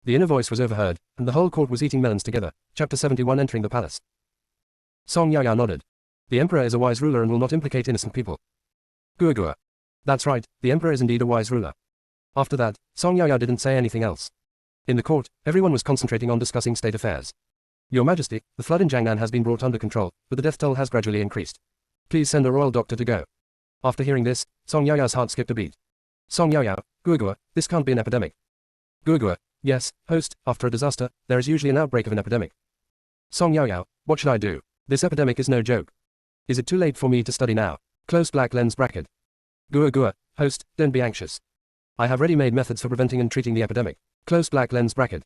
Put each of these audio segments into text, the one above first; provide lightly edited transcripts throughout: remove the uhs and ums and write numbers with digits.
The inner voice was overheard, and the whole court was eating melons together. Chapter 71 Entering the palace. Song Yao nodded. The emperor is a wise ruler and will not implicate innocent people. Gua. That's right, the emperor is indeed a wise ruler. After that, Song Yao didn't say anything else. In the court, everyone was concentrating on discussing state affairs. Your Majesty, the flood in Jiangnan has been brought under control, but the death toll has gradually increased. Please send a royal doctor to go. After hearing this, Song Yao's heart skipped a beat. Song Yao, Gua, this can't be an epidemic. Gua, yes, host, after a disaster, there is usually an outbreak of an epidemic. Song Yao, what should I do? This epidemic is no joke. Is it too late for me to study now? Close black lens bracket. Gua, host, don't be anxious. I have ready-made methods for preventing and treating the epidemic. Close black lens bracket.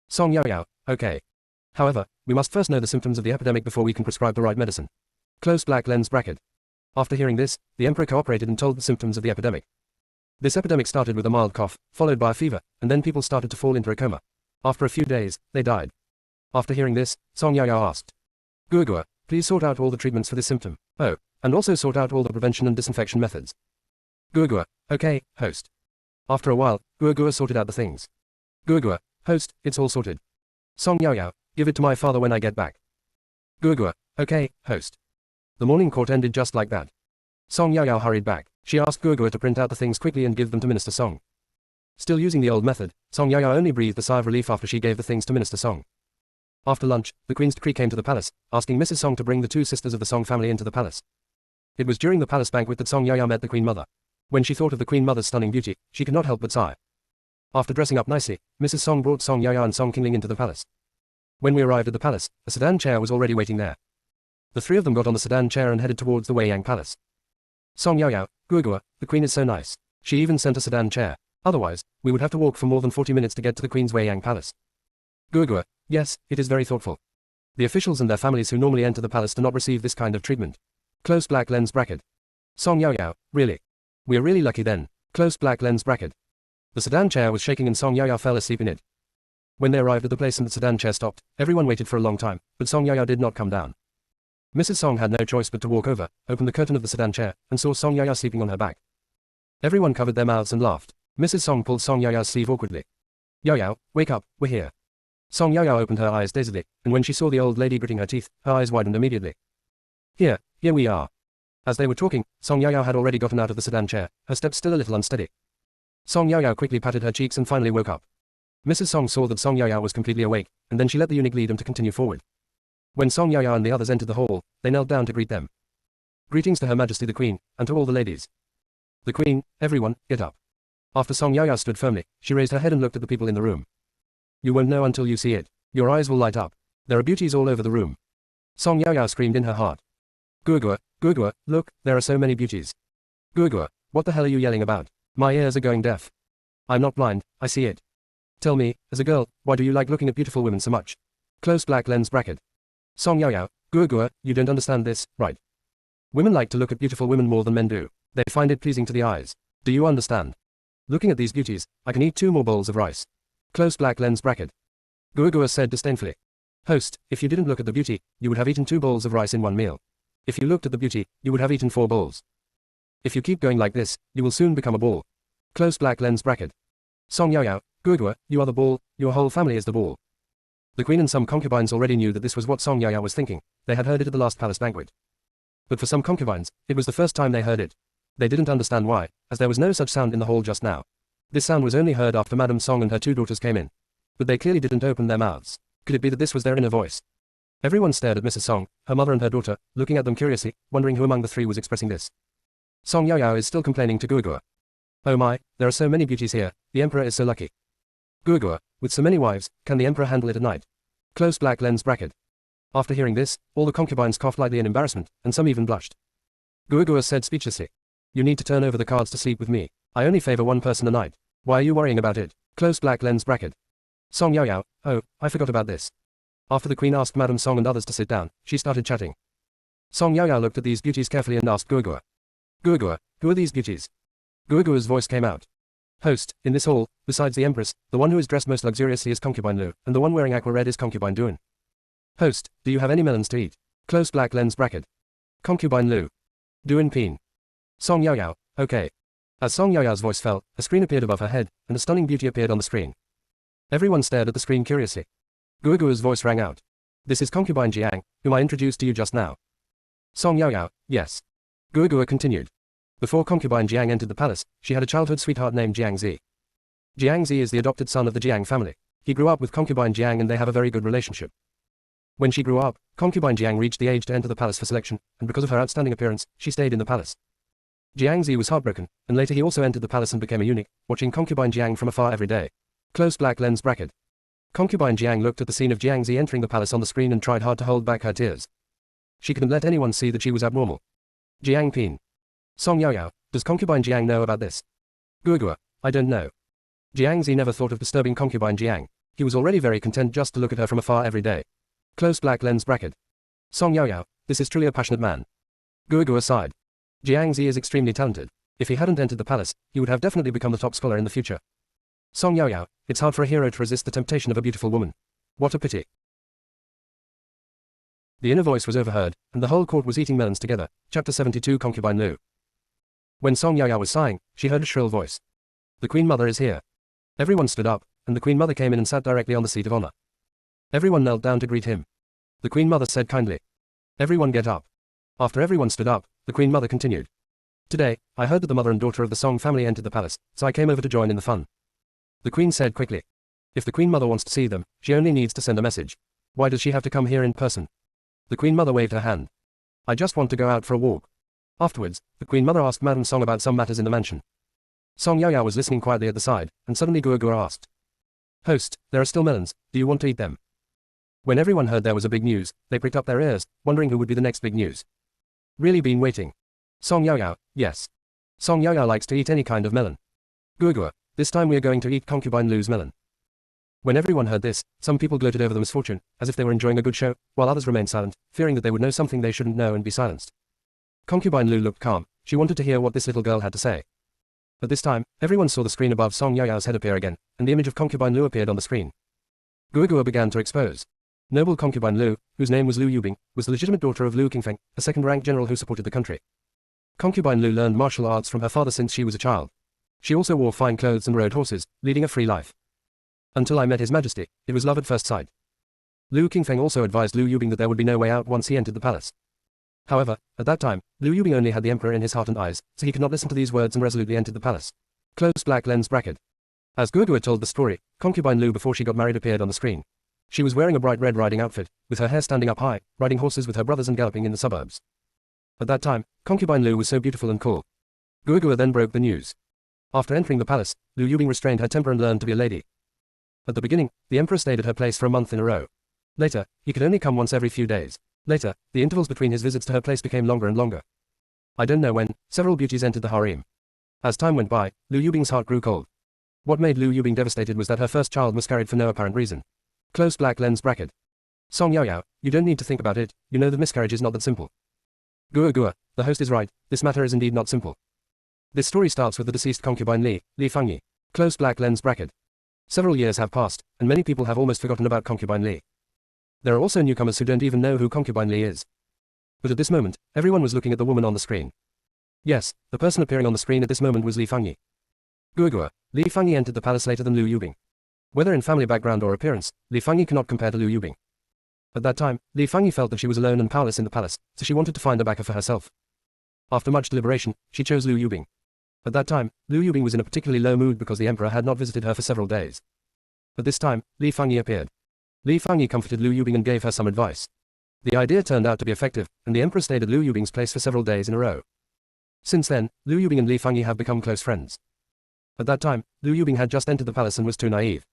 Song Yao, okay. However, we must first know the symptoms of the epidemic before we can prescribe the right medicine. Close black lens bracket. After hearing this, the emperor cooperated and told the symptoms of the epidemic. This epidemic started with a mild cough, followed by a fever, and then people started to fall into a coma. After a few days, they died. After hearing this, Song Yao asked. Gua, please sort out all the treatments for this symptom. Oh, and also sort out all the prevention and disinfection methods. Gua, okay, host. After a while, Gua sorted out the things. Gua, host, it's all sorted. Song Yao, give it to my father when I get back. Gua, okay, host. The morning court ended just like that. Song Yao hurried back. She asked Gua to print out the things quickly and give them to Minister Song. Still using the old method, Song Yao only breathed a sigh of relief after she gave the things to Minister Song. After lunch, the Queen's decree came to the palace, asking Mrs. Song to bring the two sisters of the Song family into the palace. It was during the palace banquet that Song Yao met the Queen Mother. When she thought of the Queen Mother's stunning beauty, she could not help but sigh. After dressing up nicely, Mrs. Song brought Song Yao and Song Qingling into the palace. When we arrived at the palace, a sedan chair was already waiting there. The three of them got on the sedan chair and headed towards the Weiyang Palace. Song Yao, Gua, the Queen is so nice. She even sent a sedan chair. Otherwise, we would have to walk for more than 40 minutes to get to the Queen's Weiyang Palace. Gua, yes, it is very thoughtful. The officials and their families who normally enter the palace do not receive this kind of treatment. Close black lens bracket. Song Yao, really? We are really lucky then. Close black lens bracket. The sedan chair was shaking and Song Yao fell asleep in it. When they arrived at the place and the sedan chair stopped, everyone waited for a long time, but Song Yao did not come down. Mrs. Song had no choice but to walk over, open the curtain of the sedan chair, and saw Song Yao sleeping on her back. Everyone covered their mouths and laughed. Mrs. Song pulled Song Yao's sleeve awkwardly. Yao, wake up, we're here. Song Yao opened her eyes dazedly, and when she saw the old lady gritting her teeth, her eyes widened immediately. Here we are. As they were talking, Song Yao had already gotten out of the sedan chair, her steps still a little unsteady. Song Yao quickly patted her cheeks and finally woke up. Mrs. Song saw that Song Yao was completely awake, and then she let the eunuch lead them to continue forward. When Song Yao and the others entered the hall, they knelt down to greet them. Greetings to Her Majesty the Queen, and to all the ladies. The Queen, everyone, get up. After Song Yao stood firmly, she raised her head and looked at the people in the room. You won't know until you see it. Your eyes will light up. There are beauties all over the room. Song Yao screamed in her heart. Gua, look, there are so many beauties. Gua, what the hell are you yelling about? My ears are going deaf. I'm not blind, I see it. Tell me, as a girl, why do you like looking at beautiful women so much? Close black lens bracket. Song Yao, Gua, you don't understand this, right? Women like to look at beautiful women more than men do. They find it pleasing to the eyes. Do you understand? Looking at these beauties, I can eat 2 more bowls of rice. Close black lens bracket. Gua said disdainfully. Host, if you didn't look at the beauty, you would have eaten 2 bowls of rice in 1 meal. If you looked at the beauty, you would have eaten 4 bowls. If you keep going like this, you will soon become a ball. Close black lens bracket. Song Yao, Gua, you are the ball, your whole family is the ball. The Queen and some concubines already knew that this was what Song Yao was thinking. They had heard it at the last palace banquet. But for some concubines, it was the first time they heard it. They didn't understand why, as there was no such sound in the hall just now. This sound was only heard after Madame Song and her 2 daughters came in. But they clearly didn't open their mouths. Could it be that this was their inner voice? Everyone stared at Mrs. Song, her mother and her daughter, looking at them curiously, wondering who among the 3 was expressing this. Song Yao is still complaining to Gua. Oh my, there are so many beauties here, the emperor is so lucky. Gua, with so many wives, can the emperor handle it at night? Close black lens bracket. After hearing this, all the concubines coughed lightly in embarrassment, and some even blushed. Gua said speechlessly. You need to turn over the cards to sleep with me. I only favor 1 person a night. Why are you worrying about it? Close black lens bracket. Song Yao, oh, I forgot about this. After the Queen asked Madame Song and others to sit down, she started chatting. Song Yao looked at these beauties carefully and asked Gua, who are these beauties? Gua's voice came out. Host, in this hall, besides the Empress, the one who is dressed most luxuriously is Concubine Lu, and the one wearing aqua red is Concubine Duan. Host, do you have any melons to eat? Close black lens bracket. Concubine Lu. Duan Pin. Song Yao, okay. As Song Yao's voice fell, a screen appeared above her head, and a stunning beauty appeared on the screen. Everyone stared at the screen curiously. Guoguo's voice rang out. This is concubine Jiang, whom I introduced to you just now. Song Yaoyao, yes. Guoguo continued. Before concubine Jiang entered the palace, she had a childhood sweetheart named Jiang Zi. Jiang Zi is the adopted son of the Jiang family. He grew up with concubine Jiang and they have a very good relationship. When she grew up, concubine Jiang reached the age to enter the palace for selection, and because of her outstanding appearance, she stayed in the palace. Jiang Zi was heartbroken, and later he also entered the palace and became a eunuch, watching concubine Jiang from afar every day. Closed black lens bracket. Concubine Jiang looked at the scene of Jiang Zi entering the palace on the screen and tried hard to hold back her tears. She couldn't let anyone see that she was abnormal. Jiang Pin. Song Yaoyao, does concubine Jiang know about this? Guoguo, I don't know. Jiang Zi never thought of disturbing concubine Jiang. He was already very content just to look at her from afar every day. Closed black lens bracket. Song Yaoyao, this is truly a passionate man. Guoguo sighed. Jiang Zi is extremely talented. If he hadn't entered the palace, he would have definitely become the top scholar in the future. Song Yaoyao, it's hard for a hero to resist the temptation of a beautiful woman. What a pity. The inner voice was overheard, and the whole court was eating melons together. Chapter 72 Concubine Lu. When Song Yaoyao was sighing, she heard a shrill voice. The Queen Mother is here. Everyone stood up, and the Queen Mother came in and sat directly on the seat of honor. Everyone knelt down to greet him. The Queen Mother said kindly. Everyone get up. After everyone stood up, the Queen Mother continued. Today, I heard that the mother and daughter of the Song family entered the palace, so I came over to join in the fun. The Queen said quickly. If the Queen Mother wants to see them, she only needs to send a message. Why does she have to come here in person? The Queen Mother waved her hand. I just want to go out for a walk. Afterwards, the Queen Mother asked Madame Song about some matters in the mansion. Song Yaoyao was listening quietly at the side, and suddenly Guoguo asked. Host, there are still melons, do you want to eat them? When everyone heard there was a big news, they pricked up their ears, wondering who would be the next big news. Really been waiting. Song Yaoyao, yes. Song Yaoyao likes to eat any kind of melon. Guoguo, this time we are going to eat concubine Lu's melon. When everyone heard this, some people gloated over the misfortune, as if they were enjoying a good show, while others remained silent, fearing that they would know something they shouldn't know and be silenced. Concubine Lu looked calm. She wanted to hear what this little girl had to say. At this time, everyone saw the screen above Song Yaoyao's head appear again, and the image of concubine Lu appeared on the screen. Guoguo began to expose. Noble concubine Lu, whose name was Lu Yubing, was the legitimate daughter of Lu Qingfeng, a second-rank general who supported the country. Concubine Lu learned martial arts from her father since she was a child. She also wore fine clothes and rode horses, leading a free life. Until I met His Majesty, it was love at first sight. Lu Qingfeng also advised Lu Yubing that there would be no way out once he entered the palace. However, at that time, Lu Yubing only had the emperor in his heart and eyes, so he could not listen to these words and resolutely entered the palace. Closed black lens bracket. As Guoguo told the story, concubine Lu before she got married appeared on the screen. She was wearing a bright red riding outfit, with her hair standing up high, riding horses with her brothers and galloping in the suburbs. At that time, concubine Lu was so beautiful and cool. Guoguo then broke the news. After entering the palace, Lu Yubing restrained her temper and learned to be a lady. At the beginning, the emperor stayed at her place for a month in a row. Later, he could only come once every few days. Later, the intervals between his visits to her place became longer and longer. I don't know when, several beauties entered the harem. As time went by, Lu Yubing's heart grew cold. What made Lu Yubing devastated was that her first child miscarried for no apparent reason. Closed black lens bracket. Song Yaoyao, you don't need to think about it, you know the miscarriage is not that simple. Guoguo, the host is right, this matter is indeed not simple. This story starts with the deceased concubine Li Fangyi. Closed black lens bracket. Several years have passed, and many people have almost forgotten about concubine Li. There are also newcomers who don't even know who concubine Li is. But at this moment, everyone was looking at the woman on the screen. Yes, the person appearing on the screen at this moment was Li Fangyi. Guoguo, Li Fangyi entered the palace later than Lu Yubing. Whether in family background or appearance, Li Fangyi cannot compare to Lu Yubing. At that time, Li Fangyi felt that she was alone and powerless in the palace, so she wanted to find a backer for herself. After much deliberation, she chose Lu Yubing. At that time, Lu Yubing was in a particularly low mood because the emperor had not visited her for several days. At this time, Li Fangyi appeared. Li Fangyi comforted Lu Yubing and gave her some advice. The idea turned out to be effective, and the emperor stayed at Lu Yubing's place for several days in a row. Since then, Lu Yubing and Li Fangyi have become close friends. At that time, Lu Yubing had just entered the palace and was too naive.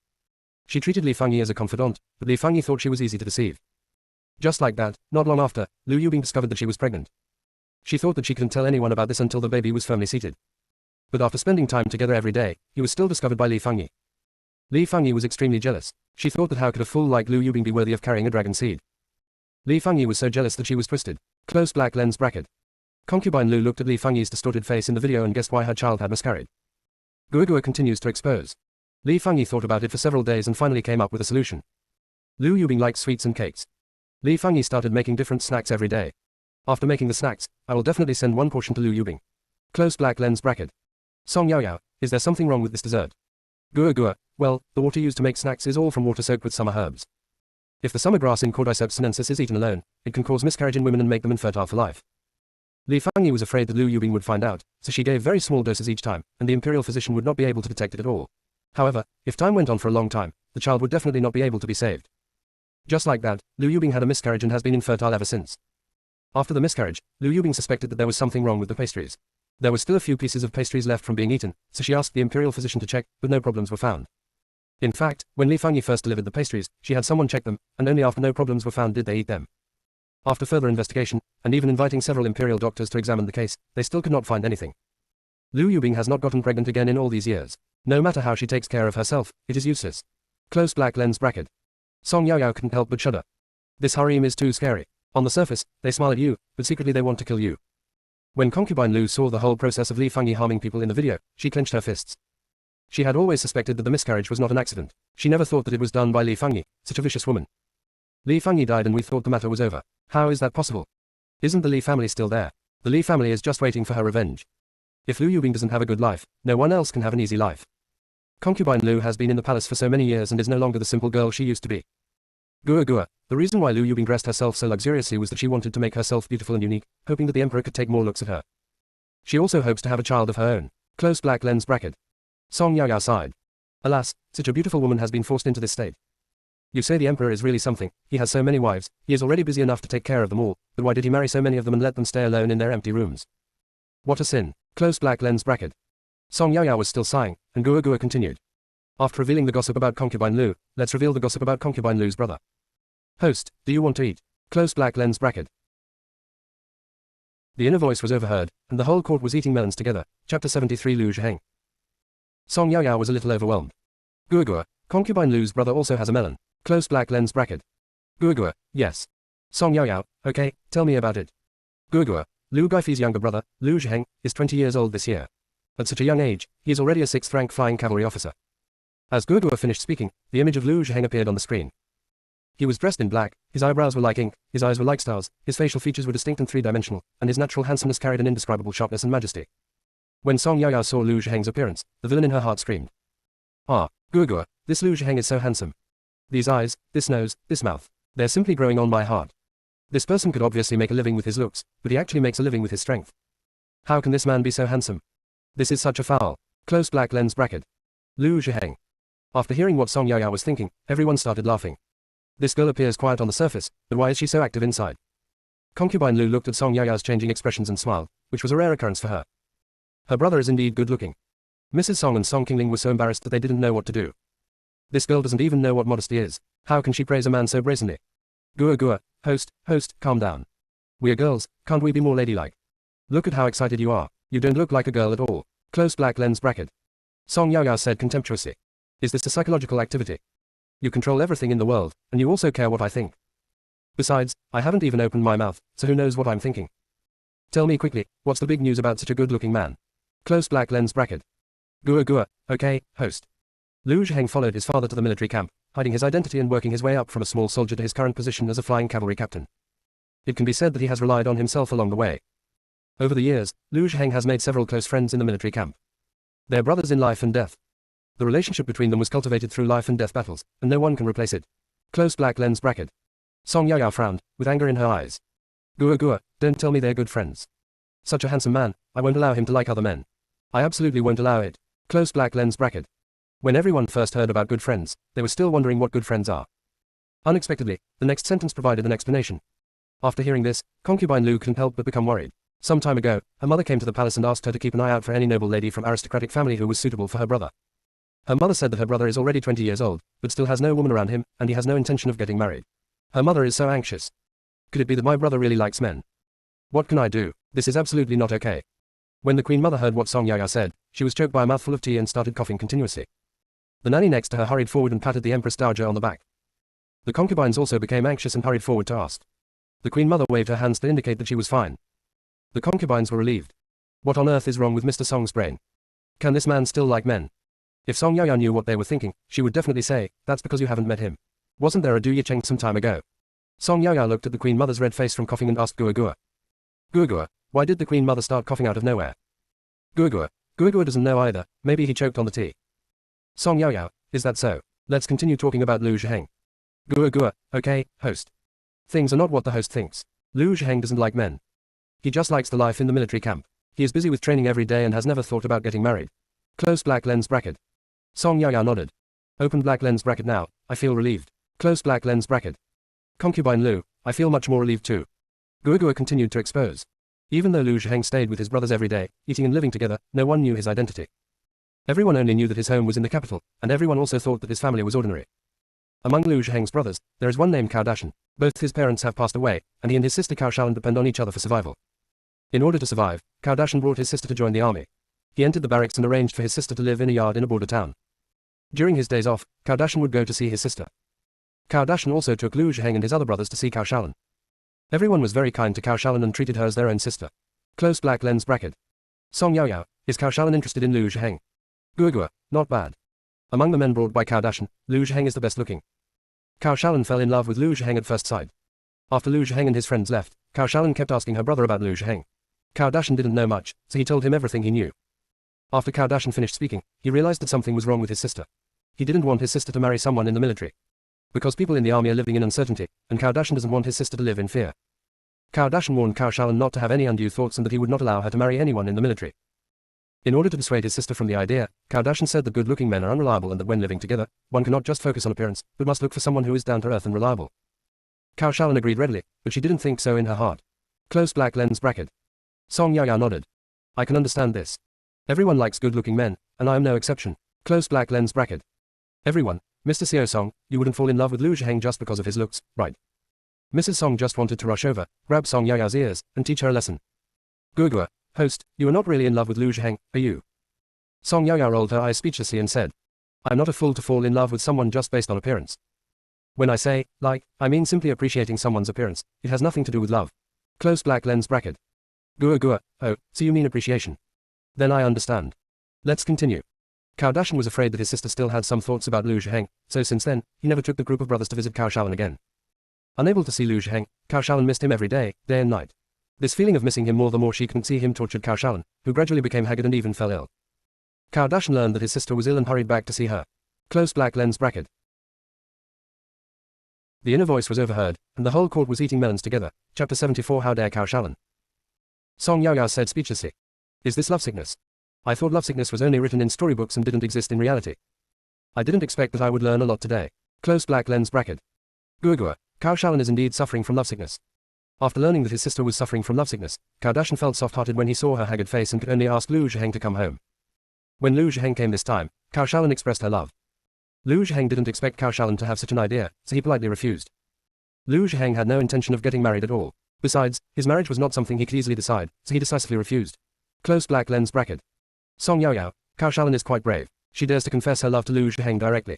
She treated Li Fangyi as a confidant, but Li Fangyi thought she was easy to deceive. Just like that, not long after, Lu Yubing discovered that she was pregnant. She thought that she couldn't tell anyone about this until the baby was firmly seated. But after spending time together every day, he was still discovered by Li Fangyi. Li Fangyi was extremely jealous. She thought that how could a fool like Lu Yubing be worthy of carrying a dragon seed? Li Fangyi was so jealous that she was twisted. Closed black lens bracket. Concubine Lu looked at Li Fangyi's distorted face in the video and guessed why her child had miscarried. Guoguo continues to expose. Li Fangyi thought about it for several days and finally came up with a solution. Lu Yubing likes sweets and cakes. Li Fangyi started making different snacks every day. After making the snacks, I will definitely send one portion to Lu Yubing. Closed black lens bracket. Song Yaoyao, is there something wrong with this dessert? Gua, well, the water used to make snacks is all from water soaked with summer herbs. If the summer grass in Cordyceps sinensis is eaten alone, it can cause miscarriage in women and make them infertile for life. Li Fangyi was afraid that Lu Yubing would find out, so she gave very small doses each time, and the imperial physician would not be able to detect it at all. However, if time went on for a long time, the child would definitely not be able to be saved. Just like that, Lu Yubing had a miscarriage and has been infertile ever since. After the miscarriage, Lu Yubing suspected that there was something wrong with the pastries. There were still a few pieces of pastries left from being eaten, so she asked the imperial physician to check, but no problems were found. In fact, when Li Fangyi first delivered the pastries, she had someone check them, and only after no problems were found did they eat them. After further investigation, and even inviting several imperial doctors to examine the case, they still could not find anything. Lu Yubing has not gotten pregnant again in all these years. No matter how she takes care of herself, it is useless. Close black lens bracket. Song Yaoyao couldn't help but shudder. This harem is too scary. On the surface, they smile at you, but secretly they want to kill you. When concubine Lu saw the whole process of Li Fangyi harming people in the video, she clenched her fists. She had always suspected that the miscarriage was not an accident. She never thought that it was done by Li Fangyi, such a vicious woman. Li Fangyi died and we thought the matter was over. How is that possible? Isn't the Li family still there? The Li family is just waiting for her revenge. If Lu Yubing doesn't have a good life, no one else can have an easy life. Concubine Lu has been in the palace for so many years and is no longer the simple girl she used to be. Gua, the reason why Lu Yubing dressed herself so luxuriously was that she wanted to make herself beautiful and unique, hoping that the emperor could take more looks at her. She also hopes to have a child of her own. Close black lens bracket. Song Yaoyao sighed. Alas, such a beautiful woman has been forced into this state. You say the emperor is really something, he has so many wives, he is already busy enough to take care of them all, but why did he marry so many of them and let them stay alone in their empty rooms? What a sin. Close black lens bracket. Song Yaoyao was still sighing, and Gua continued. After revealing the gossip about concubine Lu, let's reveal the gossip about concubine Lu's brother. Host, do you want to eat? Close black lens bracket. The inner voice was overheard, and the whole court was eating melons together. Chapter 73 Lu Zhiheng. Song Yaoyao was a little overwhelmed. Gua, concubine Lu's brother also has a melon. Close black lens bracket. Gua, yes. Song Yaoyao, okay, tell me about it. Gua, Lu Guifei's younger brother, Lu Zhiheng, is 20 years old this year. At such a young age, he is already a 6th rank flying cavalry officer. As Gua finished speaking, the image of Lu Zhiheng appeared on the screen. He was dressed in black, his eyebrows were like ink, his eyes were like stars, his facial features were distinct and three-dimensional, and his natural handsomeness carried an indescribable sharpness and majesty. When Song Yaoyao saw Lu Zhiheng's appearance, the villain in her heart screamed. Ah, Gua, this Lu Zhiheng is so handsome. These eyes, this nose, this mouth, they're simply growing on my heart. This person could obviously make a living with his looks, but he actually makes a living with his strength. How can this man be so handsome? This is such a foul. Close black lens bracket. Lu Zhiheng. After hearing what Song Yaoyao was thinking, everyone started laughing. This girl appears quiet on the surface, but why is she so active inside? Concubine Lu looked at Song Yaoyao's changing expressions and smiled, which was a rare occurrence for her. Her brother is indeed good-looking. Mrs. Song and Song Qingling were so embarrassed that they didn't know what to do. This girl doesn't even know what modesty is. How can she praise a man so brazenly? Gua, host, calm down. We are girls, can't we be more ladylike? Look at how excited you are. You don't look like a girl at all. Close black lens bracket. Song Yaoyao said contemptuously. Is this a psychological activity? You control everything in the world, and you also care what I think. Besides, I haven't even opened my mouth, so who knows what I'm thinking? Tell me quickly, what's the big news about such a good-looking man? Close black lens bracket. Gua, okay, host. Lu Zhiheng followed his father to the military camp, hiding his identity and working his way up from a small soldier to his current position as a flying cavalry captain. It can be said that he has relied on himself along the way. Over the years, Lu Zhiheng has made several close friends in the military camp. They are brothers in life and death. The relationship between them was cultivated through life and death battles, and no one can replace it. Close black lens bracket. Song Yaoyao frowned, with anger in her eyes. Gua, don't tell me they're good friends. Such a handsome man, I won't allow him to like other men. I absolutely won't allow it. Close black lens bracket. When everyone first heard about good friends, they were still wondering what good friends are. Unexpectedly, the next sentence provided an explanation. After hearing this, concubine Lu couldn't help but become worried. Some time ago, her mother came to the palace and asked her to keep an eye out for any noble lady from aristocratic family who was suitable for her brother. Her mother said that her brother is already 20 years old, but still has no woman around him, and he has no intention of getting married. Her mother is so anxious. Could it be that my brother really likes men? What can I do? This is absolutely not okay. When the queen mother heard what Song Yaoyao said, she was choked by a mouthful of tea and started coughing continuously. The nanny next to her hurried forward and patted the Empress Dowager on the back. The concubines also became anxious and hurried forward to ask. The queen mother waved her hands to indicate that she was fine. The concubines were relieved. What on earth is wrong with Mr. Song's brain? Can this man still like men? If Song Yaoyao knew what they were thinking, she would definitely say, that's because you haven't met him. Wasn't there a Du Yicheng some time ago? Song Yaoyao looked at the queen mother's red face from coughing and asked Gua. Gua, why did the queen mother start coughing out of nowhere? Gua doesn't know either, maybe he choked on the tea. Song Yao Yao, is that so? Let's continue talking about Lu Zhiheng. Gua Gua, okay, host. Things are not what the host thinks. Lu Zhiheng doesn't like men. He just likes the life in the military camp. He is busy with training every day and has never thought about getting married. Close black lens bracket. Song Yao Yao nodded. Open black lens bracket now, I feel relieved. Close black lens bracket. Concubine Lu, I feel much more relieved too. Gua Gua continued to expose. Even though Lu Zhiheng stayed with his brothers every day, eating and living together, no one knew his identity. Everyone only knew that his home was in the capital, and everyone also thought that his family was ordinary. Among Lu Zhiheng's brothers, there is one named Cao Dashan. Both his parents have passed away, and he and his sister Cao Shaolin depend on each other for survival. In order to survive, Cao Dashan brought his sister to join the army. He entered the barracks and arranged for his sister to live in a yard in a border town. During his days off, Cao Dashan would go to see his sister. Cao Dashan also took Lu Zhiheng and his other brothers to see Cao Shaolin. Everyone was very kind to Cao Shaolin and treated her as their own sister. Close black lens bracket. Song Yao Yao, is Cao Shaolin interested in Lu Zhiheng? Gua Gua, not bad. Among the men brought by Cao Dashan, Lu Zhiheng is the best looking. Cao Shaolin fell in love with Lu Zhiheng at first sight. After Lu Zhiheng and his friends left, Cao Shaolin kept asking her brother about Lu Zhiheng. Cao Dashan didn't know much, so he told him everything he knew. After Cao Dashan finished speaking, he realized that something was wrong with his sister. He didn't want his sister to marry someone in the military. Because people in the army are living in uncertainty, and Cao Dashan doesn't want his sister to live in fear. Cao Dashan warned Cao Shaolin not to have any undue thoughts and that he would not allow her to marry anyone in the military. In order to dissuade his sister from the idea, Cao Dashan said that good-looking men are unreliable and that when living together, one cannot just focus on appearance, but must look for someone who is down-to-earth and reliable. Cao Shaolin agreed readily, but she didn't think so in her heart. Close black lens bracket. Song Yao Yao nodded. I can understand this. Everyone likes good-looking men, and I am no exception. Close black lens bracket. Everyone, Mr. Xiao Song, you wouldn't fall in love with Lu Zhiheng just because of his looks, right? Mrs. Song just wanted to rush over, grab Song Yao Yao's ears, and teach her a lesson. Gua Gua, host, you are not really in love with Lu Zhiheng, are you? Song Yao Yao rolled her eyes speechlessly and said, I am not a fool to fall in love with someone just based on appearance. When I say, like, I mean simply appreciating someone's appearance. It has nothing to do with love. Close black lens bracket. Gua Gua, oh, so you mean appreciation. Then I understand. Let's continue. Cao Dashan was afraid that his sister still had some thoughts about Lu Zhiheng, so since then, he never took the group of brothers to visit Cao Shaolin again. Unable to see Lu Zhiheng, Cao Shaolin missed him every day, day and night. This feeling of missing him more the more she couldn't see him tortured Cao Shaolin, who gradually became haggard and even fell ill. Cao Dashan learned that his sister was ill and hurried back to see her. Close black lens bracket. The inner voice was overheard, and the whole court was eating melons together. Chapter 74 How dare Cao Shaolin? Song Yao Yao said speechlessly. Is this lovesickness? I thought lovesickness was only written in storybooks and didn't exist in reality. I didn't expect that I would learn a lot today. Close black lens bracket. Gua Gua, Cao Shaolin is indeed suffering from lovesickness. After learning that his sister was suffering from lovesickness, Cao Dashan felt soft-hearted when he saw her haggard face and could only ask Lu Zhiheng to come home. When Lu Zhiheng came this time, Cao Shaolin expressed her love. Lu Zhiheng didn't expect Cao Shaolin to have such an idea, so he politely refused. Lu Zhiheng had no intention of getting married at all. Besides, his marriage was not something he could easily decide, so he decisively refused. Close black lens bracket. Song Yao Yao, Cao Shaolin is quite brave. She dares to confess her love to Lu Zhiheng directly.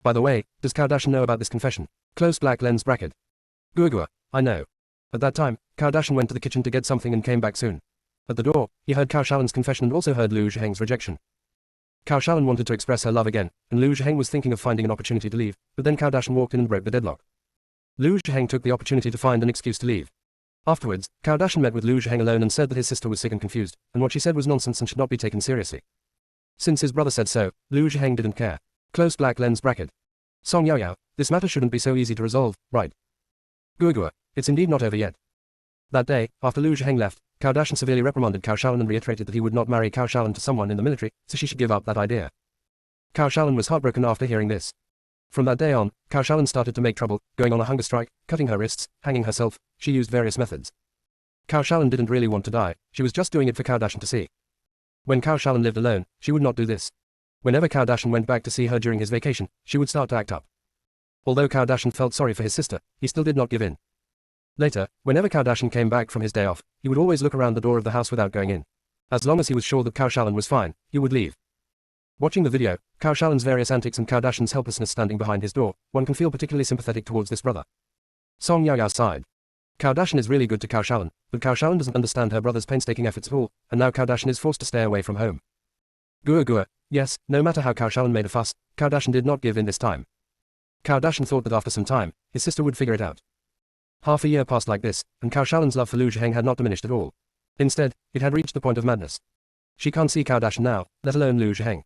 By the way, does Cao Dashan know about this confession? Close black lens bracket. Gua Gua, I know. At that time, Cao Dashan went to the kitchen to get something and came back soon. At the door, he heard Cao Shaolin's confession and also heard Lu Zhiheng's rejection. Cao Shaolin wanted to express her love again, and Lu Zhiheng was thinking of finding an opportunity to leave, but then Cao Dashan walked in and broke the deadlock. Lu Zhiheng took the opportunity to find an excuse to leave. Afterwards, Cao Dashan met with Lu Zhiheng alone and said that his sister was sick and confused, and what she said was nonsense and should not be taken seriously. Since his brother said so, Lu Zhiheng didn't care. Close black lens bracket. Song Yao Yao, this matter shouldn't be so easy to resolve, right? Gua Gua, it's indeed not over yet. That day, after Lu Zhiheng left, Cao Dashan severely reprimanded Cao Shaolin and reiterated that he would not marry Cao Shaolin to someone in the military, so she should give up that idea. Cao Shaolin was heartbroken after hearing this. From that day on, Cao Shaolin started to make trouble, going on a hunger strike, cutting her wrists, hanging herself. She used various methods. Cao Shaolin didn't really want to die, she was just doing it for Cao Dashan to see. When Cao Shaolin lived alone, she would not do this. Whenever Cao Dashan went back to see her during his vacation, she would start to act up. Although Cao Dashan felt sorry for his sister, he still did not give in. Later, whenever Cao Dashan came back from his day off, he would always look around the door of the house without going in. As long as he was sure that Cao Shaolin was fine, he would leave. Watching the video, Cao Shaolin's various antics and Cao Dashan's helplessness standing behind his door, one can feel particularly sympathetic towards this brother. Song Yao Yao sighed. Cao Dashan is really good to Cao Shaolin, but Cao Shaolin doesn't understand her brother's painstaking efforts at all, and now Cao Dashan is forced to stay away from home. Gua Gua, yes, no matter how Cao Shaolin made a fuss, Cao Dashan did not give in this time. Cao Dashan thought that after some time, his sister would figure it out. Half a year passed like this, and Cao Shaolin's love for Lu Zhiheng had not diminished at all. Instead, it had reached the point of madness. She can't see Cao Dashan now, let alone Lu Zhiheng.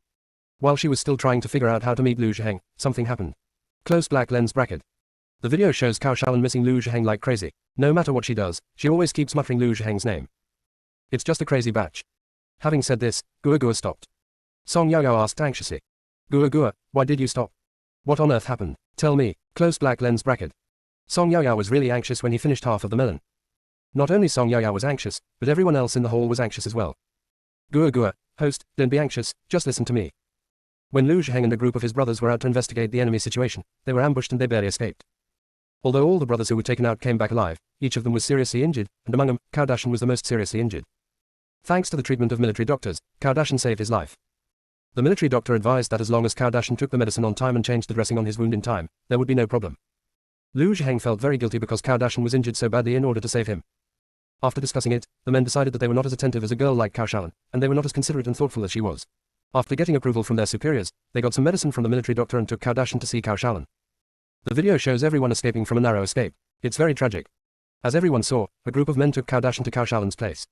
While she was still trying to figure out how to meet Lu Zhiheng, something happened. Close black lens bracket. The video shows Cao Shaolin missing Lu Zhiheng like crazy. No matter what she does, she always keeps muttering Lu Zhiheng's name. It's just a crazy batch. Having said this, Gua Gua stopped. Song Yaoyao asked anxiously. Gua Gua, why did you stop? What on earth happened? Tell me. Close black lens bracket. Song Yaoyao was really anxious when he finished half of the melon. Not only Song Yaoyao was anxious, but everyone else in the hall was anxious as well. Gua Gua, host, don't be anxious, just listen to me. When Lu Zhiheng and a group of his brothers were out to investigate the enemy situation, they were ambushed and they barely escaped. Although all the brothers who were taken out came back alive, each of them was seriously injured, and among them, Cao Dashan was the most seriously injured. Thanks to the treatment of military doctors, Cao Dashan saved his life. The military doctor advised that as long as Cao Dashan took the medicine on time and changed the dressing on his wound in time, there would be no problem. Lu Zhiheng felt very guilty because Cao Dashan was injured so badly in order to save him. After discussing it, the men decided that they were not as attentive as a girl like Cao Shaolin, and they were not as considerate and thoughtful as she was. After getting approval from their superiors, they got some medicine from the military doctor and took Cao Dashan to see Cao Shaolin. The video shows everyone escaping from a narrow escape. It's very tragic. As everyone saw, a group of men took Cao Dashan to Cao Shaolin's place.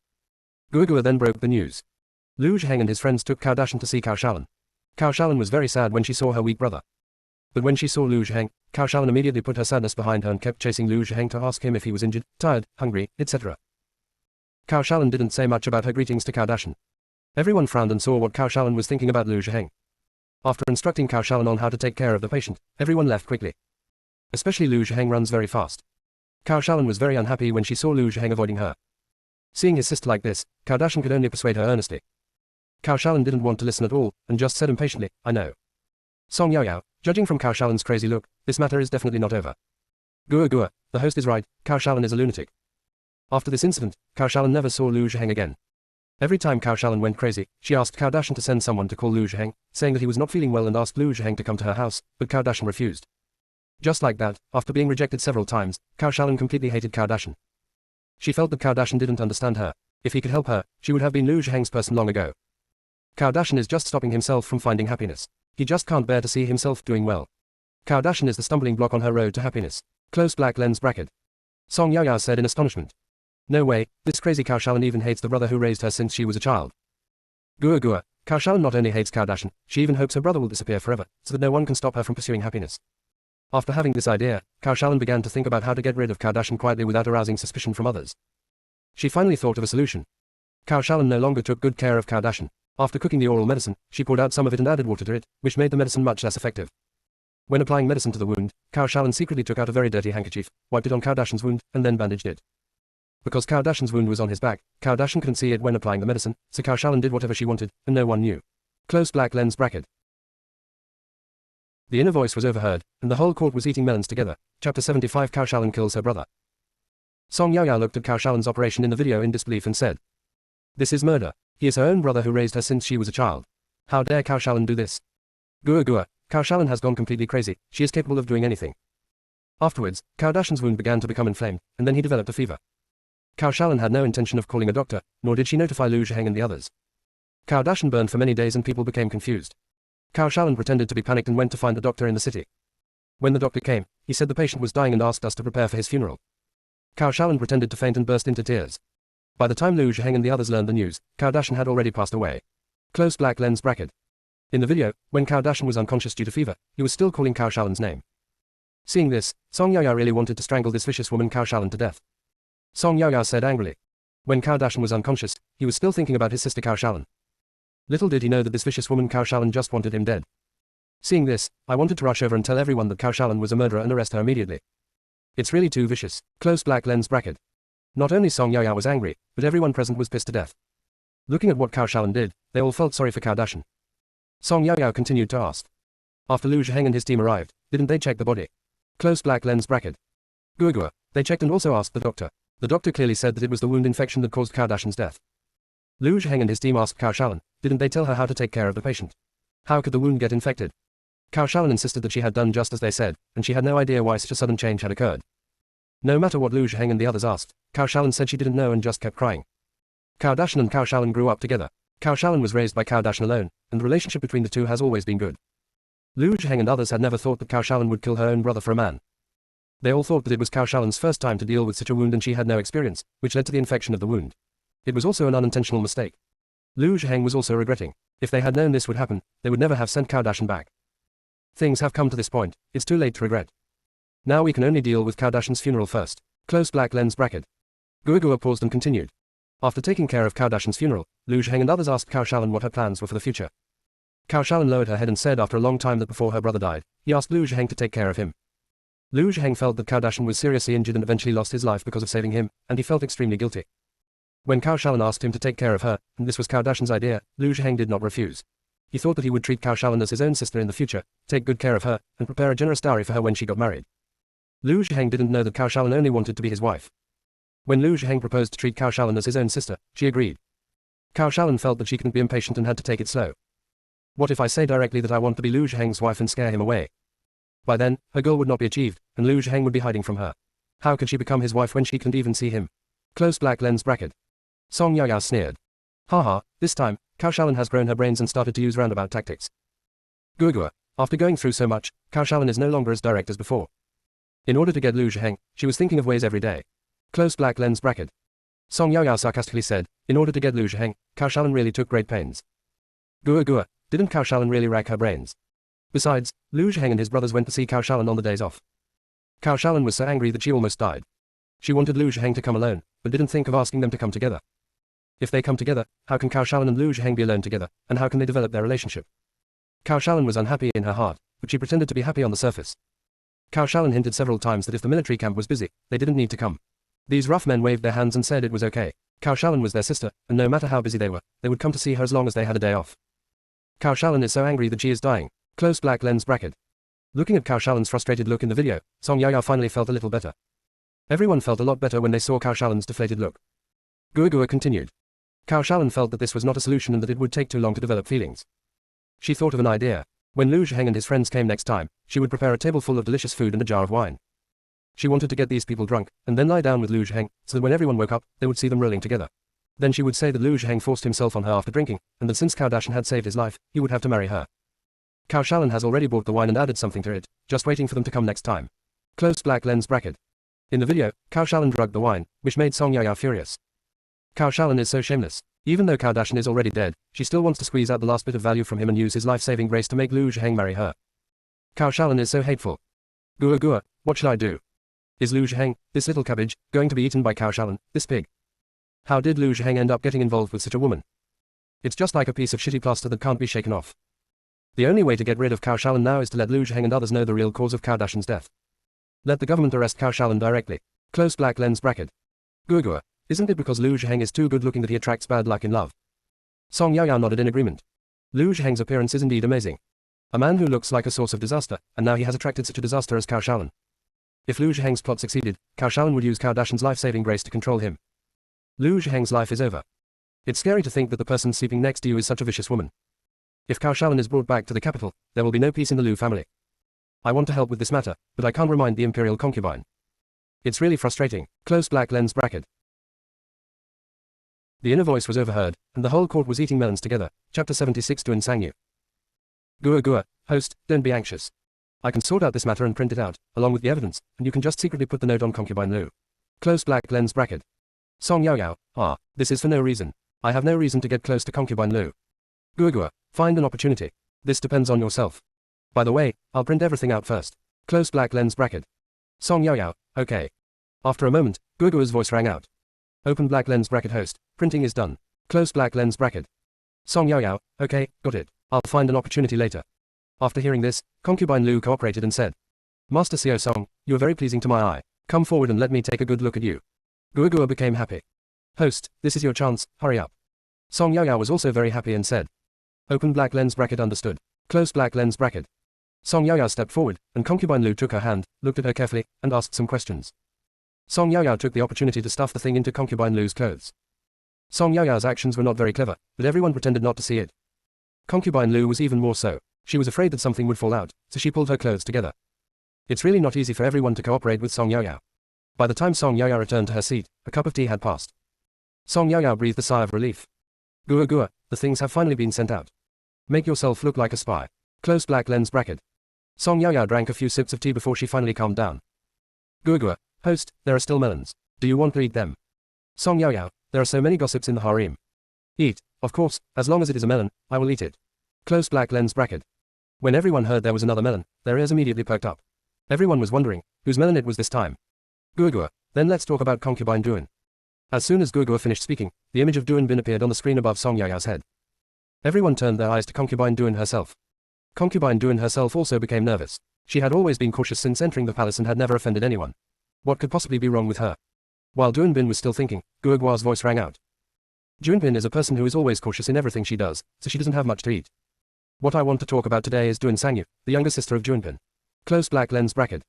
Gua Gua then broke the news. Lu Zhiheng and his friends took Cao Dashan to see Cao Shaolin. Cao Shaolin was very sad when she saw her weak brother. But when she saw Lu Zhiheng, Cao Shaolin immediately put her sadness behind her and kept chasing Lu Zhiheng to ask him if he was injured, tired, hungry, etc. Cao Shaolin didn't say much about her greetings to Cao Dashan. Everyone frowned and saw what Cao Shaolin was thinking about Lu Zhiheng. After instructing Cao Shaolin on how to take care of the patient, everyone left quickly. Especially Lu Zhiheng runs very fast. Cao Shaolin was very unhappy when she saw Lu Zhiheng avoiding her. Seeing his sister like this, Cao Dashan could only persuade her earnestly. Cao Shaolin didn't want to listen at all, and just said impatiently, I know. Song Yaoyao, judging from Cao Shaolin's crazy look, this matter is definitely not over. Gua Gua, the host is right, Cao Shaolin is a lunatic. After this incident, Cao Shaolin never saw Lu Zhiheng again. Every time Cao Shaolin went crazy, she asked Cao Dashan to send someone to call Lu Zhiheng, saying that he was not feeling well and asked Lu Zhiheng to come to her house, but Cao Dashan refused. Just like that, after being rejected several times, Cao Shaolin completely hated Cao Dashan. She felt that Cao Dashan didn't understand her. If he could help her, she would have been Lu Zhiheng's person long ago. Cao Dashan is just stopping himself from finding happiness. He just can't bear to see himself doing well. Cao Dashan is the stumbling block on her road to happiness. Close black lens bracket. Song Yaoyao said in astonishment. No way, this crazy Cao Shaolin even hates the brother who raised her since she was a child. Gua Gua, Cao Shaolin not only hates Cao Dashan, she even hopes her brother will disappear forever, so that no one can stop her from pursuing happiness. After having this idea, Cao Shaolin began to think about how to get rid of Cao Dashan quietly without arousing suspicion from others. She finally thought of a solution. Cao Shaolin no longer took good care of Cao Dashan. After cooking the oral medicine, she poured out some of it and added water to it, which made the medicine much less effective. When applying medicine to the wound, Cao Shaolin secretly took out a very dirty handkerchief, wiped it on Cao Dashan's wound, and then bandaged it. Because Cao Dashan's wound was on his back, Cao Dashan couldn't see it when applying the medicine, so Cao Shaolin did whatever she wanted, and no one knew. Close black lens bracket. The inner voice was overheard, and the whole court was eating melons together. Chapter 75 Cao Shaolin kills her brother. Song Yaoyao looked at Cao Shaolin's operation in the video in disbelief and said, This is murder. He is her own brother who raised her since she was a child. How dare Cao Shaolin do this? Gua Gua, Cao Shaolin has gone completely crazy. She is capable of doing anything. Afterwards, Cao Dashan's wound began to become inflamed, and then he developed a fever. Cao Shaolin had no intention of calling a doctor, nor did she notify Lu Zhiheng and the others. Cao Dashan burned for many days and people became confused. Cao Shaolin pretended to be panicked and went to find the doctor in the city. When the doctor came, he said the patient was dying and asked us to prepare for his funeral. Cao Shaolin pretended to faint and burst into tears. By the time Lu Zhiheng and the others learned the news, Cao Dashan had already passed away. Close black lens bracket. In the video, when Cao Dashan was unconscious due to fever, he was still calling Cao Shaolin's name. Seeing this, Song Yaoyao really wanted to strangle this vicious woman Cao Shaolin to death. Song Yaoyao said angrily. When Cao Dashan was unconscious, he was still thinking about his sister Cao Shaolin. Little did he know that this vicious woman Cao Shaolin just wanted him dead. Seeing this, I wanted to rush over and tell everyone that Cao Shaolin was a murderer and arrest her immediately. It's really too vicious. Close black lens bracket. Not only Song Yaoyao was angry, but everyone present was pissed to death. Looking at what Cao Shaolin did, they all felt sorry for Cao Dashan. Song Yaoyao continued to ask. After Lu Zhiheng and his team arrived, didn't they check the body? Close black lens bracket. Gua Gua, they checked and also asked the doctor. The doctor clearly said that it was the wound infection that caused Cao Dashan's death. Lu Zhiheng and his team asked Cao Shaolin, didn't they tell her how to take care of the patient? How could the wound get infected? Cao Shaolin insisted that she had done just as they said, and she had no idea why such a sudden change had occurred. No matter what Lu Zhiheng and the others asked, Cao Shaolin said she didn't know and just kept crying. Cao Dashan and Cao Shaolin grew up together. Cao Shaolin was raised by Cao Dashan alone, and the relationship between the two has always been good. Lu Zhiheng and others had never thought that Cao Shaolin would kill her own brother for a man. They all thought that it was Cao Shaolin's first time to deal with such a wound and she had no experience, which led to the infection of the wound. It was also an unintentional mistake. Lu Zhiheng was also regretting. If they had known this would happen, they would never have sent Kardashian back. Things have come to this point, it's too late to regret. Now we can only deal with Kardashian's funeral first. Close black lens bracket. Guagua paused and continued. After taking care of Kardashian's funeral, Liu Zheng and others asked Kardashian what her plans were for the future. Kardashian lowered her head and said after a long time that before her brother died, he asked Liu Zheng to take care of him. Liu Zheng felt that Kardashian was seriously injured and eventually lost his life because of saving him, and he felt extremely guilty. When Kardashian asked him to take care of her, and this was Kardashian's idea, Liu Zheng did not refuse. He thought that he would treat Kardashian as his own sister in the future, take good care of her, and prepare a generous dowry for her when she got married. Liu Zheng didn't know that Kardashian only wanted to be his wife. When Liu Zheng proposed to treat Kardashian as his own sister, she agreed. Kardashian felt that she couldn't be impatient and had to take it slow. What if I say directly that I want to be Liu Zheng's wife and scare him away? By then, her goal would not be achieved, and Liu Zheng would be hiding from her. How could she become his wife when she couldn't even see him? Close black lens bracket. Song Yaoyao sneered. Haha, this time, Kardashian has grown her brains and started to use roundabout tactics. Guagua, after going through so much, Kardashian is no longer as direct as before. In order to get Liu Zheng, she was thinking of ways every day. Close black lens bracket. Song Yaoyao sarcastically said, in order to get Liu Zheng, Kardashian really took great pains. Guagua, didn't Kardashian really rack her brains? Besides, Liu Zheng and his brothers went to see Kardashian on the days off. Kardashian was so angry that she almost died. She wanted Liu Zheng to come alone, but didn't think of asking them to come together. If they come together, how can Kardashian and Liu Zheng be alone together, and how can they develop their relationship? Kardashian was unhappy in her heart, but she pretended to be happy on the surface. Kardashian hinted several times that if the military camp was busy, they didn't need to come. These rough men waved their hands and said it was okay. Kardashian was their sister, and no matter how busy they were, they would come to see her as long as they had a day off. Kardashian is so angry that she is dying. Close black lens bracket. Looking at Kardashian's frustrated look in the video, Song Yaoyao finally felt a little better. Everyone felt a lot better when they saw Kardashian's deflated look. Guagua continued. Kardashian felt that this was not a solution and that it would take too long to develop feelings. She thought of an idea. When Liu Zheng and his friends came next time, she would prepare a table full of delicious food and a jar of wine. She wanted to get these people drunk, and then lie down with Liu Zheng, so that when everyone woke up, they would see them rolling together. Then she would say that Liu Zheng forced himself on her after drinking, and that since Kardashian had saved his life, he would have to marry her. Kardashian has already bought the wine and added something to it, just waiting for them to come next time. Close black lens bracket. In the video, Kardashian drugged the wine, which made Song Yaoyao furious. Kardashian is so shameless. Even though Kardashian is already dead, she still wants to squeeze out the last bit of value from him and use his life-saving grace to make Liu Zheng marry her. Kardashian is so hateful. Guagua, what should I do? Is Liu Zheng, this little cabbage, going to be eaten by Kardashian, this pig? How did Liu Zheng end up getting involved with such a woman? It's just like a piece of shitty plaster that can't be shaken off. The only way to get rid of Kardashian now is to let Liu Zheng and others know the real cause of Kardashian's death. Let the government arrest Kardashian directly. Close black lens bracket. Guagua, isn't it because Liu Zheng is too good looking that he attracts bad luck in love? Song Yaoyao nodded in agreement. Liu Zheng's appearance is indeed amazing. A man who looks like a source of disaster, and now he has attracted such a disaster as Kardashian. If Liu Zheng's plot succeeded, Kardashian would use Kardashian's life-saving grace to control him. Liu Zheng's life is over. It's scary to think that the person sleeping next to you is such a vicious woman. If Kardashian is brought back to the capital, there will be no peace in the Liu family. I want to help with this matter, but I can't remind the imperial concubine. It's really frustrating. Close black lens bracket. The inner voice was overheard, and the whole court was eating melons together. Chapter 76-160. Guagua, host, don't be anxious. I can sort out this matter and print it out, along with the evidence, and you can just secretly put the note on concubine Liu. Close black lens bracket. Song Yaoyao, this is for no reason. I have no reason to get close to concubine Liu. Guagua, find an opportunity. This depends on yourself. By the way, I'll print everything out first. Close black lens bracket. Song Yaoyao, okay. After a moment, Guagua's voice rang out. Open black lens bracket host, printing is done. Close black lens bracket. Song Yaoyao, okay, got it. I'll find an opportunity later. After hearing this, concubine Liu cooperated and said, Master Xiao Song, you are very pleasing to my eye. Come forward and let me take a good look at you. Guagua became happy. Host, this is your chance, hurry up. Song Yaoyao was also very happy and said, Open black lens bracket understood. Close black lens bracket. Song Yaoyao stepped forward, and concubine Liu took her hand, looked at her carefully, and asked some questions. Song Yaoyao took the opportunity to stuff the thing into concubine Liu's clothes. Song Yaoyao's actions were not very clever, but everyone pretended not to see it. Concubine Liu was even more so. She was afraid that something would fall out, so she pulled her clothes together. It's really not easy for everyone to cooperate with Song Yaoyao. By the time Song Yaoyao returned to her seat, a cup of tea had passed. Song Yaoyao breathed a sigh of relief. Guagua, the things have finally been sent out. Make yourself look like a spy. Close black lens bracket. Song Yaoyao drank a few sips of tea before she finally calmed down. Guagua, host, there are still melons. Do you want to eat them? Song Yaoyao, there are so many gossips in the harem. Eat, Of course, as long as it is a melon, I will eat it. Close black lens bracket. When everyone heard there was another melon, their ears immediately perked up. Everyone was wondering whose melon it was this time. Guagua. Then let's talk about concubine Duan. As soon as Guagua finished speaking, the image of Duan Bin appeared on the screen above Song Yaoyao's head. Everyone turned their eyes to concubine Duan herself. Concubine Duan herself also became nervous. She had always been cautious since entering the palace and had never offended anyone. What could possibly be wrong with her? While Duan Bin was still thinking, Guagua's voice rang out. Duan Bin is a person who is always cautious in everything she does, so she doesn't have much to eat. What I want to talk about today is Duan Sangyu, the younger sister of Duan Bin. Close black lens bracket.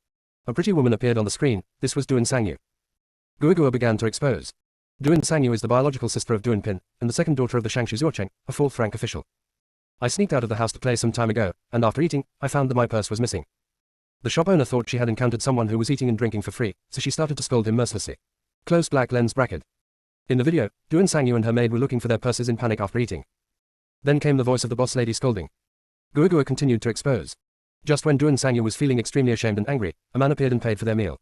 A pretty woman appeared on the screen. This was Duan Sangyu. Guagua began to expose. Duan Sangyu is the biological sister of Duan Bin, and the second daughter of the Shangshu Zuocheng, a fourth rank official. I sneaked out of the house to play some time ago, and after eating, I found that my purse was missing. The shop owner thought she had encountered someone who was eating and drinking for free, so she started to scold him mercilessly. Close black lens bracket. In the video, Duan Sangyu and her maid were looking for their purses in panic after eating. Then came the voice of the boss lady scolding. Guagua continued to expose. Just when Duan Sangyu was feeling extremely ashamed and angry, a man appeared and paid for their meal.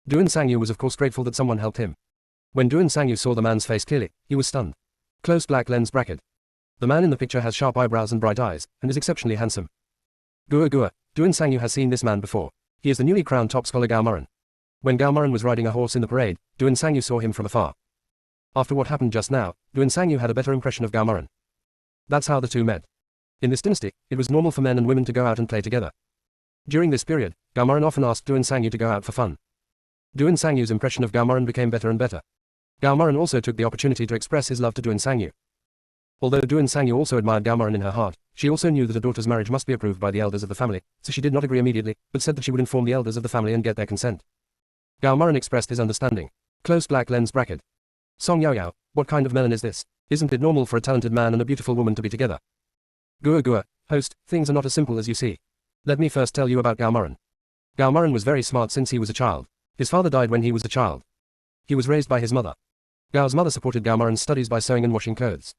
Duan Sangyu was of course grateful that someone helped him. When Duan Sangyu saw the man's face clearly, he was stunned. Close black lens bracket. The man in the picture has sharp eyebrows and bright eyes, and is exceptionally handsome. Guagua. Duan Sangyu has seen this man before. He is the newly crowned top scholar Gao Moran. When Gao Moran was riding a horse in the parade, Duan Sangyu saw him from afar. After what happened just now, Duan Sangyu had a better impression of Gao Moran. That's how the two met. In this dynasty, it was normal for men and women to go out and play together. During this period, Gao Moran often asked Duan Sangyu to go out for fun. Duan Sangyu's impression of Gao Moran became better and better. Gao Moran also took the opportunity to express his love to Duan Sangyu. Although Duan Sangyu also admired Gao Moran in her heart, she also knew that a daughter's marriage must be approved by the elders of the family, so she did not agree immediately, but said that she would inform the elders of the family and get their consent. Gao Moran expressed his understanding. Close black lens bracket. Song Yaoyao, what kind of melon is this? Isn't it normal for a talented man and a beautiful woman to be together? Guagua. Host, things are not as simple as you see. Let me first tell you about Gao Moran. Gao Moran was very smart since he was a child. His father died when he was a child. He was raised by his mother. Gao's mother supported Gao Moran's studies by sewing and washing clothes.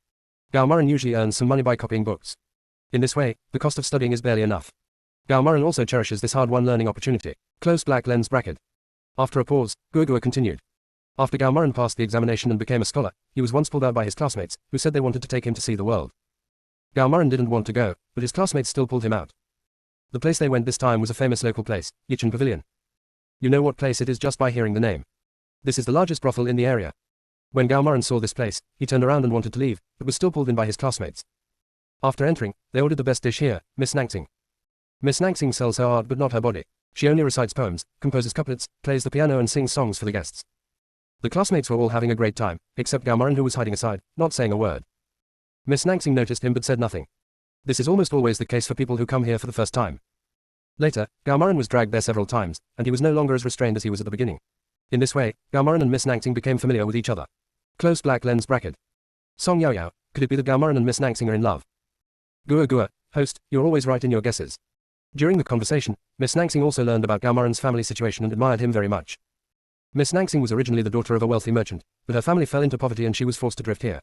Gao Moran usually earns some money by copying books. In this way, the cost of studying is barely enough. Gao Moran also cherishes this hard-won learning opportunity. Close black lens bracket. After a pause, Guagua continued. After Gao Moran passed the examination and became a scholar, he was once pulled out by his classmates, who said they wanted to take him to see the world. Gao Moran didn't want to go, but his classmates still pulled him out. The place they went this time was a famous local place, Yichun Pavilion. You know what place it is just by hearing the name. This is the largest brothel in the area. When Gao Moran saw this place, he turned around and wanted to leave, but was still pulled in by his classmates. After entering, they ordered the best dish here, Miss Nangsing. Miss Nangsing sells her art but not her body. She only recites poems, composes couplets, plays the piano and sings songs for the guests. The classmates were all having a great time, except Gao Moran who was hiding aside, not saying a word. Miss Nangsing noticed him but said nothing. This is almost always the case for people who come here for the first time. Later, Gao Moran was dragged there several times, and he was no longer as restrained as he was at the beginning. In this way, Gao Moran and Miss Nangsing became familiar with each other. Close black lens bracket. Song Yaoyao, could it be that Gao Moran and Miss Nangsing are in love? Guagua. Host, you're always right in your guesses. During the conversation, Miss Nangsing also learned about Gao Moran's family situation and admired him very much. Miss Nangsing was originally the daughter of a wealthy merchant, but her family fell into poverty and she was forced to drift here.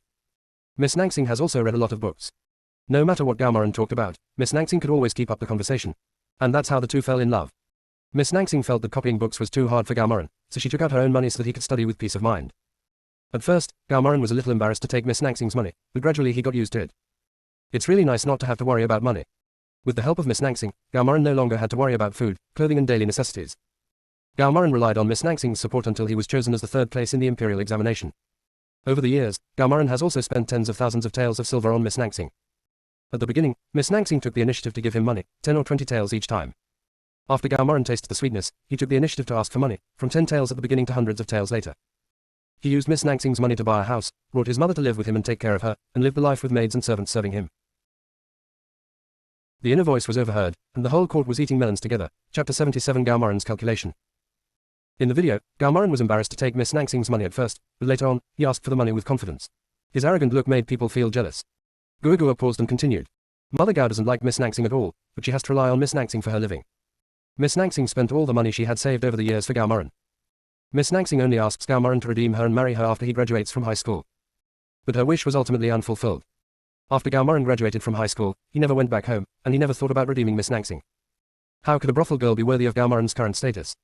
Miss Nangsing has also read a lot of books. No matter what Gao Moran talked about, Miss Nangsing could always keep up the conversation. And that's how the two fell in love. Miss Nangsing felt that copying books was too hard for Gao Moran, so she took out her own money so that he could study with peace of mind. At first, Gao Moran was a little embarrassed to take Miss Nangsing's money, but gradually he got used to it. It's really nice not to have to worry about money. With the help of Miss Nangsing, Gao Moran no longer had to worry about food, clothing and daily necessities. Gao Moran relied on Miss Nangsing's support until he was chosen as the third place in the imperial examination. Over the years, Gao Moran has also spent tens of thousands of taels of silver on Miss Nangsing. At the beginning, Miss Nangsing took the initiative to give him money, 10 or 20 taels each time. After Gao Moran tasted the sweetness, he took the initiative to ask for money, from 10 taels at the beginning to hundreds of taels later. He used Miss Nangsing's money to buy a house, brought his mother to live with him and take care of her, and lived the life with maids and servants serving him. The inner voice was overheard, and the whole court was eating melons together. Chapter 77 Gao Moran's calculation. In the video, Gao Moran was embarrassed to take Miss Nangsing's money at first, but later on, he asked for the money with confidence. His arrogant look made people feel jealous. Guagua paused and continued. Mother Gao doesn't like Miss Nangsing at all, but she has to rely on Miss Nangsing for her living. Miss Nangsing spent all the money she had saved over the years for Gao Moran. Miss Nangsing only asks Gao Moran to redeem her and marry her after he graduates from high school. But her wish was ultimately unfulfilled. After Gao Moran graduated from high school, he never went back home, and he never thought about redeeming Miss Nangsing. How could a brothel girl be worthy of Gao Moran's current status?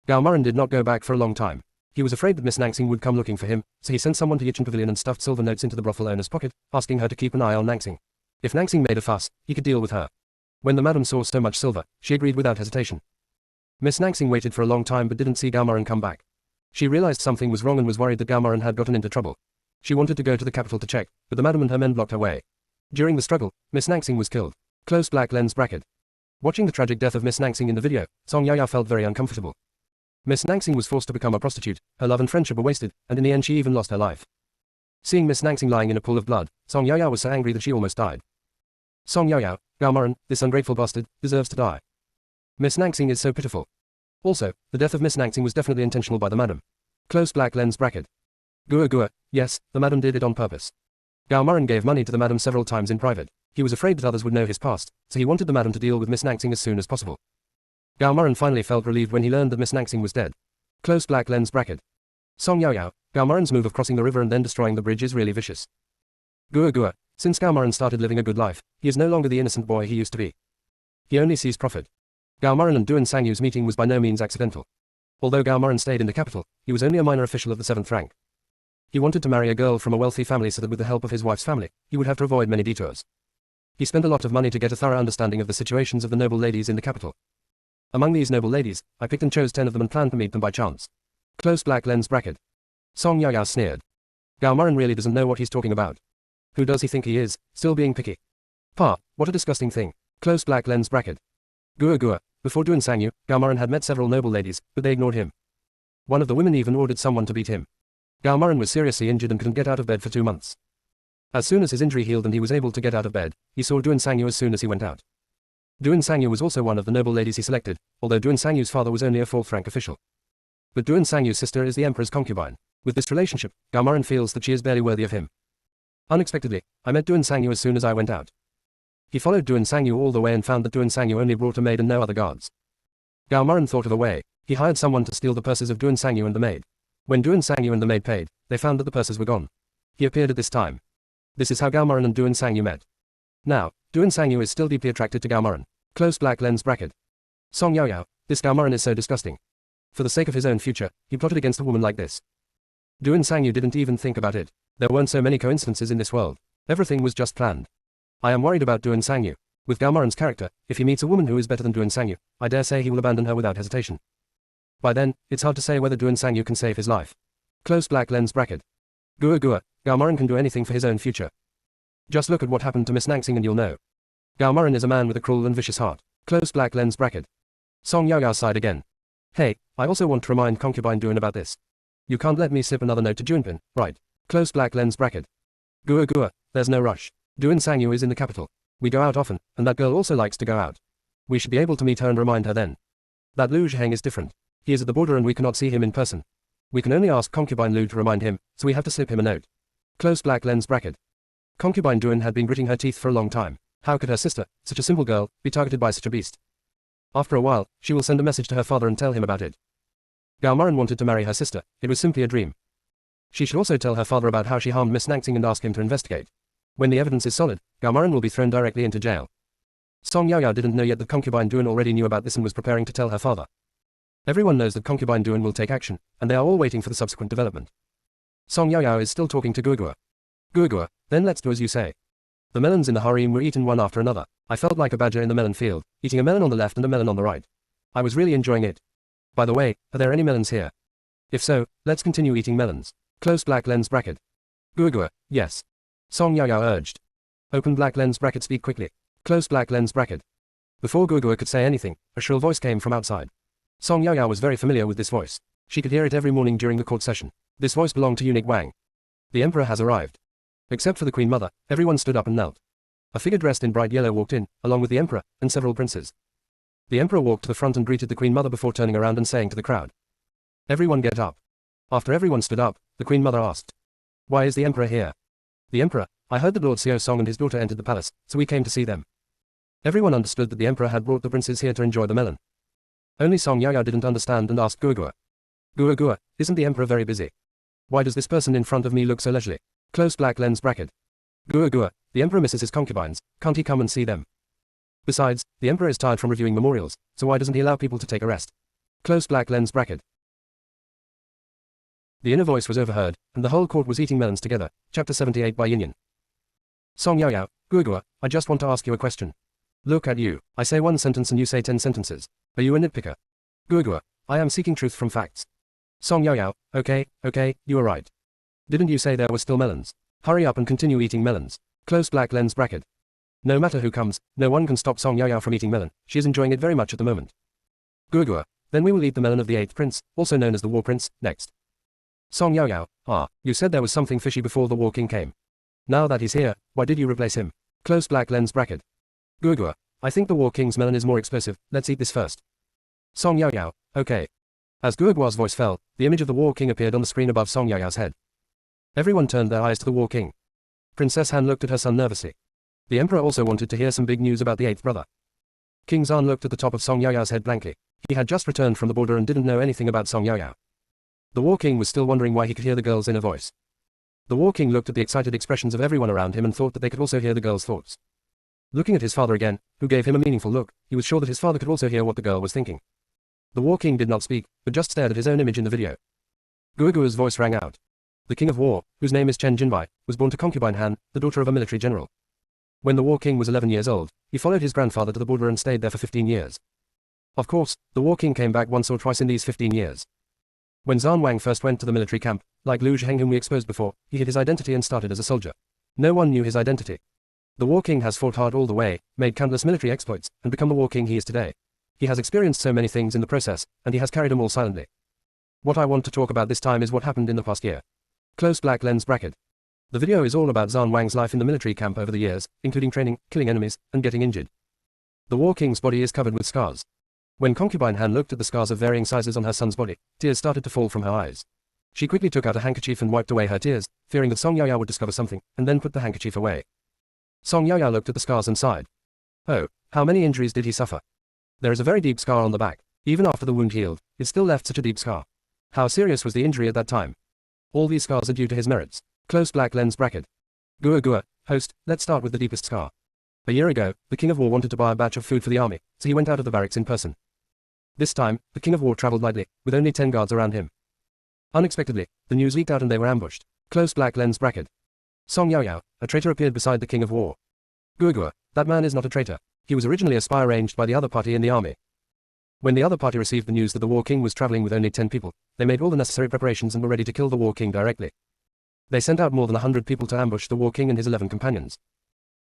Gao Moran did not go back for a long time. He was afraid that Miss Nangsing would come looking for him, so he sent someone to Yichin Pavilion and stuffed silver notes into the brothel owner's pocket, asking her to keep an eye on Nangsing. If Nangsing made a fuss, he could deal with her. When the madam saw so much silver, she agreed without hesitation. Miss Nangsing waited for a long time but didn't see Gaumaran come back. She realized something was wrong and was worried that Gaumaran had gotten into trouble. She wanted to go to the capital to check, but the madam and her men blocked her way. During the struggle, Miss Nangsing was killed. Close black lens bracket. Watching the tragic death of Miss Nangsing in the video, Song Yaya felt very uncomfortable. Miss Nangsing was forced to become a prostitute, her love and friendship were wasted, and in the end she even lost her life. Seeing Miss Nangsing lying in a pool of blood, Song Yaya was so angry that she almost died. Song Yaya, Gaumaran, this ungrateful bastard, deserves to die. Miss Nangsing is so pitiful. Also, the death of Miss Nangsing was definitely intentional by the madam. Close black lens bracket. Gua gua, yes, the madam did it on purpose. Gaumaran gave money to the madam several times in private. He was afraid that others would know his past, so he wanted the madam to deal with Miss Nangsing as soon as possible. Gaumaran finally felt relieved when he learned that Miss Nangsing was dead. Close black lens bracket. Song Yao, Gaumaran's move of crossing the river and then destroying the bridge is really vicious. Gua gua, since Gaumaran started living a good life, he is no longer the innocent boy he used to be. He only sees profit. Gaumaran and Duan Sangyu's meeting was by no means accidental. Although Gaumaran stayed in the capital, he was only a minor official of the 7th rank. He wanted to marry a girl from a wealthy family so that with the help of his wife's family, he would have to avoid many detours. He spent a lot of money to get a thorough understanding of the situations of the noble ladies in the capital. Among these noble ladies, I picked and chose 10 of them and planned to meet them by chance. Close black lens bracket. Song Yao sneered. Gaumaran really doesn't know what he's talking about. Who does he think he is, still being picky? Pa, what a disgusting thing. Close black lens bracket. Gua gua, before Duan Sangyu, Gaumaran had met several noble ladies, but they ignored him. One of the women even ordered someone to beat him. Gaumaran was seriously injured and couldn't get out of bed for 2 months. As soon as his injury healed and he was able to get out of bed, he saw Duan Sangyu as soon as he went out. Duan Sangyu was also one of the noble ladies he selected, although Duan Sangyu's father was only a 4th rank official. But Duan Sangyu's sister is the emperor's concubine. With this relationship, Gaumaran feels that she is barely worthy of him. Unexpectedly, I met Duan Sangyu as soon as I went out. He followed Duan Sangyu all the way and found that Duan Sangyu only brought a maid and no other guards. Gaumaran thought of a way. He hired someone to steal the purses of Duan Sangyu and the maid. When Duan Sangyu and the maid paid, they found that the purses were gone. He appeared at this time. This is how Gaumaran and Duan Sangyu met. Now, Duan Sangyu is still deeply attracted to Gaumaran. Close black lens bracket. Song Yao, this Gaumaran is so disgusting. For the sake of his own future, he plotted against a woman like this. Duan Sangyu didn't even think about it. There weren't so many coincidences in this world. Everything was just planned. I am worried about Duan Sangyu. With Gaumaran's character, if he meets a woman who is better than Duan Sangyu, I dare say he will abandon her without hesitation. By then, it's hard to say whether Duan Sangyu can save his life. Close black lens bracket. Gua gua, Gaumaran can do anything for his own future. Just look at what happened to Miss Nangsing and you'll know. Gaumaran is a man with a cruel and vicious heart. Close black lens bracket. Song Yao sighed again. Hey, I also want to remind concubine Duan about this. You can't let me slip another note to Junpin, right? Close black lens bracket. Gua gua, there's no rush. Duan Sangyu is in the capital. We go out often, and that girl also likes to go out. We should be able to meet her and remind her then. That Lu Zheng is different. He is at the border and we cannot see him in person. We can only ask concubine Lu to remind him, so we have to slip him a note. Close black lens bracket. Concubine Duan had been gritting her teeth for a long time. How could her sister, such a simple girl, be targeted by such a beast? After a while, she will send a message to her father and tell him about it. Gaumaran wanted to marry her sister, it was simply a dream. She should also tell her father about how she harmed Miss Nangsing and ask him to investigate. When the evidence is solid, Gaumaran will be thrown directly into jail. Song Yao didn't know yet that concubine Duan already knew about this and was preparing to tell her father. Everyone knows that concubine Duan will take action, and they are all waiting for the subsequent development. Song Yao is still talking to Gua. Gua, then let's do as you say. The melons in the harem were eaten one after another. I felt like a badger in the melon field, eating a melon on the left and a melon on the right. I was really enjoying it. By the way, are there any melons here? If so, let's continue eating melons. Close black lens bracket. Gua, yes. Song Yao urged. Open black lens bracket, speak quickly. Close black lens bracket. Before Gua could say anything, a shrill voice came from outside. Song Yao was very familiar with this voice. She could hear it every morning during the court session. This voice belonged to eunuch Wang. The emperor has arrived. Except for the queen mother, everyone stood up and knelt. A figure dressed in bright yellow walked in, along with the emperor, and several princes. The emperor walked to the front and greeted the queen mother before turning around and saying to the crowd, "Everyone get up." After everyone stood up, the queen mother asked, "Why is the emperor here?" The emperor, "I heard that Lord Xiao Song and his daughter entered the palace, so we came to see them." Everyone understood that the emperor had brought the princes here to enjoy the melon. Only Song Yao didn't understand and asked Gua. Gua, isn't the emperor very busy? Why does this person in front of me look so leisurely? Close black lens bracket. Gua, the emperor misses his concubines, can't he come and see them? Besides, the emperor is tired from reviewing memorials, so why doesn't he allow people to take a rest? Close black lens bracket. The inner voice was overheard, and the whole court was eating melons together. Chapter 78 by Yin Yin. Song Yao Yao, Guogua, I just want to ask you a question. Look at you. I say one sentence and you say 10 sentences. Are you a nitpicker? Guogua, I am seeking truth from facts. Song Yao Yao, okay, you are right. Didn't you say there were still melons? Hurry up and continue eating melons. Close black lens bracket. No matter who comes, no one can stop Song Yao Yao from eating melon. She is enjoying it very much at the moment. Guogua, then we will eat the melon of the 8th prince, also known as the War Prince, next. Song Yao Yao, you said there was something fishy before the War King came. Now that he's here, why did you replace him? Close black lens bracket. Guogua, I think the War King's melon is more explosive, let's eat this first. Song Yao Yao, okay. As Guogua's voice fell, the image of the War King appeared on the screen above Song Yao Yao's head. Everyone turned their eyes to the War King. Princess Han looked at her son nervously. The Emperor also wanted to hear some big news about the 8th brother. King Zan looked at the top of Song Yao Yao's head blankly. He had just returned from the border and didn't know anything about Song Yao Yao. The War King was still wondering why he could hear the girl's inner voice. The War King looked at the excited expressions of everyone around him and thought that they could also hear the girl's thoughts. Looking at his father again, who gave him a meaningful look, he was sure that his father could also hear what the girl was thinking. The War King did not speak, but just stared at his own image in the video. Guogua's voice rang out. The King of War, whose name is Chen Jinbai, was born to concubine Han, the daughter of a military general. When the War King was 11 years old, he followed his grandfather to the border and stayed there for 15 years. Of course, the War King came back once or twice in these 15 years. When Zan Wang first went to the military camp, like Lu Zheng whom we exposed before, he hid his identity and started as a soldier. No one knew his identity. The War King has fought hard all the way, made countless military exploits, and become the War King he is today. He has experienced so many things in the process, and he has carried them all silently. What I want to talk about this time is what happened in the past year. Close black lens bracket. The video is all about Zan Wang's life in the military camp over the years, including training, killing enemies, and getting injured. The War King's body is covered with scars. When concubine Han looked at the scars of varying sizes on her son's body, tears started to fall from her eyes. She quickly took out a handkerchief and wiped away her tears, fearing that Song Yao Yao would discover something, and then put the handkerchief away. Song Yao Yao looked at the scars and sighed. Oh, how many injuries did he suffer? There is a very deep scar on the back. Even after the wound healed, it still left such a deep scar. How serious was the injury at that time? All these scars are due to his merits. Close black lens bracket. Guogua, host, let's start with the deepest scar. A year ago, the King of War wanted to buy a batch of food for the army, so he went out of the barracks in person. This time, the King of War traveled lightly, with only 10 guards around him. Unexpectedly, the news leaked out and they were ambushed. Close black lens bracket. Song Yao Yao, a traitor appeared beside the King of War. Guogua, that man is not a traitor. He was originally a spy arranged by the other party in the army. When the other party received the news that the War King was traveling with only 10 people, they made all the necessary preparations and were ready to kill the War King directly. They sent out more than 100 people to ambush the War King and his 11 companions.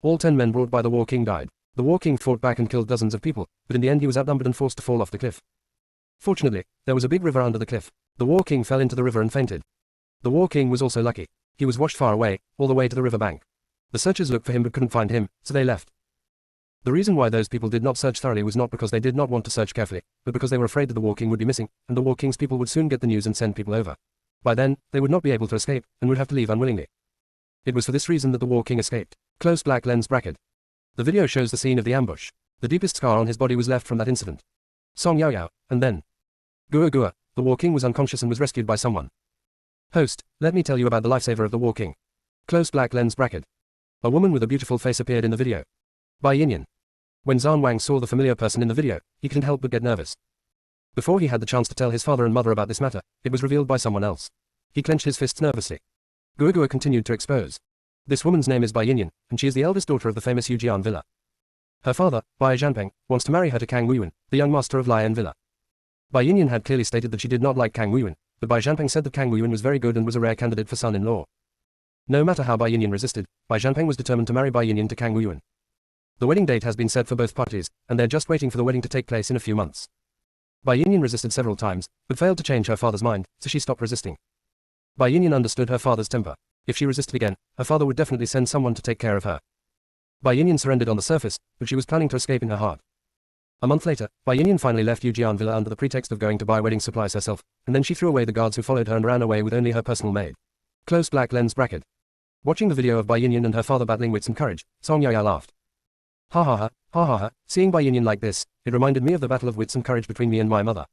All 10 men brought by the War King died. The War King fought back and killed dozens of people, but in the end he was outnumbered and forced to fall off the cliff. Fortunately, there was a big river under the cliff. The War King fell into the river and fainted. The War King was also lucky. He was washed far away, all the way to the river bank. The searchers looked for him but couldn't find him, so they left. The reason why those people did not search thoroughly was not because they did not want to search carefully, but because they were afraid that the War King would be missing, and the War King's people would soon get the news and send people over. By then, they would not be able to escape, and would have to leave unwillingly. It was for this reason that the War King escaped. Close black lens bracket. The video shows the scene of the ambush. The deepest scar on his body was left from that incident. Song Yao Yao, and then. Guogua, the War King was unconscious and was rescued by someone. Host, let me tell you about the lifesaver of the War King. Close black lens bracket. A woman with a beautiful face appeared in the video. By Yin Yin. When Zan Wang saw the familiar person in the video, he couldn't help but get nervous. Before he had the chance to tell his father and mother about this matter, it was revealed by someone else. He clenched his fists nervously. Guogua continued to expose. This woman's name is Bai Yinyan, and she is the eldest daughter of the famous Yujian villa. Her father, Bai Zhanpeng, wants to marry her to Kang Wuyuan, the young master of Lian villa. Bai Yinyan had clearly stated that she did not like Kang Wuyuan, but Bai Zhanpeng said that Kang Wuyuan was very good and was a rare candidate for son-in-law. No matter how Bai Yinyan resisted, Bai Zhanpeng was determined to marry Bai Yinyan to Kang Wuyuan. The wedding date has been set for both parties, and they're just waiting for the wedding to take place in a few months. Bai Yinyan resisted several times, but failed to change her father's mind, so she stopped resisting. Bai Yinyan understood her father's temper. If she resisted again, her father would definitely send someone to take care of her. Bai Yinyan surrendered on the surface, but she was planning to escape in her heart. A month later, Bai Yinyan finally left Yujian villa under the pretext of going to buy wedding supplies herself, and then she threw away the guards who followed her and ran away with only her personal maid. Close black lens bracket. Watching the video of Bai Yinyan and her father battling wits and courage, Song Yao Yao laughed. Ha ha ha, ha ha ha, seeing Bai Yinyan like this, it reminded me of the battle of wits and courage between me and my mother.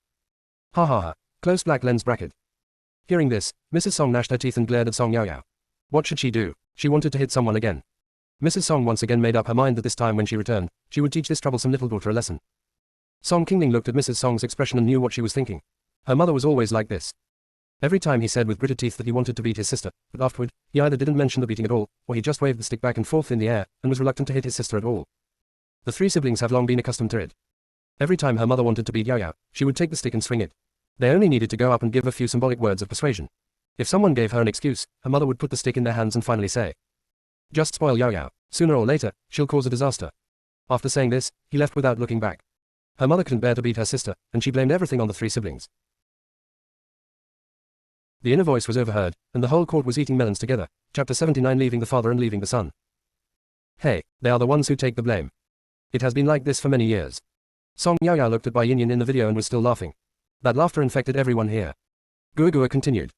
Ha ha ha, close black lens bracket. Hearing this, Mrs. Song gnashed her teeth and glared at Song Yao Yao. What should she do? She wanted to hit someone again. Mrs. Song once again made up her mind that this time when she returned, she would teach this troublesome little daughter a lesson. Song Qingling looked at Mrs. Song's expression and knew what she was thinking. Her mother was always like this. Every time he said with gritted teeth that he wanted to beat his sister, but afterward, he either didn't mention the beating at all, or he just waved the stick back and forth in the air, and was reluctant to hit his sister at all. The three siblings have long been accustomed to it. Every time her mother wanted to beat Yao Yao, she would take the stick and swing it. They only needed to go up and give a few symbolic words of persuasion. If someone gave her an excuse, her mother would put the stick in their hands and finally say, "Just spoil Yao Yao. Sooner or later, she'll cause a disaster." After saying this, he left without looking back. Her mother couldn't bear to beat her sister, and she blamed everything on the three siblings. The inner voice was overheard, and the whole court was eating melons together. Chapter 79, leaving the father and leaving the son. Hey, they are the ones who take the blame. It has been like this for many years. Song Yao Yao looked at Bai Yinyan in the video and was still laughing. That laughter infected everyone here. Gua continued.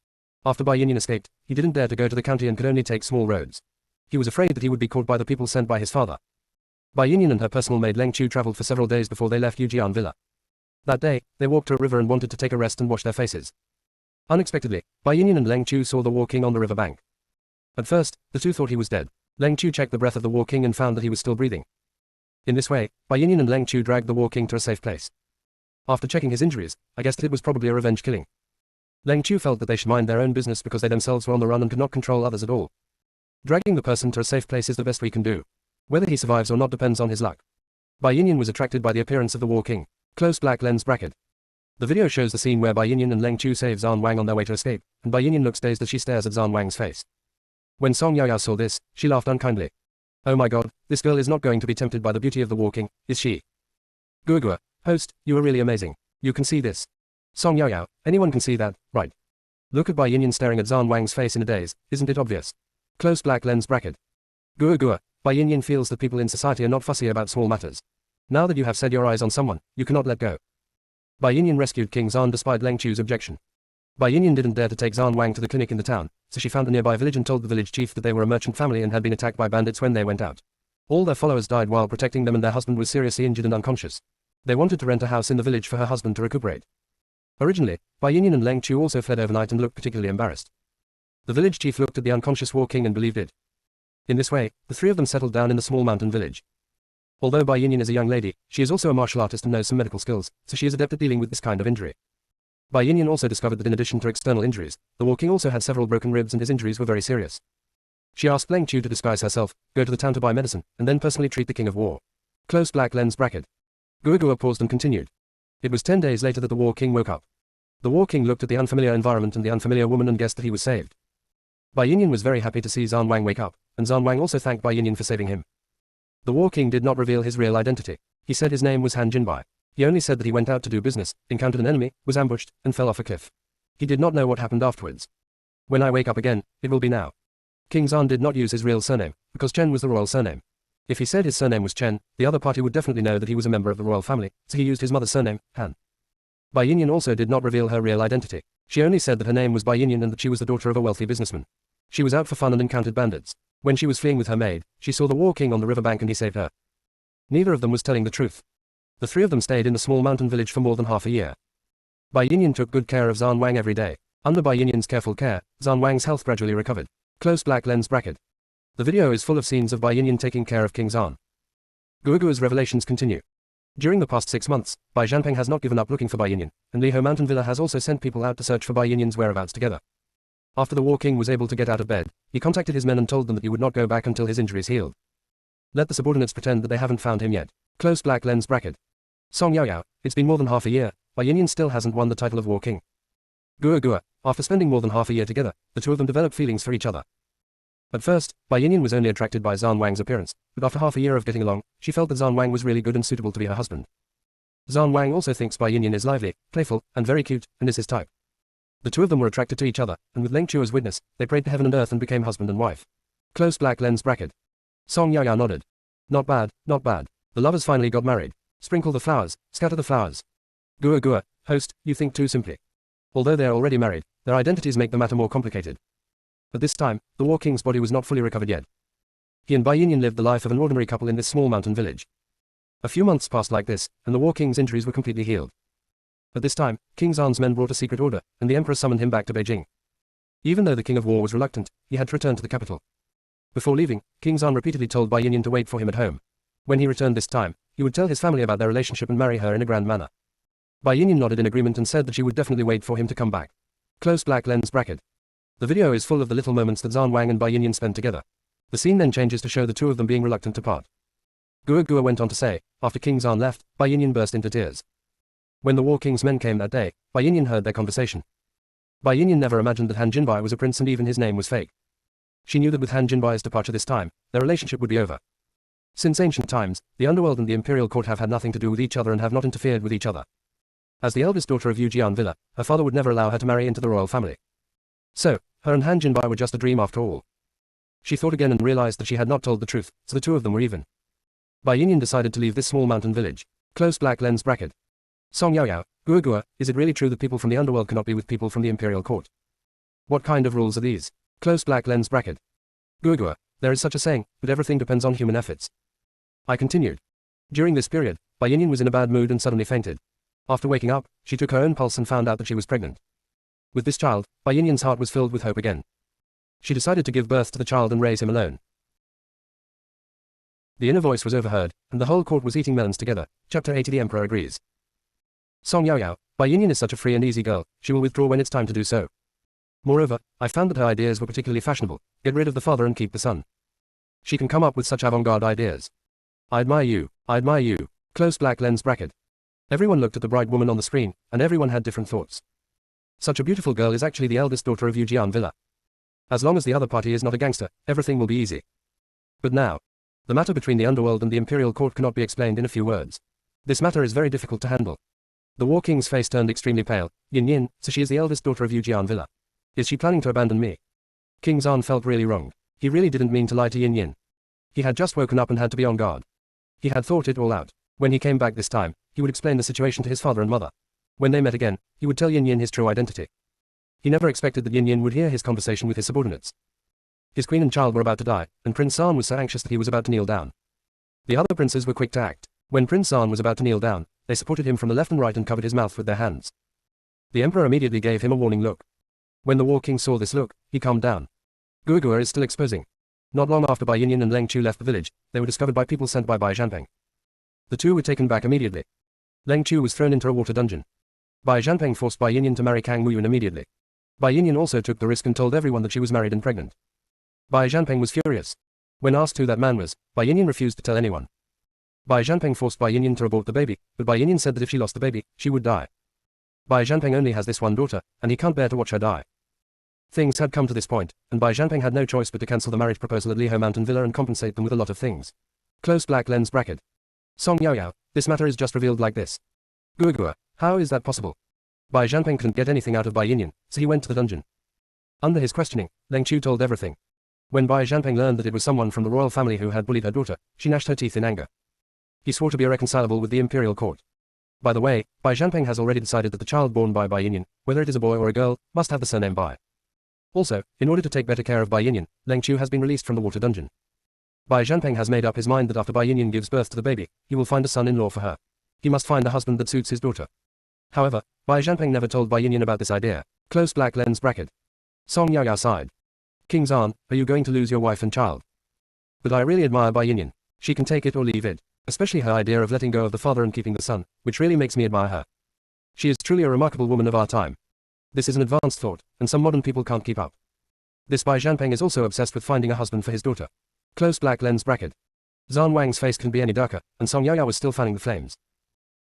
After Bai Yinyan escaped, he didn't dare to go to the county and could only take small roads. He was afraid that he would be caught by the people sent by his father. Bai Yinyan and her personal maid Leng Chu traveled for several days before they left Yujian Villa. That day, they walked to a river and wanted to take a rest and wash their faces. Unexpectedly, Bai Yinyan and Leng Chu saw the War King on the river bank. At first, the two thought he was dead. Leng Chu checked the breath of the War King and found that he was still breathing. In this way, Bai Yinyan and Leng Chu dragged the War King to a safe place. After checking his injuries, I guessed it was probably a revenge killing. Leng Chu felt that they should mind their own business because they themselves were on the run and could not control others at all. Dragging the person to a safe place is the best we can do. Whether he survives or not depends on his luck. Bai Yinyan was attracted by the appearance of the War King. Close black lens bracket. The video shows the scene where Bai Yinyan and Leng Chu save Zan Wang on their way to escape, and Bai Yinyan looks dazed as she stares at Zan Wang's face. When Song Yao Yao saw this, she laughed unkindly. Oh my god, this girl is not going to be tempted by the beauty of the War King, is she? Gua, host, you are really amazing. You can see this. Song Yao Yao, anyone can see that, right? Look at Bai Yinyan staring at Zan Wang's face in a daze, isn't it obvious? Close black lens bracket. Bai Yinyan feels that people in society are not fussy about small matters. Now that you have set your eyes on someone, you cannot let go. Bai Yinyan rescued King Zan despite Leng Chu's objection. Bai Yinyan didn't dare to take Zan Wang to the clinic in the town, so she found a nearby village and told the village chief that they were a merchant family and had been attacked by bandits when they went out. All their followers died while protecting them and their husband was seriously injured and unconscious. They wanted to rent a house in the village for her husband to recuperate. Originally, Bai Yinyan and Leng Chu also fled overnight and looked particularly embarrassed. The village chief looked at the unconscious War King and believed it. In this way, the three of them settled down in the small mountain village. Although Bai Yinyan is a young lady, she is also a martial artist and knows some medical skills, so she is adept at dealing with this kind of injury. Bai Yinyan also discovered that in addition to external injuries, the War King also had several broken ribs and his injuries were very serious. She asked Leng Chu to disguise herself, go to the town to buy medicine, and then personally treat the King of War. Close black lens bracket. Gua paused and continued. It was 10 days later that the War King woke up. The War King looked at the unfamiliar environment and the unfamiliar woman and guessed that he was saved. Bai Yinyan was very happy to see Zan Wang wake up, and Zan Wang also thanked Bai Yinyan for saving him. The War King did not reveal his real identity. He said his name was Han Jinbai. He only said that he went out to do business, encountered an enemy, was ambushed, and fell off a cliff. He did not know what happened afterwards. When I wake up again, it will be now. King Zan did not use his real surname, because Chen was the royal surname. If he said his surname was Chen, the other party would definitely know that he was a member of the royal family, so he used his mother's surname, Han. Bai Yinyan also did not reveal her real identity. She only said that her name was Bai Yinyan and that she was the daughter of a wealthy businessman. She was out for fun and encountered bandits. When she was fleeing with her maid, she saw the War King on the riverbank and he saved her. Neither of them was telling the truth. The three of them stayed in the small mountain village for more than half a year. Bai Yinyan took good care of Zan Wang every day. Under Bai Yinyan's careful care, Zan Wang's health gradually recovered. Close black lens bracket. The video is full of scenes of Bai Yinyan taking care of King Zan. Guoguo's revelations continue. During the past 6 months, Bai Zhanpeng has not given up looking for Bai Yinyan, and Liho Mountain Villa has also sent people out to search for Bai Yinyan's whereabouts together. After the War King was able to get out of bed, he contacted his men and told them that he would not go back until his injuries healed. Let the subordinates pretend that they haven't found him yet. Close black lens bracket. Song Yao Yao, it's been more than half a year, Bai Yinyan still hasn't won the title of War King. Gua, after spending more than half a year together, the two of them developed feelings for each other. At first, Bai Yinyan was only attracted by Zan Wang's appearance, but after half a year of getting along, she felt that Zan Wang was really good and suitable to be her husband. Zan Wang also thinks Bai Yinyan is lively, playful, and very cute, and is his type. The two of them were attracted to each other, and with Leng Chu as witness, they prayed to heaven and earth and became husband and wife. Close black lens bracket. Song Yao Yao nodded. Not bad, not bad. The lovers finally got married. Sprinkle the flowers, scatter the flowers. Gua, host, you think too simply. Although they are already married, their identities make the matter more complicated. At this time, the War King's body was not fully recovered yet. He and Bai Yinyan lived the life of an ordinary couple in this small mountain village. A few months passed like this, and the War King's injuries were completely healed. At this time, King Zan's men brought a secret order, and the emperor summoned him back to Beijing. Even though the King of War was reluctant, he had to return to the capital. Before leaving, King Zan repeatedly told Bai Yinyan to wait for him at home. When he returned this time, he would tell his family about their relationship and marry her in a grand manner. Bai Yinyan nodded in agreement and said that she would definitely wait for him to come back. Close black lens bracket. The video is full of the little moments that Zhan Wang and Bai Yinyan spend together. The scene then changes to show the two of them being reluctant to part. Gua went on to say, after King Zhan left, Bai Yinyan burst into tears. When the War King's men came that day, Bai Yinyan heard their conversation. Bai Yinyan never imagined that Han Jinbai was a prince and even his name was fake. She knew that with Han Jinbai's departure this time, their relationship would be over. Since ancient times, the underworld and the imperial court have had nothing to do with each other and have not interfered with each other. As the eldest daughter of Yujian Villa, her father would never allow her to marry into the royal family. So, her and Han Jinbai were just a dream after all. She thought again and realized that she had not told the truth, so the two of them were even. Bai Yinyan decided to leave this small mountain village. Close black lens bracket. Song Yaoyao, Gua, is it really true that people from the underworld cannot be with people from the imperial court? What kind of rules are these? Close black lens bracket. Gua, there is such a saying, but everything depends on human efforts. I continued. During this period, Bai Yinyan was in a bad mood and suddenly fainted. After waking up, she took her own pulse and found out that she was pregnant. With this child, Bai Yinyan's heart was filled with hope again. She decided to give birth to the child and raise him alone. The inner voice was overheard, and the whole court was eating melons together. Chapter 80. The Emperor agrees. Song Yaoyao, Bai Yinyan is such a free and easy girl, she will withdraw when it's time to do so. Moreover, I found that her ideas were particularly fashionable. Get rid of the father and keep the son. She can come up with such avant-garde ideas. I admire you, I admire you. Close black lens bracket. Everyone looked at the bright woman on the screen, and everyone had different thoughts. Such a beautiful girl is actually the eldest daughter of Yujian Villa. As long as the other party is not a gangster, everything will be easy. But now, the matter between the underworld and the imperial court cannot be explained in a few words. This matter is very difficult to handle. The War King's face turned extremely pale. Yin, so she is the eldest daughter of Yujian Villa. Is she planning to abandon me? King Zhan felt really wronged. He really didn't mean to lie to Yin. He had just woken up and had to be on guard. He had thought it all out. When he came back this time, he would explain the situation to his father and mother. When they met again, he would tell Yin his true identity. He never expected that Yin would hear his conversation with his subordinates. His queen and child were about to die, and Prince Zhan was so anxious that he was about to kneel down. The other princes were quick to act. When Prince Zhan was about to kneel down, they supported him from the left and right and covered his mouth with their hands. The emperor immediately gave him a warning look. When the War King saw this look, he calmed down. Gua is still exposing. Not long after Bai Yinyan and Leng Chu left the village, they were discovered by people sent by Bai Zhanpeng. The two were taken back immediately. Leng Chu was thrown into a water dungeon. Bai Zhanpeng forced Bai Yinyan to marry Kang Muyuan immediately. Bai Yinyan also took the risk and told everyone that she was married and pregnant. Bai Zhanpeng was furious. When asked who that man was, Bai Yinyan refused to tell anyone. Bai Zhanpeng forced Bai Yinyan to abort the baby, but Bai Yinyan said that if she lost the baby, she would die. Bai Zhanpeng only has this one daughter, and he can't bear to watch her die. Things had come to this point, and Bai Zhanpeng had no choice but to cancel the marriage proposal at Liho Mountain Villa and compensate them with a lot of things. Close black lens bracket. Song Yaoyao, this matter is just revealed like this. Gua, how is that possible? Bai Zhanpeng couldn't get anything out of Bai Yinyan, so he went to the dungeon. Under his questioning, Leng Chu told everything. When Bai Zhanpeng learned that it was someone from the royal family who had bullied her daughter, she gnashed her teeth in anger. He swore to be irreconcilable with the imperial court. By the way, Bai Zhanpeng has already decided that the child born by Bai Yinyan, whether it is a boy or a girl, must have the surname Bai. Also, in order to take better care of Bai Yinyan, Leng Chu has been released from the water dungeon. Bai Zhanpeng has made up his mind that after Bai Yinyan gives birth to the baby, he will find a son-in-law for her. He must find a husband that suits his daughter. However, Bai Zhanpeng never told Bai Yinyan about this idea. Close black lens bracket. Song Yaoyao sighed. King Zhan, are you going to lose your wife and child? But I really admire Bai Yinyan. She can take it or leave it, especially her idea of letting go of the father and keeping the son, which really makes me admire her. She is truly a remarkable woman of our time. This is an advanced thought, and some modern people can't keep up. This Bai Zhanpeng is also obsessed with finding a husband for his daughter. Close black lens bracket. Zhan Wang's face couldn't be any darker, and Song Yaoyao was still fanning the flames.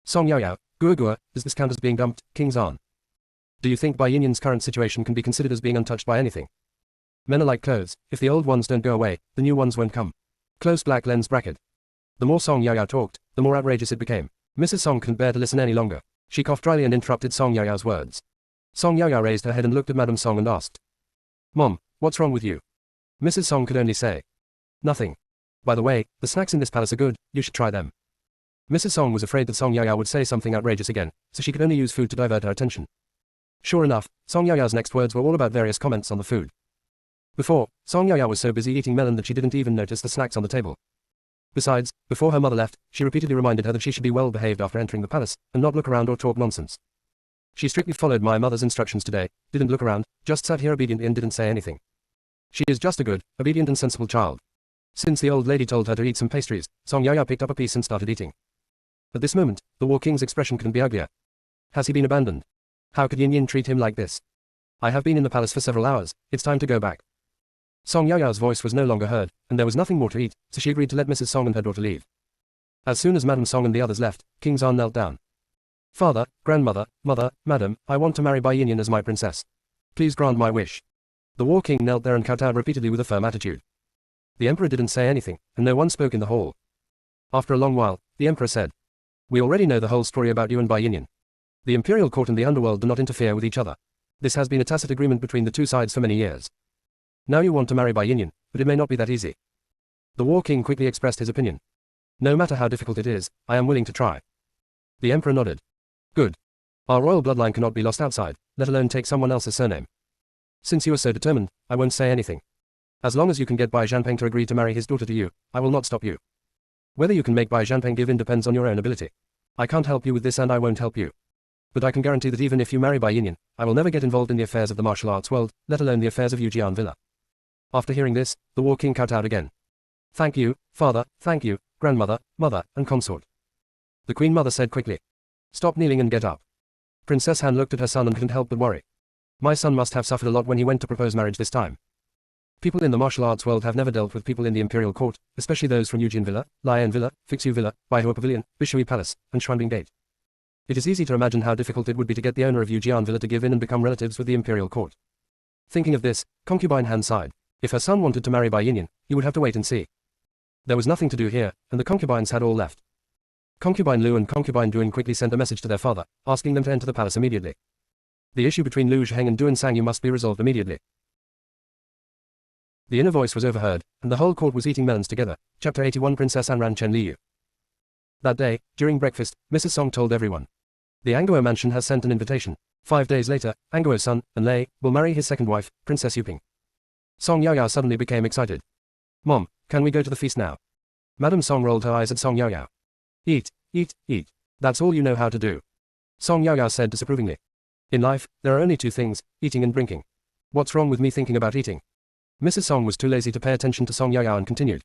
Song Yaoyao, Gua, does this count as being dumped, King Zhan? Do you think Bai Yinyan's current situation can be considered as being untouched by anything? Men are like clothes, if the old ones don't go away, the new ones won't come. Close black lens bracket. The more Song Yaoyao talked, the more outrageous it became. Mrs. Song couldn't bear to listen any longer. She coughed dryly and interrupted Song Yaoyao's words. Song Yaoyao raised her head and looked at Madame Song and asked, Mom, what's wrong with you? Mrs. Song could only say, nothing. By the way, the snacks in this palace are good, you should try them. Mrs. Song was afraid that Song Yaoyao would say something outrageous again, so she could only use food to divert her attention. Sure enough, Song Yaoyao's next words were all about various comments on the food. Before, Song Yaoyao was so busy eating melon that she didn't even notice the snacks on the table. Besides, before her mother left, she repeatedly reminded her that she should be well behaved after entering the palace, and not look around or talk nonsense. She strictly followed my mother's instructions today, didn't look around, just sat here obediently and didn't say anything. She is just a good, obedient and sensible child. Since the old lady told her to eat some pastries, Song Yaoyao picked up a piece and started eating. At this moment, the War King's expression couldn't be uglier. Has he been abandoned? How could Yin treat him like this? I have been in the palace for several hours, it's time to go back. Song Yaoyao's voice was no longer heard, and there was nothing more to eat, so she agreed to let Mrs. Song and her daughter leave. As soon as Madam Song and the others left, King Zhan knelt down. Father, grandmother, mother, madam, I want to marry Bai Yinyan as my princess. Please grant my wish. The war king knelt there and kowtowed repeatedly with a firm attitude. The emperor didn't say anything, and no one spoke in the hall. After a long while, the emperor said, We already know the whole story about you and Bai Yinyan. The imperial court and the underworld do not interfere with each other. This has been a tacit agreement between the two sides for many years. Now you want to marry Bai Yinyan, but it may not be that easy. The war king quickly expressed his opinion. No matter how difficult it is, I am willing to try. The emperor nodded. Good. Our royal bloodline cannot be lost outside, let alone take someone else's surname. Since you are so determined, I won't say anything. As long as you can get Bai Zhanpeng to agree to marry his daughter to you, I will not stop you. Whether you can make Bai Zhanpeng give in depends on your own ability. I can't help you with this and I won't help you. But I can guarantee that even if you marry Bai Yinyan, I will never get involved in the affairs of the martial arts world, let alone the affairs of Yujian Villa. After hearing this, the war king kowtowed again. Thank you, father, thank you, grandmother, mother, and consort. The queen mother said quickly. Stop kneeling and get up. Princess Han looked at her son and couldn't help but worry. My son must have suffered a lot when he went to propose marriage this time. People in the martial arts world have never dealt with people in the imperial court, especially those from Yujian Villa, Lian Villa, Fixu Villa, Baihua Pavilion, Bishui Palace, and Xuanbing Gate. It is easy to imagine how difficult it would be to get the owner of Yujian Villa to give in and become relatives with the imperial court. Thinking of this, concubine Han sighed. If her son wanted to marry Bai Yinyan, he would have to wait and see. There was nothing to do here, and the concubines had all left. Concubine Lu and concubine Duan quickly sent a message to their father, asking them to enter the palace immediately. The issue between Lu Zheng and Duan Sangyu must be resolved immediately. The inner voice was overheard, and the whole court was eating melons together. Chapter 81 Princess Anran Chen Liu. That day, during breakfast, Mrs. Song told everyone. The Angguo mansion has sent an invitation. 5 days later, Angguo's son, Lei, will marry his second wife, Princess Yuping. Song Yaoyao suddenly became excited. Mom, can we go to the feast now? Madam Song rolled her eyes at Song Yaoyao. Eat, eat, eat. That's all you know how to do. Song Yaoyao said disapprovingly. In life, there are only two things, eating and drinking. What's wrong with me thinking about eating? Mrs. Song was too lazy to pay attention to Song Yaoyao and continued.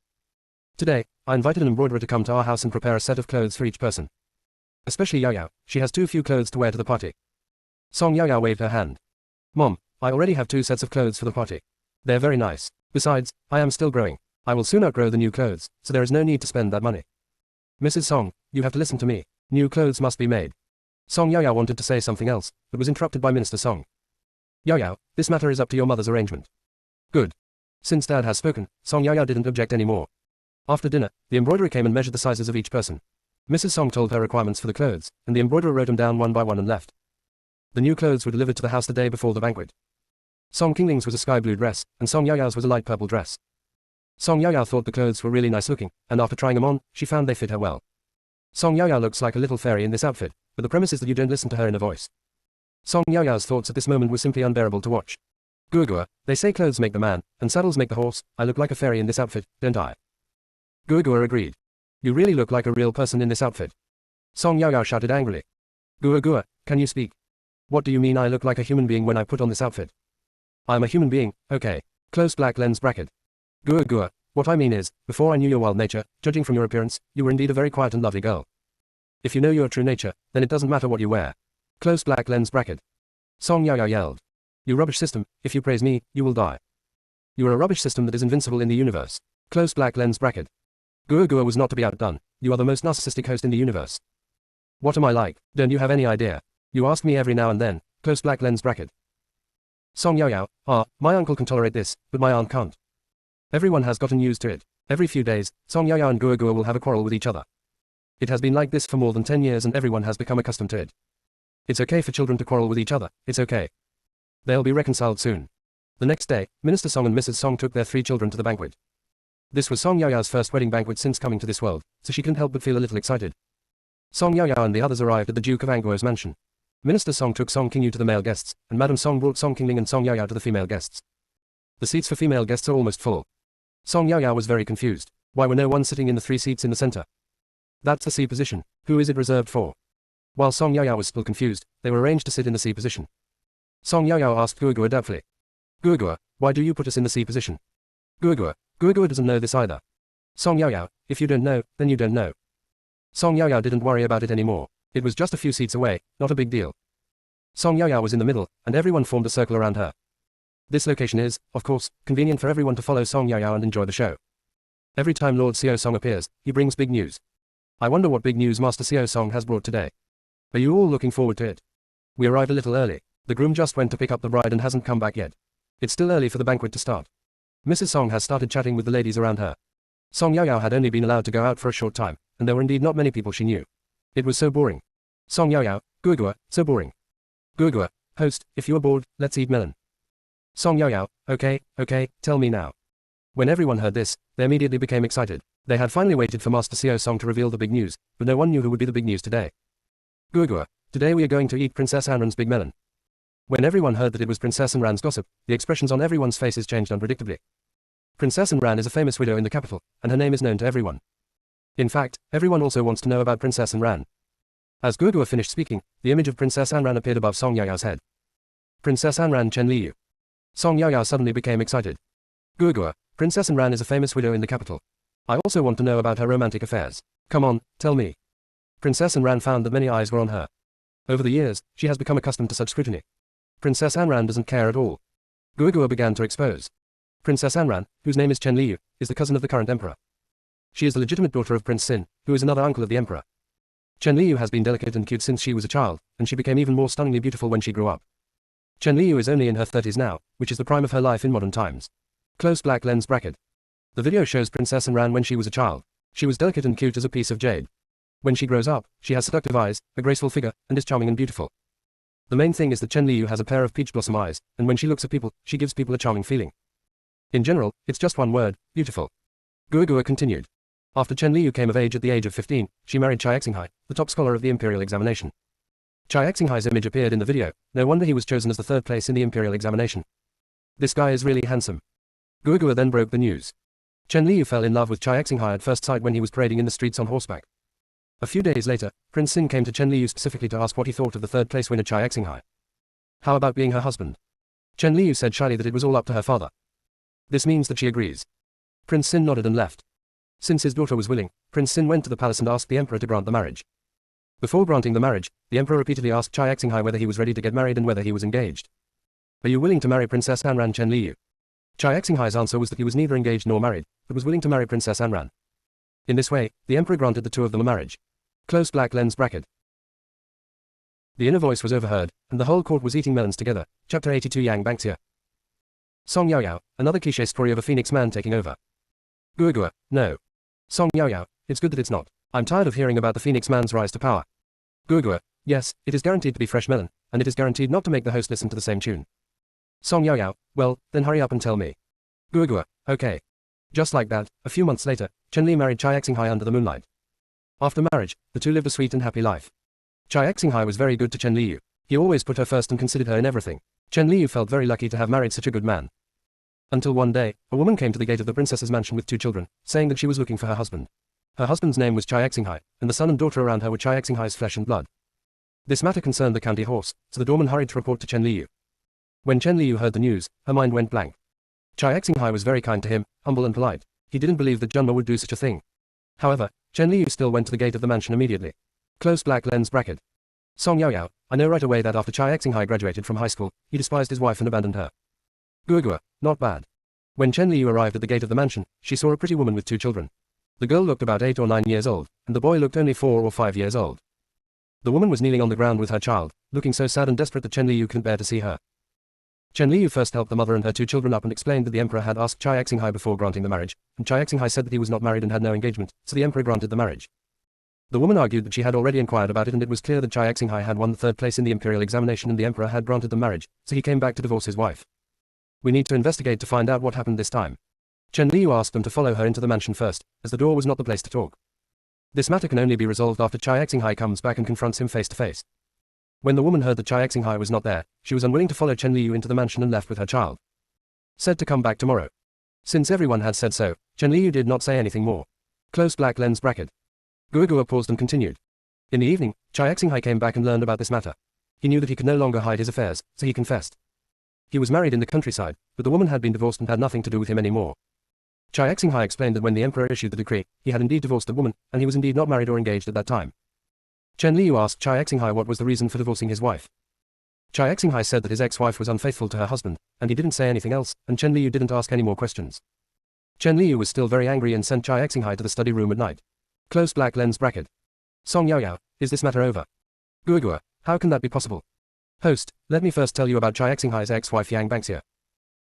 Today, I invited an embroiderer to come to our house and prepare a set of clothes for each person. Especially Yaoyao, she has too few clothes to wear to the party. Song Yaoyao waved her hand. Mom, I already have 2 sets of clothes for the party. They're very nice. Besides, I am still growing. I will soon outgrow the new clothes, so there is no need to spend that money. Mrs. Song, you have to listen to me. New clothes must be made. Song Yaoyao wanted to say something else, but was interrupted by Minister Song. Yaoyao, this matter is up to your mother's arrangement. Good. Since Dad has spoken, Song Yaoyao didn't object anymore. After dinner, the embroiderer came and measured the sizes of each person. Mrs. Song told her requirements for the clothes, and the embroiderer wrote them down one by one and left. The new clothes were delivered to the house the day before the banquet. Song Qingling's was a sky blue dress, and Song Yaoyao's was a light purple dress. Song Yaoyao thought the clothes were really nice looking, and after trying them on, she found they fit her well. Song Yaoyao looks like a little fairy in this outfit, but the premise is that you don't listen to her inner voice. Song Yaoyao's thoughts at this moment were simply unbearable to watch. Guogua, they say clothes make the man, and saddles make the horse. I look like a fairy in this outfit, don't I? Guogua agreed. You really look like a real person in this outfit. Song Yaoyao shouted angrily. Guogua, can you speak? What do you mean I look like a human being when I put on this outfit? I'm a human being, okay. Close black lens bracket. Guogua, what I mean is, before I knew your wild nature, judging from your appearance, you were indeed a very quiet and lovely girl. If you know your true nature, then it doesn't matter what you wear. Close black lens bracket. Song Yaoyao yelled. You rubbish system, if you praise me, you will die. You are a rubbish system that is invincible in the universe. Close black lens bracket. Guogua was not to be outdone. You are the most narcissistic host in the universe. What am I like? Don't you have any idea? You ask me every now and then. Close black lens bracket. Song Yaoyao, my uncle can tolerate this, but my aunt can't. Everyone has gotten used to it. Every few days, Song Yaoyao and Guogua will have a quarrel with each other. It has been like this for more than 10 years and everyone has become accustomed to it. It's okay for children to quarrel with each other, it's okay. They'll be reconciled soon. The next day, Minister Song and Mrs. Song took their 3 children to the banquet. This was Song Yaoyao's first wedding banquet since coming to this world, so she couldn't help but feel a little excited. Song Yaoyao and the others arrived at the Duke of Angguo's mansion. Minister Song took Song Qingyu to the male guests, and Madam Song brought Song Qingling and Song Yaoyao to the female guests. The seats for female guests are almost full. Song Yaoyao was very confused. Why were no one sitting in the 3 seats in the center? That's the C position. Who is it reserved for? While Song Yaoyao was still confused, they were arranged to sit in the C position. Song Yaoyao asked Guogua doubtfully. Guogua, why do you put us in the C position? Guogua doesn't know this either. Song Yaoyao, if you don't know, then you don't know. Song Yaoyao didn't worry about it anymore. It was just a few seats away, not a big deal. Song Yaoyao was in the middle, and everyone formed a circle around her. This location is, of course, convenient for everyone to follow Song Yaoyao and enjoy the show. Every time Lord Xiao Song appears, he brings big news. I wonder what big news Master Xiao Song has brought today. Are you all looking forward to it? We arrived a little early. The groom just went to pick up the bride and hasn't come back yet. It's still early for the banquet to start. Mrs. Song has started chatting with the ladies around her. Song Yaoyao had only been allowed to go out for a short time, and there were indeed not many people she knew. It was so boring. Song Yaoyao, Guogua, so boring. Guogua, host, if you are bored, let's eat melon. Song Yaoyao, okay, tell me now. When everyone heard this, they immediately became excited. They had finally waited for Master Xiao Song to reveal the big news, but no one knew who would be the big news today. Guogua, today we are going to eat Princess Anran's big melon. When everyone heard that it was Princess Anran's gossip, the expressions on everyone's faces changed unpredictably. Princess Anran is a famous widow in the capital, and her name is known to everyone. In fact, everyone also wants to know about Princess Anran. As Guogua finished speaking, the image of Princess Anran appeared above Song Yaoyao's head. Princess Anran Chen Liu. Song Yaoyao suddenly became excited. Guogua, Princess Anran is a famous widow in the capital. I also want to know about her romantic affairs. Come on, tell me. Princess Anran found that many eyes were on her. Over the years, she has become accustomed to such scrutiny. Princess Anran doesn't care at all. Guogua began to expose. Princess Anran, whose name is Chen Liu, is the cousin of the current emperor. She is the legitimate daughter of Prince Xin, who is another uncle of the emperor. Chen Liu has been delicate and cute since she was a child, and she became even more stunningly beautiful when she grew up. Chen Liu is only in her 30s now, which is the prime of her life in modern times. Close black lens bracket. The video shows Princess Anran when she was a child. She was delicate and cute as a piece of jade. When she grows up, she has seductive eyes, a graceful figure, and is charming and beautiful. The main thing is that Chen Liu has a pair of peach blossom eyes, and when she looks at people, she gives people a charming feeling. In general, it's just one word, beautiful. Guogua continued. After Chen Liu came of age at the age of 15, she married Chai Xinghai, the top scholar of the imperial examination. Chai Xinghai's image appeared in the video, no wonder he was chosen as the third place in the imperial examination. This guy is really handsome. Guogua then broke the news. Chen Liu fell in love with Chai Xinghai at first sight when he was parading in the streets on horseback. A few days later, Prince Xin came to Chen Liu specifically to ask what he thought of the third place winner Chai Xinghai. How about being her husband? Chen Liu said shyly that it was all up to her father. This means that she agrees. Prince Xin nodded and left. Since his daughter was willing, Prince Xin went to the palace and asked the emperor to grant the marriage. Before granting the marriage, the emperor repeatedly asked Chai Xinghai whether he was ready to get married and whether he was engaged. Are you willing to marry Princess Anran Chen Liu? Chai Xinghai's answer was that he was neither engaged nor married, but was willing to marry Princess Anran. In this way, the emperor granted the two of them a marriage. Close black lens bracket. The inner voice was overheard, and the whole court was eating melons together. Chapter 82 Yang Bangxia. Song Yaoyao, another cliché story of a phoenix man taking over. Guogua, no. Song Yaoyao, it's good that it's not. I'm tired of hearing about the phoenix man's rise to power. Guogua, yes, it is guaranteed to be fresh melon, and it is guaranteed not to make the host listen to the same tune. Song Yaoyao, well, then hurry up and tell me. Guogua, okay. Just like that, a few months later, Chen Li married Chai Xinghai under the moonlight. After marriage, the two lived a sweet and happy life. Chai Xinghai was very good to Chen Liu. He always put her first and considered her in everything. Chen Liu felt very lucky to have married such a good man. Until one day, a woman came to the gate of the princess's mansion with two children, saying that she was looking for her husband. Her husband's name was Chai Xinghai, and the son and daughter around her were Chai Xinghai's flesh and blood. This matter concerned the county horse, so the doorman hurried to report to Chen Liu. When Chen Liu heard the news, her mind went blank. Chai Xinghai was very kind to him, humble and polite. He didn't believe that Junma would do such a thing. However, Chen Liu still went to the gate of the mansion immediately. Close black lens bracket. Song Yaoyao, I know right away that after Chai Xinghai graduated from high school, he despised his wife and abandoned her. Guogua, not bad. When Chen Liu arrived at the gate of the mansion, she saw a pretty woman with two children. The girl looked about 8 or 9 years old, and the boy looked only 4 or 5 years old. The woman was kneeling on the ground with her child, looking so sad and desperate that Chen Liu couldn't bear to see her. Chen Liu first helped the mother and her two children up and explained that the emperor had asked Chai Xinghai before granting the marriage, and Chai Xinghai said that he was not married and had no engagement, so the emperor granted the marriage. The woman argued that she had already inquired about it and it was clear that Chai Xinghai had won the third place in the imperial examination and the emperor had granted the marriage, so he came back to divorce his wife. We need to investigate to find out what happened this time. Chen Liu asked them to follow her into the mansion first, as the door was not the place to talk. This matter can only be resolved after Chai Xinghai comes back and confronts him face to face. When the woman heard that Chai Xinghai was not there, she was unwilling to follow Chen Liu into the mansion and left with her child. Said to come back tomorrow. Since everyone had said so, Chen Liu did not say anything more. Close black lens bracket. Guogua paused and continued. In the evening, Chai Xinghai came back and learned about this matter. He knew that he could no longer hide his affairs, so he confessed. He was married in the countryside, but the woman had been divorced and had nothing to do with him anymore. Chai Xinghai explained that when the emperor issued the decree, he had indeed divorced the woman, and he was indeed not married or engaged at that time. Chen Liu asked Chai Xinghai what was the reason for divorcing his wife. Chai Xinghai said that his ex-wife was unfaithful to her husband, and he didn't say anything else, and Chen Liu didn't ask any more questions. Chen Liu was still very angry and sent Chai Xinghai to the study room at night. Close black lens bracket. Song Yaoyao, is this matter over? Guogua, how can that be possible? Host, let me first tell you about Chai Xinghai's ex-wife Yang Bangxia.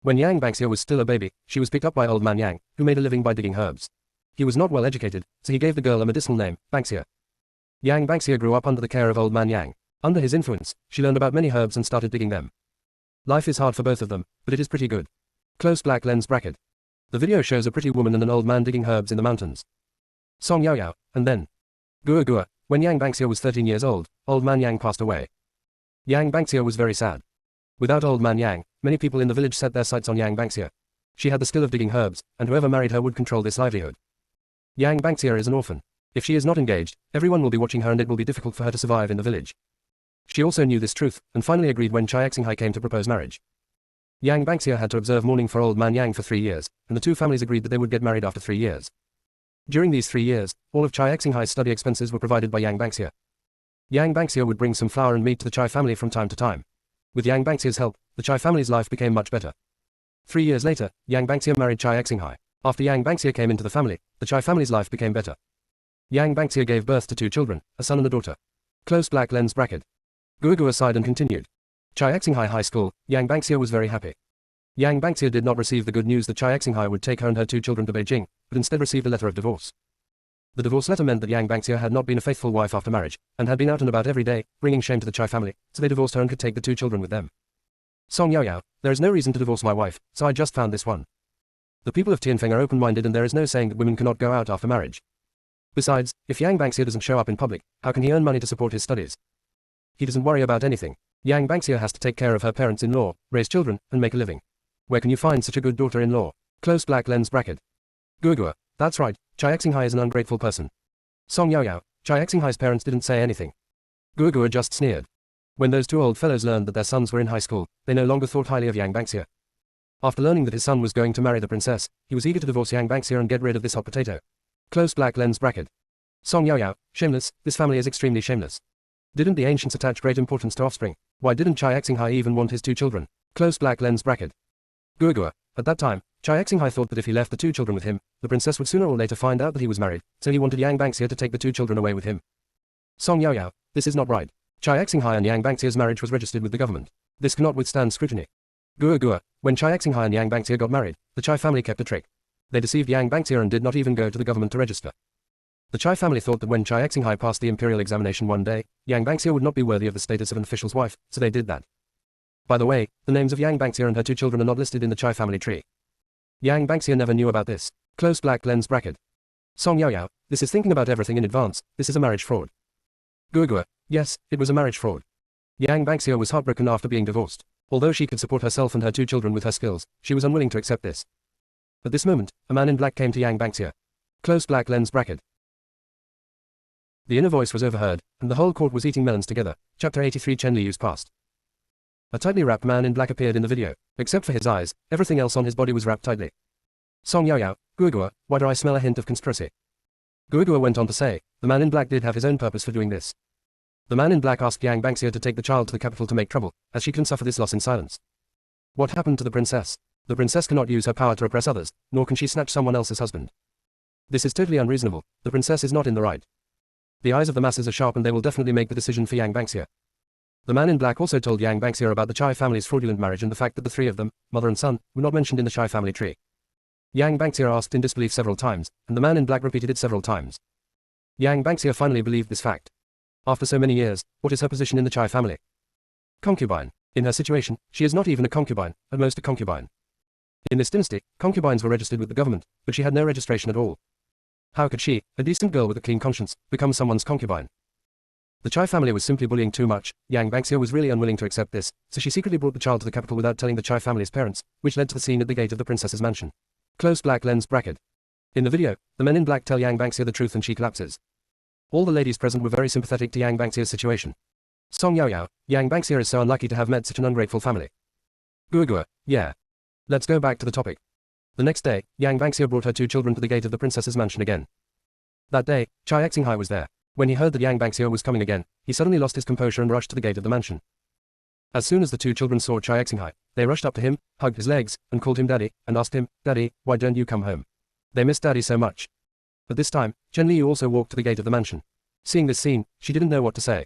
When Yang Bangxia was still a baby, she was picked up by old man Yang, who made a living by digging herbs. He was not well educated, so he gave the girl a medicinal name, Bangxia. Yang Bangxia grew up under the care of old man Yang. Under his influence, she learned about many herbs and started digging them. Life is hard for both of them, but it is pretty good. Close black lens bracket. The video shows a pretty woman and an old man digging herbs in the mountains. Song Yaoyao, and then. Guogua, when Yang Bangxia was 13 years old, old man Yang passed away. Yang Bangxia was very sad. Without old man Yang, many people in the village set their sights on Yang Bangxia. She had the skill of digging herbs, and whoever married her would control this livelihood. Yang Bangxia is an orphan. If she is not engaged, everyone will be watching her and it will be difficult for her to survive in the village. She also knew this truth, and finally agreed when Chai Xinghai came to propose marriage. Yang Bangxia had to observe mourning for old man Yang for 3 years, and the two families agreed that they would get married after 3 years. During these 3 years, all of Chai Xinghai's study expenses were provided by Yang Bangxia. Yang Bangxia would bring some flour and meat to the Chai family from time to time. With Yang Bangxia's help, the Chai family's life became much better. 3 years later, Yang Bangxia married Chai Xinghai. After Yang Bangxia came into the family, the Chai family's life became better. Yang Bangxia gave birth to 2 children, a son and a daughter. Close black lens bracket. Guogua sighed and continued. Chai Xinghai High School, Yang Bangxia was very happy. Yang Bangxia did not receive the good news that Chai Xinghai would take her and her 2 children to Beijing, but instead received a letter of divorce. The divorce letter meant that Yang Bangxia had not been a faithful wife after marriage, and had been out and about every day, bringing shame to the Chai family, so they divorced her and could take the 2 children with them. Song Yaoyao, there is no reason to divorce my wife, so I just found this one. The people of Tianfeng are open-minded and there is no saying that women cannot go out after marriage. Besides, if Yang Bangxia doesn't show up in public, how can he earn money to support his studies? He doesn't worry about anything. Yang Bangxia has to take care of her parents-in-law, raise children, and make a living. Where can you find such a good daughter-in-law? Close black lens bracket. Guogua, that's right, Chai Xinghai is an ungrateful person. Song Yaoyao, Chai Xinghai's parents didn't say anything. Guogua just sneered. When those 2 old fellows learned that their sons were in high school, they no longer thought highly of Yang Bangxia. After learning that his son was going to marry the princess, he was eager to divorce Yang Bangxia and get rid of this hot potato. Close black lens bracket. Song Yaoyao, shameless, this family is extremely shameless. Didn't the ancients attach great importance to offspring? Why didn't Chai Xinghai even want his 2 children? Close black lens bracket. Guogua, at that time, Chai Xinghai thought that if he left the 2 children with him, the princess would sooner or later find out that he was married, so he wanted Yang Bangxia to take the 2 children away with him. Song Yaoyao, this is not right. Chai Xinghai and Yang Bangxia's marriage was registered with the government. This cannot withstand scrutiny. Guogua, when Chai Xinghai and Yang Bangxia got married, the Chai family kept a trick. They deceived Yang Bangxia and did not even go to the government to register. The Chai family thought that when Chai Xinghai passed the imperial examination one day, Yang Bangxia would not be worthy of the status of an official's wife, so they did that. By the way, the names of Yang Bangxia and her 2 children are not listed in the Chai family tree. Yang Bangxia never knew about this. Close black lens bracket. Song Yaoyao, this is thinking about everything in advance, this is a marriage fraud. Guogua, yes, it was a marriage fraud. Yang Bangxia was heartbroken after being divorced. Although she could support herself and her 2 children with her skills, she was unwilling to accept this. At this moment, a man in black came to Yang Bangxia. Close black lens bracket. The inner voice was overheard, and the whole court was eating melons together. Chapter 83 Chen Liu's past. A tightly wrapped man in black appeared in the video. Except for his eyes, everything else on his body was wrapped tightly. Song Yaoyao, Guogua, why do I smell a hint of conspiracy? Guogua went on to say, the man in black did have his own purpose for doing this. The man in black asked Yang Bangxia to take the child to the capital to make trouble, as she can suffer this loss in silence. What happened to the princess? The princess cannot use her power to oppress others, nor can she snatch someone else's husband. This is totally unreasonable. The princess is not in the right. The eyes of the masses are sharp and they will definitely make the decision for Yang Bangxia. The man in black also told Yang Bangxia about the Chai family's fraudulent marriage and the fact that the 3 of them, mother and son, were not mentioned in the Chai family tree. Yang Bangxia asked in disbelief several times, and the man in black repeated it several times. Yang Bangxia finally believed this fact. After so many years, what is her position in the Chai family? Concubine. In her situation, she is not even a concubine, at most a concubine. In this dynasty, concubines were registered with the government, but she had no registration at all. How could she, a decent girl with a clean conscience, become someone's concubine? The Chai family was simply bullying too much. Yang Bangxia was really unwilling to accept this, so she secretly brought the child to the capital without telling the Chai family's parents, which led to the scene at the gate of the princess's mansion. Close black lens bracket. In the video, the men in black tell Yang Bangxia the truth and she collapses. All the ladies present were very sympathetic to Yang Bangxia's situation. Song Yaoyao, Yang Bangxia is so unlucky to have met such an ungrateful family. Guogua, yeah. Let's go back to the topic. The next day, Yang Bangxia brought her 2 children to the gate of the princess's mansion again. That day, Chai Xinghai was there. When he heard that Yang Bangxia was coming again, he suddenly lost his composure and rushed to the gate of the mansion. As soon as the two children saw Chai Xinghai, they rushed up to him, hugged his legs, and called him Daddy, and asked him, Daddy, why don't you come home? They missed Daddy so much. But this time, Chen Liu also walked to the gate of the mansion. Seeing this scene, she didn't know what to say.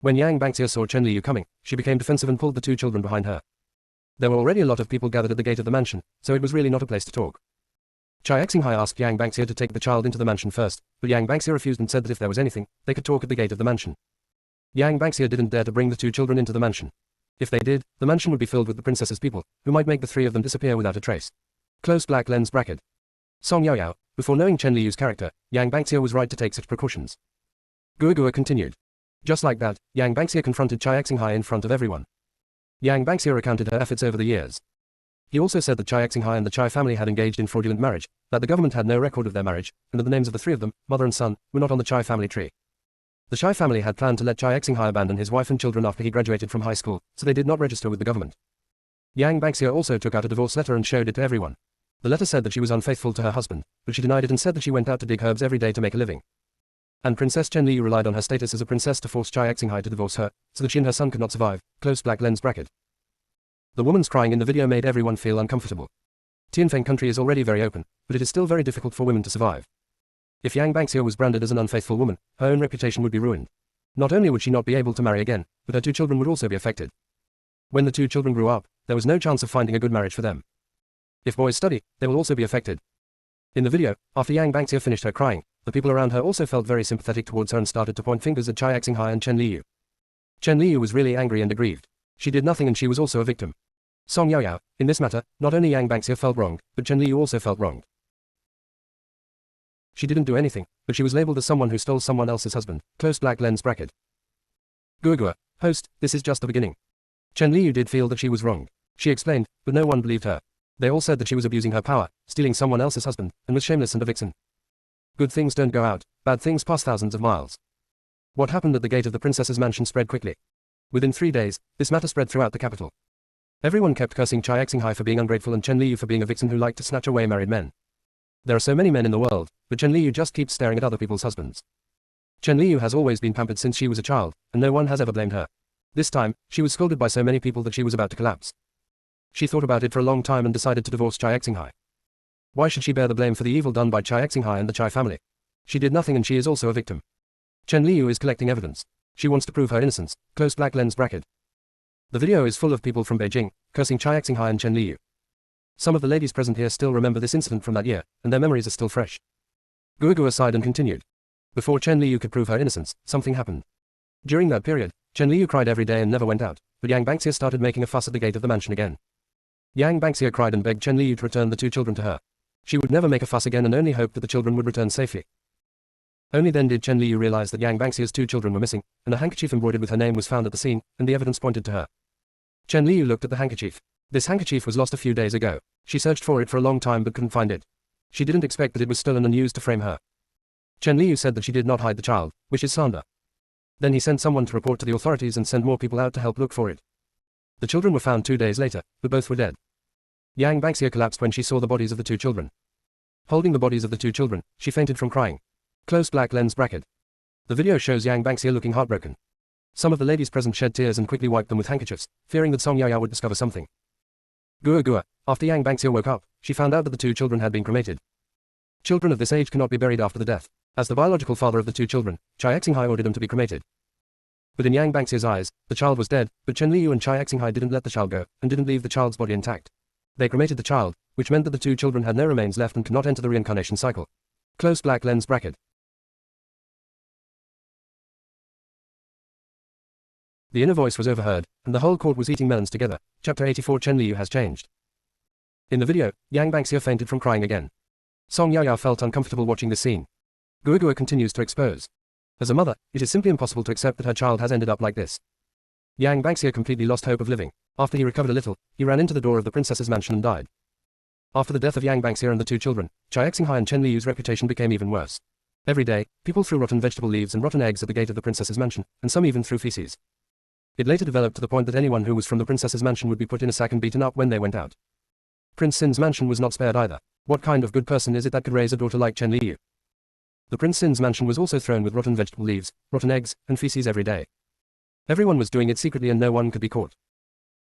When Yang Bangxia saw Chen Liu coming, she became defensive and pulled the two children behind her. There were already a lot of people gathered at the gate of the mansion, so it was really not a place to talk. Chai Xinghai asked Yang Bangxia to take the child into the mansion first, but Yang Bangxia refused and said that if there was anything, they could talk at the gate of the mansion. Yang Bangxia didn't dare to bring the two children into the mansion. If they did, the mansion would be filled with the princess's people, who might make the three of them disappear without a trace. Close black lens bracket. Song Yaoyao, before knowing Chen Liu's character, Yang Bangxia was right to take such precautions. Guogua continued. Just like that, Yang Bangxia confronted Chai Xinghai in front of everyone. Yang Bangxia recounted her efforts over the years. He also said that Chai Xinghai and the Chai family had engaged in fraudulent marriage, that the government had no record of their marriage, and that the names of the three of them, mother and son, were not on the Chai family tree. The Chai family had planned to let Chai Xinghai abandon his wife and children after he graduated from high school, so they did not register with the government. Yang Bangxia also took out a divorce letter and showed it to everyone. The letter said that she was unfaithful to her husband, but she denied it and said that she went out to dig herbs every day to make a living. And Princess Chen Liu relied on her status as a princess to force Chai Xinghai to divorce her, so that she and her son could not survive. Close black lens bracket. The woman's crying in the video made everyone feel uncomfortable. Tianfeng country is already very open, but it is still very difficult for women to survive. If Yang Bangxia was branded as an unfaithful woman, her own reputation would be ruined. Not only would she not be able to marry again, but her two children would also be affected. When the two children grew up, there was no chance of finding a good marriage for them. If boys study, they will also be affected. In the video, after Yang Bangxia finished her crying, the people around her also felt very sympathetic towards her and started to point fingers at Chai Xinghai and Chen Liu. Chen Liu was really angry and aggrieved. She did nothing and she was also a victim. Song Yaoyao, in this matter, not only Yang Bangxia felt wronged, but Chen Liu also felt wronged. She didn't do anything, but she was labeled as someone who stole someone else's husband. Close black lens bracket. Guogua, host, this is just the beginning. Chen Liu did feel that she was wronged. She explained, but no one believed her. They all said that she was abusing her power, stealing someone else's husband, and was shameless and a vixen. Good things don't go out, bad things pass thousands of miles. What happened at the gate of the princess's mansion spread quickly. Within 3 days, this matter spread throughout the capital. Everyone kept cursing Chai Xinghai for being ungrateful and Chen Liu for being a vixen who liked to snatch away married men. There are so many men in the world, but Chen Liu just keeps staring at other people's husbands. Chen Liu has always been pampered since she was a child, and no one has ever blamed her. This time, she was scolded by so many people that she was about to collapse. She thought about it for a long time and decided to divorce Chai Xinghai. Why should she bear the blame for the evil done by Chai Xinghai and the Chai family? She did nothing and she is also a victim. Chen Liu is collecting evidence. She wants to prove her innocence. Close black lens bracket. The video is full of people from Beijing, cursing Chai Xinghai and Chen Liu. Some of the ladies present here still remember this incident from that year, and their memories are still fresh. Guogua sighed and continued. Before Chen Liu could prove her innocence, something happened. During that period, Chen Liu cried every day and never went out, but Yang Bangxia started making a fuss at the gate of the mansion again. Yang Bangxia cried and begged Chen Liu to return the two children to her. She would never make a fuss again and only hoped that the children would return safely. Only then did Chen Liu realize that Yang Bangxia's two children were missing, and a handkerchief embroidered with her name was found at the scene, and the evidence pointed to her. Chen Liu looked at the handkerchief. This handkerchief was lost a few days ago. She searched for it for a long time but couldn't find it. She didn't expect that it was stolen and used to frame her. Chen Liu said that she did not hide the child, which is slander. Then he sent someone to report to the authorities and send more people out to help look for it. The children were found 2 days later, but both were dead. Yang Bangxia collapsed when she saw the bodies of the two children. Holding the bodies of the two children, she fainted from crying. Close black lens bracket. The video shows Yang Bangxia looking heartbroken. Some of the ladies present shed tears and quickly wiped them with handkerchiefs, fearing that Song Yaoyao would discover something. Guogua, after Yang Bangxia woke up, she found out that the two children had been cremated. Children of this age cannot be buried after the death. As the biological father of the two children, Chai Xinghai ordered them to be cremated. But in Yang Bangxia's eyes, the child was dead, but Chen Liu and Chai Xinghai didn't let the child go, and didn't leave the child's body intact. They cremated the child, which meant that the two children had no remains left and could not enter the reincarnation cycle. Close black lens bracket. The inner voice was overheard, and the whole court was eating melons together. Chapter 84 Chen Liu has changed. In the video, Yang Bangxia fainted from crying again. Song Yaoyao felt uncomfortable watching this scene. Guogua continues to expose. As a mother, it is simply impossible to accept that her child has ended up like this. Yang Bangxia completely lost hope of living. After he recovered a little, he ran into the door of the princess's mansion and died. After the death of Yang Bangxia and the two children, Chai Xinghai and Chen Liu's reputation became even worse. Every day, people threw rotten vegetable leaves and rotten eggs at the gate of the princess's mansion, and some even threw feces. It later developed to the point that anyone who was from the princess's mansion would be put in a sack and beaten up when they went out. Prince Sin's mansion was not spared either. What kind of good person is it that could raise a daughter like Chen Liu? The Prince Sin's mansion was also thrown with rotten vegetable leaves, rotten eggs, and feces every day. Everyone was doing it secretly and no one could be caught.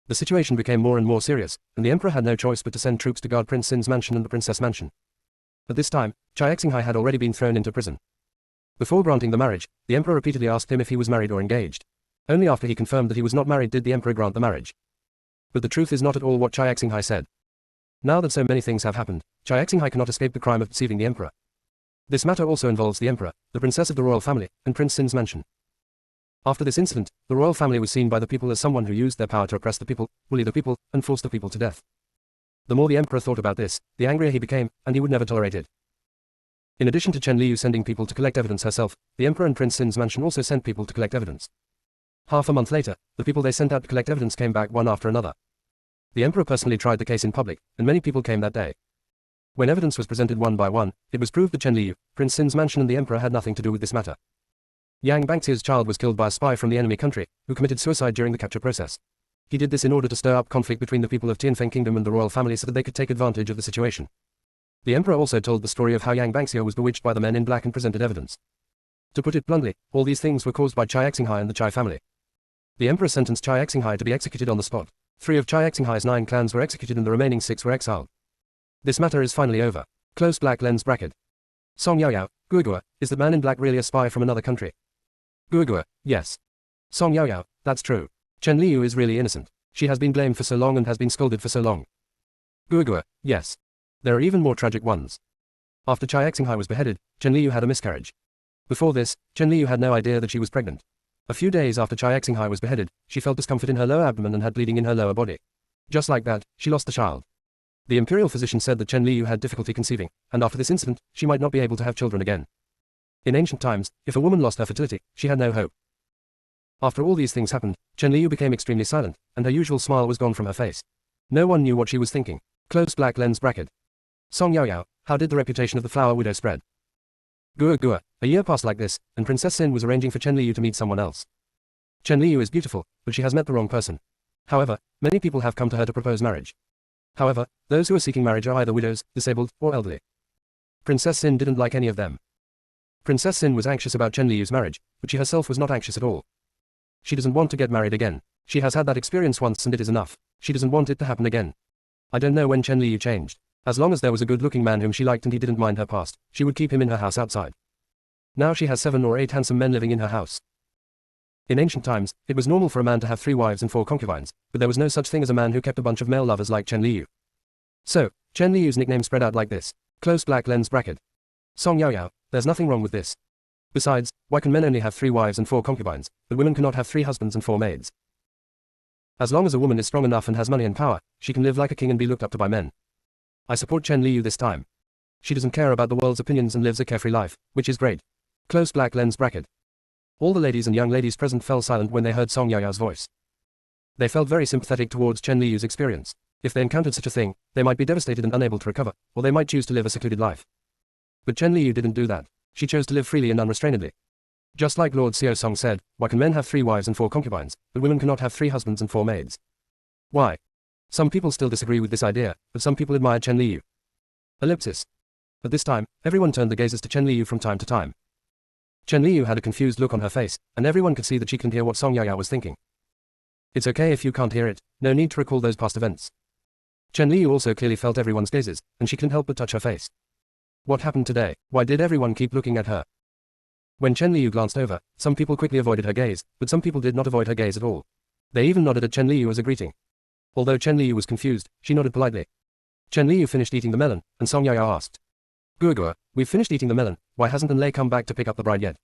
The situation became more and more serious, and the emperor had no choice but to send troops to guard Prince Sin's mansion and the princess' mansion. At this time, Chai Xinghai had already been thrown into prison. Before granting the marriage, the emperor repeatedly asked him if he was married or engaged. Only after he confirmed that he was not married did the emperor grant the marriage. But the truth is not at all what Chai Xinghai said. Now that so many things have happened, Chai Xinghai cannot escape the crime of deceiving the emperor. This matter also involves the emperor, the princess of the royal family, and Prince Sin's mansion. After this incident, the royal family was seen by the people as someone who used their power to oppress the people, bully the people, and force the people to death. The more the emperor thought about this, the angrier he became, and he would never tolerate it. In addition to Chen Liu sending people to collect evidence herself, the emperor and Prince Sin's mansion also sent people to collect evidence. Half a month later, the people they sent out to collect evidence came back one after another. The emperor personally tried the case in public, and many people came that day. When evidence was presented one by one, it was proved that Chen Liu, Prince Sin's mansion and the emperor had nothing to do with this matter. Yang Bangxia's child was killed by a spy from the enemy country, who committed suicide during the capture process. He did this in order to stir up conflict between the people of Tianfeng Kingdom and the royal family so that they could take advantage of the situation. The emperor also told the story of how Yang Bangxia was bewitched by the men in black and presented evidence. To put it bluntly, all these things were caused by Chai Xinghai and the Chai family. The emperor sentenced Chai Xinghai to be executed on the spot. 3 of Chai Xinghai's 9 clans were executed and the remaining 6 were exiled. This matter is finally over. Close black lens bracket. Song Yaoyao, Guogua, is the man in black really a spy from another country? Guogua, yes. Song Yaoyao, that's true. Chen Liu is really innocent. She has been blamed for so long and has been scolded for so long. Guogua, yes. There are even more tragic ones. After Chai Xinghai was beheaded, Chen Liu had a miscarriage. Before this, Chen Liu had no idea that she was pregnant. A few days after Chai Xinghai was beheaded, she felt discomfort in her lower abdomen and had bleeding in her lower body. Just like that, she lost the child. The imperial physician said that Chen Liu had difficulty conceiving, and after this incident, she might not be able to have children again. In ancient times, if a woman lost her fertility, she had no hope. After all these things happened, Chen Liu became extremely silent, and her usual smile was gone from her face. No one knew what she was thinking. Close black lens bracket. Song Yaoyao, how did the reputation of the flower widow spread? Guogua, a year passed like this, and Princess Sin was arranging for Chen Liu to meet someone else. Chen Liu is beautiful, but she has met the wrong person. However, many people have come to her to propose marriage. However, those who are seeking marriage are either widows, disabled, or elderly. Princess Sin didn't like any of them. Princess Sin was anxious about Chen Liu's marriage, but she herself was not anxious at all. She doesn't want to get married again. She has had that experience once and it is enough. She doesn't want it to happen again. I don't know when Chen Liu changed. As long as there was a good-looking man whom she liked and he didn't mind her past, she would keep him in her house outside. Now she has 7 or 8 handsome men living in her house. In ancient times, it was normal for a man to have 3 wives and 4 concubines, but there was no such thing as a man who kept a bunch of male lovers like Chen Liu. So, Chen Liu's nickname spread out like this. Close black lens bracket. Song Yaoyao, there's nothing wrong with this. Besides, why can men only have 3 wives and 4 concubines, but women cannot have 3 husbands and 4 maids? As long as a woman is strong enough and has money and power, she can live like a king and be looked up to by men. I support Chen Liu this time. She doesn't care about the world's opinions and lives a carefree life, which is great. Close black lens bracket. All the ladies and young ladies present fell silent when they heard Song Yaoyao's voice. They felt very sympathetic towards Chen Liu's experience. If they encountered such a thing, they might be devastated and unable to recover, or they might choose to live a secluded life. But Chen Liu didn't do that. She chose to live freely and unrestrainedly. Just like Lord Xiao Song said, why can men have 3 wives and 4 concubines, but women cannot have 3 husbands and 4 maids? Why? Some people still disagree with this idea, but some people admire Chen Liu. Ellipsis. At this time, everyone turned the gazes to Chen Liu from time to time. Chen Liu had a confused look on her face, and everyone could see that she couldn't hear what Song Yaoyao was thinking. It's okay if you can't hear it, no need to recall those past events. Chen Liu also clearly felt everyone's gazes, and she couldn't help but touch her face. What happened today? Why did everyone keep looking at her? When Chen Liu glanced over, some people quickly avoided her gaze, but some people did not avoid her gaze at all. They even nodded at Chen Liu as a greeting. Although Chen Liu was confused, she nodded politely. Chen Liu finished eating the melon, and Song Yaoyao asked. Guogua, we've finished eating the melon, why hasn't Enlei come back to pick up the bride yet?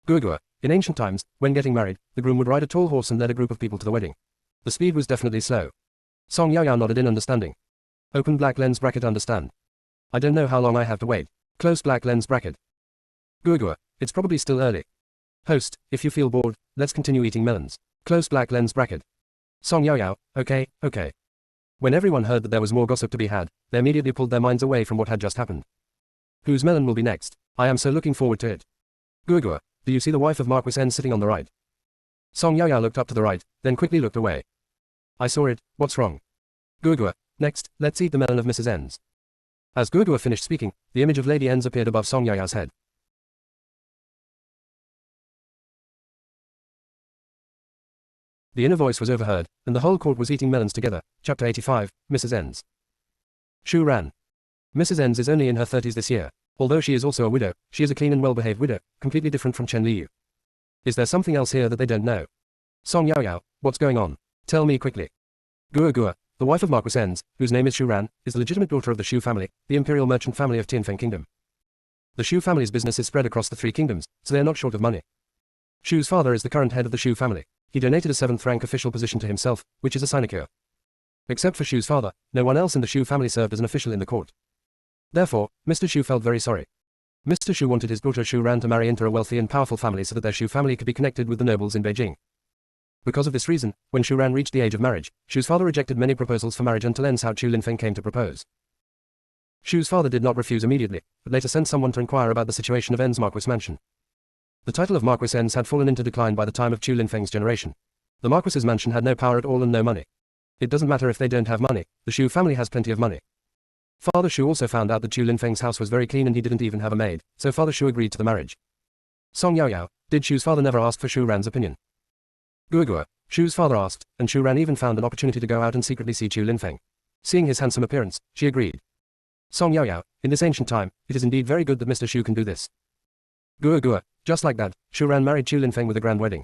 Guogua, in ancient times, when getting married, the groom would ride a tall horse and lead a group of people to the wedding. The speed was definitely slow. Song Yaoyao nodded in understanding. Open black lens bracket understand. I don't know how long I have to wait. Close black lens bracket. Guogua, it's probably still early. Host, if you feel bored, let's continue eating melons. Close black lens bracket. Song Yaoyao, okay. When everyone heard that there was more gossip to be had, they immediately pulled their minds away from what had just happened. Whose melon will be next? I am so looking forward to it. Guogua, do you see the wife of Marquis N sitting on the right? Song Yaoyao looked up to the right, then quickly looked away. I saw it, what's wrong? Guogua, next, let's eat the melon of Mrs. N's. As Guogua finished speaking, the image of Lady N's appeared above Song Yaoyao's head. The inner voice was overheard, and the whole court was eating melons together. Chapter 85, Mrs. N's. Shu ran. Mrs. N's is only in her 30s this year. Although she is also a widow, she is a clean and well-behaved widow, completely different from Chen Liu. Is there something else here that they don't know? Song Yaoyao, what's going on? Tell me quickly. Gua Gua, the wife of Marquis N's, whose name is Shu Ran, is the legitimate daughter of the Shu family, the imperial merchant family of Tianfeng Kingdom. The Shu family's business is spread across the 3 kingdoms, so they are not short of money. Shu's father is the current head of the Shu family. He donated a 7th-rank official position to himself, which is a sinecure. Except for Shu's father, no one else in the Shu family served as an official in the court. Therefore, Mr. Shu felt very sorry. Mr. Shu wanted his daughter Shu Ran to marry into a wealthy and powerful family so that their Shu family could be connected with the nobles in Beijing. Because of this reason, when Shu Ran reached the age of marriage, Shu's father rejected many proposals for marriage until N Sao Chu Linfeng came to propose. Shu's father did not refuse immediately, but later sent someone to inquire about the situation of N's Marquis mansion. The title of Marquis N's had fallen into decline by the time of Chu Linfeng's generation. The Marquis's mansion had no power at all and no money. It doesn't matter if they don't have money, the Shu family has plenty of money. Father Shu also found out that Chu Linfeng's house was very clean and he didn't even have a maid, so Father Shu agreed to the marriage. Song Yaoyao, did Shu's father never ask for Shu Ran's opinion? Gua Gua, Shu's father asked, and Shu Ran even found an opportunity to go out and secretly see Chu Linfeng. Seeing his handsome appearance, she agreed. Song Yaoyao, in this ancient time, it is indeed very good that Mr. Shu can do this. Gua Gua, just like that, Shu Ran married Chu Linfeng with a grand wedding.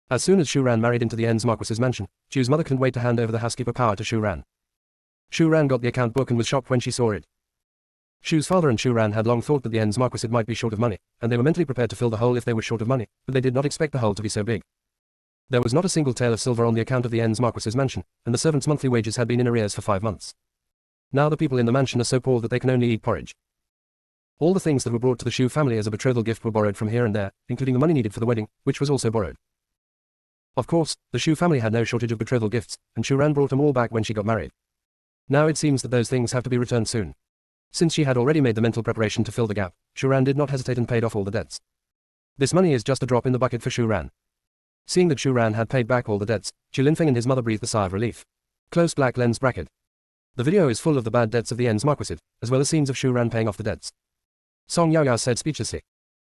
As soon as Shu Ran married into the N's Marquis's mansion, Chu's mother couldn't wait to hand over the housekeeper power to Shu Ran. Shu Ran got the account book and was shocked when she saw it. Shu's father and Shu Ran had long thought that the N's Marquis might be short of money, and they were mentally prepared to fill the hole if they were short of money, but they did not expect the hole to be so big. There was not a single tael of silver on the account of the N's Marquis's mansion, and the servants' monthly wages had been in arrears for 5 months. Now the people in the mansion are so poor that they can only eat porridge. All the things that were brought to the Shu family as a betrothal gift were borrowed from here and there, including the money needed for the wedding, which was also borrowed. Of course, the Shu family had no shortage of betrothal gifts, and Shu Ran brought them all back when she got married. Now it seems that those things have to be returned soon. Since she had already made the mental preparation to fill the gap, Shu Ran did not hesitate and paid off all the debts. This money is just a drop in the bucket for Shu Ran. Seeing that Shu Ran had paid back all the debts, Chu Linfeng and his mother breathed a sigh of relief. Close black lens bracket. The video is full of the bad debts of the N's Marquis, as well as scenes of Shu Ran paying off the debts. Song Yaoyao said speechlessly.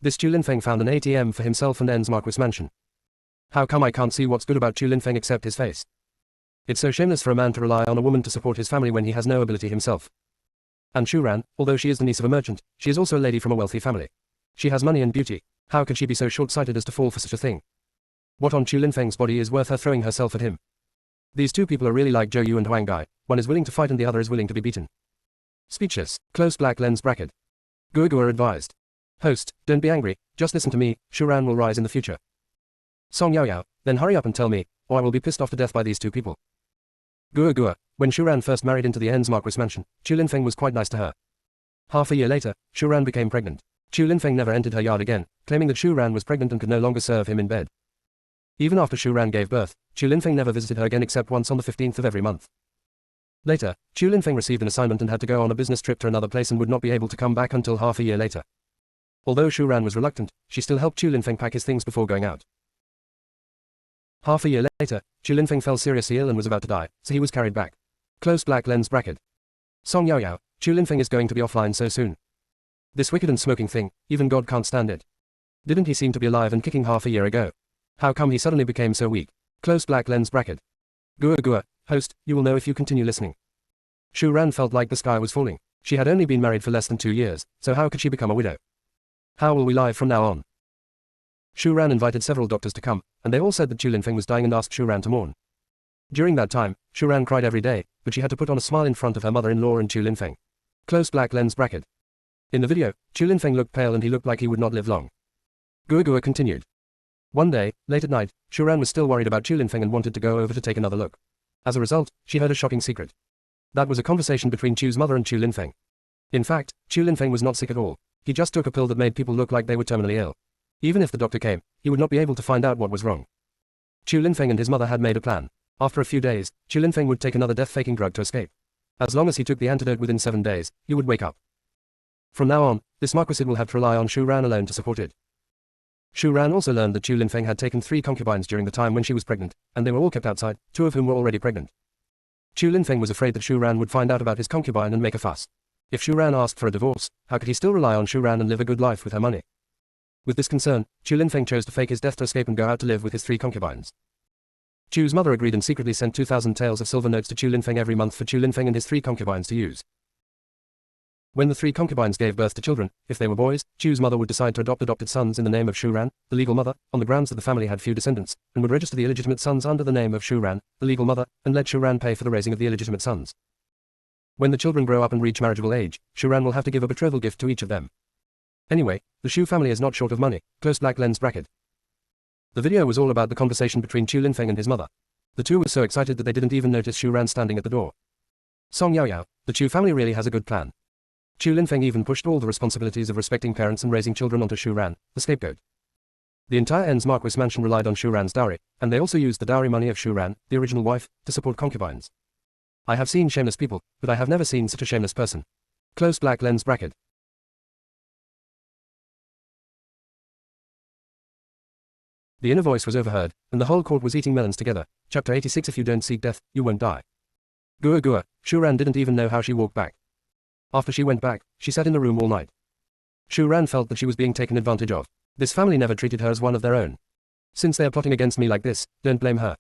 This Chu Linfeng found an ATM for himself and N's Marquis mansion. How come I can't see what's good about Chu Linfeng except his face? It's so shameless for a man to rely on a woman to support his family when he has no ability himself. And Shu Ran, although she is the niece of a merchant, she is also a lady from a wealthy family. She has money and beauty. How could she be so short-sighted as to fall for such a thing? What on Chu Linfeng's body is worth her throwing herself at him? These two people are really like Zhou Yu and Huang Gai. One is willing to fight and the other is willing to be beaten. Speechless. Close black lens bracket. Gua Gua advised. Host, don't be angry, just listen to me, Shu Ran will rise in the future. Song Yaoyao, then hurry up and tell me, or I will be pissed off to death by these two people. Gua Gua, when Shu Ran first married into the N's Marquis mansion, Chu Linfeng was quite nice to her. Half a year later, Shu Ran became pregnant. Chu Linfeng never entered her yard again, claiming that Shu Ran was pregnant and could no longer serve him in bed. Even after Shu Ran gave birth, Chu Linfeng never visited her again except once on the 15th of every month. Later, Chu Linfeng received an assignment and had to go on a business trip to another place and would not be able to come back until half a year later. Although Shu Ran was reluctant, she still helped Chu Linfeng pack his things before going out. Half a year later, Chu Linfeng fell seriously ill and was about to die, so he was carried back. Close black lens bracket. Song Yaoyao, Chu Linfeng is going to be offline so soon. This wicked and smoking thing, even God can't stand it. Didn't he seem to be alive and kicking half a year ago? How come he suddenly became so weak? Close black lens bracket. Gua Gua, host, you will know if you continue listening. Shu Ran felt like the sky was falling. She had only been married for less than 2 years, so how could she become a widow? How will we live from now on? Shu Ran invited several doctors to come, and they all said that Chu Linfeng was dying and asked Shu Ran to mourn. During that time, Shu Ran cried every day, but she had to put on a smile in front of her mother-in-law and Chu Linfeng. Close black lens bracket. In the video, Chu Linfeng looked pale and he looked like he would not live long. Gua Gua continued. One day, late at night, Shu Ran was still worried about Chu Linfeng and wanted to go over to take another look. As a result, she heard a shocking secret. That was a conversation between Chu's mother and Chu Linfeng. In fact, Chu Linfeng was not sick at all. He just took a pill that made people look like they were terminally ill. Even if the doctor came, he would not be able to find out what was wrong. Chu Linfeng and his mother had made a plan. After a few days, Chu Linfeng would take another death-faking drug to escape. As long as he took the antidote within 7 days, he would wake up. From now on, this Marquis will have to rely on Shu Ran alone to support it. Shu Ran also learned that Chu Linfeng had taken 3 concubines during the time when she was pregnant, and they were all kept outside, 2 of whom were already pregnant. Chu Linfeng was afraid that Shu Ran would find out about his concubine and make a fuss. If Shu Ran asked for a divorce, how could he still rely on Shu Ran and live a good life with her money? With this concern, Chu Linfeng chose to fake his death to escape and go out to live with his 3 concubines. Chu's mother agreed and secretly sent 2,000 taels of silver notes to Chu Linfeng every month for Chu Linfeng and his 3 concubines to use. When the 3 concubines gave birth to children, if they were boys, Chu's mother would decide to adopt adopted sons in the name of Shu Ran, the legal mother, on the grounds that the family had few descendants, and would register the illegitimate sons under the name of Shu Ran, the legal mother, and let Shu Ran pay for the raising of the illegitimate sons. When the children grow up and reach marriageable age, Shu Ran will have to give a betrothal gift to each of them. Anyway, the Shu family is not short of money. Close black lens bracket. The video was all about the conversation between Chu Linfeng and his mother. The two were so excited that they didn't even notice Shu Ran standing at the door. Song Yaoyao, the Chu family really has a good plan. Chu Linfeng even pushed all the responsibilities of respecting parents and raising children onto Shu Ran, the scapegoat. The entire En's Marquis mansion relied on Shu Ran's dowry, and they also used the dowry money of Shu Ran, the original wife, to support concubines. I have seen shameless people, but I have never seen such a shameless person. Close black lens bracket. The inner voice was overheard, and the whole court was eating melons together. Chapter 86. If you don't seek death, you won't die. Gua Gua, Shu Ran didn't even know how she walked back. After she went back, she sat in the room all night. Shu Ran felt that she was being taken advantage of. This family never treated her as one of their own. Since they are plotting against me like this, don't blame her.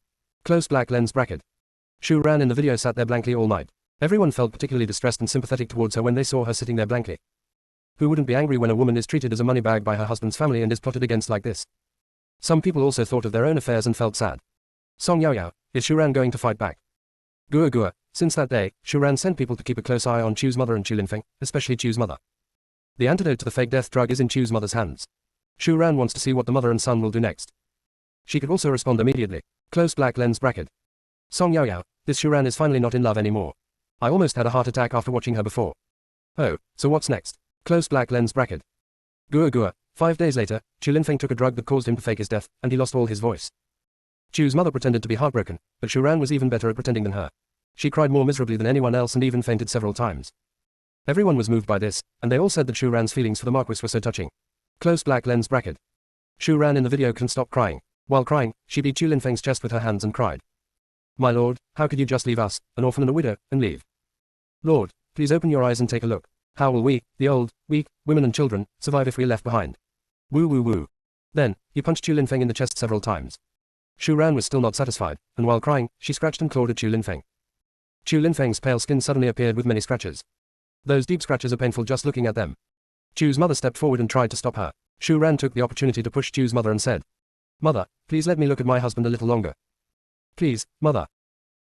Close black lens bracket. Shu Ran in the video sat there blankly all night. Everyone felt particularly distressed and sympathetic towards her when they saw her sitting there blankly. Who wouldn't be angry when a woman is treated as a money bag by her husband's family and is plotted against like this? Some people also thought of their own affairs and felt sad. Song Yaoyao, is Shu Ran going to fight back? Gua Gua, since that day, Shu Ran sent people to keep a close eye on Chu's mother and Chu Linfeng, especially Chu's mother. The antidote to the fake death drug is in Chu's mother's hands. Shu Ran wants to see what the mother and son will do next. She could also respond immediately. Close black lens bracket. Song Yaoyao, this Shu Ran is finally not in love anymore. I almost had a heart attack after watching her before. Oh, so what's next? Close black lens bracket. Gua Gua, 5 days later, Chu Linfeng took a drug that caused him to fake his death, and he lost all his voice. Chu's mother pretended to be heartbroken, but Shu Ran was even better at pretending than her. She cried more miserably than anyone else and even fainted several times. Everyone was moved by this, and they all said that Shu Ran's feelings for the Marquis were so touching. Close black lens bracket. Shu Ran in the video couldn't stop crying. While crying, she beat Chu Linfeng's chest with her hands and cried. My lord, how could you just leave us, an orphan and a widow, and leave? Lord, please open your eyes and take a look. How will we, the old, weak, women and children, survive if we are left behind? Woo woo woo. Then, he punched Chu Linfeng in the chest several times. Shu Ran was still not satisfied, and while crying, she scratched and clawed at Chu Linfeng. Chu Linfeng's pale skin suddenly appeared with many scratches. Those deep scratches are painful just looking at them. Chu's mother stepped forward and tried to stop her. Shu Ran took the opportunity to push Chu's mother and said, Mother, please let me look at my husband a little longer. Please, mother.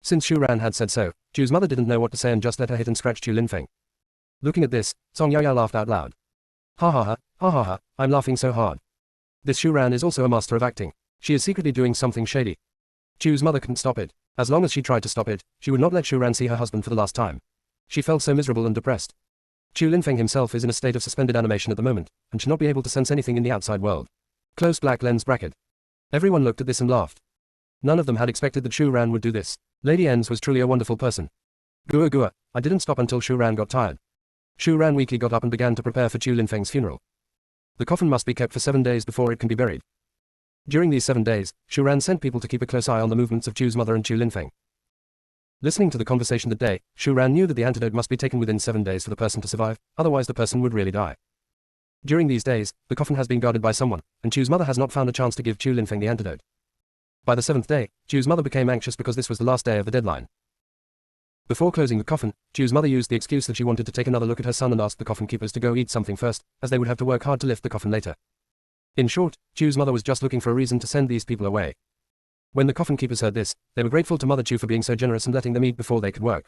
Since Shu Ran had said so, Chu's mother didn't know what to say and just let her hit and scratch Chu Linfeng. Looking at this, Song Yaoyao laughed out loud. Ha ha ha, ha ha ha, I'm laughing so hard. This Shu Ran is also a master of acting. She is secretly doing something shady. Chu's mother couldn't stop it. As long as she tried to stop it, she would not let Shu Ran see her husband for the last time. She felt so miserable and depressed. Chu Linfeng himself is in a state of suspended animation at the moment, and should not be able to sense anything in the outside world. Close black lens bracket. Everyone looked at this and laughed. None of them had expected that Shu Ran would do this. Lady En's was truly a wonderful person. Gua Gua, I didn't stop until Shu Ran got tired. Shu Ran weakly got up and began to prepare for Chu Linfeng's funeral. The coffin must be kept for 7 days before it can be buried. During these 7 days, Shu Ran sent people to keep a close eye on the movements of Chu's mother and Chu Linfeng. Listening to the conversation that day, Shu Ran knew that the antidote must be taken within 7 days for the person to survive, otherwise the person would really die. During these days, the coffin has been guarded by someone, and Chu's mother has not found a chance to give Chu Linfeng the antidote. By the 7th day, Chu's mother became anxious because this was the last day of the deadline. Before closing the coffin, Chu's mother used the excuse that she wanted to take another look at her son and asked the coffin keepers to go eat something first, as they would have to work hard to lift the coffin later. In short, Chu's mother was just looking for a reason to send these people away. When the coffin keepers heard this, they were grateful to Mother Chu for being so generous and letting them eat before they could work.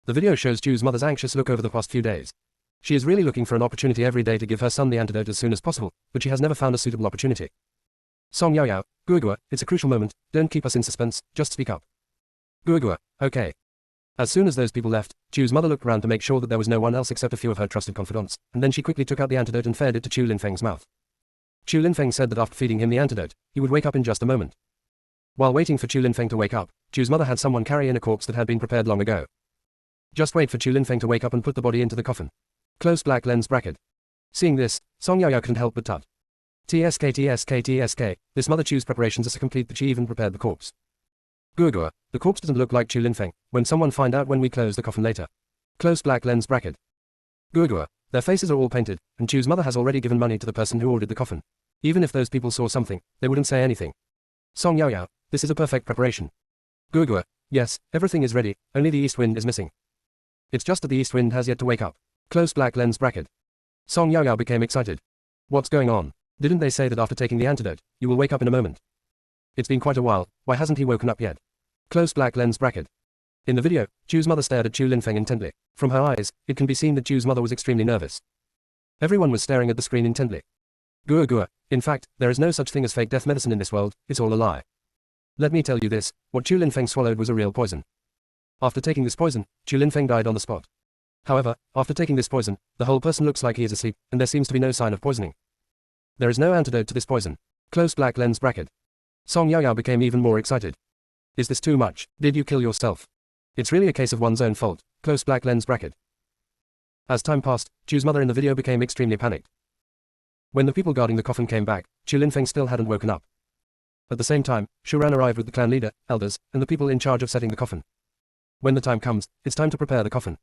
The video shows Chu's mother's anxious look over the past few days. She is really looking for an opportunity every day to give her son the antidote as soon as possible, but she has never found a suitable opportunity. Song Yaoyao, Gua Gua, it's a crucial moment, don't keep us in suspense, just speak up. Gua Gua, okay. As soon as those people left, Chu's mother looked around to make sure that there was no one else except a few of her trusted confidants, and then she quickly took out the antidote and fed it to Chu Linfeng's mouth. Chu Linfeng said that after feeding him the antidote, he would wake up in just a moment. While waiting for Chu Linfeng to wake up, Chu's mother had someone carry in a corpse that had been prepared long ago. Just wait for Chu Linfeng to wake up and put the body into the coffin. Close black lens bracket. Seeing this, Song Yaoyao couldn't help but tut. TSK, this Mother Chu's preparations are so complete that she even prepared the corpse. Gua Gua, the corpse doesn't look like Chu Linfeng, when someone find out when we close the coffin later. Close black lens bracket. Gua Gua, their faces are all painted, and Chu's mother has already given money to the person who ordered the coffin. Even if those people saw something, they wouldn't say anything. Song Yaoyao, this is a perfect preparation. Gurgua, yes, everything is ready, only the east wind is missing. It's just that the east wind has yet to wake up. Close black lens bracket. Song Yao Yao became excited. What's going on? Didn't they say that after taking the antidote, you will wake up in a moment? It's been quite a while, why hasn't he woken up yet? Close black lens bracket. In the video, Chu's mother stared at Chu Linfeng intently. From her eyes, it can be seen that Chu's mother was extremely nervous. Everyone was staring at the screen intently. Gua. In fact, there is no such thing as fake death medicine in this world, it's all a lie. Let me tell you this, what Chu Linfeng swallowed was a real poison. After taking this poison, Chu Linfeng died on the spot. However, after taking this poison, the whole person looks like he is asleep, and there seems to be no sign of poisoning. There is no antidote to this poison. Close black lens bracket. Song Yao Yao became even more excited. Is this too much? Did you kill yourself? It's really a case of one's own fault. Close black lens bracket. As time passed, Chu's mother in the video became extremely panicked. When the people guarding the coffin came back, Chu Linfeng still hadn't woken up. At the same time, Shu Ran arrived with the clan leader, elders, and the people in charge of setting the coffin. When the time comes, it's time to prepare the coffin.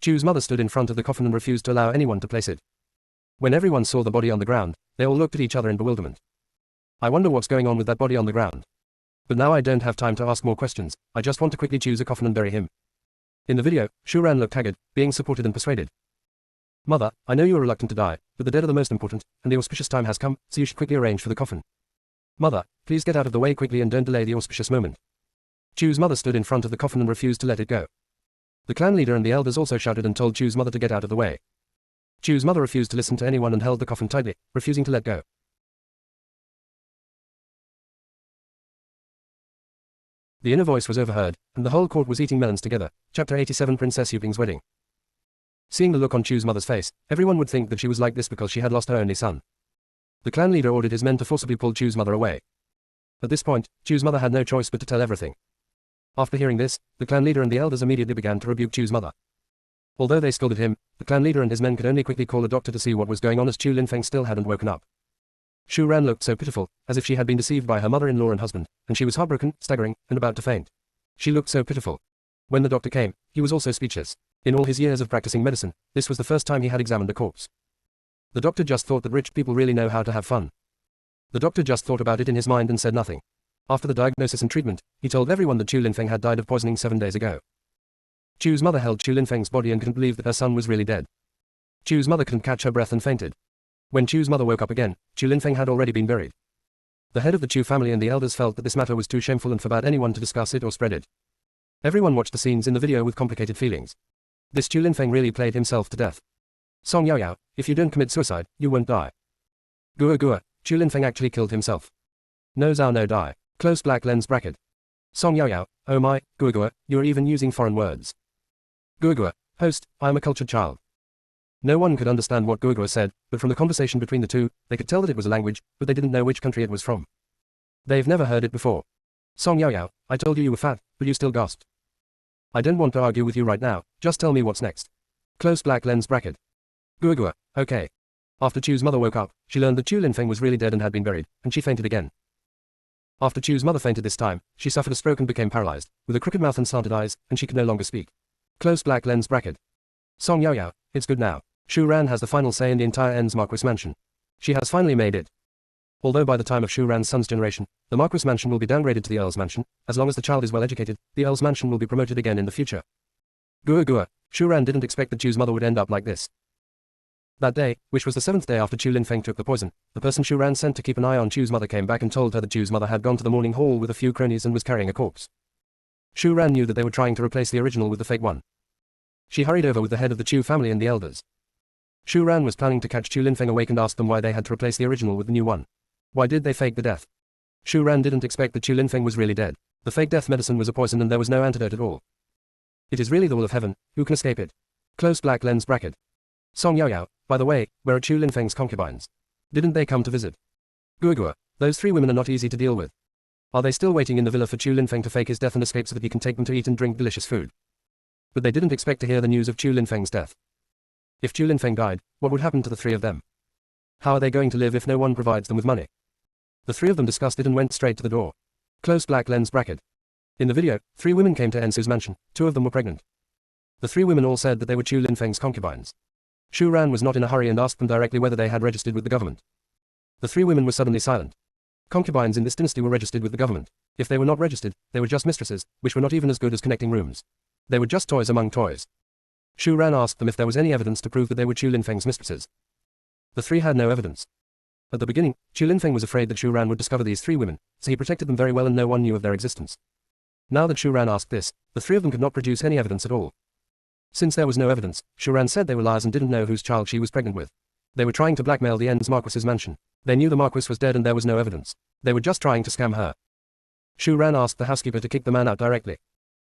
Chu's mother stood in front of the coffin and refused to allow anyone to place it. When everyone saw the body on the ground, they all looked at each other in bewilderment. I wonder what's going on with that body on the ground. But now I don't have time to ask more questions, I just want to quickly choose a coffin and bury him. In the video, Shu Ran looked haggard, being supported and persuaded. Mother, I know you are reluctant to die, but the dead are the most important, and the auspicious time has come, so you should quickly arrange for the coffin. Mother, please get out of the way quickly and don't delay the auspicious moment. Chu's mother stood in front of the coffin and refused to let it go. The clan leader and the elders also shouted and told Chu's mother to get out of the way. Chu's mother refused to listen to anyone and held the coffin tightly, refusing to let go. The inner voice was overheard, and the whole court was eating melons together. Chapter 87 Princess Yuping's Wedding. Seeing the look on Chu's mother's face, everyone would think that she was like this because she had lost her only son. The clan leader ordered his men to forcibly pull Chu's mother away. At this point, Chu's mother had no choice but to tell everything. After hearing this, the clan leader and the elders immediately began to rebuke Chu's mother. Although they scolded him, the clan leader and his men could only quickly call a doctor to see what was going on as Chu Linfeng still hadn't woken up. Shu Ran looked so pitiful, as if she had been deceived by her mother-in-law and husband, and she was heartbroken, staggering, and about to faint. She looked so pitiful. When the doctor came, he was also speechless. In all his years of practicing medicine, this was the first time he had examined a corpse. The doctor just thought that rich people really know how to have fun. The doctor just thought about it in his mind and said nothing. After the diagnosis and treatment, he told everyone that Chu Linfeng had died of poisoning 7 days ago. Chu's mother held Chu Linfeng's body and couldn't believe that her son was really dead. Chu's mother couldn't catch her breath and fainted. When Chu's mother woke up again, Chu Linfeng had already been buried. The head of the Chu family and the elders felt that this matter was too shameful and forbade anyone to discuss it or spread it. Everyone watched the scenes in the video with complicated feelings. This Chu Linfeng really played himself to death. Song Yao Yao, if you don't commit suicide, you won't die. Gua, Chu Linfeng actually killed himself. No Zhao no die. Close black lens bracket. Song Yao Yao, oh my, Gua, you are even using foreign words. Gua, host, I am a cultured child. No one could understand what Gua said, but from the conversation between the two, they could tell that it was a language, but they didn't know which country it was from. They've never heard it before. Song Yao Yao, I told you were fat, but you still gasped. I don't want to argue with you right now, just tell me what's next. Close black lens bracket. Gua, okay. After Chu's mother woke up, she learned that Chu Linfeng was really dead and had been buried, and she fainted again. After Chu's mother fainted this time, she suffered a stroke and became paralyzed, with a crooked mouth and slanted eyes, and she could no longer speak. Close black lens bracket. Song Yao Yao, it's good now. Shu Ran has the final say in the entire En's Marquis mansion. She has finally made it. Although by the time of Shu Ran's son's generation, the Marquis mansion will be downgraded to the Earl's mansion, as long as the child is well educated, the Earl's mansion will be promoted again in the future. Gua, Shu Ran didn't expect that Chu's mother would end up like this. That day, which was the 7th day after Chu Linfeng took the poison, the person Shu Ran sent to keep an eye on Chu's mother came back and told her that Chu's mother had gone to the morning hall with a few cronies and was carrying a corpse. Shu Ran knew that they were trying to replace the original with the fake one. She hurried over with the head of the Chu family and the elders. Shu Ran was planning to catch Chu Linfeng awake and ask them why they had to replace the original with the new one. Why did they fake the death? Shu Ran didn't expect that Chu Linfeng was really dead. The fake death medicine was a poison and there was no antidote at all. It is really the will of heaven, who can escape it? Close black lens bracket. Song Yao Yao, by the way, where are Chu Linfeng's concubines? Didn't they come to visit? Gua, those 3 women are not easy to deal with. Are they still waiting in the villa for Chu Linfeng to fake his death and escape so that he can take them to eat and drink delicious food? But they didn't expect to hear the news of Chu Linfeng's death. If Chu Linfeng died, what would happen to the 3 of them? How are they going to live if no one provides them with money? The 3 of them discussed it and went straight to the door. Close black lens bracket. In the video, 3 women came to Ensu's mansion, 2 of them were pregnant. The 3 women all said that they were Chu Linfeng's concubines. Shu Ran was not in a hurry and asked them directly whether they had registered with the government. The 3 women were suddenly silent. Concubines in this dynasty were registered with the government. If they were not registered, they were just mistresses, which were not even as good as connecting rooms. They were just toys among toys. Shu Ran asked them if there was any evidence to prove that they were Chu Linfeng's mistresses. The three had no evidence. At the beginning, Chu Linfeng was afraid that Shu Ran would discover these three women, so he protected them very well and no one knew of their existence. Now that Shu Ran asked this, the three of them could not produce any evidence at all. Since there was no evidence, Shu Ran said they were liars and didn't know whose child she was pregnant with. They were trying to blackmail the En's Marquis's mansion. They knew the Marquis was dead and there was no evidence. They were just trying to scam her. Shu Ran asked the housekeeper to kick the man out directly.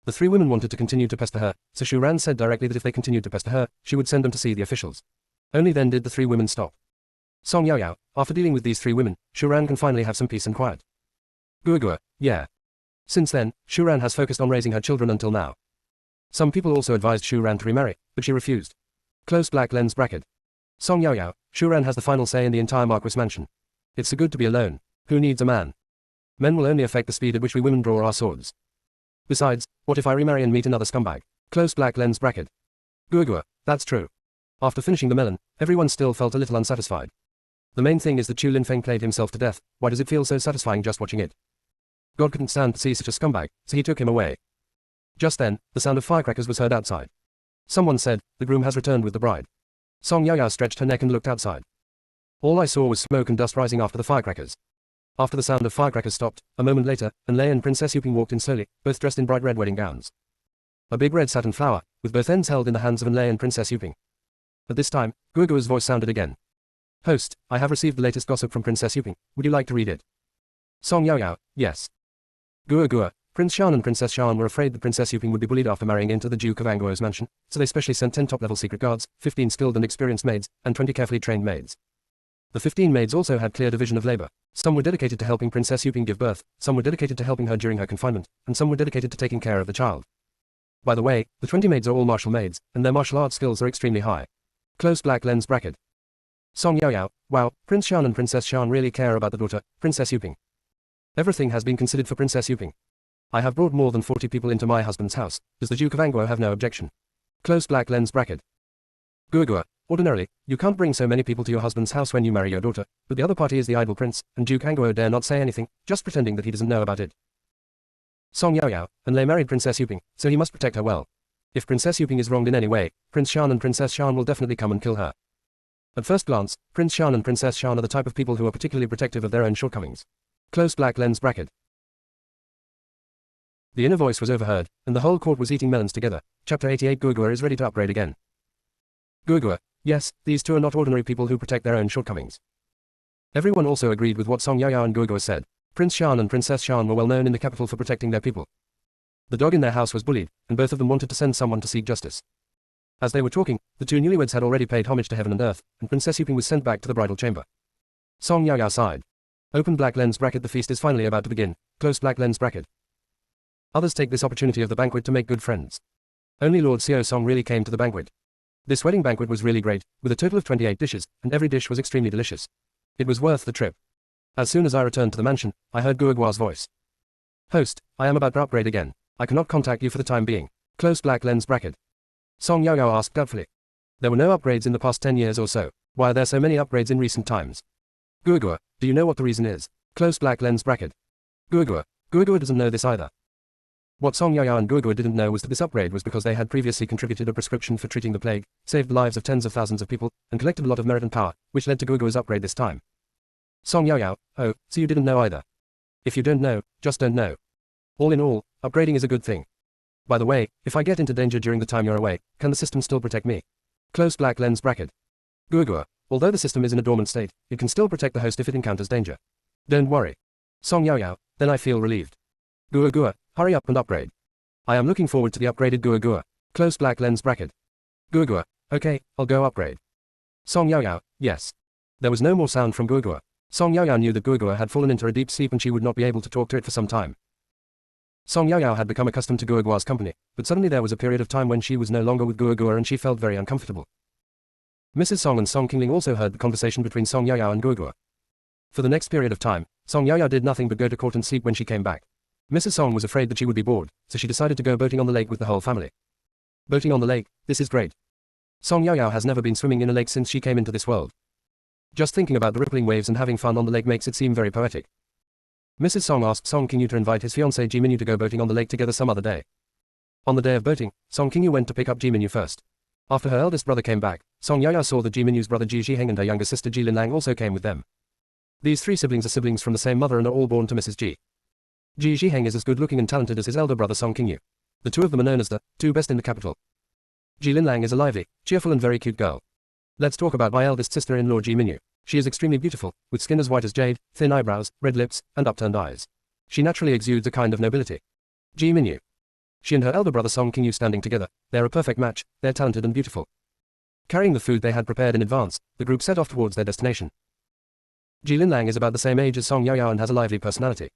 The three women wanted to continue to pester her, so Shu Ran said directly that if they continued to pester her, she would send them to see the officials. Only then did the three women stop. Song Yaoyao, after dealing with these three women, Shu Ran can finally have some peace and quiet. Guogua, yeah. Since then, Shu Ran has focused on raising her children until now. Some people also advised Shu Ran to remarry, but she refused. Close black lens bracket. Song Yaoyao, Shu Ran has the final say in the entire Marquis mansion. It's so good to be alone. Who needs a man? Men will only affect the speed at which we women draw our swords. Besides, what if I remarry and meet another scumbag? Close black lens bracket. Guogua, that's true. After finishing the melon, everyone still felt a little unsatisfied. The main thing is that Chu Linfeng played himself to death. Why does it feel so satisfying just watching it? God couldn't stand to see such a scumbag, so he took him away. Just then, the sound of firecrackers was heard outside. Someone said, the groom has returned with the bride. Song Yaoyao stretched her neck and looked outside. All I saw was smoke and dust rising after the firecrackers. After the sound of firecrackers stopped, a moment later, Enlei and Princess Yuping walked in slowly, both dressed in bright red wedding gowns. A big red satin flower, with both ends held in the hands of Enlei and Princess Yuping. At this time, Guogua's voice sounded again. Host, I have received the latest gossip from Princess Yuping. Would you like to read it? Song Yaoyao, yes. Guogua, Prince Shan and Princess Shan were afraid that Princess Yuping would be bullied after marrying into the Duke of Anguo's mansion, so they specially sent 10 top-level secret guards, 15 skilled and experienced maids, and 20 carefully trained maids. The 15 maids also had clear division of labor. Some were dedicated to helping Princess Yuping give birth, some were dedicated to helping her during her confinement, and some were dedicated to taking care of the child. By the way, the 20 maids are all martial maids, and their martial arts skills are extremely high. Close black lens bracket. Song Yaoyao, wow, Prince Shan and Princess Shan really care about the daughter, Princess Yuping. Everything has been considered for Princess Yuping. I have brought more than 40 people into my husband's house. Does the Duke of Anguo have no objection? Close black lens bracket. Guogua, ordinarily, you can't bring so many people to your husband's house when you marry your daughter, but the other party is the idle prince, and Duke Anguo dare not say anything, just pretending that he doesn't know about it. Song Yaoyao, Enlei married Princess Yuping, so he must protect her well. If Princess Yuping is wronged in any way, Prince Shan and Princess Shan will definitely come and kill her. At first glance, Prince Shan and Princess Shan are the type of people who are particularly protective of their own shortcomings. Close black lens bracket. The inner voice was overheard, and the whole court was eating melons together. Chapter 88 Guogua is ready to upgrade again. Guogua, yes, these two are not ordinary people who protect their own shortcomings. Everyone also agreed with what Song Yaoyao and Guogua said. Prince Shan and Princess Shan were well known in the capital for protecting their people. The dog in their house was bullied, and both of them wanted to send someone to seek justice. As they were talking, the two newlyweds had already paid homage to heaven and earth, and Princess Yuping was sent back to the bridal chamber. Song Yaoyao sighed. Open black lens bracket. The feast is finally about to begin. Close black lens bracket. Others take this opportunity of the banquet to make good friends. Only Lord Xiao Song really came to the banquet. This wedding banquet was really great, with a total of 28 dishes, and every dish was extremely delicious. It was worth the trip. As soon as I returned to the mansion, I heard Guogua's voice. Host, I am about to upgrade again. I cannot contact you for the time being. Close black lens bracket. Song Yaoyao asked doubtfully. There were no upgrades in the past 10 years or so. Why are there so many upgrades in recent times? Guogua, do you know what the reason is? Close black lens bracket. Guogua doesn't know this either. What Song Yaoyao and Guogua didn't know was that this upgrade was because they had previously contributed a prescription for treating the plague, saved the lives of tens of thousands of people, and collected a lot of merit and power, which led to Guogua's upgrade this time. Song Yaoyao, oh, so you didn't know either. If you don't know, just don't know. All in all, upgrading is a good thing. By the way, if I get into danger during the time you're away, can the system still protect me? Close black lens bracket. Guogua, although the system is in a dormant state, it can still protect the host if it encounters danger. Don't worry. Song Yaoyao, then I feel relieved. Guogua, hurry up and upgrade. I am looking forward to the upgraded Guogua. Close black lens bracket. Guogua, okay, I'll go upgrade. Song Yaoyao, yes. There was no more sound from Guogua. Song Yaoyao knew that Guogua had fallen into a deep sleep and she would not be able to talk to it for some time. Song Yaoyao had become accustomed to Guogua's company, but suddenly there was a period of time when she was no longer with Guogua and she felt very uncomfortable. Mrs. Song and Song Qingling also heard the conversation between Song Yaoyao and Guogua. For the next period of time, Song Yaoyao did nothing but go to court and sleep when she came back. Mrs. Song was afraid that she would be bored, so she decided to go boating on the lake with the whole family. Boating on the lake, this is great. Song Yaoyao has never been swimming in a lake since she came into this world. Just thinking about the rippling waves and having fun on the lake makes it seem very poetic. Mrs. Song asked Song Qingyu to invite his fiancée Ji Minyu to go boating on the lake together some other day. On the day of boating, Song Qingyu went to pick up Ji Minyu first. After her eldest brother came back, Song Yaya saw that Ji Minyu's brother Ji Zhiheng and her younger sister Ji Linlang also came with them. These three siblings are siblings from the same mother and are all born to Mrs. Ji. Ji Zhiheng is as good-looking and talented as his elder brother Song Qingyu. The two of them are known as the two best in the capital. Ji Linlang is a lively, cheerful and very cute girl. Let's talk about my eldest sister-in-law Ji Minyu. She is extremely beautiful, with skin as white as jade, thin eyebrows, red lips, and upturned eyes. She naturally exudes a kind of nobility. Ji Minyu. She and her elder brother Song Qingyu standing together, they're a perfect match, they're talented and beautiful. Carrying the food they had prepared in advance, the group set off towards their destination. Ji Linlang is about the same age as Song Yaya and has a lively personality.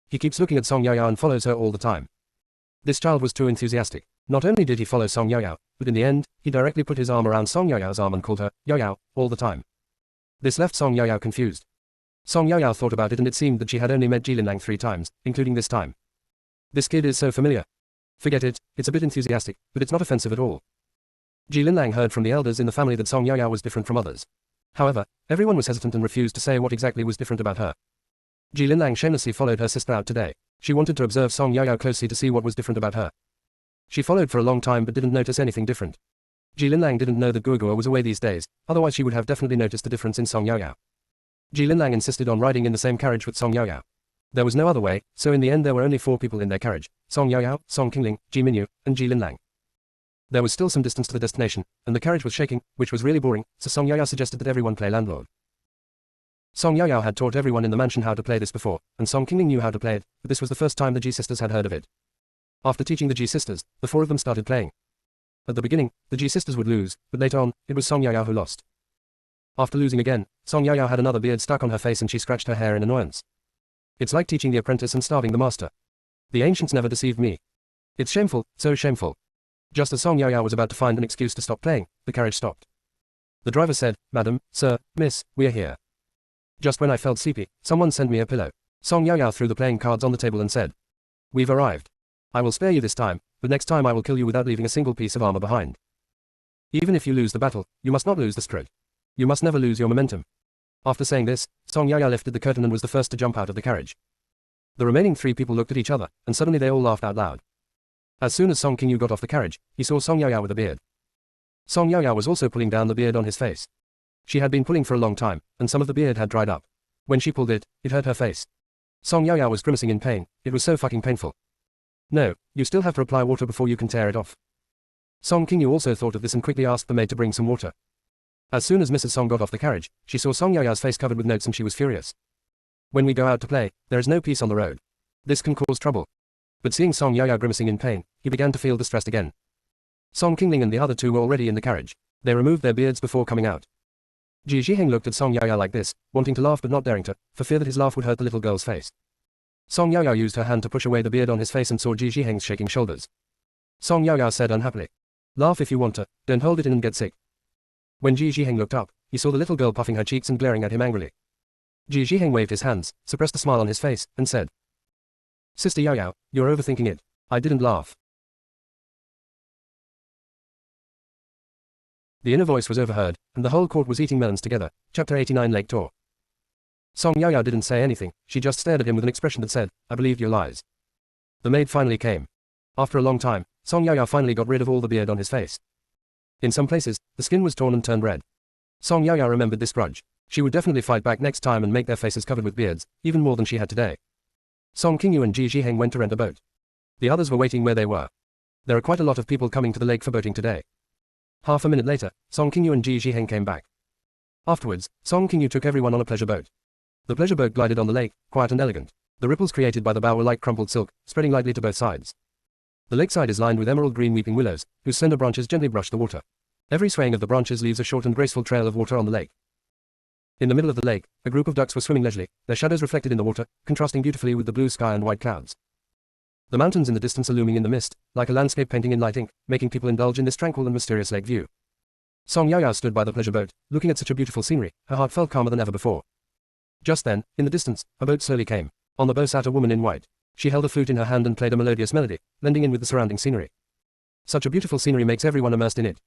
He keeps looking at Song Yaya and follows her all the time. This child was too enthusiastic. Not only did he follow Song Yaya, but in the end, he directly put his arm around Song Yaya's arm and called her Yaya all the time. This left Song Yaya confused. Song Yaya thought about it and it seemed that she had only met Ji Linlang 3 times, including this time. This kid is so familiar. Forget it, it's a bit enthusiastic, but it's not offensive at all. Ji Linlang heard from the elders in the family that Song Yaya was different from others. However, everyone was hesitant and refused to say what exactly was different about her. Ji Linlang shamelessly followed her sister out today. She wanted to observe Song Yaya closely to see what was different about her. She followed for a long time but didn't notice anything different. Ji Linlang didn't know that Guogua was away these days, otherwise she would have definitely noticed the difference in Song Yaya. Ji Linlang insisted on riding in the same carriage with Song Yaya. There was no other way, so in the end there were only 4 people in their carriage: Song Yaya, Song Qingling, Ji Minyu, and Ji Linlang. There was still some distance to the destination, and the carriage was shaking, which was really boring, so Song Yaya suggested that everyone play landlord. Song Yaya had taught everyone in the mansion how to play this before, and Song Qingling knew how to play it, but this was the first time the Ji sisters had heard of it. After teaching the Ji sisters, the 4 of them started playing. At the beginning, the Ji sisters would lose, but later on, it was Song Yaya who lost. After losing again, Song Yaya had another beard stuck on her face and she scratched her hair in annoyance. It's like teaching the apprentice and starving the master. The ancients never deceived me. It's shameful, so shameful. Just as Song Yaya was about to find an excuse to stop playing, the carriage stopped. The driver said, "Madam, sir, miss, we're here." Just when I felt sleepy, someone sent me a pillow. Song Yaya threw the playing cards on the table and said, "We've arrived. I will spare you this time, but next time I will kill you without leaving a single piece of armor behind. Even if you lose the battle, you must not lose the spirit. You must never lose your momentum." After saying this, Song Yaya lifted the curtain and was the first to jump out of the carriage. The remaining 3 people looked at each other, and suddenly they all laughed out loud. As soon as Song Qingyu got off the carriage, he saw Song Yaya with a beard. Song Yaya was also pulling down the beard on his face. She had been pulling for a long time, and some of the beard had dried up. When she pulled it, it hurt her face. Song Yaya was grimacing in pain, it was so fucking painful. "No, you still have to apply water before you can tear it off." Song Qingyu also thought of this and quickly asked the maid to bring some water. As soon as Mrs. Song got off the carriage, she saw Song Yaya's face covered with notes and she was furious. "When we go out to play, there is no peace on the road. This can cause trouble." But seeing Song Yaya grimacing in pain, he began to feel distressed again. Song Qingling and the other 2 were already in the carriage. They removed their beards before coming out. Ji Zhiheng looked at Song Yaya like this, wanting to laugh but not daring to, for fear that his laugh would hurt the little girl's face. Song Yaya used her hand to push away the beard on his face and saw Ji Zhiheng's shaking shoulders. Song Yaya said unhappily, "Laugh if you want to, don't hold it in and get sick." When Ji Zhiheng looked up, he saw the little girl puffing her cheeks and glaring at him angrily. Ji Zhiheng waved his hands, suppressed a smile on his face, and said, "Sister Yao, you're overthinking it. I didn't laugh." The inner voice was overheard, and the whole court was eating melons together. Chapter 89 Lake Tour. Song Yaya didn't say anything, she just stared at him with an expression that said, "I believed your lies." The maid finally came. After a long time, Song Yaya finally got rid of all the beard on his face. In some places, the skin was torn and turned red. Song Yaya remembered this grudge. She would definitely fight back next time and make their faces covered with beards, even more than she had today. Song Qingyu and Ji Zhiheng went to rent a boat. The others were waiting where they were. There are quite a lot of people coming to the lake for boating today. Half a minute later, Song Qingyu and Ji Zhiheng came back. Afterwards, Song Qingyu took everyone on a pleasure boat. The pleasure boat glided on the lake, quiet and elegant. The ripples created by the bow were like crumpled silk, spreading lightly to both sides. The lakeside is lined with emerald green weeping willows, whose slender branches gently brush the water. Every swaying of the branches leaves a short and graceful trail of water on the lake. In the middle of the lake, a group of ducks were swimming leisurely, their shadows reflected in the water, contrasting beautifully with the blue sky and white clouds. The mountains in the distance are looming in the mist, like a landscape painting in light ink, making people indulge in this tranquil and mysterious lake view. Song Yaya stood by the pleasure boat, looking at such a beautiful scenery, her heart felt calmer than ever before. Just then, in the distance, a boat slowly came. On the bow sat a woman in white. She held a flute in her hand and played a melodious melody, blending in with the surrounding scenery. Such a beautiful scenery makes everyone immersed in it.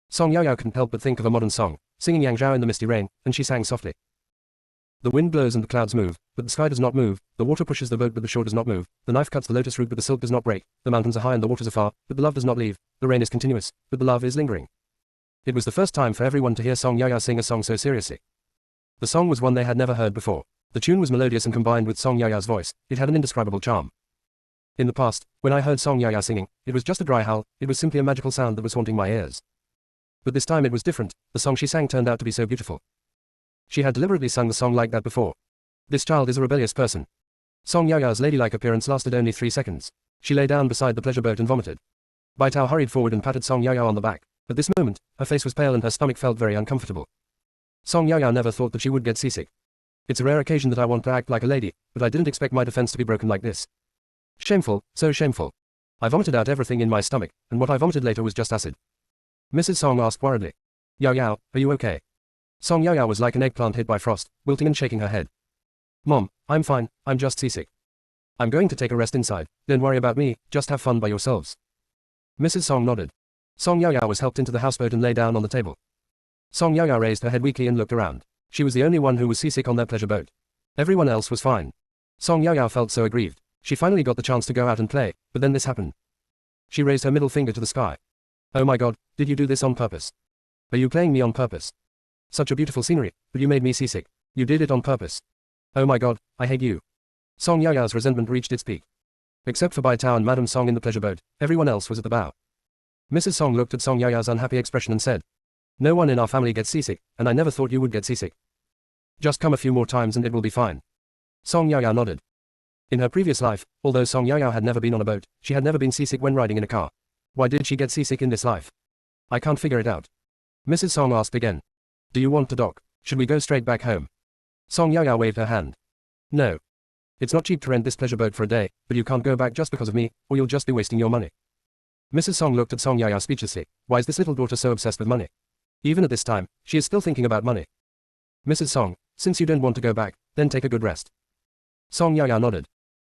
Song Yaya couldn't help but think of a modern song, singing Yang Zhao in the misty rain, and she sang softly. The wind blows and the clouds move, but the sky does not move, the water pushes the boat but the shore does not move, the knife cuts the lotus root but the silk does not break, the mountains are high and the waters are far, but the love does not leave, the rain is continuous, but the love is lingering. It was the first time for everyone to hear Song Yaya sing a song so seriously. The song was one they had never heard before. The tune was melodious and combined with Song Yaya's voice, it had an indescribable charm. In the past, when I heard Song Yaya singing, it was just a dry howl, it was simply a magical sound that was haunting my ears. But this time it was different, the song she sang turned out to be so beautiful. She had deliberately sung the song like that before. This child is a rebellious person. Song Yaya's ladylike appearance lasted only 3 seconds. She lay down beside the pleasure boat and vomited. Bai Tao hurried forward and patted Song Yaya on the back. At this moment, her face was pale and her stomach felt very uncomfortable. Song Yaya never thought that she would get seasick. It's a rare occasion that I want to act like a lady, but I didn't expect my defense to be broken like this. Shameful, so shameful. I vomited out everything in my stomach, and what I vomited later was just acid. Mrs. Song asked worriedly. Yao Yao, are you okay? Song Yao Yao was like an eggplant hit by frost, wilting and shaking her head. Mom, I'm fine, I'm just seasick. I'm going to take a rest inside, don't worry about me, just have fun by yourselves. Mrs. Song nodded. Song Yao Yao was helped into the houseboat and lay down on the table. Song Yao Yao raised her head weakly and looked around. She was the only one who was seasick on their pleasure boat. Everyone else was fine. Song Yao Yao felt so aggrieved. She finally got the chance to go out and play, but then this happened. She raised her middle finger to the sky. Oh my god, did you do this on purpose? Are you playing me on purpose? Such a beautiful scenery, but you made me seasick. You did it on purpose. Oh my god, I hate you. Song Yao Yao's resentment reached its peak. Except for Bai Tao and Madame Song in the pleasure boat, everyone else was at the bow. Mrs. Song looked at Song Yao Yao's unhappy expression and said, no one in our family gets seasick, and I never thought you would get seasick. Just come a few more times and it will be fine. Song Yao Yao nodded. In her previous life, although Song Yao Yao had never been on a boat, she had never been seasick when riding in a car. Why did she get seasick in this life? I can't figure it out. Mrs. Song asked again. Do you want to dock? Should we go straight back home? Song Yao Yao waved her hand. No. It's not cheap to rent this pleasure boat for a day, but you can't go back just because of me, or you'll just be wasting your money. Mrs. Song looked at Song Yao Yao speechlessly. Why is this little daughter so obsessed with money? Even at this time, she is still thinking about money. Mrs. Song, since you don't want to go back, then take a good rest. Song Yao Yao nodded.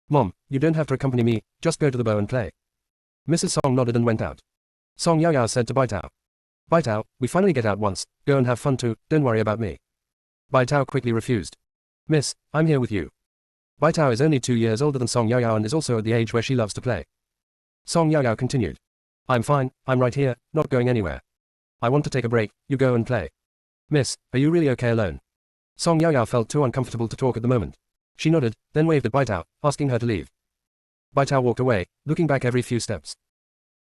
Mom, you don't have to accompany me, just go to the bow and play. Mrs. Song nodded and went out. Song Yao Yao said to Bai Tao. Bai Tao, we finally get out once, go and have fun too, don't worry about me. Bai Tao quickly refused. Miss, I'm here with you. Bai Tao is only 2 years older than Song Yao Yao and is also at the age where she loves to play. Song Yao Yao continued. I'm fine, I'm right here, not going anywhere. I want to take a break, you go and play. Miss, are you really okay alone? Song Yao Yao felt too uncomfortable to talk at the moment. She nodded, then waved at Bai Tao, asking her to leave. Bai Tao walked away, looking back every few steps.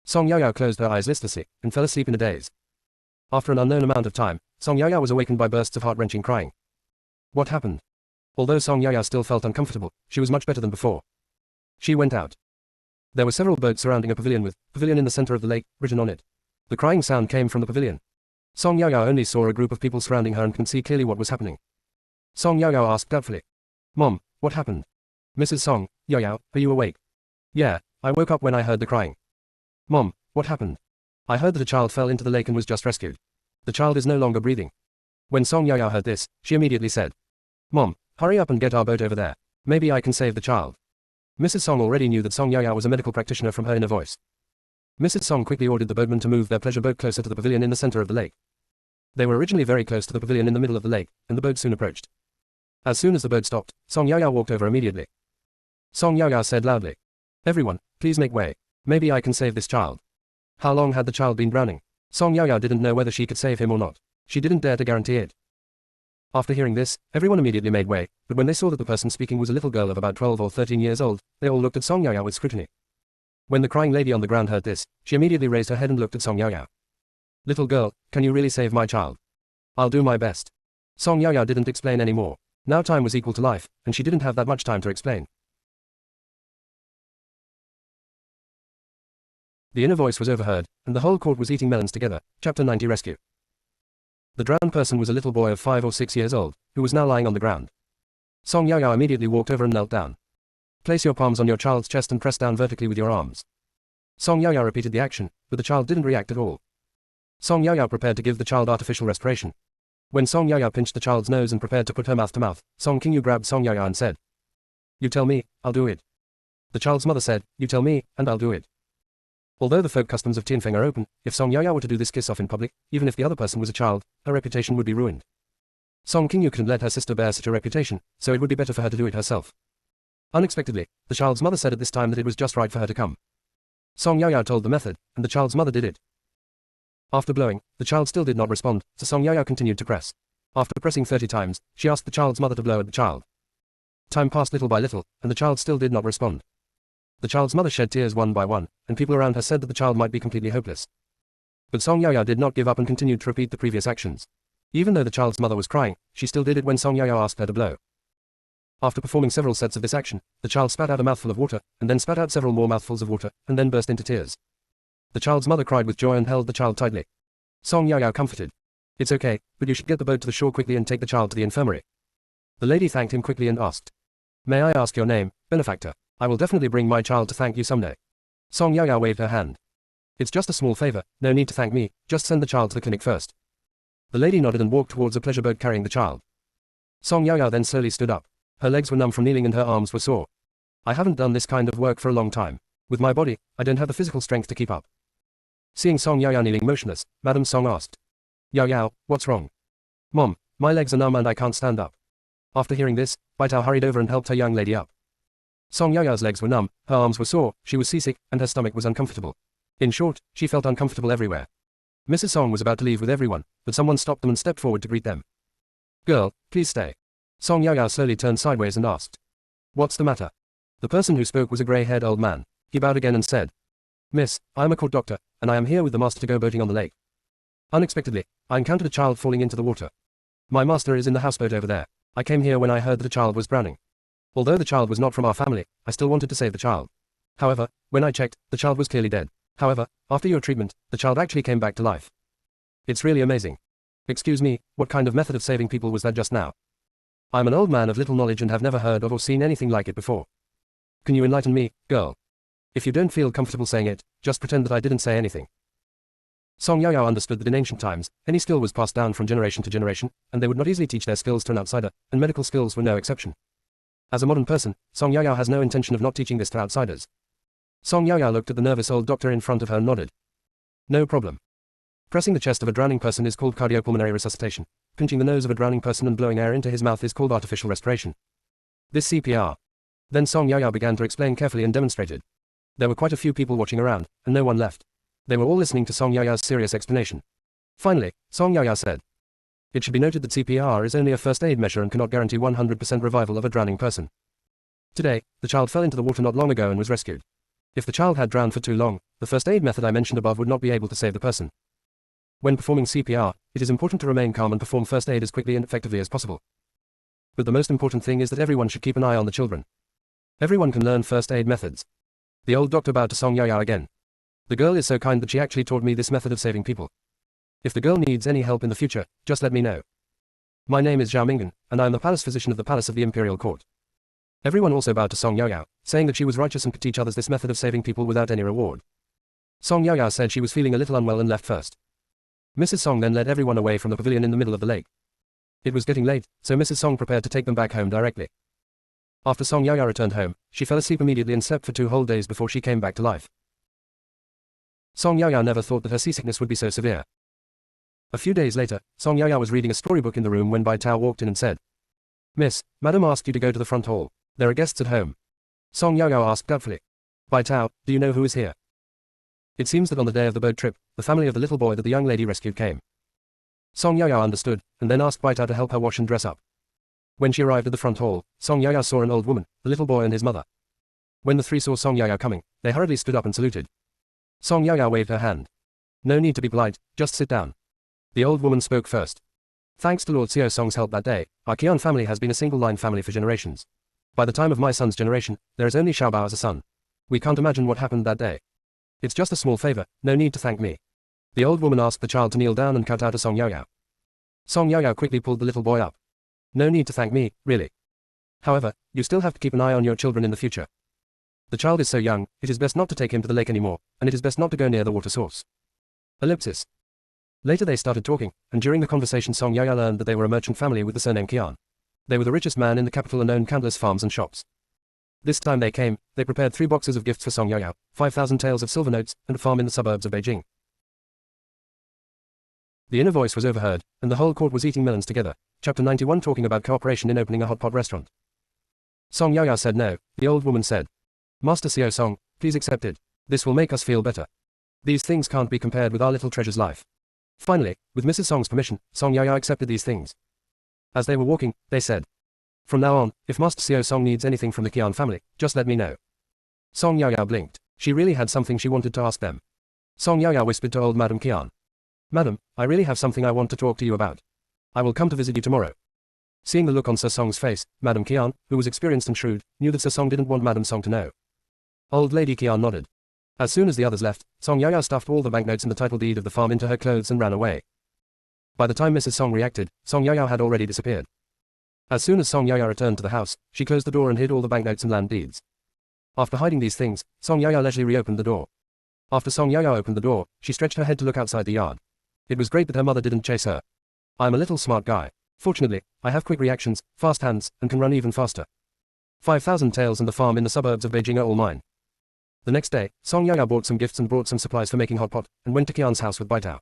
Song Yao Yao closed her eyes listlessly, and fell asleep in a daze. After an unknown amount of time, Song Yao Yao was awakened by bursts of heart-wrenching crying. What happened? Although Song Yao Yao still felt uncomfortable, she was much better than before. She went out. There were several boats surrounding a pavilion with "pavilion" in the center of the lake, written on it. The crying sound came from the pavilion. Song Yao Yao only saw a group of people surrounding her and could see clearly what was happening. Song Yao Yao asked doubtfully. Mom, what happened? Mrs. Song, Yao Yao, are you awake? Yeah, I woke up when I heard the crying. Mom, what happened? I heard that a child fell into the lake and was just rescued. The child is no longer breathing. When Song Yao Yao heard this, she immediately said. Mom, hurry up and get our boat over there. Maybe I can save the child. Mrs. Song already knew that Song Yao Yao was a medical practitioner from her inner voice. Mrs. Song quickly ordered the boatmen to move their pleasure boat closer to the pavilion in the center of the lake. They were originally very close to the pavilion in the middle of the lake, and the boat soon approached. As soon as the boat stopped, Song Yao Yao walked over immediately. Song Yao Yao said loudly. Everyone, please make way. Maybe I can save this child. How long had the child been drowning? Song Yao Yao didn't know whether she could save him or not. She didn't dare to guarantee it. After hearing this, everyone immediately made way, but when they saw that the person speaking was a little girl of about 12 or 13 years old, they all looked at Song Yao Yao with scrutiny. When the crying lady on the ground heard this, she immediately raised her head and looked at Song Yao Yao. Little girl, can you really save my child? I'll do my best. Song Yao Yao didn't explain anymore. Now time was equal to life, and she didn't have that much time to explain. The inner voice was overheard, and the whole court was eating melons together. Chapter 90 Rescue. The drowned person was a little boy of 5 or 6 years old, who was now lying on the ground. Song Yao Yao immediately walked over and knelt down. Place your palms on your child's chest and press down vertically with your arms. Song Yao Yao repeated the action, but the child didn't react at all. Song Yao Yao prepared to give the child artificial respiration. When Song Yao Yao pinched the child's nose and prepared to put her mouth to mouth, Song Qingyu grabbed Song Yao Yao and said, You tell me, I'll do it. The child's mother said, You tell me, and I'll do it. Although the folk customs of Tianfeng are open, if Song Yao Yao were to do this kiss-off in public, even if the other person was a child, her reputation would be ruined. Song Qingyu couldn't let her sister bear such a reputation, so it would be better for her to do it herself. Unexpectedly, the child's mother said at this time that it was just right for her to come. Song Yaoyao told the method, and the child's mother did it. After blowing, the child still did not respond, so Song Yaoyao continued to press. After pressing 30 times, she asked the child's mother to blow at the child. Time passed little by little, and the child still did not respond. The child's mother shed tears one by one, and people around her said that the child might be completely hopeless. But Song Yaoyao did not give up and continued to repeat the previous actions. Even though the child's mother was crying, she still did it when Song Yaoyao asked her to blow. After performing several sets of this action, the child spat out a mouthful of water, and then spat out several more mouthfuls of water, and then burst into tears. The child's mother cried with joy and held the child tightly. Song Yaoyao comforted. "It's okay, but you should get the boat to the shore quickly and take the child to the infirmary." The lady thanked him quickly and asked, "May I ask your name, benefactor? I will definitely bring my child to thank you someday." Song Yaoyao waved her hand. "It's just a small favor, no need to thank me, just send the child to the clinic first." The lady nodded and walked towards a pleasure boat carrying the child. Song Yaoyao then slowly stood up. Her legs were numb from kneeling and her arms were sore. "I haven't done this kind of work for a long time. With my body, I don't have the physical strength to keep up." Seeing Song Yaoyao kneeling motionless, Madam Song asked, "Yaoyao, what's wrong?" "Mom, my legs are numb and I can't stand up." After hearing this, Baitao hurried over and helped her young lady up. Song Yaoyao's legs were numb, her arms were sore, she was seasick, and her stomach was uncomfortable. In short, she felt uncomfortable everywhere. Mrs. Song was about to leave with everyone, but someone stopped them and stepped forward to greet them. "Girl, please stay." Song Yaoyao slowly turned sideways and asked, "What's the matter?" The person who spoke was a grey-haired old man. He bowed again and said, "Miss, I am a court doctor, and I am here with the master to go boating on the lake. Unexpectedly, I encountered a child falling into the water. My master is in the houseboat over there. I came here when I heard that a child was drowning. Although the child was not from our family, I still wanted to save the child. However, when I checked, the child was clearly dead. However, after your treatment, the child actually came back to life. It's really amazing. Excuse me, what kind of method of saving people was that just now? I'm an old man of little knowledge and have never heard of or seen anything like it before. Can you enlighten me, girl? If you don't feel comfortable saying it, just pretend that I didn't say anything." Song Yaoyao understood that in ancient times, any skill was passed down from generation to generation, and they would not easily teach their skills to an outsider, and medical skills were no exception. As a modern person, Song Yaoyao has no intention of not teaching this to outsiders. Song Yaoyao looked at the nervous old doctor in front of her and nodded. "No problem. Pressing the chest of a drowning person is called cardiopulmonary resuscitation. Pinching the nose of a drowning person and blowing air into his mouth is called artificial respiration. This CPR." Then Song Yaoyao began to explain carefully and demonstrated. There were quite a few people watching around, and no one left. They were all listening to Song Yaoyao's serious explanation. Finally, Song Yaoyao said, "It should be noted that CPR is only a first aid measure and cannot guarantee 100% revival of a drowning person. Today, the child fell into the water not long ago and was rescued. If the child had drowned for too long, the first aid method I mentioned above would not be able to save the person. When performing CPR, it is important to remain calm and perform first aid as quickly and effectively as possible. But the most important thing is that everyone should keep an eye on the children. Everyone can learn first aid methods." The old doctor bowed to Song Yaoyao again. "The girl is so kind that she actually taught me this method of saving people. If the girl needs any help in the future, just let me know. My name is Zhao Minggan, and I am the palace physician of the palace of the imperial court." Everyone also bowed to Song Yaoyao, saying that she was righteous and could teach others this method of saving people without any reward. Song Yaoyao said she was feeling a little unwell and left first. Mrs. Song then led everyone away from the pavilion in the middle of the lake. It was getting late, so Mrs. Song prepared to take them back home directly. After Song Yaoyao returned home, she fell asleep immediately and slept for 2 whole days before she came back to life. Song Yaoyao never thought that her seasickness would be so severe. A few days later, Song Yaoyao was reading a storybook in the room when Bai Tao walked in and said, "Miss, Madam asked you to go to the front hall. There are guests at home." Song Yaoyao asked doubtfully, "Bai Tao, do you know who is here?" It seems that on the day of the boat trip, the family of the little boy that the young lady rescued came. Song Yaoyao understood, and then asked Bai Tao to help her wash and dress up. When she arrived at the front hall, Song Yaoyao saw an old woman, the little boy and his mother. When the three saw Song Yaoyao coming, they hurriedly stood up and saluted. Song Yaoyao waved her hand. "No need to be polite, just sit down." The old woman spoke first. "Thanks to Lord Xiao Song's help that day, our Qian family has been a single-line family for generations. By the time of my son's generation, there is only Xiaobao as a son. We can't imagine what happened that day. It's just a small favor, no need to thank me." The old woman asked the child to kneel down and kowtow to Song Yaoyao. Song Yaoyao quickly pulled the little boy up. "No need to thank me, really. However, you still have to keep an eye on your children in the future. The child is so young, it is best not to take him to the lake anymore, and it is best not to go near the water source." Ellipsis. Later they started talking, and during the conversation Song Yaoyao learned that they were a merchant family with the surname Qian. They were the richest man in the capital and owned countless farms and shops. This time they came, they prepared 3 boxes of gifts for Song Yaoyao, 5,000 taels of silver notes, and a farm in the suburbs of Beijing. The inner voice was overheard, and the whole court was eating melons together. Chapter 91 talking about cooperation in opening a hot pot restaurant. Song Yao said no. The old woman said, Master Xiao Song, please accept it. This will make us feel better. These things can't be compared with our little treasure's life. Finally, with Mrs. Song's permission, Song Yao accepted these things. As they were walking, they said, from now on, if Master Xiao Song needs anything from the Qian family, just let me know. Song Yao blinked. She really had something she wanted to ask them. Song Yao whispered to old Madam Qian. Madam, I really have something I want to talk to you about. I will come to visit you tomorrow. Seeing the look on Sir Song's face, Madam Qian, who was experienced and shrewd, knew that Sir Song didn't want Madam Song to know. Old Lady Qian nodded. As soon as the others left, Song Yao stuffed all the banknotes and the title deed of the farm into her clothes and ran away. By the time Mrs. Song reacted, Song Yao had already disappeared. As soon as Song Yao returned to the house, she closed the door and hid all the banknotes and land deeds. After hiding these things, Song Yao leisurely reopened the door. After Song Yao opened the door, she stretched her head to look outside the yard. It was great that her mother didn't chase her. I'm a little smart guy. Fortunately, I have quick reactions, fast hands, and can run even faster. 5,000 taels and the farm in the suburbs of Beijing are all mine. The next day, Song Yao bought some gifts and brought some supplies for making hot pot, and went to Qian's house with Baitao.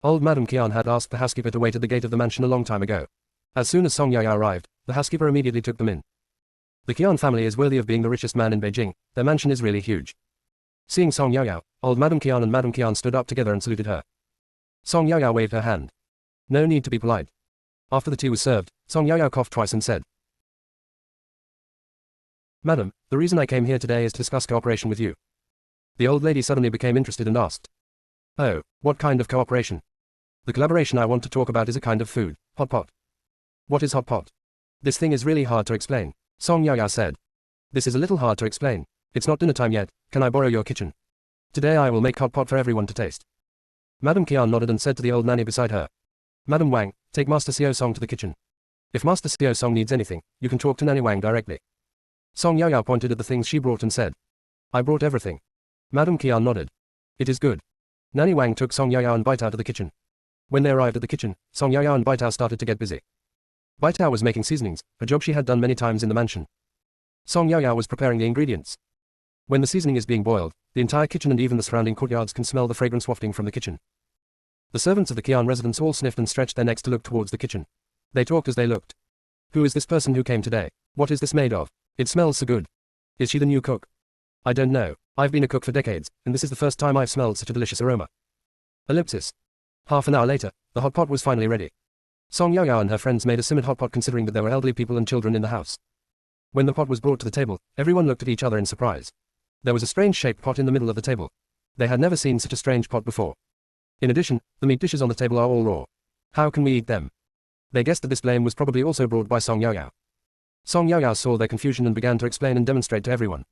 Old Madam Qian had asked the housekeeper to wait at the gate of the mansion a long time ago. As soon as Song Yao arrived, the housekeeper immediately took them in. The Qian family is worthy of being the richest man in Beijing. Their mansion is really huge. Seeing Song Yao, old Madam Qian and Madam Qian stood up together and saluted her. Song Yao waved her hand. No need to be polite. After the tea was served, Song Yao coughed twice and said, Madam, the reason I came here today is to discuss cooperation with you. The old lady suddenly became interested and asked, Oh, what kind of cooperation? The collaboration I want to talk about is a kind of food, hot pot. What is hot pot? This thing is really hard to explain, Song Yao said. This is a little hard to explain. It's not dinner time yet, can I borrow your kitchen? Today I will make hot pot for everyone to taste. Madam Qian nodded and said to the old nanny beside her, Madam Wang, take Master Xiao Song to the kitchen. If Master Xiao Song needs anything, you can talk to Nanny Wang directly. Song Yao pointed at the things she brought and said, I brought everything. Madam Qian nodded. It is good. Nanny Wang took Song Yao and Baitao to the kitchen. When they arrived at the kitchen, Song Yao and Baitao started to get busy. Baitao was making seasonings, a job she had done many times in the mansion. Song Yao was preparing the ingredients. When the seasoning is being boiled, the entire kitchen and even the surrounding courtyards can smell the fragrance wafting from the kitchen. The servants of the Qian residence all sniffed and stretched their necks to look towards the kitchen. They talked as they looked. Who is this person who came today? What is this made of? It smells so good. Is she the new cook? I don't know. I've been a cook for decades, and this is the first time I've smelled such a delicious aroma. Ellipsis. Half an hour later, the hot pot was finally ready. Song Yao and her friends made a simmered hot pot considering that there were elderly people and children in the house. When the pot was brought to the table, everyone looked at each other in surprise. There was a strange-shaped pot in the middle of the table. They had never seen such a strange pot before. In addition, the meat dishes on the table are all raw. How can we eat them? They guessed that this blame was probably also brought by Song Yao. Song Yao saw their confusion and began to explain and demonstrate to everyone.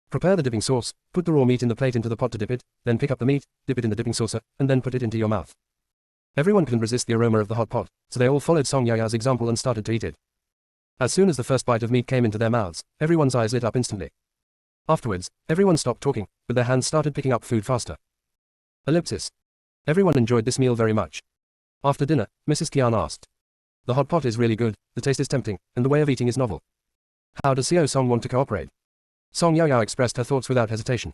Prepare the dipping sauce, put the raw meat in the plate into the pot to dip it, then pick up the meat, dip it in the dipping saucer, and then put it into your mouth. Everyone couldn't resist the aroma of the hot pot, so they all followed Song Yao's example and started to eat it. As soon as the first bite of meat came into their mouths, everyone's eyes lit up instantly. Afterwards, everyone stopped talking, but their hands started picking up food faster. Ellipsis. Everyone enjoyed this meal very much. After dinner, Mrs. Qian asked, The hot pot is really good, the taste is tempting, and the way of eating is novel. How does Xiao Song want to cooperate? Song Yao expressed her thoughts without hesitation.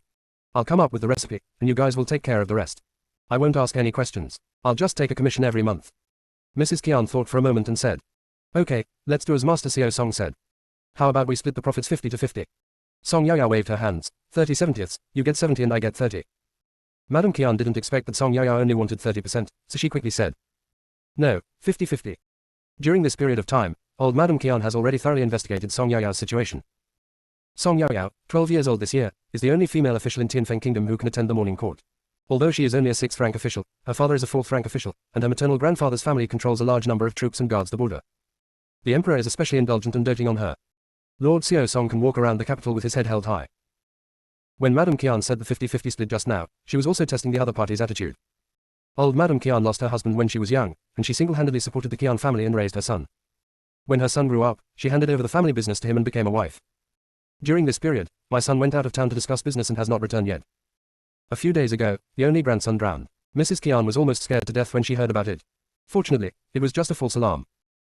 I'll come up with the recipe, and you guys will take care of the rest. I won't ask any questions. I'll just take a commission every month. Mrs. Qian thought for a moment and said, Okay, let's do as Master Xiao Song said. How about we split the profits 50 to 50? Song Yao waved her hands. 30 70ths, you get 70 and I get 30. Madam Qian didn't expect that Song Yao only wanted 30%, so she quickly said, No, 50-50. During this period of time, old Madam Qian has already thoroughly investigated Song Yao's situation. Song Yao, 12 years old this year, is the only female official in Tianfeng Kingdom who can attend the morning court. Although she is only a 6th rank official, her father is a 4th rank official, and her maternal grandfather's family controls a large number of troops and guards the border. The emperor is especially indulgent and doting on her. Lord Xiao Song can walk around the capital with his head held high. When Madam Qian said the 50-50 split just now, she was also testing the other party's attitude. Old Madam Qian lost her husband when she was young, and she single-handedly supported the Qian family and raised her son. When her son grew up, she handed over the family business to him and became a wife. During this period, my son went out of town to discuss business and has not returned yet. A few days ago, the only grandson drowned. Mrs. Qian was almost scared to death when she heard about it. Fortunately, it was just a false alarm.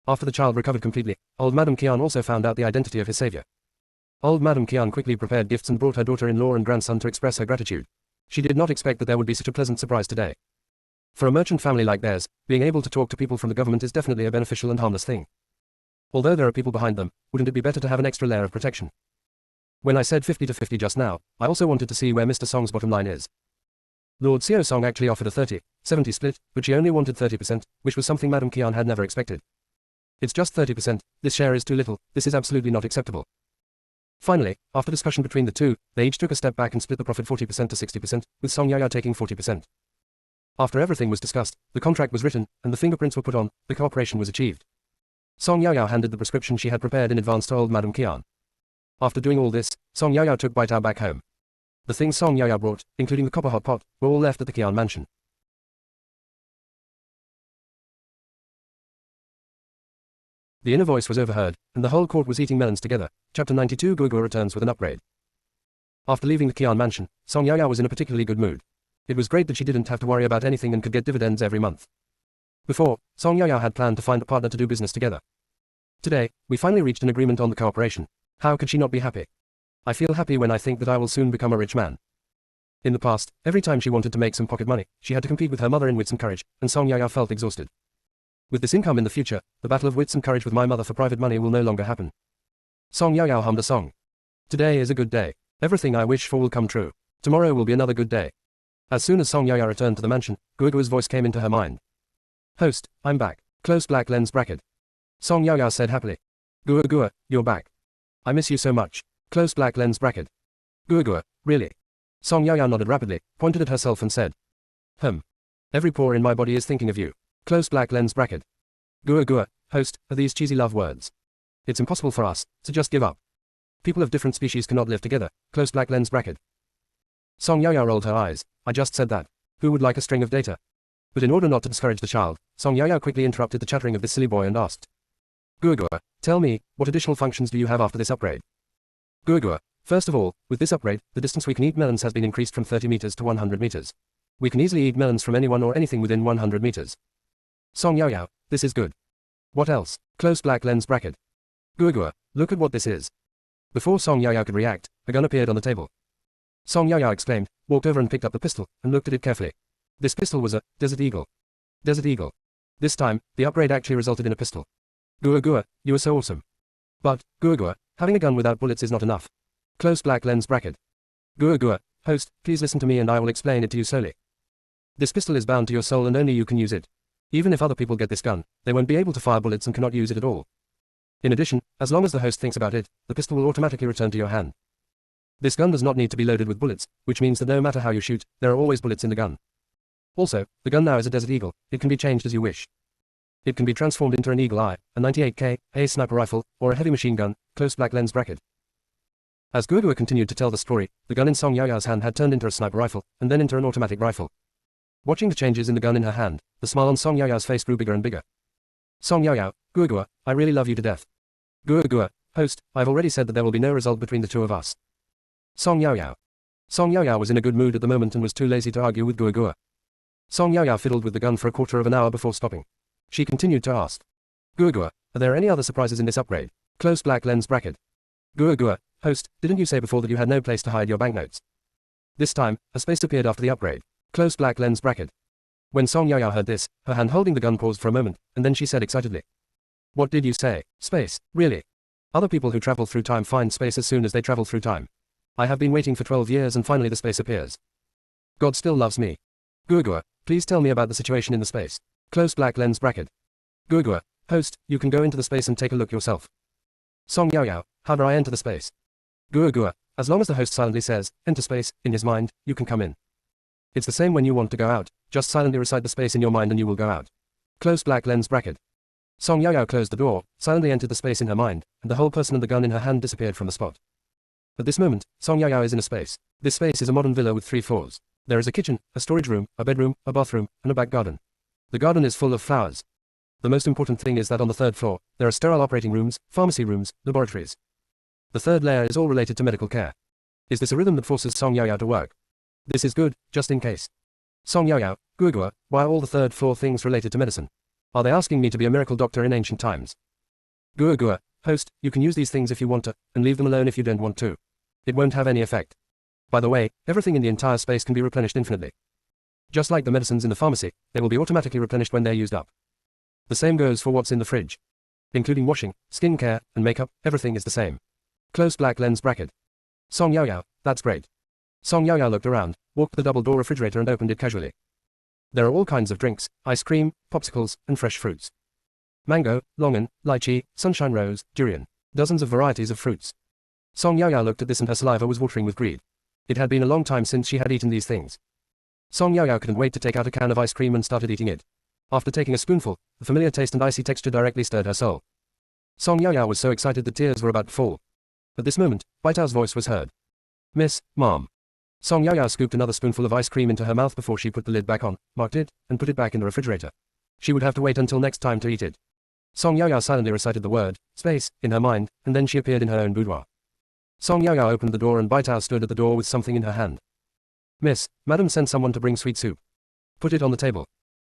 After the child recovered completely, old Madam Qian also found out the identity of his savior. Old Madam Qian quickly prepared gifts and brought her daughter-in-law and grandson to express her gratitude. She did not expect that there would be such a pleasant surprise today. For a merchant family like theirs, being able to talk to people from the government is definitely a beneficial and harmless thing. Although there are people behind them, wouldn't it be better to have an extra layer of protection? When I said 50-50 just now, I also wanted to see where Mr. Song's bottom line is. Lord Seo Song actually offered a 30-70 split, but she only wanted 30%, which was something Madame Kian had never expected. It's just 30%, this share is too little, this is absolutely not acceptable. Finally, after discussion between the two, they each took a step back and split the profit 40% to 60%, with Song Yaya taking 40%. After everything was discussed, the contract was written, and the fingerprints were put on, the cooperation was achieved. Song Yaya handed the prescription she had prepared in advance to old Madame Kian. After doing all this, Song Yaya took Baitao back home. The things Song Yaya brought, including the copper hot pot, were all left at the Kian mansion. The inner voice was overheard, and the whole court was eating melons together. Chapter 92 Guogua returns with an upgrade. After leaving the Kian mansion, Song Yaya was in a particularly good mood. It was great that she didn't have to worry about anything and could get dividends every month. Before, Song Yaya had planned to find a partner to do business together. Today, we finally reached an agreement on the cooperation. How could she not be happy? I feel happy when I think that I will soon become a rich man. In the past, every time she wanted to make some pocket money, she had to compete with her mother in wits and courage, and Song Yaya felt exhausted. With this income in the future, the battle of wits and courage with my mother for private money will no longer happen. Song Yaya hummed a song. Today is a good day. Everything I wish for will come true. Tomorrow will be another good day. As soon as Song Yaya returned to the mansion, Guogua's voice came into her mind. Host, I'm back. Close black lens bracket. Song Yaya said happily. Guogua, you're back. I miss you so much. Close black lens bracket. Guogua, really? Song Yaya nodded rapidly, pointed at herself and said. Every pore in my body is thinking of you. Close black lens bracket. Guogua, host, are these cheesy love words? It's impossible for us to just give up. People of different species cannot live together. Close black lens bracket. Song Yaya rolled her eyes. I just said that. Who would like a string of data? But in order not to discourage the child, Song Yaya quickly interrupted the chattering of this silly boy and asked. Guogua, tell me, what additional functions do you have after this upgrade? Guogua, first of all, with this upgrade, the distance we can eat melons has been increased from 30 meters to 100 meters. We can easily eat melons from anyone or anything within 100 meters. Song Yaya, this is good. What else? Close black lens bracket. Guogua, look at what this is. Before Song Yaya could react, a gun appeared on the table. Song Yaya exclaimed, walked over and picked up the pistol, and looked at it carefully. This pistol was a Desert Eagle. Desert Eagle. This time, the upgrade actually resulted in a pistol. Guogua, you are so awesome. But, Guogua, having a gun without bullets is not enough. Close black lens bracket. Guogua, host, please listen to me and I will explain it to you slowly. This pistol is bound to your soul and only you can use it. Even if other people get this gun, they won't be able to fire bullets and cannot use it at all. In addition, as long as the host thinks about it, the pistol will automatically return to your hand. This gun does not need to be loaded with bullets, which means that no matter how you shoot, there are always bullets in the gun. Also, the gun now is a Desert Eagle. It can be changed as you wish. It can be transformed into an Eagle Eye, a 98K, a sniper rifle, or a heavy machine gun. Close black lens bracket. As Guogua continued to tell the story, the gun in Song Yaya's hand had turned into a sniper rifle, and then into an automatic rifle. Watching the changes in the gun in her hand, the smile on Song Yaya's face grew bigger and bigger. Song Yaya, Guogua, I really love you to death. Guogua, host, I've already said that there will be no result between the two of us. Song Yaya. Song Yaya was in a good mood at the moment and was too lazy to argue with Guogua. Song Yaya fiddled with the gun for a quarter of an hour before stopping. She continued to ask. Guogua, are there any other surprises in this upgrade? Close black lens bracket. Guogua, host, didn't you say before that you had no place to hide your banknotes? This time, a space appeared after the upgrade. Close black lens bracket. When Song Yaya heard this, her hand holding the gun paused for a moment, and then she said excitedly. What did you say? Space, really? Other people who travel through time find space as soon as they travel through time. I have been waiting for 12 years and finally the space appears. God still loves me. Guogua, please tell me about the situation in the space. Close black lens bracket. Guogua, host, you can go into the space and take a look yourself. Song Yaya, how do I enter the space? Guogua, as long as the host silently says, enter space, in his mind, you can come in. It's the same when you want to go out, just silently recite the space in your mind and you will go out. Close black lens bracket. Song Yaya closed the door, silently entered the space in her mind, and the whole person and the gun in her hand disappeared from the spot. At this moment, Song Yaya is in a space. This space is a modern villa with 3 floors. There is a kitchen, a storage room, a bedroom, a bathroom, and a back garden. The garden is full of flowers. The most important thing is that on the 3rd floor, there are sterile operating rooms, pharmacy rooms, laboratories. The 3rd layer is all related to medical care. Is this a rhythm that forces Song Yaya to work? This is good, just in case. Song Yaya, Guogua, why are all the 3rd floor things related to medicine? Are they asking me to be a miracle doctor in ancient times? Guogua, host, you can use these things if you want to, and leave them alone if you don't want to. It won't have any effect. By the way, everything in the entire space can be replenished infinitely. Just like the medicines in the pharmacy, they will be automatically replenished when they're used up. The same goes for what's in the fridge. Including washing, skin care, and makeup, everything is the same. Close black lens bracket. Song Yao Yao, that's great. Song Yao Yao looked around, walked to the double-door refrigerator and opened it casually. There are all kinds of drinks, ice cream, popsicles, and fresh fruits. Mango, longan, lychee, sunshine rose, durian. Dozens of varieties of fruits. Song Yao Yao looked at this and her saliva was watering with greed. It had been a long time since she had eaten these things. Song Yao Yao couldn't wait to take out a can of ice cream and started eating it. After taking a spoonful, the familiar taste and icy texture directly stirred her soul. Song Yao Yao was so excited that tears were about to fall. At this moment, Baitao's voice was heard. Miss, Mom. Song Yao Yao scooped another spoonful of ice cream into her mouth before she put the lid back on, marked it, and put it back in the refrigerator. She would have to wait until next time to eat it. Song Yao Yao silently recited the word, space, in her mind, and then she appeared in her own boudoir. Song Yao Yao opened the door and Baitao stood at the door with something in her hand. Miss, Madam sent someone to bring sweet soup. Put it on the table.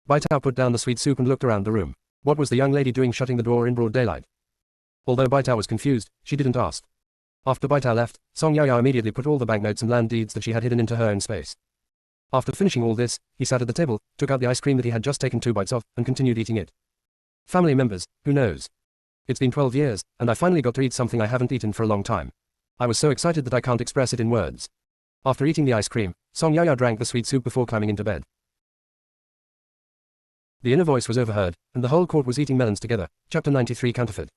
Baitao put down the sweet soup and looked around the room. What was the young lady doing shutting the door in broad daylight? Although Baitao was confused, she didn't ask. After Baitao left, Song Yao Yao immediately put all the banknotes and land deeds that she had hidden into her own space. After finishing all this, he sat at the table, took out the ice cream that he had just taken 2 bites of, and continued eating it. Family members, who knows? It's been 12 years, and I finally got to eat something I haven't eaten for a long time. I was so excited that I can't express it in words. After eating the ice cream, Song Yao Yao drank the sweet soup before climbing into bed. The inner voice was overheard, and the whole court was eating melons together. Chapter 93 Counterfeit.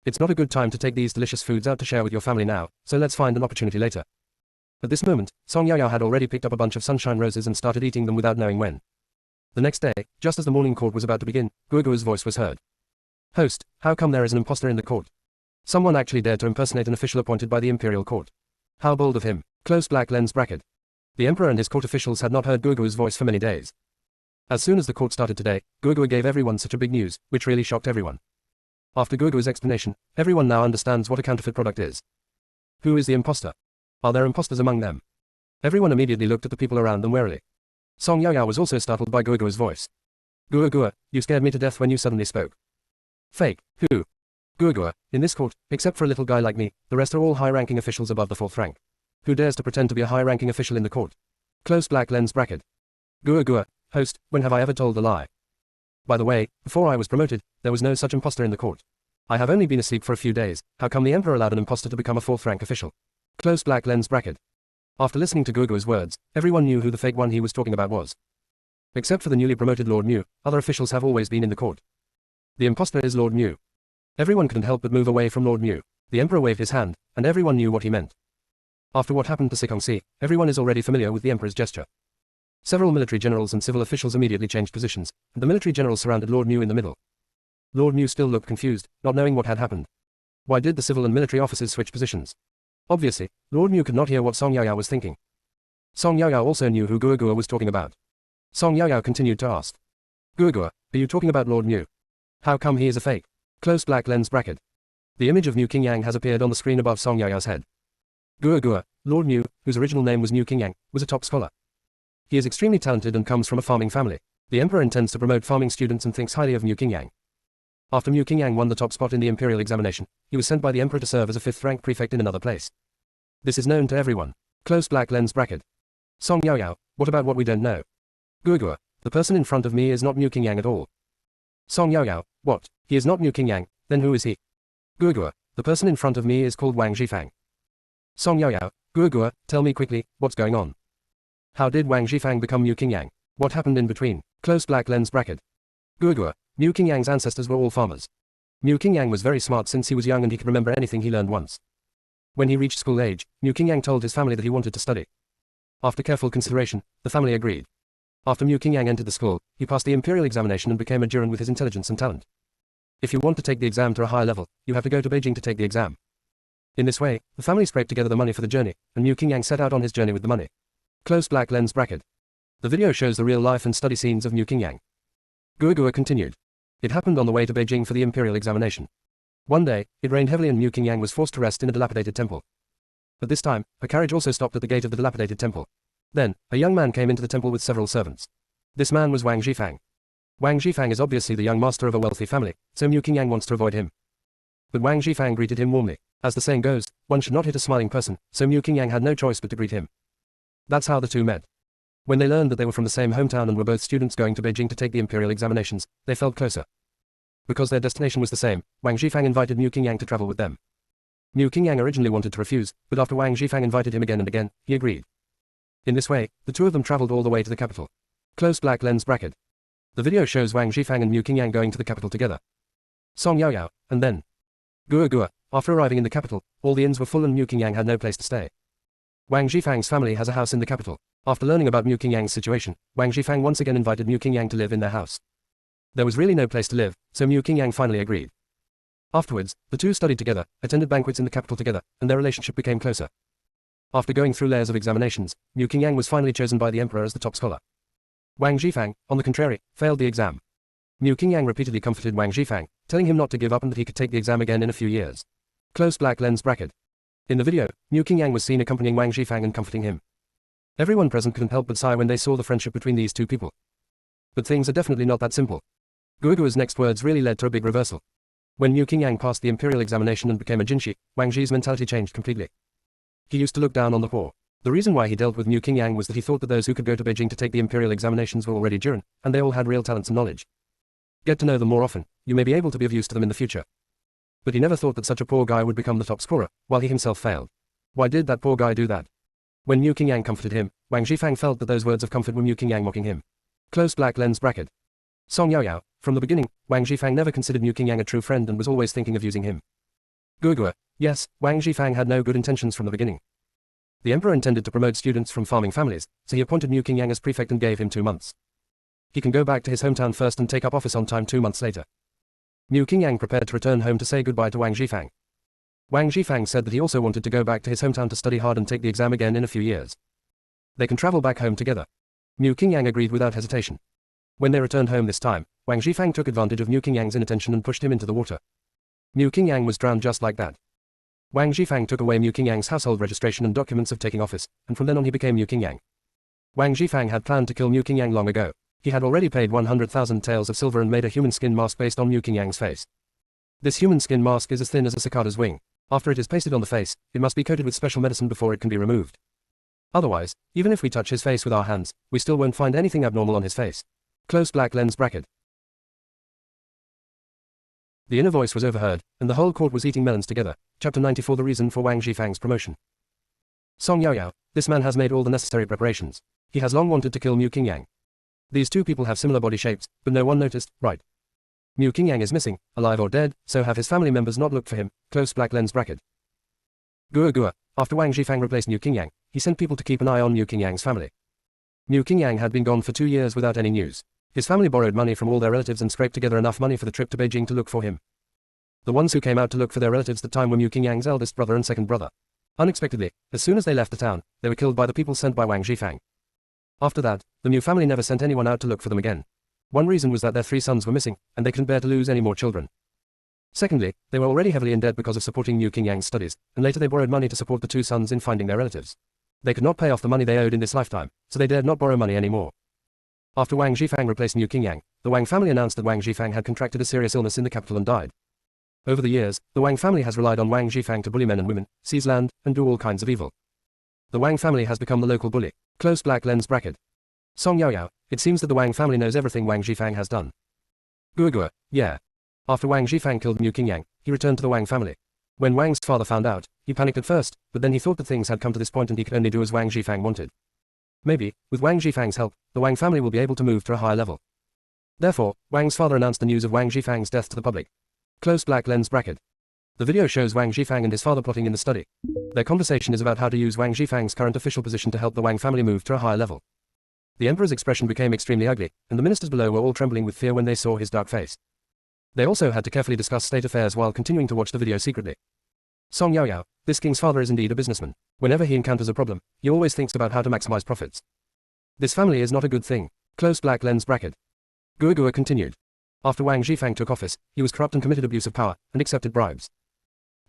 It's not a good time to take these delicious foods out to share with your family now, so let's find an opportunity later. At this moment, Song Yao Yao had already picked up a bunch of sunshine roses and started eating them without knowing when. The next day, just as the morning court was about to begin, Guoguo's voice was heard. Host, how come there is an imposter in the court? Someone actually dared to impersonate an official appointed by the imperial court. How bold of him. Close black lens bracket. The emperor and his court officials had not heard Guoguo's voice for many days. As soon as the court started today, Guoguo gave everyone such a big news, which really shocked everyone. After Guoguo's explanation, everyone now understands what a counterfeit product is. Who is the imposter? Are there imposters among them? Everyone immediately looked at the people around them warily. Song Yao Yao was also startled by Guoguo's voice. Guoguo, you scared me to death when you suddenly spoke. Fake, who? Guoguo, in this court, except for a little guy like me, the rest are all high-ranking officials above the 4th rank. Who dares to pretend to be a high-ranking official in the court? Close black lens bracket. Guoguo, host, when have I ever told a lie? By the way, before I was promoted, there was no such imposter in the court. I have only been asleep for a few days. How come the emperor allowed an imposter to become a 4th rank official? Close black lens bracket. After listening to Guoguo's words, everyone knew who the fake one he was talking about was. Except for the newly promoted Lord Mu, other officials have always been in the court. The imposter is Lord Mu. Everyone couldn't help but move away from Lord Mu. The emperor waved his hand, and everyone knew what he meant. After what happened to Sikongsi, everyone is already familiar with the emperor's gesture. Several military generals and civil officials immediately changed positions, and the military generals surrounded Lord Mu in the middle. Lord Mu still looked confused, not knowing what had happened. Why did the civil and military officers switch positions? Obviously, Lord Mu could not hear what Song Yao Yao was thinking. Song Yao Yao also knew who Guoguo was talking about. Song Yao Yao continued to ask. Guoguo, are you talking about Lord Mu? How come he is a fake? Close black lens bracket. The image of Mu Qingyang has appeared on the screen above Song Yao Yao's head. Guoguo, Lord Mu, whose original name was Mu Qingyang, was a top scholar. He is extremely talented and comes from a farming family. The emperor intends to promote farming students and thinks highly of Mu Qingyang. After Mu Qingyang won the top spot in the imperial examination, he was sent by the emperor to serve as a 5th rank prefect in another place. This is known to everyone. Close black lens bracket. Song Yao Yao, what about what we don't know? Guoguo, the person in front of me is not Mu Qingyang at all. Song Yao Yao, what? He is not Mu Qingyang, then who is he? Guoguo, the person in front of me is called Wang Zhifang. Song Yao Yao, Guoguo, tell me quickly, what's going on? How did Wang Zhifang become Mu Qingyang? What happened in between? Close black lens bracket. Guoguo, Mu Qingyang's ancestors were all farmers. Mu Qingyang was very smart since he was young and he could remember anything he learned once. When he reached school age, Mu Qingyang told his family that he wanted to study. After careful consideration, the family agreed. After Mu Qingyang entered the school, he passed the imperial examination and became a Juran with his intelligence and talent. If you want to take the exam to a higher level, you have to go to Beijing to take the exam. In this way, the family scraped together the money for the journey, and Mu Qingyang set out on his journey with the money. Close black lens bracket. The video shows the real life and study scenes of Mu Qingyang. Guoguo continued. It happened on the way to Beijing for the imperial examination. One day, it rained heavily and Mu Qingyang was forced to rest in a dilapidated temple. At this time, a carriage also stopped at the gate of the dilapidated temple. Then, a young man came into the temple with several servants. This man was Wang Zhifang. Wang Zhifang is obviously the young master of a wealthy family, so Mu Qingyang wants to avoid him. But Wang Zhifang greeted him warmly. As the saying goes, one should not hit a smiling person, so Mu Qingyang had no choice but to greet him. That's how the two met. When they learned that they were from the same hometown and were both students going to Beijing to take the imperial examinations, they felt closer. Because their destination was the same, Wang Zhifang invited Mu Qingyang to travel with them. Mu Qingyang originally wanted to refuse, but after Wang Zhifang invited him again and again, he agreed. In this way, the two of them traveled all the way to the capital. Close black lens bracket. The video shows Wang Zhifang and Mu Qingyang going to the capital together. Song Yao Yao, and then. Gua Gua. After arriving in the capital, all the inns were full and Mu Qingyang had no place to stay. Wang Zhifang's family has a house in the capital. After learning about Mu Qingyang's situation, Wang Zhifang once again invited Mu Qingyang to live in their house. There was really no place to live, so Mu Qingyang finally agreed. Afterwards, the two studied together, attended banquets in the capital together, and their relationship became closer. After going through layers of examinations, Mu Qingyang was finally chosen by the emperor as the top scholar. Wang Zhifang, on the contrary, failed the exam. Mu Qingyang repeatedly comforted Wang Zhifang, telling him not to give up and that he could take the exam again in a few years. Close black lens bracket. In the video, Mu Qingyang was seen accompanying Wang Zhifang and comforting him. Everyone present couldn't help but sigh when they saw the friendship between these two people. But things are definitely not that simple. Guoguo's next words really led to a big reversal. When Mu Qingyang passed the imperial examination and became a jinshi, Wang Zhi's mentality changed completely. He used to look down on the poor. The reason why he dealt with Mu Qingyang was that he thought that those who could go to Beijing to take the imperial examinations were already Jiren, and they all had real talents and knowledge. Get to know them more often, you may be able to be of use to them in the future. But he never thought that such a poor guy would become the top scorer, while he himself failed. Why did that poor guy do that? When Mu Qingyang comforted him, Wang Zhifang felt that those words of comfort were Mu Qingyang mocking him. Close black lens bracket. Song Yao Yao. From the beginning, Wang Zhifang never considered Mu Qingyang a true friend and was always thinking of using him. Guogua. Yes, Wang Zhifang had no good intentions from the beginning. The emperor intended to promote students from farming families, so he appointed Mu Qingyang as prefect and gave him 2 months. He can go back to his hometown first and take up office on time 2 months later. Mu Qingyang prepared to return home to say goodbye to Wang Zhifang. Wang Zhifang said that he also wanted to go back to his hometown to study hard and take the exam again in a few years. They can travel back home together. Mu Qingyang agreed without hesitation. When they returned home this time, Wang Zhifang took advantage of Mu Qingyang's inattention and pushed him into the water. Mu Qingyang was drowned just like that. Wang Zhifang took away Mu Qingyang's household registration and documents of taking office, and from then on he became Mu Qingyang. Wang Zhifang had planned to kill Mu Qingyang long ago. He had already paid 100,000 taels of silver and made a human skin mask based on Mu Qingyang's face. This human skin mask is as thin as a cicada's wing. After it is pasted on the face, it must be coated with special medicine before it can be removed. Otherwise, even if we touch his face with our hands, we still won't find anything abnormal on his face. Close black lens bracket. The inner voice was overheard, and the whole court was eating melons together. Chapter 94. The reason for Wang Zhifang's promotion. Song Yao Yao. This man has made all the necessary preparations. He has long wanted to kill Mu Qingyang. These two people have similar body shapes, but no one noticed, right? Mu Qingyang is missing, alive or dead, so have his family members not looked for him. Close black lens bracket. Gua Gua. After Wang Zhifang replaced Mu Qingyang, he sent people to keep an eye on Mu Qingyang's family. Mu Qingyang had been gone for 2 years without any news. His family borrowed money from all their relatives and scraped together enough money for the trip to Beijing to look for him. The ones who came out to look for their relatives that time were Mu Qingyang's eldest brother and second brother. Unexpectedly, as soon as they left the town, they were killed by the people sent by Wang Zhifang. After that, the Mu family never sent anyone out to look for them again. One reason was that their 3 sons were missing, and they couldn't bear to lose any more children. Secondly, they were already heavily in debt because of supporting Mu Qingyang's studies, and later they borrowed money to support the 2 sons in finding their relatives. They could not pay off the money they owed in this lifetime, so they dared not borrow money anymore. After Wang Zhifang replaced Mu Qingyang, the Wang family announced that Wang Zhifang had contracted a serious illness in the capital and died. Over the years, the Wang family has relied on Wang Zhifang to bully men and women, seize land, and do all kinds of evil. The Wang family has become the local bully. Close black lens bracket. Song Yao Yao. It seems that the Wang family knows everything Wang Zhifang has done. Guogua. Yeah. After Wang Zhifang killed Mu Qingyang, he returned to the Wang family. When Wang's father found out, he panicked at first, but then he thought that things had come to this point and he could only do as Wang Zhifang wanted. Maybe, with Wang Zhifang's help, the Wang family will be able to move to a higher level. Therefore, Wang's father announced the news of Wang Zhifang's death to the public. Close black lens bracket. The video shows Wang Zhifang and his father plotting in the study. Their conversation is about how to use Wang Zhifang's current official position to help the Wang family move to a higher level. The emperor's expression became extremely ugly, and the ministers below were all trembling with fear when they saw his dark face. They also had to carefully discuss state affairs while continuing to watch the video secretly. Song Yao Yao. This king's father is indeed a businessman. Whenever he encounters a problem, he always thinks about how to maximize profits. This family is not a good thing. Close black lens bracket. Guogua continued. After Wang Zhifang took office, he was corrupt and committed abuse of power, and accepted bribes.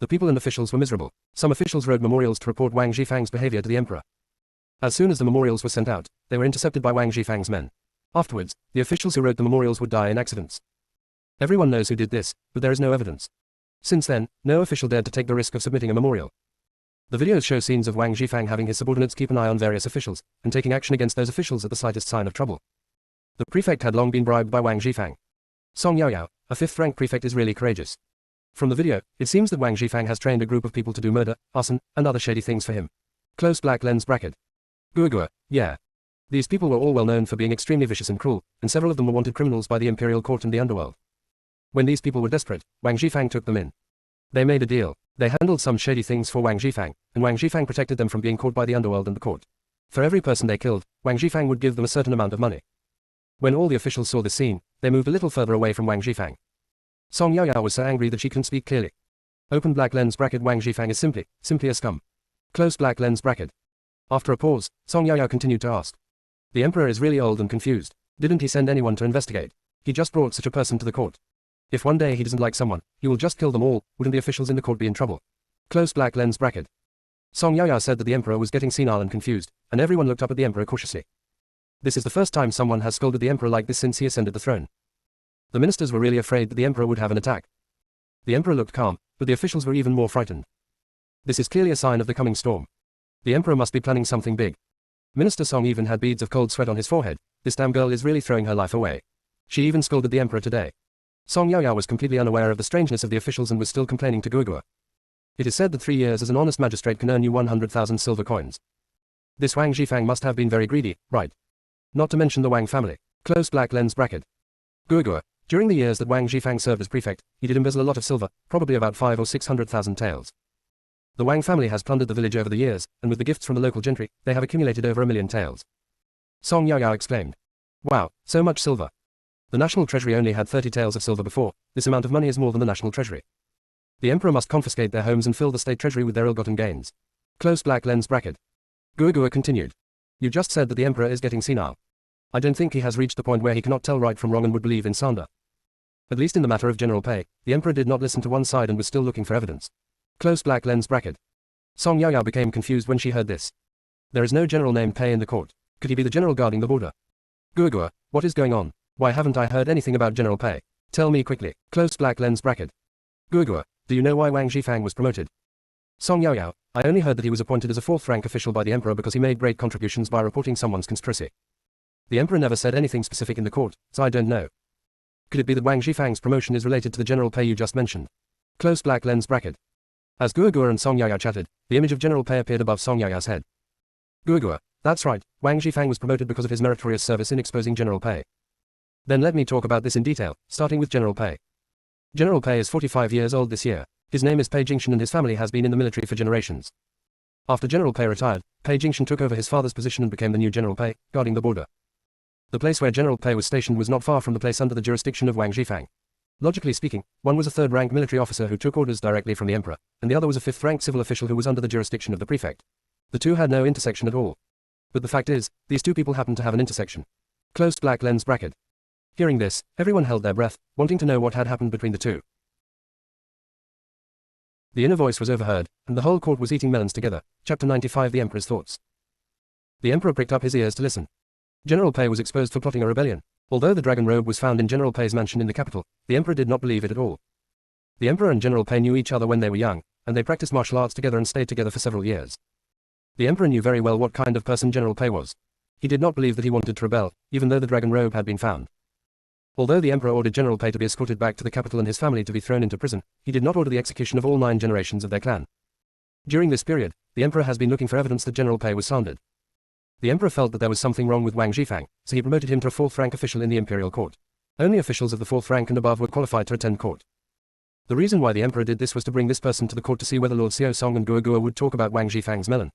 The people and officials were miserable. Some officials wrote memorials to report Wang Zhifang's behavior to the emperor. As soon as the memorials were sent out, they were intercepted by Wang Zhifang's men. Afterwards, the officials who wrote the memorials would die in accidents. Everyone knows who did this, but there is no evidence. Since then, no official dared to take the risk of submitting a memorial. The videos show scenes of Wang Zhifang having his subordinates keep an eye on various officials, and taking action against those officials at the slightest sign of trouble. The prefect had long been bribed by Wang Zhifang. Song Yaoyao, a fifth-rank prefect, is really courageous. From the video, it seems that Wang Zhifang has trained a group of people to do murder, arson, and other shady things for him. Close black lens bracket. Guogua, yeah. These people were all well known for being extremely vicious and cruel, and several of them were wanted criminals by the imperial court and the underworld. When these people were desperate, Wang Zhifang took them in. They made a deal. They handled some shady things for Wang Zhifang, and Wang Zhifang protected them from being caught by the underworld and the court. For every person they killed, Wang Zhifang would give them a certain amount of money. When all the officials saw this scene, they moved a little further away from Wang Zhifang. Song Yaoyao was so angry that she couldn't speak clearly. Open black lens bracket. Wang Zhifang is simply a scum. Close black lens bracket. After a pause, Song Yaoyao continued to ask. The emperor is really old and confused. Didn't he send anyone to investigate? He just brought such a person to the court. If one day he doesn't like someone, he will just kill them all. Wouldn't the officials in the court be in trouble? Close black lens bracket. Song Yaoyao said that the emperor was getting senile and confused, and everyone looked up at the emperor cautiously. This is the first time someone has scolded the emperor like this since he ascended the throne. The ministers were really afraid that the emperor would have an attack. The emperor looked calm, but the officials were even more frightened. This is clearly a sign of the coming storm. The emperor must be planning something big. Minister Song even had beads of cold sweat on his forehead. This damn girl is really throwing her life away. She even scolded the emperor today. Song Yaoyao was completely unaware of the strangeness of the officials and was still complaining to Guogua. It is said that 3 years as an honest magistrate can earn you 100,000 silver coins. This Wang Zhifang must have been very greedy, right? Not to mention the Wang family. Close black lens bracket. Guogua. During the years that Wang Zhifang served as prefect, he did embezzle a lot of silver, probably about 500,000 or 600,000 taels. The Wang family has plundered the village over the years, and with the gifts from the local gentry, they have accumulated over 1 million taels. Song Yaoyao exclaimed. Wow, so much silver. The national treasury only had 30 taels of silver before. This amount of money is more than the national treasury. The emperor must confiscate their homes and fill the state treasury with their ill-gotten gains. Close black lens bracket. Guogua continued. You just said that the emperor is getting senile. I don't think he has reached the point where he cannot tell right from wrong and would believe in slander. At least in the matter of general pay, the emperor did not listen to one side and was still looking for evidence. Close black lens bracket. Song Yaoyao became confused when she heard this. There is no general named Pei in the court. Could he be the general guarding the border? Guogua, what is going on? Why haven't I heard anything about General Pei? Tell me quickly. Close black lens bracket. Guogua, do you know why Wang Zhifang was promoted? Song Yaoyao, I only heard that he was appointed as a fourth-rank official by the emperor because he made great contributions by reporting someone's conspiracy. The emperor never said anything specific in the court, so I don't know. Could it be that Wang Zhifang's promotion is related to the General Pei you just mentioned? Close black lens bracket. As Guogua and Song Yaoyao chatted, the image of General Pei appeared above Song Yaoyao's head. Guogua, that's right, Wang Zhifang was promoted because of his meritorious service in exposing General Pei. Then let me talk about this in detail, starting with General Pei. General Pei is 45 years old this year. His name is Pei Jingshan and his family has been in the military for generations. After General Pei retired, Pei Jingshan took over his father's position and became the new General Pei, guarding the border. The place where General Pei was stationed was not far from the place under the jurisdiction of Wang Zhifang. Logically speaking, one was a third-rank military officer who took orders directly from the emperor, and the other was a fifth-rank civil official who was under the jurisdiction of the prefect. The two had no intersection at all. But the fact is, these two people happened to have an intersection. Closed black lens bracket. Hearing this, everyone held their breath, wanting to know what had happened between the two. The inner voice was overheard, and the whole court was eating melons together. Chapter 95. The Emperor's Thoughts. The Emperor pricked up his ears to listen. General Pei was exposed for plotting a rebellion. Although the dragon robe was found in General Pei's mansion in the capital, the Emperor did not believe it at all. The Emperor and General Pei knew each other when they were young, and they practiced martial arts together and stayed together for several years. The Emperor knew very well what kind of person General Pei was. He did not believe that he wanted to rebel, even though the dragon robe had been found. Although the Emperor ordered General Pei to be escorted back to the capital and his family to be thrown into prison, he did not order the execution of all 9 generations of their clan. During this period, the Emperor has been looking for evidence that General Pei was slandered. The Emperor felt that there was something wrong with Wang Zhifang, so he promoted him to a 4th-rank official in the imperial court. Only officials of the 4th rank and above were qualified to attend court. The reason why the Emperor did this was to bring this person to the court to see whether Lord Xiao Song and Guogua would talk about Wang Zhifang's melon.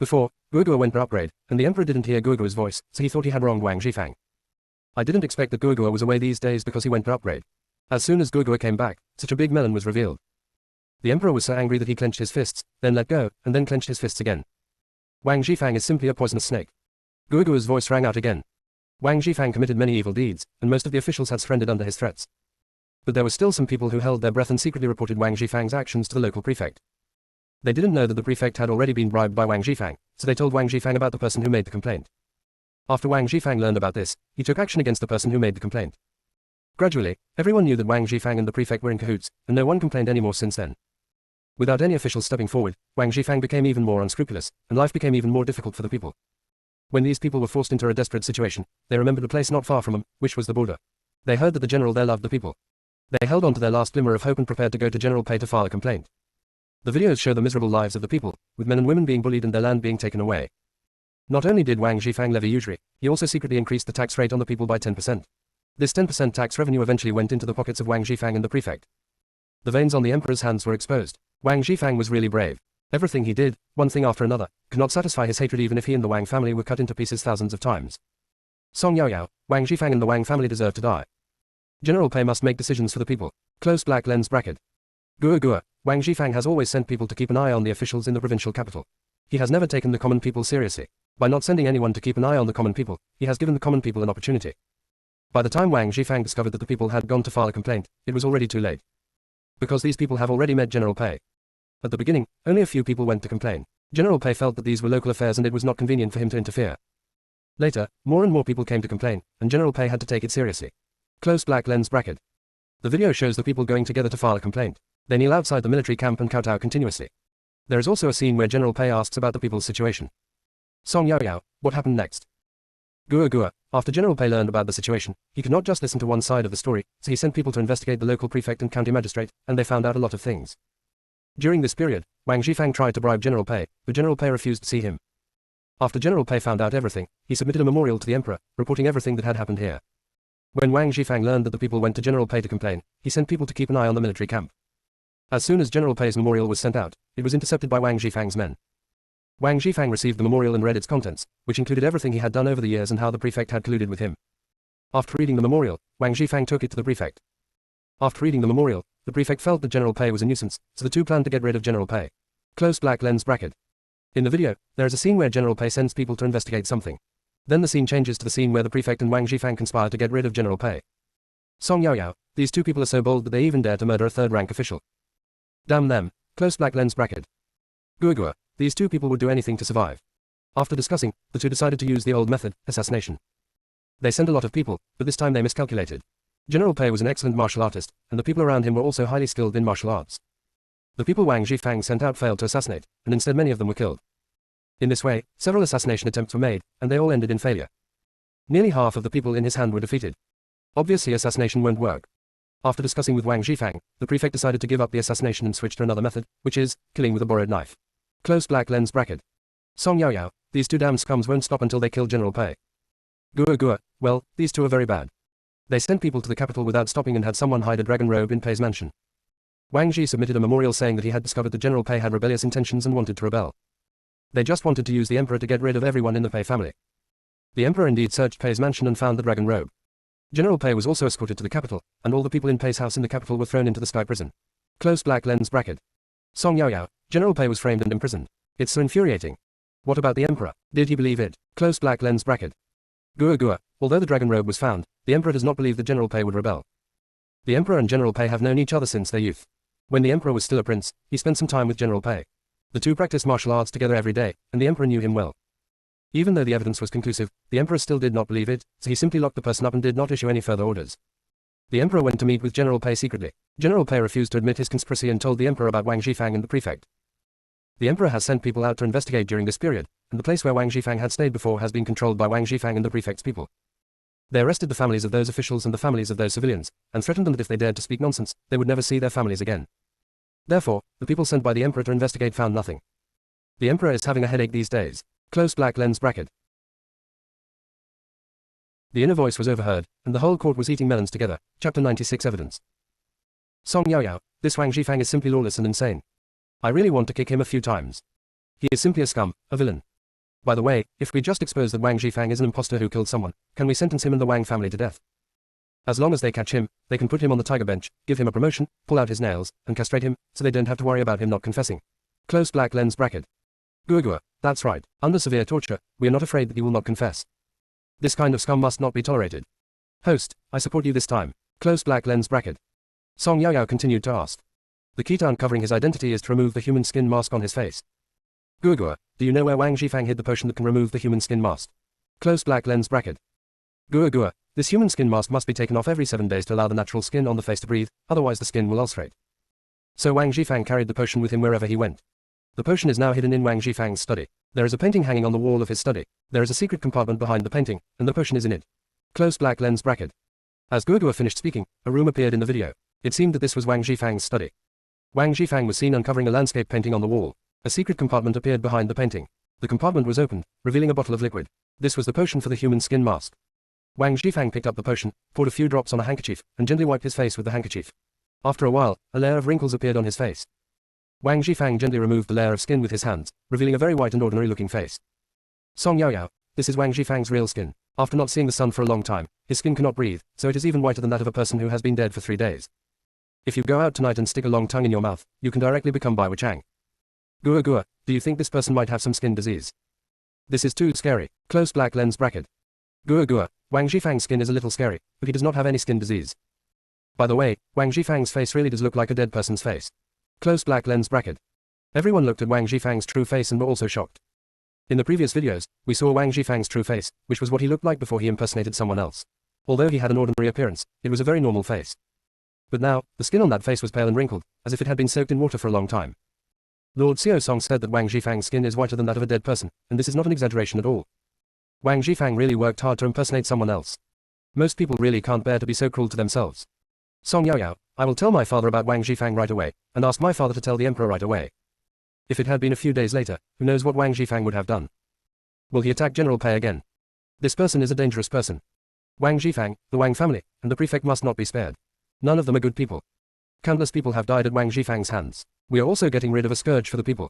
Before, Guogua went for upgrade, and the Emperor didn't hear Guogua's voice, so he thought he had wronged Wang Zhifang. I didn't expect that Guogua was away these days because he went for upgrade. As soon as Guogua came back, such a big melon was revealed. The Emperor was so angry that he clenched his fists, then let go, and then clenched his fists again. Wang Zhifang is simply a poisonous snake. Guogua's voice rang out again. Wang Zhifang committed many evil deeds, and most of the officials had surrendered under his threats. But there were still some people who held their breath and secretly reported Wang Zhifang's actions to the local prefect. They didn't know that the prefect had already been bribed by Wang Zhifang, so they told Wang Zhifang about the person who made the complaint. After Wang Zhifang learned about this, he took action against the person who made the complaint. Gradually, everyone knew that Wang Zhifang and the prefect were in cahoots, and no one complained anymore since then. Without any officials stepping forward, Wang Zhifang became even more unscrupulous, and life became even more difficult for the people. When these people were forced into a desperate situation, they remembered a place not far from them, which was the border. They heard that the general there loved the people. They held on to their last glimmer of hope and prepared to go to General Pei to file a complaint. The videos show the miserable lives of the people, with men and women being bullied and their land being taken away. Not only did Wang Zhifang levy usury, he also secretly increased the tax rate on the people by 10%. This 10% tax revenue eventually went into the pockets of Wang Zhifang and the prefect. The veins on the emperor's hands were exposed. Wang Zhifang was really brave. Everything he did, one thing after another, could not satisfy his hatred even if he and the Wang family were cut into pieces thousands of times. Song Yaoyao, Wang Zhifang and the Wang family deserve to die. General Pei must make decisions for the people. Close black lens bracket. Gua, Wang Zhifang has always sent people to keep an eye on the officials in the provincial capital. He has never taken the common people seriously. By not sending anyone to keep an eye on the common people, he has given the common people an opportunity. By the time Wang Zhifang discovered that the people had gone to file a complaint, it was already too late. Because these people have already met General Pei. At the beginning, only a few people went to complain. General Pei felt that these were local affairs and it was not convenient for him to interfere. Later, more and more people came to complain, and General Pei had to take it seriously. Close black lens bracket. The video shows the people going together to file a complaint. They kneel outside the military camp and kowtow continuously. There is also a scene where General Pei asks about the people's situation. Song Yaoyao, what happened next? Gua, after General Pei learned about the situation, he could not just listen to one side of the story, so he sent people to investigate the local prefect and county magistrate, and they found out a lot of things. During this period, Wang Zhifang tried to bribe General Pei, but General Pei refused to see him. After General Pei found out everything, he submitted a memorial to the emperor, reporting everything that had happened here. When Wang Zhifang learned that the people went to General Pei to complain, he sent people to keep an eye on the military camp. As soon as General Pei's memorial was sent out, it was intercepted by Wang Zhifang's men. Wang Zhifang received the memorial and read its contents, which included everything he had done over the years and how the prefect had colluded with him. After reading the memorial, Wang Zhifang took it to the prefect. After reading the memorial, the prefect felt that General Pei was a nuisance, so the two planned to get rid of General Pei. Close black lens bracket. In the video, there is a scene where General Pei sends people to investigate something. Then the scene changes to the scene where the prefect and Wang Zhifang conspire to get rid of General Pei. Song Yaoyao, these two people are so bold that they even dare to murder a third-rank official. Damn them. Close black lens bracket. Gua, these two people would do anything to survive. After discussing, the two decided to use the old method, assassination. They sent a lot of people, but this time they miscalculated. General Pei was an excellent martial artist, and the people around him were also highly skilled in martial arts. The people Wang Zhifang sent out failed to assassinate, and instead many of them were killed. In this way, several assassination attempts were made, and they all ended in failure. Nearly half of the people in his hand were defeated. Obviously assassination won't work. After discussing with Wang Zhifang, the prefect decided to give up the assassination and switch to another method, which is, killing with a borrowed knife. Close black lens bracket. Song Yaoyao, these two damn scums won't stop until they kill General Pei. Gua, well, these two are very bad. They sent people to the capital without stopping and had someone hide a dragon robe in Pei's mansion. Wang Zhi submitted a memorial saying that he had discovered that General Pei had rebellious intentions and wanted to rebel. They just wanted to use the emperor to get rid of everyone in the Pei family. The emperor indeed searched Pei's mansion and found the dragon robe. General Pei was also escorted to the capital, and all the people in Pei's house in the capital were thrown into the sky prison. Close black lens bracket. Song Yaoyao, General Pei was framed and imprisoned. It's so infuriating. What about the emperor? Did he believe it? Close black lens bracket. Gua, although the dragon robe was found, the emperor does not believe that General Pei would rebel. The emperor and General Pei have known each other since their youth. When the emperor was still a prince, he spent some time with General Pei. The two practiced martial arts together every day, and the emperor knew him well. Even though the evidence was conclusive, the emperor still did not believe it, so he simply locked the person up and did not issue any further orders. The emperor went to meet with General Pei secretly. General Pei refused to admit his conspiracy and told the emperor about Wang Zhifang and the prefect. The emperor has sent people out to investigate during this period, and the place where Wang Zhifang had stayed before has been controlled by Wang Zhifang and the prefect's people. They arrested the families of those officials and the families of those civilians, and threatened them that if they dared to speak nonsense, they would never see their families again. Therefore, the people sent by the emperor to investigate found nothing. The emperor is having a headache these days. Close black lens bracket. The inner voice was overheard, and the whole court was eating melons together. Chapter 96 Evidence. Song Yaoyao, this Wang Zhifang is simply lawless and insane. I really want to kick him a few times. He is simply a scum, a villain. By the way, if we just expose that Wang Zhifang is an impostor who killed someone, can we sentence him and the Wang family to death? As long as they catch him, they can put him on the tiger bench, give him a promotion, pull out his nails, and castrate him, so they don't have to worry about him not confessing. Close black lens bracket. Gua, that's right. Under severe torture, we are not afraid that he will not confess. This kind of scum must not be tolerated. Host, I support you this time. Close black lens bracket. Song Yaoyao continued to ask. The key to uncovering his identity is to remove the human skin mask on his face. Gua, do you know where Wang Zhifang hid the potion that can remove the human skin mask? Close black lens bracket. Gua, this human skin mask must be taken off every 7 days to allow the natural skin on the face to breathe, otherwise the skin will ulcerate. So Wang Zhifang carried the potion with him wherever he went. The potion is now hidden in Wang Zhifang's study. There is a painting hanging on the wall of his study. There is a secret compartment behind the painting, and the potion is in it. Close black lens bracket. As Guoguo finished speaking, a room appeared in the video. It seemed that this was Wang Zhifang's study. Wang Zhifang was seen uncovering a landscape painting on the wall. A secret compartment appeared behind the painting. The compartment was opened, revealing a bottle of liquid. This was the potion for the human skin mask. Wang Zhifang picked up the potion, poured a few drops on a handkerchief, and gently wiped his face with the handkerchief. After a while, a layer of wrinkles appeared on his face. Wang Zhifang gently removed the layer of skin with his hands, revealing a very white and ordinary-looking face. Song Yaoyao, this is Wang Zhifang's real skin. After not seeing the sun for a long time, his skin cannot breathe, so it is even whiter than that of a person who has been dead for 3 days. If you go out tonight and stick a long tongue in your mouth, you can directly become Bai Wuchang. Guo, do you think this person might have some skin disease? This is too scary. Close black lens bracket. Guo, Wang Zhifang's skin is a little scary, but he does not have any skin disease. By the way, Wang Zhifang's face really does look like a dead person's face. Close black lens bracket. Everyone looked at Wang Zhifang's true face and were also shocked. In the previous videos, we saw Wang Zhifang's true face, which was what he looked like before he impersonated someone else. Although he had an ordinary appearance, it was a very normal face. But now, the skin on that face was pale and wrinkled, as if it had been soaked in water for a long time. Lord Xiao Song said that Wang Zhifang's skin is whiter than that of a dead person, and this is not an exaggeration at all. Wang Zhifang really worked hard to impersonate someone else. Most people really can't bear to be so cruel to themselves. Song Yaoyao, I will tell my father about Wang Zhifang right away, and ask my father to tell the emperor right away. If it had been a few days later, who knows what Wang Zhifang would have done? Will he attack General Pei again? This person is a dangerous person. Wang Zhifang, the Wang family, and the prefect must not be spared. None of them are good people. Countless people have died at Wang Zhifang's hands. We are also getting rid of a scourge for the people.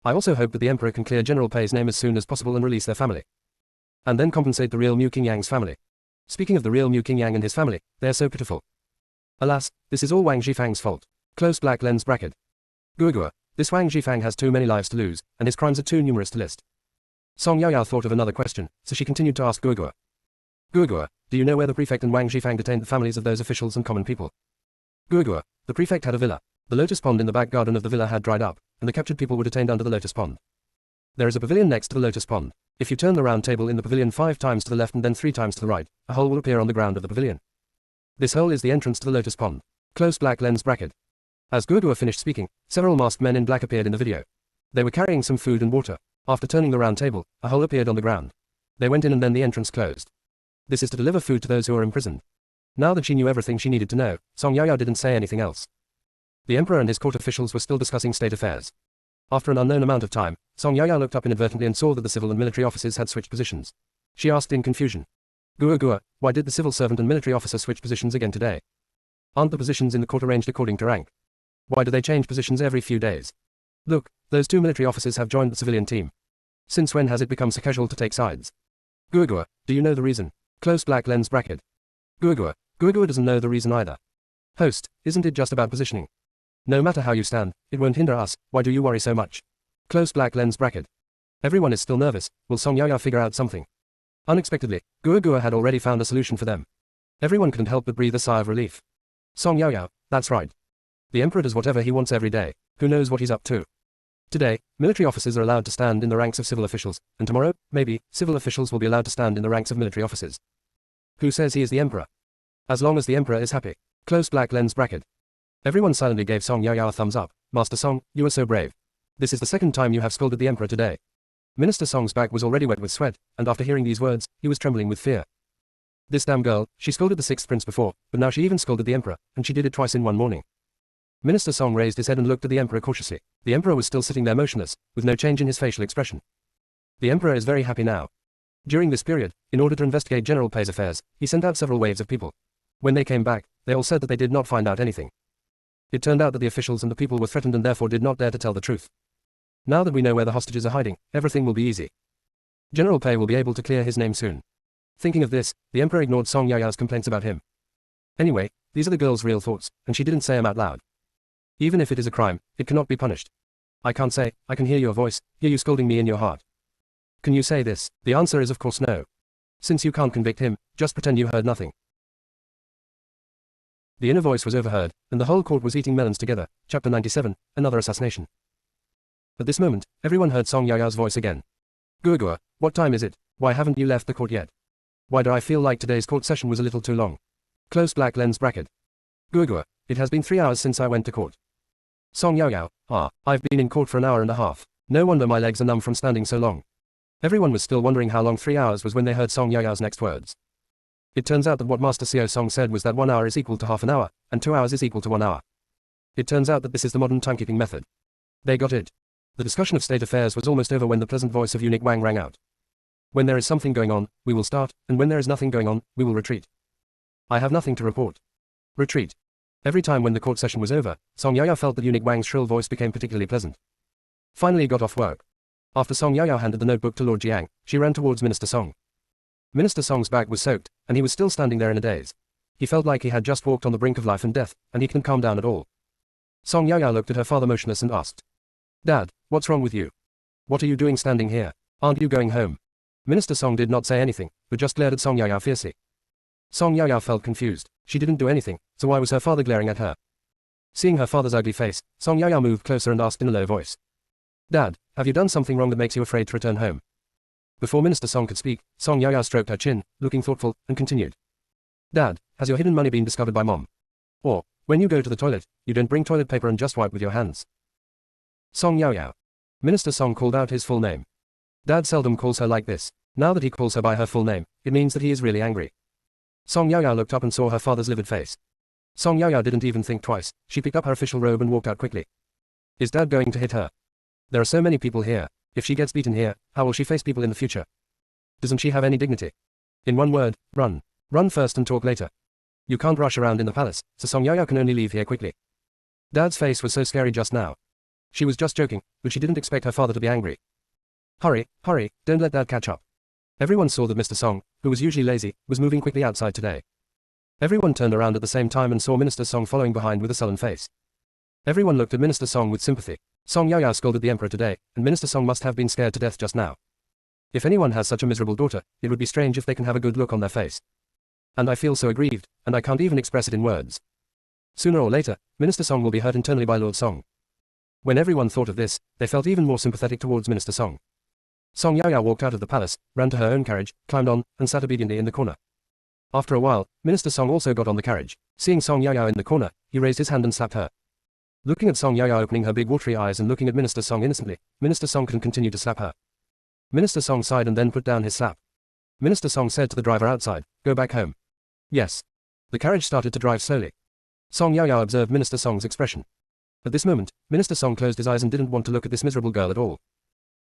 I also hope that the emperor can clear General Pei's name as soon as possible and release their family. And then compensate the real Mu Qingyang's family. Speaking of the real Mu Qingyang and his family, they are so pitiful. Alas, this is all Wang Zhifang's fault. Close black lens bracket. Guo, this Wang Zhifang has too many lives to lose, and his crimes are too numerous to list. Song Yaoyao thought of another question, so she continued to ask Guo. Guo, do you know where the prefect and Wang Zhifang detained the families of those officials and common people? Guo, the prefect had a villa. The lotus pond in the back garden of the villa had dried up, and the captured people were detained under the lotus pond. There is a pavilion next to the lotus pond. If you turn the round table in the pavilion 5 times to the left and then 3 times to the right, a hole will appear on the ground of the pavilion. This hole is the entrance to the lotus pond. Close black lens bracket. As Guo finished speaking, several masked men in black appeared in the video. They were carrying some food and water. After turning the round table, a hole appeared on the ground. They went in and then the entrance closed. This is to deliver food to those who are imprisoned. Now that she knew everything she needed to know, Song Yaoyao didn't say anything else. The emperor and his court officials were still discussing state affairs. After an unknown amount of time, Song Yaoyao looked up inadvertently and saw that the civil and military officers had switched positions. She asked in confusion. Guo, why did the civil servant and military officer switch positions again today? Aren't the positions in the court arranged according to rank? Why do they change positions every few days? Look, those 2 military officers have joined the civilian team. Since when has it become so casual to take sides? Guo, do you know the reason? Close black lens bracket. Guo doesn't know the reason either. Host, isn't it just about positioning? No matter how you stand, it won't hinder us, why do you worry so much? Close black lens bracket. Everyone is still nervous, will Song Yaoyao figure out something? Unexpectedly, Guo had already found a solution for them. Everyone couldn't help but breathe a sigh of relief. Song Yaoyao, that's right. The emperor does whatever he wants every day, who knows what he's up to? Today, military officers are allowed to stand in the ranks of civil officials, and tomorrow, maybe, civil officials will be allowed to stand in the ranks of military officers. Who says he is the emperor? As long as the emperor is happy. Close black lens bracket. Everyone silently gave Song Yaoyao a thumbs up. Master Song, you are so brave. This is the second time you have scolded the emperor today. Minister Song's back was already wet with sweat, and after hearing these words, he was trembling with fear. This damn girl, she scolded the 6th prince before, but now she even scolded the emperor, and she did it twice in one morning. Minister Song raised his head and looked at the emperor cautiously. The emperor was still sitting there motionless, with no change in his facial expression. The emperor is very happy now. During this period, in order to investigate General Pei's affairs, he sent out several waves of people. When they came back, they all said that they did not find out anything. It turned out that the officials and the people were threatened and therefore did not dare to tell the truth. Now that we know where the hostages are hiding, everything will be easy. General Pei will be able to clear his name soon. Thinking of this, the emperor ignored Song Yaoyao's complaints about him. Anyway, these are the girl's real thoughts, and she didn't say them out loud. Even if it is a crime, it cannot be punished. I can't say, I can hear your voice, hear you scolding me in your heart. Can you say this? The answer is of course no. Since you can't convict him, just pretend you heard nothing. The inner voice was overheard, and the whole court was eating melons together. Chapter 97, Another Assassination. At this moment, everyone heard Song Yaoyao's voice again. Guo, what time is it? Why haven't you left the court yet? Why do I feel like today's court session was a little too long? Close black lens bracket. Guo, it has been 3 hours since I went to court. Song Yaoyao, I've been in court for an hour and a half. No wonder my legs are numb from standing so long. Everyone was still wondering how long 3 hours was when they heard Song Yaoyao's next words. It turns out that what Master Xiao Song said was that 1 hour is equal to half an hour, and 2 hours is equal to 1 hour. It turns out that this is the modern timekeeping method. They got it. The discussion of state affairs was almost over when the pleasant voice of Eunuch Wang rang out. When there is something going on, we will start, and when there is nothing going on, we will retreat. I have nothing to report. Retreat. Every time when the court session was over, Song Yaoyao felt that Eunuch Wang's shrill voice became particularly pleasant. Finally he got off work. After Song Yaoyao handed the notebook to Lord Jiang, she ran towards Minister Song. Minister Song's back was soaked, and he was still standing there in a daze. He felt like he had just walked on the brink of life and death, and he couldn't calm down at all. Song Yaoyao looked at her father motionless and asked, "Dad, what's wrong with you? What are you doing standing here? Aren't you going home?" Minister Song did not say anything, but just glared at Song Yaoyao fiercely. Song Yaoyao felt confused. She didn't do anything, so why was her father glaring at her? Seeing her father's ugly face, Song Yaoyao moved closer and asked in a low voice, "Dad, have you done something wrong that makes you afraid to return home?" Before Minister Song could speak, Song Yaoyao stroked her chin, looking thoughtful, and continued, "Dad, has your hidden money been discovered by Mom? Or, when you go to the toilet, you don't bring toilet paper and just wipe with your hands?" Song Yaoyao. Minister Song called out his full name. Dad seldom calls her like this. Now that he calls her by her full name, it means that he is really angry. Song Yaoyao looked up and saw her father's livid face. Song Yaoyao didn't even think twice. She picked up her official robe and walked out quickly. Is Dad going to hit her? There are so many people here. If she gets beaten here, how will she face people in the future? Doesn't she have any dignity? In one word, run. Run first and talk later. You can't rush around in the palace, so Song Yaoyao can only leave here quickly. Dad's face was so scary just now. She was just joking, but she didn't expect her father to be angry. Hurry, hurry, don't let Dad catch up. Everyone saw that Mr. Song, who was usually lazy, was moving quickly outside today. Everyone turned around at the same time and saw Minister Song following behind with a sullen face. Everyone looked at Minister Song with sympathy. Song Yaoyao scolded the emperor today, and Minister Song must have been scared to death just now. If anyone has such a miserable daughter, it would be strange if they can have a good look on their face. And I feel so aggrieved, and I can't even express it in words. Sooner or later, Minister Song will be hurt internally by Lord Song. When everyone thought of this, they felt even more sympathetic towards Minister Song. Song Yaoyao walked out of the palace, ran to her own carriage, climbed on, and sat obediently in the corner. After a while, Minister Song also got on the carriage. Seeing Song Yaoyao in the corner, he raised his hand and slapped her. Looking at Song Yaoyao opening her big watery eyes and looking at Minister Song innocently, Minister Song couldn't continue to slap her. Minister Song sighed and then put down his slap. Minister Song said to the driver outside, "Go back home." Yes. The carriage started to drive slowly. Song Yaoyao observed Minister Song's expression. At this moment, Minister Song closed his eyes and didn't want to look at this miserable girl at all.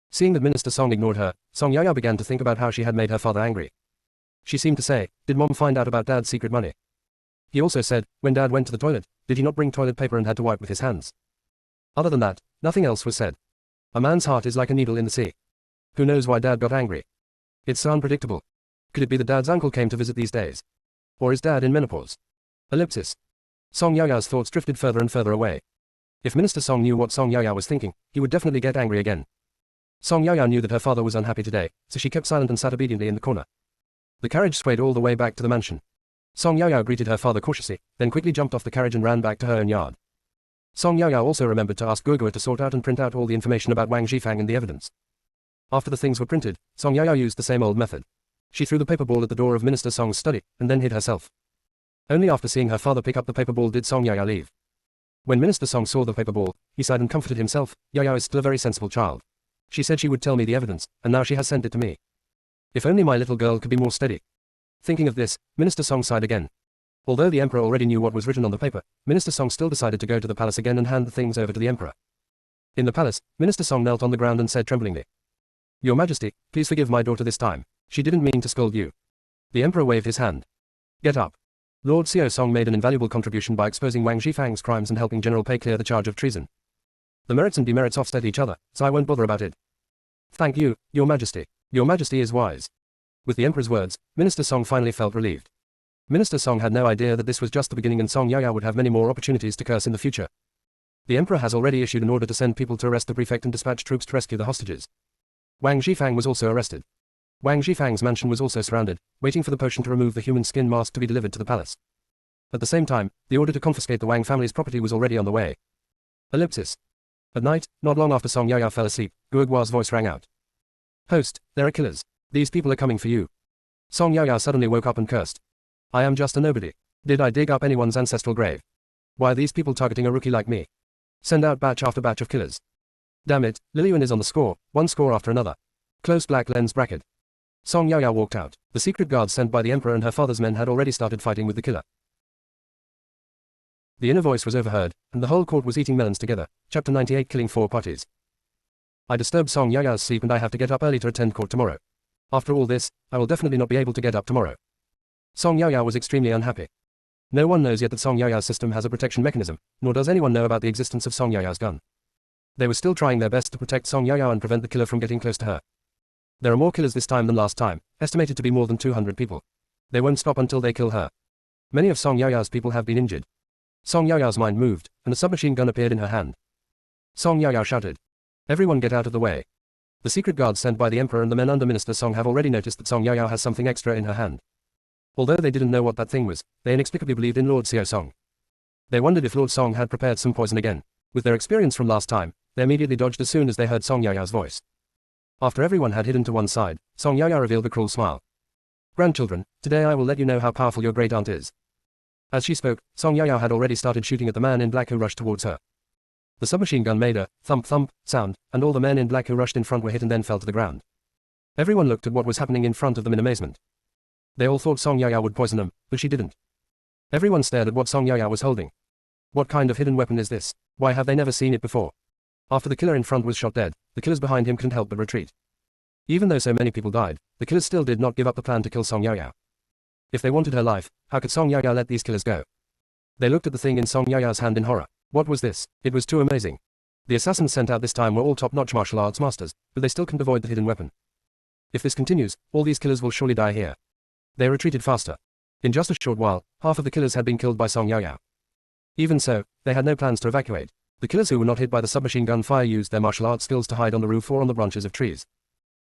Seeing that Minister Song ignored her, Song Yaoyao began to think about how she had made her father angry. She seemed to say, "Did Mom find out about Dad's secret money?" He also said, when Dad went to the toilet, did he not bring toilet paper and had to wipe with his hands? Other than that, nothing else was said. A man's heart is like a needle in the sea. Who knows why Dad got angry? It's so unpredictable. Could it be that Dad's uncle came to visit these days? Or is Dad in menopause? Ellipsis. Song Yaoyao's thoughts drifted further and further away. If Minister Song knew what Song Yaoyao was thinking, he would definitely get angry again. Song Yaoyao knew that her father was unhappy today, so she kept silent and sat obediently in the corner. The carriage swayed all the way back to the mansion. Song Yaoyao greeted her father cautiously, then quickly jumped off the carriage and ran back to her own yard. Song Yaoyao also remembered to ask Guogua to sort out and print out all the information about Wang Zhifang and the evidence. After the things were printed, Song Yaoyao used the same old method. She threw the paper ball at the door of Minister Song's study, and then hid herself. Only after seeing her father pick up the paper ball did Song Yaoyao leave. When Minister Song saw the paper ball, he sighed and comforted himself. Yaoyao is still a very sensible child. She said she would tell me the evidence, and now she has sent it to me. If only my little girl could be more steady. Thinking of this, Minister Song sighed again. Although the emperor already knew what was written on the paper, Minister Song still decided to go to the palace again and hand the things over to the emperor. In the palace, Minister Song knelt on the ground and said tremblingly, "Your Majesty, please forgive my daughter this time. She didn't mean to scold you." The emperor waved his hand. "Get up." Lord Xiao Song made an invaluable contribution by exposing Wang Zhifang's crimes and helping General Pei clear the charge of treason. The merits and demerits offset each other, so I won't bother about it. Thank you, Your Majesty. Your Majesty is wise. With the emperor's words, Minister Song finally felt relieved. Minister Song had no idea that this was just the beginning and Song Yaoyao would have many more opportunities to curse in the future. The emperor has already issued an order to send people to arrest the prefect and dispatch troops to rescue the hostages. Wang Zhifang was also arrested. Wang Zhifang's mansion was also surrounded, waiting for the potion to remove the human skin mask to be delivered to the palace. At the same time, the order to confiscate the Wang family's property was already on the way. Ellipsis. At night, not long after Song Yaoyao fell asleep, Guogua's voice rang out. "Host, there are killers. These people are coming for you." Song Yaoyao suddenly woke up and cursed. "I am just a nobody. Did I dig up anyone's ancestral grave? Why are these people targeting a rookie like me?" Send out batch after batch of killers. Damn it, Liliyuan is on the score, one score after another. Close black lens bracket. Song Yaoyao walked out. The secret guards sent by the emperor and her father's men had already started fighting with the killer. The inner voice was overheard, and the whole court was eating melons together. Chapter 98, killing 4 parties. I disturbed Song Yaoyao's sleep and I have to get up early to attend court tomorrow. After all this, I will definitely not be able to get up tomorrow. Song Yaoyao was extremely unhappy. No one knows yet that Song Yaoyao's system has a protection mechanism, nor does anyone know about the existence of Song Yaoyao's gun. They were still trying their best to protect Song Yaoyao and prevent the killer from getting close to her. There are more killers this time than last time, estimated to be more than 200 people. They won't stop until they kill her. Many of Song Yaoyao's people have been injured. Song Yaoyao's mind moved, and a submachine gun appeared in her hand. Song Yaoyao shouted. Everyone get out of the way. The secret guards sent by the emperor and the men under Minister Song have already noticed that Song Yaoyao has something extra in her hand. Although they didn't know what that thing was, they inexplicably believed in Lord Xiao Song. They wondered if Lord Song had prepared some poison again. With their experience from last time, they immediately dodged as soon as they heard Song Yaoyao's voice. After everyone had hidden to one side, Song Yaoyao revealed a cruel smile. Grandchildren, today I will let you know how powerful your great aunt is. As she spoke, Song Yaoyao had already started shooting at the man in black who rushed towards her. The submachine gun made a thump thump sound, and all the men in black who rushed in front were hit and then fell to the ground. Everyone looked at what was happening in front of them in amazement. They all thought Song Yaoyao would poison them, but she didn't. Everyone stared at what Song Yaoyao was holding. What kind of hidden weapon is this? Why have they never seen it before? After the killer in front was shot dead, the killers behind him couldn't help but retreat. Even though so many people died, the killers still did not give up the plan to kill Song Yaoyao. If they wanted her life, how could Song Yaoyao let these killers go? They looked at the thing in Song Yaoyao's hand in horror. What was this? It was too amazing. The assassins sent out this time were all top-notch martial arts masters, but they still couldn't avoid the hidden weapon. If this continues, all these killers will surely die here. They retreated faster. In just a short while, half of the killers had been killed by Song Yaoyao. Even so, they had no plans to evacuate. The killers who were not hit by the submachine gun fire used their martial arts skills to hide on the roof or on the branches of trees.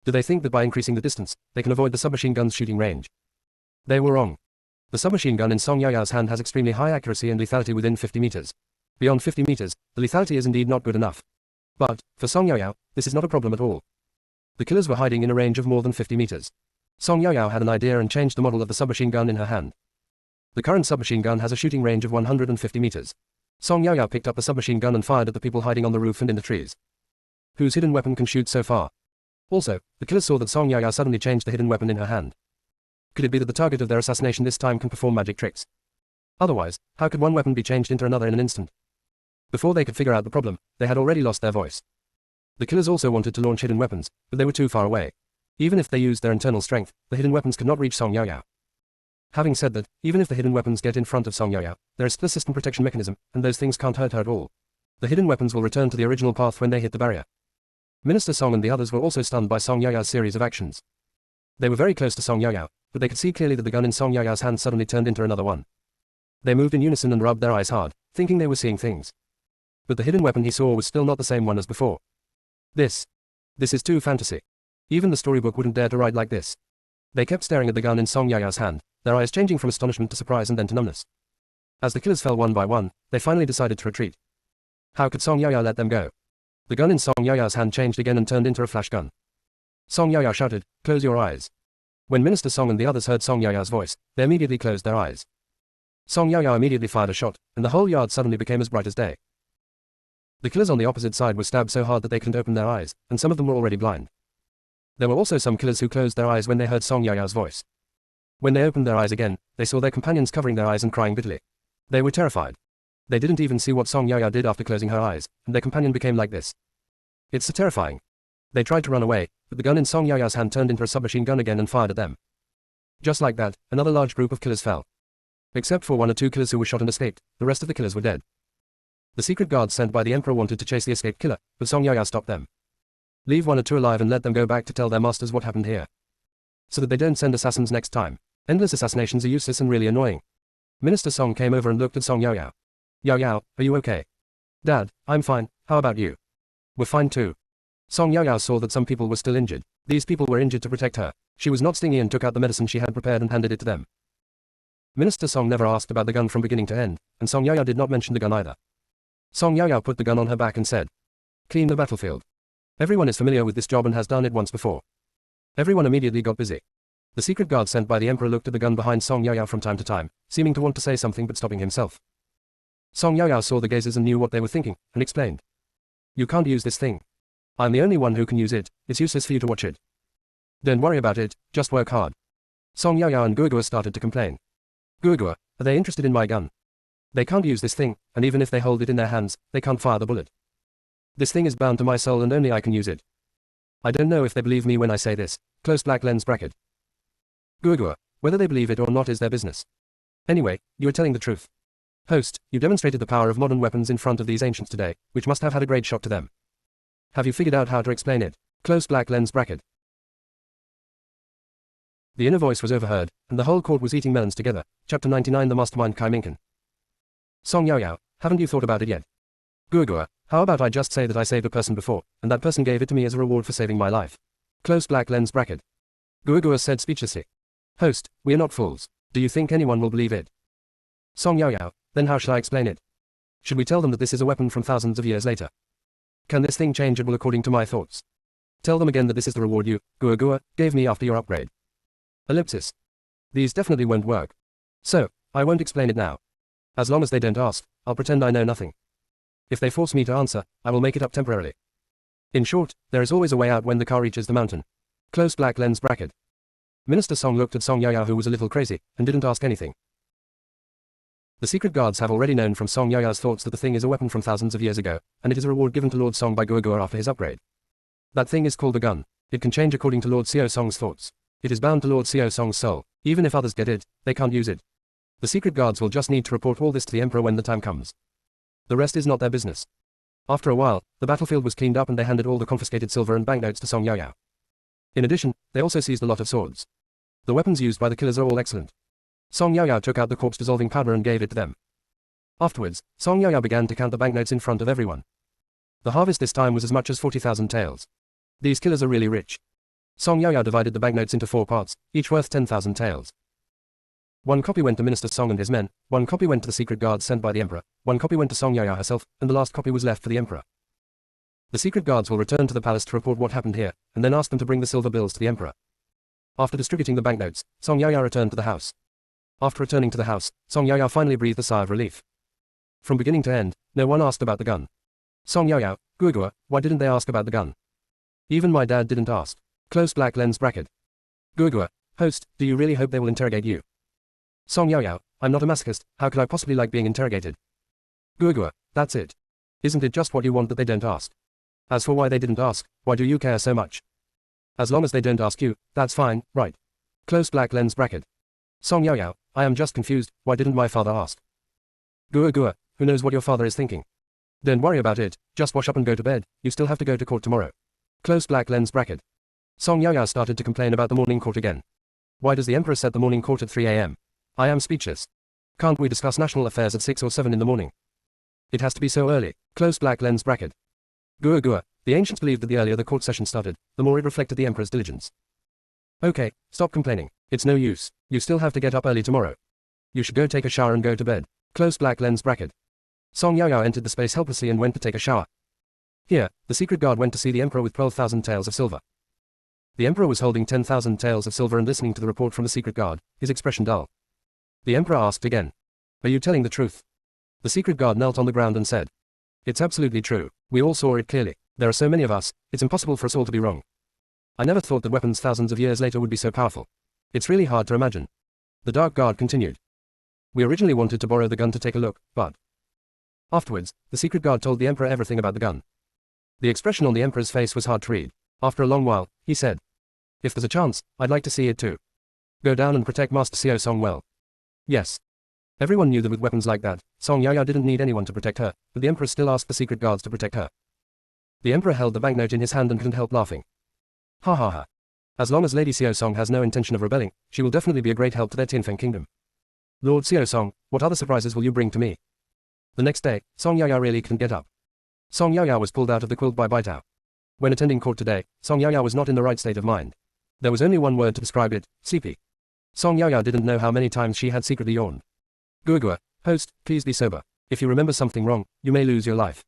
Do they think that by increasing the distance, they can avoid the submachine gun's shooting range? They were wrong. The submachine gun in Song Yaoyao's hand has extremely high accuracy and lethality within 50 meters. Beyond 50 meters, the lethality is indeed not good enough. But, for Song Yaoyao, this is not a problem at all. The killers were hiding in a range of more than 50 meters. Song Yaoyao had an idea and changed the model of the submachine gun in her hand. The current submachine gun has a shooting range of 150 meters. Song Yaoyao picked up the submachine gun and fired at the people hiding on the roof and in the trees. Whose hidden weapon can shoot so far? Also, the killers saw that Song Yaoyao suddenly changed the hidden weapon in her hand. Could it be that the target of their assassination this time can perform magic tricks? Otherwise, how could one weapon be changed into another in an instant? Before they could figure out the problem, they had already lost their voice. The killers also wanted to launch hidden weapons, but they were too far away. Even if they used their internal strength, the hidden weapons could not reach Song Yaoyao. Having said that, even if the hidden weapons get in front of Song Yaoyao, there is still a system protection mechanism, and those things can't hurt her at all. The hidden weapons will return to the original path when they hit the barrier. Minister Song and the others were also stunned by Song Yaoyao's series of actions. They were very close to Song Yaoyao, but they could see clearly that the gun in Song Yaoyao's hand suddenly turned into another one. They moved in unison and rubbed their eyes hard, thinking they were seeing things. But the hidden weapon he saw was still not the same one as before. This is too fantasy. Even the storybook wouldn't dare to write like this. They kept staring at the gun in Song Yaoyao's hand, their eyes changing from astonishment to surprise and then to numbness. As the killers fell one by one, they finally decided to retreat. How could Song Yaoyao let them go? The gun in Song Yaoyao's hand changed again and turned into a flash gun. Song Yaoyao shouted, "Close your eyes." When Minister Song and the others heard Song Yaoyao's voice, they immediately closed their eyes. Song Yaoyao immediately fired a shot, and the whole yard suddenly became as bright as day. The killers on the opposite side were stabbed so hard that they couldn't open their eyes, and some of them were already blind. There were also some killers who closed their eyes when they heard Song Yaoyao's voice. When they opened their eyes again, they saw their companions covering their eyes and crying bitterly. They were terrified. They didn't even see what Song Yaoyao did after closing her eyes, and their companion became like this. It's so terrifying. They tried to run away, but the gun in Song Yaoyao's hand turned into a submachine gun again and fired at them. Just like that, another large group of killers fell. Except for 1 or 2 killers who were shot and escaped, the rest of the killers were dead. The secret guards sent by the emperor wanted to chase the escaped killer, but Song Yaoyao stopped them. Leave 1 or 2 alive and let them go back to tell their masters what happened here. So that they don't send assassins next time. Endless assassinations are useless and really annoying. Minister Song came over and looked at Song Yaoyao. "Yaoyao, are you okay?" "Dad, I'm fine, how about you?" "We're fine too." Song Yaoyao saw that some people were still injured. These people were injured to protect her. She was not stingy and took out the medicine she had prepared and handed it to them. Minister Song never asked about the gun from beginning to end, and Song Yaoyao did not mention the gun either. Song Yaoyao put the gun on her back and said, "Clean the battlefield." Everyone is familiar with this job and has done it once before. Everyone immediately got busy. The secret guard sent by the emperor looked at the gun behind Song Yaoyao from time to time, seeming to want to say something but stopping himself. Song Yaoyao saw the gazers and knew what they were thinking, and explained. You can't use this thing. I'm the only one who can use it, it's useless for you to watch it. Don't worry about it, just work hard. Song Yaoyao and Guogua started to complain. Guogua, are they interested in my gun? They can't use this thing, and even if they hold it in their hands, they can't fire the bullet. This thing is bound to my soul and only I can use it. I don't know if they believe me when I say this. Close black lens bracket. Guogua, whether they believe it or not is their business. Anyway, you are telling the truth. Host, you demonstrated the power of modern weapons in front of these ancients today, which must have had a great shock to them. Have you figured out how to explain it? Close black lens bracket. The inner voice was overheard, and the whole court was eating melons together. Chapter 99 The Mastermind Kai Minkin. Song Yaoyao, haven't you thought about it yet? Guogua, how about I just say that I saved a person before, and that person gave it to me as a reward for saving my life? Close black lens bracket. Guogua said speechlessly. Host, we are not fools. Do you think anyone will believe it? Song Yaoyao, then how shall I explain it? Should we tell them that this is a weapon from thousands of years later? Can this thing change at will according to my thoughts? Tell them again that this is the reward you, Guogua, gave me after your upgrade. Ellipsis. These definitely won't work. So, I won't explain it now. As long as they don't ask, I'll pretend I know nothing. If they force me to answer, I will make it up temporarily. In short, there is always a way out when the car reaches the mountain. Close black lens bracket. Minister Song looked at Song Yaoyao who was a little crazy, and didn't ask anything. The secret guards have already known from Song Yaoyao's thoughts that the thing is a weapon from thousands of years ago, and it is a reward given to Lord Song by Guogua after his upgrade. That thing is called a gun. It can change according to Lord Xiao Song's thoughts. It is bound to Lord Xiao Song's soul. Even if others get it, they can't use it. The secret guards will just need to report all this to the Emperor when the time comes. The rest is not their business. After a while, the battlefield was cleaned up and they handed all the confiscated silver and banknotes to Song Yaoyao. In addition, they also seized a lot of swords. The weapons used by the killers are all excellent. Song Yaoyao took out the corpse dissolving powder and gave it to them. Afterwards, Song Yaoyao began to count the banknotes in front of everyone. The harvest this time was as much as 40,000 taels. These killers are really rich. Song Yaoyao divided the banknotes into 4 parts, each worth 10,000 taels. 1 copy went to Minister Song and his men, 1 copy went to the secret guards sent by the Emperor, 1 copy went to Song Yaoyao herself, and the last copy was left for the Emperor. The secret guards will return to the palace to report what happened here, and then ask them to bring the silver bills to the Emperor. After distributing the banknotes, Song Yaoyao returned to the house. After returning to the house, Song Yaoyao finally breathed a sigh of relief. From beginning to end, no one asked about the gun. Song Yaoyao, Guogua, why didn't they ask about the gun? Even my dad didn't ask. Close black lens bracket. Guogua, host, do you really hope they will interrogate you? Song Yaoyao, I'm not a masochist, how could I possibly like being interrogated? Guogua, that's it. Isn't it just what you want that they don't ask? As for why they didn't ask, why do you care so much? As long as they don't ask you, that's fine, right? Close black lens bracket. Song Yaoyao, I am just confused, why didn't my father ask? Guogua, who knows what your father is thinking? Don't worry about it, just wash up and go to bed, you still have to go to court tomorrow. Close black lens bracket. Song Yaoyao started to complain about the morning court again. Why does the Emperor set the morning court at 3 a.m.? I am speechless. Can't we discuss national affairs at 6 or 7 in the morning? It has to be so early. Close black lens bracket. Guogua, the ancients believed that the earlier the court session started, the more it reflected the Emperor's diligence. Okay, stop complaining. It's no use. You still have to get up early tomorrow. You should go take a shower and go to bed. Close black lens bracket. Song Yaoyao entered the space helplessly and went to take a shower. Here, the secret guard went to see the Emperor with 12,000 taels of silver. The Emperor was holding 10,000 taels of silver and listening to the report from the secret guard, his expression dull. The Emperor asked again. Are you telling the truth? The secret guard knelt on the ground and said. It's absolutely true. We all saw it clearly. There are so many of us, it's impossible for us all to be wrong. I never thought that weapons thousands of years later would be so powerful. It's really hard to imagine. The Dark Guard continued. We originally wanted to borrow the gun to take a look, but... Afterwards, the secret guard told the Emperor everything about the gun. The expression on the Emperor's face was hard to read. After a long while, he said. If there's a chance, I'd like to see it too. Go down and protect Master Xiao Song well. Yes. Everyone knew that with weapons like that, Song Yaoyao didn't need anyone to protect her, but the Emperor still asked the secret guards to protect her. The Emperor held the banknote in his hand and couldn't help laughing. Ha ha ha. As long as Lady Xiao Song has no intention of rebelling, she will definitely be a great help to their Tianfeng kingdom. Lord Xiao Song, what other surprises will you bring to me? The next day, Song Yaoyao really couldn't get up. Song Yaoyao was pulled out of the quilt by Baitao. When attending court today, Song Yaoyao was not in the right state of mind. There was only one word to describe it, sleepy. Song Yaoyao didn't know how many times she had secretly yawned. Guogua, host, please be sober. If you remember something wrong, you may lose your life.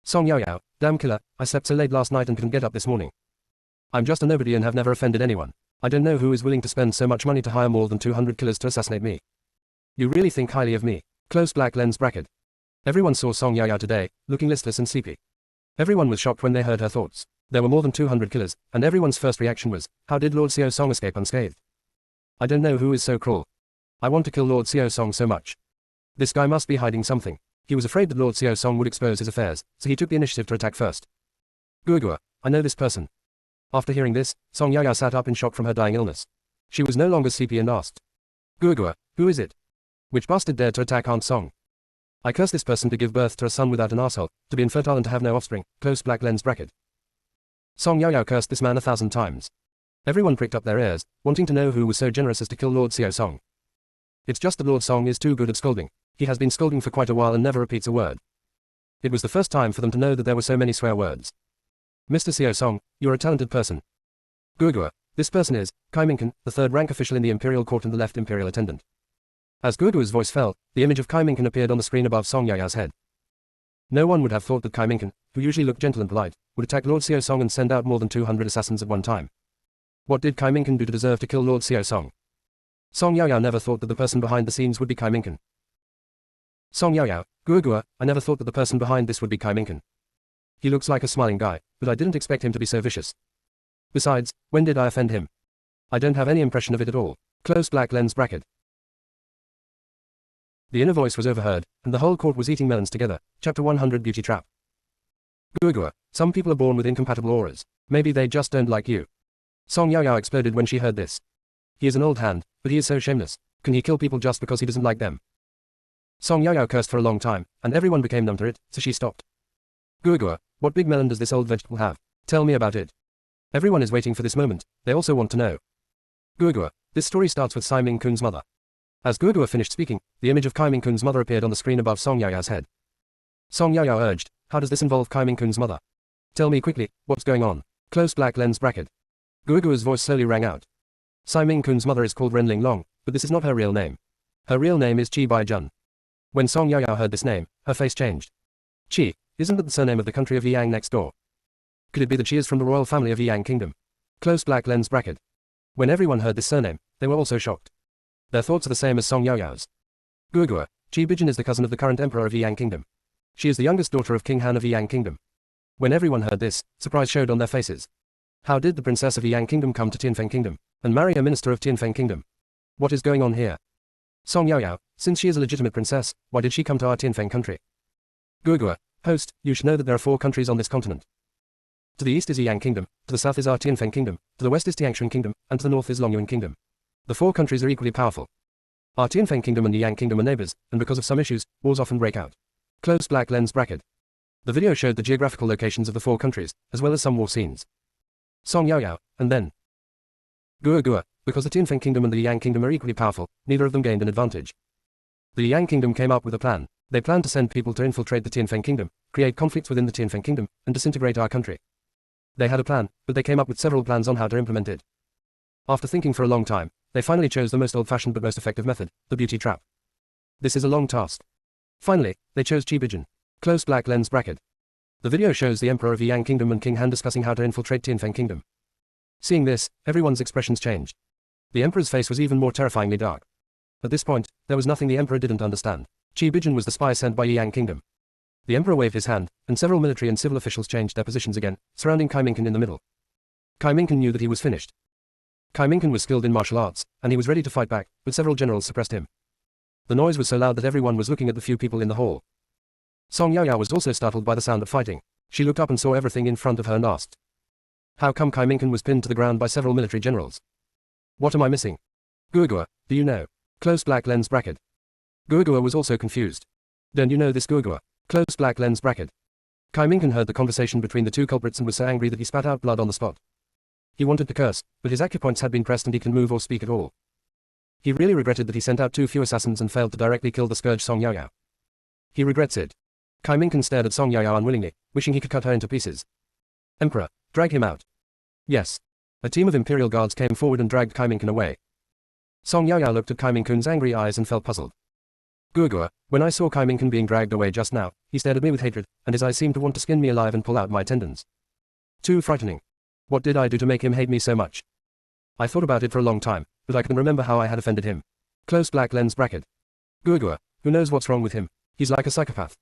Song Yaoyao, damn killer, I slept so late last night and couldn't get up this morning. I'm just a nobody and have never offended anyone. I don't know who is willing to spend so much money to hire more than 200 killers to assassinate me. You really think highly of me. Close black lens bracket. Everyone saw Song Yao today, looking listless and sleepy. Everyone was shocked when they heard her thoughts. There were more than 200 killers, and everyone's first reaction was, how did Lord Xiao Song escape unscathed? I don't know who is so cruel. I want to kill Lord Xiao Song so much. This guy must be hiding something. He was afraid that Lord Xiao Song would expose his affairs, so he took the initiative to attack first. Guogua, I know this person. After hearing this, Song Yao sat up in shock from her dying illness. She was no longer sleepy and asked, Guogua, who is it? Which bastard dared to attack Aunt Song? I curse this person to give birth to a son without an arsehole, to be infertile and to have no offspring, close black lens bracket. Song Yao cursed this man 1,000 times. Everyone pricked up their ears, wanting to know who was so generous as to kill Lord Xiao Song. It's just that Lord Song is too good at scolding. He has been scolding for quite a while and never repeats a word. It was the first time for them to know that there were so many swear words. Mr. Xiao Song, you're a talented person. Guogua, this person is Kai Mingken, the third rank official in the Imperial Court and the left Imperial attendant. As Guogua's voice fell, the image of Kai Mingken appeared on the screen above Song Yao's head. No one would have thought that Kai Mingken, who usually looked gentle and polite, would attack Lord Xiao Song and send out more than 200 assassins at one time. What did Kai Mingken do to deserve to kill Lord Xiao Song? Song Yao never thought that the person behind the scenes would be Kai Mingken. Song Yao, Guogua, I never thought that the person behind this would be Kai Mingken. He looks like a smiling guy, but I didn't expect him to be so vicious. Besides, when did I offend him? I don't have any impression of it at all. Close black lens bracket. The inner voice was overheard, and the whole court was eating melons together. Chapter 100 Beauty Trap. Guogua, some people are born with incompatible auras. Maybe they just don't like you. Song Yao exploded when she heard this. He is an old hand, but he is so shameless. Can he kill people just because he doesn't like them? Song Yao cursed for a long time, and everyone became numb to it, so she stopped. Guogua, what big melon does this old vegetable have? Tell me about it. Everyone is waiting for this moment. They also want to know. Guogua, this story starts with Sai Ming-kun's mother. As Guogua finished speaking, the image of Kai Ming-kun's mother appeared on the screen above Song Yao's head. Song Yao urged, how does this involve Kai Ming-kun's mother? Tell me quickly, what's going on? Close black lens bracket. Guogua's voice slowly rang out. Sai Ming-kun's mother is called Renling Long, but this is not her real name. Her real name is Qi Bai-jun. When Song Yao heard this name, her face changed. Qi, isn't that the surname of the country of Yang next door? Could it be that she is from the royal family of Yang Kingdom? Close black lens bracket. When everyone heard this surname, they were also shocked. Their thoughts are the same as Song Yao's. Guogua, Qi Bijin is the cousin of the current emperor of Yang Kingdom. She is the youngest daughter of King Han of Yang Kingdom. When everyone heard this, surprise showed on their faces. How did the princess of Yang Kingdom come to Tianfeng Kingdom, and marry a minister of Tianfeng Kingdom? What is going on here? Song Yao, since she is a legitimate princess, why did she come to our Tianfeng country? Guogua, host, you should know that there are 4 countries on this continent. To the east is Yang Kingdom, to the south is our Tianfeng Kingdom, to the west is Tiangshan Kingdom, and to the north is Longyuan Kingdom. The 4 countries are equally powerful. Our Tianfeng Kingdom and the Yang Kingdom are neighbors, and because of some issues, wars often break out. Close black lens bracket. The video showed the geographical locations of the 4 countries, as well as some war scenes. Song Yao, and then Guogua, because the Tianfeng Kingdom and the Yang Kingdom are equally powerful, neither of them gained an advantage. The Yang Kingdom came up with a plan. They planned to send people to infiltrate the Tianfeng Kingdom, create conflicts within the Tianfeng Kingdom, and disintegrate our country. They had a plan, but they came up with several plans on how to implement it. After thinking for a long time, they finally chose the most old-fashioned but most effective method, the beauty trap. This is a long task. Finally, they chose Qi Bijin. Close black lens bracket. The video shows the Emperor of Yang Kingdom and King Han discussing how to infiltrate Tianfeng Kingdom. Seeing this, everyone's expressions changed. The Emperor's face was even more terrifyingly dark. At this point, there was nothing the Emperor didn't understand. Qi Bijin was the spy sent by Yang Kingdom. The Emperor waved his hand, and several military and civil officials changed their positions again, surrounding Kai Mingken in the middle. Kai Mingken knew that he was finished. Kai Mingken was skilled in martial arts, and he was ready to fight back, but several generals suppressed him. The noise was so loud that everyone was looking at the few people in the hall. Song Yao was also startled by the sound of fighting. She looked up and saw everything in front of her and asked, how come Kai Mingken was pinned to the ground by several military generals? What am I missing? Guogua, do you know? Close black lens bracket. Guogua was also confused. Don't you know this Guogua? Close black lens bracket. Kai Mingken heard the conversation between the 2 culprits and was so angry that he spat out blood on the spot. He wanted to curse, but his acupoints had been pressed and he couldn't move or speak at all. He really regretted that he sent out too few assassins and failed to directly kill the scourge Song Yao. He regrets it. Kai Mingken stared at Song Yao unwillingly, wishing he could cut her into pieces. Emperor, drag him out. Yes. A team of Imperial guards came forward and dragged Kai Mingken away. Song Yao looked at Kai Mingken's angry eyes and felt puzzled. Guogua, when I saw Kai Mingken being dragged away just now, he stared at me with hatred, and his eyes seemed to want to skin me alive and pull out my tendons. Too frightening. What did I do to make him hate me so much? I thought about it for a long time, but I couldn't remember how I had offended him. Close black lens bracket. Guogua, who knows what's wrong with him? He's like a psychopath.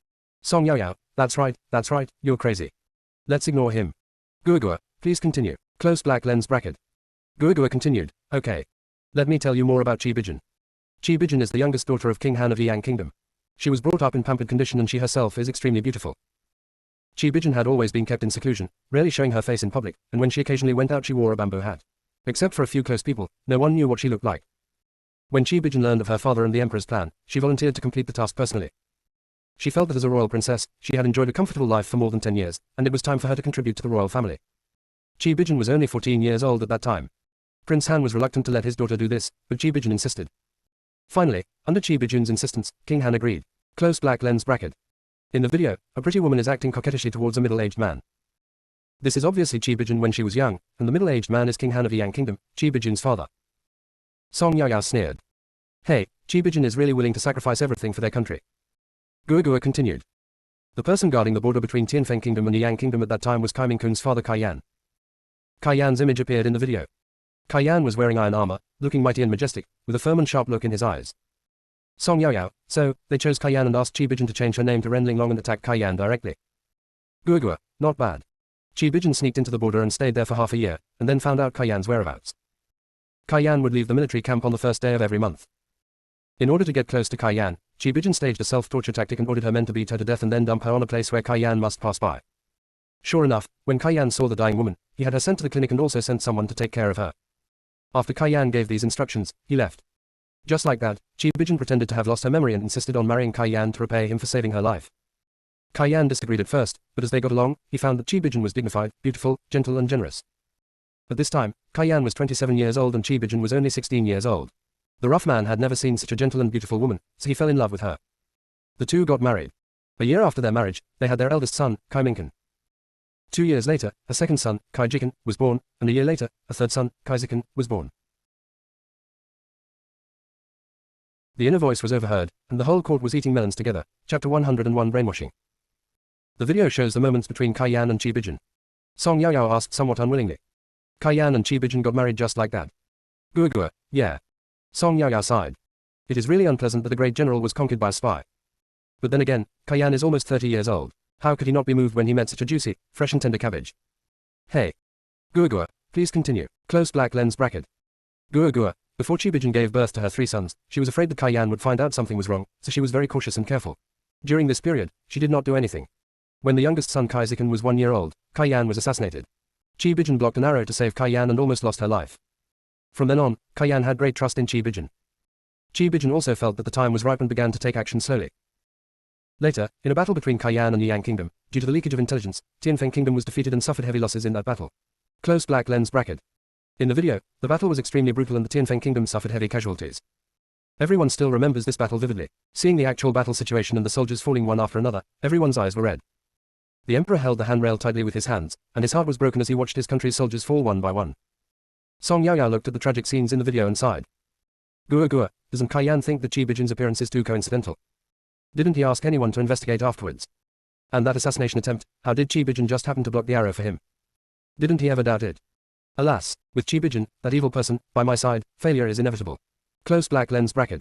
Song Yaoyao, that's right, you're crazy. Let's ignore him. Guogua, please continue. Close black lens bracket. Guogua continued, okay. Let me tell you more about Qi Bijin. Qi Bijin is the youngest daughter of King Han of Yang Kingdom. She was brought up in pampered condition and she herself is extremely beautiful. Qi Bijin had always been kept in seclusion, rarely showing her face in public, and when she occasionally went out she wore a bamboo hat. Except for a few close people, no one knew what she looked like. When Qi Bijin learned of her father and the emperor's plan, she volunteered to complete the task personally. She felt that as a royal princess, she had enjoyed a comfortable life for more than 10 years, and it was time for her to contribute to the royal family. Qi Bijin was only 14 years old at that time. Prince Han was reluctant to let his daughter do this, but Qi Bijin insisted. Finally, under Qi Bijin's insistence, King Han agreed. Close black lens bracket. In the video, a pretty woman is acting coquettishly towards a middle-aged man. This is obviously Qi Bijin when she was young, and the middle-aged man is King Han of the Yang Kingdom, Qi Bijin's father. Song Yaoyao sneered. Hey, Qi Bijin is really willing to sacrifice everything for their country. Guogua continued. The person guarding the border between Tianfeng Kingdom and the Yang Kingdom at that time was Kai Mingkun's father Kai Yan. Kai Yan's image appeared in the video. Kai Yan was wearing iron armor, looking mighty and majestic, with a firm and sharp look in his eyes. Song Yaoyao, so, they chose Kai Yan and asked Qi Bijin to change her name to Ren Linglong and attack Kai Yan directly. Guogua, not bad. Qi Bijin sneaked into the border and stayed there for half a year, and then found out Kai Yan's whereabouts. Kai Yan would leave the military camp on the first day of every month. In order to get close to Kai Yan, Qi Bijin staged a self-torture tactic and ordered her men to beat her to death and then dump her on a place where Kai Yan must pass by. Sure enough, when Kai Yan saw the dying woman, he had her sent to the clinic and also sent someone to take care of her. After Kai Yan gave these instructions, he left. Just like that, Qi Bijin pretended to have lost her memory and insisted on marrying Kai Yan to repay him for saving her life. Kai Yan disagreed at first, but as they got along, he found that Qi Bijin was dignified, beautiful, gentle and generous. At this time, Kai Yan was 27 years old and Qi Bijin was only 16 years old. The rough man had never seen such a gentle and beautiful woman, so he fell in love with her. The two got married. A year after their marriage, they had their eldest son, Kai Mingkun. 2 years later, a second son, Kai Jikan, was born, and a year later, a third son, Kai Zikan, was born. The inner voice was overheard, and the whole court was eating melons together. Chapter 101 Brainwashing. The video shows the moments between Kai Yan and Qi Bijin. Song Yaoyao asked somewhat unwillingly. Kai Yan and Qi Bijin got married just like that. Guogua, yeah. Song Yaoyao sighed. It is really unpleasant that a great general was conquered by a spy. But then again, Kai Yan is almost 30 years old. How could he not be moved when he met such a juicy, fresh and tender cabbage? Hey. Guogua, please continue. Close black lens bracket. Guogua, before Qi Bijin gave birth to her 3 sons, she was afraid that Kai Yan would find out something was wrong, so she was very cautious and careful. During this period, she did not do anything. When the youngest son Kai Zikan was 1 year old, Kai Yan was assassinated. Qi Bijin blocked an arrow to save Kai Yan and almost lost her life. From then on, Kai Yan had great trust in Qi Bijin. Qi Bijin also felt that the time was ripe and began to take action slowly. Later, in a battle between Kai Yan and the Yang Kingdom, due to the leakage of intelligence, Tianfeng Kingdom was defeated and suffered heavy losses in that battle. Close black lens bracket. In the video, the battle was extremely brutal and the Tianfeng Kingdom suffered heavy casualties. Everyone still remembers this battle vividly. Seeing the actual battle situation and the soldiers falling one after another, everyone's eyes were red. The emperor held the handrail tightly with his hands, and his heart was broken as he watched his country's soldiers fall one by one. Song Yaoyao looked at the tragic scenes in the video and sighed. Guogua, doesn't Kai Yan think that Qi Bijin's appearance is too coincidental? Didn't he ask anyone to investigate afterwards? And that assassination attempt, how did Qi Bijin just happen to block the arrow for him? Didn't he ever doubt it? Alas, with Qi Bijin, that evil person, by my side, failure is inevitable. Close black lens bracket.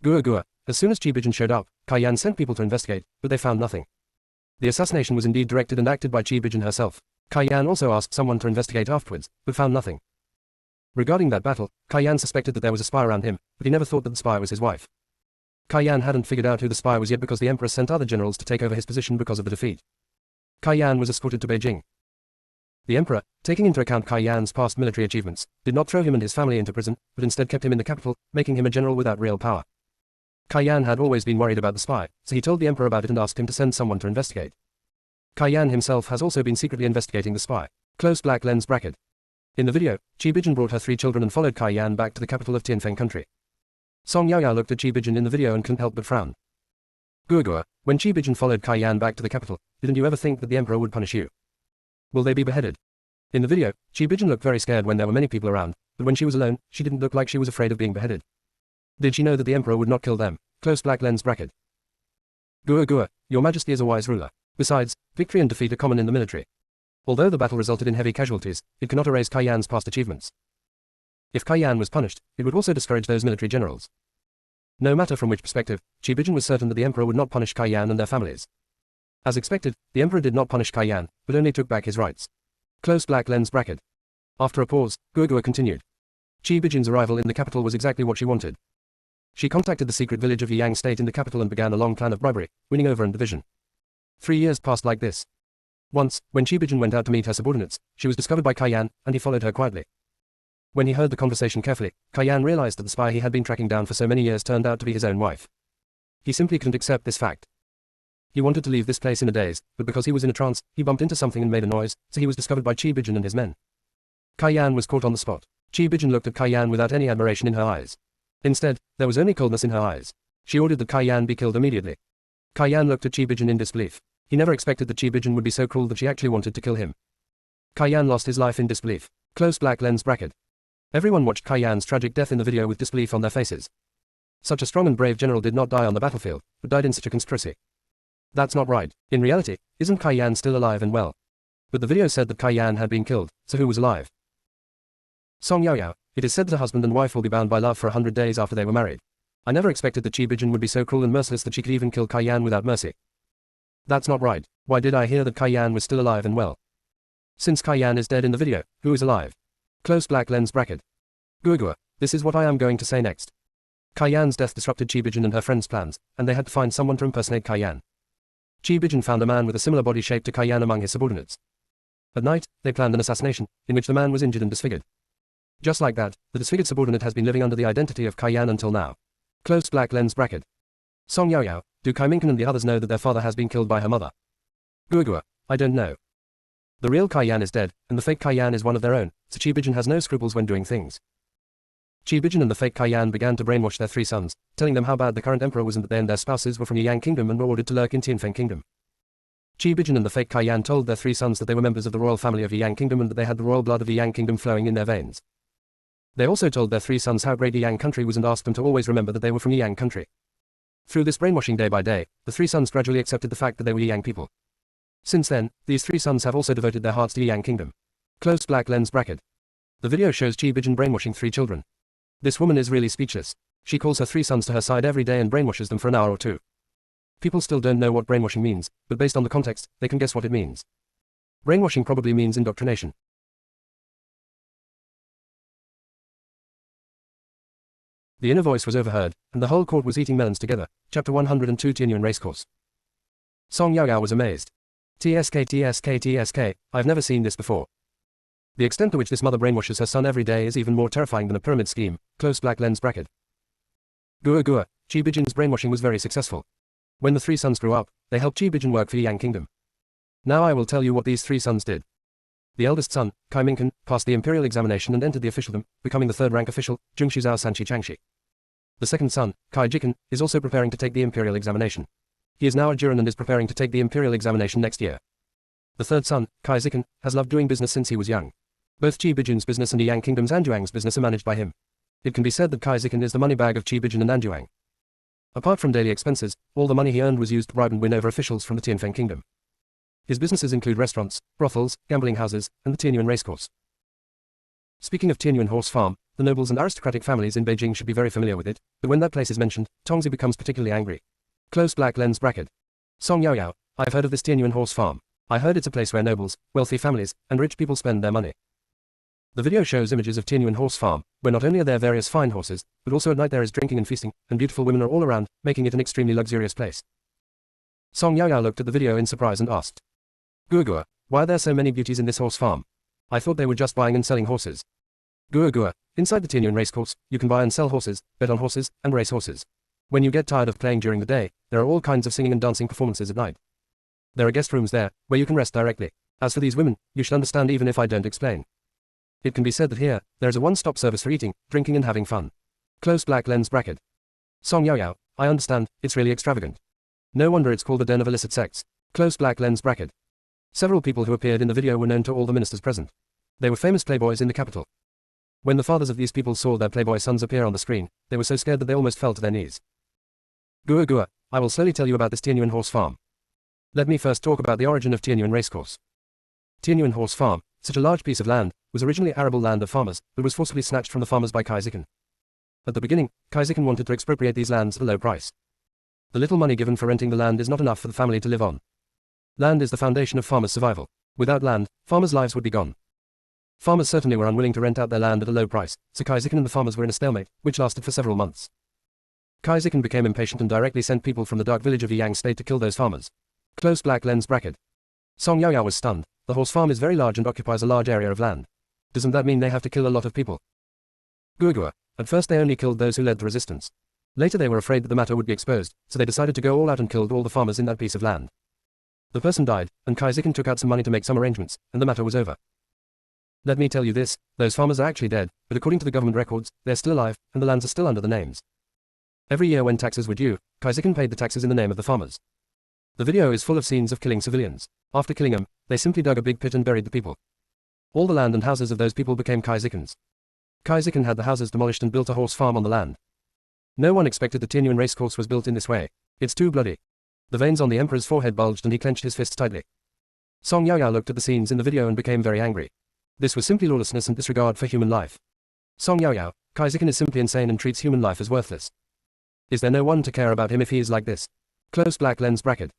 Guogua, as soon as Qi Bijin showed up, Kai Yan sent people to investigate, but they found nothing. The assassination was indeed directed and acted by Qi Bijin herself. Kai Yan also asked someone to investigate afterwards, but found nothing. Regarding that battle, Kai Yan suspected that there was a spy around him, but he never thought that the spy was his wife. Kai Yan hadn't figured out who the spy was yet because the emperor sent other generals to take over his position because of the defeat. Kai Yan was escorted to Beijing. The emperor, taking into account Kai Yan's past military achievements, did not throw him and his family into prison, but instead kept him in the capital, making him a general without real power. Kai Yan had always been worried about the spy, so he told the emperor about it and asked him to send someone to investigate. Kai Yan himself has also been secretly investigating the spy. Close black lens bracket. In the video, Qi Bijin brought her 3 children and followed Kai Yan back to the capital of Tianfeng country. Song Yaoyao looked at Qi Bijin in the video and couldn't help but frown. Guogua, when Qi Bijin followed Kai Yan back to the capital, didn't you ever think that the emperor would punish you? Will they be beheaded? In the video, Qi Bijin looked very scared when there were many people around, but when she was alone, she didn't look like she was afraid of being beheaded. Did she know that the emperor would not kill them? Close black lens bracket. Guogua, your majesty is a wise ruler. Besides, victory and defeat are common in the military. Although the battle resulted in heavy casualties, it cannot erase Kai Yan's past achievements. If Kai Yan was punished, it would also discourage those military generals. No matter from which perspective, Qi Bijin was certain that the emperor would not punish Kai Yan and their families. As expected, the emperor did not punish Kaiyan, but only took back his rights. Close black lens bracket. After a pause, Guogua continued. Qi Bijin's arrival in the capital was exactly what she wanted. She contacted the secret village of Yang State in the capital and began a long plan of bribery, winning over and division. 3 years passed like this. Once, when Qi Bijin went out to meet her subordinates, she was discovered by Kaiyan, and he followed her quietly. When he heard the conversation carefully, Kaiyan realized that the spy he had been tracking down for so many years turned out to be his own wife. He simply couldn't accept this fact. He wanted to leave this place in a daze, but because he was in a trance, he bumped into something and made a noise, so he was discovered by Qi Bijin and his men. Kaiyan was caught on the spot. Qi Bijin looked at Kaiyan without any admiration in her eyes. Instead, there was only coldness in her eyes. She ordered that Kaiyan be killed immediately. Kaiyan looked at Qi Bijin in disbelief. He never expected that Qi Bijin would be so cruel that she actually wanted to kill him. Kaiyan lost his life in disbelief. Close black lens bracket. Everyone watched Kaiyan's tragic death in the video with disbelief on their faces. Such a strong and brave general did not die on the battlefield, but died in such a conspiracy. That's not right. In reality, isn't Kaiyan still alive and well? But the video said that Kaiyan had been killed, so who was alive? Song Yaoyao, it is said that a husband and wife will be bound by love for 100 days after they were married. I never expected that Qi Bijin would be so cruel and merciless that she could even kill Kaiyan without mercy. That's not right. Why did I hear that Kaiyan was still alive and well? Since Kaiyan is dead in the video, who is alive? Close black lens bracket. Guogua, this is what I am going to say next. Kaiyan's death disrupted Qi Bijin and her friends' plans, and they had to find someone to impersonate Kaiyan. Qi Bijin found a man with a similar body shape to Kaiyan among his subordinates. At night, they planned an assassination, in which the man was injured and disfigured. Just like that, the disfigured subordinate has been living under the identity of Kaiyan until now. Close black lens bracket. Song Yaoyao, do Kai Minkan and the others know that their father has been killed by her mother? Guogua, I don't know. The real Kaiyan is dead, and the fake Kaiyan is one of their own, so Qi Bijin has no scruples when doing things. Qi Bijin and the fake Kaiyan began to brainwash their 3 sons, telling them how bad the current emperor was and that they and their spouses were from the Yang Kingdom and were ordered to lurk in Tianfeng Kingdom. Qi Bijin and the fake Kaiyan told their 3 sons that they were members of the royal family of the Yang Kingdom and that they had the royal blood of the Yang Kingdom flowing in their veins. They also told their 3 sons how great the Yang country was and asked them to always remember that they were from the Yang country. Through this brainwashing day by day, the 3 sons gradually accepted the fact that they were Yang people. Since then, these 3 sons have also devoted their hearts to the Yang Kingdom. Close black lens bracket. The video shows Qi Bijin brainwashing 3 children. This woman is really speechless. She calls her 3 sons to her side every day and brainwashes them for an hour or 2. People still don't know what brainwashing means, but based on the context, they can guess what it means. Brainwashing probably means indoctrination. The inner voice was overheard, and the whole court was eating melons together. Chapter 102 Tianyuan Racecourse. Song Yaoyao was amazed. TSK, I've never seen this before. The extent to which this mother brainwashes her son every day is even more terrifying than a pyramid scheme. Close black lens bracket. Guogua, Qi Bijin's brainwashing was very successful. When the 3 sons grew up, they helped Qi Bijin work for the Yang Kingdom. Now I will tell you what these 3 sons did. The eldest son, Kai Minkan, passed the imperial examination and entered the officialdom, becoming the 3rd rank official, Zhengxu Zhao Sanchi Changxi. The second son, Kai Jikan, is also preparing to take the imperial examination. He is now a Juran and is preparing to take the imperial examination next year. The 3rd son, Kai Zikan, has loved doing business since he was young. Both Qi Bijin's business and the Yang Kingdom's Anjuang's business are managed by him. It can be said that Kai Zikan is the money bag of Qi Bijin and Anjuang. Apart from daily expenses, all the money he earned was used to bribe and win over officials from the Tianfeng Kingdom. His businesses include restaurants, brothels, gambling houses, and the Tianyuan Racecourse. Speaking of Tianyuan Horse Farm, the nobles and aristocratic families in Beijing should be very familiar with it, but when that place is mentioned, Tongzi becomes particularly angry. Close black lens bracket. Song Yaoyao, I've heard of this Tianyuan Horse Farm. I heard it's a place where nobles, wealthy families, and rich people spend their money. The video shows images of Tianyuan Horse Farm, where not only are there various fine horses, but also at night there is drinking and feasting, and beautiful women are all around, making it an extremely luxurious place. Song Yaoyao looked at the video in surprise and asked. Guogua, why are there so many beauties in this horse farm? I thought they were just buying and selling horses. Guogua, inside the Tianyuan Racecourse, you can buy and sell horses, bet on horses, and race horses. When you get tired of playing during the day, there are all kinds of singing and dancing performances at night. There are guest rooms there, where you can rest directly. As for these women, you should understand even if I don't explain. It can be said that here, there is a one-stop service for eating, drinking and having fun. Close black lens bracket. Song Yaoyao, I understand, it's really extravagant. No wonder it's called the den of illicit sects. Close black lens bracket. Several people who appeared in the video were known to all the ministers present. They were famous playboys in the capital. When the fathers of these people saw their playboy sons appear on the screen, they were so scared that they almost fell to their knees. Guogua, I will slowly tell you about this Tianyuan Horse Farm. Let me first talk about the origin of Tianyuan Racecourse. Tianyuan Horse Farm, such a large piece of land, was originally arable land of farmers, but was forcibly snatched from the farmers by Kai Zikan. At the beginning, Kai Zikan wanted to expropriate these lands at a low price. The little money given for renting the land is not enough for the family to live on. Land is the foundation of farmers' survival. Without land, farmers' lives would be gone. Farmers certainly were unwilling to rent out their land at a low price, so Kaiziken and the farmers were in a stalemate, which lasted for several months. Kaiziken became impatient and directly sent people from the dark village of Yang State to kill those farmers. Close black lens bracket. Song Yaoyao was stunned. The horse farm is very large and occupies a large area of land. Doesn't that mean they have to kill a lot of people? Guogua. At first they only killed those who led the resistance. Later they were afraid that the matter would be exposed, so they decided to go all out and killed all the farmers in that piece of land. The person died, and Kaiziken took out some money to make some arrangements, and the matter was over. Let me tell you this, those farmers are actually dead, but according to the government records, they're still alive, and the lands are still under the names. Every year when taxes were due, Kaiziken paid the taxes in the name of the farmers. The video is full of scenes of killing civilians. After killing them, they simply dug a big pit and buried the people. All the land and houses of those people became Kaiziken's. Kaiziken had the houses demolished and built a horse farm on the land. No one expected the Tianyuan racecourse was built in this way. It's too bloody. The veins on the emperor's forehead bulged and he clenched his fists tightly. Song Yaoyao looked at the scenes in the video and became very angry. This was simply lawlessness and disregard for human life. Song Yaoyao, Kaiziken is simply insane and treats human life as worthless. Is there no one to care about him if he is like this? Close black lens bracket.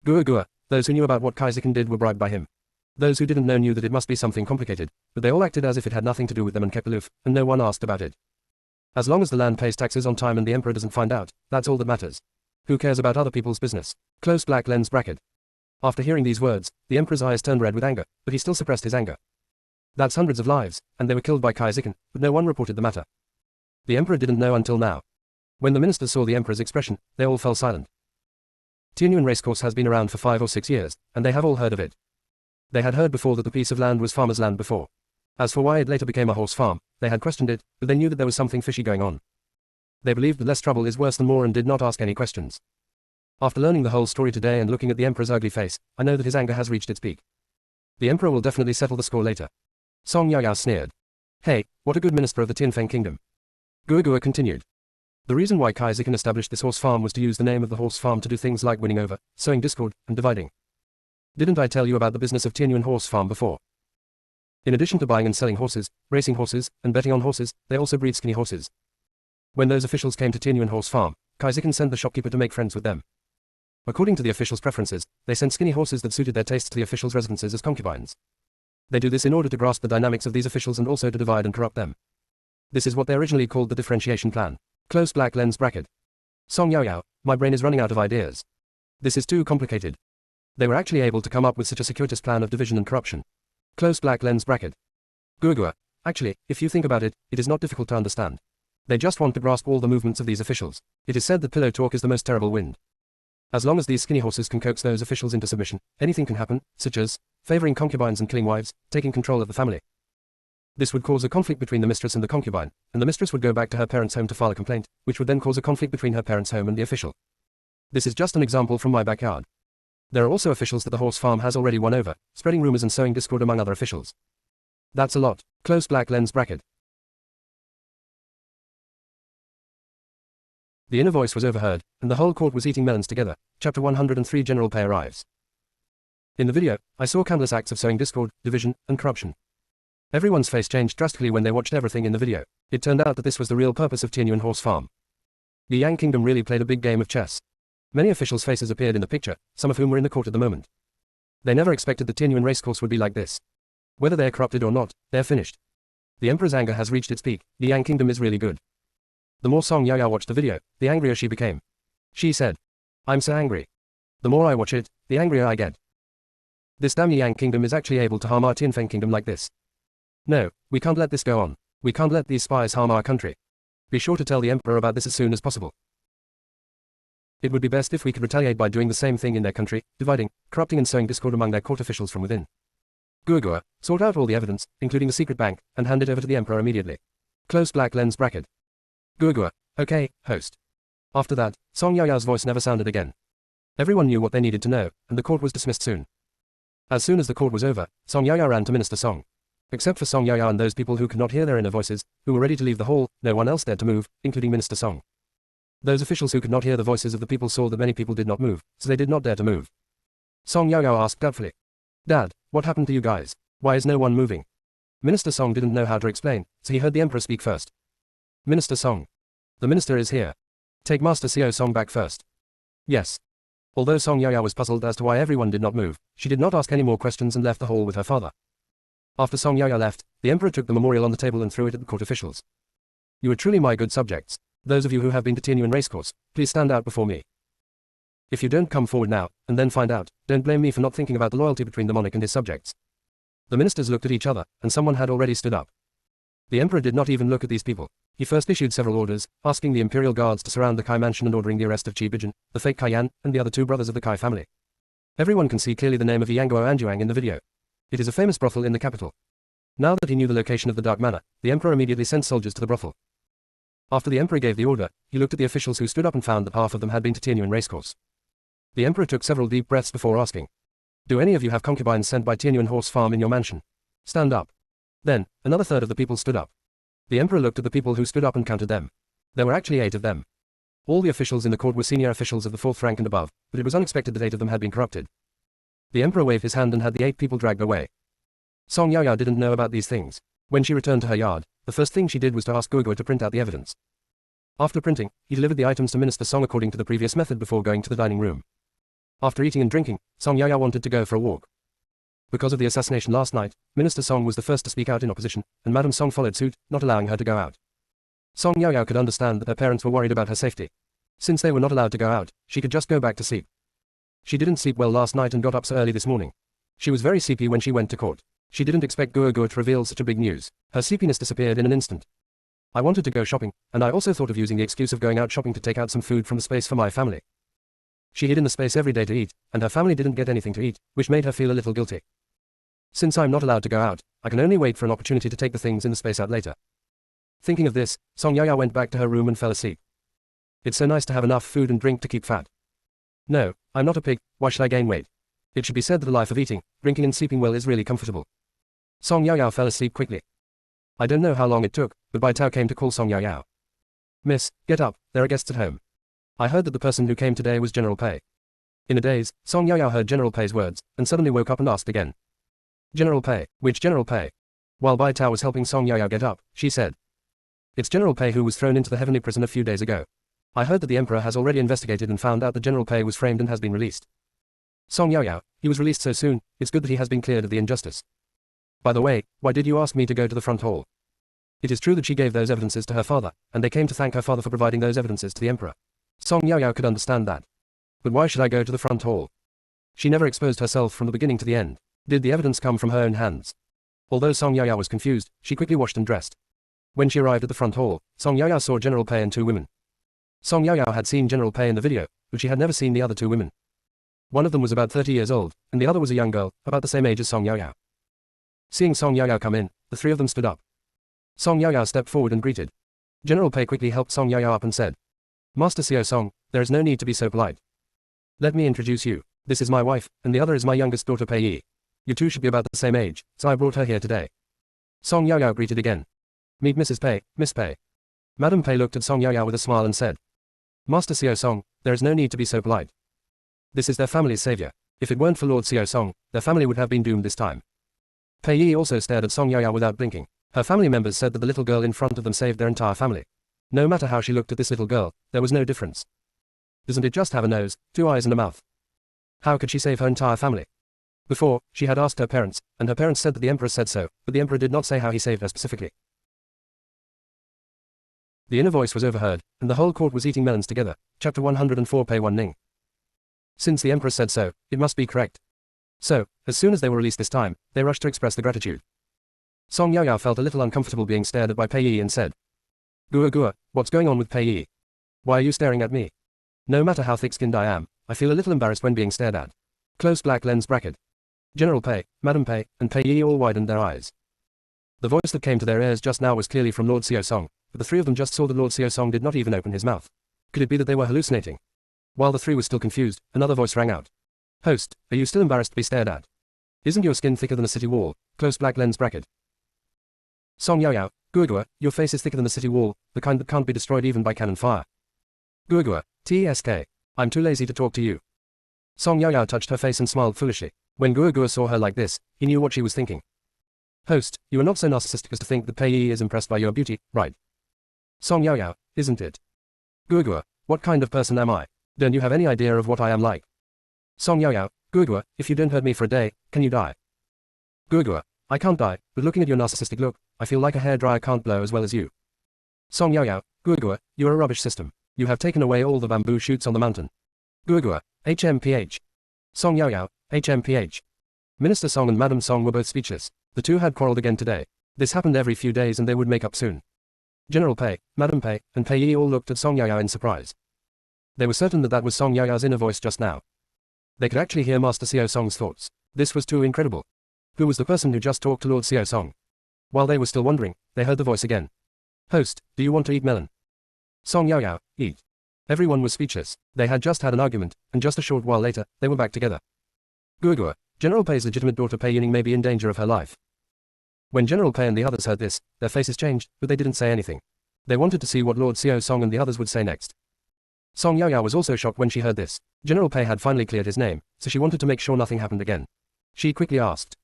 Guogua. Those who knew about what Kaiziken did were bribed by him. Those who didn't know knew that it must be something complicated, but they all acted as if it had nothing to do with them and kept aloof, and no one asked about it. As long as the land pays taxes on time and the emperor doesn't find out, that's all that matters. Who cares about other people's business? Close black lens bracket. After hearing these words, the emperor's eyes turned red with anger, but he still suppressed his anger. That's hundreds of lives, and they were killed by Kaiziken, but no one reported the matter. The emperor didn't know until now. When the ministers saw the emperor's expression, they all fell silent. Tianyuan racecourse has been around for 5 or 6 years, and they have all heard of it. They had heard before that the piece of land was farmers' land before. As for why it later became a horse farm, they had questioned it, but they knew that there was something fishy going on. They believed that less trouble is worse than more and did not ask any questions. After learning the whole story today and looking at the emperor's ugly face, I know that his anger has reached its peak. The emperor will definitely settle the score later. Song Yaoyao sneered. Hey, what a good minister of the Tianfeng kingdom. Guogua continued. The reason why Kaiziken established this horse farm was to use the name of the horse farm to do things like winning over, sowing discord, and dividing. Didn't I tell you about the business of Tianyuan horse farm before? In addition to buying and selling horses, racing horses, and betting on horses, they also breed skinny horses. When those officials came to Tianyuan horse farm, Kaiziken sent the shopkeeper to make friends with them. According to the officials' preferences, they sent skinny horses that suited their tastes to the officials' residences as concubines. They do this in order to grasp the dynamics of these officials and also to divide and corrupt them. This is what they originally called the differentiation plan. Close black lens bracket. Song Yaoyao, my brain is running out of ideas. This is too complicated. They were actually able to come up with such a circuitous plan of division and corruption. Close black lens bracket. Guogua. Actually, if you think about it, it is not difficult to understand. They just want to grasp all the movements of these officials. It is said that pillow talk is the most terrible wind. As long as these skinny horses can coax those officials into submission, anything can happen, such as favoring concubines and killing wives, taking control of the family. This would cause a conflict between the mistress and the concubine, and the mistress would go back to her parents' home to file a complaint, which would then cause a conflict between her parents' home and the official. This is just an example from my backyard. There are also officials that the horse farm has already won over, spreading rumors and sowing discord among other officials. That's a lot. Close black lens bracket. The inner voice was overheard, and the whole court was eating melons together. Chapter 103 General Pei arrives. In the video, I saw countless acts of sowing discord, division, and corruption. Everyone's face changed drastically when they watched everything in the video. It turned out that this was the real purpose of Tianyuan horse farm. The Yang kingdom really played a big game of chess. Many officials' faces appeared in the picture, some of whom were in the court at the moment. They never expected the Tianyuan racecourse would be like this. Whether they are corrupted or not, they are finished. The emperor's anger has reached its peak. The Yang kingdom is really good. The more Song Yaoyao watched the video, the angrier she became. She said, I'm so angry. The more I watch it, the angrier I get. This damn Yang kingdom is actually able to harm our Tianfeng kingdom like this. No, we can't let this go on. We can't let these spies harm our country. Be sure to tell the emperor about this as soon as possible. It would be best if we could retaliate by doing the same thing in their country, dividing, corrupting and sowing discord among their court officials from within. Guogua, sort out all the evidence, including the secret bank, and hand it over to the emperor immediately. Close black lens bracket. Guogua, okay, host. After that, Song Yaoyao's voice never sounded again. Everyone knew what they needed to know, and the court was dismissed soon. As soon as the court was over, Song Yaoyao ran to Minister Song. Except for Song Yaoyao and those people who could not hear their inner voices, who were ready to leave the hall, no one else dared to move, including Minister Song. Those officials who could not hear the voices of the people saw that many people did not move, so they did not dare to move. Song Yaoyao asked doubtfully. Dad, what happened to you guys? Why is no one moving? Minister Song didn't know how to explain, so he heard the emperor speak first. Minister Song. The minister is here. Take Master Xiao Song back first. Yes. Although Song Yaoyao was puzzled as to why everyone did not move, she did not ask any more questions and left the hall with her father. After Song Yaoyao left, the emperor took the memorial on the table and threw it at the court officials. You are truly my good subjects. Those of you who have been to Tianyuan racecourse, please stand out before me. If you don't come forward now, and then find out, don't blame me for not thinking about the loyalty between the monarch and his subjects. The ministers looked at each other, and someone had already stood up. The emperor did not even look at these people. He first issued several orders, asking the imperial guards to surround the Kai mansion and ordering the arrest of Qi Bijin, the fake Kai Yan, and the other two brothers of the Kai family. Everyone can see clearly the name of Yanguo Anjuang in the video. It is a famous brothel in the capital. Now that he knew the location of the dark manor, the emperor immediately sent soldiers to the brothel. After the emperor gave the order, he looked at the officials who stood up and found that half of them had been to Tianyuan racecourse. The emperor took several deep breaths before asking, "Do any of you have concubines sent by Tianyuan horse farm in your mansion? Stand up." Then, another third of the people stood up. The emperor looked at the people who stood up and counted them. There were actually 8 of them. All the officials in the court were senior officials of the 4th rank and above, but it was unexpected that 8 of them had been corrupted. The emperor waved his hand and had the 8 people dragged away. Song Yaoyao didn't know about these things. When she returned to her yard, the first thing she did was to ask Guoguo to print out the evidence. After printing, he delivered the items to Minister Song according to the previous method before going to the dining room. After eating and drinking, Song Yaoyao wanted to go for a walk. Because of the assassination last night, Minister Song was the first to speak out in opposition, and Madame Song followed suit, not allowing her to go out. Song Yaoyao could understand that her parents were worried about her safety. Since they were not allowed to go out, she could just go back to sleep. She didn't sleep well last night and got up so early this morning. She was very sleepy when she went to court. She didn't expect Guoguo to reveal such a big news. Her sleepiness disappeared in an instant. I wanted to go shopping, and I also thought of using the excuse of going out shopping to take out some food from the space for my family. She hid in the space every day to eat, and her family didn't get anything to eat, which made her feel a little guilty. Since I'm not allowed to go out, I can only wait for an opportunity to take the things in the space out later. Thinking of this, Song Yaoyao went back to her room and fell asleep. It's so nice to have enough food and drink to keep fat. No, I'm not a pig, why should I gain weight? It should be said that the life of eating, drinking and sleeping well is really comfortable. Song Yaoyao fell asleep quickly. I don't know how long it took, but Bai Tao came to call Song Yaoyao. Miss, get up, there are guests at home. I heard that the person who came today was General Pei. In a daze, Song Yaoyao heard General Pei's words, and suddenly woke up and asked again. General Pei, which General Pei? While Bai Tao was helping Song Yaoyao get up, she said. It's General Pei who was thrown into the heavenly prison a few days ago. I heard that the emperor has already investigated and found out that General Pei was framed and has been released. Song Yaoyao, he was released so soon, it's good that he has been cleared of the injustice. By the way, why did you ask me to go to the front hall? It is true that she gave those evidences to her father, and they came to thank her father for providing those evidences to the emperor. Song Yaoyao could understand that. But why should I go to the front hall? She never exposed herself from the beginning to the end. Did the evidence come from her own hands? Although Song Yaoyao was confused, she quickly washed and dressed. When she arrived at the front hall, Song Yaoyao saw General Pei and 2 women. Song Yaoyao had seen General Pei in the video, but she had never seen the other 2 women. One of them was about 30 years old, and the other was a young girl, about the same age as Song Yaoyao. Seeing Song Yaoyao come in, the 3 of them stood up. Song Yaoyao stepped forward and greeted. General Pei quickly helped Song Yaoyao up and said, Master Xiao Song, there is no need to be so polite. Let me introduce you. This is my wife, and the other is my youngest daughter Pei Yi. You two should be about the same age, so I brought her here today. Song Yaoyao greeted again. Meet Mrs. Pei, Miss Pei. Madam Pei looked at Song Yaoyao with a smile and said, Master Xiao Song, there is no need to be so polite. This is their family's savior. If it weren't for Lord Xiao Song, their family would have been doomed this time. Pei Yi also stared at Song Yaoyao without blinking. Her family members said that the little girl in front of them saved their entire family. No matter how she looked at this little girl, there was no difference. Doesn't it just have a nose, 2 eyes and a mouth? How could she save her entire family? Before, she had asked her parents, and her parents said that the emperor said so, but the emperor did not say how he saved her specifically. The inner voice was overheard, and the whole court was eating melons together. Chapter 104 Pei Wan Ning. Since the emperor said so, it must be correct. So, as soon as they were released this time, they rushed to express the gratitude. Song Yaoyao felt a little uncomfortable being stared at by Pei Yi and said, Guo, what's going on with Pei Yi? Why are you staring at me? No matter how thick-skinned I am, I feel a little embarrassed when being stared at. Close black lens bracket. General Pei, Madam Pei, and Pei Yi all widened their eyes. The voice that came to their ears just now was clearly from Lord Xiao Song, but the 3 of them just saw that Lord Xiao Song did not even open his mouth. Could it be that they were hallucinating? While the 3 were still confused, another voice rang out. Host, are you still embarrassed to be stared at? Isn't your skin thicker than a city wall? Close black lens bracket. Song Yaoyao, Guoguo, your face is thicker than the city wall, the kind that can't be destroyed even by cannon fire. Guoguo, TSK. I'm too lazy to talk to you. Song Yaoyao touched her face and smiled foolishly. When Guoguo saw her like this, he knew what she was thinking. Host, you are not so narcissistic as to think that Pei Yi is impressed by your beauty, right? Song Yaoyao, isn't it? Guoguo, what kind of person am I? Don't you have any idea of what I am like? Song Yaoyao, Guoguo, if you don't hurt me for a day, can you die? Guoguo, I can't die, but looking at your narcissistic look, I feel like a hairdryer can't blow as well as you. Song Yaoyao, Guoguo, you're a rubbish system. You have taken away all the bamboo shoots on the mountain. Guoguo, HMPH. Song Yaoyao, HMPH. Minister Song and Madam Song were both speechless. The two had quarreled again today. This happened every few days and they would make up soon. General Pei, Madam Pei, and Pei Yi all looked at Song Yaoyao in surprise. They were certain that that was Song Yaoyao's inner voice just now. They could actually hear Master Xiao Song's thoughts. This was too incredible. Who was the person who just talked to Lord Xiao Song? While they were still wondering, they heard the voice again. Host, do you want to eat melon? Song Yaoyao, eat. Everyone was speechless. They had just had an argument, and just a short while later, they were back together. Guoguo, General Pei's legitimate daughter Pei Yining may be in danger of her life. When General Pei and the others heard this, their faces changed, but they didn't say anything. They wanted to see what Lord Xiao Song and the others would say next. Song Yaoyao was also shocked when she heard this. General Pei had finally cleared his name, so she wanted to make sure nothing happened again. She quickly asked.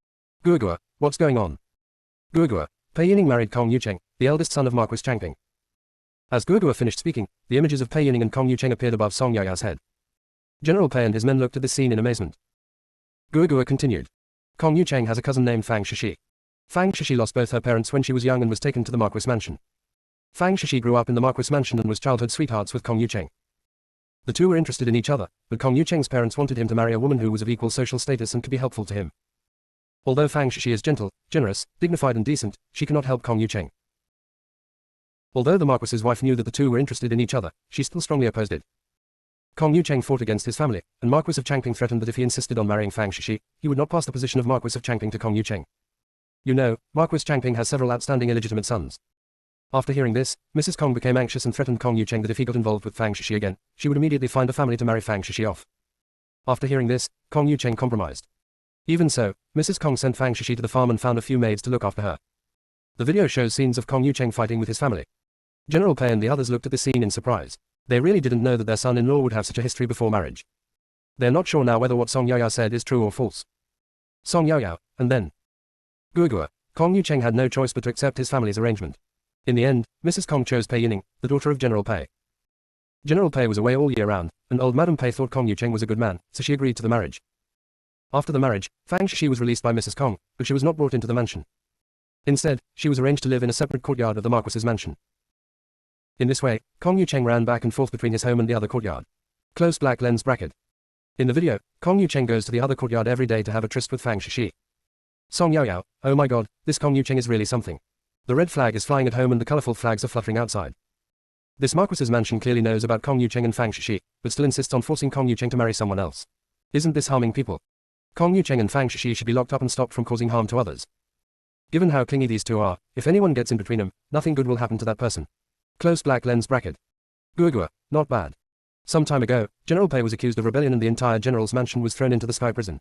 Guoguo, what's going on? Guoguo, Pei Yining married Kong Yucheng, the eldest son of Marquis Changping. As Guoguo finished speaking, the images of Pei Yining and Kong Yucheng appeared above Song Yaoyao's head. General Pei and his men looked at this scene in amazement. Guoguo continued. Kong Yucheng has a cousin named Fang Shishi. Fang Shishi lost both her parents when she was young and was taken to the Marquis mansion. Fang Shishi grew up in the Marquis mansion and was childhood sweethearts with Kong Yucheng. The two were interested in each other, but Kong Yucheng's parents wanted him to marry a woman who was of equal social status and could be helpful to him. Although Fang Shishi is gentle, generous, dignified and decent, she cannot help Kong Yucheng. Although the Marquis's wife knew that the two were interested in each other, she still strongly opposed it. Kong Yucheng fought against his family, and Marquis of Changping threatened that if he insisted on marrying Fang Shishi, he would not pass the position of Marquis of Changping to Kong Yucheng. You know, Marquis Changping has several outstanding illegitimate sons. After hearing this, Mrs. Kong became anxious and threatened Kong Yucheng that if he got involved with Fang Shishi again, she would immediately find a family to marry Fang Shishi off. After hearing this, Kong Yucheng compromised. Even so, Mrs. Kong sent Fang Shishi to the farm and found a few maids to look after her. The video shows scenes of Kong Yucheng fighting with his family. General Pei and the others looked at the scene in surprise. They really didn't know that their son-in-law would have such a history before marriage. They're not sure now whether what Song Yaoyao said is true or false. Song Yaoyao, and then Guoguo, Kong Yucheng had no choice but to accept his family's arrangement. In the end, Mrs. Kong chose Pei Yining, the daughter of General Pei. General Pei was away all year round, and old Madam Pei thought Kong Yucheng was a good man, so she agreed to the marriage. After the marriage, Fang Shishi was released by Mrs. Kong, but she was not brought into the mansion. Instead, she was arranged to live in a separate courtyard of the Marquis's mansion. In this way, Kong Yucheng ran back and forth between his home and the other courtyard. Close black lens bracket. In the video, Kong Yucheng goes to the other courtyard every day to have a tryst with Fang Shishi. Song Yaoyao, oh my god, this Kong Yucheng is really something. The red flag is flying at home and the colorful flags are fluttering outside. This Marquis's mansion clearly knows about Kong Yucheng and Fang Shishi, but still insists on forcing Kong Yucheng to marry someone else. Isn't this harming people? Kong Yucheng and Fang Shishi should be locked up and stopped from causing harm to others. Given how clingy these two are, if anyone gets in between them, nothing good will happen to that person. Close black lens bracket. Guoguo, not bad. Some time ago, General Pei was accused of rebellion and the entire general's mansion was thrown into the sky prison.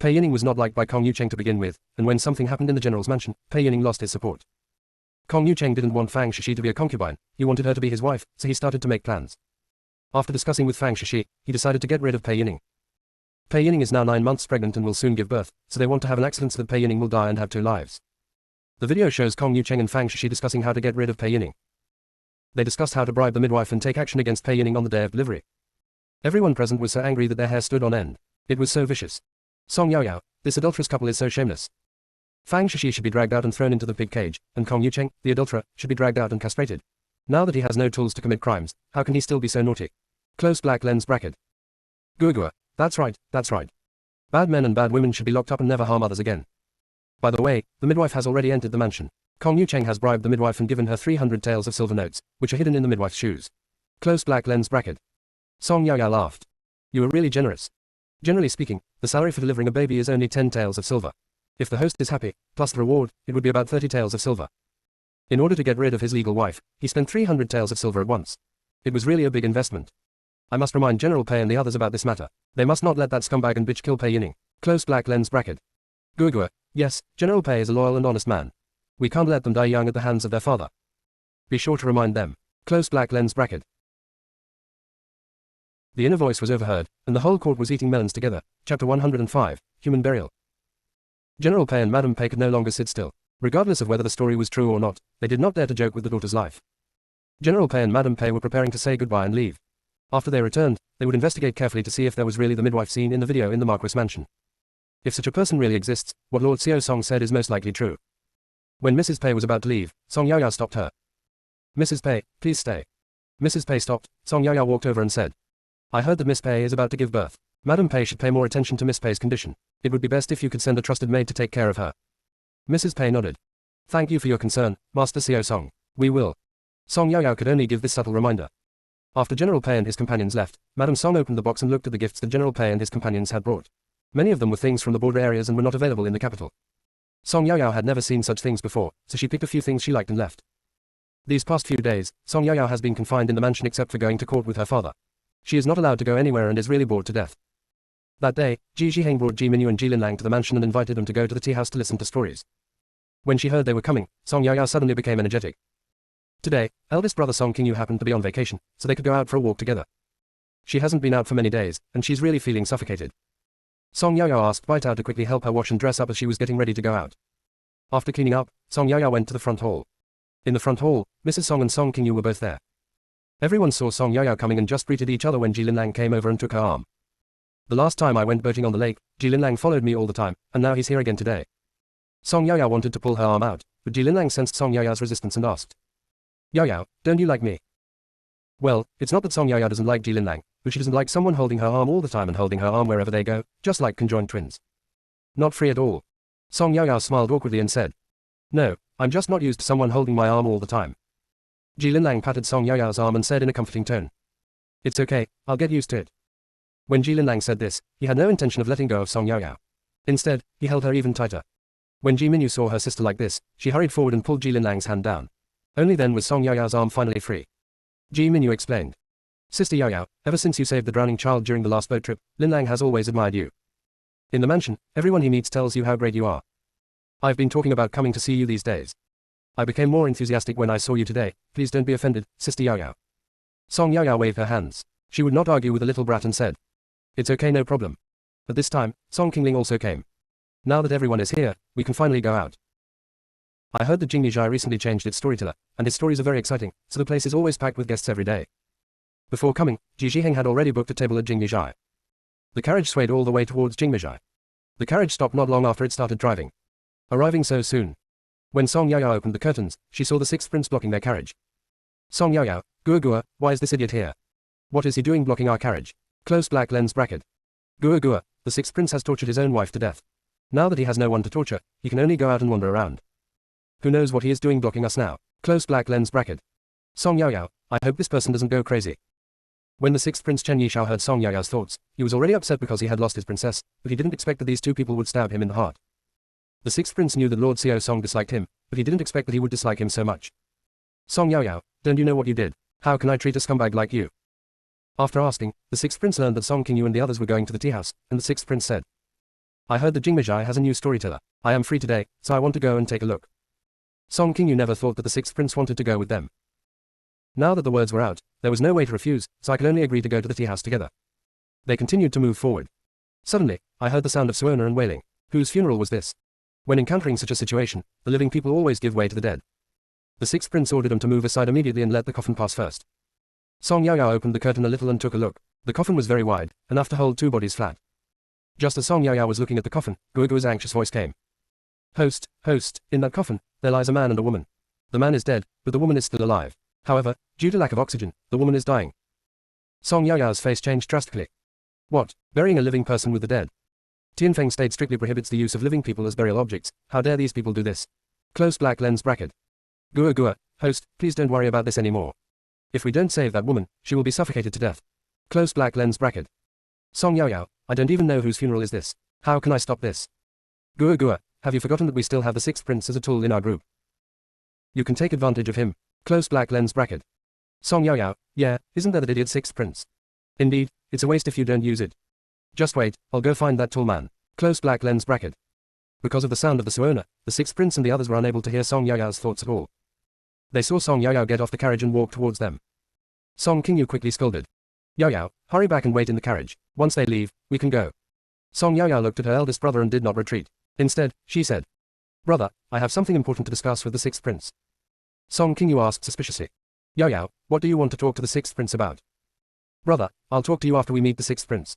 Pei Yining was not liked by Kong Yucheng to begin with, and when something happened in the general's mansion, Pei Yining lost his support. Kong Yucheng didn't want Fang Shishi to be a concubine, he wanted her to be his wife, so he started to make plans. After discussing with Fang Shishi, he decided to get rid of Pei Yining. Pei Yining is now 9 months pregnant and will soon give birth, so they want to have an accident so that Pei Yining will die and have 2 lives. The video shows Kong Yucheng and Fang Shishi discussing how to get rid of Pei Yining. They discussed how to bribe the midwife and take action against Pei Yining on the day of delivery. Everyone present was so angry that their hair stood on end. It was so vicious. Song Yaoyao, this adulterous couple is so shameless. Fang Shishi should be dragged out and thrown into the pig cage, and Kong Yucheng, the adulterer, should be dragged out and castrated. Now that he has no tools to commit crimes, how can he still be so naughty? Close black lens bracket. Guoguo, that's right, that's right. Bad men and bad women should be locked up and never harm others again. By the way, the midwife has already entered the mansion. Kong Yucheng has bribed the midwife and given her 300 taels of silver notes, which are hidden in the midwife's shoes. Close black lens bracket. Song Yaoyao laughed. You are really generous. Generally speaking, the salary for delivering a baby is only 10 taels of silver. If the host is happy, plus the reward, it would be about 30 taels of silver. In order to get rid of his legal wife, he spent 300 taels of silver at once. It was really a big investment. I must remind General Pei and the others about this matter. They must not let that scumbag and bitch kill Pei Yining. Close black lens bracket. Guoguo, yes, General Pei is a loyal and honest man. We can't let them die young at the hands of their father. Be sure to remind them. Close black lens bracket. The inner voice was overheard, and the whole court was eating melons together. Chapter 105, Human Burial. General Pei and Madam Pei could no longer sit still. Regardless of whether the story was true or not, they did not dare to joke with the daughter's life. General Pei and Madam Pei were preparing to say goodbye and leave. After they returned, they would investigate carefully to see if there was really the midwife seen in the video in the Marquis mansion. If such a person really exists, what Lord Xiao Song said is most likely true. When Mrs. Pei was about to leave, Song Yaoyao stopped her. "Mrs. Pei, please stay." Mrs. Pei stopped. Song Yaoyao walked over and said, "I heard that Miss Pei is about to give birth. Madam Pei should pay more attention to Miss Pei's condition. It would be best if you could send a trusted maid to take care of her." Mrs. Pei nodded. "Thank you for your concern, Master Xiao Song. We will." Song Yaoyao could only give this subtle reminder. After General Pei and his companions left, Madame Song opened the box and looked at the gifts that General Pei and his companions had brought. Many of them were things from the border areas and were not available in the capital. Song Yaoyao had never seen such things before, so she picked a few things she liked and left. These past few days, Song Yaoyao has been confined in the mansion except for going to court with her father. She is not allowed to go anywhere and is really bored to death. That day, Ji Zhiheng brought Ji Minyu and Ji Linlang to the mansion and invited them to go to the tea house to listen to stories. When she heard they were coming, Song Yaoyao suddenly became energetic. Today, eldest brother Song Qingyu happened to be on vacation, so they could go out for a walk together. She hasn't been out for many days, and she's really feeling suffocated. Song Yaoyao asked Bai Tao to quickly help her wash and dress up as she was getting ready to go out. After cleaning up, Song Yaoyao went to the front hall. In the front hall, Mrs. Song and Song Qingyu were both there. Everyone saw Song Yaoyao coming and just greeted each other when Ji Linlang came over and took her arm. "The last time I went boating on the lake, Ji Linlang followed me all the time, and now he's here again today." Song Yaoyao wanted to pull her arm out, but Ji Linlang sensed Song Yaoyao's resistance and asked, "Yaoyao, don't you like me?" Well, it's not that Song Yaoyao doesn't like Ji Linlang, but she doesn't like someone holding her arm all the time and holding her arm wherever they go, just like conjoined twins. Not free at all. Song Yaoyao smiled awkwardly and said, "No, I'm just not used to someone holding my arm all the time." Ji Linlang patted Song Yaoyao's arm and said in a comforting tone, "It's okay, I'll get used to it." When Ji Linlang said this, he had no intention of letting go of Song Yaoyao. Instead, he held her even tighter. When Ji Minyu saw her sister like this, she hurried forward and pulled Ji Linlang's hand down. Only then was Song Yaoyao's arm finally free. Ji Minyu explained, "Sister Yaoyao, ever since you saved the drowning child during the last boat trip, Linlang has always admired you. In the mansion, everyone he meets tells you how great you are. I've been talking about coming to see you these days. I became more enthusiastic when I saw you today. Please don't be offended, Sister Yaoyao." Song Yaoyao waved her hands. She would not argue with the little brat and said, "It's okay, no problem." At this time, Song Qingling also came. "Now that everyone is here, we can finally go out. I heard that Jingmijai recently changed its storyteller, and his stories are very exciting, so the place is always packed with guests every day." Before coming, Ji Zhiheng had already booked a table at Jingmijai. The carriage swayed all the way towards Jingmijai. The carriage stopped not long after it started driving. Arriving so soon. When Song Yaoyao opened the curtains, she saw the 6th prince blocking their carriage. "Song Yaoyao, Gua, why is this idiot here? What is he doing blocking our carriage?" Close black lens bracket. Gua, the 6th prince has tortured his own wife to death. Now that he has no one to torture, he can only go out and wander around. Who knows what he is doing blocking us now? Close black lens bracket. Song Yaoyao, I hope this person doesn't go crazy. When the 6th prince Chen Yishao heard Song Yaoyao's thoughts, he was already upset because he had lost his princess, but he didn't expect that these two people would stab him in the heart. The 6th prince knew that Lord Xiao Song disliked him, but he didn't expect that he would dislike him so much. "Song Yaoyao, don't you know what you did? How can I treat a scumbag like you?" After asking, the 6th prince learned that Song Qingyu and the others were going to the tea house, and the 6th prince said, "I heard that Jingmijai has a new storyteller. I am free today, so I want to go and take a look." Song Qingyu never thought that the 6th prince wanted to go with them. Now that the words were out, there was no way to refuse, so I could only agree to go to the tea house together. They continued to move forward. Suddenly, I heard the sound of Suona and wailing. Whose funeral was this? When encountering such a situation, the living people always give way to the dead. The 6th prince ordered them to move aside immediately and let the coffin pass first. Song Yaoyao opened the curtain a little and took a look. The coffin was very wide, enough to hold two bodies flat. Just as Song Yaoyao was looking at the coffin, Guoguo's anxious voice came. Host, in that coffin, there lies a man and a woman. The man is dead, but the woman is still alive. However, due to lack of oxygen, the woman is dying." Song Yaoyao's face changed drastically. "What? Burying a living person with the dead? Tianfeng State strictly prohibits the use of living people as burial objects. How dare these people do this?" Close black lens bracket. Gua, host, please don't worry about this anymore. If we don't save that woman, she will be suffocated to death. Close black lens bracket. Song Yaoyao, I don't even know whose funeral is this. How can I stop this? Gua, have you forgotten that we still have the 6th prince as a tool in our group? You can take advantage of him. Close black lens bracket. Song Yaoyao, yeah, isn't that idiot 6th prince? Indeed, it's a waste if you don't use it. Just wait, I'll go find that tall man. Close black lens bracket. Because of the sound of the Suona, the 6th prince and the others were unable to hear Song Yaoyao's thoughts at all. They saw Song Yaoyao get off the carriage and walk towards them. Song Qingyu quickly scolded. "Yaoyao, hurry back and wait in the carriage. Once they leave, we can go." Song Yaoyao looked at her eldest brother and did not retreat. Instead, she said, "Brother, I have something important to discuss with the 6th prince." Song Qingyu asked suspiciously, "Yaoyao, what do you want to talk to the 6th prince about?" Brother, I'll talk to you after we meet the sixth prince.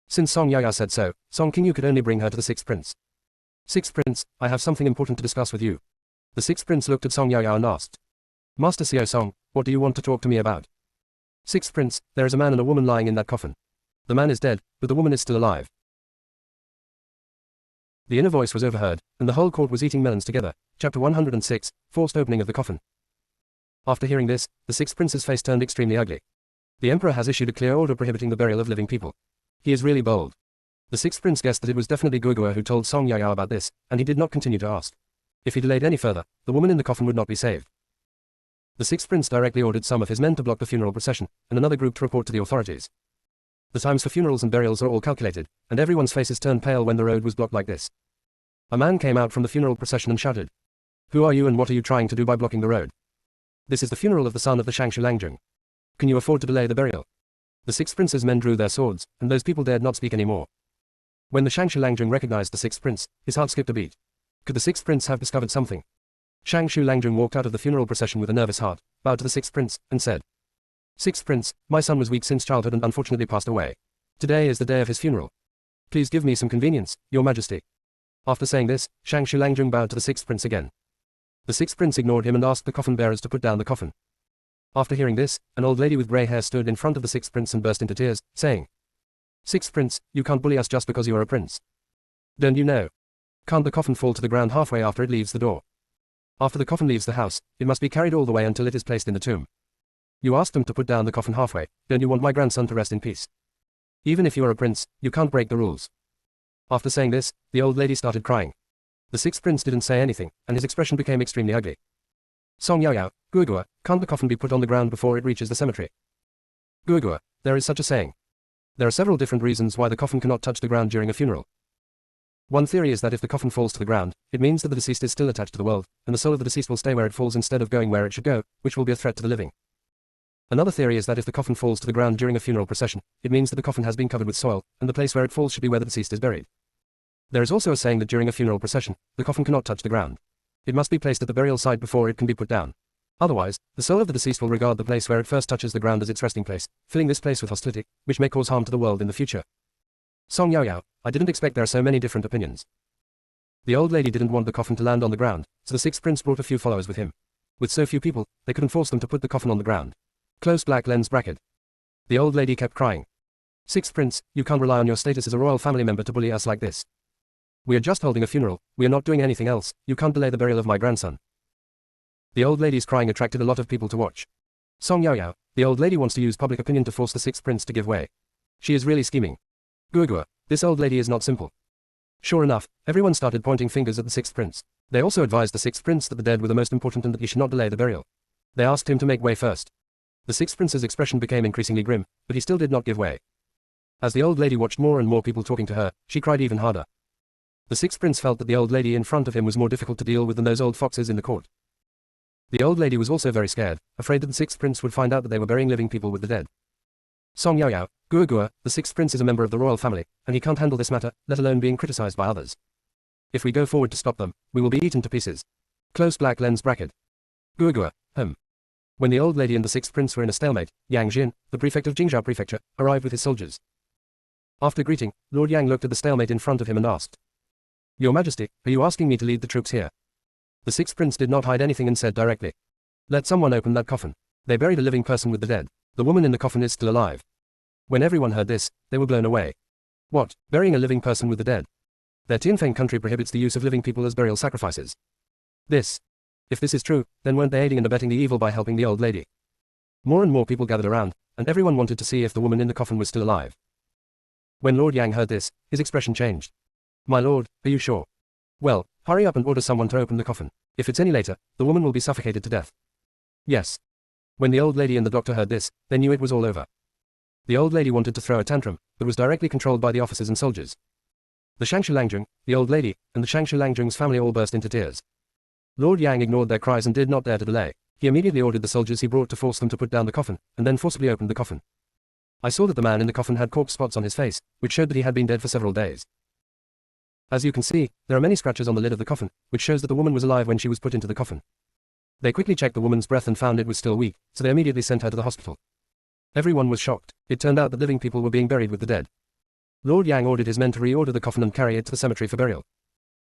Since Song Yaya said so, Song King, you could only bring her to the sixth prince. Sixth prince, I have something important to discuss with you. The sixth prince looked at Song Yaya and asked. Master Xiao Song, what do you want to talk to me about? Sixth prince, there is a man and a woman lying in that coffin. The man is dead, but the woman is still alive. The inner voice was overheard, and the whole court was eating melons together. Chapter 106, Forced Opening of the Coffin. After hearing this, the sixth prince's face turned extremely ugly. The emperor has issued a clear order prohibiting the burial of living people. He is really bold. The sixth prince guessed that it was definitely Guogua who told Song Yaya about this, and he did not continue to ask. If he delayed any further, the woman in the coffin would not be saved. The sixth prince directly ordered some of his men to block the funeral procession, and another group to report to the authorities. The times for funerals and burials are all calculated, and everyone's faces turned pale when the road was blocked like this. A man came out from the funeral procession and shouted. Who are you and what are you trying to do by blocking the road? This is the funeral of the son of the Shangshu Langjung. Can you afford to delay the burial? The sixth prince's men drew their swords, and those people dared not speak anymore. When the Shangshu Langjung recognized the sixth prince, his heart skipped a beat. Could the sixth prince have discovered something? Shangshu Langjung walked out of the funeral procession with a nervous heart, bowed to the sixth prince, and said, Sixth prince, my son was weak since childhood and unfortunately passed away. Today is the day of his funeral. Please give me some convenience, your majesty. After saying this, Shangshu Langjung bowed to the sixth prince again. The sixth prince ignored him and asked the coffin bearers to put down the coffin. After hearing this, an old lady with grey hair stood in front of the sixth prince and burst into tears, saying, Sixth prince, you can't bully us just because you are a prince. Don't you know? Can't the coffin fall to the ground halfway after it leaves the door? After the coffin leaves the house, it must be carried all the way until it is placed in the tomb. You asked them to put down the coffin halfway, don't you want my grandson to rest in peace? Even if you are a prince, you can't break the rules. After saying this, the old lady started crying. The sixth prince didn't say anything, and his expression became extremely ugly. Song Yaoyao, Guogua, can't the coffin be put on the ground before it reaches the cemetery? Guogua, there is such a saying. There are several different reasons why the coffin cannot touch the ground during a funeral. One theory is that if the coffin falls to the ground, it means that the deceased is still attached to the world, and the soul of the deceased will stay where it falls instead of going where it should go, which will be a threat to the living. Another theory is that if the coffin falls to the ground during a funeral procession, it means that the coffin has been covered with soil, and the place where it falls should be where the deceased is buried. There is also a saying that during a funeral procession, the coffin cannot touch the ground. It must be placed at the burial site before it can be put down. Otherwise, the soul of the deceased will regard the place where it first touches the ground as its resting place, filling this place with hostility, which may cause harm to the world in the future. Song Yaoyao, I didn't expect there are so many different opinions. The old lady didn't want the coffin to land on the ground, so the sixth prince brought a few followers with him. With so few people, they couldn't force them to put the coffin on the ground. Close black lens bracket. The old lady kept crying. Sixth prince, you can't rely on your status as a royal family member to bully us like this. We are just holding a funeral, we are not doing anything else, you can't delay the burial of my grandson. The old lady's crying attracted a lot of people to watch. Song Yaoyao, the old lady wants to use public opinion to force the sixth prince to give way. She is really scheming. Guogua, this old lady is not simple. Sure enough, everyone started pointing fingers at the sixth prince. They also advised the sixth prince that the dead were the most important and that he should not delay the burial. They asked him to make way first. The sixth prince's expression became increasingly grim, but he still did not give way. As the old lady watched more and more people talking to her, she cried even harder. The sixth prince felt that the old lady in front of him was more difficult to deal with than those old foxes in the court. The old lady was also very scared, afraid that the sixth prince would find out that they were burying living people with the dead. Song Yaoyao, Guogua, the sixth prince is a member of the royal family, and he can't handle this matter, let alone being criticized by others. If we go forward to stop them, we will be eaten to pieces. Close black lens bracket. Guogua, When the old lady and the sixth prince were in a stalemate, Yang Jin, the prefect of Jingzhou Prefecture, arrived with his soldiers. After greeting, Lord Yang looked at the stalemate in front of him and asked, Your Majesty, are you asking me to lead the troops here? The sixth prince did not hide anything and said directly, Let someone open that coffin. They buried a living person with the dead. The woman in the coffin is still alive. When everyone heard this, they were blown away. What, burying a living person with the dead? Their Tianfeng country prohibits the use of living people as burial sacrifices. If this is true, then weren't they aiding and abetting the evil by helping the old lady? More and more people gathered around, and everyone wanted to see if the woman in the coffin was still alive. When Lord Yang heard this, his expression changed. My lord, are you sure? Well, hurry up and order someone to open the coffin. If it's any later, the woman will be suffocated to death. Yes. When the old lady and the doctor heard this, they knew it was all over. The old lady wanted to throw a tantrum, but was directly controlled by the officers and soldiers. The Shangshu Langjung, the old lady, and the Shangshu Langjung's family all burst into tears. Lord Yang ignored their cries and did not dare to delay. He immediately ordered the soldiers he brought to force them to put down the coffin, and then forcibly opened the coffin. I saw that the man in the coffin had corpse spots on his face, which showed that he had been dead for several days. As you can see, there are many scratches on the lid of the coffin, which shows that the woman was alive when she was put into the coffin. They quickly checked the woman's breath and found it was still weak, so they immediately sent her to the hospital. Everyone was shocked. It turned out that living people were being buried with the dead. Lord Yang ordered his men to reorder the coffin and carry it to the cemetery for burial.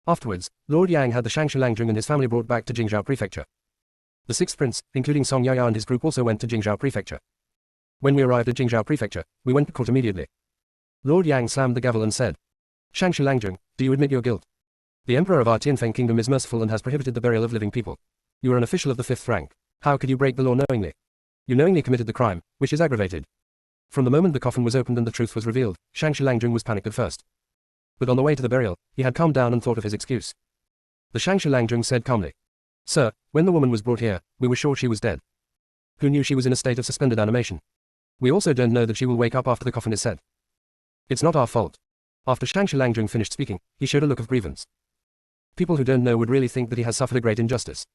Afterwards, Lord Yang had the Shangshi Langjung and his family brought back to Jingzhou Prefecture. The sixth prince, including Song Yaoyao and his group, also went to Jingzhou Prefecture. When we arrived at Jingzhou Prefecture, we went to court immediately. Lord Yang slammed the gavel and said, "Shangshi Langjung, do you admit your guilt? The emperor of our Tianfeng kingdom is merciful and has prohibited the burial of living people. You are an official of the 5th rank. How could you break the law knowingly? You knowingly committed the crime, which is aggravated." From the moment the coffin was opened and the truth was revealed, Shangshi Langjung was panicked at first. But on the way to the burial, he had calmed down and thought of his excuse. The Shangshi Langjung said calmly, "Sir, when the woman was brought here, we were sure she was dead. Who knew she was in a state of suspended animation? We also don't know that she will wake up after the coffin is set. It's not our fault." After Shangshi Langjung finished speaking, he showed a look of grievance. People who don't know would really think that he has suffered a great injustice.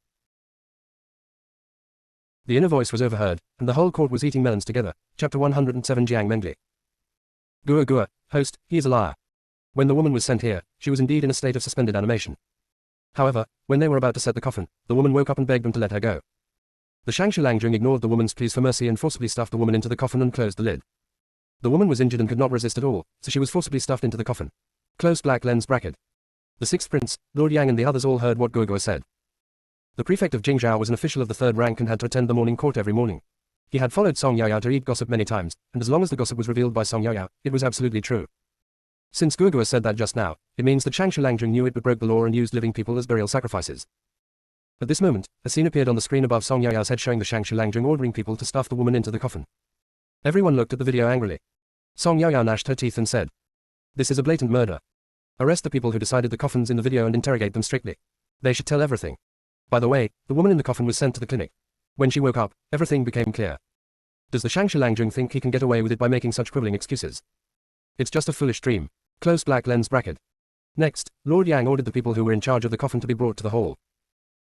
The inner voice was overheard, and the whole court was eating melons together. Chapter 107. Jiang Mengli. Gua, host, he is a liar. When the woman was sent here, she was indeed in a state of suspended animation. However, when they were about to set the coffin, the woman woke up and begged them to let her go. The Shangshi Langjung ignored the woman's pleas for mercy and forcibly stuffed the woman into the coffin and closed the lid. The woman was injured and could not resist at all, so she was forcibly stuffed into the coffin. Closed black lens bracket. The sixth prince, Lord Yang, and the others all heard what Gua said. The prefect of Jingzhou was an official of the 3rd rank and had to attend the morning court every morning. He had followed Song Yaoyao to read gossip many times, and as long as the gossip was revealed by Song Yaoyao, it was absolutely true. Since Gua said that just now, it means that Shangshi Langjung knew it but broke the law and used living people as burial sacrifices. At this moment, a scene appeared on the screen above Song Yaoyao's head showing the Shangshi Langjung ordering people to stuff the woman into the coffin. Everyone looked at the video angrily. Song Yaoyao gnashed her teeth and said, "This is a blatant murder. Arrest the people who decided the coffins in the video and interrogate them strictly. They should tell everything." By the way, the woman in the coffin was sent to the clinic. When she woke up, everything became clear. Does the Shangshi Langjung think he can get away with it by making such quibbling excuses? It's just a foolish dream. Close black lens bracket. Next, Lord Yang ordered the people who were in charge of the coffin to be brought to the hall.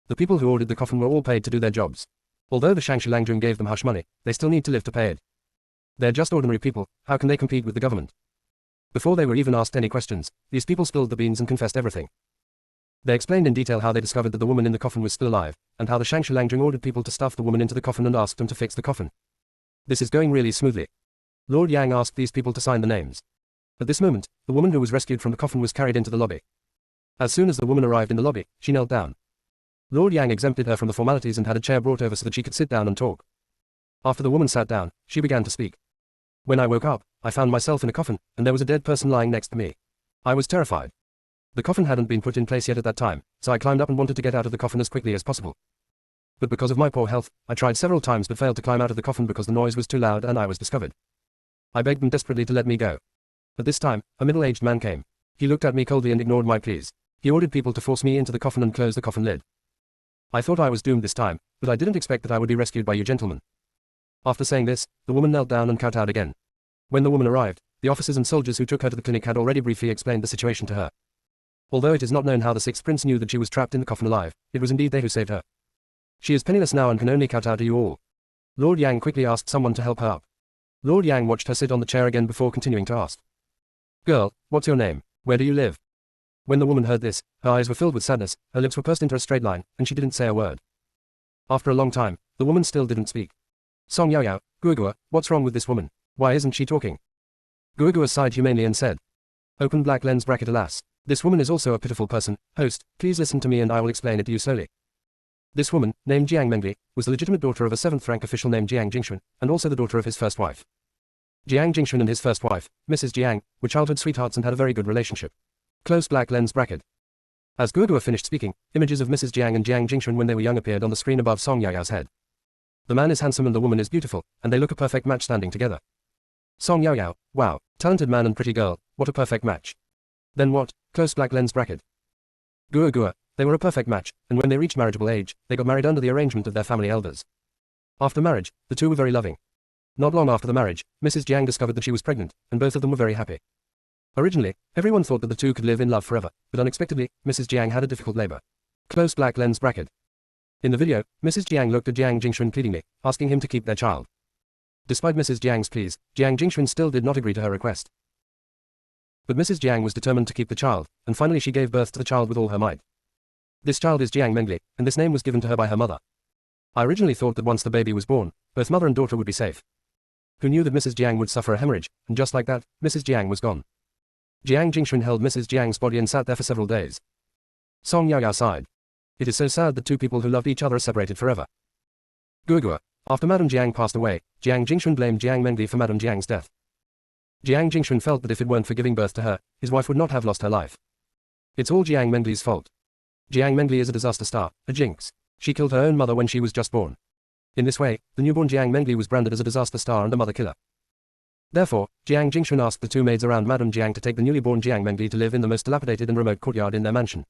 The people who ordered the coffin were all paid to do their jobs. Although the Shangshi Langjung gave them hush money, they still need to live to pay it. They're just ordinary people, how can they compete with the government? Before they were even asked any questions, these people spilled the beans and confessed everything. They explained in detail how they discovered that the woman in the coffin was still alive, and how the Shangshi Langjung ordered people to stuff the woman into the coffin and asked them to fix the coffin. This is going really smoothly. Lord Yang asked these people to sign the names. At this moment, the woman who was rescued from the coffin was carried into the lobby. As soon as the woman arrived in the lobby, she knelt down. Lord Yang exempted her from the formalities and had a chair brought over so that she could sit down and talk. After the woman sat down, she began to speak. "When I woke up, I found myself in a coffin, and there was a dead person lying next to me. I was terrified. The coffin hadn't been put in place yet at that time, so I climbed up and wanted to get out of the coffin as quickly as possible. But because of my poor health, I tried several times but failed to climb out of the coffin because the noise was too loud and I was discovered. I begged them desperately to let me go. At this time, a middle-aged man came. He looked at me coldly and ignored my pleas. He ordered people to force me into the coffin and close the coffin lid. I thought I was doomed this time, but I didn't expect that I would be rescued by you gentlemen." After saying this, the woman knelt down and kowtowed again. When the woman arrived, the officers and soldiers who took her to the clinic had already briefly explained the situation to her. Although it is not known how the sixth prince knew that she was trapped in the coffin alive, it was indeed they who saved her. She is penniless now and can only kowtow to you all. Lord Yang quickly asked someone to help her up. Lord Yang watched her sit on the chair again before continuing to ask. "Girl, what's your name? Where do you live?" When the woman heard this, her eyes were filled with sadness, her lips were pursed into a straight line, and she didn't say a word. After a long time, the woman still didn't speak. "Song Yaoyao, Gua, what's wrong with this woman? Why isn't she talking?" Gua sighed humanely and said, "Open black lens bracket, alas. This woman is also a pitiful person. Host, please listen to me and I will explain it to you slowly. This woman, named Jiang Mengli, was the legitimate daughter of a 7th rank official named Jiang Jingxuan, and also the daughter of his first wife. Jiang Jingxuan and his first wife, Mrs. Jiang, were childhood sweethearts and had a very good relationship." Close black lens bracket. As Gua finished speaking, images of Mrs. Jiang and Jiang Jingxuan when they were young appeared on the screen above Song Yaoyao's head. The man is handsome and the woman is beautiful, and they look a perfect match standing together. Song Yaoyao, wow, talented man and pretty girl, what a perfect match. Then what? Close black lens bracket. Gua, they were a perfect match, and when they reached marriageable age, they got married under the arrangement of their family elders. After marriage, the two were very loving. Not long after the marriage, Mrs. Jiang discovered that she was pregnant, and both of them were very happy. Originally, everyone thought that the two could live in love forever, but unexpectedly, Mrs. Jiang had a difficult labor. Close black lens bracket. In the video, Mrs. Jiang looked at Jiang Jingxuan pleadingly, asking him to keep their child. Despite Mrs. Jiang's pleas, Jiang Jingxuan still did not agree to her request. But Mrs. Jiang was determined to keep the child, and finally she gave birth to the child with all her might. This child is Jiang Mengli, and this name was given to her by her mother. I originally thought that once the baby was born, both mother and daughter would be safe. who knew that Mrs. Jiang would suffer a hemorrhage, and just like that, Mrs. Jiang was gone. Jiang Jingxun held Mrs. Jiang's body and sat there for several days. Song Yaoyao sighed. It is so sad that two people who loved each other are separated forever. Guogua. After Madame Jiang passed away, Jiang Jingxun blamed Jiang Mengli for Madame Jiang's death. Jiang Jingxun felt that if it weren't for giving birth to her, his wife would not have lost her life. It's all Jiang Mengli's fault. Jiang Mengli is a disaster star, a jinx. She killed her own mother when she was just born. In this way, the newborn Jiang Mengli was branded as a disaster star and a mother killer. Therefore, Jiang Jingxun asked the two maids around Madame Jiang to take the newly born Jiang Mengli to live in the most dilapidated and remote courtyard in their mansion.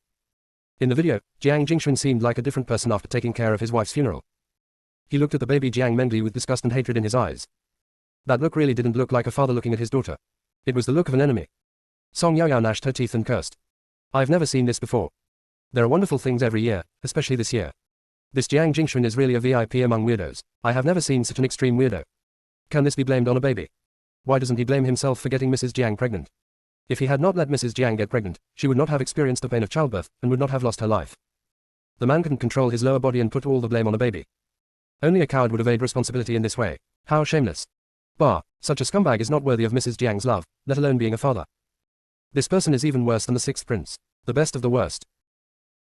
In the video, Jiang Jingxun seemed like a different person after taking care of his wife's funeral. He looked at the baby Jiang Mengli with disgust and hatred in his eyes. That look really didn't look like a father looking at his daughter. It was the look of an enemy. Song Yaoyao gnashed her teeth and cursed. I've never seen this before. There are wonderful things every year, especially this year. This Jiang Jingxun is really a VIP among weirdos. I have never seen such an extreme weirdo. Can this be blamed on a baby? Why doesn't he blame himself for getting Mrs. Jiang pregnant? If he had not let Mrs. Jiang get pregnant, she would not have experienced the pain of childbirth, and would not have lost her life. The man couldn't control his lower body and put all the blame on a baby. Only a coward would evade responsibility in this way. How shameless. Bah, such a scumbag is not worthy of Mrs. Jiang's love, let alone being a father. This person is even worse than the sixth prince. The best of the worst.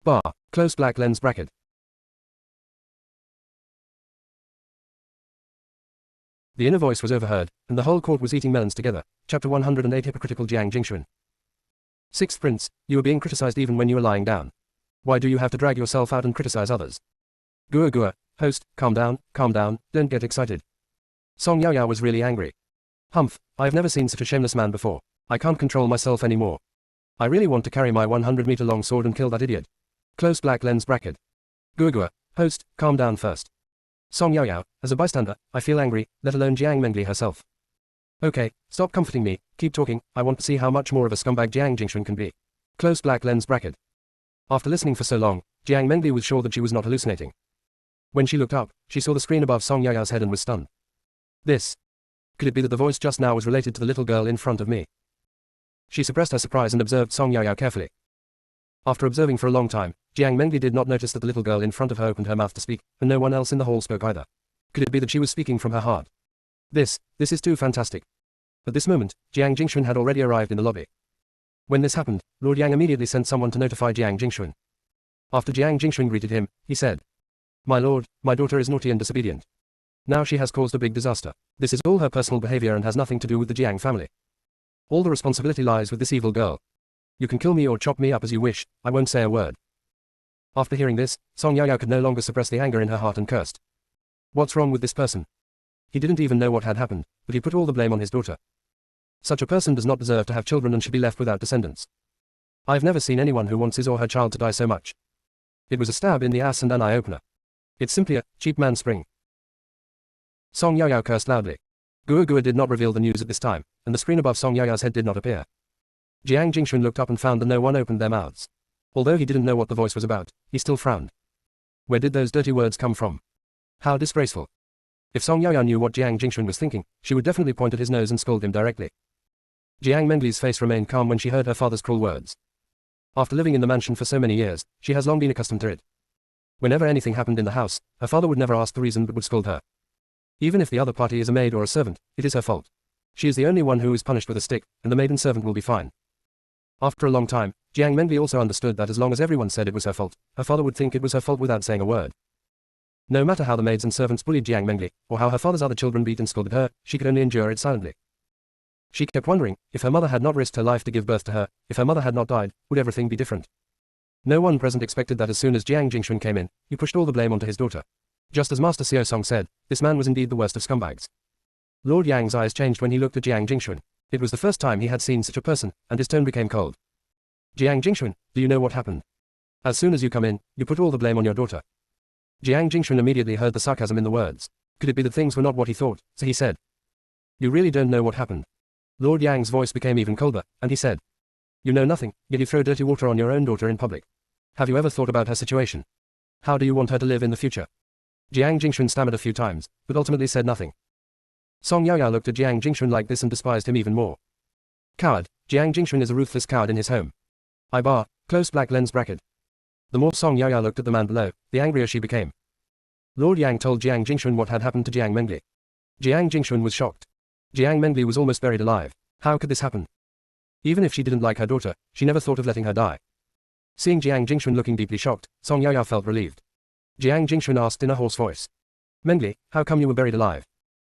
Bah, close black lens bracket. The inner voice was overheard, and the whole court was eating melons together. Chapter 108 Hypocritical Jiang Jingxun. Sixth prince, you are being criticized even when you are lying down. Why do you have to drag yourself out and criticize others? Gua, host, calm down, don't get excited. Song Yaoyao was really angry. Humph, I have never seen such a shameless man before. I can't control myself anymore. I really want to carry my 100-meter-long sword and kill that idiot. Close black lens bracket. Gua, host, calm down first. Song Yaoyao, as a bystander, I feel angry, let alone Jiang Mengli herself. Okay, stop comforting me, keep talking, I want to see how much more of a scumbag Jiang Jingxun can be. Close black lens bracket. After listening for so long, Jiang Mengli was sure that she was not hallucinating. When she looked up, she saw the screen above Song Yaoyao's head and was stunned. This. Could it be that the voice just now was related to the little girl in front of me? She suppressed her surprise and observed Song Yaoyao carefully. After observing for a long time, Jiang Mengli did not notice that the little girl in front of her opened her mouth to speak, and no one else in the hall spoke either. Could it be that she was speaking from her heart? This is too fantastic. At this moment, Jiang Jingxun had already arrived in the lobby. When this happened, Lord Yang immediately sent someone to notify Jiang Jingxun. After Jiang Jingxun greeted him, he said, My lord, my daughter is naughty and disobedient. Now she has caused a big disaster. This is all her personal behavior and has nothing to do with the Jiang family. All the responsibility lies with this evil girl. You can kill me or chop me up as you wish, I won't say a word. After hearing this, Song Yaoyao could no longer suppress the anger in her heart and cursed. What's wrong with this person? He didn't even know what had happened, but he put all the blame on his daughter. Such a person does not deserve to have children and should be left without descendants. I've never seen anyone who wants his or her child to die so much. It was a stab in the ass and an eye-opener. It's simply a cheap man's spring. Song Yaoyao cursed loudly. Gua did not reveal the news at this time, and the screen above Song Yaoyao's head did not appear. Jiang Jingxun looked up and found that no one opened their mouths. Although he didn't know what the voice was about, he still frowned. Where did those dirty words come from? How disgraceful. If Song Yaoyao knew what Jiang Jingxun was thinking, she would definitely point at his nose and scold him directly. Jiang Mengli's face remained calm when she heard her father's cruel words. After living in the mansion for so many years, she has long been accustomed to it. Whenever anything happened in the house, her father would never ask the reason but would scold her. Even if the other party is a maid or a servant, it is her fault. She is the only one who is punished with a stick, and the maid and servant will be fine. After a long time, Jiang Mengli also understood that as long as everyone said it was her fault, her father would think it was her fault without saying a word. No matter how the maids and servants bullied Jiang Mengli, or how her father's other children beat and scolded her, she could only endure it silently. She kept wondering, if her mother had not risked her life to give birth to her, if her mother had not died, would everything be different? No one present expected that as soon as Jiang Jingxun came in, he pushed all the blame onto his daughter. Just as Master Xiao Song said, this man was indeed the worst of scumbags. Lord Yang's eyes changed when he looked at Jiang Jingxun. It was the first time he had seen such a person, and his tone became cold. Jiang Jingxun, do you know what happened? As soon as you come in, you put all the blame on your daughter. Jiang Jingxun immediately heard the sarcasm in the words. Could it be that things were not what he thought, so he said. You really don't know what happened. Lord Yang's voice became even colder, and he said. You know nothing, yet you throw dirty water on your own daughter in public. Have you ever thought about her situation? How do you want her to live in the future? Jiang Jingxun stammered a few times, but ultimately said nothing. Song Yaoyao looked at Jiang Jingxun like this and despised him even more. Coward, Jiang Jingxun is a ruthless coward in his home. Close black lens bracket. The more Song Yaoyao looked at the man below, the angrier she became. Lord Yang told Jiang Jingxun what had happened to Jiang Mengli. Jiang Jingxun was shocked. Jiang Mengli was almost buried alive. How could this happen? Even if she didn't like her daughter, she never thought of letting her die. Seeing Jiang Jingxuan looking deeply shocked, Song Yaoyao felt relieved. Jiang Jingxuan asked in a hoarse voice. Mengli, how come you were buried alive?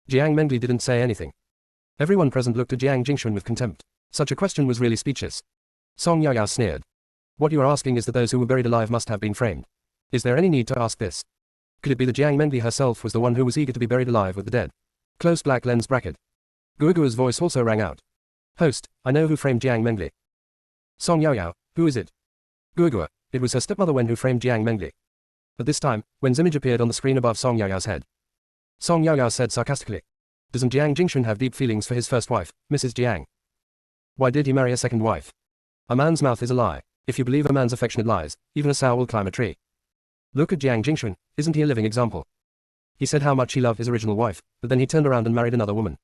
Jiang Mengli didn't say anything. Everyone present looked at Jiang Jingxuan with contempt. Such a question was really speechless. Song Yaoyao sneered. What you are asking is that those who were buried alive must have been framed. Is there any need to ask this? Could it be that Jiang Mengli herself was the one who was eager to be buried alive with the dead? Close black lens bracket. Guoguo's voice also rang out. Host, I know who framed Jiang Mengli. Song Yaoyao, who is it? Guoguo, it was her stepmother Wen who framed Jiang Mengli. At this time, Wen's image appeared on the screen above Song Yaoyao's head. Song Yaoyao said sarcastically. Doesn't Jiang Jingxuan have deep feelings for his first wife, Mrs. Jiang? Why did he marry a second wife? A man's mouth is a lie. If you believe a man's affectionate lies, even a sow will climb a tree. Look at Jiang Jingxuan, isn't he a living example? He said how much he loved his original wife, but then he turned around and married another woman.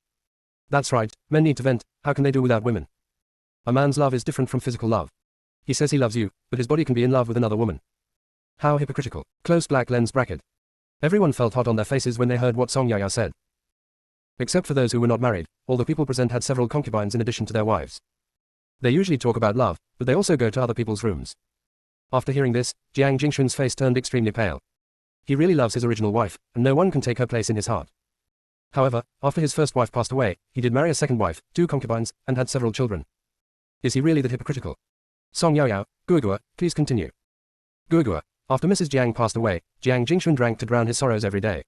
That's right, men need to vent, how can they do without women? A man's love is different from physical love. He says he loves you, but his body can be in love with another woman. How hypocritical. Close black lens bracket. Everyone felt hot on their faces when they heard what Song Yaoyao said. Except for those who were not married, all the people present had several concubines in addition to their wives. They usually talk about love, but they also go to other people's rooms. After hearing this, Jiang Jingxuan's face turned extremely pale. He really loves his original wife, and no one can take her place in his heart. However, after his first wife passed away, he did marry a second wife, 2 concubines, and had several children. Is he really that hypocritical? Song Yaoyao, Guoguo, please continue. Guoguo, after Mrs. Jiang passed away, Jiang Jingxuan drank to drown his sorrows every day.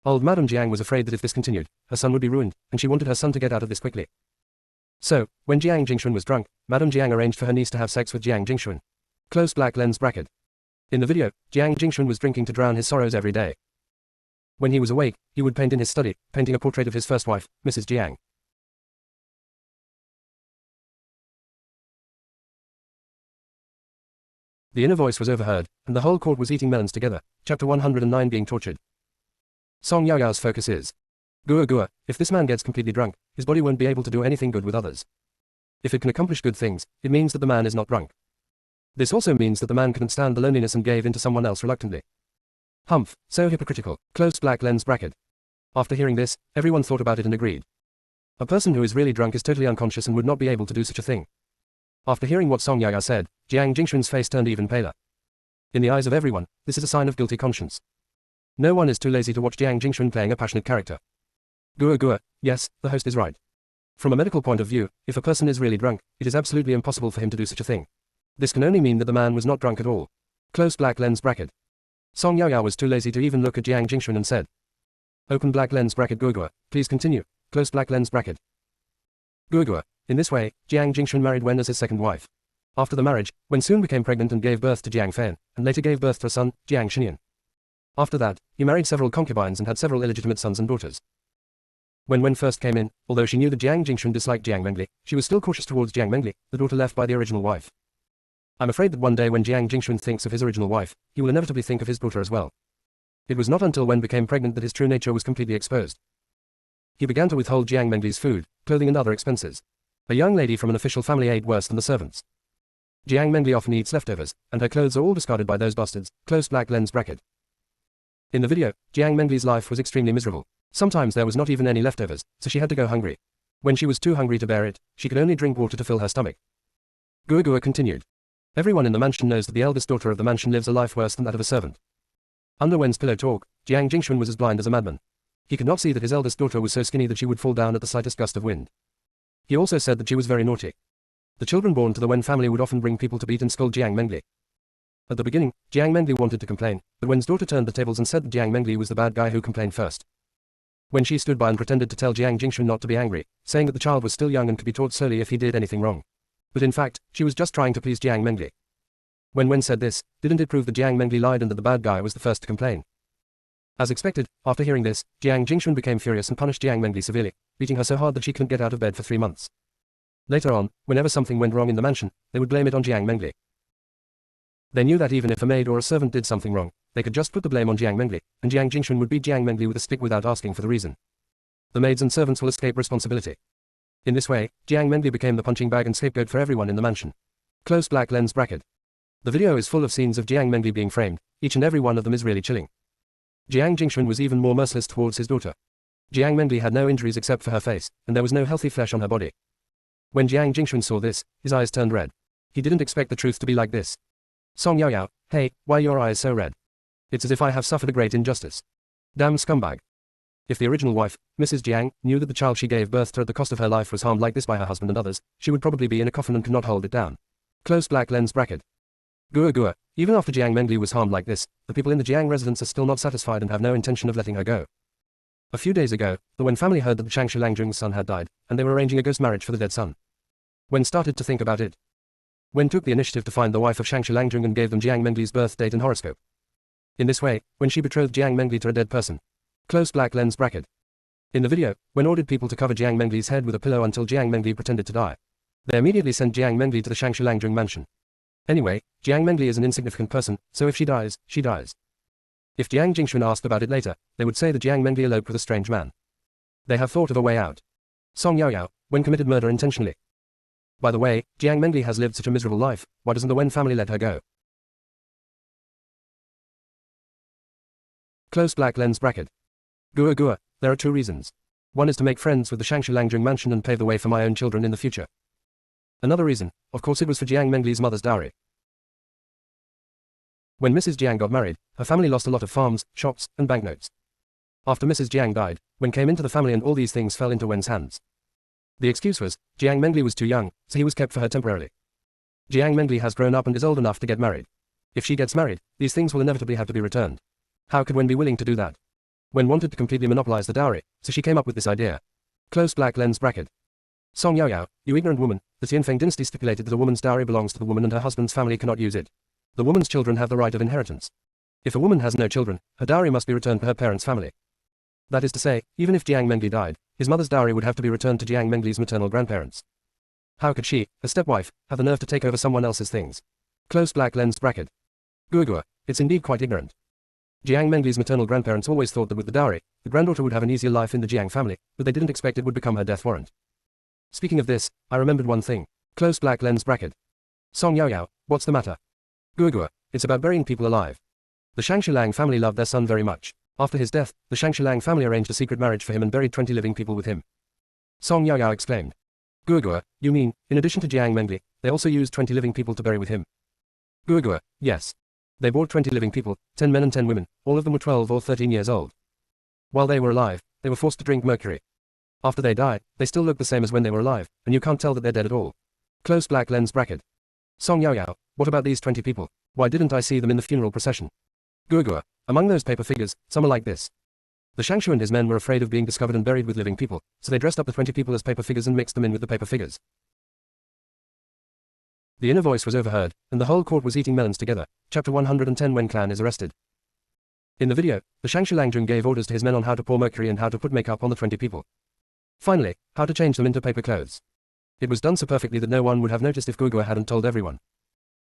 Old Madame Jiang was afraid that if this continued, her son would be ruined, and she wanted her son to get out of this quickly. So, when Jiang Jingxuan was drunk, Madame Jiang arranged for her niece to have sex with Jiang Jingxuan. Close black lens bracket. In the video, Jiang Jingxuan was drinking to drown his sorrows every day. When he was awake, he would paint in his study, painting a portrait of his first wife, Mrs. Jiang. The inner voice was overheard, and the whole court was eating melons together, chapter 109 being tortured. Song Yaoyao's focus is. Guoguo, if this man gets completely drunk, his body won't be able to do anything good with others. If it can accomplish good things, it means that the man is not drunk. This also means that the man couldn't stand the loneliness and gave in to someone else reluctantly. Humph, so hypocritical. Close black lens bracket. After hearing this, everyone thought about it and agreed. A person who is really drunk is totally unconscious and would not be able to do such a thing. After hearing what Song Yaoyao said, Jiang Jingxuan's face turned even paler. In the eyes of everyone, this is a sign of guilty conscience. No one is too lazy to watch Jiang Jingxuan playing a passionate character. Guoguo, yes, the host is right. From a medical point of view, if a person is really drunk, it is absolutely impossible for him to do such a thing. This can only mean that the man was not drunk at all. Close black lens bracket. Song Yaoyao was too lazy to even look at Jiang Jingxuan and said. Open black lens bracket Guoguo, please continue. Close black lens bracket. Guoguo, in this way, Jiang Jingxuan married Wen as his second wife. After the marriage, Wen soon became pregnant and gave birth to Jiang Fan, and later gave birth to a son, Jiang Xinyan. After that, he married several concubines and had several illegitimate sons and daughters. When Wen first came in, although she knew that Jiang Jingxuan disliked Jiang Mengli, she was still cautious towards Jiang Mengli, the daughter left by the original wife. I'm afraid that one day when Jiang Jingxuan thinks of his original wife, he will inevitably think of his daughter as well. It was not until Wen became pregnant that his true nature was completely exposed. He began to withhold Jiang Mengli's food, clothing and other expenses. A young lady from an official family ate worse than the servants. Jiang Mengli often eats leftovers, and her clothes are all discarded by those bastards. Close black lens bracket. In the video, Jiang Mengli's life was extremely miserable. Sometimes there was not even any leftovers, so she had to go hungry. When she was too hungry to bear it, she could only drink water to fill her stomach. Guoguo continued. Everyone in the mansion knows that the eldest daughter of the mansion lives a life worse than that of a servant. Under Wen's pillow talk, Jiang Jingxuan was as blind as a madman. He could not see that his eldest daughter was so skinny that she would fall down at the slightest gust of wind. He also said that she was very naughty. The children born to the Wen family would often bring people to beat and scold Jiang Mengli. At the beginning, Jiang Mengli wanted to complain, but Wen's daughter turned the tables and said that Jiang Mengli was the bad guy who complained first. When she stood by and pretended to tell Jiang Jingxuan not to be angry, saying that the child was still young and could be taught slowly if he did anything wrong. But in fact, she was just trying to please Jiang Mengli. When Wen said this, didn't it prove that Jiang Mengli lied and that the bad guy was the first to complain? As expected, after hearing this, Jiang Jingxuan became furious and punished Jiang Mengli severely, beating her so hard that she couldn't get out of bed for 3 months. Later on, whenever something went wrong in the mansion, they would blame it on Jiang Mengli. They knew that even if a maid or a servant did something wrong, they could just put the blame on Jiang Mengli, and Jiang Jingxuan would beat Jiang Mengli with a stick without asking for the reason. The maids and servants will escape responsibility. In this way, Jiang Mengli became the punching bag and scapegoat for everyone in the mansion. Close black lens bracket. The video is full of scenes of Jiang Mengli being framed, each and every one of them is really chilling. Jiang Jingxuan was even more merciless towards his daughter. Jiang Mengli had no injuries except for her face, and there was no healthy flesh on her body. When Jiang Jingxuan saw this, his eyes turned red. He didn't expect the truth to be like this. Song Yaoyao, hey, why are your eyes so red? It's as if I have suffered a great injustice. Damn scumbag. If the original wife, Mrs. Jiang, knew that the child she gave birth to at the cost of her life was harmed like this by her husband and others, she would probably be in a coffin and could not hold it down. Close black lens bracket. Gua, even after Jiang Mengli was harmed like this, the people in the Jiang residence are still not satisfied and have no intention of letting her go. A few days ago, the Wen family heard that the Shang Shilangzheng's son had died, and they were arranging a ghost marriage for the dead son. Wen started to think about it. Wen took the initiative to find the wife of Shang Shilangzheng and gave them Jiang Mengli's birth date and horoscope. In this way, when she betrothed Jiang Mengli to a dead person. Close black lens bracket. In the video, Wen ordered people to cover Jiang Mengli's head with a pillow until Jiang Mengli pretended to die. They immediately sent Jiang Mengli to the Shang Shilangzheng mansion. Anyway, Jiang Mengli is an insignificant person, so if she dies, she dies. If Jiang Jingxuan asked about it later, they would say that Jiang Mengli eloped with a strange man. They have thought of a way out. Song Yaoyao, Wen committed murder intentionally. By the way, Jiang Mengli has lived such a miserable life, why doesn't the Wen family let her go? Close black lens bracket. Gua, there are two reasons. One is to make friends with the Shang Shilangzheng mansion and pave the way for my own children in the future. Another reason, of course, it was for Jiang Mengli's mother's dowry. When Mrs. Jiang got married, her family lost a lot of farms, shops, and banknotes. After Mrs. Jiang died, Wen came into the family and all these things fell into Wen's hands. The excuse was, Jiang Mengli was too young, so he was kept for her temporarily. Jiang Mengli has grown up and is old enough to get married. If she gets married, these things will inevitably have to be returned. How could Wen be willing to do that? Wen wanted to completely monopolize the dowry, so she came up with this idea. Close black lens bracket. Song Yaoyao, you ignorant woman, the Tianfeng dynasty stipulated that a woman's dowry belongs to the woman and her husband's family cannot use it. The woman's children have the right of inheritance. If a woman has no children, her dowry must be returned to her parents' family. That is to say, even if Jiang Mengli died, his mother's dowry would have to be returned to Jiang Mengli's maternal grandparents. How could she, a stepwife, have the nerve to take over someone else's things? Close black lens bracket. Gua, it's indeed quite ignorant. Jiang Mengli's maternal grandparents always thought that with the dowry, the granddaughter would have an easier life in the Jiang family, but they didn't expect it would become her death warrant. Speaking of this, I remembered one thing. Close black lens bracket. Song Yaoyao, what's the matter? Gua, it's about burying people alive. The Shang Shilang family loved their son very much. After his death, the Shang Shilang family arranged a secret marriage for him and buried 20 living people with him. Song Yaoyao exclaimed. Gua, you mean, in addition to Jiang Mengli, they also used 20 living people to bury with him? Gua, yes. They brought 20 living people, 10 men and 10 women, all of them were 12 or 13 years old. While they were alive, they were forced to drink mercury. After they die, they still look the same as when they were alive, and you can't tell that they're dead at all. Close black lens bracket. Song Yaoyao, what about these 20 people? Why didn't I see them in the funeral procession? Gua, among those paper figures, some are like this. The Shangshu and his men were afraid of being discovered and buried with living people, so they dressed up the 20 people as paper figures and mixed them in with the paper figures. The inner voice was overheard, and the whole court was eating melons together. Chapter 110 Wen clan is arrested. In the video, the Shang Shilangzheng gave orders to his men on how to pour mercury and how to put makeup on the 20 people. Finally, how to change them into paper clothes. It was done so perfectly that no one would have noticed if Gua hadn't told everyone.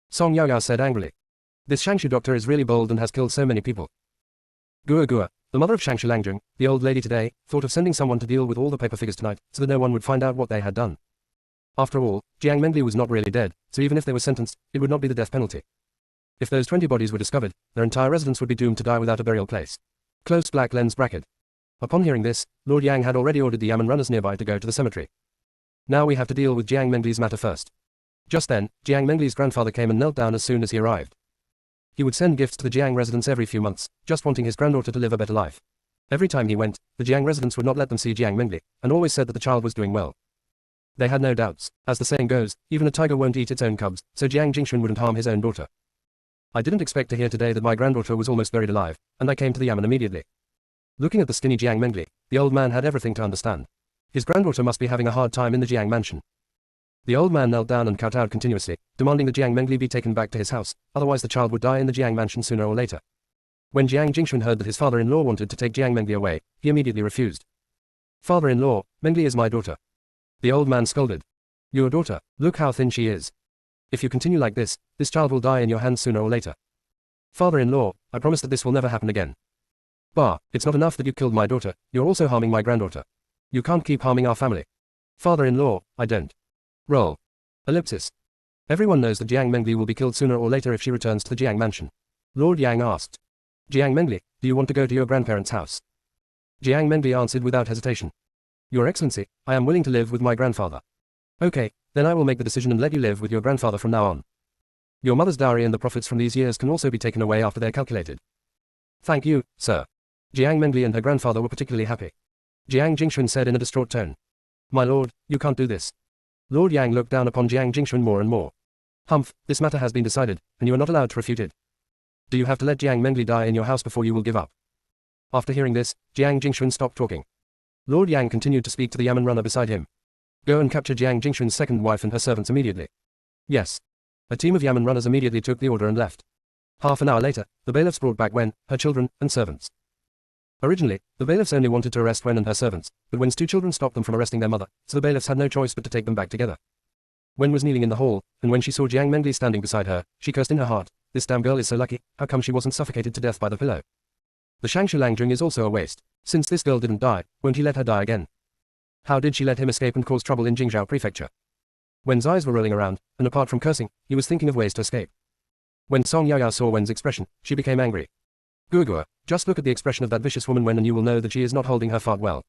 Song Yaoyao said angrily. This Shangshu doctor is really bold and has killed so many people. Gua, the mother of Shang Shilangzheng, the old lady today, thought of sending someone to deal with all the paper figures tonight, so that no one would find out what they had done. After all, Jiang Mengli was not really dead, so even if they were sentenced, it would not be the death penalty. If those 20 bodies were discovered, their entire residence would be doomed to die without a burial place. Close black lens bracket. Upon hearing this, Lord Yang had already ordered the yamen runners nearby to go to the cemetery. Now we have to deal with Jiang Mengli's matter first. Just then, Jiang Mengli's grandfather came and knelt down as soon as he arrived. He would send gifts to the Jiang residence every few months, just wanting his granddaughter to live a better life. Every time he went, the Jiang residents would not let them see Jiang Mengli, and always said that the child was doing well. They had no doubts. As the saying goes, even a tiger won't eat its own cubs, so Jiang Jingxuan wouldn't harm his own daughter. I didn't expect to hear today that my granddaughter was almost buried alive, and I came to the yamen immediately. Looking at the skinny Jiang Mengli, the old man had everything to understand. His granddaughter must be having a hard time in the Jiang mansion. The old man knelt down and kowtowed continuously, demanding that Jiang Mengli be taken back to his house, otherwise the child would die in the Jiang mansion sooner or later. When Jiang Jingxuan heard that his father-in-law wanted to take Jiang Mengli away, he immediately refused. Father-in-law, Mengli is my daughter. The old man scolded. Your daughter, look how thin she is. If you continue like this child will die in your hands sooner or later. Father-in-law, I promise that this will never happen again. Bah, it's not enough that you killed my daughter, you're also harming my granddaughter. You can't keep harming our family. Father-in-law, I don't. Roll. Ellipsis. Everyone knows that Jiang Mengli will be killed sooner or later if she returns to the Jiang mansion. Lord Yang asked. Jiang Mengli, do you want to go to your grandparents' house? Jiang Mengli answered without hesitation. Your Excellency, I am willing to live with my grandfather. Okay, then I will make the decision and let you live with your grandfather from now on. Your mother's dowry and the profits from these years can also be taken away after they're calculated. Thank you, sir. Jiang Mengli and her grandfather were particularly happy. Jiang Jingxuan said in a distraught tone. My lord, you can't do this. Lord Yang looked down upon Jiang Jingxuan more and more. Humph, this matter has been decided, and you are not allowed to refute it. Do you have to let Jiang Mengli die in your house before you will give up? After hearing this, Jiang Jingxuan stopped talking. Lord Yang continued to speak to the yamen runner beside him. Go and capture Jiang Jingxuan's second wife and her servants immediately. Yes. A team of yamen runners immediately took the order and left. Half an hour later, the bailiffs brought back Wen, her children, and servants. Originally, the bailiffs only wanted to arrest Wen and her servants, but Wen's two children stopped them from arresting their mother, so the bailiffs had no choice but to take them back together. Wen was kneeling in the hall, and when she saw Jiang Mengli standing beside her, she cursed in her heart, this damn girl is so lucky, how come she wasn't suffocated to death by the pillow? The Shangshu Langjing is also a waste. Since this girl didn't die, won't he let her die again? How did she let him escape and cause trouble in Jingzhou Prefecture? Wen's eyes were rolling around, and apart from cursing, he was thinking of ways to escape. When Song Yaoyao saw Wen's expression, she became angry. Guogua, just look at the expression of that vicious woman Wen and you will know that she is not holding her fart well.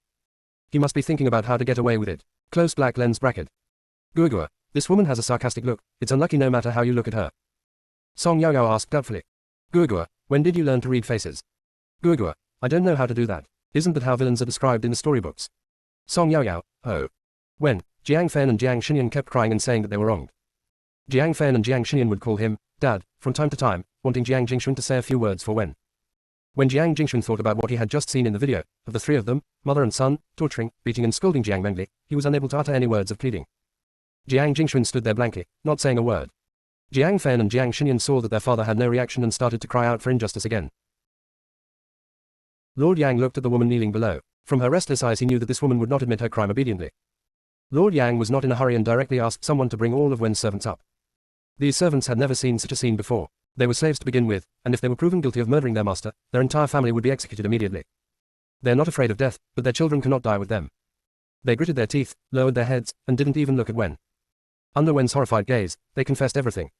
He must be thinking about how to get away with it. Close black lens bracket. Guogua, this woman has a sarcastic look, it's unlucky no matter how you look at her. Song Yaoyao asked doubtfully. Guogua, when did you learn to read faces? Guogua, I don't know how to do that. Isn't that how villains are described in the storybooks? Song Yaoyao, oh. When, Jiang Fen and Jiang Xinyan kept crying and saying that they were wronged. Jiang Fen and Jiang Xinyan would call him, Dad, from time to time, wanting Jiang Jingxuan to say a few words for Wen. When Jiang Jingxuan thought about what he had just seen in the video, of the three of them, mother and son, torturing, beating and scolding Jiang Mengli, he was unable to utter any words of pleading. Jiang Jingxuan stood there blankly, not saying a word. Jiang Fen and Jiang Xinyan saw that their father had no reaction and started to cry out for injustice again. Lord Yang looked at the woman kneeling below. From her restless eyes he knew that this woman would not admit her crime obediently. Lord Yang was not in a hurry and directly asked someone to bring all of Wen's servants up. These servants had never seen such a scene before. They were slaves to begin with, and if they were proven guilty of murdering their master, their entire family would be executed immediately. They are not afraid of death, but their children cannot die with them. They gritted their teeth, lowered their heads, and didn't even look at Wen. Under Wen's horrified gaze, they confessed everything.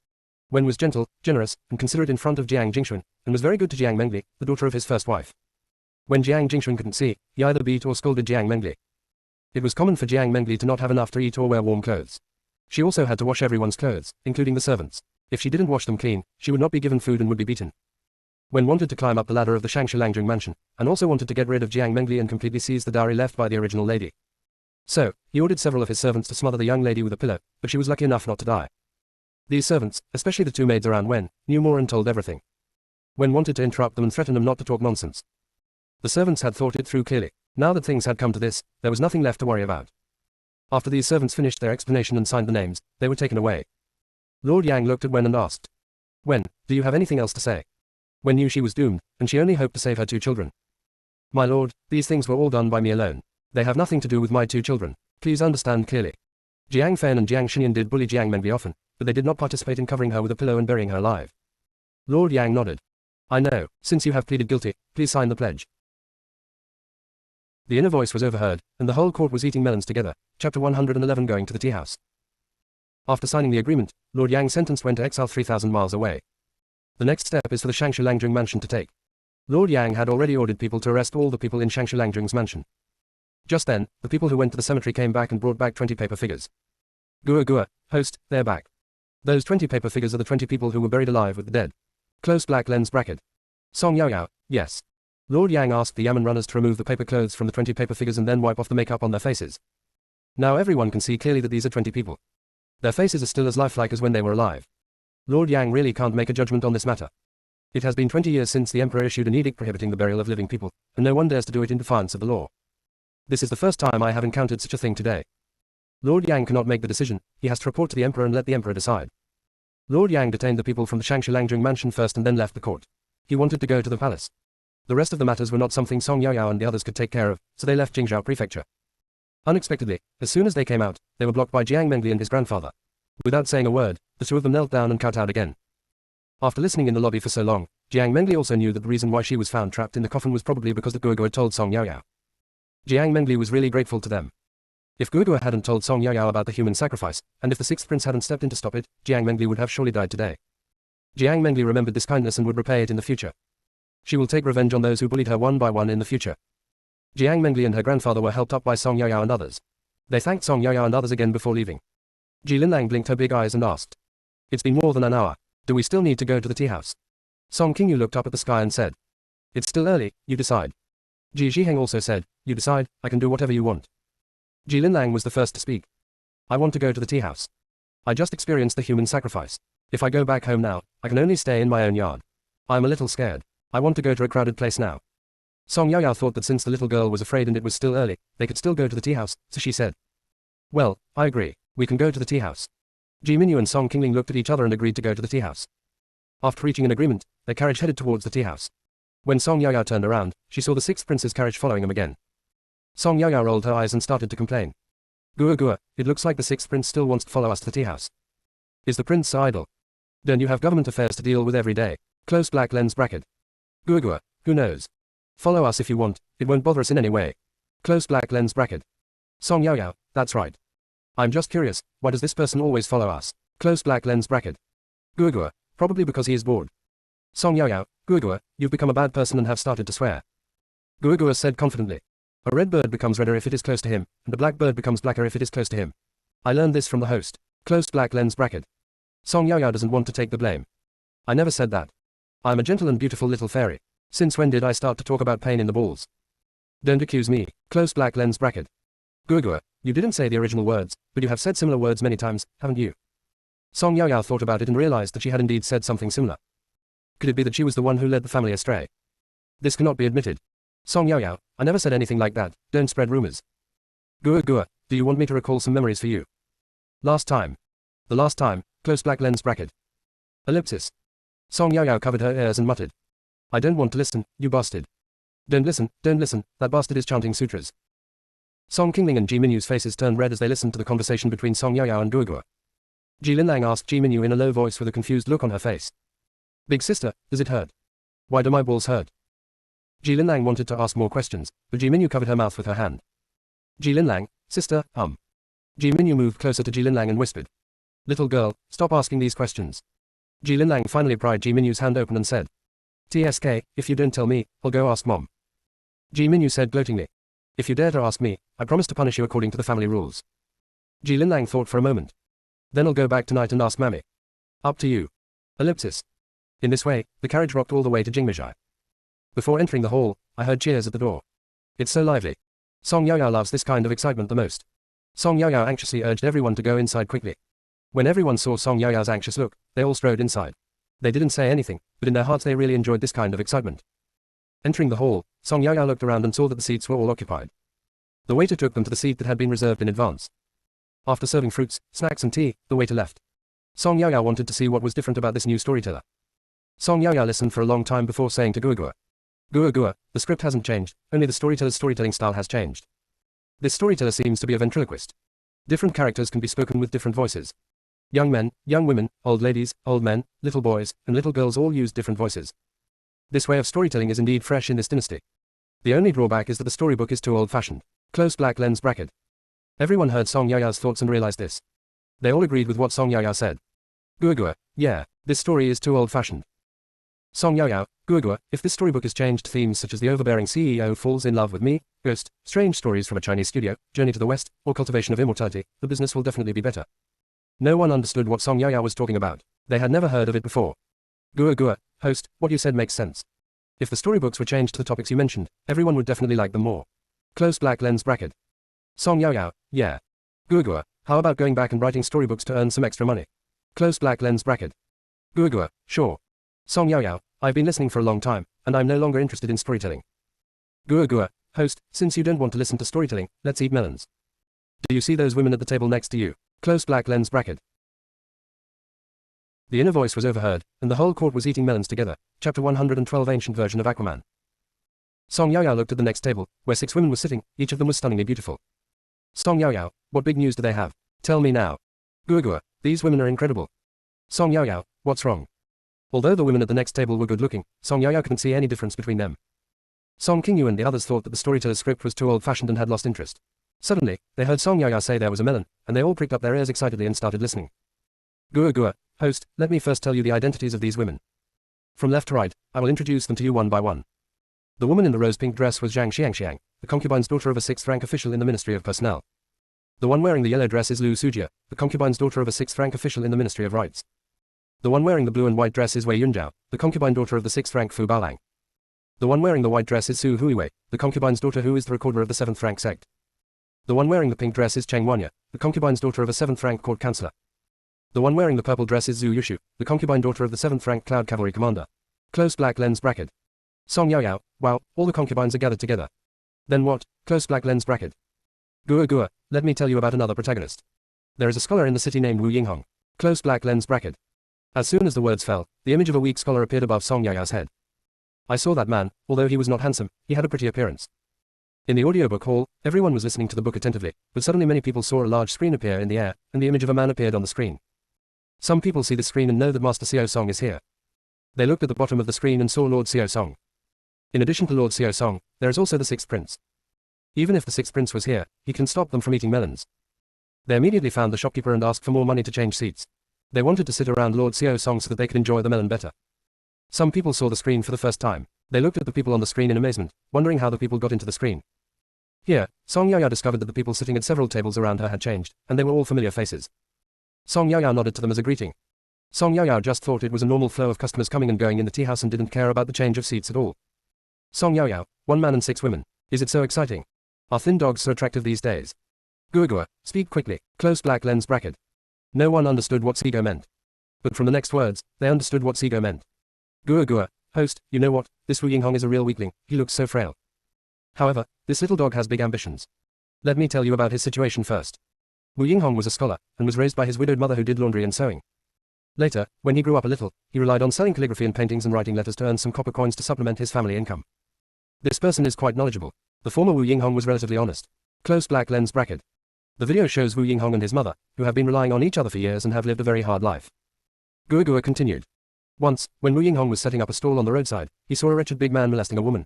Wen was gentle, generous, and considerate in front of Jiang Jingxuan, and was very good to Jiang Mengli, the daughter of his first wife. When Jiang Jingxuan couldn't see, he either beat or scolded Jiang Mengli. It was common for Jiang Mengli to not have enough to eat or wear warm clothes. She also had to wash everyone's clothes, including the servants. If she didn't wash them clean, she would not be given food and would be beaten. Wen wanted to climb up the ladder of the Shangshu Langjing mansion, and also wanted to get rid of Jiang Mengli and completely seize the dowry left by the original lady. So, he ordered several of his servants to smother the young lady with a pillow, but she was lucky enough not to die. These servants, especially the two maids around Wen, knew more and told everything. Wen wanted to interrupt them and threaten them not to talk nonsense. The servants had thought it through clearly. Now that things had come to this, there was nothing left to worry about. After these servants finished their explanation and signed the names, they were taken away. Lord Yang looked at Wen and asked, Wen, do you have anything else to say? Wen knew she was doomed, and she only hoped to save her two children. My lord, these things were all done by me alone. They have nothing to do with my two children. Please understand clearly. Jiang Fen and Jiang Xinyan did bully Jiang Mengli often, but they did not participate in covering her with a pillow and burying her alive. Lord Yang nodded. I know, since you have pleaded guilty, please sign the pledge. The inner voice was overheard, and the whole court was eating melons together. Chapter 111 Going to the tea house. After signing the agreement, Lord Yang sentenced Wen to exile 3,000 miles away. The next step is for the Shangshu Langjing mansion to take. Lord Yang had already ordered people to arrest all the people in Shangshu Langjing's mansion. Just then, the people who went to the cemetery came back and brought back 20 paper figures. Gua, host, they're back. Those 20 paper figures are the 20 people who were buried alive with the dead. Close black lens bracket. Song Yaoyao, yes. Lord Yang asked the yamen runners to remove the paper clothes from the 20 paper figures and then wipe off the makeup on their faces. Now everyone can see clearly that these are 20 people. Their faces are still as lifelike as when they were alive. Lord Yang really can't make a judgment on this matter. It has been 20 years since the emperor issued an edict prohibiting the burial of living people, and no one dares to do it in defiance of the law. This is the first time I have encountered such a thing today. Lord Yang cannot make the decision, he has to report to the emperor and let the emperor decide. Lord Yang detained the people from the Shangshu Langjing mansion first and then left the court. He wanted to go to the palace. The rest of the matters were not something Song Yaoyao and the others could take care of, so they left Jingzhou Prefecture. Unexpectedly, as soon as they came out, they were blocked by Jiang Mengli and his grandfather. Without saying a word, the two of them knelt down and kowtowed again. After listening in the lobby for so long, Jiang Mengli also knew that the reason why she was found trapped in the coffin was probably because the Guogua had told Song Yaoyao. Jiang Mengli was really grateful to them. If Guogua hadn't told Song Yaoyao about the human sacrifice, and if the sixth prince hadn't stepped in to stop it, Jiang Mengli would have surely died today. Jiang Mengli remembered this kindness and would repay it in the future. She will take revenge on those who bullied her one by one in the future. Jiang Mengli and her grandfather were helped up by Song Yaoyao and others. They thanked Song Yaoyao and others again before leaving. Ji Linlang blinked her big eyes and asked. It's been more than an hour. Do we still need to go to the tea house? Song Qingyu looked up at the sky and said. It's still early, you decide. Ji Zhiheng also said, you decide, I can do whatever you want. Ji Linlang was the first to speak. I want to go to the tea house. I just experienced the human sacrifice. If I go back home now, I can only stay in my own yard. I'm a little scared. I want to go to a crowded place now. Song Yaoyao thought that since the little girl was afraid and it was still early, they could still go to the tea house, so she said. Well, I agree, we can go to the tea house. Ji Minyu and Song Qingling looked at each other and agreed to go to the tea house. After reaching an agreement, their carriage headed towards the tea house. When Song Yaoyao turned around, she saw the sixth prince's carriage following him again. Song Yaoyao rolled her eyes and started to complain. Gua Gua, it looks like the sixth prince still wants to follow us to the tea house. Is the prince idle? Don't you have government affairs to deal with every day? Close black lens bracket. Gua Gua, who knows? Follow us if you want, it won't bother us in any way. Close black lens bracket. Song Yaoyao, that's right. I'm just curious, why does this person always follow us? Close black lens bracket. Gua Gua, probably because he is bored. Song Yaoyao, Gua Gua, you've become a bad person and have started to swear. Gua Gua said confidently. A red bird becomes redder if it is close to him, and a black bird becomes blacker if it is close to him. I learned this from the host. Closed black lens bracket. Song Yaoyao doesn't want to take the blame. I never said that. I'm a gentle and beautiful little fairy. Since when did I start to talk about pain in the balls? Don't accuse me. Closed black lens bracket. Gua Gua, you didn't say the original words, but you have said similar words many times, haven't you? Song Yaoyao thought about it and realized that she had indeed said something similar. Could it be that she was the one who led the family astray? This cannot be admitted. Song Yaoyao, I never said anything like that, don't spread rumors. Gua Gua, do you want me to recall some memories for you? Last time. The last time, close black lens bracket. Ellipsis. Song Yaoyao covered her ears and muttered. I don't want to listen, you bastard. Don't listen, that bastard is chanting sutras. Song Qingling and Ji Minyu's faces turned red as they listened to the conversation between Song Yaoyao and Gua Gua. Ji Linlang asked Ji Minyu in a low voice with a confused look on her face. Big sister, does it hurt? Why do my balls hurt? Ji Linlang wanted to ask more questions, but Ji Minyu covered her mouth with her hand. Ji Linlang, sister, Ji Minyu moved closer to Ji Linlang and whispered. Little girl, stop asking these questions. Ji Linlang finally pried Ji Minyu's hand open and said. TSK, if you don't tell me, I'll go ask mom. Ji Minyu said gloatingly. If you dare to ask me, I promise to punish you according to the family rules. Ji Linlang thought for a moment. Then I'll go back tonight and ask Mammy. Up to you. Ellipsis. In this way, the carriage rocked all the way to Jingmijai. Before entering the hall, I heard cheers at the door. It's so lively. Song Yaoyao loves this kind of excitement the most. Song Yaoyao anxiously urged everyone to go inside quickly. When everyone saw Song Yaoyao's anxious look, they all strode inside. They didn't say anything, but in their hearts they really enjoyed this kind of excitement. Entering the hall, Song Yaoyao looked around and saw that the seats were all occupied. The waiter took them to the seat that had been reserved in advance. After serving fruits, snacks and tea, the waiter left. Song Yaoyao wanted to see what was different about this new storyteller. Song Yaoyao listened for a long time before saying to Gua Gua. Gua Gua, the script hasn't changed, only the storyteller's storytelling style has changed. This storyteller seems to be a ventriloquist. Different characters can be spoken with different voices. Young men, young women, old ladies, old men, little boys, and little girls all use different voices. This way of storytelling is indeed fresh in this dynasty. The only drawback is that the storybook is too old-fashioned. Close black lens bracket. Everyone heard Song Yaoyao's thoughts and realized this. They all agreed with what Song Yaoyao said. Gua Gua, yeah, this story is too old-fashioned. Song Yaoyao, Gua Gua, if this storybook is changed to themes such as the overbearing CEO falls in love with me, Ghost, strange stories from a Chinese studio, Journey to the West, or Cultivation of Immortality, the business will definitely be better. No one understood what Song Yaoyao was talking about. They had never heard of it before. Gua Gua, host, what you said makes sense. If the storybooks were changed to the topics you mentioned, everyone would definitely like them more. Close black lens bracket. Song Yaoyao, yeah. Gua Gua, how about going back and writing storybooks to earn some extra money? Close black lens bracket. Gua Gua, sure. Song Yaoyao, I've been listening for a long time, and I'm no longer interested in storytelling. Gua Gua, host, since you don't want to listen to storytelling, let's eat melons. Do you see those women at the table next to you? Close black lens bracket. The inner voice was overheard, and the whole court was eating melons together. Chapter 112 Ancient Version of Aquaman. Song Yaoyao looked at the next table, where 6 women were sitting, each of them was stunningly beautiful. Song Yaoyao, what big news do they have? Tell me now. Gua Gua, these women are incredible. Song Yaoyao, what's wrong? Although the women at the next table were good looking, Song Yaoyao couldn't see any difference between them. Song Qingyu and the others thought that the storyteller's script was too old-fashioned and had lost interest. Suddenly, they heard Song Yaoyao say there was a melon, and they all pricked up their ears excitedly and started listening. Gua Gua, host, let me first tell you the identities of these women. From left to right, I will introduce them to you one by one. The woman in the rose-pink dress was Zhang Xiangxiang, the concubine's daughter of a 6th-rank official in the Ministry of Personnel. The one wearing the yellow dress is Lu Sujia, the concubine's daughter of a 6th-rank official in the Ministry of Rights. The one wearing the blue and white dress is Wei Yunjiao, the concubine daughter of the 6th-rank Fu Baolang. The one wearing the white dress is Su Huiwei, the concubine's daughter who is the recorder of the 7th-rank sect. The one wearing the pink dress is Cheng Wanya, the concubine's daughter of a 7th-rank court councillor. The one wearing the purple dress is Zhu Yushu, the concubine daughter of the 7th-rank cloud cavalry commander. Close black lens bracket. Song Yao Yao, wow, all the concubines are gathered together. Then what? Close black lens bracket. Gua Gua, let me tell you about another protagonist. There is a scholar in the city named Wu Yinghong. Close black lens bracket. As soon as the words fell, the image of a weak scholar appeared above Song Yao Yao's head. I saw that man, although he was not handsome, he had a pretty appearance. In the audiobook hall, everyone was listening to the book attentively, but suddenly many people saw a large screen appear in the air, and the image of a man appeared on the screen. Some people see the screen and know that Master Xiao Song is here. They looked at the bottom of the screen and saw Lord Xiao Song. In addition to Lord Xiao Song, there is also the 6th prince. Even if the 6th prince was here, he can stop them from eating melons. They immediately found the shopkeeper and asked for more money to change seats. They wanted to sit around Lord Xiao Song so that they could enjoy the melon better. Some people saw the screen for the first time. They looked at the people on the screen in amazement, wondering how the people got into the screen. Here, Song Yao Yao discovered that the people sitting at several tables around her had changed, and they were all familiar faces. Song Yao Yao nodded to them as a greeting. Song Yao Yao just thought it was a normal flow of customers coming and going in the tea house and didn't care about the change of seats at all. Song Yao Yao, 1 man and 6 women. Is it so exciting? Are thin dogs so attractive these days? Gua Gua, speak quickly. Close black lens bracket. No one understood what Sigo meant. But from the next words, they understood what Sigo meant. Gua Gua, host, you know what, this Wu Yinghong is a real weakling, he looks so frail. However, this little dog has big ambitions. Let me tell you about his situation first. Wu Yinghong was a scholar, and was raised by his widowed mother who did laundry and sewing. Later, when he grew up a little, he relied on selling calligraphy and paintings and writing letters to earn some copper coins to supplement his family income. This person is quite knowledgeable. The former Wu Yinghong was relatively honest. Close black lens bracket. The video shows Wu Yinghong and his mother, who have been relying on each other for years and have lived a very hard life. Gua Gua continued. Once, when Wu Yinghong was setting up a stall on the roadside, he saw a wretched big man molesting a woman.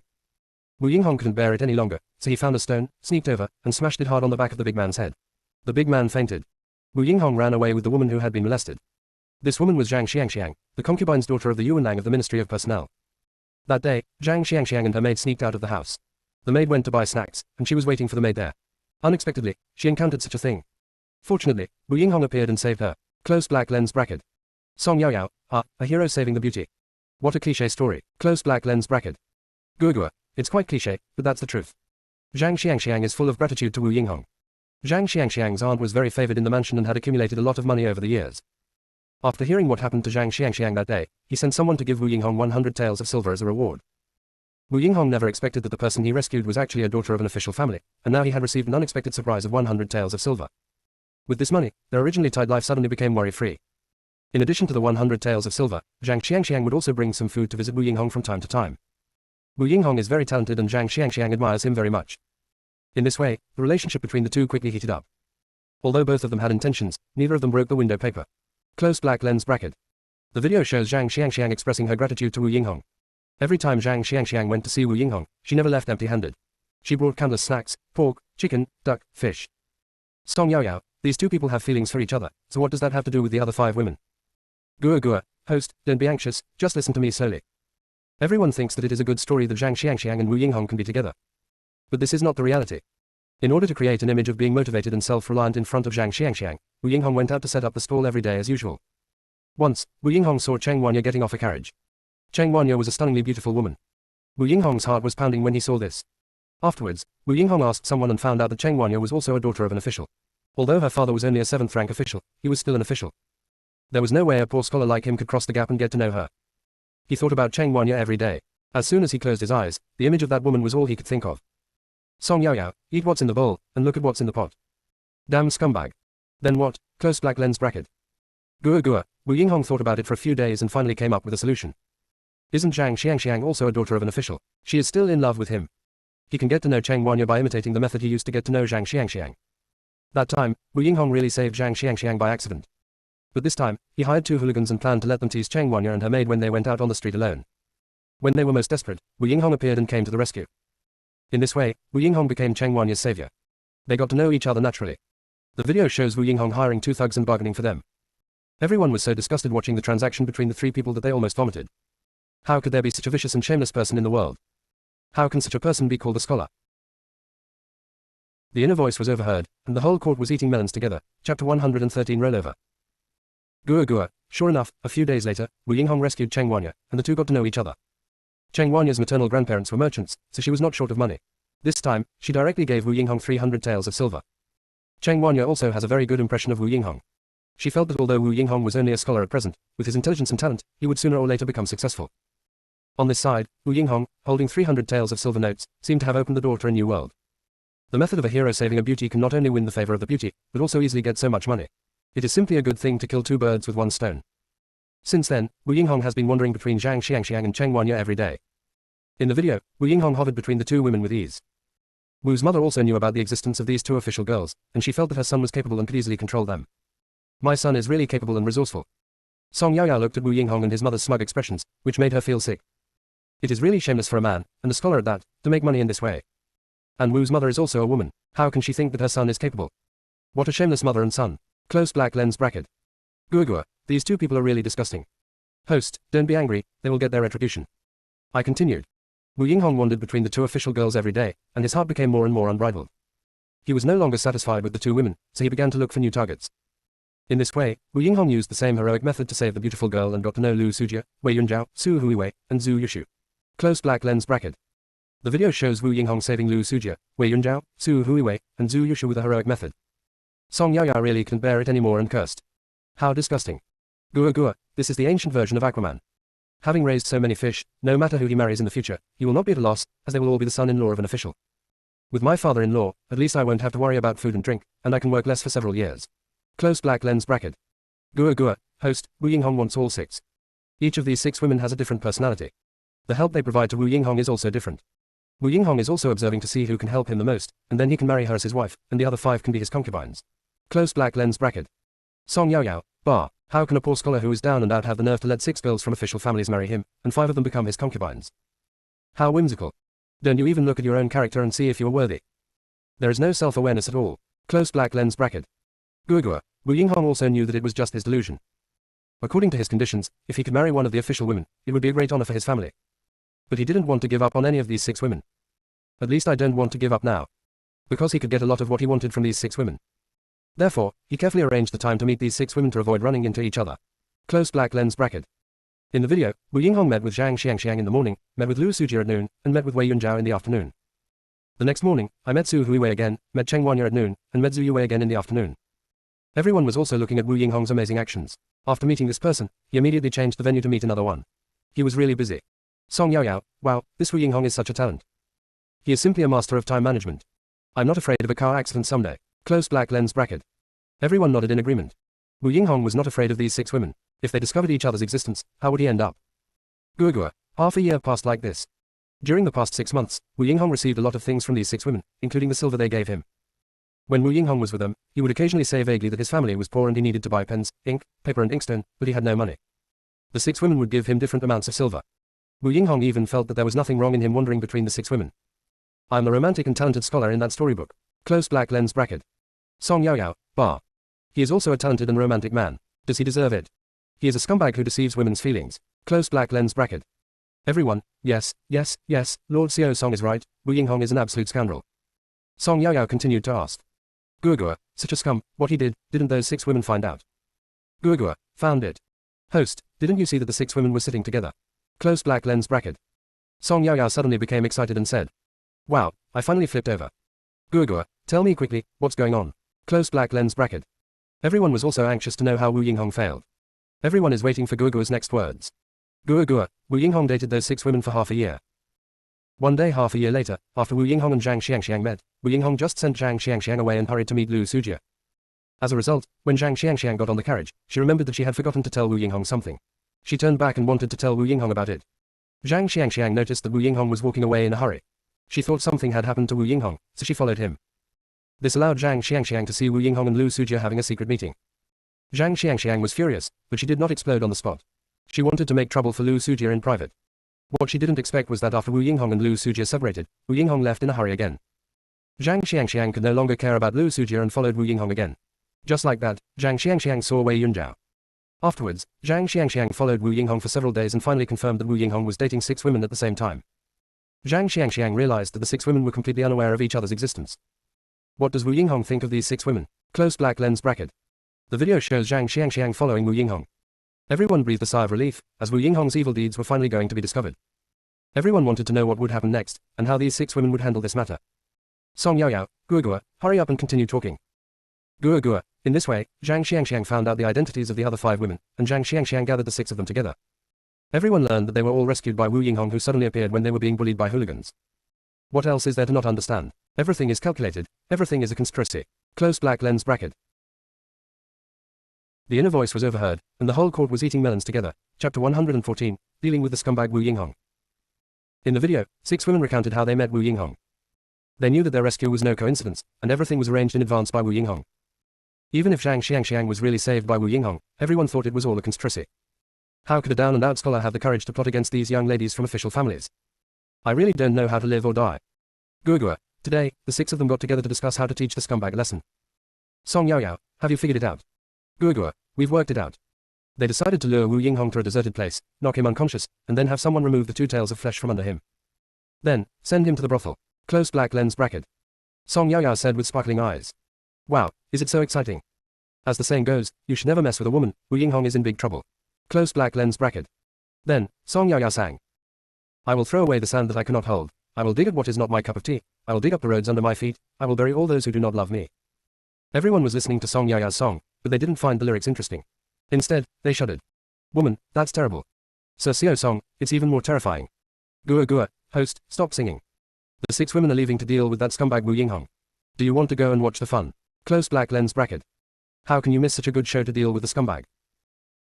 Wu Yinghong couldn't bear it any longer, so he found a stone, sneaked over, and smashed it hard on the back of the big man's head. The big man fainted. Wu Yinghong ran away with the woman who had been molested. This woman was Zhang Xiangxiang, the concubine's daughter of the Yuanlang of the Ministry of Personnel. That day, Zhang Xiangxiang and her maid sneaked out of the house. The maid went to buy snacks, and she was waiting for the maid there. Unexpectedly, she encountered such a thing. Fortunately, Wu Yinghong appeared and saved her. Close black lens bracket. Song Yao Yao, a hero saving the beauty. What a cliché story. Close black lens bracket. Gua Gua, it's quite cliché, but that's the truth. Zhang Xiangxiang is full of gratitude to Wu Yinghong. Zhang Xiangxiang's aunt was very favored in the mansion and had accumulated a lot of money over the years. After hearing what happened to Zhang Xiangxiang that day, he sent someone to give Wu Yinghong 100 taels of silver as a reward. Wu Yinghong never expected that the person he rescued was actually a daughter of an official family, and now he had received an unexpected surprise of 100 taels of silver. With this money, their originally tied life suddenly became worry-free. In addition to the 100 taels of silver, Zhang Xiangxiang would also bring some food to visit Wu Yinghong from time to time. Wu Yinghong is very talented and Zhang Xiangxiang admires him very much. In this way, the relationship between the two quickly heated up. Although both of them had intentions, neither of them broke the window paper. Close black lens bracket. The video shows Zhang Xiangxiang expressing her gratitude to Wu Yinghong. Every time Zhang Xiangxiang went to see Wu Yinghong, she never left empty-handed. She brought countless snacks, pork, chicken, duck, fish. Song Yao Yao, these two people have feelings for each other, so what does that have to do with the other 5 women? Gua Gua, host, don't be anxious, just listen to me slowly. Everyone thinks that it is a good story that Zhang Xiangxiang and Wu Yinghong can be together. But this is not the reality. In order to create an image of being motivated and self-reliant in front of Zhang Xiangxiang, Wu Yinghong went out to set up the stall every day as usual. Once, Wu Yinghong saw Cheng Wanya getting off a carriage. Cheng Wanya was a stunningly beautiful woman. Wu Yinghong's heart was pounding when he saw this. Afterwards, Wu Yinghong asked someone and found out that Cheng Wanya was also a daughter of an official. Although her father was only a 7th rank official, he was still an official. There was no way a poor scholar like him could cross the gap and get to know her. He thought about Cheng Wanya every day. As soon as he closed his eyes, the image of that woman was all he could think of. Song Yao Yao, eat what's in the bowl, and look at what's in the pot. Damn scumbag. Then what? Close black lens bracket. Gua Gua, Wu Yinghong thought about it for a few days and finally came up with a solution. Isn't Zhang Xiangxiang also a daughter of an official? She is still in love with him. He can get to know Cheng Wanya by imitating the method he used to get to know Zhang Xiangxiang. That time, Wu Yinghong really saved Zhang Xiangxiang by accident. But this time, he hired 2 hooligans and planned to let them tease Cheng Wanya and her maid when they went out on the street alone. When they were most desperate, Wu Yinghong appeared and came to the rescue. In this way, Wu Yinghong became Cheng Wanya's savior. They got to know each other naturally. The video shows Wu Yinghong hiring 2 thugs and bargaining for them. Everyone was so disgusted watching the transaction between the 3 people that they almost vomited. How could there be such a vicious and shameless person in the world? How can such a person be called a scholar? The inner voice was overheard, and the whole court was eating melons together. Chapter 113 rollover. Gua Gua. Sure enough, a few days later, Wu Yinghong rescued Cheng Wanya, and the two got to know each other. Cheng Wanya's maternal grandparents were merchants, so she was not short of money. This time, she directly gave Wu Yinghong 300 taels of silver. Cheng Wanya also has a very good impression of Wu Yinghong. She felt that although Wu Yinghong was only a scholar at present, with his intelligence and talent, he would sooner or later become successful. On this side, Wu Yinghong, holding 300 taels of silver notes, seemed to have opened the door to a new world. The method of a hero saving a beauty can not only win the favor of the beauty, but also easily get so much money. It is simply a good thing to kill two birds with one stone. Since then, Wu Yinghong has been wandering between Zhang Xiangxiang and Cheng Wanya every day. In the video, Wu Yinghong hovered between the two women with ease. Wu's mother also knew about the existence of these two official girls, and she felt that her son was capable and could easily control them. My son is really capable and resourceful. Song Yaoyao looked at Wu Yinghong and his mother's smug expressions, which made her feel sick. It is really shameless for a man, and a scholar at that, to make money in this way. And Wu's mother is also a woman. How can she think that her son is capable? What a shameless mother and son. Close black lens bracket. Gua Gua. These two people are really disgusting. Host, don't be angry, they will get their retribution. I continued. Wu Yinghong wandered between the two official girls every day, and his heart became more and more unbridled. He was no longer satisfied with the two women, so he began to look for new targets. In this way, Wu Yinghong used the same heroic method to save the beautiful girl and got to know Lu Sujia, Wei Yunjiao, Su Huiwei, and Zhu Yushu. Close black lens bracket. The video shows Wu Yinghong saving Lu Sujia, Wei Yunjiao, Su Huiwei, and Zhu Yushu with a heroic method. Song Yaoyao really couldn't bear it anymore and cursed. How disgusting. Gua Gua, this is the ancient version of Aquaman. Having raised so many fish, no matter who he marries in the future, he will not be at a loss, as they will all be the son-in-law of an official. With my father-in-law, at least I won't have to worry about food and drink, and I can work less for several years. Close black lens bracket. Gua Gua, host, Wu Yinghong wants all six. Each of these six women has a different personality. The help they provide to Wu Yinghong is also different. Wu Yinghong is also observing to see who can help him the most, and then he can marry her as his wife, and the other five can be his concubines. Close black lens bracket. Song Yaoyao, bar. How can a poor scholar who is down and out have the nerve to let 6 girls from official families marry him, and 5 of them become his concubines? How whimsical. Don't you even look at your own character and see if you are worthy? There is no self-awareness at all. Close black lens bracket. Gua Gua. Wu Yinghong also knew that it was just his delusion. According to his conditions, if he could marry one of the official women, it would be a great honor for his family. But he didn't want to give up on any of these 6 women. At least I don't want to give up now. Because he could get a lot of what he wanted from these 6 women. Therefore, he carefully arranged the time to meet these 6 women to avoid running into each other. Close black lens bracket. In the video, Wu Yinghong met with Zhang Xiangxiang in the morning, met with Lu Sujia at noon, and met with Wei Yunjiao in the afternoon. The next morning, I met Su Huiwei again, met Cheng Wanya at noon, and met Zhu Yuwei again in the afternoon. Everyone was also looking at Wu Yinghong's amazing actions. After meeting this person, he immediately changed the venue to meet another one. He was really busy. Song Yaoyao, wow, this Wu Yinghong is such a talent. He is simply a master of time management. I'm not afraid of a car accident someday. Close black lens bracket. Everyone nodded in agreement. Wu Yinghong was not afraid of these 6 women. If they discovered each other's existence, how would he end up? Gua Gua. Half a year passed like this. During the past 6 months, Wu Yinghong received a lot of things from these 6 women, including the silver they gave him. When Wu Yinghong was with them, he would occasionally say vaguely that his family was poor and he needed to buy pens, ink, paper and inkstone, but he had no money. The 6 women would give him different amounts of silver. Wu Yinghong even felt that there was nothing wrong in him wandering between the 6 women. I'm the romantic and talented scholar in that storybook. Close black lens bracket. Song Yaoyao, bar. He is also a talented and romantic man. Does he deserve it? He is a scumbag who deceives women's feelings. Close black lens bracket. Everyone, yes, yes, yes, Lord Xiao Song is right, Wu Yinghong is an absolute scoundrel. Song Yaoyao continued to ask. Gua Gua, such a scum, what he did, didn't those 6 women find out? Gua Gua, found it. Host, didn't you see that the 6 women were sitting together? Close black lens bracket. Song Yaoyao suddenly became excited and said. Wow, I finally flipped over. Gua Gua, tell me quickly, what's going on? Close black lens bracket. Everyone was also anxious to know how Wu Yinghong failed. Everyone is waiting for Gua Gua's next words. Gua Gua, Wu Yinghong dated those 6 women for half a year. One day half a year later, after Wu Yinghong and Zhang Xiangxiang met, Wu Yinghong just sent Zhang Xiangxiang away and hurried to meet Lu Sujia. As a result, when Zhang Xiangxiang got on the carriage, she remembered that she had forgotten to tell Wu Yinghong something. She turned back and wanted to tell Wu Yinghong about it. Zhang Xiangxiang noticed that Wu Yinghong was walking away in a hurry. She thought something had happened to Wu Yinghong, so she followed him. This allowed Zhang Xiangxiang to see Wu Yinghong and Lu Sujia having a secret meeting. Zhang Xiangxiang was furious, but she did not explode on the spot. She wanted to make trouble for Lu Sujia in private. What she didn't expect was that after Wu Yinghong and Lu Sujia separated, Wu Yinghong left in a hurry again. Zhang Xiangxiang could no longer care about Lu Sujia and followed Wu Yinghong again. Just like that, Zhang Xiangxiang saw Wei Yunjiao. Afterwards, Zhang Xiangxiang followed Wu Yinghong for several days and finally confirmed that Wu Yinghong was dating 6 women at the same time. Zhang Xiangxiang realized that the 6 women were completely unaware of each other's existence. What does Wu Yinghong think of these 6 women? Close black lens bracket. The video shows Zhang Xiangxiang following Wu Yinghong. Everyone breathed a sigh of relief, as Wu Yinghong's evil deeds were finally going to be discovered. Everyone wanted to know what would happen next, and how these 6 women would handle this matter. Song Yaoyao, Guogua, hurry up and continue talking. Guogua. In this way, Zhang Xiangxiang found out the identities of the other 5 women, and Zhang Xiangxiang gathered the 6 of them together. Everyone learned that they were all rescued by Wu Yinghong, who suddenly appeared when they were being bullied by hooligans. What else is there to not understand? Everything is calculated, everything is a conspiracy. Close black lens bracket. The inner voice was overheard, and the whole court was eating melons together. Chapter 114, dealing with the scumbag Wu Yinghong. In the video, 6 women recounted how they met Wu Yinghong. They knew that their rescue was no coincidence, and everything was arranged in advance by Wu Yinghong. Even if Zhang Xiangxiang was really saved by Wu Yinghong, everyone thought it was all a conspiracy. How could a down-and-out scholar have the courage to plot against these young ladies from official families? I really don't know how to live or die. Guogua. Today, the 6 of them got together to discuss how to teach the scumbag a lesson. Song Yaoyao, have you figured it out? Guogua. We've worked it out. They decided to lure Wu Yinghong to a deserted place, knock him unconscious, and then have someone remove the 2 tails of flesh from under him. Then, send him to the brothel. Close black lens bracket. Song Yaoyao said with sparkling eyes. Wow, is it so exciting? As the saying goes, you should never mess with a woman. Wu Yinghong is in big trouble. Close black lens bracket. Then, Song Yaoyao sang. I will throw away the sand that I cannot hold. I will dig at what is not my cup of tea. I will dig up the roads under my feet. I will bury all those who do not love me. Everyone was listening to Song Yaoyao's song, but they didn't find the lyrics interesting. Instead, they shuddered. Woman, that's terrible. Sir Xiao song, it's even more terrifying. Guogua, host, stop singing. The 6 women are leaving to deal with that scumbag Wu Yinghong. Do you want to go and watch the fun? Close black lens bracket. How can you miss such a good show to deal with the scumbag?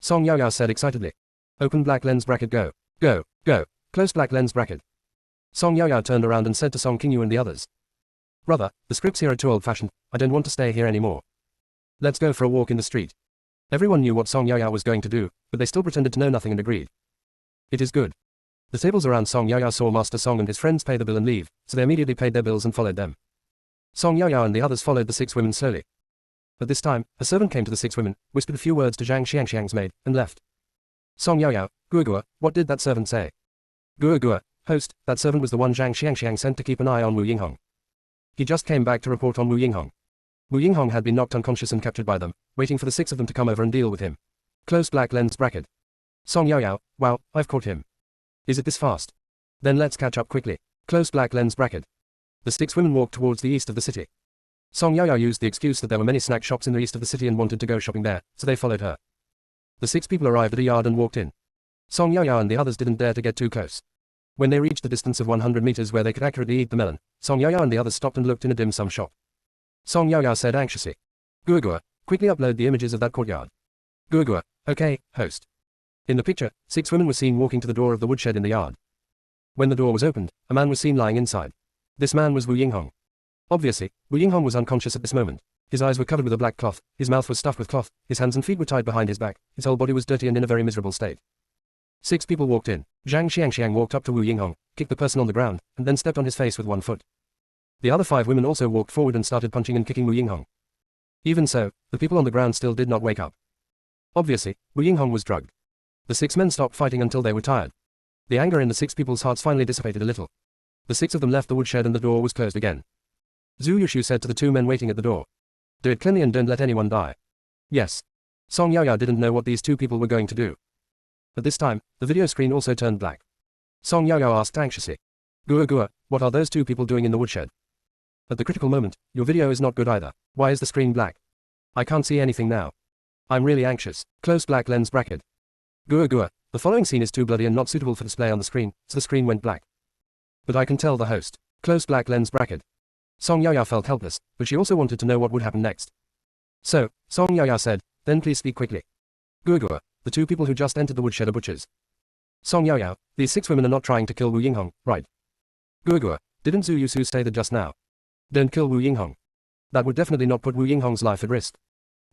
Song Yaoyao said excitedly. Open black lens bracket go. Go, go. Close black lens bracket. Song Yaoyao turned around and said to Song Qingyu and the others. Brother, the scripts here are too old-fashioned. I don't want to stay here anymore. Let's go for a walk in the street. Everyone knew what Song Yaoyao was going to do, but they still pretended to know nothing and agreed. It is good. The tables around Song Yaoyao saw Master Song and his friends pay the bill and leave, so they immediately paid their bills and followed them. Song Yaoyao and the others followed the 6 women slowly. But this time, a servant came to the 6 women, whispered a few words to Zhang Xiangxiang's maid, and left. Song Yaoyao, Guogua, what did that servant say? Guogua, host, that servant was the one Zhang Xiangxiang sent to keep an eye on Wu Yinghong. He just came back to report on Wu Yinghong. Wu Yinghong had been knocked unconscious and captured by them, waiting for the 6 of them to come over and deal with him. Close black lens bracket. Song Yaoyao, wow, I've caught him. Is it this fast? Then let's catch up quickly. Close black lens bracket. The 6 women walked towards the east of the city. Song Yaoyao used the excuse that there were many snack shops in the east of the city and wanted to go shopping there, so they followed her. The 6 people arrived at a yard and walked in. Song Yaoyao and the others didn't dare to get too close. When they reached the distance of 100 meters where they could accurately eat the melon, Song Yaoyao and the others stopped and looked in a dim sum shop. Song Yaoyao said anxiously. Guogua, quickly upload the images of that courtyard. Guogua, okay, host. In the picture, 6 women were seen walking to the door of the woodshed in the yard. When the door was opened, a man was seen lying inside. This man was Wu Yinghong. Obviously, Wu Yinghong was unconscious at this moment. His eyes were covered with a black cloth, his mouth was stuffed with cloth, his hands and feet were tied behind his back, his whole body was dirty and in a very miserable state. 6 people walked in. Zhang Xiangxiang walked up to Wu Yinghong, kicked the person on the ground, and then stepped on his face with 1 foot. The other 5 women also walked forward and started punching and kicking Wu Yinghong. Even so, the people on the ground still did not wake up. Obviously, Wu Yinghong was drugged. The 6 men stopped fighting until they were tired. The anger in the 6 people's hearts finally dissipated a little. The 6 of them left the woodshed and the door was closed again. Zhu Yushu said to the 2 men waiting at the door. Do it cleanly and don't let anyone die. Yes. Song Yaoyao didn't know what these 2 people were going to do. At this time, the video screen also turned black. Song Yaoyao asked anxiously. Guogua, what are those 2 people doing in the woodshed? At the critical moment, your video is not good either. Why is the screen black? I can't see anything now. I'm really anxious. Close black lens bracket. Guogua, the following scene is too bloody and not suitable for display on the screen, so the screen went black. But I can tell the host. Close black lens bracket. Song Yaoyao felt helpless, but she also wanted to know what would happen next. So, Song Yaoyao said, then please speak quickly. Guogua, the 2 people who just entered the woodshed are butchers. Song Yaoyao, these 6 women are not trying to kill Wu Yinghong, right? Guogua, didn't Zhu Yusu say that just now? Don't kill Wu Yinghong. That would definitely not put Wu Yinghong's life at risk.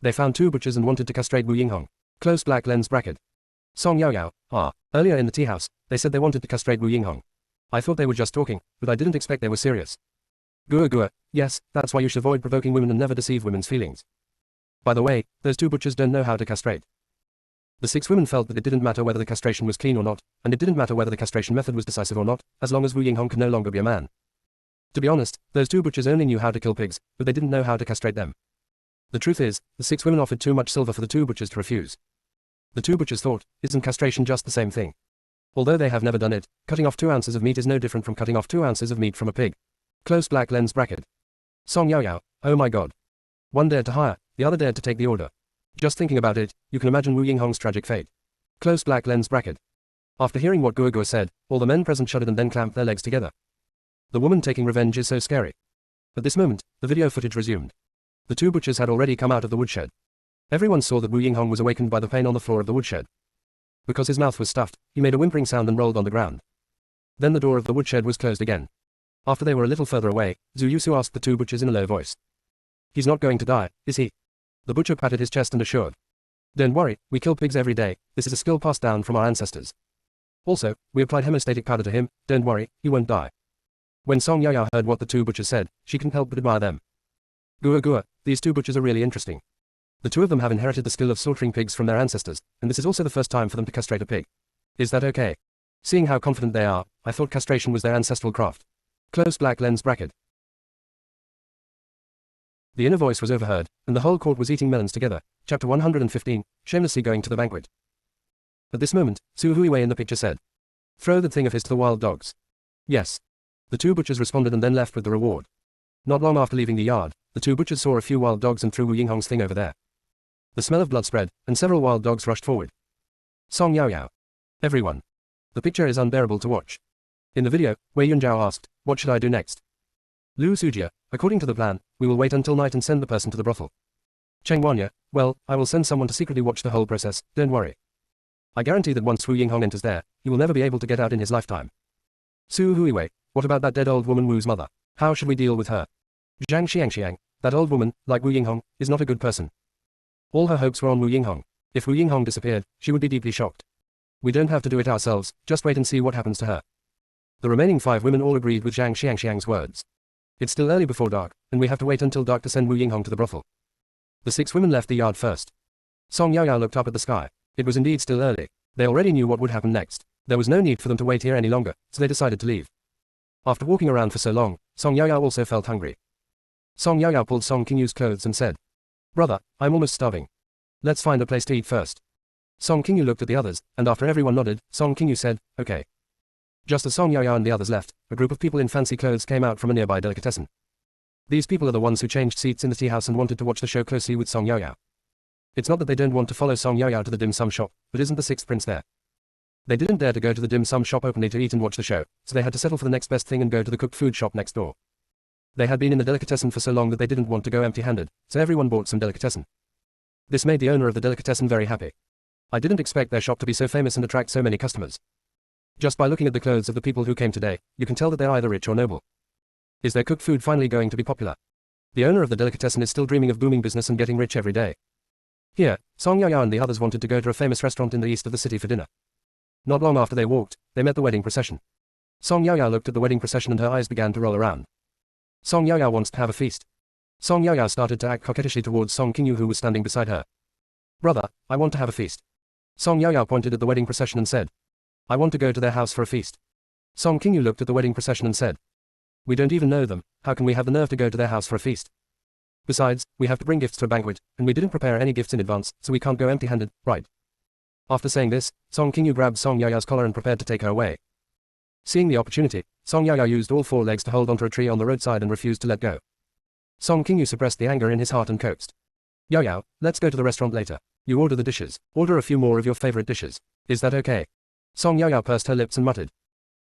They found 2 butchers and wanted to castrate Wu Yinghong. Close black lens bracket. Song Yaoyao, earlier in the tea house, they said they wanted to castrate Wu Yinghong. I thought they were just talking, but I didn't expect they were serious. Guogua, yes, that's why you should avoid provoking women and never deceive women's feelings. By the way, those 2 butchers don't know how to castrate. The 6 women felt that it didn't matter whether the castration was clean or not, and it didn't matter whether the castration method was decisive or not, as long as Wu Yinghong could no longer be a man. To be honest, those 2 butchers only knew how to kill pigs, but they didn't know how to castrate them. The truth is, the 6 women offered too much silver for the 2 butchers to refuse. The 2 butchers thought, isn't castration just the same thing? Although they have never done it, cutting off 2 ounces of meat is no different from cutting off 2 ounces of meat from a pig. Close black lens bracket. Song Yaoyao, oh my god. One dared to hire, the other dared to take the order. Just thinking about it, you can imagine Wu Yinghong's tragic fate. Close black lens bracket. After hearing what Guo said, all the men present shuddered and then clamped their legs together. The woman taking revenge is so scary. At this moment, the video footage resumed. The 2 butchers had already come out of the woodshed. Everyone saw that Wu Yinghong was awakened by the pain on the floor of the woodshed. Because his mouth was stuffed, he made a whimpering sound and rolled on the ground. Then the door of the woodshed was closed again. After they were a little further away, Zhu Yusu asked the 2 butchers in a low voice. He's not going to die, is he? The butcher patted his chest and assured. Don't worry, we kill pigs every day, this is a skill passed down from our ancestors. Also, we applied hemostatic powder to him, don't worry, he won't die. When Song Yaoyao heard what the 2 butchers said, she couldn't help but admire them. Gua, these 2 butchers are really interesting. The 2 of them have inherited the skill of slaughtering pigs from their ancestors, and this is also the first time for them to castrate a pig. Is that okay? Seeing how confident they are, I thought castration was their ancestral craft. Close black lens bracket. The inner voice was overheard, and the whole court was eating melons together. Chapter 115, shamelessly going to the banquet. At this moment, Su Huiwei in the picture said, throw that thing of his to the wild dogs. Yes. The 2 butchers responded and then left with the reward. Not long after leaving the yard, the 2 butchers saw a few wild dogs and threw Wu Yinghong's thing over there. The smell of blood spread, and several wild dogs rushed forward. Song Yaoyao. Everyone. The picture is unbearable to watch. In the video, Wei Yunzhao asked, what should I do next? Lu Sujia, according to the plan, we will wait until night and send the person to the brothel. Cheng Wanya, well, I will send someone to secretly watch the whole process, don't worry. I guarantee that once Wu Yinghong enters there, he will never be able to get out in his lifetime. Su Huiwei, what about that dead old woman Wu's mother? How should we deal with her? Zhang Xiangxiang, that old woman, like Wu Yinghong, is not a good person. All her hopes were on Wu Yinghong. If Wu Yinghong disappeared, she would be deeply shocked. We don't have to do it ourselves, just wait and see what happens to her. The remaining 5 women all agreed with Zhang Xiangxiang's words. It's still early before dark, and we have to wait until dark to send Wu Yinghong to the brothel. The 6 women left the yard first. Song Yaoyao looked up at the sky. It was indeed still early. They already knew what would happen next. There was no need for them to wait here any longer, so they decided to leave. After walking around for so long, Song Yaoyao also felt hungry. Song Yaoyao pulled Song Qingyu's clothes and said, brother, I'm almost starving. Let's find a place to eat first. Song Qingyu looked at the others, and after everyone nodded, Song Qingyu said, okay. Just as Song Yaoyao and the others left, a group of people in fancy clothes came out from a nearby delicatessen. These people are the ones who changed seats in the tea house and wanted to watch the show closely with Song Yaoyao. It's not that they don't want to follow Song Yaoyao to the dim sum shop, but isn't the 6th prince there? They didn't dare to go to the dim sum shop openly to eat and watch the show, so they had to settle for the next best thing and go to the cooked food shop next door. They had been in the delicatessen for so long that they didn't want to go empty-handed, so everyone bought some delicatessen. This made the owner of the delicatessen very happy. I didn't expect their shop to be so famous and attract so many customers. Just by looking at the clothes of the people who came today, you can tell that they're either rich or noble. Is their cooked food finally going to be popular? The owner of the delicatessen is still dreaming of booming business and getting rich every day. Here, Song Yaoyao and the others wanted to go to a famous restaurant in the east of the city for dinner. Not long after they walked, they met the wedding procession. Song Yaoyao looked at the wedding procession and her eyes began to roll around. Song Yaoyao wants to have a feast. Song Yaoyao started to act coquettishly towards Song Qingyu who was standing beside her. Brother, I want to have a feast. Song Yaoyao pointed at the wedding procession and said, I want to go to their house for a feast. Song Qingyu looked at the wedding procession and said, we don't even know them, how can we have the nerve to go to their house for a feast? Besides, we have to bring gifts to a banquet, and we didn't prepare any gifts in advance, so we can't go empty-handed, right? After saying this, Song Qingyu grabbed Song Yaoyao's collar and prepared to take her away. Seeing the opportunity, Song Yaoyao used all 4 legs to hold onto a tree on the roadside and refused to let go. Song Qingyu suppressed the anger in his heart and coaxed. Yaoyao, let's go to the restaurant later. You order the dishes. Order a few more of your favorite dishes. Is that okay? Song Yaoyao pursed her lips and muttered.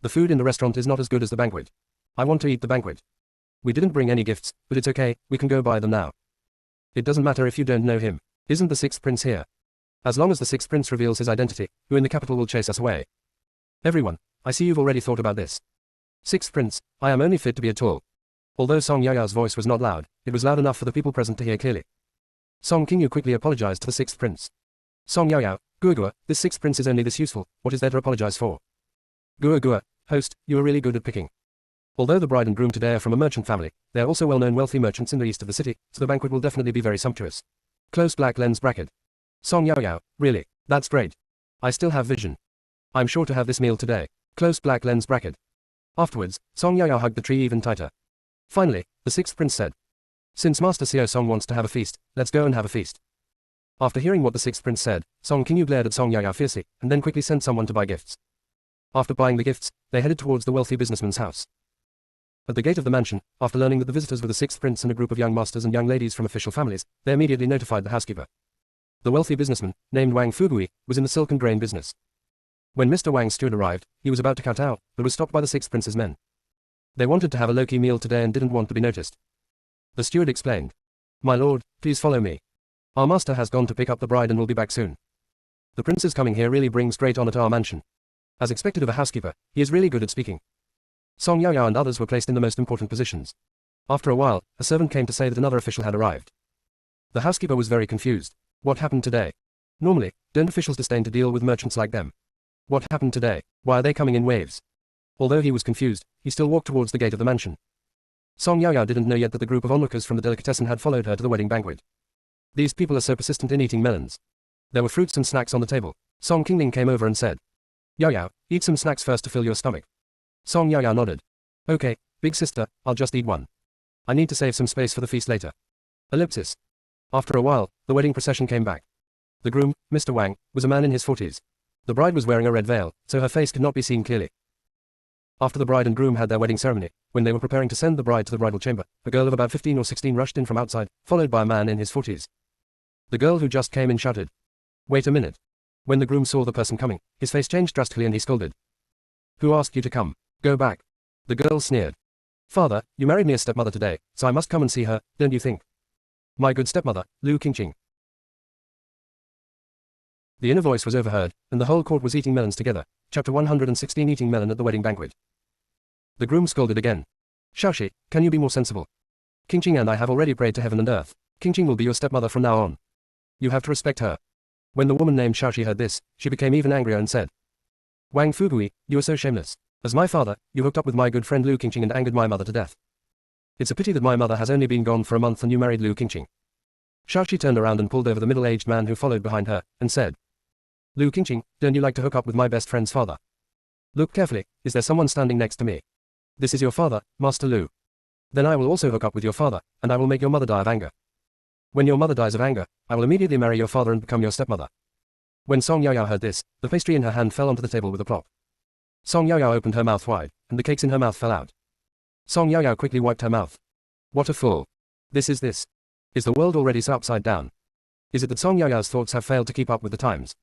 The food in the restaurant is not as good as the banquet. I want to eat the banquet. We didn't bring any gifts, but it's okay, we can go buy them now. It doesn't matter if you don't know him. Isn't the 6th prince here? As long as the 6th prince reveals his identity, who in the capital will chase us away? Everyone, I see you've already thought about this. 6th prince, I am only fit to be a tool. Although Song Yaoyao's voice was not loud, it was loud enough for the people present to hear clearly. Song Qingyu quickly apologized to the 6th prince. Song Yaoyao, Gua, this 6th prince is only this useful, what is there to apologize for? Gua, host, you are really good at picking. Although the bride and groom today are from a merchant family, they are also well-known wealthy merchants in the east of the city, so the banquet will definitely be very sumptuous. Close black lens bracket. Song Yaoyao, really? That's great. I still have vision. I'm sure to have this meal today. Close black lens bracket. Afterwards, Song Yaoyao hugged the tree even tighter. Finally, the sixth prince said, "Since Master Xiao Song wants to have a feast, let's go and have a feast." After hearing what the sixth prince said, Song Qingyu glared at Song Yaoyao fiercely, and then quickly sent someone to buy gifts. After buying the gifts, they headed towards the wealthy businessman's house. At the gate of the mansion, after learning that the visitors were the sixth prince and a group of young masters and young ladies from official families, they immediately notified the housekeeper. The wealthy businessman, named Wang Fugui, was in the silk and grain business. When Mr. Wang's steward arrived, he was about to kowtow, but was stopped by the sixth prince's men. They wanted to have a low-key meal today and didn't want to be noticed. The steward explained, "My lord, please follow me. Our master has gone to pick up the bride and will be back soon. The prince's coming here really brings great honor to our mansion. As expected of a housekeeper, he is really good at speaking." Song Yaoyao and others were placed in the most important positions. After a while, a servant came to say that another official had arrived. The housekeeper was very confused. What happened today? Normally, don't officials disdain to deal with merchants like them? What happened today? Why are they coming in waves? Although he was confused, he still walked towards the gate of the mansion. Song Yaoyao didn't know yet that the group of onlookers from the delicatessen had followed her to the wedding banquet. These people are so persistent in eating melons. There were fruits and snacks on the table. Song Qingling came over and said, "Yaoyao, eat some snacks first to fill your stomach." Song Yaoyao nodded. "Okay, big sister, I'll just eat one. I need to save some space for the feast later." Ellipsis. After a while, the wedding procession came back. The groom, Mr. Wang, was a man in his 40s. The bride was wearing a red veil, so her face could not be seen clearly. After the bride and groom had their wedding ceremony, when they were preparing to send the bride to the bridal chamber, a girl of about 15 or 16 rushed in from outside, followed by a man in his 40s. The girl who just came in shouted, "Wait a minute." When the groom saw the person coming, his face changed drastically and he scolded, "Who asked you to come? Go back." The girl sneered, "Father, you married me a stepmother today, so I must come and see her, don't you think? My good stepmother, Lu Qingqing." The inner voice was overheard, and the whole court was eating melons together. Chapter 116 Eating melon at the wedding banquet. The groom scolded again. "Shaoxi, can you be more sensible? Qingqing and I have already prayed to heaven and earth. Qingqing will be your stepmother from now on. You have to respect her." When the woman named Shaoxi heard this, she became even angrier and said, "Wang Fugui, you are so shameless. As my father, you hooked up with my good friend Lu Qingqing and angered my mother to death. It's a pity that my mother has only been gone for a month and you married Lu Qingqing." Shaoxi turned around and pulled over the middle-aged man who followed behind her, and said, "Lu Qingqing, don't you like to hook up with my best friend's father? Look carefully, is there someone standing next to me? This is your father, Master Lu. Then I will also hook up with your father, and I will make your mother die of anger. When your mother dies of anger, I will immediately marry your father and become your stepmother." When Song Yaoyao heard this, the pastry in her hand fell onto the table with a plop. Song Yaoyao opened her mouth wide, and the cakes in her mouth fell out. Song Yaoyao quickly wiped her mouth. What a fool. This. Is the world already so upside down? Is it that Song Yaoyao's thoughts have failed to keep up with the times?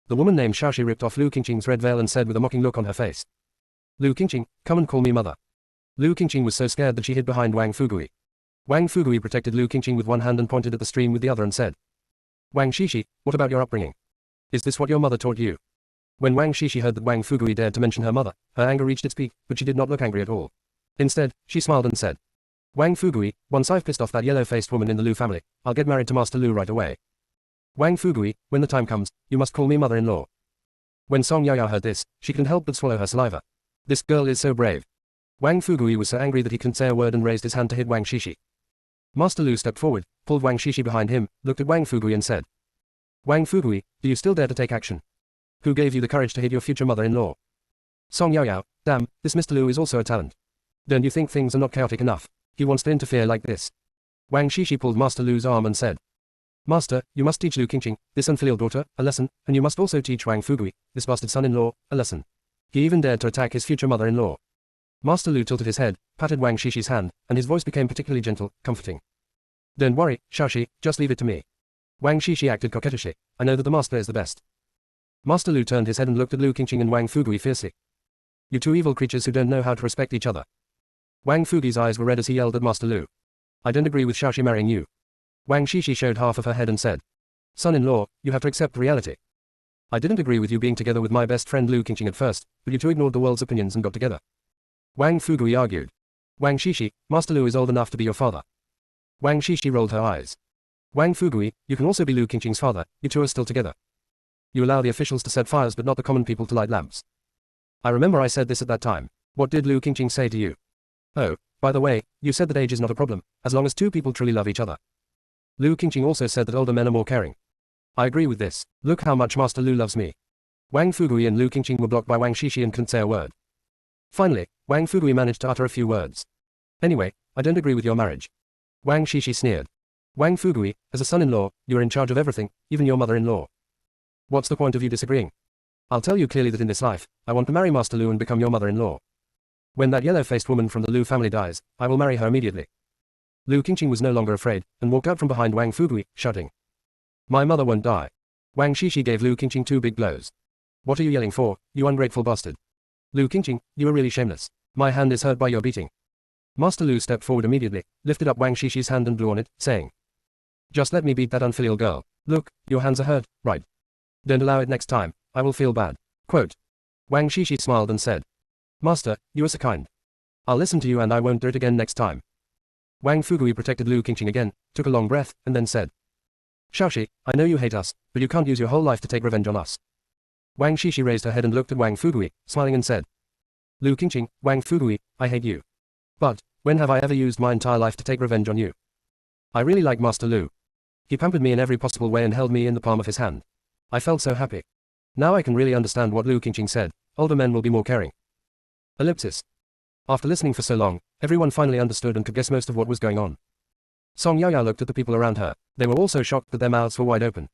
The woman named Shaoxi ripped off Lu Qingqing's red veil and said with a mocking look on her face, "Lu Qingqing, come and call me mother." Lu Qingqing was so scared that she hid behind Wang Fugui. Wang Fugui protected Lu Qingqing with one hand and pointed at the stream with the other and said, "Wang Shishi, what about your upbringing? Is this what your mother taught you?" When Wang Shishi heard that Wang Fugui dared to mention her mother, her anger reached its peak, but she did not look angry at all. Instead, she smiled and said, "Wang Fugui, once I've pissed off that yellow-faced woman in the Lu family, I'll get married to Master Lu right away. Wang Fugui, when the time comes, you must call me mother-in-law." When Song Yaoyao heard this, she couldn't help but swallow her saliva. This girl is so brave. Wang Fugui was so angry that he couldn't say a word and raised his hand to hit Wang Shishi. Master Lu stepped forward, pulled Wang Shishi behind him, looked at Wang Fugui and said, "Wang Fugui, do you still dare to take action? Who gave you the courage to hit your future mother-in-law?" Song Yaoyao, damn, this Mr. Lu is also a talent. Don't you think things are not chaotic enough? He wants to interfere like this. Wang Shishi pulled Master Lu's arm and said, "Master, you must teach Lu Qingqing, this unfilial daughter, a lesson, and you must also teach Wang Fugui, this bastard son-in-law, a lesson." He even dared to attack his future mother-in-law. Master Lu tilted his head, patted Wang Shishi's hand, and his voice became particularly gentle, comforting. "Don't worry, Shaoxi, just leave it to me." Wang Shishi acted coquettishly. "I know that the master is the best." Master Lu turned his head and looked at Lu Qingqing and Wang Fugui fiercely. "You two evil creatures who don't know how to respect each other." Wang Fugui's eyes were red as he yelled at Master Lu. "I don't agree with Shaoxi marrying you." Wang Shishi showed half of her head and said, "Son-in-law, you have to accept reality. I didn't agree with you being together with my best friend Lu Qingqing at first, but you two ignored the world's opinions and got together." Wang Fugui argued. "Wang Shishi, Master Lu is old enough to be your father." Wang Shishi rolled her eyes. "Wang Fugui, you can also be Lu Qingqing's father, you two are still together. You allow the officials to set fires but not the common people to light lamps. I remember I said this at that time. What did Lu Qingqing say to you? Oh, by the way, you said that age is not a problem, as long as two people truly love each other. Lu Qingqing also said that older men are more caring. I agree with this. Look how much Master Lu loves me. Wang Fugui and Lu Qingqing were blocked by Wang Shishi and couldn't say a word. Finally, Wang Fugui managed to utter a few words. Anyway, I don't agree with your marriage. Wang Shishi sneered. Wang Fugui, as a son-in-law, you are in charge of everything, even your mother-in-law. What's the point of you disagreeing? I'll tell you clearly that in this life, I want to marry Master Lu and become your mother-in-law. When that yellow-faced woman from the Lu family dies, I will marry her immediately. Lu Qingqing was no longer afraid, and walked out from behind Wang Fugui, shouting. My mother won't die. Wang Shishi gave Lu Qingqing 2 big blows. What are you yelling for, you ungrateful bastard? Lu Qingqing, you are really shameless. My hand is hurt by your beating. Master Lu stepped forward immediately, lifted up Wang Shishi's hand and blew on it, saying. Just let me beat that unfilial girl. Look, your hands are hurt, right? Don't allow it next time, I will feel bad. Quote. Wang Shishi smiled and said. Master, you are so kind. I'll listen to you and I won't do it again next time. Wang Fugui protected Lu Qingqing again, took a long breath, and then said. Shaoxi, I know you hate us, but you can't use your whole life to take revenge on us. Wang Shishi raised her head and looked at Wang Fugui, smiling and said. Lu Qingqing, Wang Fugui, I hate you. But, when have I ever used my entire life to take revenge on you? I really like Master Lu. He pampered me in every possible way and held me in the palm of his hand. I felt so happy. Now I can really understand what Lu Qingqing said, older men will be more caring. Ellipsis. After listening for so long, everyone finally understood and could guess most of what was going on. Song Yaoyao looked at the people around her, they were all so shocked that their mouths were wide open.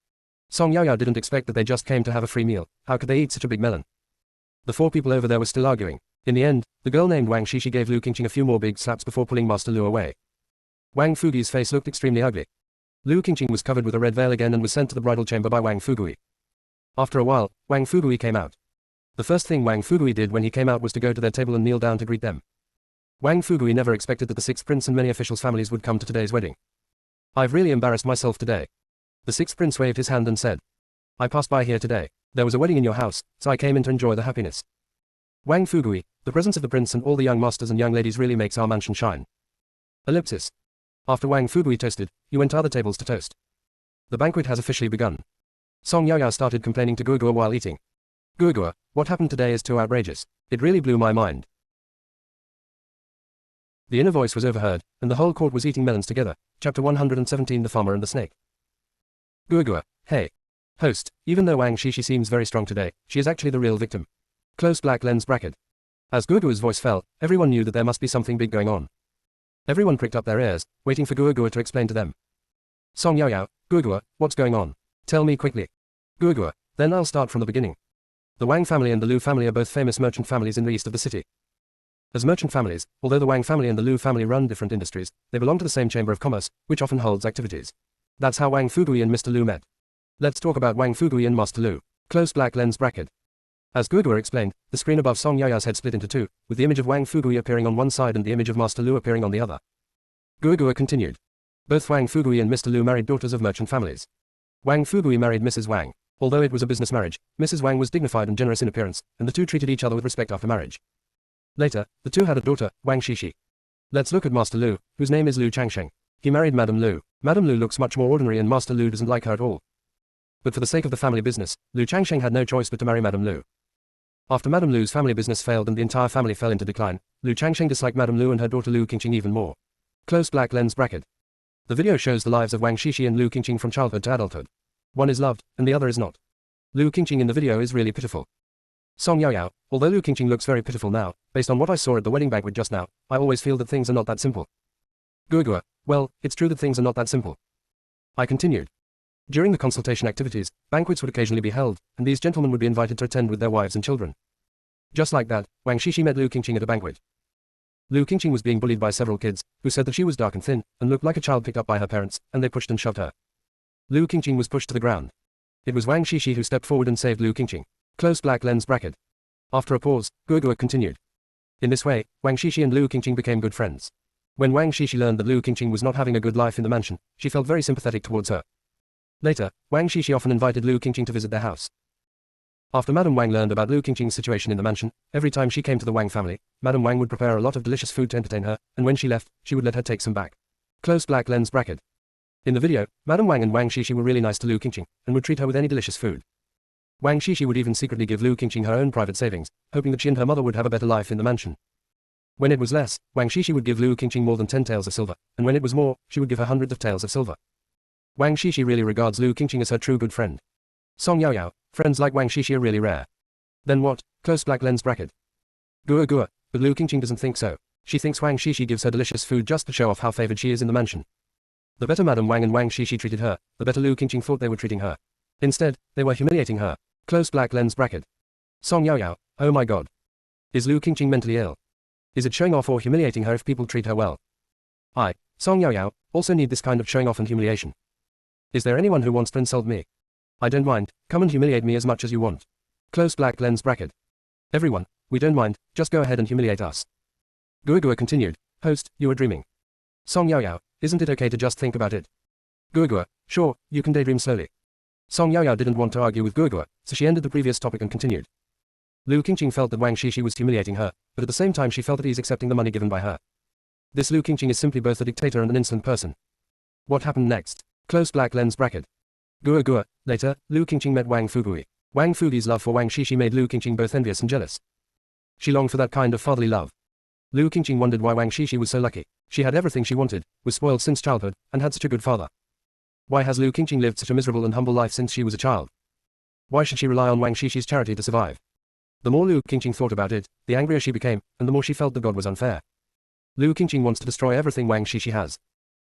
Song Yaoyao didn't expect that they just came to have a free meal, how could they eat such a big melon? The 4 people over there were still arguing. In the end, the girl named Wang Shishi gave Lu Qingqing a few more big slaps before pulling Master Lu away. Wang Fugui's face looked extremely ugly. Lu Qingqing was covered with a red veil again and was sent to the bridal chamber by Wang Fugui. After a while, Wang Fugui came out. The first thing Wang Fugui did when he came out was to go to their table and kneel down to greet them. Wang Fugui never expected that the 6th prince and many officials' families would come to today's wedding. I've really embarrassed myself today. The 6th prince waved his hand and said. I passed by here today. There was a wedding in your house, so I came in to enjoy the happiness. Wang Fugui, the presence of the prince and all the young masters and young ladies really makes our mansion shine. Ellipsis. After Wang Fugui toasted, he went to other tables to toast. The banquet has officially begun. Song Yaoyao started complaining to Guogua while eating. Guogua, what happened today is too outrageous. It really blew my mind. The inner voice was overheard, and the whole court was eating melons together. Chapter 117 The Farmer and the Snake. Guogua, hey. Host, even though Wang Shishi seems very strong today, she is actually the real victim. Close black lens bracket. As Guogua's voice fell, everyone knew that there must be something big going on. Everyone pricked up their ears, waiting for Guogua to explain to them. Song Yaoyao, Guogua, what's going on? Tell me quickly. Guogua, then I'll start from the beginning. The Wang family and the Lu family are both famous merchant families in the east of the city. As merchant families, although the Wang family and the Lu family run different industries, they belong to the same chamber of commerce, which often holds activities. That's how Wang Fugui and Mr. Lu met. Let's talk about Wang Fugui and Master Lu. Close black lens bracket. As Guogua explained, the screen above Song Yaoyao's head split into 2, with the image of Wang Fugui appearing on one side and the image of Master Lu appearing on the other. Guogua continued. Both Wang Fugui and Mr. Lu married daughters of merchant families. Wang Fugui married Mrs. Wang. Although it was a business marriage, Mrs. Wang was dignified and generous in appearance, and the two treated each other with respect after marriage. Later, the two had a daughter, Wang Shishi. Let's look at Master Lu, whose name is Lu Changsheng. He married Madame Lu. Madame Lu looks much more ordinary and Master Lu doesn't like her at all. But for the sake of the family business, Lu Changsheng had no choice but to marry Madame Lu. After Madame Lu's family business failed and the entire family fell into decline, Lu Changsheng disliked Madame Lu and her daughter Lu Qingqing even more. Close black lens bracket. The video shows the lives of Wang Shishi and Lu Qingqing from childhood to adulthood. One is loved, and the other is not. Lu Qingqing in the video is really pitiful. Song Yaoyao, although Lu Qingqing looks very pitiful now, based on what I saw at the wedding banquet just now, I always feel that things are not that simple. Guogua, well, it's true that things are not that simple. I continued. During the consultation activities, banquets would occasionally be held, and these gentlemen would be invited to attend with their wives and children. Just like that, Wang Shishi met Lu Qingqing at a banquet. Lu Qingqing was being bullied by several kids, who said that she was dark and thin, and looked like a child picked up by her parents, and they pushed and shoved her. Lu Qingqing was pushed to the ground. It was Wang Shishi who stepped forward and saved Lu Qingqing. Close black lens bracket. After a pause, Guogua continued. In this way, Wang Shishi and Lu Qingqing became good friends. When Wang Shishi learned that Lu Qingqing was not having a good life in the mansion, she felt very sympathetic towards her. Later, Wang Shishi often invited Lu Qingqing to visit their house. After Madame Wang learned about Lu Qingqing's situation in the mansion, every time she came to the Wang family, Madame Wang would prepare a lot of delicious food to entertain her, and when she left, she would let her take some back. Close black lens bracket. In the video, Madame Wang and Wang Shishi were really nice to Lu Qingqing, and would treat her with any delicious food. Wang Shishi would even secretly give Lu Qingqing her own private savings, hoping that she and her mother would have a better life in the mansion. When it was less, Wang Shishi would give Lu Qingqing more than 10 taels of silver, and when it was more, she would give her hundreds of taels of silver. Wang Shishi really regards Lu Qingqing as her true good friend. Song Yaoyao, friends like Wang Shishi are really rare. Then what? Close black lens bracket. Gua gua, but Lu Qingqing doesn't think so. She thinks Wang Shishi gives her delicious food just to show off how favored she is in the mansion. The better Madam Wang and Wang Shishi treated her, the better Lu Qingqing thought they were treating her. Instead, they were humiliating her. Close black lens bracket. Song Yaoyao, oh my god. Is Lu Qingqing mentally ill? Is it showing off or humiliating her if people treat her well? I, Song Yaoyao, also need this kind of showing off and humiliation. Is there anyone who wants to insult me? I don't mind, come and humiliate me as much as you want. Close black lens bracket. Everyone, we don't mind, just go ahead and humiliate us. Gua Gua continued, host, you are dreaming. Song Yaoyao, isn't it okay to just think about it? Gua Gua, sure, you can daydream slowly. Song Yaoyao didn't want to argue with Gua Gua, so she ended the previous topic and continued. Lu Qingqing felt that Wang Shishi was humiliating her, but at the same time she felt at ease accepting the money given by her. This Lu Qingqing is simply both a dictator and an insolent person. What happened next? Close black lens bracket. Gua Gua, later, Lu Qingqing met Wang Fugui. Wang Fugui's love for Wang Shishi made Lu Qingqing both envious and jealous. She longed for that kind of fatherly love. Lu Qingqing wondered why Wang Shishi was so lucky. She had everything she wanted, was spoiled since childhood, and had such a good father. Why has Lu Qingqing lived such a miserable and humble life since she was a child? Why should she rely on Wang Shishi's charity to survive? The more Lu Qingqing thought about it, the angrier she became, and the more she felt that God was unfair. Lu Qingqing wants to destroy everything Wang Shishi has.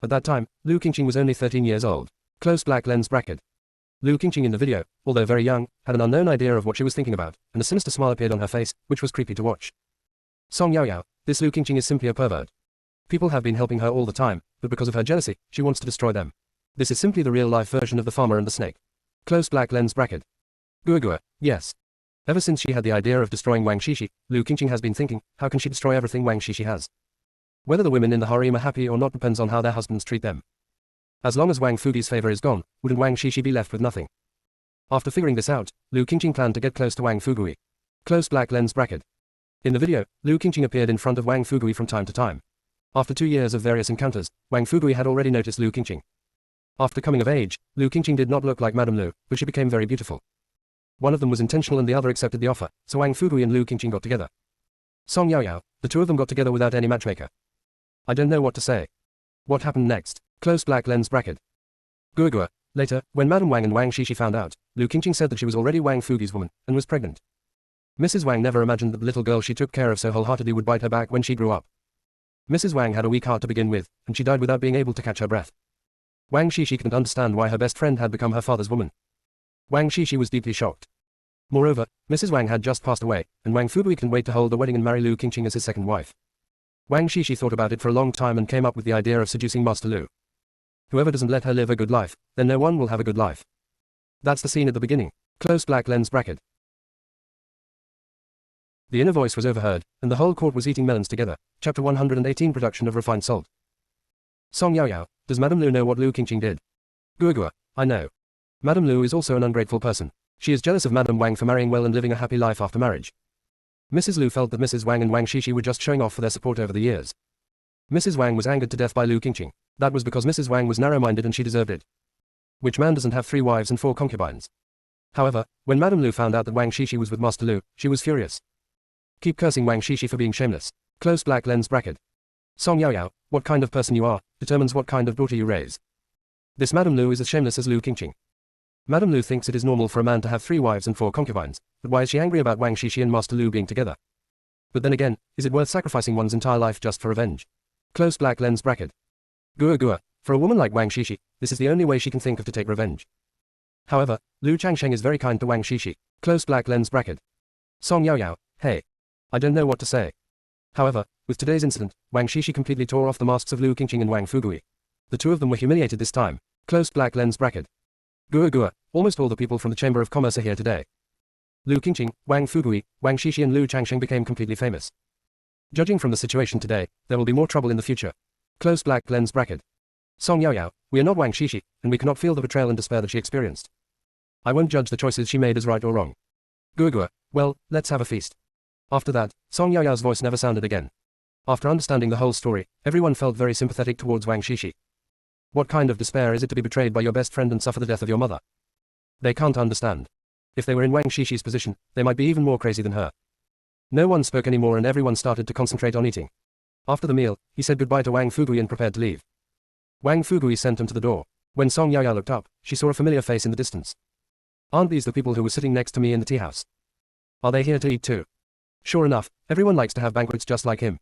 At that time, Lu Qingqing was only 13 years old. Close black lens bracket. Lu Qingqing in the video, although very young, had an unknown idea of what she was thinking about, and a sinister smile appeared on her face, which was creepy to watch. Song Yaoyao, this Lu Qingqing is simply a pervert. People have been helping her all the time, but because of her jealousy, she wants to destroy them. This is simply the real-life version of the farmer and the snake. Close black lens bracket. Gua Gua, yes. Ever since she had the idea of destroying Wang Shishi, Lu Qingqing has been thinking, how can she destroy everything Wang Shishi has? Whether the women in the harem are happy or not depends on how their husbands treat them. As long as Wang Fugui's favor is gone, wouldn't Wang Shishi be left with nothing? After figuring this out, Lu Qingqing planned to get close to Wang Fugui. Close black lens bracket. In the video, Lu Qingqing appeared in front of Wang Fugui from time to time. After 2 years of various encounters, Wang Fugui had already noticed Lu Qingqing. After coming of age, Lu Qingqing did not look like Madame Lu, but she became very beautiful. One of them was intentional and the other accepted the offer, so Wang Fugui and Lu Qingqing got together. Song Yaoyao, the two of them got together without any matchmaker. I don't know what to say. What happened next? Close black lens bracket. Gua Gua, later, when Madame Wang and Wang Shishi found out, Lu Qingqing said that she was already Wang Fugui's woman, and was pregnant. Mrs. Wang never imagined that the little girl she took care of so wholeheartedly would bite her back when she grew up. Mrs. Wang had a weak heart to begin with, and she died without being able to catch her breath. Wang Shishi couldn't understand why her best friend had become her father's woman. Wang Shishi was deeply shocked. Moreover, Mrs. Wang had just passed away, and Wang Fugui couldn't wait to hold the wedding and marry Lu Qingqing as his second wife. Wang Shishi thought about it for a long time and came up with the idea of seducing Master Lu. Whoever doesn't let her live a good life, then no one will have a good life. That's the scene at the beginning. Close black lens bracket. The inner voice was overheard, and the whole court was eating melons together. Chapter 118 Production of Refined Salt. Song Yaoyao, does Madame Lu know what Lu Qingqing did? Gua Gua, I know. Madame Lu is also an ungrateful person. She is jealous of Madame Wang for marrying well and living a happy life after marriage. Mrs. Lu felt that Mrs. Wang and Wang Shishi were just showing off for their support over the years. Mrs. Wang was angered to death by Lu Qingqing. That was because Mrs. Wang was narrow-minded and she deserved it. Which man doesn't have 3 wives and 4 concubines? However, when Madame Lu found out that Wang Shishi was with Master Lu, she was furious. Keep cursing Wang Shishi for being shameless. Close black lens bracket. Song Yaoyao, what kind of person you are, determines what kind of daughter you raise. This Madame Lu is as shameless as Lu Qingqing. Madame Lu thinks it is normal for a man to have 3 wives and 4 concubines, but why is she angry about Wang Shishi and Master Lu being together? But then again, is it worth sacrificing one's entire life just for revenge? Close black lens bracket. Gua Gua, for a woman like Wang Shishi, this is the only way she can think of to take revenge. However, Lu Changsheng is very kind to Wang Shishi. Close black lens bracket. Song Yaoyao, hey. I don't know what to say. However, with today's incident, Wang Shishi completely tore off the masks of Lu Qingqing and Wang Fugui. The two of them were humiliated this time. Close black lens bracket. Gua Gua, almost all the people from the Chamber of Commerce are here today. Lu Qingqing, Wang Fugui, Wang Shishi and Lu Changsheng became completely famous. Judging from the situation today, there will be more trouble in the future. Close black lens bracket. Song Yaoyao, we are not Wang Shishi, and we cannot feel the betrayal and despair that she experienced. I won't judge the choices she made as right or wrong. Gua Gua, well, let's have a feast. After that, Song Yaoyao's voice never sounded again. After understanding the whole story, everyone felt very sympathetic towards Wang Shishi. What kind of despair is it to be betrayed by your best friend and suffer the death of your mother? They can't understand. If they were in Wang Shishi's position, they might be even more crazy than her. No one spoke anymore and everyone started to concentrate on eating. After the meal, he said goodbye to Wang Fugui and prepared to leave. Wang Fugui sent him to the door. When Song Yaoyao looked up, she saw a familiar face in the distance. Aren't these the people who were sitting next to me in the tea house? Are they here to eat too? Sure enough, everyone likes to have banquets just like him.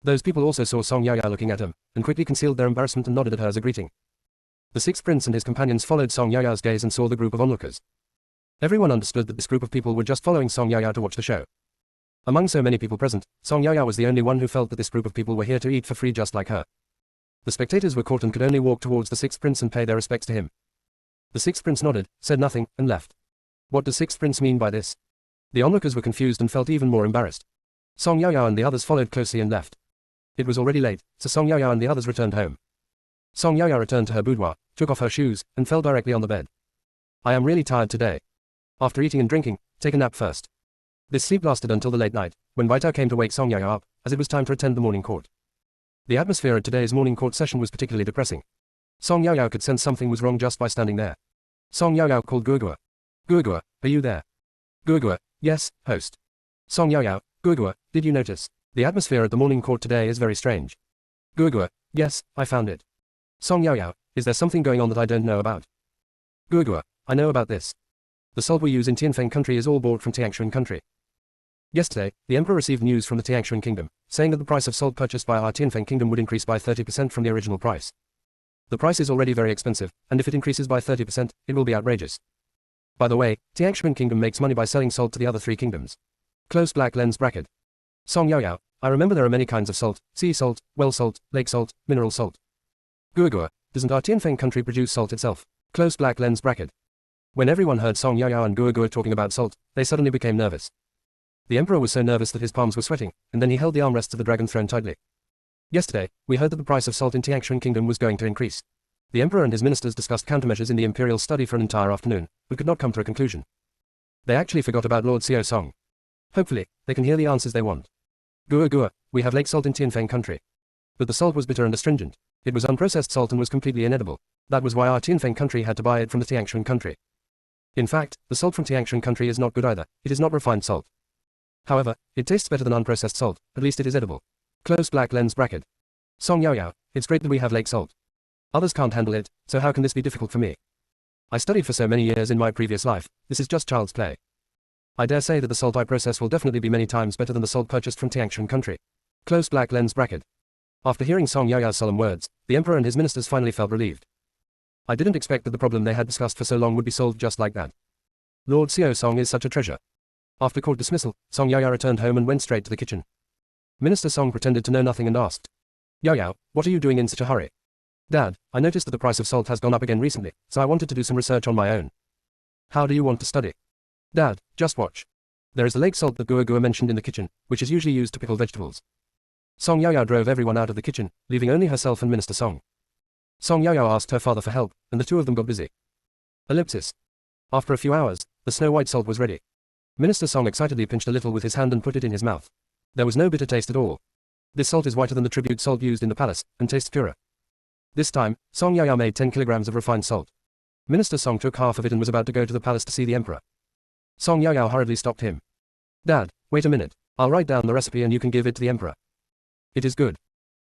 Those people also saw Song Yaoyao looking at him, and quickly concealed their embarrassment and nodded at her as a greeting. The sixth prince and his companions followed Song Yaoyao's gaze and saw the group of onlookers. Everyone understood that this group of people were just following Song Yaoyao to watch the show. Among so many people present, Song Yaoyao was the only one who felt that this group of people were here to eat for free just like her. The spectators were caught and could only walk towards the sixth prince and pay their respects to him. The sixth prince nodded, said nothing, and left. What does sixth prince mean by this? The onlookers were confused and felt even more embarrassed. Song Yaoyao and the others followed closely and left. It was already late, so Song Yaoyao and the others returned home. Song Yaoyao returned to her boudoir, took off her shoes, and fell directly on the bed. I am really tired today. After eating and drinking, take a nap first. This sleep lasted until the late night, when Baitao came to wake Song Yaoyao up, as it was time to attend the morning court. The atmosphere at today's morning court session was particularly depressing. Song Yaoyao could sense something was wrong just by standing there. Song Yaoyao called Guogua. Guogua, are you there? Guogua, yes, host. Song Yaoyao, Guogua, did you notice? The atmosphere at the morning court today is very strange. Guogua, yes, I found it. Song Yaoyao, is there something going on that I don't know about? Guogua, I know about this. The salt we use in Tianfeng country is all bought from Tiangshuan country. Yesterday, the emperor received news from the Tiangshuan kingdom, saying that the price of salt purchased by our Tianfeng kingdom would increase by 30% from the original price. The price is already very expensive, and if it increases by 30%, it will be outrageous. By the way, Tiangshuan kingdom makes money by selling salt to the other three kingdoms. Close black lens bracket. Song Yaoyao, I remember there are many kinds of salt, sea salt, well salt, lake salt, mineral salt. Guogua, doesn't our Tianfeng country produce salt itself? Close black lens bracket. When everyone heard Song Yaoyao and Guogua talking about salt, they suddenly became nervous. The emperor was so nervous that his palms were sweating, and then he held the armrests of the dragon throne tightly. Yesterday, we heard that the price of salt in Tiangshuan kingdom was going to increase. The emperor and his ministers discussed countermeasures in the imperial study for an entire afternoon, but could not come to a conclusion. They actually forgot about Lord Xiao Song. Hopefully, they can hear the answers they want. Guogua, we have lake salt in Tianfeng country. But the salt was bitter and astringent. It was unprocessed salt and was completely inedible. That was why our Tianfeng country had to buy it from the Tiangshuan country. In fact, the salt from Tiangshuan country is not good either. It is not refined salt. However, it tastes better than unprocessed salt, at least it is edible. Close black lens bracket. Song Yaoyao, it's great that we have lake salt. Others can't handle it, so how can this be difficult for me? I studied for so many years in my previous life, this is just child's play. I dare say that the salt I process will definitely be many times better than the salt purchased from Tiangshuan country. Close black lens bracket. After hearing Song Yaoyao's solemn words, the emperor and his ministers finally felt relieved. I didn't expect that the problem they had discussed for so long would be solved just like that. Lord Xiao Song is such a treasure. After court dismissal, Song Yaoyao returned home and went straight to the kitchen. Minister Song pretended to know nothing and asked, Yaoyao, what are you doing in such a hurry? Dad, I noticed that the price of salt has gone up again recently, so I wanted to do some research on my own. How do you want to study? Dad, just watch. There is the lake salt that Guogua mentioned in the kitchen, which is usually used to pickle vegetables. Song Yaoyao drove everyone out of the kitchen, leaving only herself and Minister Song. Song Yaoyao asked her father for help, and the two of them got busy. Ellipsis. After a few hours, the snow-white salt was ready. Minister Song excitedly pinched a little with his hand and put it in his mouth. There was no bitter taste at all. This salt is whiter than the tribute salt used in the palace, and tastes purer. This time, Song Yaoyao made 10 kilograms of refined salt. Minister Song took half of it and was about to go to the palace to see the emperor. Song Yaoyao hurriedly stopped him. Dad, wait a minute. I'll write down the recipe and you can give it to the emperor. It is good.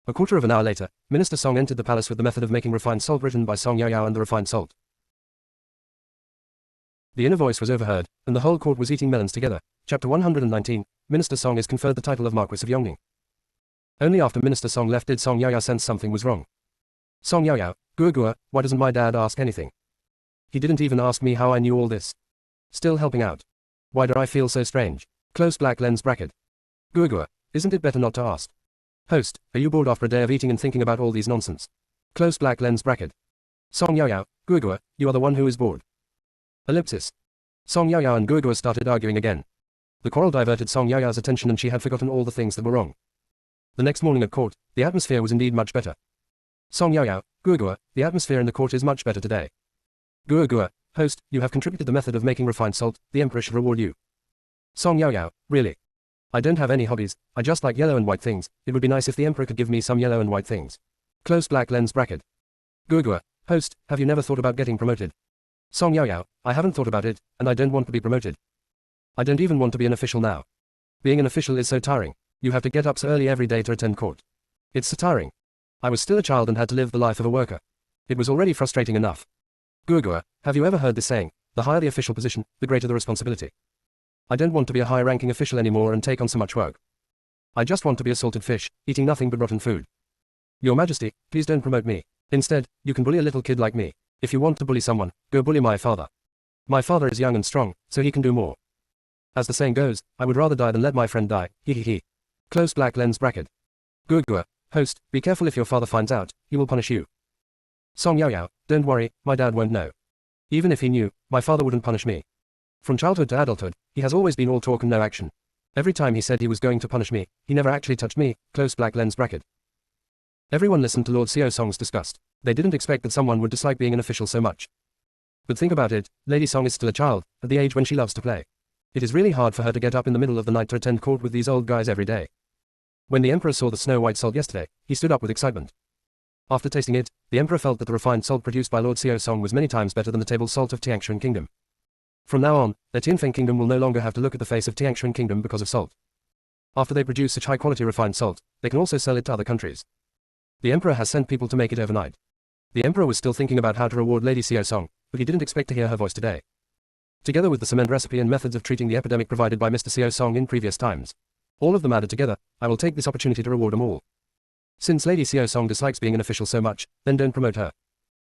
A quarter of an hour later, Minister Song entered the palace with the method of making refined salt written by Song Yaoyao and the refined salt. The inner voice was overheard, and the whole court was eating melons together. Chapter 119, Minister Song is conferred the title of Marquis of Yongning. Only after Minister Song left did Song Yaoyao sense something was wrong. Song Yaoyao, Guogua, why doesn't my dad ask anything? He didn't even ask me how I knew all this. Still helping out. Why do I feel so strange? Close black lens bracket. Guogua, isn't it better not to ask? Host, are you bored after a day of eating and thinking about all these nonsense? Close black lens bracket. Song Yaoyao, Guogua, you are the one who is bored. Ellipsis. Song Yaoyao and Guogua started arguing again. The quarrel diverted Song Yaoyao's attention and she had forgotten all the things that were wrong. The next morning at court, the atmosphere was indeed much better. Song Yaoyao, Guogua, the atmosphere in the court is much better today. Guogua, host, you have contributed the method of making refined salt, the emperor should reward you. Song Yaoyao, really? I don't have any hobbies, I just like yellow and white things, it would be nice if the emperor could give me some yellow and white things. Close black lens bracket. Guogua, host, have you never thought about getting promoted? Song Yaoyao, I haven't thought about it, and I don't want to be promoted. I don't even want to be an official now. Being an official is so tiring. You have to get up so early every day to attend court. It's so tiring. I was still a child and had to live the life of a worker. It was already frustrating enough. Gurgua, have you ever heard this saying, the higher the official position, the greater the responsibility? I don't want to be a high-ranking official anymore and take on so much work. I just want to be a salted fish, eating nothing but rotten food. Your Majesty, please don't promote me. Instead, you can bully a little kid like me. If you want to bully someone, go bully my father. My father is young and strong, so he can do more. As the saying goes, I would rather die than let my friend die, he. Close black lens bracket. Gurgua, host, be careful if your father finds out, he will punish you. Song Yao, don't worry, my dad won't know. Even if he knew, my father wouldn't punish me. From childhood to adulthood, he has always been all talk and no action. Every time he said he was going to punish me, he never actually touched me, close black lens bracket. Everyone listened to Lord Seo Song's disgust. They didn't expect that someone would dislike being an official so much. But think about it, Lady Song is still a child, at the age when she loves to play. It is really hard for her to get up in the middle of the night to attend court with these old guys every day. When the Emperor saw the snow-white salt yesterday, he stood up with excitement. After tasting it, the Emperor felt that the refined salt produced by Lord Seo Song was many times better than the table salt of Tiangshan Kingdom. From now on, the Tianfeng Kingdom will no longer have to look at the face of Tiangshan Kingdom because of salt. After they produce such high-quality refined salt, they can also sell it to other countries. The Emperor has sent people to make it overnight. The Emperor was still thinking about how to reward Lady Seo Song, but he didn't expect to hear her voice today. Together with the cement recipe and methods of treating the epidemic provided by Mr. Seo Song in previous times. All of them added together, I will take this opportunity to reward them all. Since Lady Seo Song dislikes being an official so much, then don't promote her.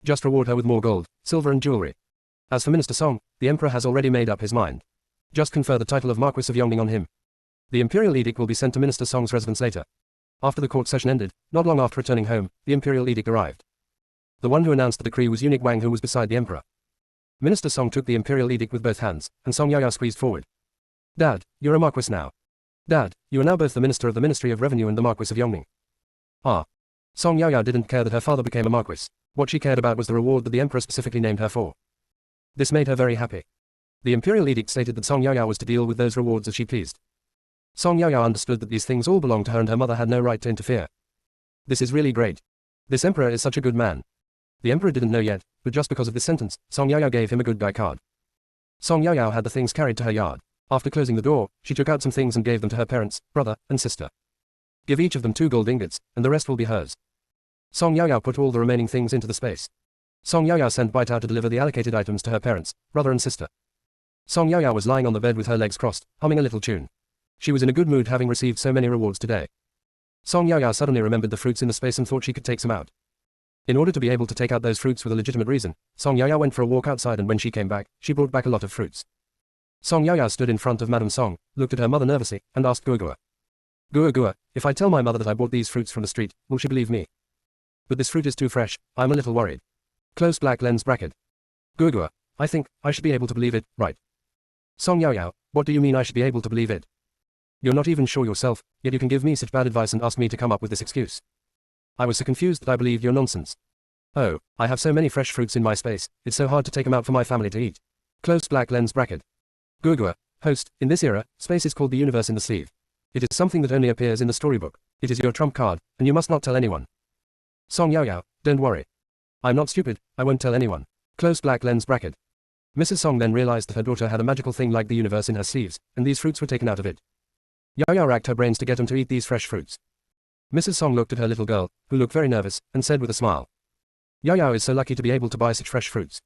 Just reward her with more gold, silver and jewelry. As for Minister Song, the Emperor has already made up his mind. Just confer the title of Marquis of Yongning on him. The Imperial Edict will be sent to Minister Song's residence later. After the court session ended, not long after returning home, the Imperial Edict arrived. The one who announced the decree was eunuch Wang, who was beside the Emperor. Minister Song took the Imperial Edict with both hands, and Song Yao squeezed forward. Dad, you're a Marquis now. Dad, you are now both the Minister of the Ministry of Revenue and the Marquis of Yongning. Ah. Song Yao didn't care that her father became a Marquis. What she cared about was the reward that the Emperor specifically named her for. This made her very happy. The Imperial Edict stated that Song Yao was to deal with those rewards as she pleased. Song Yao understood that these things all belonged to her and her mother had no right to interfere. This is really great. This Emperor is such a good man. The Emperor didn't know yet, but just because of this sentence, Song Yao gave him a good guy card. Song Yao had the things carried to her yard. After closing the door, she took out some things and gave them to her parents, brother, and sister. Give each of them 2 gold ingots, and the rest will be hers. Song Yao put all the remaining things into the space. Song Yao sent Bai Tao to deliver the allocated items to her parents, brother and sister. Song Yao was lying on the bed with her legs crossed, humming a little tune. She was in a good mood having received so many rewards today. Song Yao suddenly remembered the fruits in the space and thought she could take some out. In order to be able to take out those fruits with a legitimate reason, Song Yao went for a walk outside, and when she came back, she brought back a lot of fruits. Song Yao stood in front of Madame Song, looked at her mother nervously, and asked Gurgua. Gurgua, if I tell my mother that I bought these fruits from the street, will she believe me? But this fruit is too fresh, I'm a little worried. Close black lens bracket. Gurgua, I think, I should be able to believe it, right? Song Yao, what do you mean I should be able to believe it? You're not even sure yourself, yet you can give me such bad advice and ask me to come up with this excuse. I was so confused that I believed your nonsense. Oh, I have so many fresh fruits in my space, it's so hard to take them out for my family to eat. Close black lens bracket. Gurgua, host, in this era, space is called the universe in the sleeve. It is something that only appears in the storybook. It is your trump card, and you must not tell anyone. Song Yao, don't worry. I'm not stupid, I won't tell anyone. Close black lens bracket. Mrs. Song then realized that her daughter had a magical thing like the universe in her sleeves, and these fruits were taken out of it. Yao racked her brains to get them to eat these fresh fruits. Mrs. Song looked at her little girl, who looked very nervous, and said with a smile. Yao is so lucky to be able to buy such fresh fruits.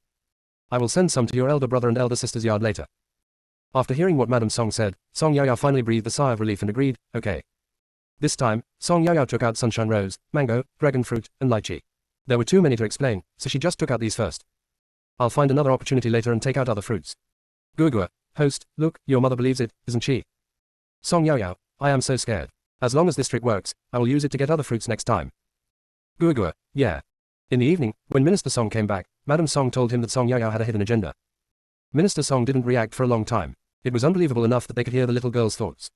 I will send some to your elder brother and elder sister's yard later. After hearing what Madame Song said, Song Yao finally breathed a sigh of relief and agreed, okay. This time, Song Yao took out sunshine rose, mango, dragon fruit, and lychee. There were too many to explain, so she just took out these first. I'll find another opportunity later and take out other fruits. Gurgua, host, look, your mother believes it, isn't she? Song Yao, I am so scared. As long as this trick works, I will use it to get other fruits next time. Gurgua, yeah. In the evening, when Minister Song came back, Madame Song told him that Song Yao had a hidden agenda. Minister Song didn't react for a long time. It was unbelievable enough that they could hear the little girl's thoughts.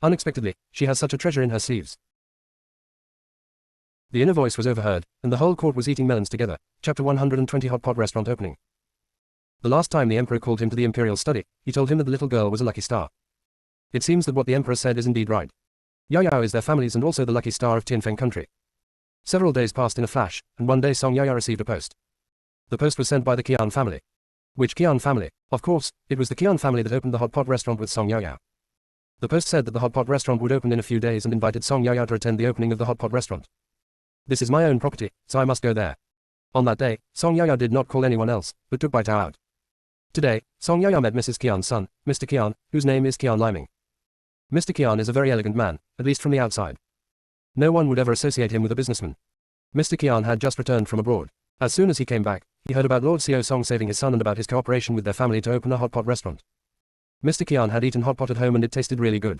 Unexpectedly, she has such a treasure in her sleeves. The inner voice was overheard, and the whole court was eating melons together. Chapter 120 Hot Pot Restaurant Opening. The last time the Emperor called him to the Imperial study, he told him that the little girl was a lucky star. It seems that what the Emperor said is indeed right. Yao is their families and also the lucky star of Tianfeng country. Several days passed in a flash, and one day Song Yao received a post. The post was sent by the Qian family. Which Qian family? Of course, it was the Qian family that opened the hot pot restaurant with Song Yao. The post said that the hot pot restaurant would open in a few days and invited Song Yao to attend the opening of the hot pot restaurant. This is my own property, so I must go there. On that day, Song Yaoyao did not call anyone else, but took Bai Tao out. Today, Song Yaoyao met Mrs. Qian's son, Mr. Qian, whose name is Qian Liming. Mr. Qian is a very elegant man, at least from the outside. No one would ever associate him with a businessman. Mr. Qian had just returned from abroad. As soon as he came back, he heard about Lord Xiao Song saving his son and about his cooperation with their family to open a hot pot restaurant. Mr. Qian had eaten hot pot at home and it tasted really good.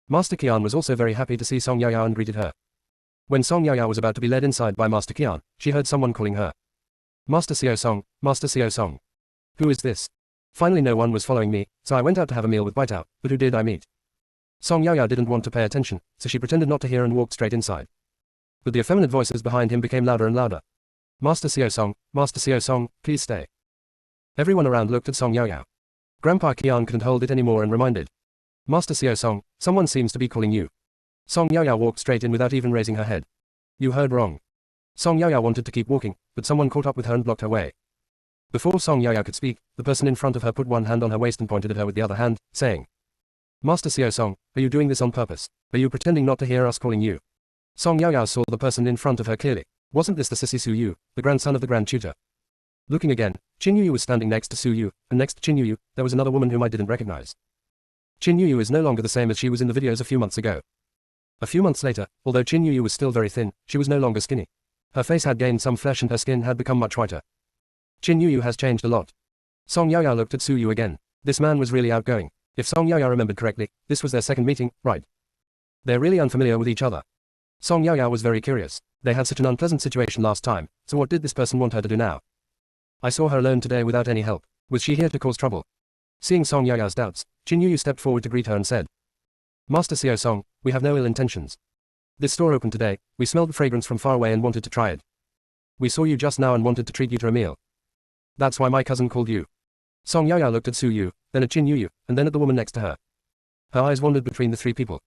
Master Qian was also very happy to see Song Yaoyao and greeted her. When Song Yaoyao was about to be led inside by Master Qian, she heard someone calling her. Master Xiao Song, Master Xiao Song. Who is this? Finally no one was following me, so I went out to have a meal with Bai Tao, but who did I meet? Song Yaoyao didn't want to pay attention, so she pretended not to hear and walked straight inside. But the effeminate voices behind him became louder and louder. Master Xiao Song, please stay. Everyone around looked at Song Yaoyao. Grandpa Qian couldn't hold it anymore and reminded. Master Xiao Song, someone seems to be calling you. Song Yaoyao walked straight in without even raising her head. You heard wrong. Song Yaoyao wanted to keep walking, but someone caught up with her and blocked her way. Before Song Yaoyao could speak, the person in front of her put one hand on her waist and pointed at her with the other hand, saying, Master Xiao Song, are you doing this on purpose? Are you pretending not to hear us calling you? Song Yaoyao saw the person in front of her clearly. Wasn't this the sissy Su Yu, the grandson of the Grand Tutor? Looking again, Qin Yuyu was standing next to Su Yu, and next to Qin Yuyu, there was another woman whom I didn't recognize. Qin Yuyu is no longer the same as she was in the videos a few months ago. A few months later, although Qin Yuyu was still very thin, she was no longer skinny. Her face had gained some flesh and her skin had become much whiter. Qin Yuyu has changed a lot. Song Yaoyao looked at Su Yu again. This man was really outgoing. If Song Yaoyao remembered correctly, this was their second meeting, right? They're really unfamiliar with each other. Song Yaoyao was very curious. They had such an unpleasant situation last time, so what did this person want her to do now? I saw her alone today without any help. Was she here to cause trouble? Seeing Song Yaoyao's doubts, Qin Yuyu stepped forward to greet her and said, Master Xiao Song, we have no ill intentions. This store opened today, we smelled the fragrance from far away and wanted to try it. We saw you just now and wanted to treat you to a meal. That's why my cousin called you. Song Yaoyao looked at Su Yu, then at Qin Yuyu, and then at the woman next to her. Her eyes wandered between the three people.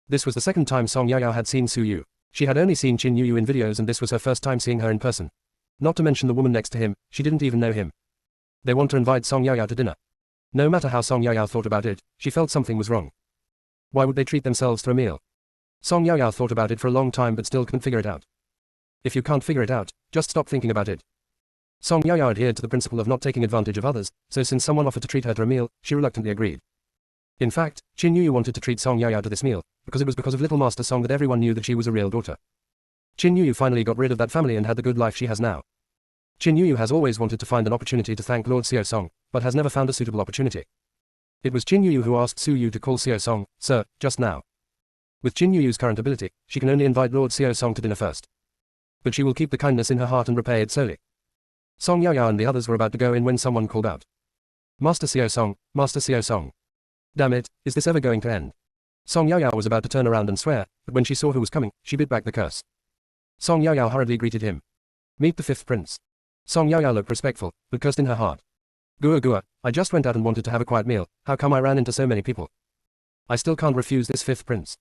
This was the second time Song Yaoyao had seen Su Yu. She had only seen Qin Yuyu in videos and this was her first time seeing her in person. Not to mention the woman next to him, she didn't even know him. They want to invite Song Yaoyao to dinner. No matter how Song Yaoyao thought about it, she felt something was wrong. Why would they treat themselves to a meal? Song Yaoyao thought about it for a long time but still couldn't figure it out. If you can't figure it out, just stop thinking about it. Song Yaoyao adhered to the principle of not taking advantage of others, so since someone offered to treat her to a meal, she reluctantly agreed. In fact, Qin Yuyu wanted to treat Song Yaoyao to this meal, because it was because of little Master Song that everyone knew that she was a real daughter. Qin Yuyu finally got rid of that family and had the good life she has now. Qin Yuyu has always wanted to find an opportunity to thank Lord Xiao Song, but has never found a suitable opportunity. It was Qin Yuyu who asked Su Yu to call Xiao Song, sir, just now. With Qin Yuyu's current ability, she can only invite Lord Xiao Song to dinner first. But she will keep the kindness in her heart and repay it slowly. Song Yaoyao and the others were about to go in when someone called out. Master Xiao Song, Master Xiao Song. Damn it, is this ever going to end? Song Yaoyao was about to turn around and swear, but when she saw who was coming, she bit back the curse. Song Yaoyao hurriedly greeted him. Meet the fifth prince. Song Yaoyao looked respectful, but cursed in her heart. Gua Gua, I just went out and wanted to have a quiet meal, how come I ran into so many people? I still can't refuse this fifth prince.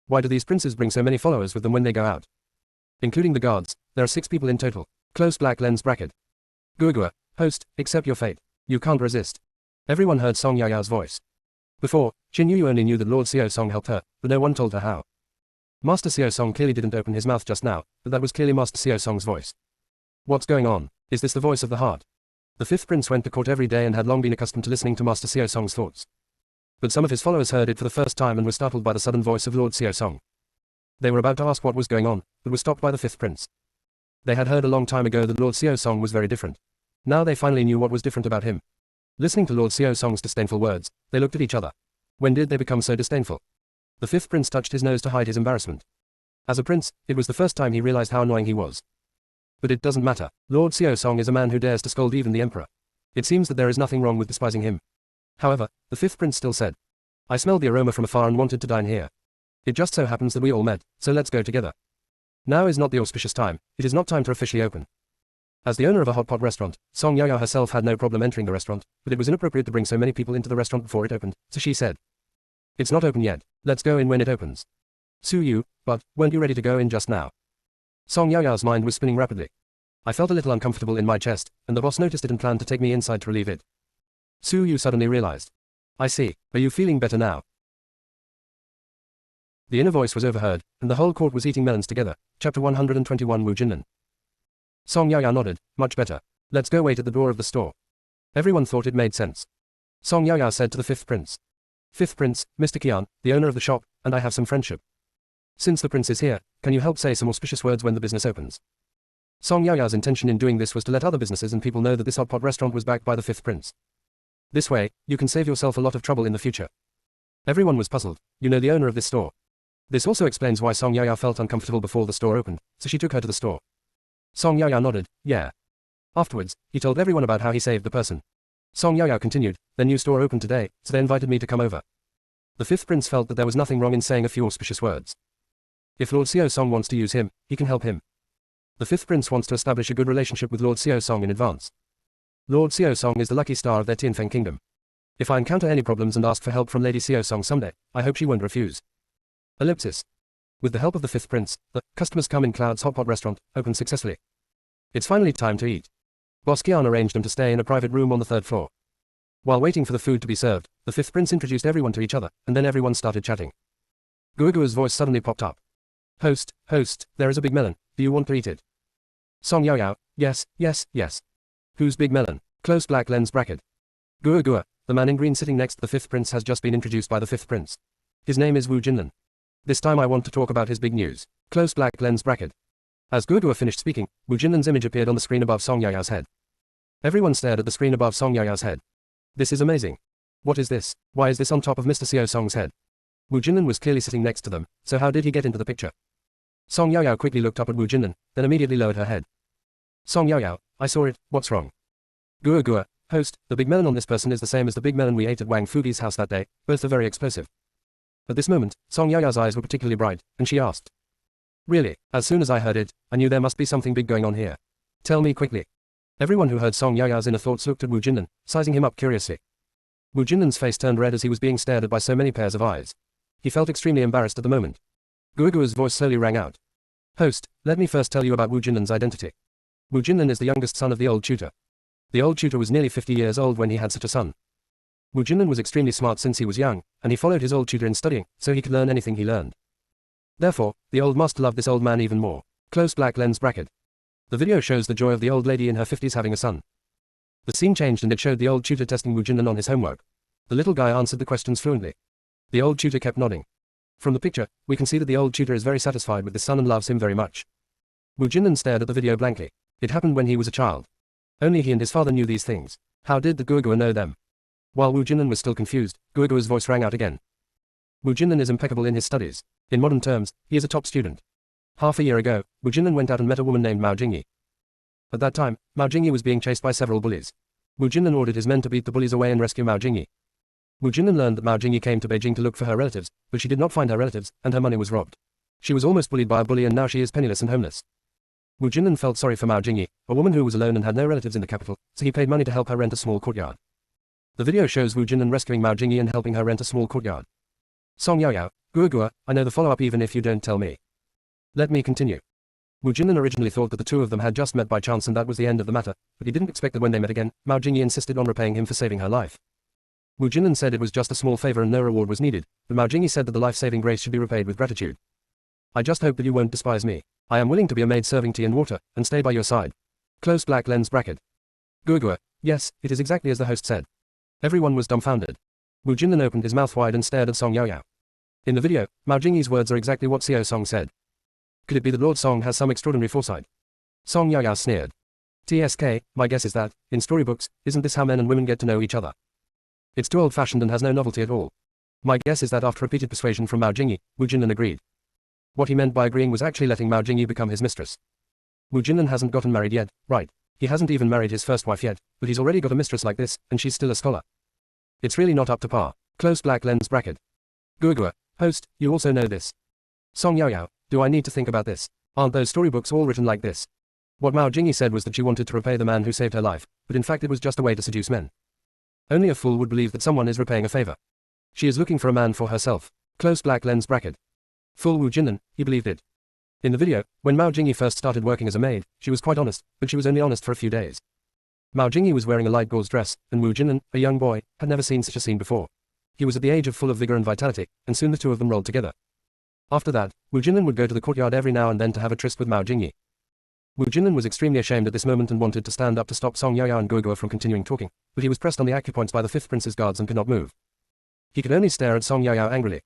Why do these princes bring so many followers with them when they go out? Including the guards, there are 6 people in total. Close black lens bracket. Gua Gua, host, accept your fate. You can't resist. Everyone heard Song Yaoyao's voice. Before, Qin Yuyu only knew that Lord Xiao Song helped her, but no one told her how. Master Xiao Song clearly didn't open his mouth just now, but that was clearly Master Xiao Song's voice. What's going on? Is this the voice of the heart? The fifth prince went to court every day and had long been accustomed to listening to Master Xiao Song's thoughts. But some of his followers heard it for the first time and were startled by the sudden voice of Lord Xiao Song. They were about to ask what was going on, but were stopped by the fifth prince. They had heard a long time ago that Lord Xiao Song was very different. Now they finally knew what was different about him. Listening to Lord Xiao Song's disdainful words, they looked at each other. When did they become so disdainful? The fifth prince touched his nose to hide his embarrassment. As a prince, it was the first time he realized how annoying he was. But it doesn't matter. Lord Xiao Song is a man who dares to scold even the emperor. It seems that there is nothing wrong with despising him. However, the fifth prince still said, I smelled the aroma from afar and wanted to dine here. It just so happens that we all met, so let's go together. Now is not the auspicious time, it is not time to officially open. As the owner of a hot pot restaurant, Song Yaoyao herself had no problem entering the restaurant, but it was inappropriate to bring so many people into the restaurant before it opened, so she said, It's not open yet, let's go in when it opens. Su Yu, but, weren't you ready to go in just now? Song Yaoyao's mind was spinning rapidly. I felt a little uncomfortable in my chest, and the boss noticed it and planned to take me inside to relieve it. Su Yu suddenly realized. I see, are you feeling better now? The inner voice was overheard, and the whole court was eating melons together. Chapter 121 Wu Jinlin. Song Yaoyao nodded. Much better. Let's go wait at the door of the store. Everyone thought it made sense. Song Yaoyao said to the fifth prince. Fifth prince, Mr. Qian, the owner of the shop, and I have some friendship. Since the prince is here, can you help say some auspicious words when the business opens? Song Yaoyao's intention in doing this was to let other businesses and people know that this hot pot restaurant was backed by the fifth prince. This way, you can save yourself a lot of trouble in the future. Everyone was puzzled. You know the owner of this store. This also explains why Song Yaoyao felt uncomfortable before the store opened, so she took her to the store. Song Yaoyao nodded. Yeah. Afterwards, he told everyone about how he saved the person. Song Yaoyao continued, their new store opened today, so they invited me to come over. The fifth prince felt that there was nothing wrong in saying a few auspicious words. If Lord Xiao Song wants to use him, he can help him. The fifth prince wants to establish a good relationship with Lord Xiao Song in advance. Lord Xiao Song is the lucky star of their Tianfeng kingdom. If I encounter any problems and ask for help from Lady Xiao Song someday, I hope she won't refuse. Ellipsis. With the help of the fifth prince, the customers come in Cloud's hot pot restaurant opened successfully. It's finally time to eat. Boss Qian arranged them to stay in a private room on the third floor. While waiting for the food to be served, the fifth prince introduced everyone to each other, and then everyone started chatting. Guoguo's voice suddenly popped up. Host, there is a big melon, do you want to eat it? Song Yaoyao, yes. Who's big melon? Close black lens bracket. Guoguo, the man in green sitting next to the fifth prince has just been introduced by the fifth prince. His name is Wu Jinlin. This time I want to talk about his big news. Close black lens bracket. As Guoguo finished speaking, Wu Jinlin's image appeared on the screen above Song Yaoyao's head. Everyone stared at the screen above Song Yaoyao's head. This is amazing. What is this? Why is this on top of Mr. Xiao Song's head? Wu Jinlin was clearly sitting next to them, so how did he get into the picture? Song Yaoyao quickly looked up at Wu Jinlin, then immediately lowered her head. Song Yaoyao, I saw it, what's wrong? Guoguo, host, the big melon on this person is the same as the big melon we ate at Wang Fugi's house that day, both are very explosive. At this moment, Song Yaoyao's eyes were particularly bright, and she asked. Really, as soon as I heard it, I knew there must be something big going on here. Tell me quickly. Everyone who heard Song Yaoyao's inner thoughts looked at Wu Jinlin, sizing him up curiously. Wu Jinlin's face turned red as he was being stared at by so many pairs of eyes. He felt extremely embarrassed at the moment. Guoguo's voice slowly rang out. Host, let me first tell you about Wu Jinlin's identity. Wu Jinlin is the youngest son of the old tutor. The old tutor was nearly 50 years old when he had such a son. Wu Jinlin was extremely smart since he was young, and he followed his old tutor in studying, so he could learn anything he learned. Therefore, the old master loved this old man even more. Close black lens bracket. The video shows the joy of the old lady in her 50s having a son. The scene changed and it showed the old tutor testing Wu Jinlin on his homework. The little guy answered the questions fluently. The old tutor kept nodding. From the picture, we can see that the old tutor is very satisfied with his son and loves him very much. Wu Jinlin stared at the video blankly. It happened when he was a child. Only he and his father knew these things. How did the Guoguo know them? While Wu Jinlin was still confused, Guoguo's voice rang out again. Wu Jinlin is impeccable in his studies. In modern terms, he is a top student. Half a year ago, Wu Jinlin went out and met a woman named Mao Jingyi. At that time, Mao Jingyi was being chased by several bullies. Wu Jinlin ordered his men to beat the bullies away and rescue Mao Jingyi. Wu Jinlin learned that Mao Jingyi came to Beijing to look for her relatives, but she did not find her relatives, and her money was robbed. She was almost bullied by a bully and now she is penniless and homeless. Wu Jinlin felt sorry for Mao Jingyi, a woman who was alone and had no relatives in the capital, so he paid money to help her rent a small courtyard. The video shows Wu Jinlin rescuing Mao Jingyi and helping her rent a small courtyard. Song Yaoyao, Guoguo, I know the follow-up even if you don't tell me. Let me continue. Wu Jinlin originally thought that the two of them had just met by chance and that was the end of the matter, but he didn't expect that when they met again, Mao Jingyi insisted on repaying him for saving her life. Wu Jinlin said it was just a small favor and no reward was needed, but Mao Jingyi said that the life-saving grace should be repaid with gratitude. I just hope that you won't despise me. I am willing to be a maid serving tea and water, and stay by your side. Close black lens bracket. Guoguo, yes, it is exactly as the host said. Everyone was dumbfounded. Wu Jinlin opened his mouth wide and stared at Song Yaoyao. In the video, Mao Jingyi's words are exactly what Xiao Song said. Could it be that Lord Song has some extraordinary foresight? Song Yaoyao sneered. TSK, my guess is that, in storybooks, isn't this how men and women get to know each other? It's too old-fashioned and has no novelty at all. My guess is that after repeated persuasion from Mao Jingyi, Wu Jinlin agreed. What he meant by agreeing was actually letting Mao Jingyi become his mistress. Wu Jinlin hasn't gotten married yet, right? He hasn't even married his first wife yet, but he's already got a mistress like this, and she's still a scholar. It's really not up to par. Close black lens bracket. Guoguo, host, you also know this. Song Yaoyao, do I need to think about this? Aren't those storybooks all written like this? What Mao Jingyi said was that she wanted to repay the man who saved her life, but in fact it was just a way to seduce men. Only a fool would believe that someone is repaying a favor. She is looking for a man for herself. Close black lens bracket. Fool Wu Jinlin, he believed it. In the video, when Mao Jingyi first started working as a maid, she was quite honest, but she was only honest for a few days. Mao Jingyi was wearing a light gauze dress, and Wu Jinlin, a young boy, had never seen such a scene before. He was at the age of full of vigor and vitality, and soon the two of them rolled together. After that, Wu Jinlin would go to the courtyard every now and then to have a tryst with Mao Jingyi. Wu Jinlin was extremely ashamed at this moment and wanted to stand up to stop Song Yaoyao and Guoguo from continuing talking, but he was pressed on the acupoints by the fifth prince's guards and could not move. He could only stare at Song Yaoyao angrily.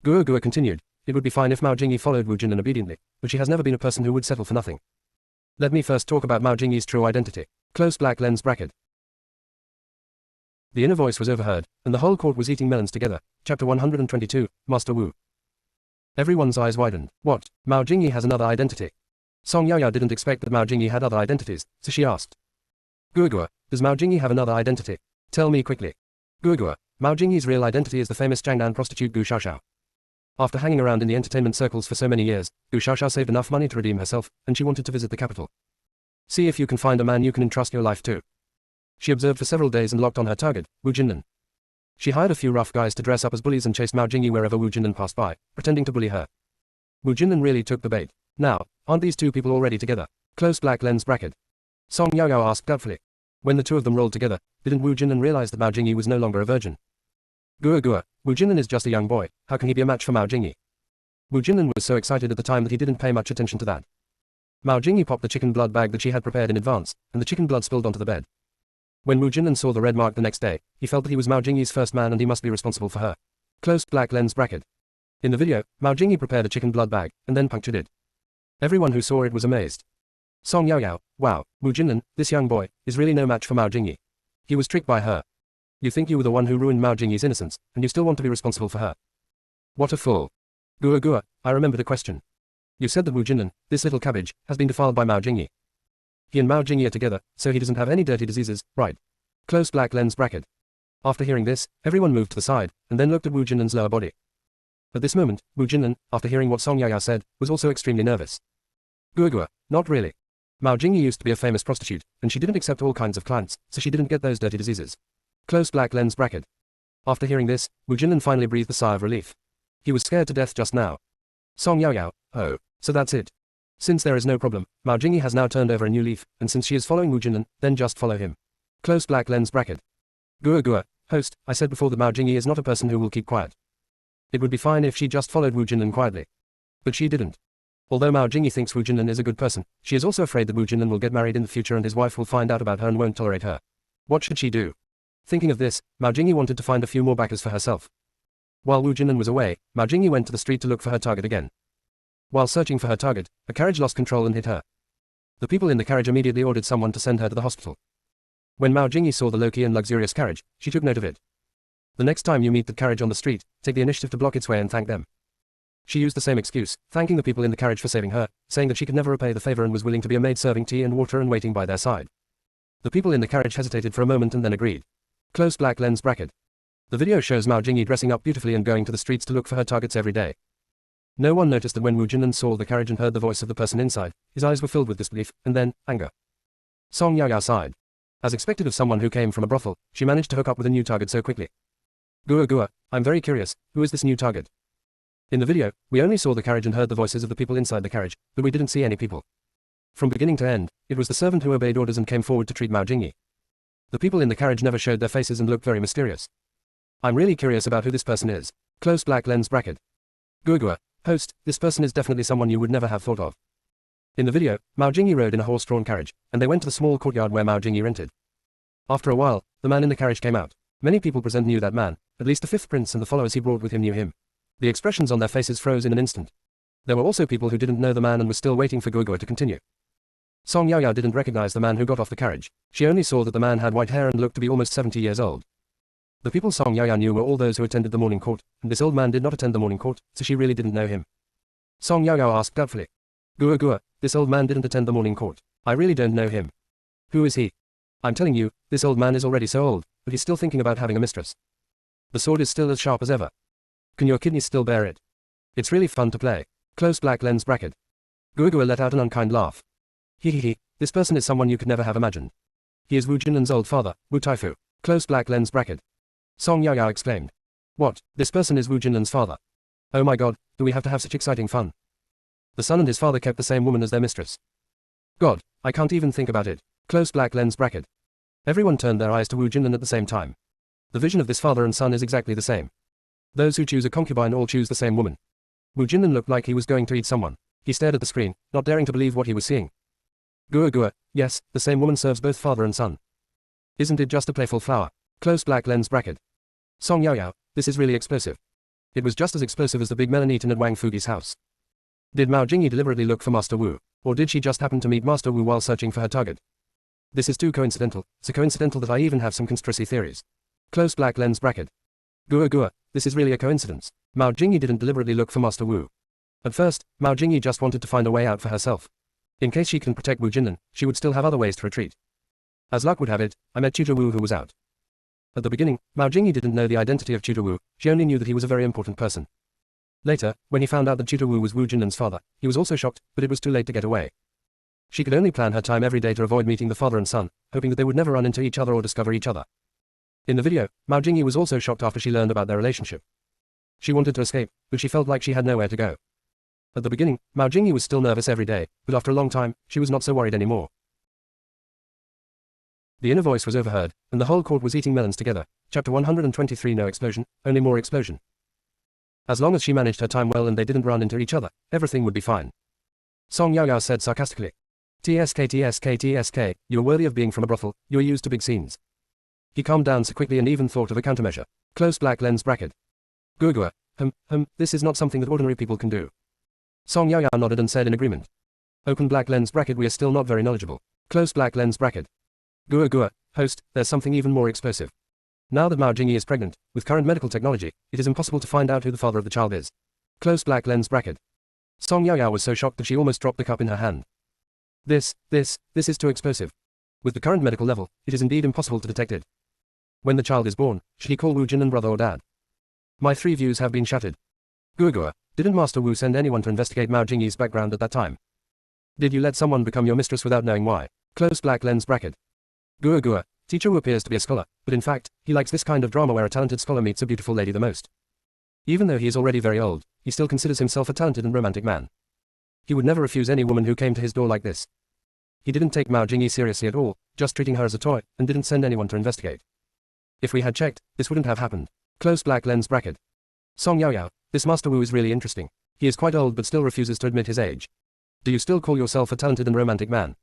Guoguo continued, "It would be fine if Mao Jingyi followed Wu Jinlin obediently, but she has never been a person who would settle for nothing. Let me first talk about Mao Jingyi's true identity." Close black lens bracket. The inner voice was overheard, and the whole court was eating melons together. Chapter 122, Master Wu. Everyone's eyes widened. What? Mao Jingyi has another identity? Song Yaoyao didn't expect that Mao Jingyi had other identities, so she asked. Guoguo, does Mao Jingyi have another identity? Tell me quickly. Guoguo, Mao Jingyi's real identity is the famous Jiangnan prostitute Gu Xiaoxiao. After hanging around in the entertainment circles for so many years, Gu Xiaoxiao saved enough money to redeem herself, and she wanted to visit the capital. See if you can find a man you can entrust your life to. She observed for several days and locked on her target, Wu Jinlin. She hired a few rough guys to dress up as bullies and chased Mao Jingyi wherever Wu Jinlin passed by, pretending to bully her. Wu Jinlin really took the bait. Now, aren't these two people already together? Close black lens bracket. Song Yaoyao asked doubtfully. When the two of them rolled together, didn't Wu Jinlin realize that Mao Jingyi was no longer a virgin? Guoguo, Wu Jinlin is just a young boy, how can he be a match for Mao Jingyi? Wu Jinlin was so excited at the time that he didn't pay much attention to that. Mao Jingyi popped the chicken blood bag that she had prepared in advance, and the chicken blood spilled onto the bed. When Wu Jinlin saw the red mark the next day, he felt that he was Mao Jingyi's first man and he must be responsible for her. Closed black lens bracket. In the video, Mao Jingyi prepared a chicken blood bag, and then punctured it. Everyone who saw it was amazed. Song Yaoyao, wow, Wu Jinlin, this young boy, is really no match for Mao Jingyi. He was tricked by her. You think you were the one who ruined Mao Jingyi's innocence, and you still want to be responsible for her. What a fool. Guoguo, I remembered a question. You said that Wu Jinlin, this little cabbage, has been defiled by Mao Jingyi. He and Mao Jingyi are together, so he doesn't have any dirty diseases, right? Close black lens bracket. After hearing this, everyone moved to the side, and then looked at Wu Jinlin's lower body. At this moment, Wu Jinlin, after hearing what Song Yaoyao said, was also extremely nervous. Guoguo, not really. Mao Jingyi used to be a famous prostitute, and she didn't accept all kinds of clients, so she didn't get those dirty diseases. Close black lens bracket. After hearing this, Wu Jinlin finally breathed a sigh of relief. He was scared to death just now. Song Yaoyao, oh, so that's it. Since there is no problem, Mao Jingyi has now turned over a new leaf, and since she is following Wu Jinlin, then just follow him. Close black lens bracket. Guoguo, host, I said before that Mao Jingyi is not a person who will keep quiet. It would be fine if she just followed Wu Jinlin quietly. But she didn't. Although Mao Jingyi thinks Wu Jinlin is a good person, she is also afraid that Wu Jinlin will get married in the future and his wife will find out about her and won't tolerate her. What should she do? Thinking of this, Mao Jingyi wanted to find a few more backers for herself. While Wu Jinlin was away, Mao Jingyi went to the street to look for her target again. While searching for her target, a carriage lost control and hit her. The people in the carriage immediately ordered someone to send her to the hospital. When Mao Jingyi saw the low-key and luxurious carriage, she took note of it. The next time you meet the carriage on the street, take the initiative to block its way and thank them. She used the same excuse, thanking the people in the carriage for saving her, saying that she could never repay the favor and was willing to be a maid serving tea and water and waiting by their side. The people in the carriage hesitated for a moment and then agreed. Close black lens bracket. The video shows Mao Jingyi dressing up beautifully and going to the streets to look for her targets every day. No one noticed that when Wu Jinlin saw the carriage and heard the voice of the person inside, his eyes were filled with disbelief, and then, anger. Song Yaoyao sighed. As expected of someone who came from a brothel, she managed to hook up with a new target so quickly. Guoguo, I'm very curious, who is this new target? In the video, we only saw the carriage and heard the voices of the people inside the carriage, but we didn't see any people. From beginning to end, it was the servant who obeyed orders and came forward to treat Mao Jingyi. The people in the carriage never showed their faces and looked very mysterious. I'm really curious about who this person is. Close black lens bracket. Guoguo, host, this person is definitely someone you would never have thought of. In the video, Mao Jingyi rode in a horse-drawn carriage, and they went to the small courtyard where Mao Jingyi rented. After a while, the man in the carriage came out. Many people present knew that man, at least the fifth prince and the followers he brought with him knew him. The expressions on their faces froze in an instant. There were also people who didn't know the man and were still waiting for Guoguo to continue. Song Yaoyao didn't recognize the man who got off the carriage. She only saw that the man had white hair and looked to be almost 70 years old. The people Song Yaoyao knew were all those who attended the morning court, and this old man did not attend the morning court, so she really didn't know him. Song Yaoyao asked doubtfully. Guoguo, this old man didn't attend the morning court. I really don't know him. Who is he? I'm telling you, this old man is already so old, but he's still thinking about having a mistress. The sword is still as sharp as ever. Can your kidneys still bear it? It's really fun to play. Close black lens bracket. Guoguo let out an unkind laugh. He, this person is someone you could never have imagined. He is Wu Jinlin's old father, Wu Taifu. Close black lens bracket. Song Yaoyao exclaimed. What, this person is Wu Jinlin's father? Oh my god, do we have to have such exciting fun? The son and his father kept the same woman as their mistress. God, I can't even think about it. Close black lens bracket. Everyone turned their eyes to Wu Jinlin at the same time. The vision of this father and son is exactly the same. Those who choose a concubine all choose the same woman. Wu Jinlin looked like he was going to eat someone. He stared at the screen, not daring to believe what he was seeing. Gua gua, yes, the same woman serves both father and son. Isn't it just a playful flower? Close black lens bracket. Song Yao Yao, this is really explosive. It was just as explosive as the big melon eaten at Wang Fugi's house. Did Mao Jingyi deliberately look for Master Wu, or did she just happen to meet Master Wu while searching for her target? This is too coincidental, so coincidental that I even have some conspiracy theories. Close black lens bracket. Gua gua, this is really a coincidence. Mao Jingyi didn't deliberately look for Master Wu. At first, Mao Jingyi just wanted to find a way out for herself. In case she couldn't protect Wu Jinlin, she would still have other ways to retreat. As luck would have it, I met Tutor Wu who was out. At the beginning, Mao Jingyi didn't know the identity of Tutor Wu, she only knew that he was a very important person. Later, when he found out that Tutor Wu was Wu Jinlin's father, he was also shocked, but it was too late to get away. She could only plan her time every day to avoid meeting the father and son, hoping that they would never run into each other or discover each other. In the video, Mao Jingyi was also shocked after she learned about their relationship. She wanted to escape, but she felt like she had nowhere to go. At the beginning, Mao Jingyi was still nervous every day, but after a long time, she was not so worried anymore. The inner voice was overheard, and the whole court was eating melons together. Chapter 123. No explosion, only more explosion. As long as she managed her time well and they didn't run into each other, everything would be fine. Song Yao Yao said sarcastically. TSK, you are worthy of being from a brothel, you are used to big scenes. He calmed down so quickly and even thought of a countermeasure. Close black lens bracket. Gua gua, this is not something that ordinary people can do. Song Yao Yao nodded and said in agreement. Open black lens bracket, we are still not very knowledgeable. Close black lens bracket. Gua gua, host, there's something even more explosive. Now that Mao Jingyi is pregnant, with current medical technology, it is impossible to find out who the father of the child is. Close black lens bracket. Song Yao Yao was so shocked that she almost dropped the cup in her hand. This is too explosive. With the current medical level, it is indeed impossible to detect it. When the child is born, should he call Wu Jinlin brother or dad? My three views have been shattered. Gua gua, didn't Master Wu send anyone to investigate Mao Jingyi's background at that time? Did you let someone become your mistress without knowing why? Close black lens bracket. Gua gua, Teacher Wu appears to be a scholar, but in fact, he likes this kind of drama where a talented scholar meets a beautiful lady the most. Even though he is already very old, he still considers himself a talented and romantic man. He would never refuse any woman who came to his door like this. He didn't take Mao Jingyi seriously at all, just treating her as a toy, and didn't send anyone to investigate. If we had checked, this wouldn't have happened. Close black lens bracket. Song Yao Yao, this Master Wu is really interesting. He is quite old but still refuses to admit his age. Do you still call yourself a talented and romantic man?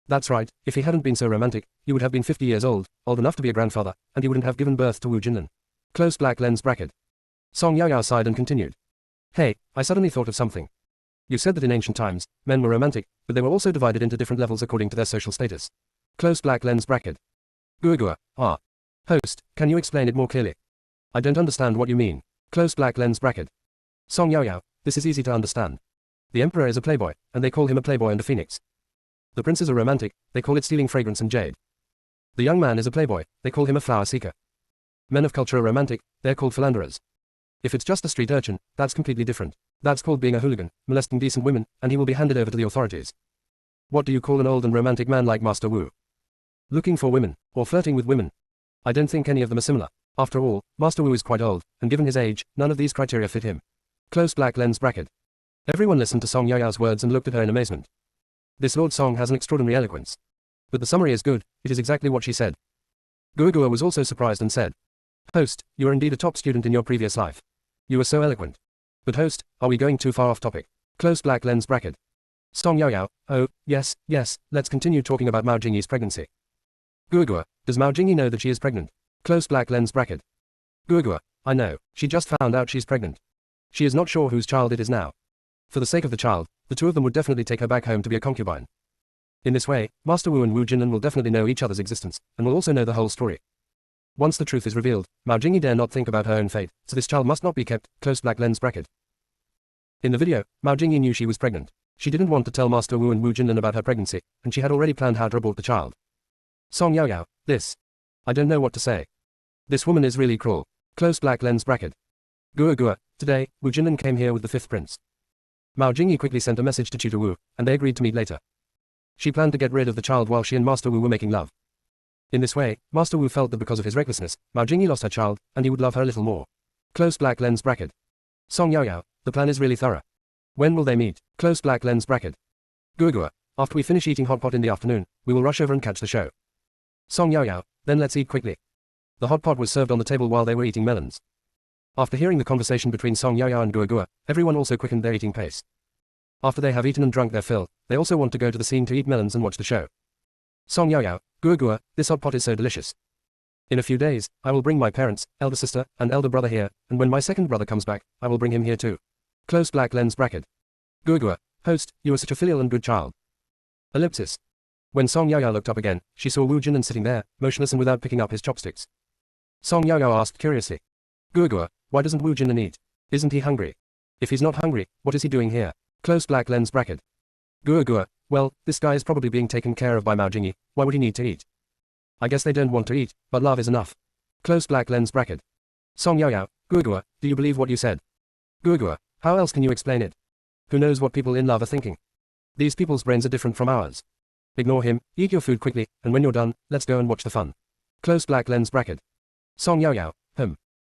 That's right, if he hadn't been so romantic, he would have been 50 years old enough to be a grandfather, and he wouldn't have given birth to Wu Jinlin. Close black lens bracket. Song Yao Yao sighed and continued. Hey, I suddenly thought of something. You said that in ancient times, men were romantic, but they were also divided into different levels according to their social status. Close black lens bracket. Gua gua, Host, can you explain it more clearly? I don't understand what you mean. Close black lens bracket. Song Yao Yao, this is easy to understand. The emperor is a playboy, and they call him a playboy and a phoenix. The princes are romantic, they call it stealing fragrance and jade. The young man is a playboy, they call him a flower seeker. Men of culture are romantic, they're called philanderers. If it's just a street urchin, that's completely different. That's called being a hooligan, molesting decent women, and he will be handed over to the authorities. What do you call an old and romantic man like Master Wu? Looking for women, or flirting with women. I don't think any of them are similar. After all, Master Wu is quite old, and given his age, none of these criteria fit him. Close black lens bracket. Everyone listened to Song Yao Yao's words and looked at her in amazement. This Lord Song has an extraordinary eloquence. But the summary is good, it is exactly what she said. Gua gua was also surprised and said, Host, you are indeed a top student in your previous life. You are so eloquent. But host, are we going too far off topic? Close black lens bracket. Song Yao Yao, oh, yes, let's continue talking about Mao Jingyi's pregnancy. Gua gua, does Mao Jingyi know that she is pregnant? Close black lens bracket. Gua gua, I know, she just found out she's pregnant. She is not sure whose child it is now. For the sake of the child, the two of them would definitely take her back home to be a concubine. In this way, Master Wu and Wu Jinlin will definitely know each other's existence, and will also know the whole story. Once the truth is revealed, Mao Jingyi dare not think about her own fate, so this child must not be kept. Close black lens bracket. In the video, Mao Jingyi knew she was pregnant. She didn't want to tell Master Wu and Wu Jinlin about her pregnancy, and she had already planned how to abort the child. Song Yao Yao, I don't know what to say. This woman is really cruel. Close black lens bracket. Gua gua, today, Wu Jinlin came here with the fifth prince. Mao Jingyi quickly sent a message to Tutor Wu, and they agreed to meet later. She planned to get rid of the child while she and Master Wu were making love. In this way, Master Wu felt that because of his recklessness, Mao Jingyi lost her child, and he would love her a little more. Close black lens bracket. Song Yao Yao, the plan is really thorough. When will they meet? Close black lens bracket. Gua gua, after we finish eating hot pot in the afternoon, we will rush over and catch the show. Song Yao Yao, then let's eat quickly. The hot pot was served on the table while they were eating melons. After hearing the conversation between Song Yao Yao and Gua gua, everyone also quickened their eating pace. After they have eaten and drunk their fill, they also want to go to the scene to eat melons and watch the show. Song Yao Yao, Gua Gua, this hot pot is so delicious. In a few days, I will bring my parents, elder sister, and elder brother here, and when my second brother comes back, I will bring him here too. Close black lens bracket. Gua Gua, host, you are such a filial and good child. Ellipsis. When Song Yao Yao looked up again, she saw Wu Jinan sitting there, motionless and without picking up his chopsticks. Song Yao Yao asked curiously. Gua Gua, why doesn't Wu Jinan eat? Isn't he hungry? If he's not hungry, what is he doing here? Close black lens bracket. Gua Gua, well, this guy is probably being taken care of by Mao Jingyi, why would he need to eat? I guess they don't want to eat, but love is enough. Close black lens bracket. Song Yao Yao, Gua Gua, do you believe what you said? Gua Gua, how else can you explain it? Who knows what people in love are thinking? These people's brains are different from ours. Ignore him, eat your food quickly, and when you're done, let's go and watch the fun. Close black lens bracket. Song Yao Yao,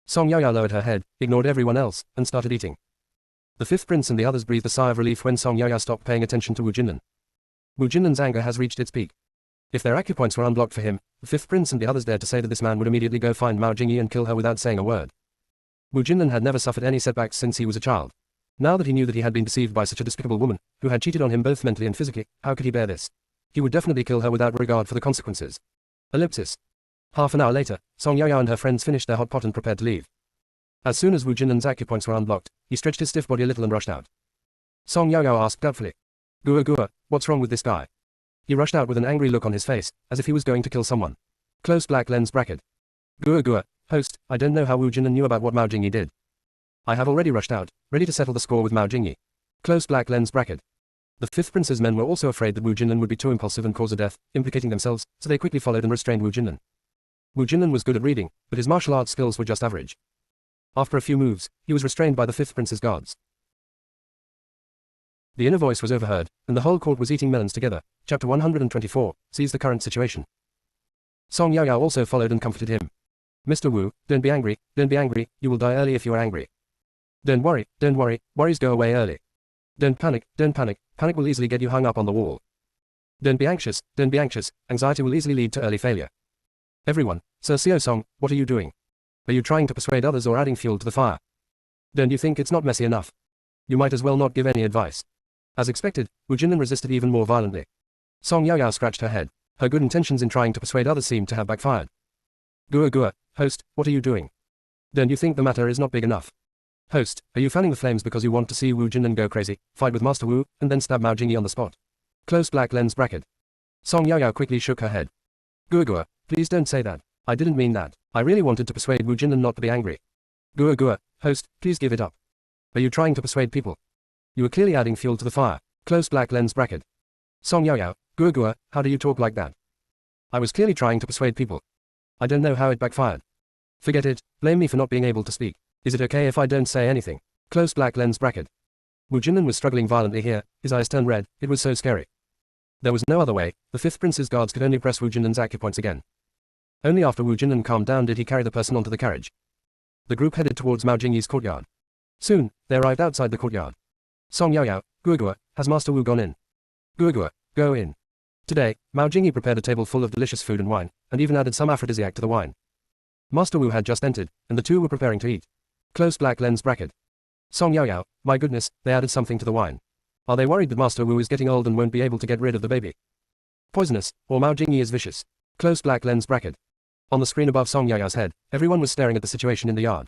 Song Yao Yao lowered her head, ignored everyone else, and started eating. The fifth prince and the others breathed a sigh of relief when Song Yao Yao stopped paying attention to Wu Jinan. Wu Jinan's anger has reached its peak. If their acupoints were unblocked for him, the fifth prince and the others dared to say that this man would immediately go find Mao Jingyi and kill her without saying a word. Wu Jinan had never suffered any setbacks since he was a child. Now that he knew that he had been deceived by such a despicable woman, who had cheated on him both mentally and physically, how could he bear this? He would definitely kill her without regard for the consequences. Ellipsis. Half an hour later, Song Yao Yao and her friends finished their hot pot and prepared to leave. As soon as Wu Jinan's acupoints were unblocked, he stretched his stiff body a little and rushed out. Song Yao Yao asked doubtfully. Gua Gua, what's wrong with this guy? He rushed out with an angry look on his face, as if he was going to kill someone. Close black lens bracket. Gua Gua, host, I don't know how Wu Jinan knew about what Mao Jingyi did. I have already rushed out, ready to settle the score with Mao Jingyi. Close black lens bracket. The fifth prince's men were also afraid that Wu Jinan would be too impulsive and cause a death, implicating themselves, so they quickly followed and restrained Wu Jinan. Wu Jinan was good at reading, but his martial arts skills were just average. After a few moves, he was restrained by the fifth prince's guards. The inner voice was overheard, and the whole court was eating melons together. Chapter 124, sees the current situation. Song Yao Yao also followed and comforted him. Mr. Wu, don't be angry, you will die early if you are angry. Don't worry, worries go away early. Don't panic, panic will easily get you hung up on the wall. Don't be anxious, anxiety will easily lead to early failure. Everyone, Sir Xiao Song, what are you doing? Are you trying to persuade others or adding fuel to the fire? Don't you think it's not messy enough? You might as well not give any advice. As expected, Wu Jinan resisted even more violently. Song Yao Yao scratched her head. Her good intentions in trying to persuade others seemed to have backfired. Gua Gua, host, what are you doing? Don't you think the matter is not big enough? Host, are you fanning the flames because you want to see Wu Jinan go crazy, fight with Master Wu, and then stab Mao Jingyi on the spot? Close black lens bracket. Song Yao Yao quickly shook her head. Gua Gua, please don't say that. I didn't mean that. I really wanted to persuade Wu Jinan not to be angry. Gua Gua, host, please give it up. Are you trying to persuade people? You are clearly adding fuel to the fire. Close black lens bracket. Song Yao Yao, Gua Gua, how do you talk like that? I was clearly trying to persuade people. I don't know how it backfired. Forget it, blame me for not being able to speak. Is it okay if I don't say anything? Close black lens bracket. Wu Jinan was struggling violently here, his eyes turned red, it was so scary. There was no other way, the fifth prince's guards could only press Wu Jinan's acupoints again. Only after Wu Jinan calmed down did he carry the person onto the carriage. The group headed towards Mao Jingyi's courtyard. Soon, they arrived outside the courtyard. Song Yao Yao, Gua Gua, has Master Wu gone in? Gua Gua, go in. Today, Mao Jingyi prepared a table full of delicious food and wine, and even added some aphrodisiac to the wine. Master Wu had just entered, and the two were preparing to eat. Close black lens bracket. Song Yao Yao, my goodness, they added something to the wine. Are they worried that Master Wu is getting old and won't be able to get rid of the baby? Poisonous, or Mao Jingyi is vicious. Close black lens bracket. On the screen above Song Yao Yao's head, everyone was staring at the situation in the yard.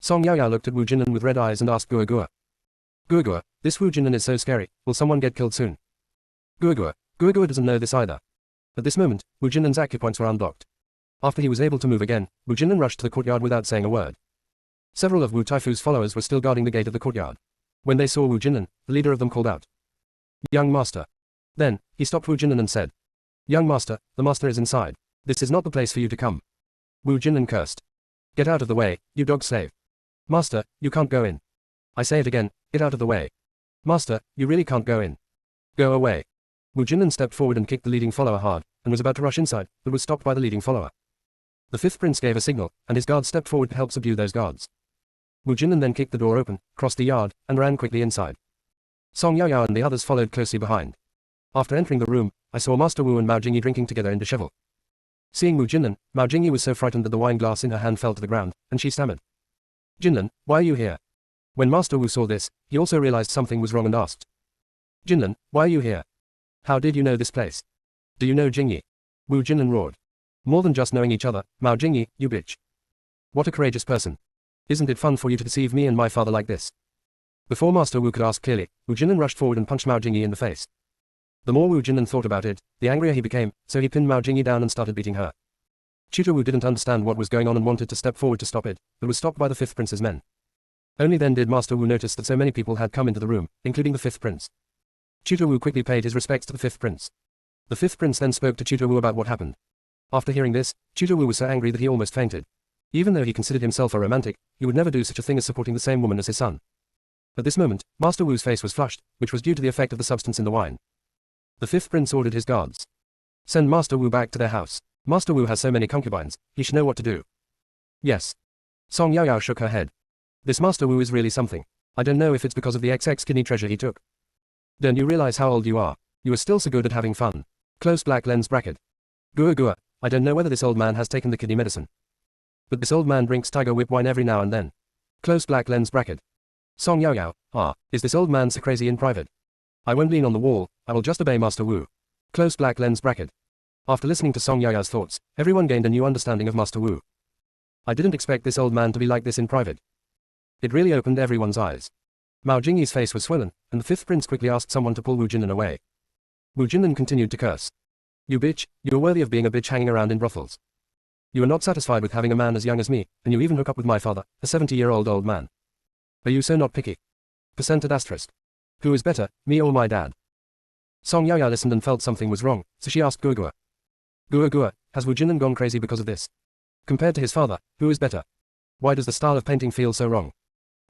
Song Yao Yao looked at Wu Jinan with red eyes and asked Gua Gua. Gua Gua, this Wu Jinan is so scary, will someone get killed soon? Gua Gua doesn't know this either. At this moment, Wu Jinan's acupoints were unblocked. After he was able to move again, Wu Jinan rushed to the courtyard without saying a word. Several of Wu Taifu's followers were still guarding the gate of the courtyard. When they saw Wu Jinan, the leader of them called out. Young master. Then, he stopped Wu Jinan and said. Young master, the master is inside. This is not the place for you to come. Wu Jinan cursed. Get out of the way, you dog slave. Master, you can't go in. I say it again, get out of the way. Master, you really can't go in. Go away. Wu Jinan stepped forward and kicked the leading follower hard, and was about to rush inside, but was stopped by the leading follower. The fifth prince gave a signal, and his guards stepped forward to help subdue those guards. Wu Jinan then kicked the door open, crossed the yard, and ran quickly inside. Song Yao Yao and the others followed closely behind. After entering the room, I saw Master Wu and Mao Jingyi drinking together in dishevel. Seeing Wu Jinan, Mao Jingyi was so frightened that the wine glass in her hand fell to the ground, and she stammered. Jinlan, why are you here? When Master Wu saw this, he also realized something was wrong and asked. Jinlin, why are you here? How did you know this place? Do you know Jingyi? Wu Jinlin roared. More than just knowing each other, Mao Jingyi, you bitch. What a courageous person. Isn't it fun for you to deceive me and my father like this? Before Master Wu could ask clearly, Wu Jinlin rushed forward and punched Mao Jingyi in the face. The more Wu Jinlin thought about it, the angrier he became, so he pinned Mao Jingyi down and started beating her. Tutor Wu didn't understand what was going on and wanted to step forward to stop it, but was stopped by the fifth prince's men. Only then did Master Wu notice that so many people had come into the room, including the fifth prince. Tutor Wu quickly paid his respects to the fifth prince. The fifth prince then spoke to Tutor Wu about what happened. After hearing this, Tutor Wu was so angry that he almost fainted. Even though he considered himself a romantic, he would never do such a thing as supporting the same woman as his son. At this moment, Master Wu's face was flushed, which was due to the effect of the substance in the wine. The fifth prince ordered his guards. Send Master Wu back to their house. Master Wu has so many concubines, he should know what to do. Yes. Song Yaoyao shook her head. This Master Wu is really something. I don't know if it's because of the XX kidney treasure he took. Don't you realize how old you are? You are still so good at having fun. Close black lens bracket. Gua gua, I don't know whether this old man has taken the kidney medicine. But this old man drinks tiger whip wine every now and then. Close black lens bracket. Song Yaoyao, is this old man so crazy in private? I won't lean on the wall, I will just obey Master Wu. Close black lens bracket. After listening to Song Yaoyao's thoughts, everyone gained a new understanding of Master Wu. I didn't expect this old man to be like this in private. It really opened everyone's eyes. Mao Jingyi's face was swollen, and the fifth prince quickly asked someone to pull Wu Jinlin away. Wu Jinlin continued to curse. You bitch, you are worthy of being a bitch hanging around in brothels. You are not satisfied with having a man as young as me, and you even hook up with my father, a 70-year-old old man. Are you so not picky? Percented asterisk. Who is better, me or my dad? Song Yaoyao listened and felt something was wrong, so she asked Gua Gua. Gua Gua, has Wu Jinlin gone crazy because of this? Compared to his father, who is better? Why does the style of painting feel so wrong?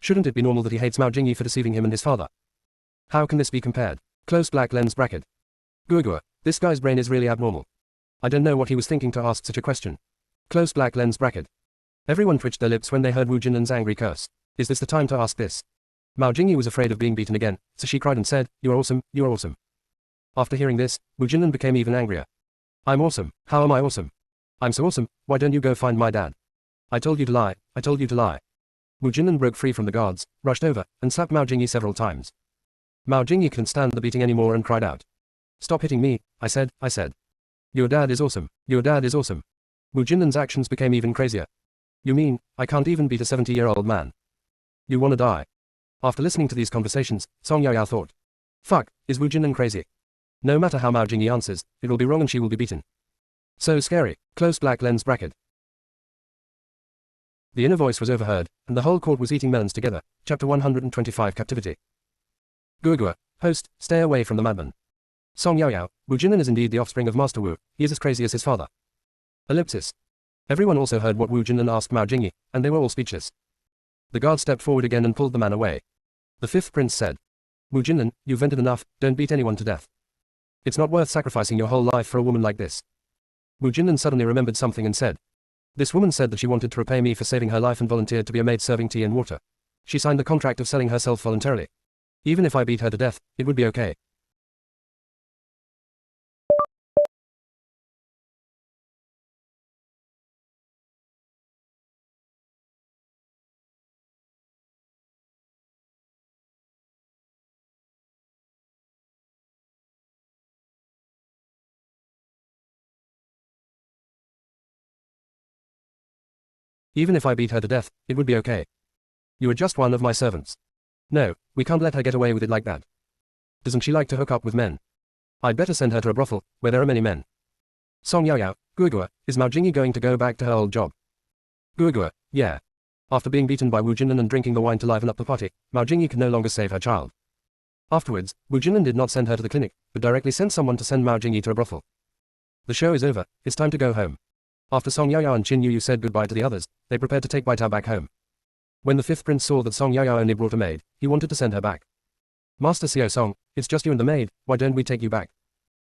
Shouldn't it be normal that he hates Mao Jingyi for deceiving him and his father? How can this be compared? Close black lens bracket. Gua Gua, this guy's brain is really abnormal. I don't know what he was thinking to ask such a question. Close black lens bracket. Everyone twitched their lips when they heard Wu Jinlin's angry curse. Is this the time to ask this? Mao Jingyi was afraid of being beaten again, so she cried and said, You are awesome, you are awesome. After hearing this, Wu Jinlin became even angrier. I'm awesome, how am I awesome? I'm so awesome, why don't you go find my dad? I told you to lie, I told you to lie. Wu Jinlin broke free from the guards, rushed over, and slapped Mao Jingyi several times. Mao Jingyi couldn't stand the beating anymore and cried out. Stop hitting me, I said. Your dad is awesome, your dad is awesome. Wu Jinlin's actions became even crazier. You mean, I can't even beat a 70-year-old man? You wanna die? After listening to these conversations, Song Yaoyao thought. Fuck, is Wu Jinlin crazy? No matter how Mao Jingyi answers, it will be wrong and she will be beaten. So scary, close black lens bracket. The inner voice was overheard, and the whole court was eating melons together. Chapter 125 Captivity. Gua Gua, host, stay away from the madman. Song Yaoyao, Wu Jinlin is indeed the offspring of Master Wu, he is as crazy as his father. Ellipsis. Everyone also heard what Wu Jinlin asked Mao Jingyi, and they were all speechless. The guard stepped forward again and pulled the man away. The fifth prince said. Wu Jinlin, you've vented enough, don't beat anyone to death. It's not worth sacrificing your whole life for a woman like this. Wu Jinlin suddenly remembered something and said. This woman said that she wanted to repay me for saving her life and volunteered to be a maid serving tea and water. She signed the contract of selling herself voluntarily. Even if I beat her to death, it would be okay. Even if I beat her to death, it would be okay. You are just one of my servants. No, we can't let her get away with it like that. Doesn't she like to hook up with men? I'd better send her to a brothel, where there are many men. Song Yaoyao, Gua Gua, is Mao Jingyi going to go back to her old job? Gua Gua, yeah. After being beaten by Wu Jinlin and drinking the wine to liven up the party, Mao Jingyi could no longer save her child. Afterwards, Wu Jinlin did not send her to the clinic, but directly sent someone to send Mao Jingyi to a brothel. The show is over, it's time to go home. After Song Yaoyao and Qin Yuyu said goodbye to the others, they prepared to take Baitao back home. When the fifth prince saw that Song Yaoyao only brought a maid, he wanted to send her back. Master Xiao Song, it's just you and the maid, why don't we take you back?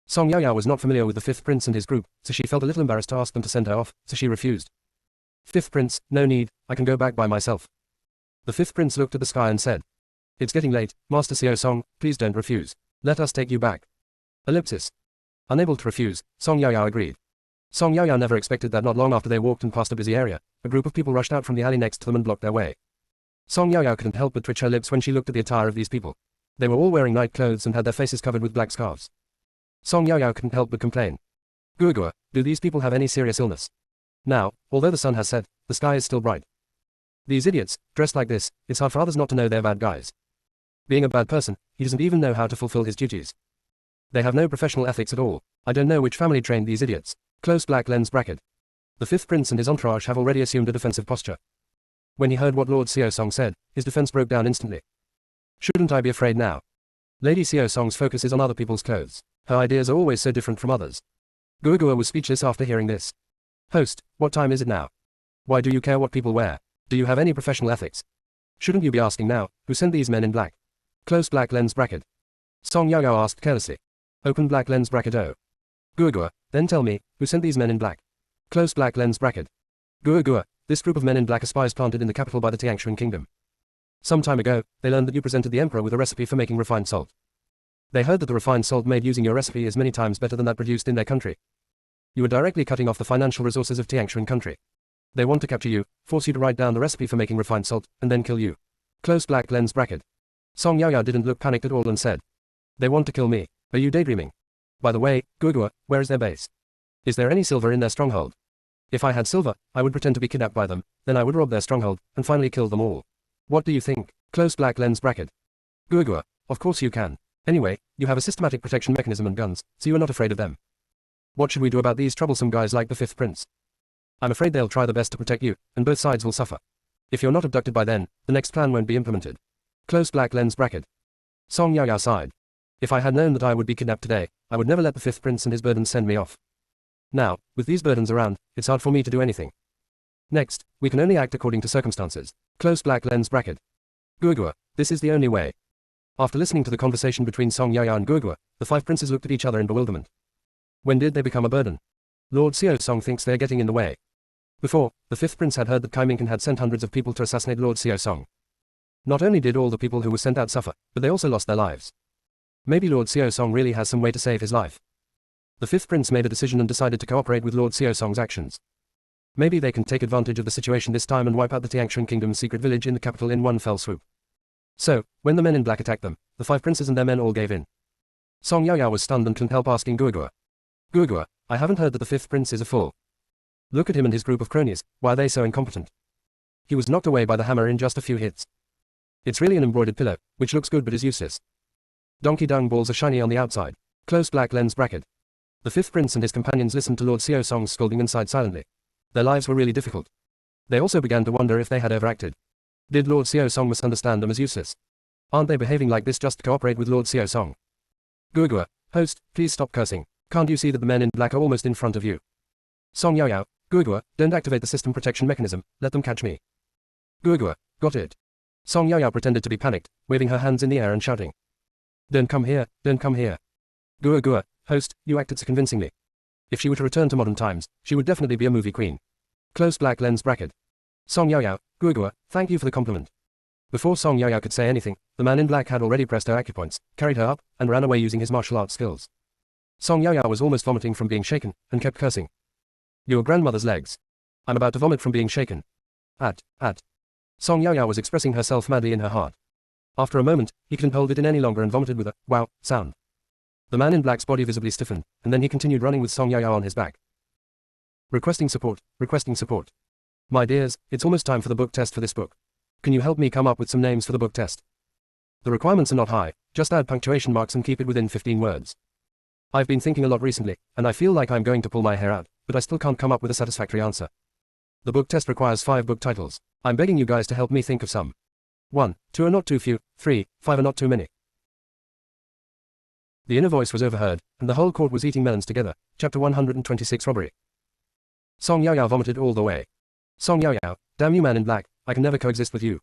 Song Yaoyao was not familiar with the fifth prince and his group, so she felt a little embarrassed to ask them to send her off, so she refused. Fifth prince, no need, I can go back by myself. The fifth prince looked at the sky and said. It's getting late, Master Xiao Song, please don't refuse. Let us take you back. Ellipsis. Unable to refuse, Song Yaoyao agreed. Song Yaoyao never expected that not long after they walked and passed a busy area, a group of people rushed out from the alley next to them and blocked their way. Song Yaoyao couldn't help but twitch her lips when she looked at the attire of these people. They were all wearing night clothes and had their faces covered with black scarves. Song Yaoyao couldn't help but complain. Guogua, do these people have any serious illness? Now, although the sun has set, the sky is still bright. These idiots, dressed like this, it's hard for others not to know they're bad guys. Being a bad person, he doesn't even know how to fulfill his duties. They have no professional ethics at all. I don't know which family trained these idiots. Close black lens bracket. The fifth prince and his entourage have already assumed a defensive posture. When he heard what Lord Xiao Song said, his defense broke down instantly. Shouldn't I be afraid now? Lady Xiao Song's focus is on other people's clothes. Her ideas are always so different from others. Guogua was speechless after hearing this. Host, what time is it now? Why do you care what people wear? Do you have any professional ethics? Shouldn't you be asking now, who sent these men in black? Close black lens bracket. Song Yaoyao asked carelessly. Open black lens bracket. Oh. Guogua, then tell me, who sent these men in black? Close black lens bracket. Guogua, this group of men in black are spies planted in the capital by the Tiangshan kingdom. Some time ago, they learned that you presented the emperor with a recipe for making refined salt. They heard that the refined salt made using your recipe is many times better than that produced in their country. You are directly cutting off the financial resources of Tiangshan country. They want to capture you, force you to write down the recipe for making refined salt, and then kill you. Close black lens bracket. Song Yaoyao didn't look panicked at all and said. They want to kill me. Are you daydreaming? By the way, Guogua, where is their base? Is there any silver in their stronghold? If I had silver, I would pretend to be kidnapped by them, then I would rob their stronghold, and finally kill them all. What do you think? Close black lens bracket. Guogua, of course you can. Anyway, you have a systematic protection mechanism and guns, so you are not afraid of them. What should we do about these troublesome guys like the fifth prince? I'm afraid they'll try their best to protect you, and both sides will suffer. If you're not abducted by then, the next plan won't be implemented. Close black lens bracket. Song Yaoyao sighed. If I had known that I would be kidnapped today, I would never let the fifth prince and his burdens send me off. Now, with these burdens around, it's hard for me to do anything. Next, we can only act according to circumstances. Close black lens bracket. Guogua, this is the only way. After listening to the conversation between Song Yaoyao and Guogua, the five princes looked at each other in bewilderment. When did they become a burden? Lord Xiao Song thinks they're getting in the way. Before, the fifth prince had heard that Kai Mingkan had sent hundreds of people to assassinate Lord Xiao Song. Not only did all the people who were sent out suffer, but they also lost their lives. Maybe Lord Xiao Song really has some way to save his life. The fifth prince made a decision and decided to cooperate with Lord Xiao Song's actions. Maybe they can take advantage of the situation this time and wipe out the Tiangshan kingdom's secret village in the capital in one fell swoop. So, when the men in black attacked them, the five princes and their men all gave in. Song Yaoyao was stunned and couldn't help asking Guogua. Guogua, I haven't heard that the fifth prince is a fool. Look at him and his group of cronies, why are they so incompetent? He was knocked away by the hammer in just a few hits. It's really an embroidered pillow, which looks good but is useless. Donkey dung balls are shiny on the outside. Close black lens bracket. The fifth prince and his companions listened to Lord Xiao Song's scolding and sighed silently. Their lives were really difficult. They also began to wonder if they had overacted. Did Lord Xiao Song misunderstand them as useless? Aren't they behaving like this just to cooperate with Lord Xiao Song? Guogua, host, please stop cursing. Can't you see that the men in black are almost in front of you? Song Yaoyao, Guogua, don't activate the system protection mechanism, let them catch me. Guogua, got it. Song Yaoyao pretended to be panicked, waving her hands in the air and shouting. Don't come here, don't come here. Guogua, host, you acted so convincingly. If she were to return to modern times, she would definitely be a movie queen. Close black lens bracket. Song Yaoyao, Guogua, thank you for the compliment. Before Song Yaoyao could say anything, the man in black had already pressed her acupoints, carried her up, and ran away using his martial arts skills. Song Yaoyao was almost vomiting from being shaken, and kept cursing. Your grandmother's legs. I'm about to vomit from being shaken. At. Song Yaoyao was expressing herself madly in her heart. After a moment, he couldn't hold it in any longer and vomited with a wow sound. The man in black's body visibly stiffened, and then he continued running with Song Yaoyao on his back. Requesting support, requesting support. My dears, it's almost time for the book test for this book. Can you help me come up with some names for the book test? The requirements are not high, just add punctuation marks and keep it within 15 words. I've been thinking a lot recently, and I feel like I'm going to pull my hair out, but I still can't come up with a satisfactory answer. The book test requires 5 book titles. I'm begging you guys to help me think of some. 1, 2 are not too few, 3, 5 are not too many. The inner voice was overheard, and the whole court was eating melons together. Chapter 126 Robbery. Song Yaoyao vomited all the way. Song Yaoyao, damn you man in black, I can never coexist with you.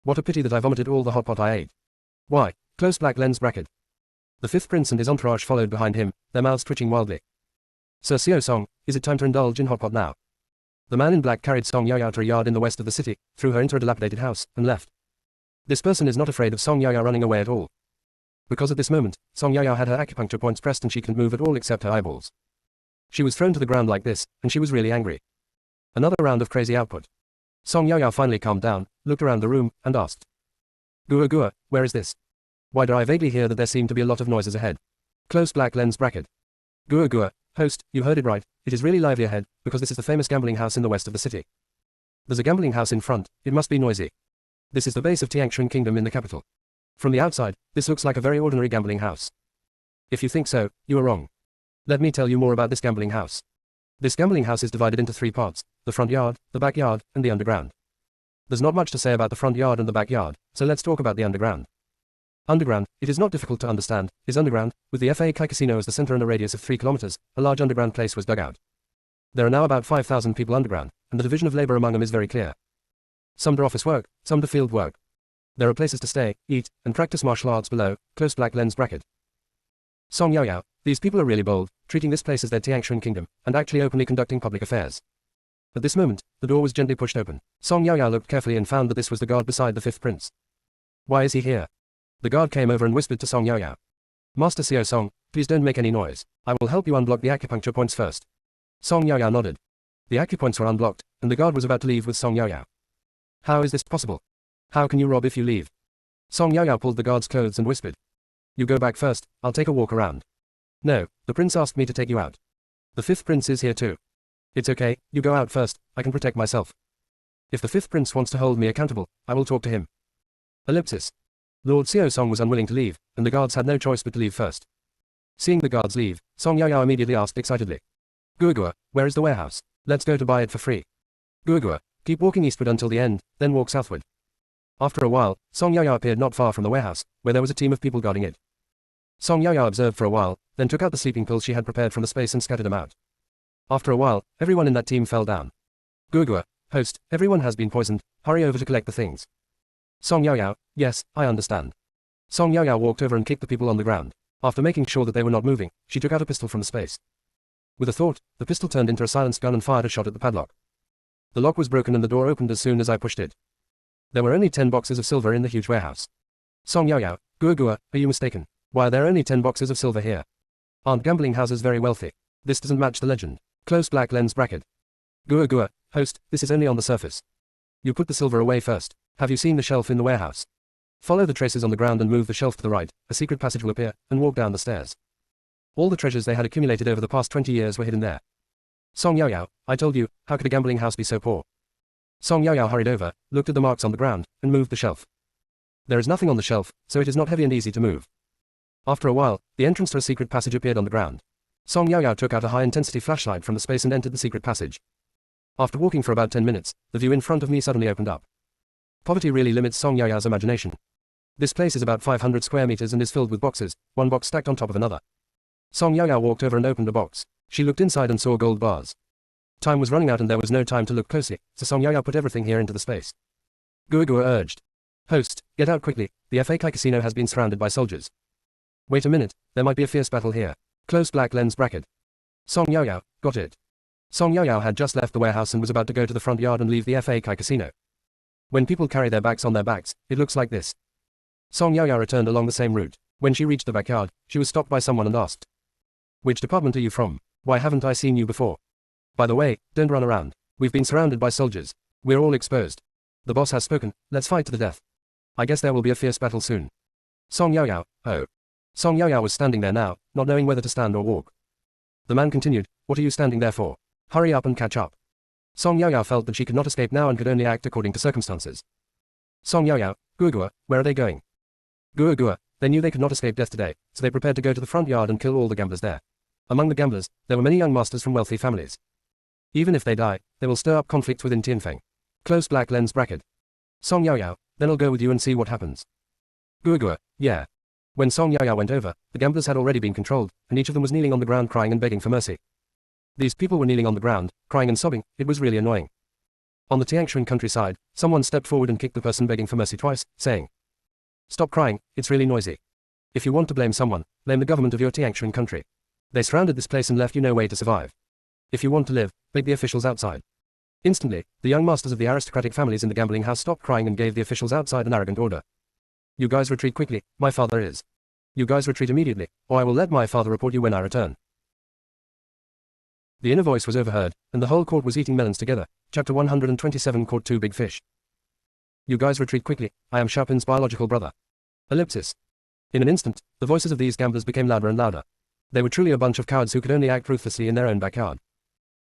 What a pity that I vomited all the hot pot I ate. Why? Close black lens bracket. The fifth prince and his entourage followed behind him, their mouths twitching wildly. Sir Xiao Song, is it time to indulge in hot pot now? The man in black carried Song Yaoyao to a yard in the west of the city, threw her into a dilapidated house, and left. This person is not afraid of Song Yaoyao running away at all. Because at this moment, Song Yaoyao had her acupuncture points pressed and she couldn't move at all except her eyeballs. She was thrown to the ground like this, and she was really angry. Another round of crazy output. Song Yaoyao finally calmed down, looked around the room, and asked. Guogua, where is this? Why do I vaguely hear that there seem to be a lot of noises ahead? Close black lens bracket. Gua gua. Host, you heard it right, it is really lively ahead, because this is the famous gambling house in the west of the city. There's a gambling house in front, it must be noisy. This is the base of Tiangshan Kingdom in the capital. From the outside, this looks like a very ordinary gambling house. If you think so, you are wrong. Let me tell you more about this gambling house. This gambling house is divided into 3 parts, the front yard, the backyard, and the underground. There's not much to say about the front yard and the backyard, so let's talk about the underground. Underground, it is not difficult to understand, is underground, with the FA Kai Casino as the center and a radius of 3 kilometers, a large underground place was dug out. There are now about 5,000 people underground, and the division of labor among them is very clear. Some do office work, some do field work. There are places to stay, eat, and practice martial arts below, close black lens bracket. Song Yao Yao, these people are really bold, treating this place as their Tiangshan Kingdom, and actually openly conducting public affairs. At this moment, the door was gently pushed open. Song Yao Yao looked carefully and found that this was the guard beside the 5th prince. Why is he here? The guard came over and whispered to Song Yao Yao. Master Xiao Song, please don't make any noise. I will help you unblock the acupuncture points first. Song Yao Yao nodded. The acupoints were unblocked, and the guard was about to leave with Song Yao Yao. How is this possible? How can you rob if you leave? Song Yao Yao pulled the guard's clothes and whispered. You go back first, I'll take a walk around. No, the prince asked me to take you out. The 5th prince is here too. It's okay, you go out first, I can protect myself. If the 5th prince wants to hold me accountable, I will talk to him. Ellipsis. Lord Xiao Song was unwilling to leave, and the guards had no choice but to leave first. Seeing the guards leave, Song Yao Yao immediately asked excitedly. Gua gua, where is the warehouse? Let's go to buy it for free. Gua gua, keep walking eastward until the end, then walk southward. After a while, Song Yao Yao appeared not far from the warehouse, where there was a team of people guarding it. Song Yao Yao observed for a while, then took out the sleeping pills she had prepared from the space and scattered them out. After a while, everyone in that team fell down. Gua gua, host, everyone has been poisoned, hurry over to collect the things. Song Yao Yao, yes, I understand. Song Yao Yao walked over and kicked the people on the ground. After making sure that they were not moving, she took out a pistol from the space. With a thought, the pistol turned into a silenced gun and fired a shot at the padlock. The lock was broken and the door opened as soon as I pushed it. There were only 10 boxes of silver in the huge warehouse. Song Yao Yao, Gua gua, are you mistaken? Why are there only 10 boxes of silver here? Aren't gambling houses very wealthy? This doesn't match the legend. Close black lens bracket. Gua gua, host, this is only on the surface. You put the silver away first. Have you seen the shelf in the warehouse? Follow the traces on the ground and move the shelf to the right, a secret passage will appear, and walk down the stairs. All the treasures they had accumulated over the past 20 years were hidden there. Song Yao Yao, I told you, how could a gambling house be so poor? Song Yao Yao hurried over, looked at the marks on the ground, and moved the shelf. There is nothing on the shelf, so it is not heavy and easy to move. After a while, the entrance to a secret passage appeared on the ground. Song Yao Yao took out a high-intensity flashlight from the space and entered the secret passage. After walking for about 10 minutes, the view in front of me suddenly opened up. Poverty really limits Song Yao Yao's imagination. This place is about 500 square meters and is filled with boxes, one box stacked on top of another. Song Yao Yao walked over and opened a box. She looked inside and saw gold bars. Time was running out and there was no time to look closely, so Song Yao Yao put everything here into the space. Gua gua urged. Host, get out quickly, the FA Kai Casino has been surrounded by soldiers. Wait a minute, there might be a fierce battle here. Close black lens bracket. Song Yao Yao, got it. Song Yao Yao had just left the warehouse and was about to go to the front yard and leave the FA Kai Casino. When people carry their bags on their backs, it looks like this. Song Yao Yao returned along the same route. When she reached the backyard, she was stopped by someone and asked. Which department are you from? Why haven't I seen you before? By the way, don't run around. We've been surrounded by soldiers. We're all exposed. The boss has spoken, let's fight to the death. I guess there will be a fierce battle soon. Song Yao Yao, oh. Song Yao Yao was standing there now, not knowing whether to stand or walk. The man continued, what are you standing there for? Hurry up and catch up. Song Yao Yao felt that she could not escape now and could only act according to circumstances. Song Yao Yao, Gua gua, where are they going? Gua gua, they knew they could not escape death today, so they prepared to go to the front yard and kill all the gamblers there. Among the gamblers, there were many young masters from wealthy families. Even if they die, they will stir up conflicts within Tianfeng. Close black lens bracket. Song Yao Yao, then I'll go with you and see what happens. Gua gua, yeah. When Song Yao Yao went over, the gamblers had already been controlled, and each of them was kneeling on the ground crying and begging for mercy. These people were kneeling on the ground, crying and sobbing, it was really annoying. On the Tiangshan countryside, someone stepped forward and kicked the person begging for mercy twice, saying, Stop crying, it's really noisy. If you want to blame someone, blame the government of your Tiangshan country. They surrounded this place and left you no way to survive. If you want to live, beg the officials outside. Instantly, the young masters of the aristocratic families in the gambling house stopped crying and gave the officials outside an arrogant order. You guys retreat quickly, my father is. You guys retreat immediately, or I will let my father report you when I return. The inner voice was overheard, and the whole court was eating melons together. Chapter 127 caught 2 big fish. You guys retreat quickly, I am Chapin's biological brother. Ellipsis. In an instant, the voices of these gamblers became louder and louder. They were truly a bunch of cowards who could only act ruthlessly in their own backyard.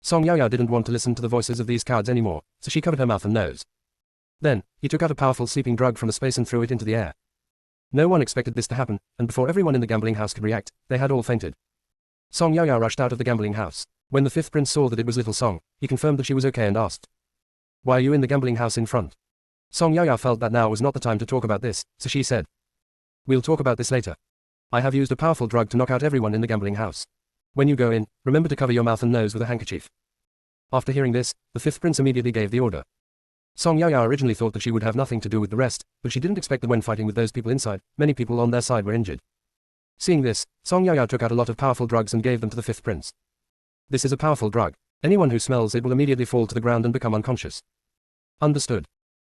Song Yaoyao didn't want to listen to the voices of these cowards anymore, so she covered her mouth and nose. Then, he took out a powerful sleeping drug from a space and threw it into the air. No one expected this to happen, and before everyone in the gambling house could react, they had all fainted. Song Yaoyao rushed out of the gambling house. When the fifth prince saw that it was little Song, he confirmed that she was okay and asked, "Why are you in the gambling house in front?" Song Yaoyao felt that now was not the time to talk about this, so she said, "We'll talk about this later. I have used a powerful drug to knock out everyone in the gambling house. When you go in, remember to cover your mouth and nose with a handkerchief." After hearing this, the fifth prince immediately gave the order. Song Yaoyao originally thought that she would have nothing to do with the rest, but she didn't expect that when fighting with those people inside, many people on their side were injured. Seeing this, Song Yaoyao took out a lot of powerful drugs and gave them to the fifth prince. This is a powerful drug. Anyone who smells it will immediately fall to the ground and become unconscious. Understood.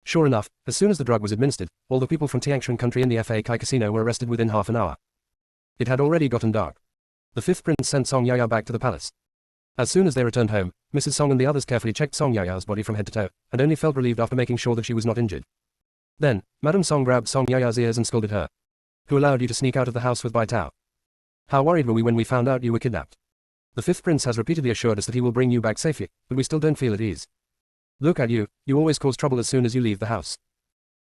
Sure enough, as soon as the drug was administered, all the people from Tiangshan country in the Fa Kai casino were arrested within half an hour. It had already gotten dark. The fifth prince sent Song Yaoyao back to the palace. As soon as they returned home, Mrs. Song and the others carefully checked Song Yaoyao's body from head to toe, and only felt relieved after making sure that she was not injured. Then, Madame Song grabbed Song Yaoyao's ears and scolded her. "Who allowed you to sneak out of the house with Bai Tao? How worried were we when we found out you were kidnapped? The fifth prince has repeatedly assured us that he will bring you back safely, but we still don't feel at ease. Look at you, you always cause trouble as soon as you leave the house.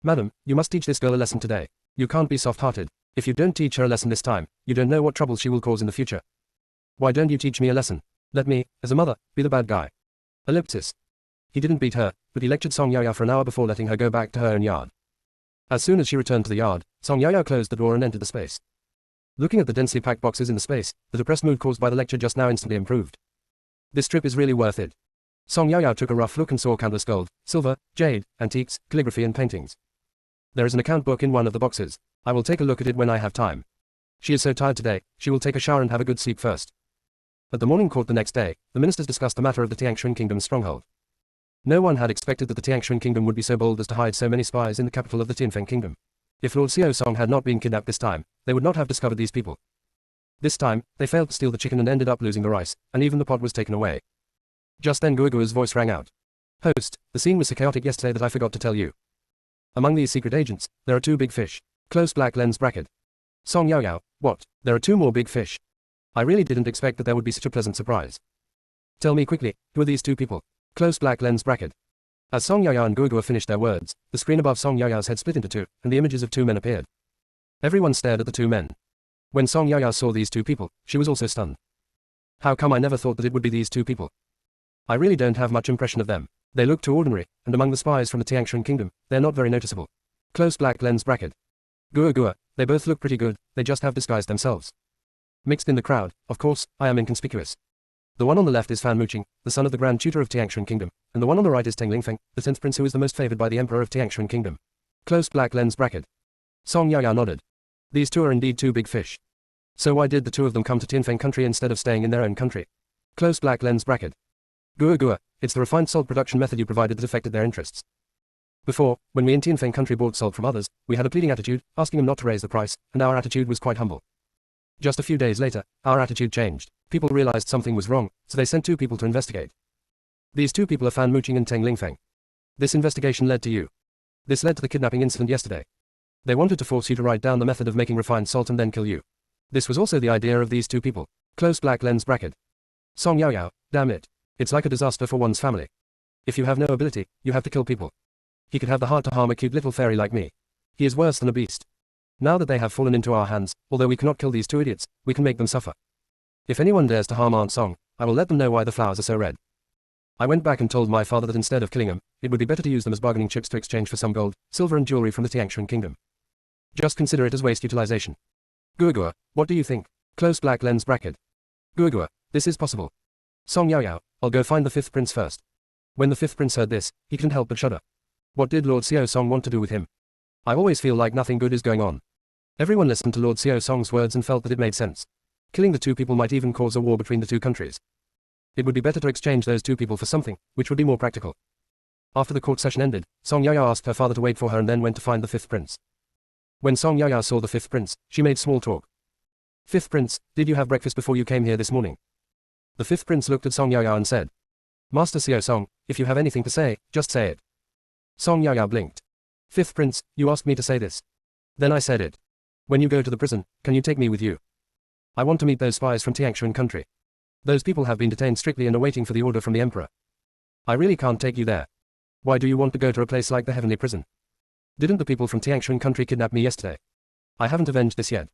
Madam, you must teach this girl a lesson today. You can't be soft-hearted. If you don't teach her a lesson this time, you don't know what trouble she will cause in the future. Why don't you teach me a lesson? Let me, as a mother, be the bad guy." Ellipsis. He didn't beat her, but he lectured Song Yaoyao for an hour before letting her go back to her own yard. As soon as she returned to the yard, Song Yaoyao closed the door and entered the space. Looking at the densely packed boxes in the space, the depressed mood caused by the lecture just now instantly improved. This trip is really worth it. Song Yaoyao took a rough look and saw countless gold, silver, jade, antiques, calligraphy and paintings. There is an account book in one of the boxes. I will take a look at it when I have time. She is so tired today, she will take a shower and have a good sleep first. At the morning court the next day, the ministers discussed the matter of the Tiangshan kingdom's stronghold. No one had expected that the Tiangshan kingdom would be so bold as to hide so many spies in the capital of the Tianfeng kingdom. If Lord Xiao Song had not been kidnapped this time, they would not have discovered these people. This time, they failed to steal the chicken and ended up losing the rice, and even the pot was taken away. Just then Guoguo's voice rang out. "Host, the scene was so chaotic yesterday that I forgot to tell you. Among these secret agents, there are 2 big fish. Close black lens bracket." Song Yaoyao, "What? There are 2 more big fish? I really didn't expect that there would be such a pleasant surprise. Tell me quickly, who are these 2 people? Close black lens bracket." As Song Yaoyao and Guoguo finished their words, the screen above Song Yaoyao's head split into 2, and the images of 2 men appeared. Everyone stared at the 2 men. When Song Yaoyao saw these 2 people, she was also stunned. How come I never thought that it would be these 2 people? I really don't have much impression of them. They look too ordinary, and among the spies from the Tiangshan kingdom, they're not very noticeable. Close black lens bracket. Guo, they both look pretty good, they just have disguised themselves. Mixed in the crowd, of course, I am inconspicuous. The one on the left is Fan Muqing, the son of the Grand Tutor of Tiangshan Kingdom, and the one on the right is Teng Lingfeng, the 10th prince who is the most favored by the Emperor of Tiangshan Kingdom. Close black lens bracket. Song Yaoyao nodded. These 2 are indeed 2 big fish. So why did the 2 of them come to Tianfeng country instead of staying in their own country? Close black lens bracket. Guo, it's the refined salt production method you provided that affected their interests. Before, when we in Tianfeng country bought salt from others, we had a pleading attitude, asking them not to raise the price, and our attitude was quite humble. Just a few days later, our attitude changed. People realized something was wrong, so they sent 2 people to investigate. These 2 people are Fan Muqing and Teng Lingfeng. This investigation led to you. This led to the kidnapping incident yesterday. They wanted to force you to write down the method of making refined salt and then kill you. This was also the idea of these 2 people. Close black lens bracket. Song Yaoyao, damn it. It's like a disaster for one's family. If you have no ability, you have to kill people. He could have the heart to harm a cute little fairy like me. He is worse than a beast. Now that they have fallen into our hands, although we cannot kill these 2 idiots, we can make them suffer. If anyone dares to harm Aunt Song, I will let them know why the flowers are so red. I went back and told my father that instead of killing them, it would be better to use them as bargaining chips to exchange for some gold, silver and jewelry from the Tiangshan kingdom. Just consider it as waste utilization. Guo, what do you think? Close black lens bracket. Guo, this is possible. Song Yaoyao, I'll go find the 5th prince first. When the 5th prince heard this, he couldn't help but shudder. What did Lord Xiao Song want to do with him? I always feel like nothing good is going on. Everyone listened to Lord Xiao Song's words and felt that it made sense. Killing the 2 people might even cause a war between the 2 countries. It would be better to exchange those 2 people for something, which would be more practical. After the court session ended, Song Yaoyao asked her father to wait for her and then went to find the 5th prince. When Song Yaoyao saw the 5th prince, she made small talk. 5th prince, did you have breakfast before you came here this morning? The 5th prince looked at Song Yaoyao and said, Master Xiao Song, if you have anything to say, just say it. Song Yaoyao blinked. 5th prince, you asked me to say this. Then I said it. When you go to the prison, can you take me with you? I want to meet those spies from Tiangshan country. Those people have been detained strictly and are waiting for the order from the emperor. I really can't take you there. Why do you want to go to a place like the heavenly prison? Didn't the people from Tiangshan country kidnap me yesterday? I haven't avenged this yet.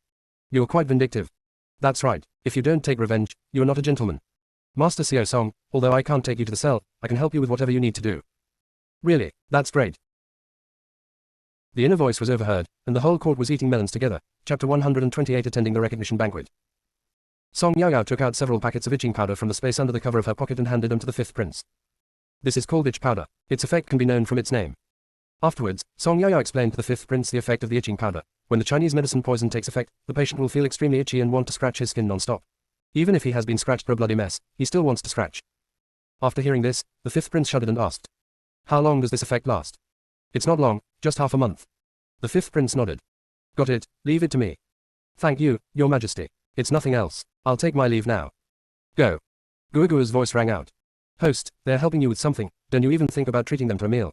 You're quite vindictive. That's right, if you don't take revenge, you're not a gentleman. Master Xiao Song, although I can't take you to the cell, I can help you with whatever you need to do. Really, that's great. The inner voice was overheard, and the whole court was eating melons together. Chapter 128 Attending the recognition banquet. Song Yaoyao took out several packets of itching powder from the space under the cover of her pocket and handed them to the fifth prince. This is called itch powder. Its effect can be known from its name. Afterwards, Song Yaoyao explained to the fifth prince the effect of the itching powder. When the Chinese medicine poison takes effect, the patient will feel extremely itchy and want to scratch his skin non-stop. Even if he has been scratched for a bloody mess, he still wants to scratch. After hearing this, the fifth prince shuddered and asked, "How long does this effect last?" "It's not long, just half a month." The fifth prince nodded. "Got it, leave it to me." "Thank you, your majesty. It's nothing else. I'll take my leave now." "Go." Guoguo's voice rang out. "Host, they're helping you with something, don't you even think about treating them to a meal?"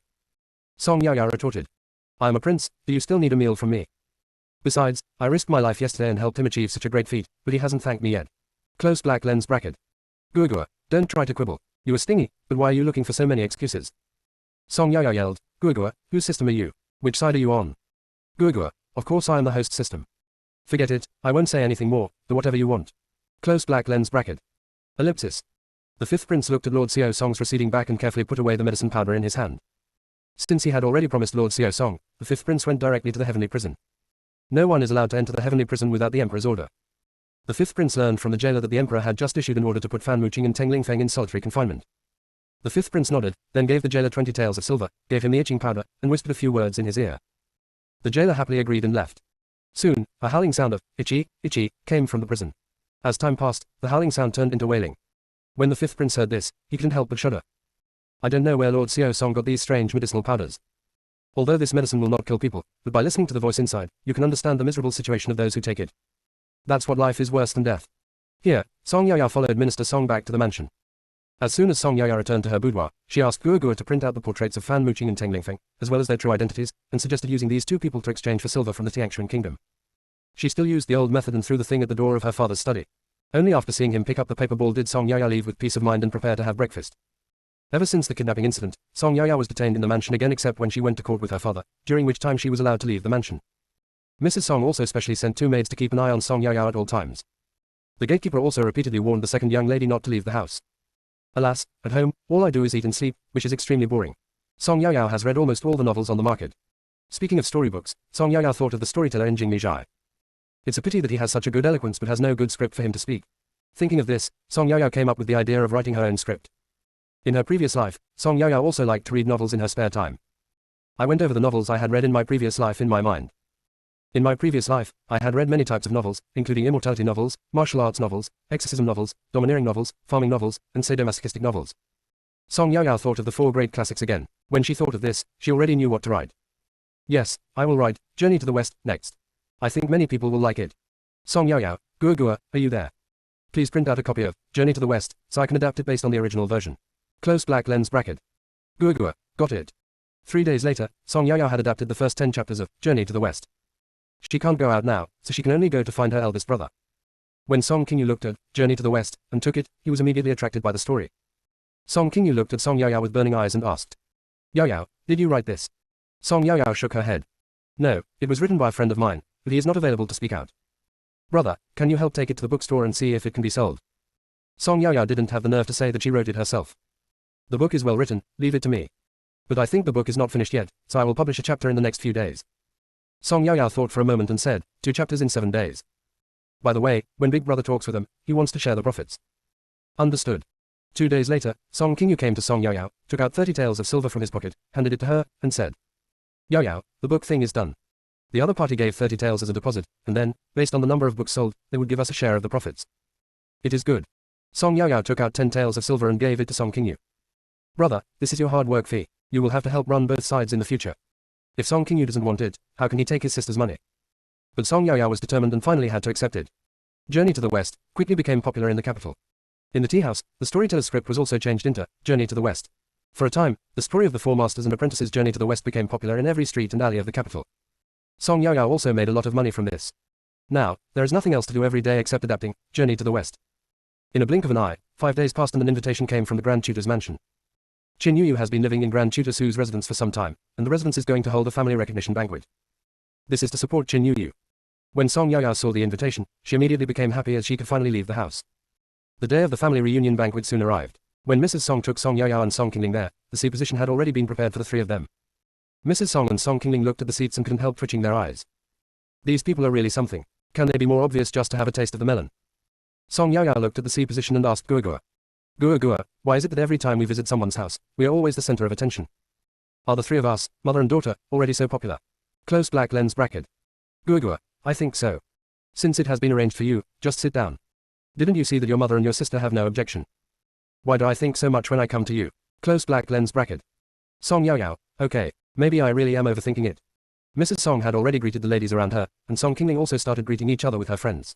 Song Yaoyao retorted. "I am a prince, do you still need a meal from me? Besides, I risked my life yesterday and helped him achieve such a great feat, but he hasn't thanked me yet." Close black lens bracket. Guoguo, don't try to quibble. You are stingy, but why are you looking for so many excuses? Song Yaoyao yelled, "Guoguo, whose system are you? Which side are you on?" Guoguo, "Of course I am the host system." "Forget it, I won't say anything more, do whatever you want." Close black lens bracket. Ellipsis. The fifth prince looked at Lord Xiao Song's receding back and carefully put away the medicine powder in his hand. Since he had already promised Lord Xiao Song, the fifth prince went directly to the heavenly prison. No one is allowed to enter the heavenly prison without the emperor's order. The fifth prince learned from the jailer that the emperor had just issued an order to put Fan Muqing and Teng Lingfeng in solitary confinement. The fifth prince nodded, then gave the jailer 20 taels of silver, gave him the itching powder, and whispered a few words in his ear. The jailer happily agreed and left. Soon, a howling sound of itchy, itchy came from the prison. As time passed, the howling sound turned into wailing. When the fifth prince heard this, he couldn't help but shudder. I don't know where Lord Xiao Song got these strange medicinal powders. Although this medicine will not kill people, but by listening to the voice inside, you can understand the miserable situation of those who take it. That's what life is worse than death. Here, Song Yaoyao followed Minister Song back to the mansion. As soon as Song Yaoyao returned to her boudoir, she asked Guoguo to print out the portraits of Fan Muqing and Teng Lingfeng, as well as their true identities, and suggested using these two people to exchange for silver from the Tiangshan kingdom. She still used the old method and threw the thing at the door of her father's study. Only after seeing him pick up the paper ball did Song Yaoyao leave with peace of mind and prepare to have breakfast. Ever since the kidnapping incident, Song Yaoyao was detained in the mansion again except when she went to court with her father, during which time she was allowed to leave the mansion. Mrs. Song also specially sent 2 maids to keep an eye on Song Yaoyao at all times. The gatekeeper also repeatedly warned the second young lady not to leave the house. Alas, at home, all I do is eat and sleep, which is extremely boring. Song Yaoyao has read almost all the novels on the market. Speaking of storybooks, Song Yaoyao thought of the storyteller in Jingmi Zhai. It's a pity that he has such a good eloquence but has no good script for him to speak. Thinking of this, Song Yaoyao came up with the idea of writing her own script. In her previous life, Song Yaoyao also liked to read novels in her spare time. I went over the novels I had read in my previous life in my mind. In my previous life, I had read many types of novels, including immortality novels, martial arts novels, exorcism novels, domineering novels, farming novels, and sadomasochistic novels. Song Yaoyao thought of the 4 great classics again. When she thought of this, she already knew what to write. Yes, I will write Journey to the West next. I think many people will like it. Song Yaoyao, Guoguo, are you there? Please print out a copy of Journey to the West, so I can adapt it based on the original version. Close black lens bracket. Guoguo, got it. 3 days later, Song Yaoyao had adapted the first 10 chapters of Journey to the West. She can't go out now, so she can only go to find her eldest brother. When Song Qingyu looked at Journey to the West and took it, he was immediately attracted by the story. Song Qingyu looked at Song Yaoyao with burning eyes and asked, "Yaoyao, did you write this?" Song Yaoyao shook her head. "No, it was written by a friend of mine, but he is not available to speak out." "Brother, can you help take it to the bookstore and see if it can be sold?" Song Yaoyao didn't have the nerve to say that she wrote it herself. "The book is well written, leave it to me. But I think the book is not finished yet, so I will publish a chapter in the next few days." Song Yaoyao thought for a moment and said, 2 chapters in 7 days. By the way, when Big Brother talks with him, he wants to share the profits. Understood. 2 days later, Song Qingyu came to Song Yaoyao, took out 30 taels of silver from his pocket, handed it to her, and said, "Yaoyao, the book thing is done." The other party gave 30 taels as a deposit, and then, based on the number of books sold, they would give us a share of the profits. It is good. Song Yaoyao took out 10 taels of silver and gave it to Song Qingyu. "Brother, this is your hard work fee. You will have to help run both sides in the future. If Song Qingyu doesn't want it, how can he take his sister's money?" But Song Yaoyao was determined and finally had to accept it. Journey to the West quickly became popular in the capital. In the tea house, the storyteller's script was also changed into Journey to the West. For a time, the story of the 4 masters and apprentices' journey to the West became popular in every street and alley of the capital. Song Yaoyao also made a lot of money from this. Now, there is nothing else to do every day except adapting, journey to the west. In a blink of an eye, 5 days passed and an invitation came from the Grand Tutor's mansion. Chin Yu has been living in Grand Tutor Su's residence for some time, and the residence is going to hold a family recognition banquet. This is to support Chin Yu. When Song Yaoyao saw the invitation, she immediately became happy as she could finally leave the house. The day of the family reunion banquet soon arrived. When Mrs. Song took Song Yaoyao and Song Qingling there, the seat position had already been prepared for the 3 of them. Mrs. Song and Song Qingling looked at the seats and couldn't help twitching their eyes. These people are really something. Can they be more obvious just to have a taste of the melon? Song Yaoyao looked at the seat position and asked Guagua. Guagua, why is it that every time we visit someone's house, we are always the center of attention? Are the 3 of us, mother and daughter, already so popular? Close black lens bracket. Guagua, I think so. Since it has been arranged for you, just sit down. Didn't you see that your mother and your sister have no objection? Why do I think so much when I come to you? Close black lens bracket. Song Yaoyao, okay, maybe I really am overthinking it. Mrs. Song had already greeted the ladies around her, and Song Qingling also started greeting each other with her friends.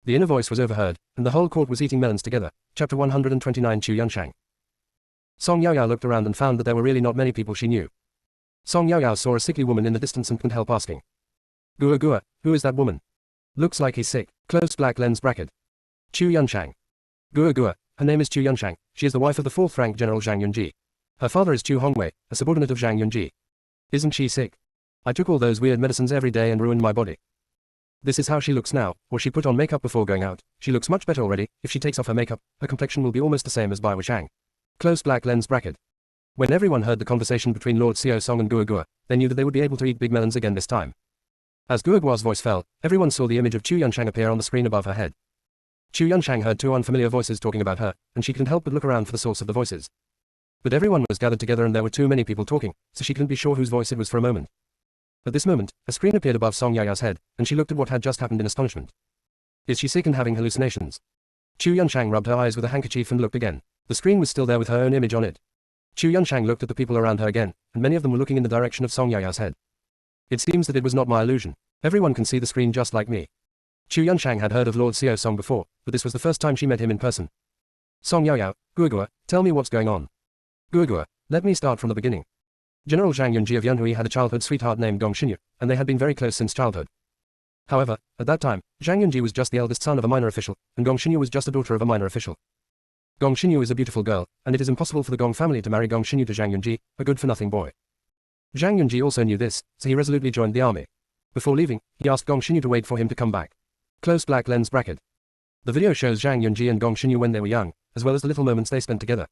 The inner voice was overheard, and the whole court was eating melons together. Chapter 129 Chu Yunshang. Song Yaoyao looked around and found that there were really not many people she knew. Song Yaoyao saw a sickly woman in the distance and couldn't help asking. Guagua, who is that woman? Looks like he's sick. Close black lens bracket. Chu Yunshang. Guagua, her name is Chu Yunshang, she is the wife of the 4th rank General Zhang Yunji. Her father is Chu Hongwei, a subordinate of Zhang Yunji. Isn't she sick? I took all those weird medicines every day and ruined my body. This is how she looks now, or she put on makeup before going out. She looks much better already. If she takes off her makeup, her complexion will be almost the same as Bai Wushang. Close black lens bracket. When everyone heard the conversation between Lord Xiao Song and Guagua, they knew that they would be able to eat big melons again this time. As Guagua's voice fell, everyone saw the image of Chu Yunshang appear on the screen above her head. Chu Yunshang heard 2 unfamiliar voices talking about her, and she couldn't help but look around for the source of the voices. But everyone was gathered together and there were too many people talking, so she couldn't be sure whose voice it was for a moment. At this moment, a screen appeared above Song Yaoyao's head, and she looked at what had just happened in astonishment. Is she sick and having hallucinations? Chu Yunshang rubbed her eyes with a handkerchief and looked again. The screen was still there with her own image on it. Chu Yunshang looked at the people around her again, and many of them were looking in the direction of Song Yaoyao's head. It seems that it was not my illusion. Everyone can see the screen just like me. Chu Yunshang had heard of Lord Xiao Song before, but this was the first time she met him in person. Song Yaoyao, Guagua, tell me what's going on. Guagua, let me start from the beginning. General Zhang Yunji of Yunhui had a childhood sweetheart named Gong Xinyu, and they had been very close since childhood. However, at that time, Zhang Yunji was just the eldest son of a minor official, and Gong Xinyu was just a daughter of a minor official. Gong Xinyu is a beautiful girl, and it is impossible for the Gong family to marry Gong Xinyu to Zhang Yunji, a good-for-nothing boy. Zhang Yunji also knew this, so he resolutely joined the army. Before leaving, he asked Gong Xinyu to wait for him to come back. Close black lens bracket. The video shows Zhang Yunji and Gong Xinyu when they were young, as well as the little moments they spent together.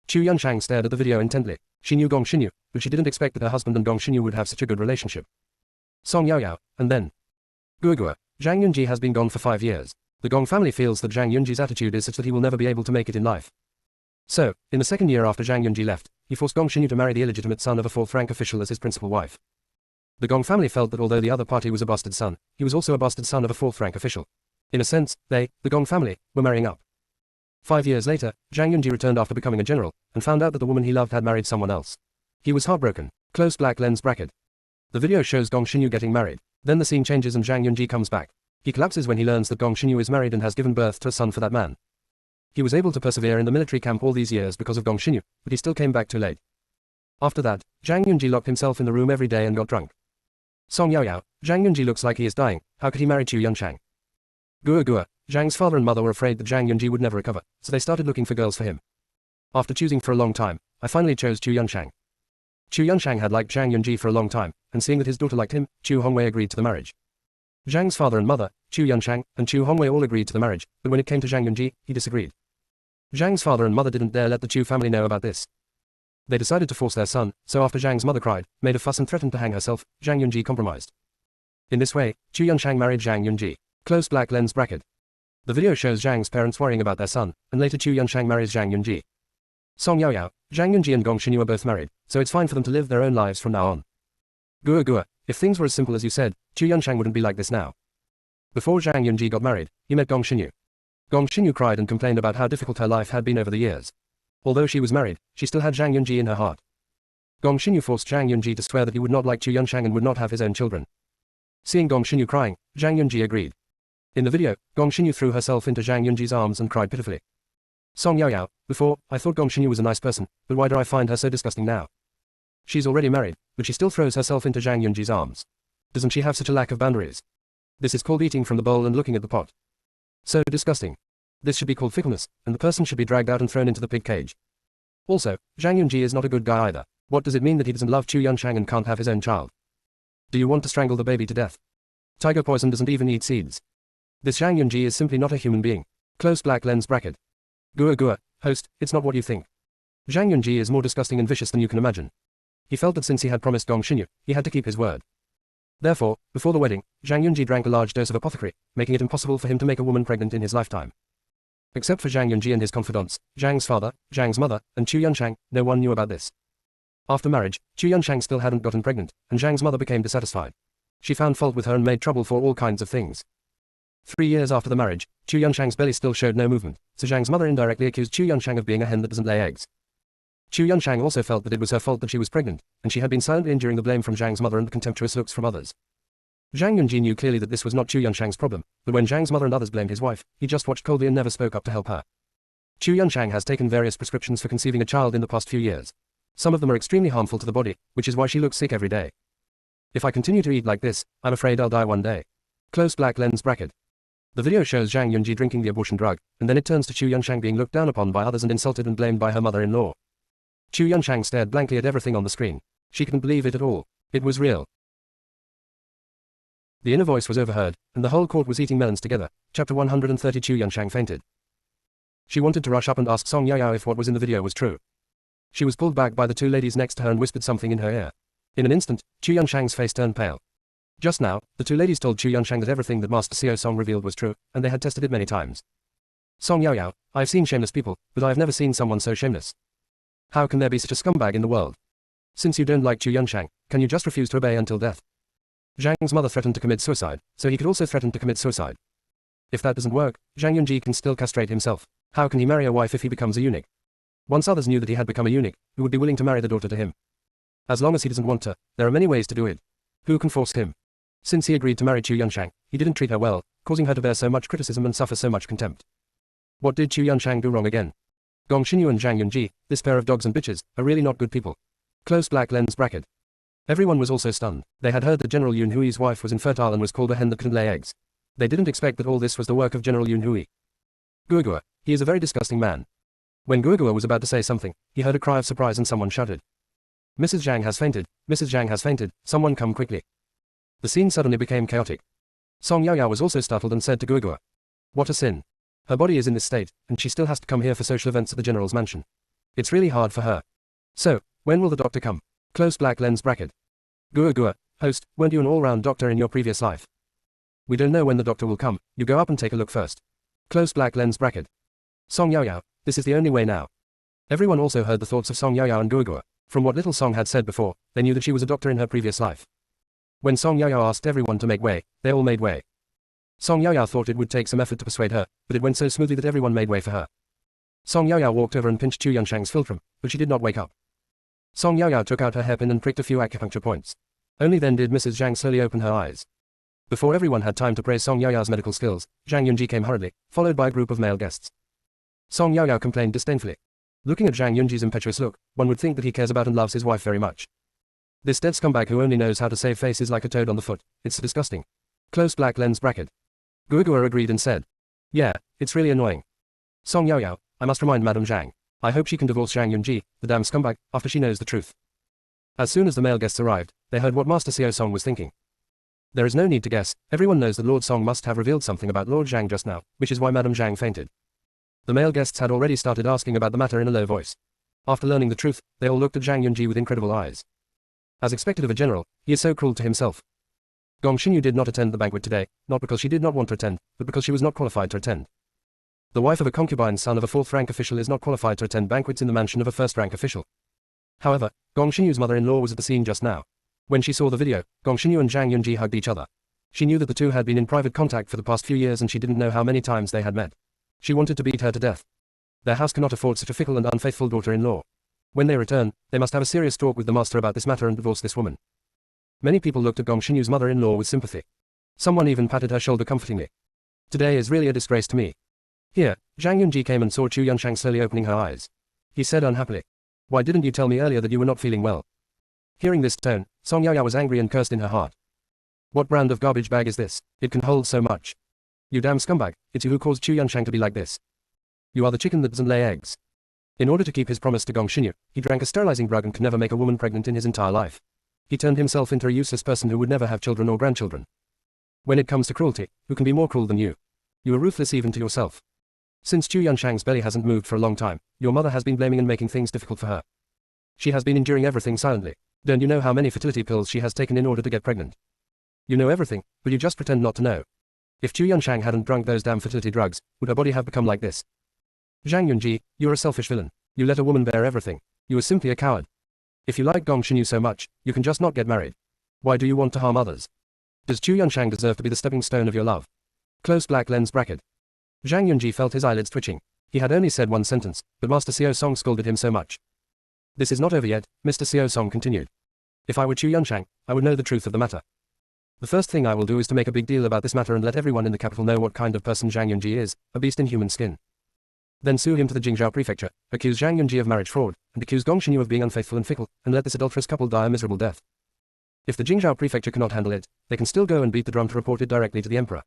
Chu Yunshang stared at the video intently. She knew Gong Xinyu, but she didn't expect that her husband and Gong Xinyu would have such a good relationship. Song Yaoyao, and then. Guagua, Zhang Yunji has been gone for 5 years. The Gong family feels that Zhang Yunji's attitude is such that he will never be able to make it in life. So, in the 2nd year after Zhang Yunji left, he forced Gong Xinyu to marry the illegitimate son of a 4th rank official as his principal wife. The Gong family felt that although the other party was a bastard son, he was also a bastard son of a 4th rank official. In a sense, they, the Gong family, were marrying up. 5 years later, Zhang Yunji returned after becoming a general, and found out that the woman he loved had married someone else. He was heartbroken. Close black lens bracket. The video shows Gong Xinyu getting married. Then the scene changes and Zhang Yunji comes back. He collapses when he learns that Gong Xinyu is married and has given birth to a son for that man. He was able to persevere in the military camp all these years because of Gong Xinyu, but he still came back too late. After that, Zhang Yunji locked himself in the room every day and got drunk. Song Yaoyao, Zhang Yunji looks like he is dying. How could he marry Chu Yunshang? Guagua, Zhang's father and mother were afraid that Zhang Yunji would never recover, so they started looking for girls for him. After choosing for a long time, I finally chose Chu Yunshang. Chu Yunshang had liked Zhang Yunji for a long time, and seeing that his daughter liked him, Chu Hongwei agreed to the marriage. Zhang's father and mother, Chu Yunshang, and Chu Hongwei all agreed to the marriage, but when it came to Zhang Yunji, he disagreed. Zhang's father and mother didn't dare let the Chu family know about this. They decided to force their son, so after Zhang's mother cried, made a fuss and threatened to hang herself, Zhang Yunji compromised. In this way, Chu Yunshang married Zhang Yunji. Close black lens bracket. The video shows Zhang's parents worrying about their son, and later Chu Yunshang marries Zhang Yunji. Song Yaoyao, Zhang Yunji and Gong Xinyu are both married, so it's fine for them to live their own lives from now on. Guagua, if things were as simple as you said, Chu Yunshang wouldn't be like this now. Before Zhang Yunji got married, he met Gong Xinyu. Gong Xinyu cried and complained about how difficult her life had been over the years. Although she was married, she still had Zhang Yunji in her heart. Gong Xinyu forced Zhang Yunji to swear that he would not like Chu Yunshang and would not have his own children. Seeing Gong Xinyu crying, Zhang Yunji agreed. In the video, Gong Xinyu threw herself into Zhang Yunji's arms and cried pitifully. Song Yaoyao, before, I thought Gong Xinyu was a nice person, but why do I find her so disgusting now? She's already married, but she still throws herself into Zhang Yunji's arms. Doesn't she have such a lack of boundaries? This is called eating from the bowl and looking at the pot. So disgusting. This should be called fickleness, and the person should be dragged out and thrown into the pig cage. Also, Zhang Yunji is not a good guy either. What does it mean that he doesn't love Chu Yunshang and can't have his own child? Do you want to strangle the baby to death? Tiger poison doesn't even eat seeds. This Zhang Yunji is simply not a human being. Close black lens bracket. Gua gua, host, it's not what you think. Zhang Yunji is more disgusting and vicious than you can imagine. He felt that since he had promised Gong Xinyu, he had to keep his word. Therefore, before the wedding, Zhang Yunji drank a large dose of apothecary, making it impossible for him to make a woman pregnant in his lifetime. Except for Zhang Yunji and his confidants, Zhang's father, Zhang's mother, and Chu Yunshang, no one knew about this. After marriage, Chu Yunshang still hadn't gotten pregnant, and Zhang's mother became dissatisfied. She found fault with her and made trouble for all kinds of things. 3 years after the marriage, Chu Yunshang's belly still showed no movement, so Zhang's mother indirectly accused Chu Yunshang of being a hen that doesn't lay eggs. Chu Yunshang also felt that it was her fault that she was pregnant, and she had been silently enduring the blame from Zhang's mother and the contemptuous looks from others. Zhang Yunji knew clearly that this was not Chu Yunshang's problem, but when Zhang's mother and others blamed his wife, he just watched coldly and never spoke up to help her. Chu Yunshang has taken various prescriptions for conceiving a child in the past few years. Some of them are extremely harmful to the body, which is why she looks sick every day. If I continue to eat like this, I'm afraid I'll die one day. Close black lens bracket. The video shows Zhang Yunji drinking the abortion drug, and then it turns to Chu Yunshang being looked down upon by others and insulted and blamed by her mother-in-law. Chu Yunshang stared blankly at everything on the screen. She couldn't believe it at all. It was real. The inner voice was overheard, and the whole court was eating melons together. Chapter 130. Chu Yunshang fainted. She wanted to rush up and ask Song Yaoyao if what was in the video was true. She was pulled back by the two ladies next to her and whispered something in her ear. In an instant, Chu Yunshang's face turned pale. Just now, the two ladies told Chu Yunshang that everything that Master Xiao Song revealed was true, and they had tested it many times. Song Yaoyao, I've seen shameless people, but I've never seen someone so shameless. How can there be such a scumbag in the world? Since you don't like Chu Yunshang, can you just refuse to obey until death? Zhang's mother threatened to commit suicide, so he could also threaten to commit suicide. If that doesn't work, Zhang Yunji can still castrate himself. How can he marry a wife if he becomes a eunuch? Once others knew that he had become a eunuch, who would be willing to marry the daughter to him? As long as he doesn't want to, there are many ways to do it. Who can force him? Since he agreed to marry Chu Yunshang, he didn't treat her well, causing her to bear so much criticism and suffer so much contempt. What did Chu Yunshang do wrong again? Gong Xinyu and Zhang Yunji, this pair of dogs and bitches, are really not good people. Close black lens bracket. Everyone was also stunned. They had heard that General Yun Hui's wife was infertile and was called a hen that couldn't lay eggs. They didn't expect that all this was the work of General Yun Hui. Guogua, he is a very disgusting man. When Guogua was about to say something, he heard a cry of surprise and someone shouted. Mrs. Zhang has fainted, Mrs. Zhang has fainted, someone come quickly. The scene suddenly became chaotic. Song Yaoyao was also startled and said to Guogua. What a sin. Her body is in this state, and she still has to come here for social events at the general's mansion. It's really hard for her. So, when will the doctor come? Close black lens bracket. Guogua, host, weren't you an all-round doctor in your previous life? We don't know when the doctor will come, you go up and take a look first. Close black lens bracket. Song Yaoyao, this is the only way now. Everyone also heard the thoughts of Song Yaoyao and Guogua. From what little Song had said before, they knew that she was a doctor in her previous life. When Song Yaoyao asked everyone to make way, they all made way. Song Yaoyao thought it would take some effort to persuade her, but it went so smoothly that everyone made way for her. Song Yaoyao walked over and pinched Chu Yunshang's philtrum, but she did not wake up. Song Yaoyao took out her hairpin and pricked a few acupuncture points. Only then did Mrs. Zhang slowly open her eyes. Before everyone had time to praise Song Yaoyao's medical skills, Zhang Yunji came hurriedly, followed by a group of male guests. Song Yaoyao complained disdainfully. Looking at Zhang Yunji's impetuous look, one would think that he cares about and loves his wife very much. This dead scumbag who only knows how to save face is like a toad on the foot. It's disgusting. Close black lens bracket. Guogua agreed and said. Yeah, it's really annoying. Song Yaoyao, I must remind Madame Zhang. I hope she can divorce Zhang Yunji, the damn scumbag, after she knows the truth. As soon as the male guests arrived, they heard what Master Xiao Song was thinking. There is no need to guess, everyone knows that Lord Song must have revealed something about Lord Zhang just now, which is why Madame Zhang fainted. The male guests had already started asking about the matter in a low voice. After learning the truth, they all looked at Zhang Yunji with incredible eyes. As expected of a general, he is so cruel to himself. Gong Xinyu did not attend the banquet today, not because she did not want to attend, but because she was not qualified to attend. The wife of a concubine son of a 4th-rank official is not qualified to attend banquets in the mansion of a 1st-rank official. However, Gong Xinyu's mother-in-law was at the scene just now. When she saw the video, Gong Xinyu and Zhang Yunji hugged each other. She knew that the two had been in private contact for the past few years and she didn't know how many times they had met. She wanted to beat her to death. Their house cannot afford such a fickle and unfaithful daughter-in-law. When they return, they must have a serious talk with the master about this matter and divorce this woman. Many people looked at Gong Xinyu's mother-in-law with sympathy. Someone even patted her shoulder comfortingly. Today is really a disgrace to me. Here, Zhang Yunji came and saw Chu Yunshang slowly opening her eyes. He said unhappily. Why didn't you tell me earlier that you were not feeling well? Hearing this tone, Song Yaoyao was angry and cursed in her heart. What brand of garbage bag is this? It can hold so much. You damn scumbag, it's you who caused Chu Yanshang to be like this. You are the chicken that doesn't lay eggs. In order to keep his promise to Gong Xinyu, he drank a sterilizing drug and could never make a woman pregnant in his entire life. He turned himself into a useless person who would never have children or grandchildren. When it comes to cruelty, who can be more cruel than you? You are ruthless even to yourself. Since Chu Yanshang's belly hasn't moved for a long time, your mother has been blaming and making things difficult for her. She has been enduring everything silently. Don't you know how many fertility pills she has taken in order to get pregnant? You know everything, but you just pretend not to know. If Chu Yanshang hadn't drunk those damn fertility drugs, would her body have become like this? Zhang Yunji, you're a selfish villain. You let a woman bear everything. You are simply a coward. If you like Gong Xinyu so much, you can just not get married. Why do you want to harm others? Does Chu Yanshang deserve to be the stepping stone of your love? Close black lens bracket. Zhang Yunji felt his eyelids twitching. He had only said one sentence, but Master Xiao Song scolded him so much. This is not over yet, Mr. Xiao Song continued. If I were Chu Yanshang, I would know the truth of the matter. The first thing I will do is to make a big deal about this matter and let everyone in the capital know what kind of person Zhang Yunji is, a beast in human skin. Then sue him to the Jingzhou prefecture, accuse Zhang Yunji of marriage fraud, and accuse Gong Xinyu of being unfaithful and fickle, and let this adulterous couple die a miserable death. If the Jingzhou prefecture cannot handle it, they can still go and beat the drum to report it directly to the emperor.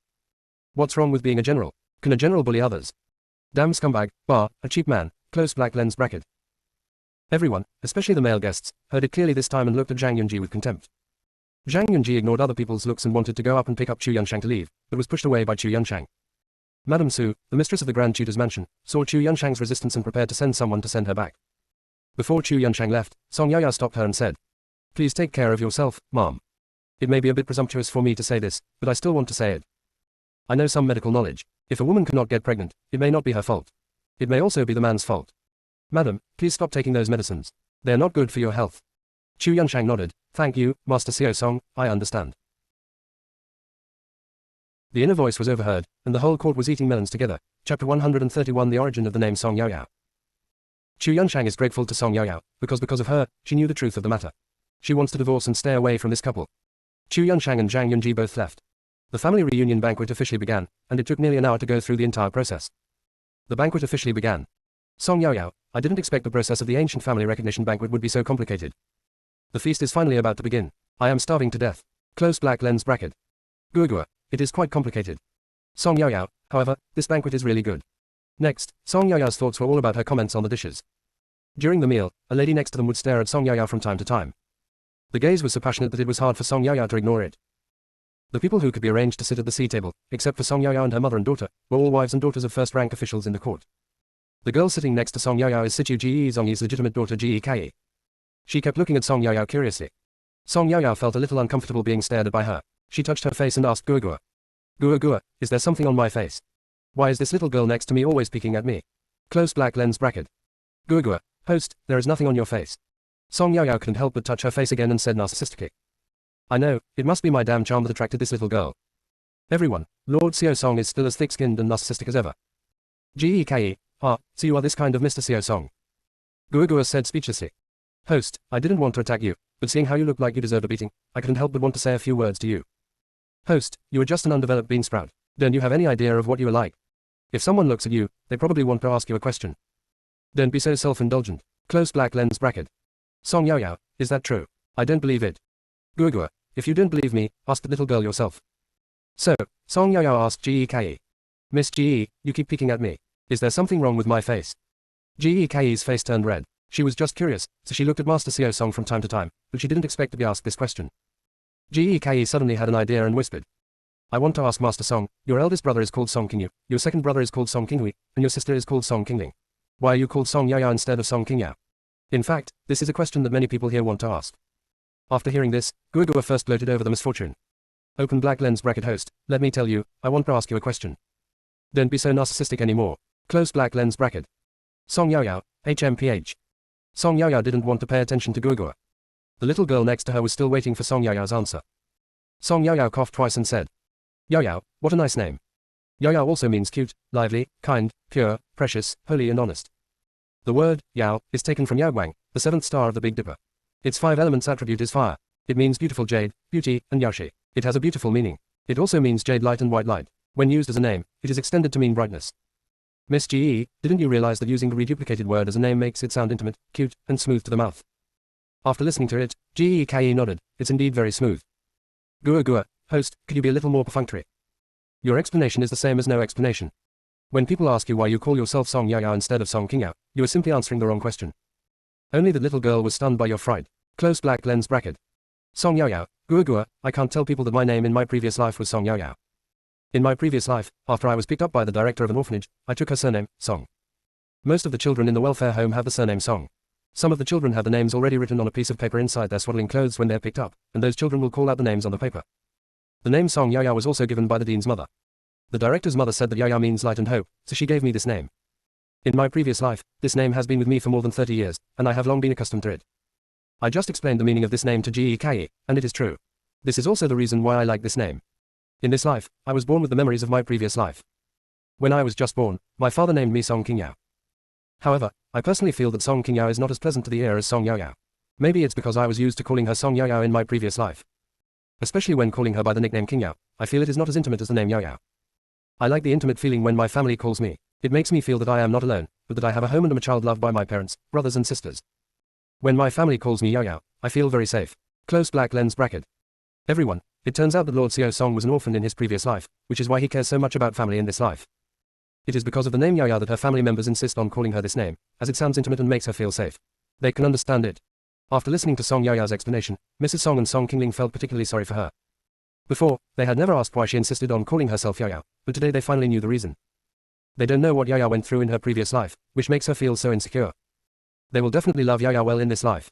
What's wrong with being a general? Can a general bully others? Damn scumbag, a cheap man, close black lens bracket. Everyone, especially the male guests, heard it clearly this time and looked at Zhang Yunji with contempt. Zhang Yunji ignored other people's looks and wanted to go up and pick up Chu Yanshang to leave, but was pushed away by Chu Yanshang. Madame Su, the mistress of the Grand Tutor's mansion, saw Chu Yanshang's resistance and prepared to send someone to send her back. Before Chu Yanshang left, Song Yaoyao stopped her and said, "Please take care of yourself, ma'am. It may be a bit presumptuous for me to say this, but I still want to say it. I know some medical knowledge. If a woman cannot get pregnant, it may not be her fault. It may also be the man's fault. Madam, please stop taking those medicines. They are not good for your health." Chu Yanshang nodded. "Thank you, Master Xiao Song, I understand." The inner voice was overheard, and the whole court was eating melons together. Chapter 131 The Origin of the Name Song Yaoyao. Chu Yanshang is grateful to Song Yaoyao, because of her, she knew the truth of the matter. She wants to divorce and stay away from this couple. Chu Yanshang and Zhang Yunji both left. The family reunion banquet officially began, and it took nearly an hour to go through the entire process. The banquet officially began. Song Yaoyao, I didn't expect the process of the ancient family recognition banquet would be so complicated. The feast is finally about to begin. I am starving to death. Close black lens bracket. Gua. It is quite complicated. Song Yaoyao, however, this banquet is really good. Next, Song Yaoyao's thoughts were all about her comments on the dishes. During the meal, a lady next to them would stare at Song Yaoyao from time to time. The gaze was so passionate that it was hard for Song Yaoyao to ignore it. The people who could be arranged to sit at the tea table, except for Song Yaoyao and her mother and daughter, were all wives and daughters of first-rank officials in the court. The girl sitting next to Song Yaoyao is Situ Ji Zongyi's legitimate daughter Ji Kai. She kept looking at Song Yaoyao curiously. Song Yaoyao felt a little uncomfortable being stared at by her. She touched her face and asked Gua. Gua, is there something on my face? Why is this little girl next to me always peeking at me? Close black lens bracket. Gua, host, there is nothing on your face. Song Yaoyao couldn't help but touch her face again and said narcissistically. I know, it must be my damn charm that attracted this little girl. Everyone, Lord Xiao Song is still as thick-skinned and narcissistic as ever. Geke, so you are this kind of Mr. Xiao Song. Gua said speechlessly. Host, I didn't want to attack you, but seeing how you look like you deserved a beating, I couldn't help but want to say a few words to you. Host, you are just an undeveloped bean sprout. Don't you have any idea of what you are like? If someone looks at you, they probably want to ask you a question. Don't be so self-indulgent. Close black lens bracket. Song Yaoyao, is that true? I don't believe it. Gua, if you don't believe me, ask the little girl yourself. So, Song Yaoyao asked Geke. Miss Ge, you keep peeking at me. Is there something wrong with my face? Geke's face turned red. She was just curious, so she looked at Master Xiao Song from time to time, but she didn't expect to be asked this question. Geke suddenly had an idea and whispered. I want to ask Master Song, your eldest brother is called Song Qingyu, your second brother is called Song Qinghui, and your sister is called Song Qingling. Why are you called Song Yaoyao instead of Song Qingyao? In fact, this is a question that many people here want to ask. After hearing this, Gua first gloated over the misfortune. Open black lens bracket host, let me tell you, I want to ask you a question. Don't be so narcissistic anymore. Close black lens bracket. Song Yaoyao, HMPH. Song Yaoyao didn't want to pay attention to Gua. The little girl next to her was still waiting for Song Yaoyao's answer. Song Yaoyao coughed twice and said, Yaoyao, what a nice name. Yaoyao also means cute, lively, kind, pure, precious, holy and honest. The word, Yao, is taken from Yaoguang, the seventh star of the Big Dipper. Its 5 elements attribute is fire. It means beautiful jade, beauty, and yaoshi. It has a beautiful meaning. It also means jade light and white light. When used as a name, it is extended to mean brightness. Miss Ge, didn't you realize that using a reduplicated word as a name makes it sound intimate, cute, and smooth to the mouth? After listening to it, Geke nodded. It's indeed very smooth. Gua, Host, could you be a little more perfunctory? Your explanation is the same as no explanation. When people ask you why you call yourself Song Yao Yao instead of Song King Yao, you are simply answering the wrong question. Only the little girl was stunned by your fright. Close black lens bracket. Song Yao Yao, Gua Gua, I can't tell people that my name in my previous life was Song Yao Yao. In my previous life, after I was picked up by the director of an orphanage, I took her surname, Song. Most of the children in the welfare home have the surname Song. Some of the children have the names already written on a piece of paper inside their swaddling clothes when they're picked up, and those children will call out the names on the paper. The name Song Yao Yao was also given by the dean's mother. The director's mother said that Yao Yao means light and hope, so she gave me this name. In my previous life, this name has been with me for more than 30 years, and I have long been accustomed to it. I just explained the meaning of this name to Ji Kai, and it is true. This is also the reason why I like this name. In this life, I was born with the memories of my previous life. When I was just born, my father named me Song King Yao. However, I personally feel that Song King Yao is not as pleasant to the ear as Song Yao Yao. Maybe it's because I was used to calling her Song Yao Yao in my previous life. Especially when calling her by the nickname King Yao, I feel it is not as intimate as the name Yao Yao. I like the intimate feeling when my family calls me. It makes me feel that I am not alone, but that I have a home and am a child loved by my parents, brothers and sisters. When my family calls me Yao Yao, I feel very safe. Close black lens bracket. Everyone, it turns out that Lord Xiao Song was an orphan in his previous life, which is why he cares so much about family in this life. It is because of the name Yao Yao that her family members insist on calling her this name, as it sounds intimate and makes her feel safe. They can understand it. After listening to Song Yao Yao's explanation, Mrs. Song and Song Qingling felt particularly sorry for her. Before, they had never asked why she insisted on calling herself Yao Yao, but today they finally knew the reason. They don't know what Yao Yao went through in her previous life, which makes her feel so insecure. They will definitely love Yao Yao well in this life.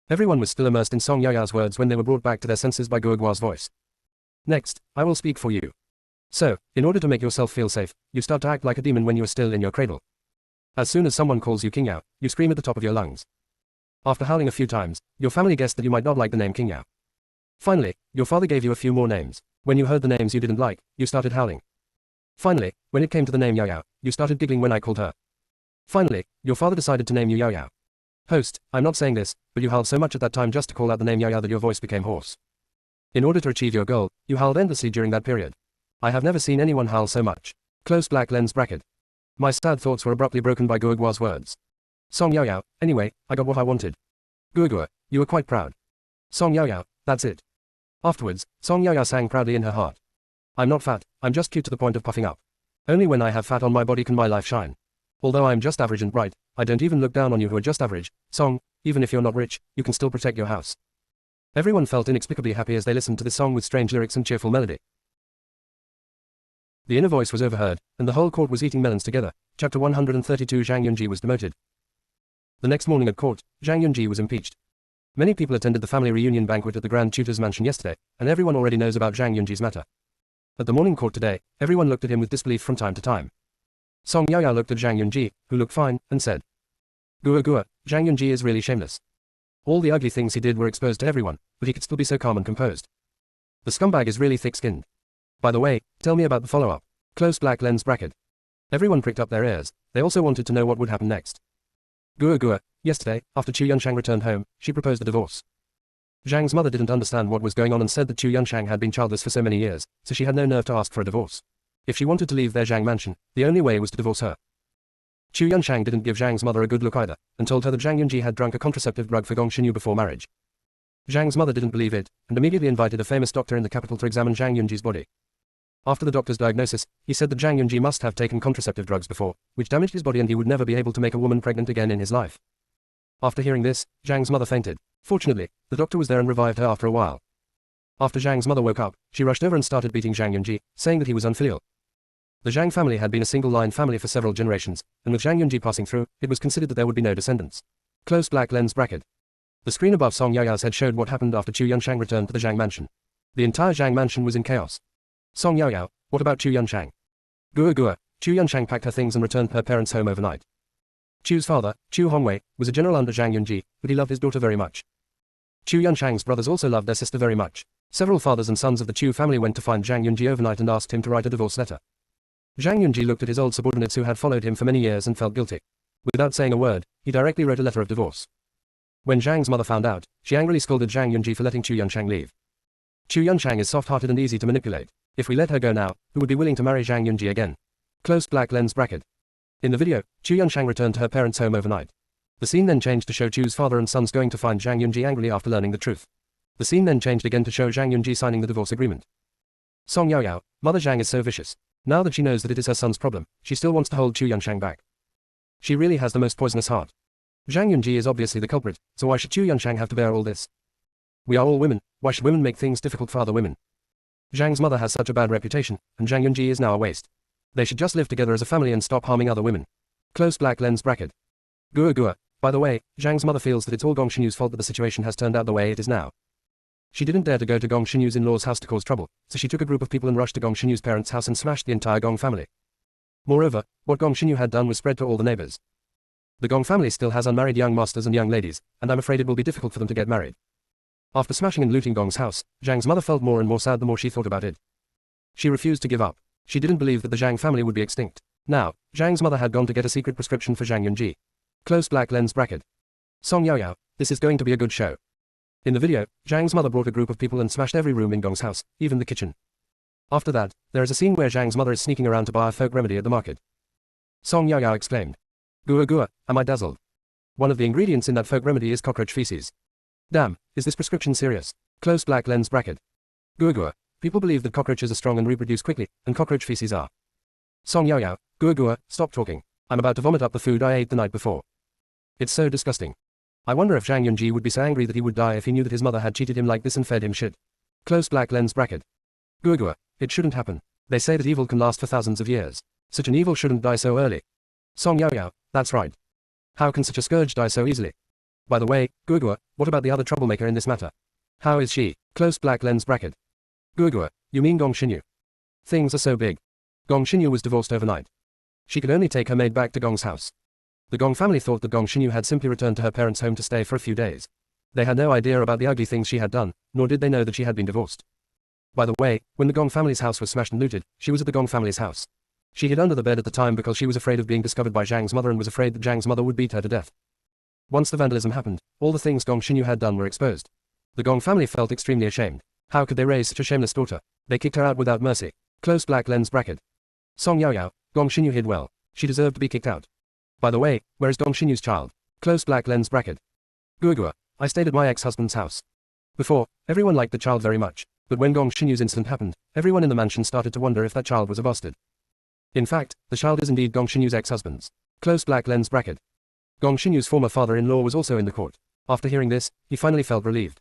Everyone was still immersed in Song Yao Yao's words when they were brought back to their senses by Gua Gua's voice. Next, I will speak for you. So, in order to make yourself feel safe, you start to act like a demon when you are still in your cradle. As soon as someone calls you King Yao, you scream at the top of your lungs. After howling a few times, your family guessed that you might not like the name King Yao. Finally, your father gave you a few more names. When you heard the names you didn't like, you started howling. Finally, when it came to the name Yao Yao, you started giggling when I called her. Finally, your father decided to name you Yao Yao. Host, I'm not saying this, but you howled so much at that time just to call out the name Yao Yao that your voice became hoarse. In order to achieve your goal, you howled endlessly during that period. I have never seen anyone howl so much. Close black lens bracket. My sad thoughts were abruptly broken by Gua Gua's words. Song Yao Yao, anyway, I got what I wanted. Gua Gua, you were quite proud. Song Yao Yao, that's it. Afterwards, Song Yao Yao sang proudly in her heart. I'm not fat, I'm just cute to the point of puffing up. Only when I have fat on my body can my life shine. Although I am just average and bright, I don't even look down on you who are just average. Song, even if you're not rich, you can still protect your house. Everyone felt inexplicably happy as they listened to this song with strange lyrics and cheerful melody. The inner voice was overheard, and the whole court was eating melons together. Chapter 132 Zhang Yunji was demoted. The next morning at court, Zhang Yunji was impeached. Many people attended the family reunion banquet at the Grand Tutor's mansion yesterday, and everyone already knows about Zhang Yunji's matter. At the morning court today, everyone looked at him with disbelief from time to time. Song Yao Yao looked at Zhang Yunji, who looked fine, and said, Gua Gua, Zhang Yunji is really shameless. All the ugly things he did were exposed to everyone, but he could still be so calm and composed. The scumbag is really thick-skinned. By the way, tell me about the follow-up. Close black lens bracket. Everyone pricked up their ears. They also wanted to know what would happen next. Gua Gua, yesterday, after Chu Yunshang returned home, she proposed a divorce. Zhang's mother didn't understand what was going on and said that Chu Yunshang had been childless for so many years, so she had no nerve to ask for a divorce. If she wanted to leave their Zhang mansion, the only way was to divorce her. Chu Yunshang didn't give Zhang's mother a good look either, and told her that Zhang Yunji had drunk a contraceptive drug for Gong Shinyu before marriage. Zhang's mother didn't believe it, and immediately invited a famous doctor in the capital to examine Zhang Yunji's body. After the doctor's diagnosis, he said that Zhang Yunji must have taken contraceptive drugs before, which damaged his body and he would never be able to make a woman pregnant again in his life. After hearing this, Zhang's mother fainted. Fortunately, the doctor was there and revived her after a while. After Zhang's mother woke up, she rushed over and started beating Zhang Yunji, saying that he was unfilial. The Zhang family had been a single-line family for several generations, and with Zhang Yunji passing through, it was considered that there would be no descendants. Close black lens bracket. The screen above Song Yao Yao's head showed what happened after Chu Yunshang returned to the Zhang mansion. The entire Zhang mansion was in chaos. Song Yao Yao, what about Chu Yunshang? Gua Gua, Chu Yunshang packed her things and returned to her parents' home overnight. Chu's father, Chu Hongwei, was a general under Zhang Yunji, but he loved his daughter very much. Chu Yunshang's brothers also loved their sister very much. Several fathers and sons of the Chu family went to find Zhang Yunji overnight and asked him to write a divorce letter. Zhang Yunji looked at his old subordinates who had followed him for many years and felt guilty. Without saying a word, he directly wrote a letter of divorce. When Zhang's mother found out, she angrily scolded Zhang Yunji for letting Chu Yunshang leave. Chu Yunshang is soft-hearted and easy to manipulate. If we let her go now, who would be willing to marry Zhang Yunji again? Close black lens bracket. In the video, Chu Yunshang returned to her parents' home overnight. The scene then changed to show Chu's father and sons going to find Zhang Yunji angrily after learning the truth. The scene then changed again to show Zhang Yunji signing the divorce agreement. Song Yaoyao, Mother Zhang is so vicious. Now that she knows that it is her son's problem, she still wants to hold Chu Yunshang back. She really has the most poisonous heart. Zhang Yunji is obviously the culprit, so why should Chu Yunshang have to bear all this? We are all women, why should women make things difficult for other women? Zhang's mother has such a bad reputation, and Zhang Yunji is now a waste. They should just live together as a family and stop harming other women. Close black lens bracket. Gua. By the way, Zhang's mother feels that it's all Gong Xinyu's fault that the situation has turned out the way it is now. She didn't dare to go to Gong Xinyu's in-laws' house to cause trouble, so she took a group of people and rushed to Gong Xinyu's parents' house and smashed the entire Gong family. Moreover, what Gong Xinyu had done was spread to all the neighbors. The Gong family still has unmarried young masters and young ladies, and I'm afraid it will be difficult for them to get married. After smashing and looting Gong's house, Zhang's mother felt more and more sad the more she thought about it. She refused to give up. She didn't believe that the Zhang family would be extinct. Now, Zhang's mother had gone to get a secret prescription for Zhang Yunji. Close black lens bracket. Song Yaoyao, this is going to be a good show. In the video, Zhang's mother brought a group of people and smashed every room in Gong's house, even the kitchen. After that, there is a scene where Zhang's mother is sneaking around to buy a folk remedy at the market. Song Yaoyao exclaimed. Gua, am I dazzled? One of the ingredients in that folk remedy is cockroach feces. Damn, is this prescription serious? Close black lens bracket. Gua, people believe that cockroaches are strong and reproduce quickly, and cockroach feces are. Song Yaoyao, Gua, stop talking. I'm about to vomit up the food I ate the night before. It's so disgusting. I wonder if Zhang Yunji would be so angry that he would die if he knew that his mother had cheated him like this and fed him shit. Close black lens bracket. Gua, it shouldn't happen. They say that evil can last for thousands of years. Such an evil shouldn't die so early. Song Yaoyao, that's right. How can such a scourge die so easily? By the way, Gua, what about the other troublemaker in this matter? How is she? Close black lens bracket. Gua, you mean Gong Xinyu? Things are so big. Gong Xinyu was divorced overnight. She could only take her maid back to Gong's house. The Gong family thought that Gong Xinyu had simply returned to her parents' home to stay for a few days. They had no idea about the ugly things she had done, nor did they know that she had been divorced. By the way, when the Gong family's house was smashed and looted, she was at the Gong family's house. She hid under the bed at the time because she was afraid of being discovered by Zhang's mother and was afraid that Zhang's mother would beat her to death. Once the vandalism happened, all the things Gong Xinyu had done were exposed. The Gong family felt extremely ashamed. How could they raise such a shameless daughter? They kicked her out without mercy. Close black lens bracket. Song Yaoyao, Gong Xinyu hid well. She deserved to be kicked out. By the way, where is Gong Xinyu's child? Close black lens bracket. Gua, I stayed at my ex-husband's house. Before, everyone liked the child very much, but when Gong Xinyu's incident happened, everyone in the mansion started to wonder if that child was a bastard. In fact, the child is indeed Gong Xinyu's ex-husband's. Close black lens bracket. Gong Xinyu's former father-in-law was also in the court. After hearing this, he finally felt relieved.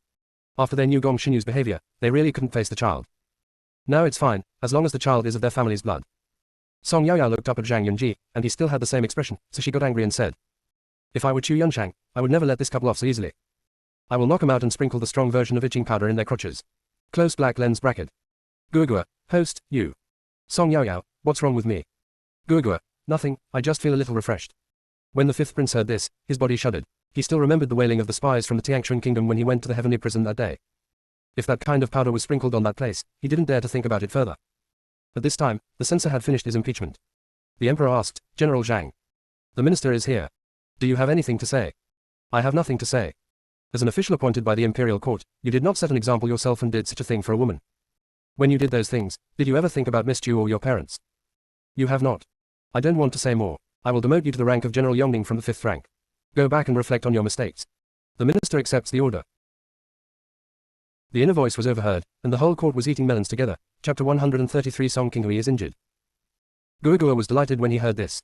After they knew Gong Xinyu's behavior, they really couldn't face the child. Now it's fine, as long as the child is of their family's blood. Song Yaoyao looked up at Zhang Yunji, and he still had the same expression, so she got angry and said, if I were Chu Yunshang, I would never let this couple off so easily. I will knock them out and sprinkle the strong version of itching powder in their crotches. Close black lens bracket. Gua, host, you. Song Yaoyao, what's wrong with me? Gua, nothing, I just feel a little refreshed. When the fifth prince heard this, his body shuddered. He still remembered the wailing of the spies from the Tiangshan kingdom when he went to the heavenly prison that day. If that kind of powder was sprinkled on that place, he didn't dare to think about it further. At this time, the censor had finished his impeachment. The emperor asked, General Zhang. The minister is here. Do you have anything to say? I have nothing to say. As an official appointed by the imperial court, you did not set an example yourself and did such a thing for a woman. When you did those things, did you ever think about Miss Chu or your parents? You have not. I don't want to say more. I will demote you to the rank of General Yongning from the 5th rank. Go back and reflect on your mistakes. The minister accepts the order. The inner voice was overheard, and the whole court was eating melons together. Chapter 133 Song Qinghui is injured. Gua was delighted when he heard this.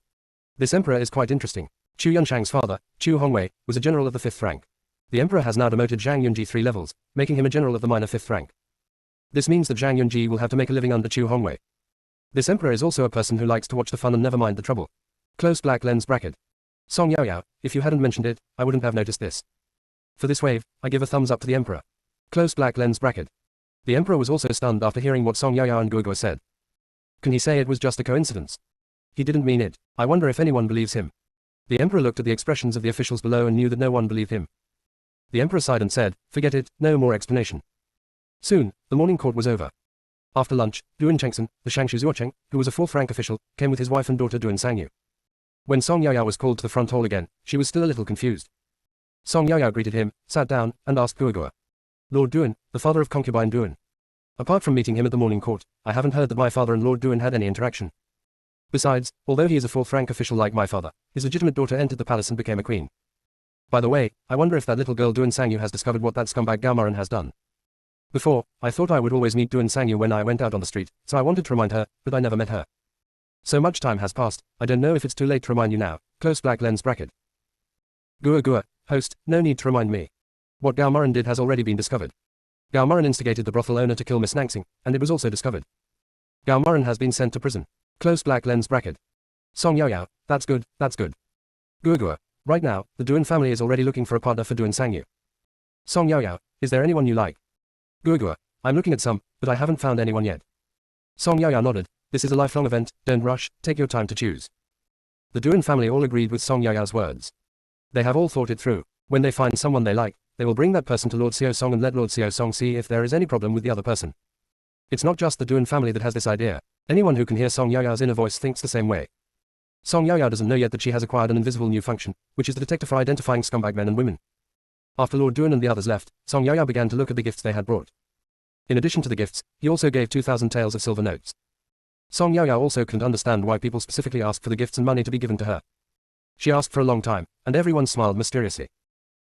This emperor is quite interesting. Chu Yunshang's father, Chu Hongwei, was a general of the 5th rank. The emperor has now demoted Zhang Yunji 3 levels, making him a general of the minor 5th rank. This means that Zhang Yunji will have to make a living under Chu Hongwei. This emperor is also a person who likes to watch the fun and never mind the trouble. Close black lens bracket. Song Yaoyao, if you hadn't mentioned it, I wouldn't have noticed this. For this wave, I give a thumbs up to the emperor. Close black lens bracket. The emperor was also stunned after hearing what Song Yaoyao and Gua said. Can he say it was just a coincidence? He didn't mean it. I wonder if anyone believes him. The emperor looked at the expressions of the officials below and knew that no one believed him. The emperor sighed and said, forget it, no more explanation. Soon, the morning court was over. After lunch, Duan Chengsen, the Shangshu Zuocheng, who was a 4th rank official, came with his wife and daughter Duan Sangyu. When Song Yaoyao was called to the front hall again, she was still a little confused. Song Yaoyao greeted him, sat down, and asked Gua. Lord Duan, the father of concubine Duan. Apart from meeting him at the morning court, I haven't heard that my father and Lord Duan had any interaction. Besides, although he is a 4th rank official like my father, his legitimate daughter entered the palace and became a queen. By the way, I wonder if that little girl Duan Sangyu has discovered what that scumbag Gao Maran has done. Before, I thought I would always meet Duan Sangyu when I went out on the street, so I wanted to remind her, but I never met her. So much time has passed, I don't know if it's too late to remind you now. Close black lens bracket. Gua Gua, host, no need to remind me. What Gao Murin did has already been discovered. Gao Murin instigated the brothel owner to kill Miss Nangsing, and it was also discovered. Gao Murin has been sent to prison. Close black lens bracket. Song Yaoyao, that's good, that's good. Gua Gua, right now, the Duan family is already looking for a partner for Duan Sangyu. Song Yaoyao, is there anyone you like? Gua Gua, I'm looking at some, but I haven't found anyone yet. Song Yaoyao nodded. This is a lifelong event, don't rush, take your time to choose. The Duan family all agreed with Song Yaoyao's words. They have all thought it through. When they find someone they like, they will bring that person to Lord Xiao Song and let Lord Xiao Song see if there is any problem with the other person. It's not just the Duan family that has this idea. Anyone who can hear Song Yaoyao's inner voice thinks the same way. Song Yaoyao doesn't know yet that she has acquired an invisible new function, which is the detector for identifying scumbag men and women. After Lord Duan and the others left, Song Yaoyao began to look at the gifts they had brought. In addition to the gifts, he also gave 2,000 taels of silver notes. Song Yaoyao also couldn't understand why people specifically asked for the gifts and money to be given to her. She asked for a long time, and everyone smiled mysteriously.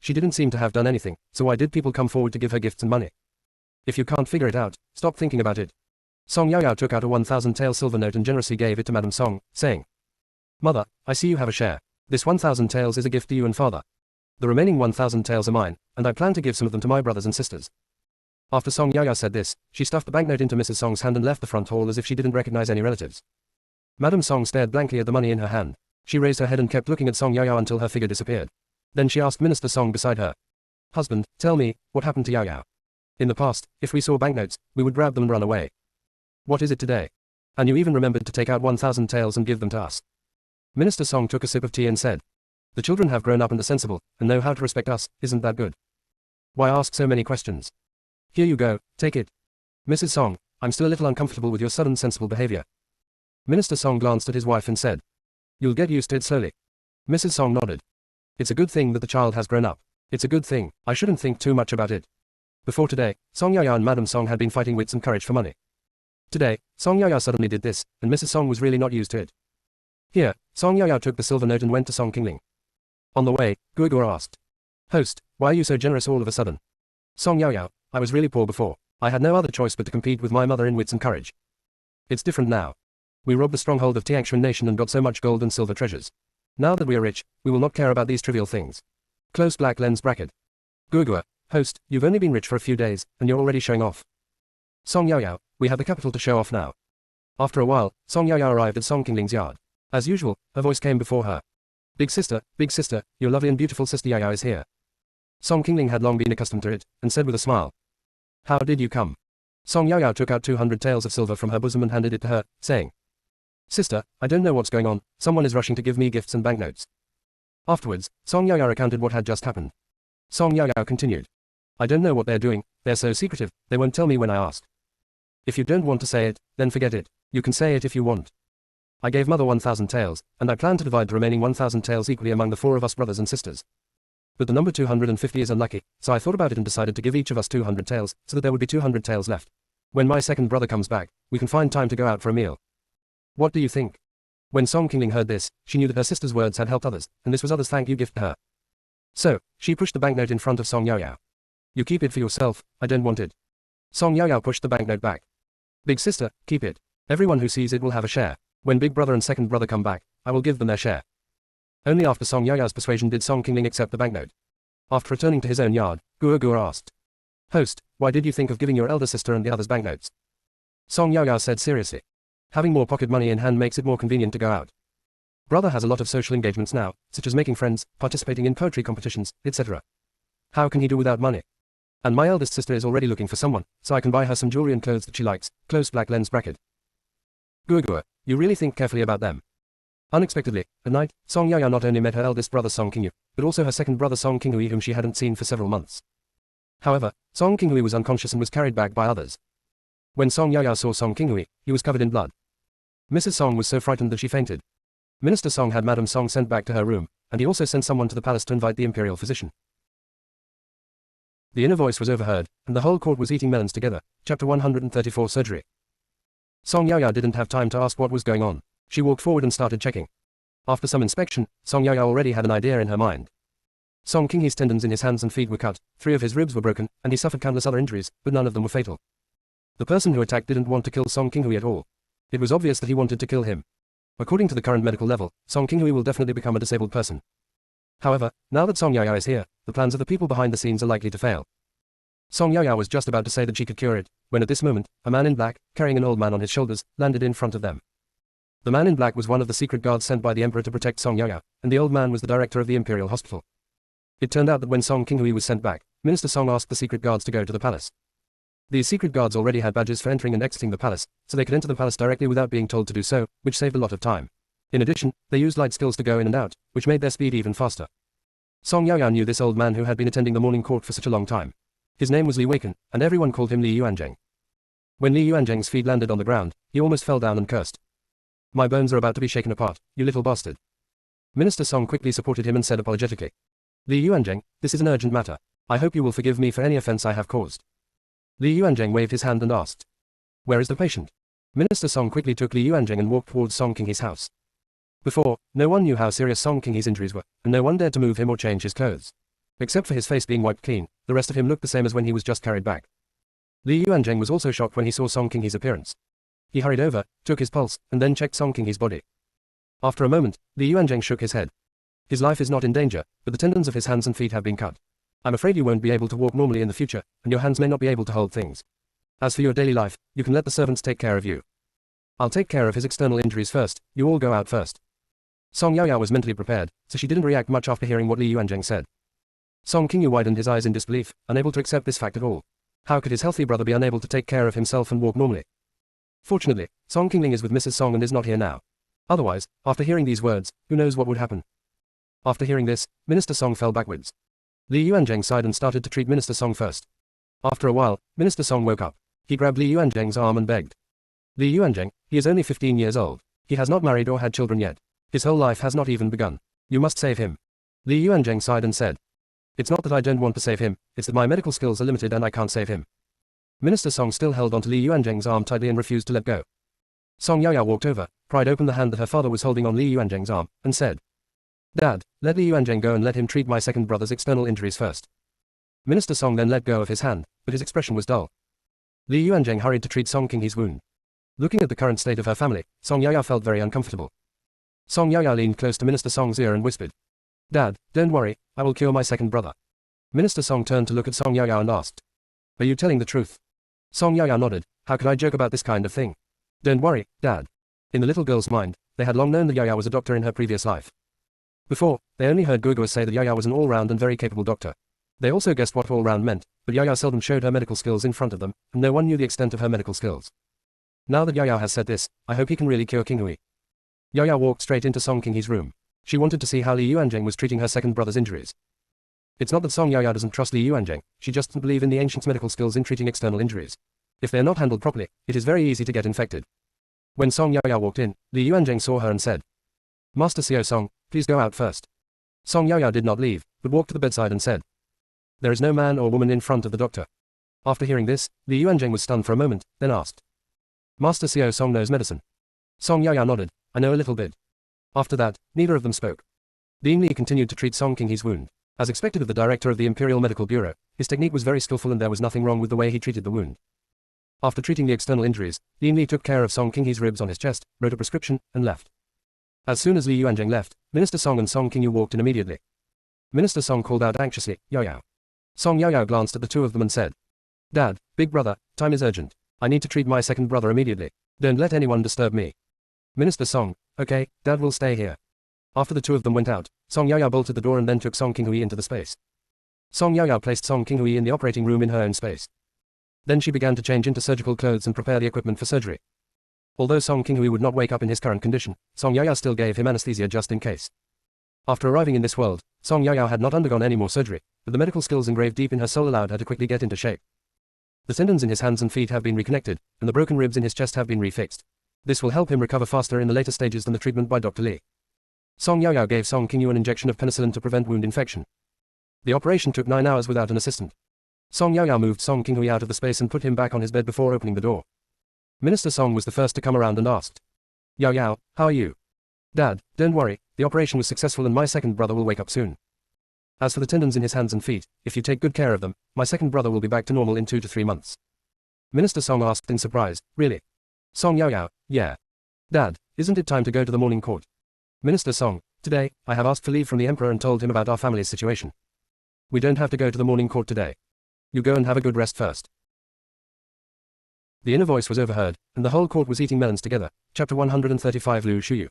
She didn't seem to have done anything, so why did people come forward to give her gifts and money? If you can't figure it out, stop thinking about it. Song Yaoyao took out a 1,000 tael silver note and generously gave it to Madame Song, saying, Mother, I see you have a share. This 1,000 taels is a gift to you and father. The remaining 1,000 taels are mine, and I plan to give some of them to my brothers and sisters. After Song Yaoyao said this, she stuffed the banknote into Mrs. Song's hand and left the front hall as if she didn't recognize any relatives. Madame Song stared blankly at the money in her hand. She raised her head and kept looking at Song Yaoyao until her figure disappeared. Then she asked Minister Song beside her. Husband, tell me, what happened to Yaoyao? In the past, if we saw banknotes, we would grab them and run away. What is it today? And you even remembered to take out 1,000 taels and give them to us. Minister Song took a sip of tea and said, the children have grown up and are sensible, and know how to respect us, isn't that good? Why ask so many questions? Here you go, take it. Mrs. Song, I'm still a little uncomfortable with your sudden sensible behavior. Minister Song glanced at his wife and said, you'll get used to it slowly. Mrs. Song nodded. It's a good thing that the child has grown up. It's a good thing, I shouldn't think too much about it. Before today, Song Yaoyao and Madame Song had been fighting wits and courage for money. Today, Song Yaoyao suddenly did this, and Mrs. Song was really not used to it. Here, Song Yaoyao took the silver note and went to Song Qingling. On the way, Gua Gua asked, Host, why are you so generous all of a sudden? Song Yaoyao, I was really poor before. I had no other choice but to compete with my mother in wits and courage. It's different now. We robbed the stronghold of Tiangshan Nation and got so much gold and silver treasures. Now that we are rich, we will not care about these trivial things. Close black lens bracket. Gua Gua, host, you've only been rich for a few days, and you're already showing off. Song Yaoyao, we have the capital to show off now. After a while, Song Yaoyao arrived at Song Qingling's yard. As usual, her voice came before her. Big sister, your lovely and beautiful sister Yaoyao is here. Song Qingling had long been accustomed to it, and said with a smile. How did you come? Song Yaoyao took out 200 taels of silver from her bosom and handed it to her, saying, Sister, I don't know what's going on, someone is rushing to give me gifts and banknotes. Afterwards, Song Yaoyao recounted what had just happened. Song Yaoyao continued. I don't know what they're doing, they're so secretive, they won't tell me when I ask. If you don't want to say it, then forget it, you can say it if you want. I gave mother 1,000 taels, and I plan to divide the remaining 1,000 taels equally among the 4 of us brothers and sisters. But the number 250 is unlucky, so I thought about it and decided to give each of us 200 taels, so that there would be 200 taels left. When my second brother comes back, we can find time to go out for a meal. What do you think? When Song Qingling heard this, she knew that her sister's words had helped others, and this was others' thank you gift to her. So, she pushed the banknote in front of Song Yaoyao. You keep it for yourself, I don't want it. Song Yaoyao pushed the banknote back. Big sister, keep it. Everyone who sees it will have a share. When big brother and second brother come back, I will give them their share. Only after Song Yaoyao's persuasion did Song Qingling accept the banknote. After returning to his own yard, Gua Gua asked, Host, why did you think of giving your elder sister and the others banknotes? Song Yaoyao said seriously. Having more pocket money in hand makes it more convenient to go out. Brother has a lot of social engagements now, such as making friends, participating in poetry competitions, etc. How can he do without money? And my eldest sister is already looking for someone, so I can buy her some jewelry and clothes that she likes. Close black lens bracket. Gua Gua, you really think carefully about them. Unexpectedly, at night, Song Yaoyao not only met her eldest brother Song Qingyu, but also her second brother Song Qinghui whom she hadn't seen for several months. However, Song Qinghui was unconscious and was carried back by others. When Song Yaoyao saw Song Qinghui, he was covered in blood. Mrs. Song was so frightened that she fainted. Minister Song had Madame Song sent back to her room, and he also sent someone to the palace to invite the imperial physician. The inner voice was overheard, and the whole court was eating melons together. Chapter 134 Surgery. Song Yaoyao didn't have time to ask what was going on. She walked forward and started checking. After some inspection, Song Yaoyao already had an idea in her mind. Song Qinghe's tendons in his hands and feet were cut, 3 of his ribs were broken, and he suffered countless other injuries, but none of them were fatal. The person who attacked didn't want to kill Song Qinghe at all. It was obvious that he wanted to kill him. According to the current medical level, Song Qinghe will definitely become a disabled person. However, now that Song Yaya is here, the plans of the people behind the scenes are likely to fail. Song Yaya was just about to say that she could cure it, when at this moment, a man in black, carrying an old man on his shoulders, landed in front of them. The man in black was one of the secret guards sent by the emperor to protect Song Yaya, and the old man was the director of the imperial hospital. It turned out that when Song Qinghe was sent back, Minister Song asked the secret guards to go to the palace. These secret guards already had badges for entering and exiting the palace, so they could enter the palace directly without being told to do so, which saved a lot of time. In addition, they used light skills to go in and out, which made their speed even faster. Song Yaya knew this old man who had been attending the morning court for such a long time. His name was Li Weiken, and everyone called him Li Yuanzheng. When Li Yuanzheng's feet landed on the ground, he almost fell down and cursed. "My bones are about to be shaken apart, you little bastard." Minister Song quickly supported him and said apologetically, "Li Yuanzheng, this is an urgent matter. I hope you will forgive me for any offense I have caused." Li Yuanzheng waved his hand and asked, "Where is the patient?" Minister Song quickly took Li Yuanzheng and walked towards Song Qinghe's house. Before, no one knew how serious Song Qinghe's injuries were, and no one dared to move him or change his clothes. Except for his face being wiped clean, the rest of him looked the same as when he was just carried back. Li Yuanzheng was also shocked when he saw Song Qinghe's appearance. He hurried over, took his pulse, and then checked Song Qinghe's body. After a moment, Li Yuanzheng shook his head. "His life is not in danger, but the tendons of his hands and feet have been cut. I'm afraid you won't be able to walk normally in the future, and your hands may not be able to hold things. As for your daily life, you can let the servants take care of you. I'll take care of his external injuries first, you all go out first." Song Yaya was mentally prepared, so she didn't react much after hearing what Li Yuanzheng said. Song Qinghe widened his eyes in disbelief, unable to accept this fact at all. How could his healthy brother be unable to take care of himself and walk normally? Fortunately, Song Qingling is with Mrs. Song and is not here now. Otherwise, after hearing these words, who knows what would happen? After hearing this, Minister Song fell backwards. Li Yuanzheng sighed and started to treat Minister Song first. After a while, Minister Song woke up. He grabbed Li Yuanzheng's arm and begged. "Li Yuanzheng, he is only 15 years old. He has not married or had children yet. His whole life has not even begun. You must save him." Li Yuanzheng sighed and said, "It's not that I don't want to save him, it's that my medical skills are limited and I can't save him." Minister Song still held onto Li Yuanzheng's arm tightly and refused to let go. Song Yaya walked over, pried open the hand that her father was holding on Li Yuanzheng's arm, and said, "Dad, let Li Yuanzheng go and let him treat my second brother's external injuries first." Minister Song then let go of his hand, but his expression was dull. Li Yuanzheng hurried to treat Song Qinghe's wound. Looking at the current state of her family, Song Yaya felt very uncomfortable. Song Yaya leaned close to Minister Song's ear and whispered, "Dad, don't worry, I will cure my second brother." Minister Song turned to look at Song Yaya and asked, "Are you telling the truth?" Song Yaya nodded. "How could I joke about this kind of thing?" "Don't worry, Dad." In the little girl's mind, they had long known that Yaya was a doctor in her previous life. Before, they only heard Gugua say that Yaya was an all-round and very capable doctor. They also guessed what all-round meant, but Yaya seldom showed her medical skills in front of them, and no one knew the extent of her medical skills. Now that Yaya has said this, I hope he can really cure Qinghe. Yaya walked straight into Song Qinghe's room. She wanted to see how Li Yuanzheng was treating her second brother's injuries. It's not that Song Yaya doesn't trust Li Yuanzheng, she just doesn't believe in the ancient's medical skills in treating external injuries. If they are not handled properly, it is very easy to get infected. When Song Yaya walked in, Li Yuanzheng saw her and said, "Master Xiao Song, please go out first." Song Yaya did not leave, but walked to the bedside and said, "There is no man or woman in front of the doctor." After hearing this, Li Yuanzheng was stunned for a moment, then asked, "Master Xiao Song knows medicine?" Song Yaya nodded, "I know a little bit." After that, neither of them spoke. Dean Li continued to treat Song Qinghe's wound. As expected of the director of the Imperial Medical Bureau, his technique was very skillful and there was nothing wrong with the way he treated the wound. After treating the external injuries, Dean Li took care of Song Qinghe's ribs on his chest, wrote a prescription, and left. As soon as Li Yuanzheng left, Minister Song and Song Qinghe walked in immediately. Minister Song called out anxiously, "Yao." Song Yao glanced at the two of them and said, "Dad, big brother, time is urgent. I need to treat my second brother immediately. Don't let anyone disturb me." Minister Song, "Okay, Dad will stay here." After the two of them went out, Song Yao bolted the door and then took Song Qinghe into the space. Song Yao placed Song Qinghe in the operating room in her own space. Then she began to change into surgical clothes and prepare the equipment for surgery. Although Song Qinghe would not wake up in his current condition, Song Yao still gave him anesthesia just in case. After arriving in this world, Song Yao had not undergone any more surgery, but the medical skills engraved deep in her soul allowed her to quickly get into shape. The tendons in his hands and feet have been reconnected, and the broken ribs in his chest have been refixed. This will help him recover faster in the later stages than the treatment by Dr. Li. Song Yao gave Song Qinghe an injection of penicillin to prevent wound infection. The operation took 9 hours without an assistant. Song Yao moved Song Qinghe out of the space and put him back on his bed before opening the door. Minister Song was the first to come around and asked, "Yao, how are you?" "Dad, don't worry, the operation was successful and my second brother will wake up soon." As for the tendons in his hands and feet, if you take good care of them, my second brother will be back to normal in 2 to 3 months. Minister Song asked in surprise, really? Song Yaoyao, yeah. Dad, isn't it time to go to the morning court? Minister Song, today, I have asked for leave from the emperor and told him about our family's situation. We don't have to go to the morning court today. You go and have a good rest first. The inner voice was overheard, and the whole court was eating melons together. Chapter 135 Lu Shuyu.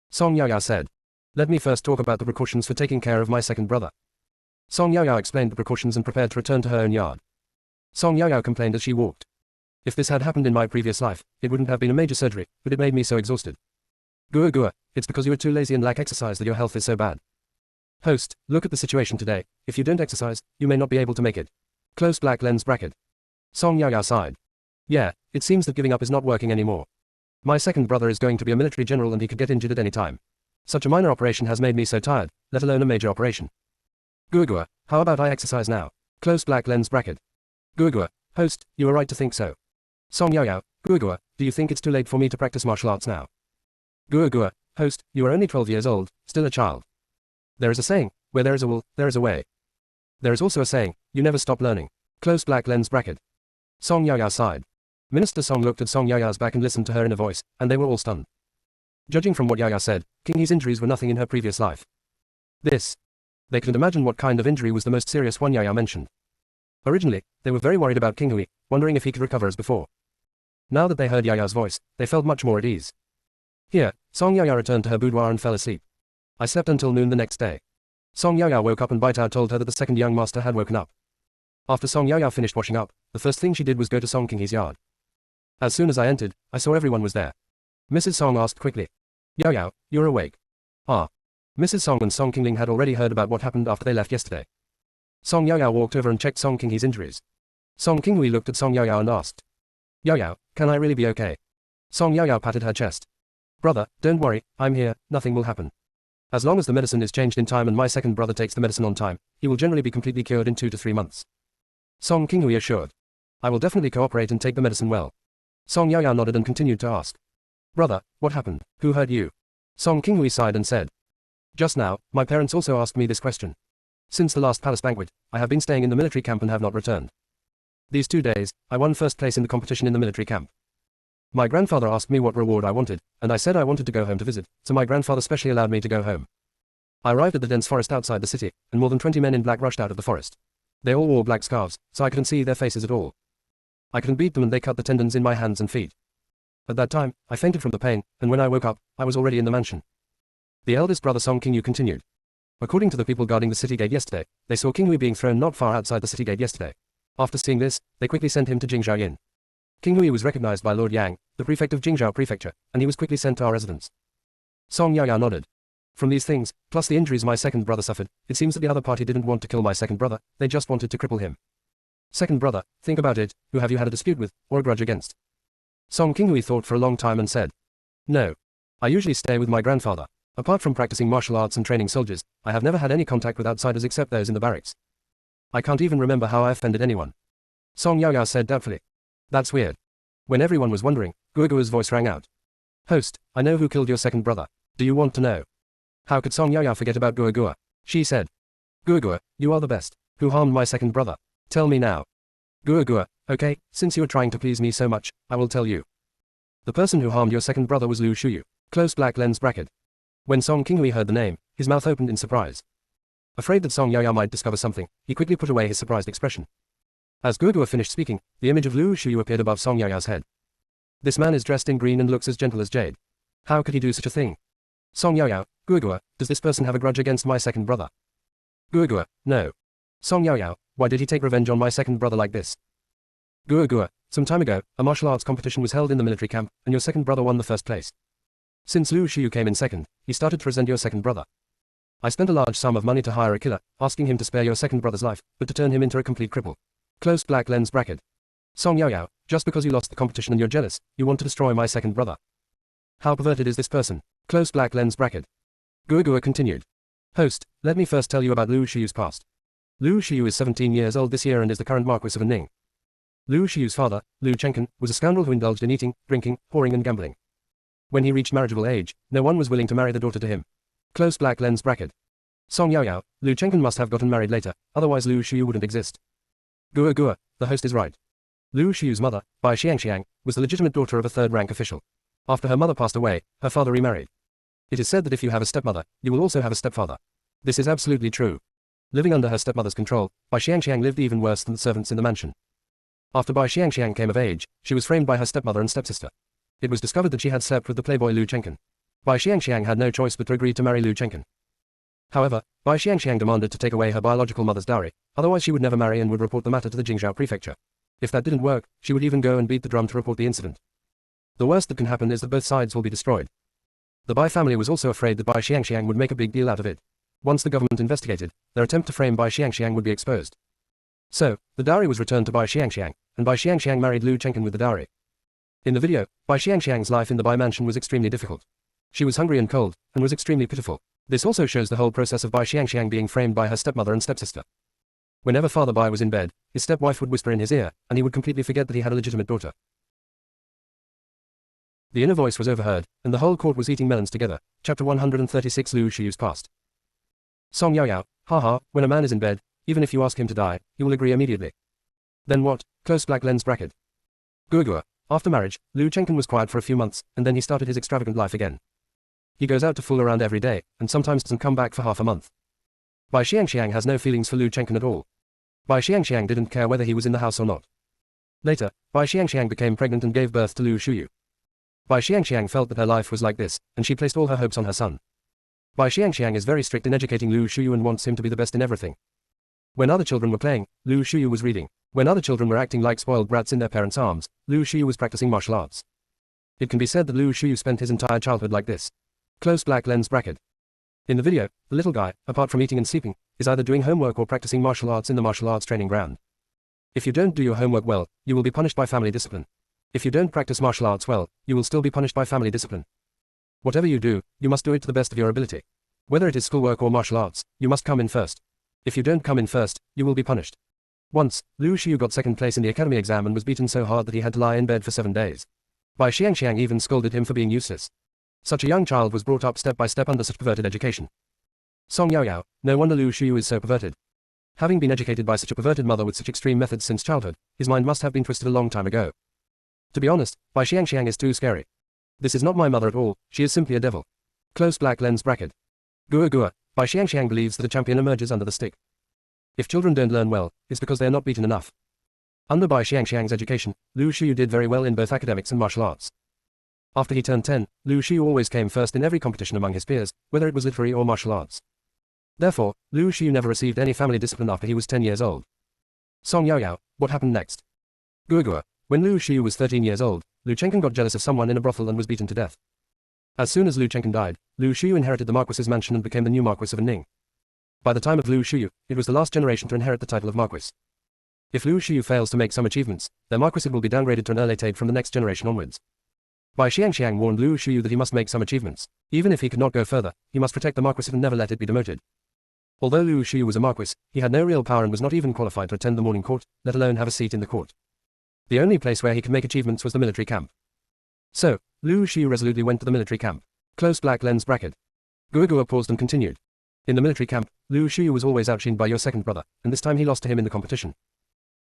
Song Yaoyao said, let me first talk about the precautions for taking care of my second brother. Song Yaoyao explained the precautions and prepared to return to her own yard. Song Yaoyao complained as she walked. If this had happened in my previous life, it wouldn't have been a major surgery, but it made me so exhausted. Gua Gua, it's because you are too lazy and lack exercise that your health is so bad. Host, look at the situation today. If you don't exercise, you may not be able to make it. Close black lens bracket. Song Yaoyao sighed. Yeah, it seems that giving up is not working anymore. My second brother is going to be a military general and he could get injured at any time. Such a minor operation has made me so tired, let alone a major operation. Gua Gua, how about I exercise now? Close black lens bracket. Gua Gua, host, you are right to think so. Song Yaoyao, Gua Gua, do you think it's too late for me to practice martial arts now? Gua Gua, host, you are only 12 years old, still a child. There is a saying, where there is a will, there is a way. There is also a saying, you never stop learning. Close black lens bracket. Song Yaoyao sighed. Minister Song looked at Song Yaoyao's back and listened to her inner voice, and they were all stunned. Judging from what Yaoyao said, King He's injuries were nothing in her previous life. They couldn't imagine what kind of injury was the most serious one Yaoyao mentioned. Originally, they were very worried about King Hui, wondering if he could recover as before. Now that they heard Yaoyao's voice, they felt much more at ease. Here, Song Yaoyao returned to her boudoir and fell asleep. I slept until noon the next day. Song Yaoyao woke up and Baitao told her that the second young master had woken up. After Song Yaoyao finished washing up, the first thing she did was go to Song King He's yard. As soon as I entered, I saw everyone was there. Mrs. Song asked quickly. Yaoyao, you're awake. Ah. Mrs. Song and Song Qingling had already heard about what happened after they left yesterday. Song Yaoyao walked over and checked Song King He's injuries. Song Qinghui looked at Song Yaoyao and asked. Yaoyao, can I really be okay? Song Yaoyao patted her chest. Brother, don't worry, I'm here, nothing will happen. As long as the medicine is changed in time and my second brother takes the medicine on time, he will generally be completely cured in 2 to 3 months. Song Qinghui assured. I will definitely cooperate and take the medicine well. Song Yaoyao nodded and continued to ask. Brother, what happened? Who hurt you? Song Qinghui sighed and said. Just now, my parents also asked me this question. Since the last palace banquet, I have been staying in the military camp and have not returned. These 2 days, I won first place in the competition in the military camp. My grandfather asked me what reward I wanted, and I said I wanted to go home to visit, so my grandfather specially allowed me to go home. I arrived at the dense forest outside the city, and more than 20 men in black rushed out of the forest. They all wore black scarves, so I couldn't see their faces at all. I couldn't beat them and they cut the tendons in my hands and feet. At that time, I fainted from the pain, and when I woke up, I was already in the mansion. The eldest brother Song Qingyu continued. According to the people guarding the city gate yesterday, they saw King Hui being thrown not far outside the city gate yesterday. After seeing this, they quickly sent him to Jingzhou Yin. King Hui was recognized by Lord Yang, the prefect of Jingzhou Prefecture, and he was quickly sent to our residence. Song Yaoyao nodded. From these things, plus the injuries my second brother suffered, it seems that the other party didn't want to kill my second brother, they just wanted to cripple him. Second brother, think about it, who have you had a dispute with, or a grudge against? Song Qinghui thought for a long time and said. No. I usually stay with my grandfather. Apart from practicing martial arts and training soldiers, I have never had any contact with outsiders except those in the barracks. I can't even remember how I offended anyone. Song Yaoyao said doubtfully. That's weird. When everyone was wondering, Gua Gua's voice rang out. Host, I know who killed your second brother. Do you want to know? How could Song Yaoyao forget about Gua Gua? She said. Gua Gua, you are the best. Who harmed my second brother? Tell me now. Gua Gua, okay, since you are trying to please me so much, I will tell you. The person who harmed your second brother was Lu Shuyu. Close black lens bracket. When Song Qinghui heard the name, his mouth opened in surprise. Afraid that Song Yaoyao might discover something, he quickly put away his surprised expression. As Gua Gua finished speaking, the image of Lu Shuyu appeared above Song Yaoyao's head. This man is dressed in green and looks as gentle as jade. How could he do such a thing? Song Yaoyao, Gua Gua, does this person have a grudge against my second brother? Gua Gua, no. Song Yaoyao, why did he take revenge on my second brother like this? Gua Gua, some time ago, a martial arts competition was held in the military camp, and your second brother won the first place. Since Lu Shuyu came in second, he started to resent your second brother. I spent a large sum of money to hire a killer, asking him to spare your second brother's life, but to turn him into a complete cripple. Close black lens bracket. Song Yaoyao, just because you lost the competition and you're jealous, you want to destroy my second brother. How perverted is this person? Close black lens bracket. Gua Gua continued. Host, let me first tell you about Lu Shiyu's past. Lu Shiyu is 17 years old this year and is the current Marquis of Ning. Lu Shiyu's father, Lu Chenken, was a scoundrel who indulged in eating, drinking, whoring and gambling. When he reached marriageable age, no one was willing to marry the daughter to him. Close black lens bracket. Song Yaoyao, Lu Chengken must have gotten married later, otherwise Lu Shuyu wouldn't exist. Gua Gua, the host is right. Lu Shuyu's mother, Bai Xiangxiang, was the legitimate daughter of a third-rank official. After her mother passed away, her father remarried. It is said that if you have a stepmother, you will also have a stepfather. This is absolutely true. Living under her stepmother's control, Bai Xiangxiang lived even worse than the servants in the mansion. After Bai Xiangxiang came of age, she was framed by her stepmother and stepsister. It was discovered that she had slept with the playboy Lu Chengken. Bai Xiangxiang had no choice but to agree to marry Lu Chengken. However, Bai Xiangxiang demanded to take away her biological mother's dowry, otherwise she would never marry and would report the matter to the Jingzhou prefecture. If that didn't work, she would even go and beat the drum to report the incident. The worst that can happen is that both sides will be destroyed. The Bai family was also afraid that Bai Xiangxiang would make a big deal out of it. Once the government investigated, their attempt to frame Bai Xiangxiang would be exposed. So, the dowry was returned to Bai Xiangxiang, and Bai Xiangxiang married Lu Chengken with the dowry. In the video, Bai Xiangxiang's life in the Bai mansion was extremely difficult. She was hungry and cold, and was extremely pitiful. This also shows the whole process of Bai Xiangxiang being framed by her stepmother and stepsister. Whenever Father Bai was in bed, his stepwife would whisper in his ear, and he would completely forget that he had a legitimate daughter. The inner voice was overheard, and the whole court was eating melons together. Chapter 136 Lu Shuyu's past. Song Yaoyao, haha, when a man is in bed, even if you ask him to die, he will agree immediately. Then what? Close black lens bracket. Gua. After marriage, Lu Chengken was quiet for a few months, and then he started his extravagant life again. He goes out to fool around every day, and sometimes doesn't come back for half a month. Bai Xiangxiang has no feelings for Lu Chengken at all. Bai Xiangxiang didn't care whether he was in the house or not. Later, Bai Xiangxiang became pregnant and gave birth to Lu Shuyu. Bai Xiangxiang felt that her life was like this, and she placed all her hopes on her son. Bai Xiangxiang is very strict in educating Lu Shuyu and wants him to be the best in everything. When other children were playing, Lu Shuyu was reading. When other children were acting like spoiled brats in their parents' arms, Lu Shuyu was practicing martial arts. It can be said that Lu Shuyu spent his entire childhood like this. Close black lens bracket. In the video, the little guy, apart from eating and sleeping, is either doing homework or practicing martial arts in the martial arts training ground. If you don't do your homework well, you will be punished by family discipline. If you don't practice martial arts well, you will still be punished by family discipline. Whatever you do, you must do it to the best of your ability. Whether it is schoolwork or martial arts, you must come in first. If you don't come in first, you will be punished. Once, Lu Shuyu got second place in the academy exam and was beaten so hard that he had to lie in bed for 7 days. Bai Xiangxiang even scolded him for being useless. Such a young child was brought up step by step under such perverted education. Song Yaoyao, no wonder Lu Shuyu is so perverted. Having been educated by such a perverted mother with such extreme methods since childhood, his mind must have been twisted a long time ago. To be honest, Bai Xiangxiang is too scary. This is not my mother at all, she is simply a devil. Close black lens bracket. Bai Xiangxiang believes that a champion emerges under the stick. If children don't learn well, it's because they are not beaten enough. Under Bai Xiangxiang's education, Lu Shuyu did very well in both academics and martial arts. After he turned 10, Lu Shuyu always came first in every competition among his peers, whether it was literary or martial arts. Therefore, Lu Shuyu never received any family discipline after he was 10 years old. Song Yaoyao, what happened next? Gua. When Lu Shuyu was 13 years old, Lu Chengken got jealous of someone in a brothel and was beaten to death. As soon as Lu Chengken died, Lu Shuyu inherited the Marquis's mansion and became the new Marquis of Ning. By the time of Lu Shuyu, it was the last generation to inherit the title of Marquis. If Lu Shuyu fails to make some achievements, their Marquisate will be downgraded to an erlatate from the next generation onwards. Bai Xiangxiang warned Lu Shuyu that he must make some achievements. Even if he could not go further, he must protect the Marquisate and never let it be demoted. Although Lu Shuyu was a Marquis, he had no real power and was not even qualified to attend the morning court, let alone have a seat in the court. The only place where he could make achievements was the military camp. So, Lu Shuyu resolutely went to the military camp. Close black lens bracket. Gua paused and continued. In the military camp, Lu Shuyu was always outshined by your second brother, and this time he lost to him in the competition.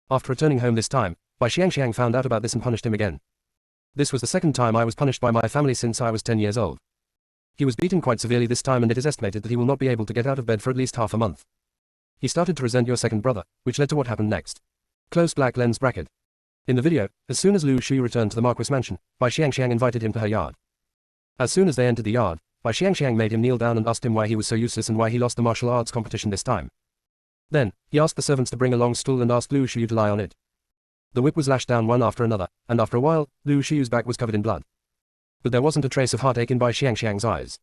After returning home this time, Bai Xiangxiang found out about this and punished him again. This was the second time I was punished by my family since I was 10 years old. He was beaten quite severely this time and it is estimated that he will not be able to get out of bed for at least half a month. He started to resent your second brother, which led to what happened next. Close black lens bracket. In the video, as soon as Lu Shuyu returned to the Marquis mansion, Bai Xiangxiang invited him to her yard. As soon as they entered the yard, Bai Xiangxiang made him kneel down and asked him why he was so useless and why he lost the martial arts competition this time. Then, he asked the servants to bring a long stool and asked Lu Shuyu to lie on it. The whip was lashed down one after another, and after a while, Lu Shuyu's back was covered in blood. But there wasn't a trace of heartache in Bai Xiangxiang's eyes.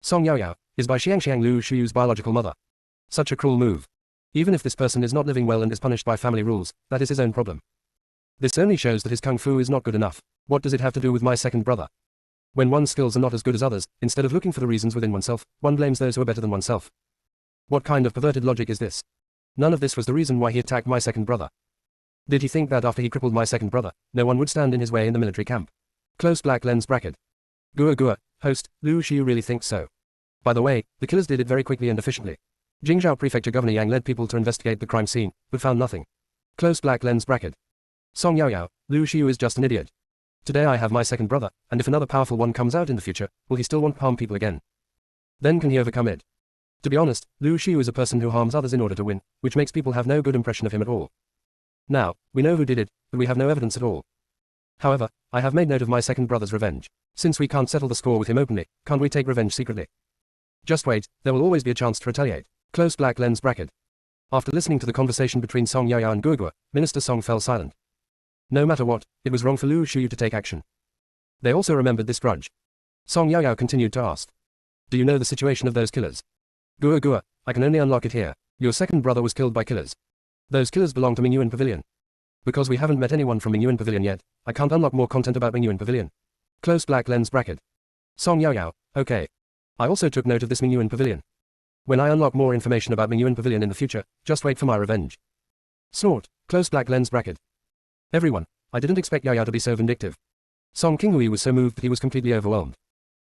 Song Yaoyao, is Bai Xiangxiang Lu Shuyu's biological mother? Such a cruel move. Even if this person is not living well and is punished by family rules, that is his own problem. This only shows that his kung fu is not good enough. What does it have to do with my second brother? When one's skills are not as good as others, instead of looking for the reasons within oneself, one blames those who are better than oneself. What kind of perverted logic is this? None of this was the reason why he attacked my second brother. Did he think that after he crippled my second brother, no one would stand in his way in the military camp? Close black lens bracket. Gua, host, Lu Shuyu really thinks so. By the way, the killers did it very quickly and efficiently. Jingzhou Prefecture Governor Yang led people to investigate the crime scene, but found nothing. Close black lens bracket. Song Yaoyao, Liu Xiu is just an idiot. Today I have my second brother, and if another powerful one comes out in the future, will he still want to harm people again? Then can he overcome it? To be honest, Liu Xiu is a person who harms others in order to win, which makes people have no good impression of him at all. Now, we know who did it, but we have no evidence at all. However, I have made note of my second brother's revenge. Since we can't settle the score with him openly, can't we take revenge secretly? Just wait, there will always be a chance to retaliate. Close black lens bracket. After listening to the conversation between Song Yaoyao and Guoguo, Minister Song fell silent. No matter what, it was wrong for Liu Xiu to take action. They also remembered this grudge. Song Yaoyao continued to ask. Do you know the situation of those killers? Guoguo, I can only unlock it here. Your second brother was killed by killers. Those killers belong to Mingyuan Pavilion. Because we haven't met anyone from Mingyuan Pavilion yet, I can't unlock more content about Mingyuan Pavilion. Close black lens bracket. Song Yaoyao, okay. I also took note of this Mingyuan Pavilion. When I unlock more information about Mingyuan Pavilion in the future, just wait for my revenge. Snort, close black lens bracket. Everyone, I didn't expect Yaoyao to be so vindictive. Song Qinghui was so moved that he was completely overwhelmed.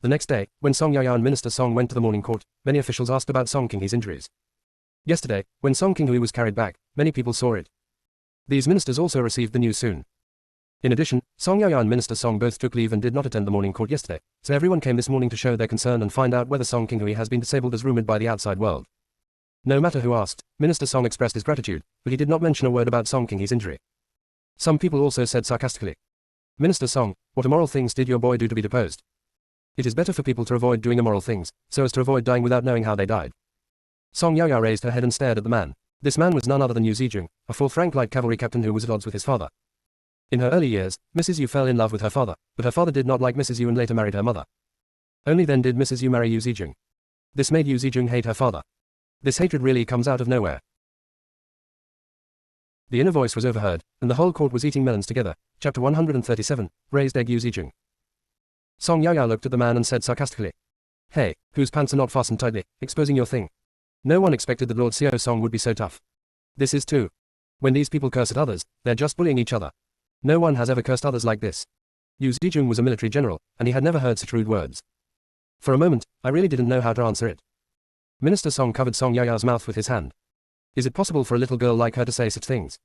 The next day, when Song Yaoyao and Minister Song went to the morning court, many officials asked about Song Qinghui's injuries. Yesterday, when Song Qinghui was carried back, many people saw it. These ministers also received the news soon. In addition, Song Yaoyao and Minister Song both took leave and did not attend the morning court yesterday, so everyone came this morning to show their concern and find out whether Song Qinghui has been disabled as rumored by the outside world. No matter who asked, Minister Song expressed his gratitude, but he did not mention a word about Song Qinghui's injury. Some people also said sarcastically, Minister Song, what immoral things did your boy do to be deposed? It is better for people to avoid doing immoral things, so as to avoid dying without knowing how they died. Song Yaoyao raised her head and stared at the man. This man was none other than Yu Zijing, a fourth rank light cavalry captain who was at odds with his father. In her early years, Mrs. Yu fell in love with her father, but her father did not like Mrs. Yu and later married her mother. Only then did Mrs. Yu marry Yu Zijing. This made Yu Zijing hate her father. This hatred really comes out of nowhere. The inner voice was overheard, and the whole court was eating melons together. Chapter 137, Raised Egg Yu Zijing. Song Yaoyao looked at the man and said sarcastically, Hey, whose pants are not fastened tightly, exposing your thing. No one expected that Lord Xiao Song would be so tough. This is too. When these people curse at others, they're just bullying each other. No one has ever cursed others like this. Yu Zijing was a military general, and he had never heard such rude words. For a moment, I really didn't know how to answer it. Minister Song covered Song Yaoyao's mouth with his hand. Is it possible for a little girl like her to say such things?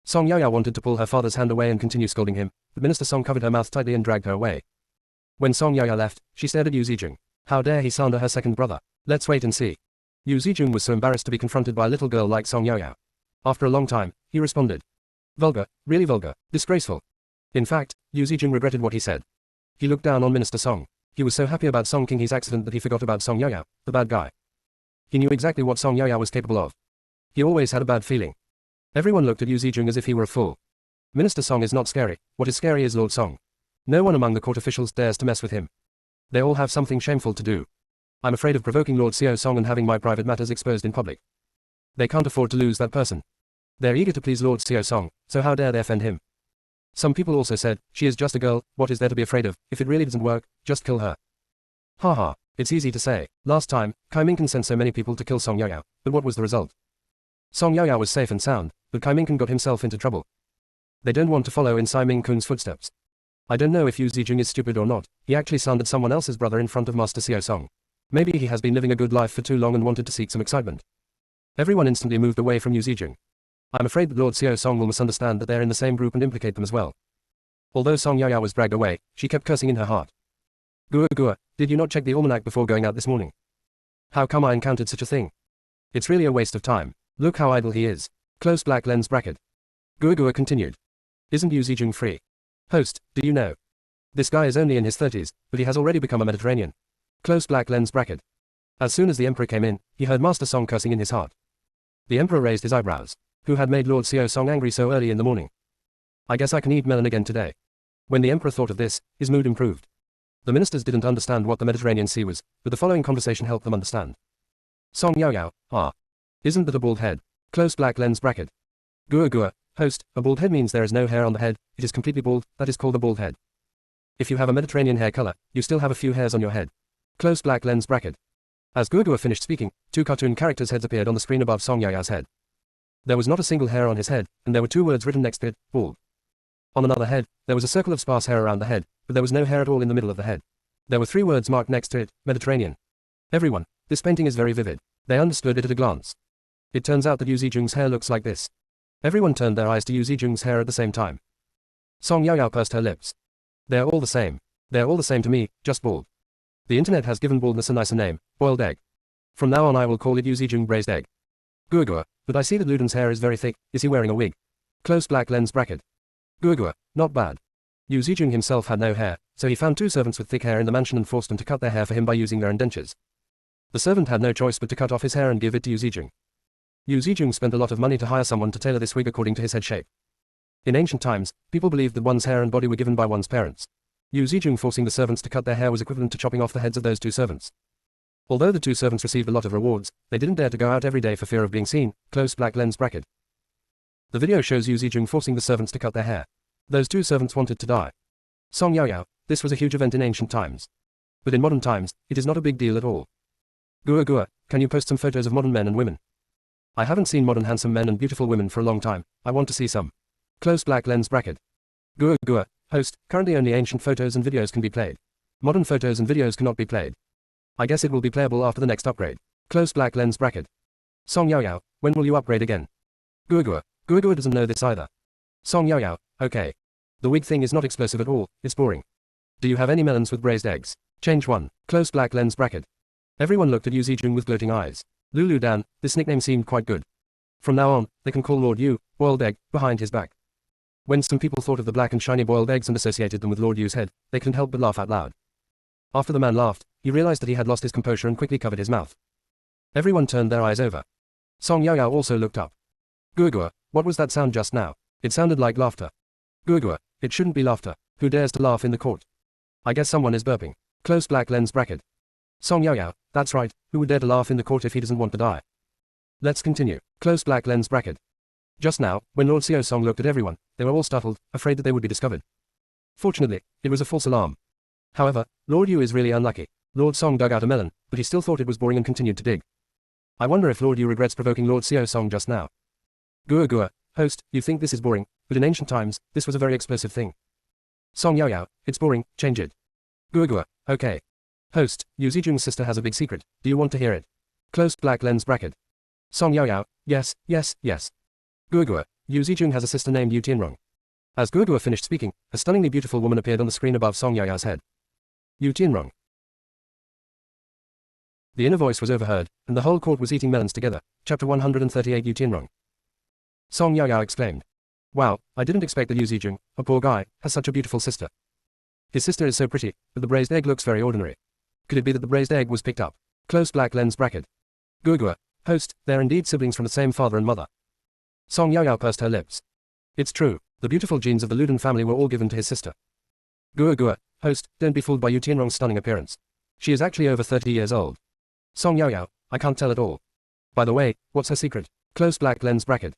Song Yaoyao wanted to pull her father's hand away and continue scolding him, but Minister Song covered her mouth tightly and dragged her away. When Song Yaoyao left, she stared at Yu Zijing. How dare he slander her second brother? Let's wait and see. Yu Zijing was so embarrassed to be confronted by a little girl like Song Yaoyao. After a long time, he responded. Vulgar, really vulgar, disgraceful. In fact, Yu Zijing regretted what he said. He looked down on Minister Song. He was so happy about Song Qinghui's accident that he forgot about Song Yaoyao, the bad guy. He knew exactly what Song Yaoyao was capable of. He always had a bad feeling. Everyone looked at Yu Zijing as if he were a fool. Minister Song is not scary, what is scary is Lord Song. No one among the court officials dares to mess with him. They all have something shameful to do. I'm afraid of provoking Lord Xiao Song and having my private matters exposed in public. They can't afford to lose that person. They're eager to please Lord Xiao Song, so how dare they offend him? Some people also said, she is just a girl, what is there to be afraid of? If it really doesn't work, just kill her. Haha, it's easy to say. Last time, Kai Mingken sent so many people to kill Song Yaoyao, but what was the result? Song Yaoyao was safe and sound, but Kai Mingken got himself into trouble. They don't want to follow in Sai Mingkun's footsteps. I don't know if Yu Zijing is stupid or not, he actually slandered someone else's brother in front of Master Xiao Song. Maybe he has been living a good life for too long and wanted to seek some excitement. Everyone instantly moved away from Yu Zijing. I'm afraid that Lord Xiao Song will misunderstand that they're in the same group and implicate them as well. Although Song Yaoyao was dragged away, she kept cursing in her heart. Guoguo, did you not check the almanac before going out this morning? How come I encountered such a thing? It's really a waste of time. Look how idle he is. Close black lens bracket. Guoguo continued. Isn't Yu Zijing free? Host, do you know? This guy is only in his 30s, but he has already become a Mediterranean. Close black lens bracket. As soon as the Emperor came in, he heard Master Song cursing in his heart. The Emperor raised his eyebrows. Who had made Lord Xiao Song angry so early in the morning? I guess I can eat melon again today. When the Emperor thought of this, his mood improved. The ministers didn't understand what the Mediterranean Sea was, but the following conversation helped them understand. Song Yaoyao, isn't that a bald head? Close black lens bracket. Guoguo, host, a bald head means there is no hair on the head, it is completely bald, that is called a bald head. If you have a Mediterranean hair color, you still have a few hairs on your head. Close black lens bracket. As Guoguo finished speaking, two cartoon characters' heads appeared on the screen above Song Yaoyao's head. There was not a single hair on his head, and there were two words written next to it, bald. On another head, there was a circle of sparse hair around the head, but there was no hair at all in the middle of the head. There were three words marked next to it, Mediterranean. Everyone, this painting is very vivid. They understood it at a glance. It turns out that Yu Zijung's hair looks like this. Everyone turned their eyes to Yu Zijung's hair at the same time. Song Yaoyao pursed her lips. They're all the same. They're all the same to me, just bald. The internet has given baldness a nicer name, boiled egg. From now on I will call it Yu Zijung braised egg. Guogua, but I see that Luden's hair is very thick, is he wearing a wig? Closed black lens bracket. Guogua, not bad. Yu Zijung himself had no hair, so he found 2 servants with thick hair in the mansion and forced them to cut their hair for him by using their indentures. The servant had no choice but to cut off his hair and give it to Yu Zijung. Yu Zijung spent a lot of money to hire someone to tailor this wig according to his head shape. In ancient times, people believed that one's hair and body were given by one's parents. Yu Zijung forcing the servants to cut their hair was equivalent to chopping off the heads of those 2 servants. Although the 2 servants received a lot of rewards, they didn't dare to go out every day for fear of being seen, close black lens bracket. The video shows Yu Zijung forcing the servants to cut their hair. Those 2 servants wanted to die. Song Yaoyao, this was a huge event in ancient times. But in modern times, it is not a big deal at all. Guogua, can you post some photos of modern men and women? I haven't seen modern handsome men and beautiful women for a long time, I want to see some. Close black lens bracket. Guogua, host, currently only ancient photos and videos can be played. Modern photos and videos cannot be played. I guess it will be playable after the next upgrade. Close black lens bracket. Song Yaoyao, when will you upgrade again? Guogua doesn't know this either. Song Yaoyao, okay. The wig thing is not explosive at all, it's boring. Do you have any melons with braised eggs? Change 1. Close black lens bracket. Everyone looked at Yu Zijung with gloating eyes. Lulu Dan, this nickname seemed quite good. From now on, they can call Lord Yu, boiled egg, behind his back. When some people thought of the black and shiny boiled eggs and associated them with Lord Yu's head, they couldn't help but laugh out loud. After the man laughed, he realized that he had lost his composure and quickly covered his mouth. Everyone turned their eyes over. Song Yaoyao also looked up. Guogua, what was that sound just now? It sounded like laughter. Guogua, it shouldn't be laughter. Who dares to laugh in the court? I guess someone is burping. Close black lens bracket. Song Yaoyao, that's right, who would dare to laugh in the court if he doesn't want to die? Let's continue. Close black lens bracket. Just now, when Lord Xiao Song looked at everyone, they were all startled, afraid that they would be discovered. Fortunately, it was a false alarm. However, Lord Yu is really unlucky. Lord Song dug out a melon, but he still thought it was boring and continued to dig. I wonder if Lord Yu regrets provoking Lord Xiao Song just now. Guogua, host, you think this is boring, but in ancient times, this was a very explosive thing. Song Yaoyao, it's boring, change it. Guogua, okay. Host, Yu Zijung's sister has a big secret, do you want to hear it? Close black lens bracket. Song Yaoyao, yes. Guogua, Yu Zijung has a sister named Yu Tianrong. As Guogua finished speaking, a stunningly beautiful woman appeared on the screen above Song Yaoyao's head. Yu Tianrong. The inner voice was overheard, and the whole court was eating melons together. Chapter 138 Yu Tianrong. Song Yaoyao exclaimed. Wow, I didn't expect that Yu Zijung, a poor guy, has such a beautiful sister. His sister is so pretty, but the braised egg looks very ordinary. Could it be that the braised egg was picked up? Close black lens bracket. Guogua, host, they're indeed siblings from the same father and mother. Song Yaoyao pursed her lips. It's true, the beautiful genes of the Luden family were all given to his sister. Guogua, host, don't be fooled by Yu Tianrong's stunning appearance. She is actually over 30 years old. Song Yaoyao, I can't tell at all. By the way, what's her secret? Close black lens bracket.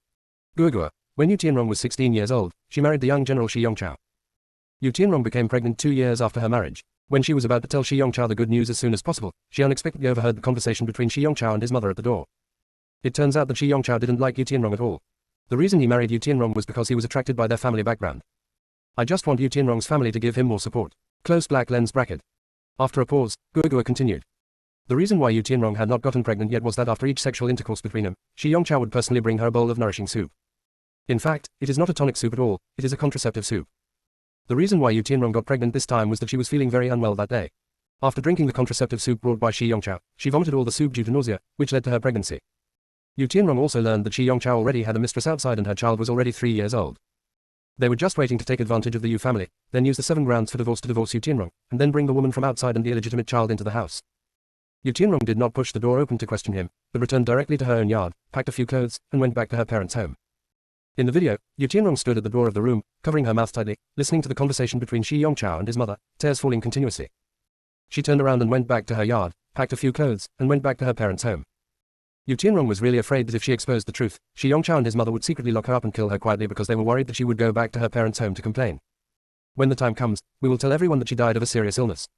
Guogua, when Yu Tianrong was 16 years old, she married the young general Shi Yongchao. Yu Tianrong became pregnant 2 years after her marriage. When she was about to tell Shi Yongchao the good news as soon as possible, she unexpectedly overheard the conversation between Shi Yongchao and his mother at the door. It turns out that Shi Yongchao didn't like Yu Tianrong at all. The reason he married Yu Tianrong was because he was attracted by their family background. I just want Yu Tianrong's family to give him more support. Close black lens bracket. After a pause, Guogua continued. The reason why Yu Tianrong had not gotten pregnant yet was that after each sexual intercourse between them, Shi Yongchao would personally bring her a bowl of nourishing soup. In fact, it is not a tonic soup at all, it is a contraceptive soup. The reason why Yu Tianrong got pregnant this time was that she was feeling very unwell that day. After drinking the contraceptive soup brought by Shi Yongchao, she vomited all the soup due to nausea, which led to her pregnancy. Yu Tianrong also learned that Shi Yongchao already had a mistress outside and her child was already 3 years old. They were just waiting to take advantage of the Yu family, then use the 7 grounds for divorce to divorce Yu Tianrong, and then bring the woman from outside and the illegitimate child into the house. Yu Tianrong did not push the door open to question him, but returned directly to her own yard, packed a few clothes, and went back to her parents' home. In the video, Yu Tianrong stood at the door of the room, covering her mouth tightly, listening to the conversation between Shi Yongchao and his mother, tears falling continuously. She turned around and went back to her yard, packed a few clothes, and went back to her parents' home. Yu Tianrong was really afraid that if she exposed the truth, Shi Yongchao and his mother would secretly lock her up and kill her quietly because they were worried that she would go back to her parents' home to complain. When the time comes, we will tell everyone that she died of a serious illness.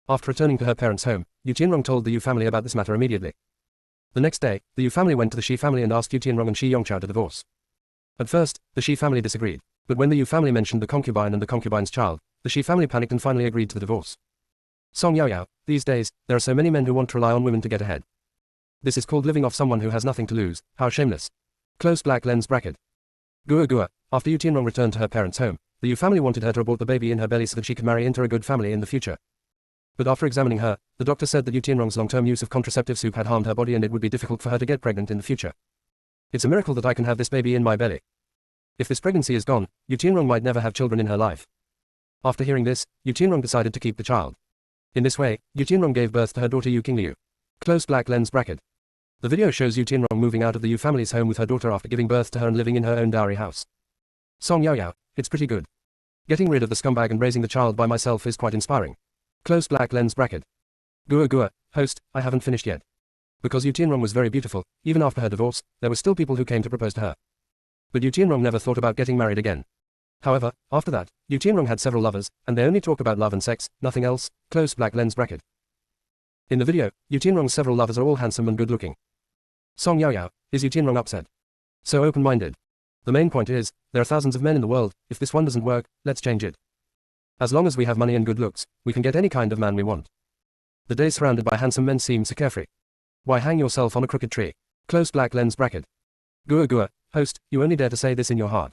After returning to her parents' home, Yu Tianrong told the Yu family about this matter immediately. The next day, the Yu family went to the Shi family and asked Yu Tianrong and Shi Yongchao to divorce. At first, the Shi family disagreed, but when the Yu family mentioned the concubine and the concubine's child, the Shi family panicked and finally agreed to the divorce. Song Yaoyao, these days, there are so many men who want to rely on women to get ahead. This is called living off someone who has nothing to lose. How shameless. Close black lens bracket. Gua gua. After Yu Tianrong returned to her parents' home, the Yu family wanted her to abort the baby in her belly so that she could marry into a good family in the future. But after examining her, the doctor said that Yu Tianrong's long-term use of contraceptive soup had harmed her body and it would be difficult for her to get pregnant in the future. It's a miracle that I can have this baby in my belly. If this pregnancy is gone, Yu Tianrong might never have children in her life. After hearing this, Yu Tianrong decided to keep the child. In this way, Yu Tianrong gave birth to her daughter Yu Qingliu. Close black lens bracket. The video shows Yu Tianrong moving out of the Yu family's home with her daughter after giving birth to her and living in her own dowry house. Song Yao Yao, it's pretty good. Getting rid of the scumbag and raising the child by myself is quite inspiring. Close black lens bracket. Gua gua, host, I haven't finished yet. Because Yu Tianrong was very beautiful, even after her divorce, there were still people who came to propose to her. But Yu Tianrong never thought about getting married again. However, after that, Yu Tianrong had several lovers, and they only talk about love and sex, nothing else. Close black lens bracket. In the video, Yu Tianrong's several lovers are all handsome and good looking. Song Yao Yao, is Yu Tianrong upset? So open-minded. The main point is, there are thousands of men in the world, if this one doesn't work, let's change it. As long as we have money and good looks, we can get any kind of man we want. The days surrounded by handsome men seem so carefree. Why hang yourself on a crooked tree? Close black lens bracket. Gua gua, host, you only dare to say this in your heart.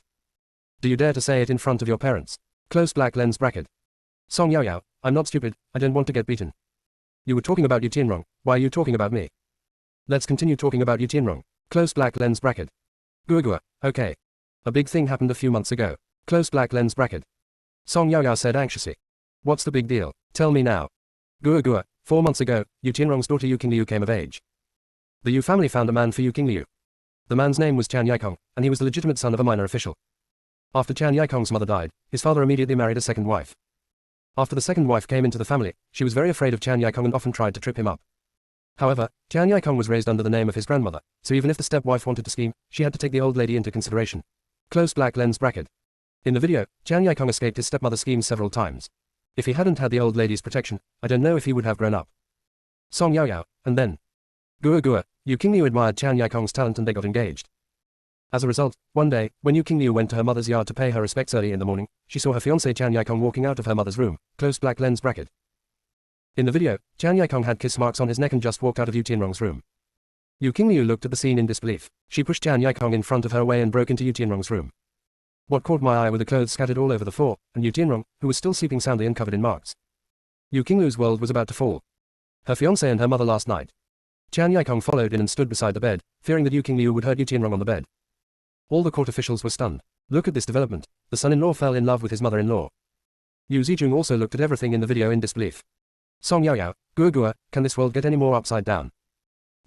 Do you dare to say it in front of your parents? Close black lens bracket. Song Yao Yao, I'm not stupid, I don't want to get beaten. You were talking about Yu Tianrong, why are you talking about me? Let's continue talking about Yu Tianrong. Close black lens bracket. Gua gua, okay. A big thing happened a few months ago. Close black lens bracket. Song Yao Yao said anxiously. What's the big deal? Tell me now. Gua gua, 4 months ago, Yu Tianrong's daughter Yu Qingliu came of age. The Yu family found a man for Yu Qingliu. The man's name was Chan Yaikong, and he was the legitimate son of a minor official. After Chan Yaikong's mother died, his father immediately married a second wife. After the second wife came into the family, she was very afraid of Chan Yaikong and often tried to trip him up. However, Chan Yaikong was raised under the name of his grandmother, so even if the stepwife wanted to scheme, she had to take the old lady into consideration. Close black lens bracket. In the video, Chan Yaikong escaped his stepmother's schemes several times. If he hadn't had the old lady's protection, I don't know if he would have grown up. Song Yao Yao, and then. Gua gua, Yu Qingliu admired Chan Yaikong's talent and they got engaged. As a result, one day, when Yu Qingliu went to her mother's yard to pay her respects early in the morning, she saw her fiancé Chan Yaikong walking out of her mother's room. Close black lens bracket. In the video, Chan Yaikong had kiss marks on his neck and just walked out of Yu Tianrong's room. Yu Qingliu looked at the scene in disbelief. She pushed Chan Yaikong in front of her away and broke into Yu Tianrong's room. What caught my eye were the clothes scattered all over the floor, and Yu Tianrong, who was still sleeping soundly and covered in marks. Yu Qingliu's world was about to fall. Her fiancé and her mother last night. Chan Yaikong followed in and stood beside the bed, fearing that Yu Qingliu would hurt Yu Tianrong on the bed. All the court officials were stunned. Look at this development. The son-in-law fell in love with his mother-in-law. Yu Zijun also looked at everything in the video in disbelief. Song Yao Yao, Gua gua, can this world get any more upside down?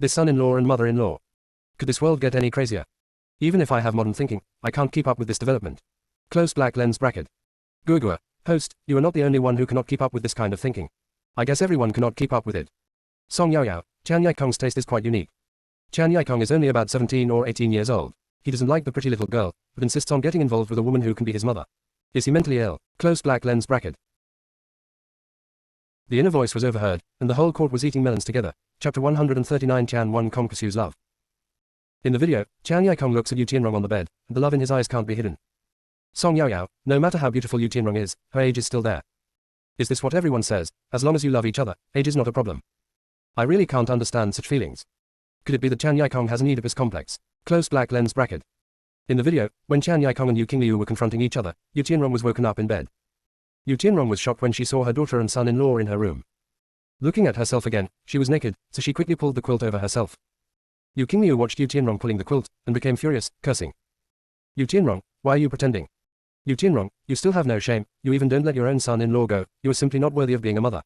This son-in-law and mother-in-law. Could this world get any crazier? Even if I have modern thinking, I can't keep up with this development. Close black lens bracket. Gua gua, host, you are not the only one who cannot keep up with this kind of thinking. I guess everyone cannot keep up with it. Song Yao Yao, Chan Yaikong's taste is quite unique. Chan Yaikong is only about 17 or 18 years old. He doesn't like the pretty little girl, but insists on getting involved with a woman who can be his mother. Is he mentally ill? Close black lens bracket. The inner voice was overheard, and the whole court was eating melons together. Chapter 139 Chan 1 Kong pursues love. In the video, Chan Yaikong looks at Yu Tianrong on the bed, and the love in his eyes can't be hidden. Song Yao Yao, no matter how beautiful Yu Tianrong is, her age is still there. Is this what everyone says? As long as you love each other, age is not a problem. I really can't understand such feelings. Could it be that Chan Yaikong has an Oedipus complex? Close black lens bracket. In the video, when Chan Yaikong and Yu Qingliu were confronting each other, Yu Tianrong was woken up in bed. Yu Tianrong was shocked when she saw her daughter and son-in-law in her room. Looking at herself again, she was naked, so she quickly pulled the quilt over herself. Yu Qingliu watched Yu Tianrong pulling the quilt, and became furious, cursing. Yu Tianrong, why are you pretending? Yu Tianrong, you still have no shame, you even don't let your own son-in-law go, you are simply not worthy of being a mother.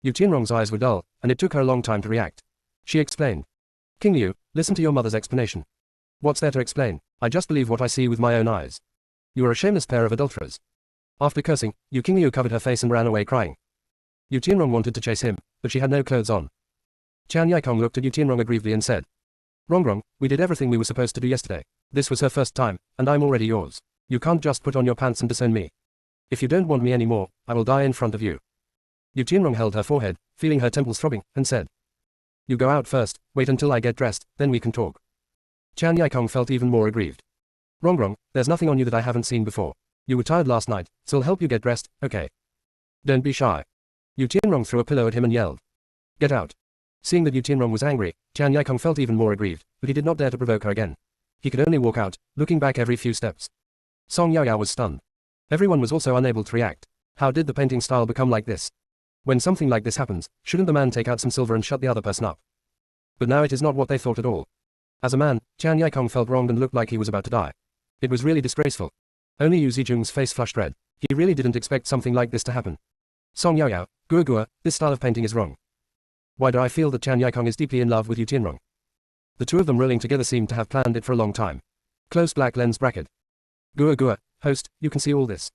Yu Tianrong's eyes were dull, and it took her a long time to react. She explained. Qingliu, listen to your mother's explanation. What's there to explain? I just believe what I see with my own eyes. You are a shameless pair of adulterers. After cursing, Yu Qingliu covered her face and ran away crying. Yu Tianrong wanted to chase him, but she had no clothes on. Chan Yaikong looked at Yu Tianrong aggrievedly and said. Wrong, we did everything we were supposed to do yesterday. This was her first time, and I'm already yours. You can't just put on your pants and disown me. If you don't want me anymore, I will die in front of you. Yu Tianrong held her forehead, feeling her temples throbbing, and said. You go out first, wait until I get dressed, then we can talk. Chan Yaikong felt even more aggrieved. Wrong, there's nothing on you that I haven't seen before. You were tired last night, so I'll help you get dressed, okay? Don't be shy. Yu Tianrong threw a pillow at him and yelled. Get out. Seeing that Yu Tianrong was angry, Chan Yikong felt even more aggrieved, but he did not dare to provoke her again. He could only walk out, looking back every few steps. Song Yaoyao was stunned. Everyone was also unable to react. How did the painting style become like this? When something like this happens, shouldn't the man take out some silver and shut the other person up? But now it is not what they thought at all. As a man, Chan Yikong felt wronged and looked like he was about to die. It was really disgraceful. Only Yu Zijung's face flushed red. He really didn't expect something like this to happen. Song Yaoyao, Gua, this style of painting is wrong. Why do I feel that Chan Yikong is deeply in love with Yu Tianrong? The two of them rolling together seemed to have planned it for a long time. Close black lens bracket. Gua, host, you can see all this.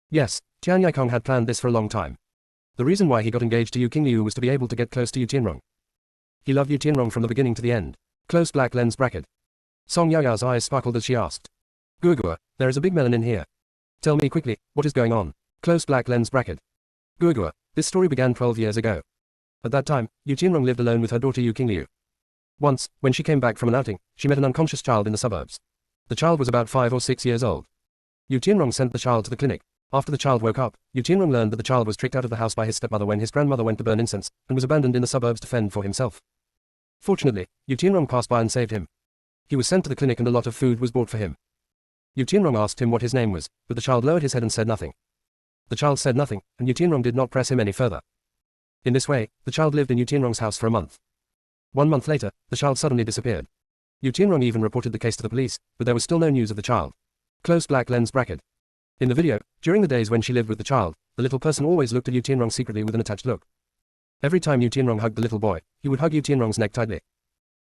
Yes, Chan Yikong had planned this for a long time. The reason why he got engaged to Yu Qingliu was to be able to get close to Yu Tianrong. He loved Yu Tianrong from the beginning to the end. Close black lens bracket. Song Yaoyao's eyes sparkled as she asked. Gua, there is a big melon in here. Tell me quickly, what is going on? Close black lens bracket. Gua, this story began 12 years ago. At that time, Yu Tianrong lived alone with her daughter Yu Qingliu. Once, when she came back from an outing, she met an unconscious child in the suburbs. The child was about 5 or 6 years old. Yu Tianrong sent the child to the clinic. After the child woke up, Yu Tianrong learned that the child was tricked out of the house by his stepmother when his grandmother went to burn incense, and was abandoned in the suburbs to fend for himself. Fortunately, Yu Tianrong passed by and saved him. He was sent to the clinic and a lot of food was bought for him. Yu Tianrong asked him what his name was, but the child lowered his head and said nothing. The child said nothing, and Yu Tianrong did not press him any further. In this way, the child lived in Yu Tianrong's house for a month. 1 month later, the child suddenly disappeared. Yu Tianrong even reported the case to the police, but there was still no news of the child. Close black lens bracket. In the video, during the days when she lived with the child, the little person always looked at Yu Tianrong secretly with an attached look. Every time Yu Tianrong hugged the little boy, he would hug Yu Tianrong's neck tightly.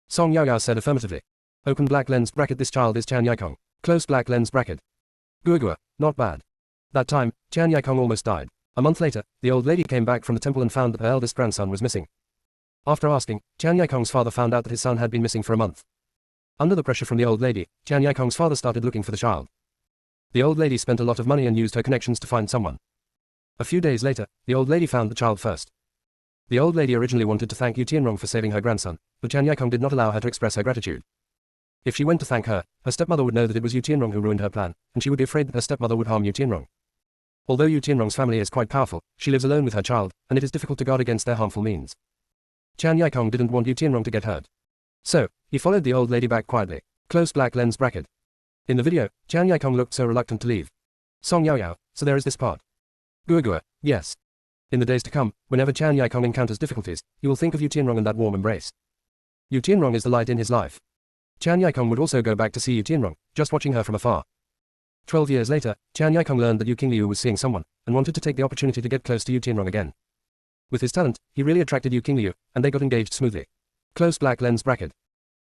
Song Yaoyao said affirmatively. Open black lens bracket. This child is Chan Yikong. Close black lens bracket. Gua, not bad. That time, Chan Yikong almost died. A month later, the old lady came back from the temple and found that her eldest grandson was missing. After asking, Chan Yikong's father found out that his son had been missing for a month. Under the pressure from the old lady, Chan Yikong's father started looking for the child. The old lady spent a lot of money and used her connections to find someone. A few days later, the old lady found the child first. The old lady originally wanted to thank Yu Tianrong for saving her grandson, but Chan Yikong did not allow her to express her gratitude. If she went to thank her, her stepmother would know that it was Yu Tianrong who ruined her plan, and she would be afraid that her stepmother would harm Yu Tianrong. Although Yu Tianrong's family is quite powerful, she lives alone with her child, and it is difficult to guard against their harmful means. Chan Yikong didn't want Yu Tianrong to get hurt. So, he followed the old lady back quietly. Close black lens bracket. In the video, Chan Yikong looked so reluctant to leave. Song Yaoyao, so there is this part. Gua, yes. In the days to come, whenever Chan Yikong encounters difficulties, he will think of Yu Tianrong and that warm embrace. Yu Tianrong is the light in his life. Chan Yikong would also go back to see Yu Tianrong, just watching her from afar. 12 years later, Chan Yikong learned that Yu Qingliu was seeing someone, and wanted to take the opportunity to get close to Yu Tianrong again. With his talent, he really attracted Yu Qingliu, and they got engaged smoothly. Close black lens bracket.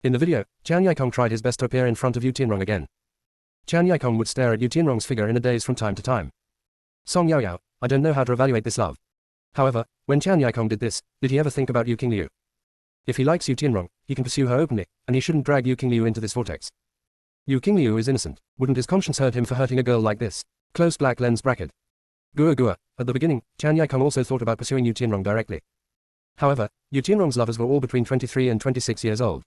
In the video, Chan Yikong tried his best to appear in front of Yu Tianrong again. Chan Yikong would stare at Yu Tianrong's figure in a daze from time to time. Song Yaoyao, I don't know how to evaluate this love. However, when Chan Yikong did this, did he ever think about Yu Qingliu? If he likes Yu Tianrong, he can pursue her openly, and he shouldn't drag Yu Qingliu into this vortex. Yu Qingliu is innocent. Wouldn't his conscience hurt him for hurting a girl like this? Close black lens bracket. Gua, at the beginning, Chan Yikong also thought about pursuing Yu Tianrong directly. However, Yu Tianrong's lovers were all between 23 and 26 years old.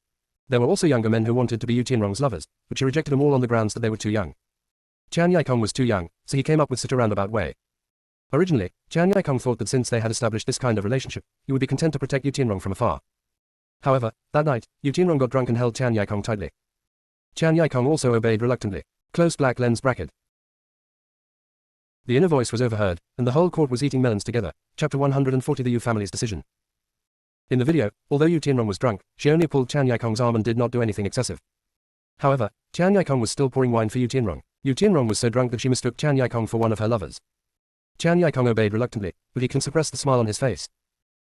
There were also younger men who wanted to be Yu Tianrong's lovers, but she rejected them all on the grounds that they were too young. Chan Yikong was too young, so he came up with such a roundabout way. Originally, Chan Yikong thought that since they had established this kind of relationship, he would be content to protect Yu Tianrong from afar. However, that night, Yu Tianrong got drunk and held Chan Yikong tightly. Chan Yikong also obeyed reluctantly. Close black lens bracket. The inner voice was overheard, and the whole court was eating melons together. Chapter 140. The Yu family's decision. In the video, although Yu Tianrong was drunk, she only pulled Chan Yikong's arm and did not do anything excessive. However, Chan Yikong was still pouring wine for Yu Tianrong. Yu Tianrong was so drunk that she mistook Chan Yikong for one of her lovers. Chan Yikong obeyed reluctantly, but he can suppress the smile on his face.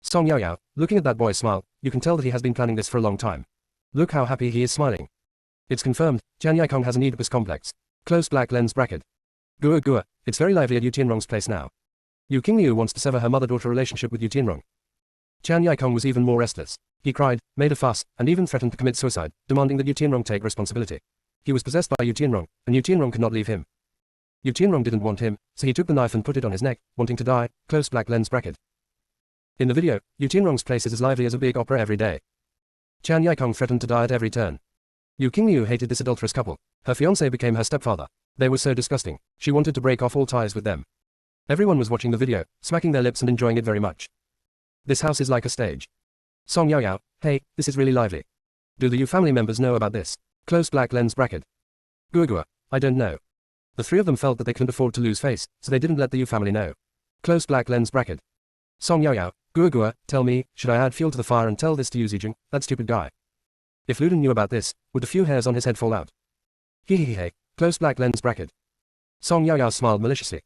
Song Yaoyao, looking at that boy's smile, you can tell that he has been planning this for a long time. Look how happy he is smiling. It's confirmed, Chan Yikong has an Oedipus complex. Close black lens bracket. Gua, it's very lively at Yu Tianrong's place now. Yu Qingliu wants to sever her mother-daughter relationship with Yu Tianrong. Chan Yikong was even more restless. He cried, made a fuss, and even threatened to commit suicide, demanding that Yu Tianrong take responsibility. He was possessed by Yu Tianrong, and Yu Tianrong could not leave him. Yu Tianrong didn't want him, so he took the knife and put it on his neck, wanting to die. Close black lens bracket. In the video, Yu Tianrong's place is as lively as a big opera every day. Chan Yikong threatened to die at every turn. Yu Qingliu hated this adulterous couple. Her fiancé became her stepfather. They were so disgusting. She wanted to break off all ties with them. Everyone was watching the video, smacking their lips and enjoying it very much. This house is like a stage. Song Yaoyao, hey, this is really lively. Do the Yu family members know about this? Close black lens bracket. Guagua, I don't know. The three of them felt that they couldn't afford to lose face, so they didn't let the Yu family know. Close black lens bracket. Song Yaoyao, Guagua, tell me, should I add fuel to the fire and tell this to Yu Zijing, that stupid guy? If Ludan knew about this, would the few hairs on his head fall out? Hehehe, close black lens bracket. Song Yaoyao smiled maliciously.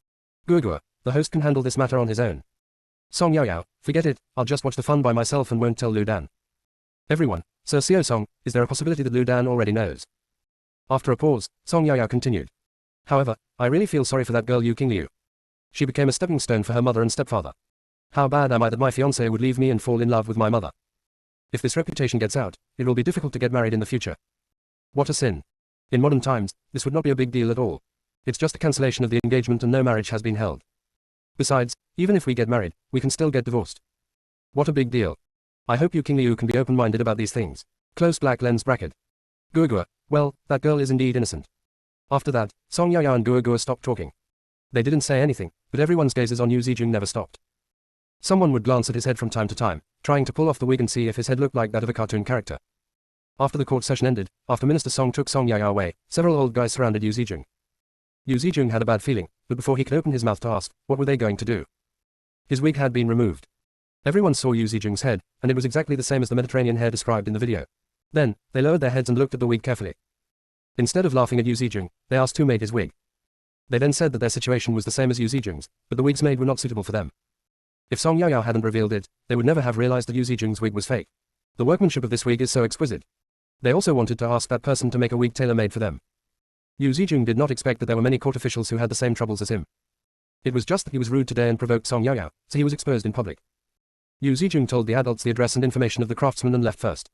Guagua, the host can handle this matter on his own. Song Yaoyao, forget it, I'll just watch the fun by myself and won't tell Ludan. Everyone, Sir Xiao Song, is there a possibility that Ludan already knows? After a pause, Song Yaoyao continued. However, I really feel sorry for that girl Yu Qingliu. She became a stepping stone for her mother and stepfather. How bad am I that my fiancé would leave me and fall in love with my mother? If this reputation gets out, it will be difficult to get married in the future. What a sin. In modern times, this would not be a big deal at all. It's just a cancellation of the engagement and no marriage has been held. Besides, even if we get married, we can still get divorced. What a big deal. I hope Yu Qingliu can be open-minded about these things. Close black lens bracket. Guagua, well, that girl is indeed innocent. After that, Song Yaoyao and Guagua stopped talking. They didn't say anything, but everyone's gazes on Yu Zijing never stopped. Someone would glance at his head from time to time, trying to pull off the wig and see if his head looked like that of a cartoon character. After the court session ended, after Minister Song took Song Yaoyao away, several old guys surrounded Yu Zijing. Yu Zijing had a bad feeling, but before he could open his mouth to ask, what were they going to do? His wig had been removed. Everyone saw Yu Zijing's head, and it was exactly the same as the Mediterranean hair described in the video. Then, they lowered their heads and looked at the wig carefully. Instead of laughing at Yu Zijing, they asked who made his wig. They then said that their situation was the same as Yu Zijing's, but the wigs made were not suitable for them. If Song Yaoyao hadn't revealed it, they would never have realized that Yu Zijing's wig was fake. The workmanship of this wig is so exquisite. They also wanted to ask that person to make a wig tailor-made for them. Yu Zijing did not expect that there were many court officials who had the same troubles as him. It was just that he was rude today and provoked Song Yaoyao, so he was exposed in public. Yu Zijing told the adults the address and information of the craftsman and left first.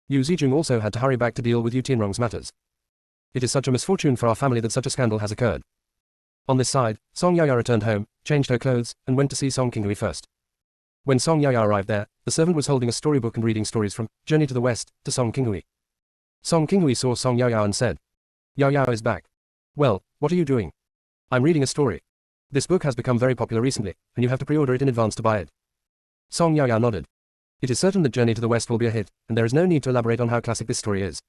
Yu Zijing also had to hurry back to deal with Yu Tianrong's matters. It is such a misfortune for our family that such a scandal has occurred. On this side, Song Yaoyao returned home, changed her clothes, and went to see Song Qinghui first. When Song Yaoyao arrived there, the servant was holding a storybook and reading stories from Journey to the West to Song Qinghui. Song Qinghui saw Song Yaoyao and said, Yaoyao is back. Well, what are you doing? I'm reading a story. This book has become very popular recently, and you have to pre-order it in advance to buy it. Song Yaoyao nodded. It is certain that Journey to the West will be a hit, and there is no need to elaborate on how classic this story is.